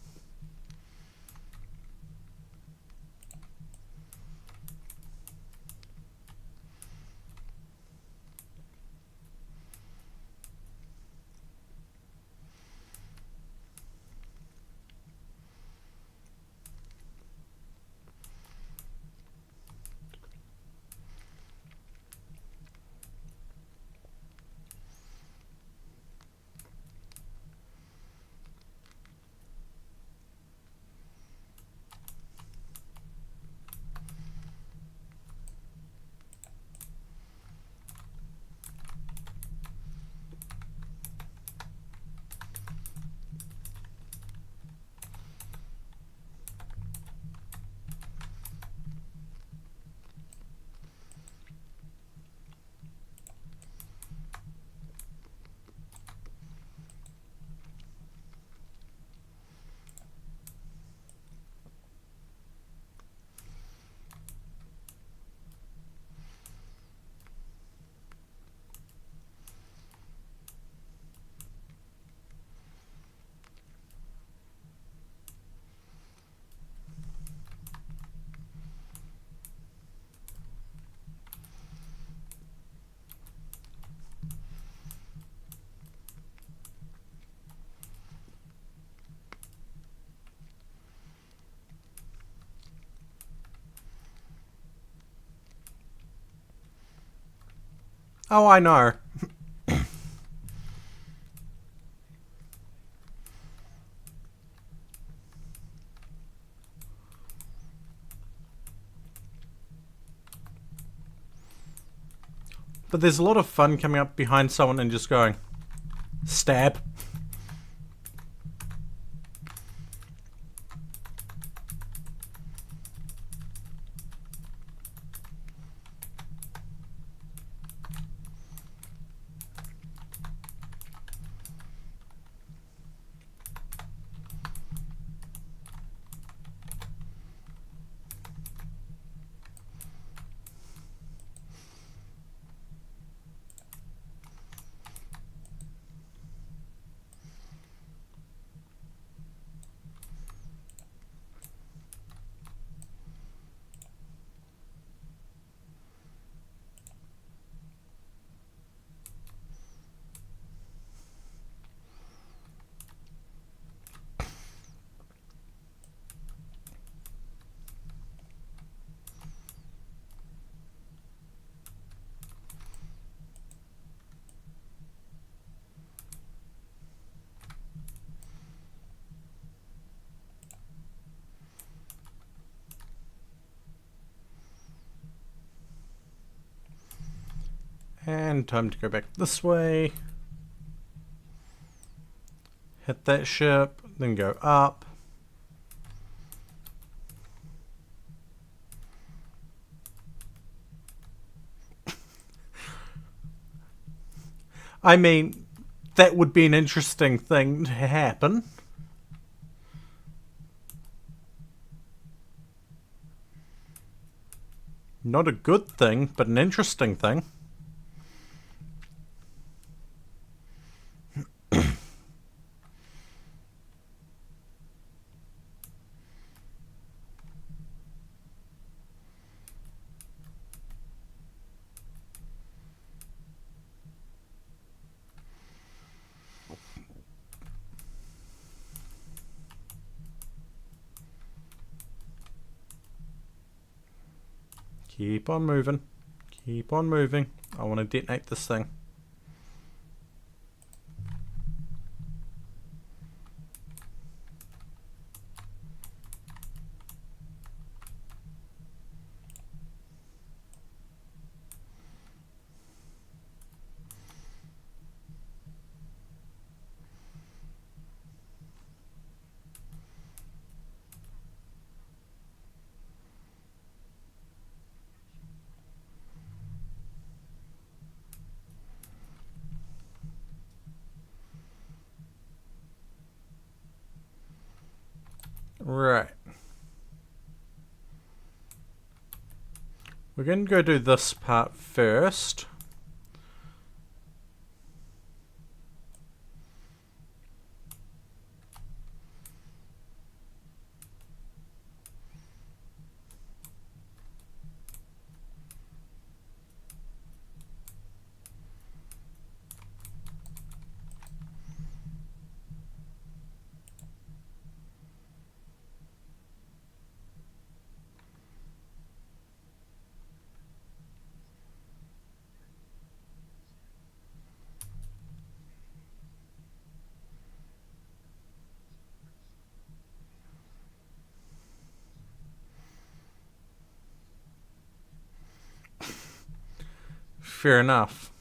Oh, I know. But there's a lot of fun coming up behind someone and just going, stab. And time to go back this way. Hit that ship, then go up. I mean, that would be an interesting thing to happen. Not a good thing, but an interesting thing. Keep on moving. Keep on moving. I want to detonate this thing. Right. We're going to go do this part first. Fair enough.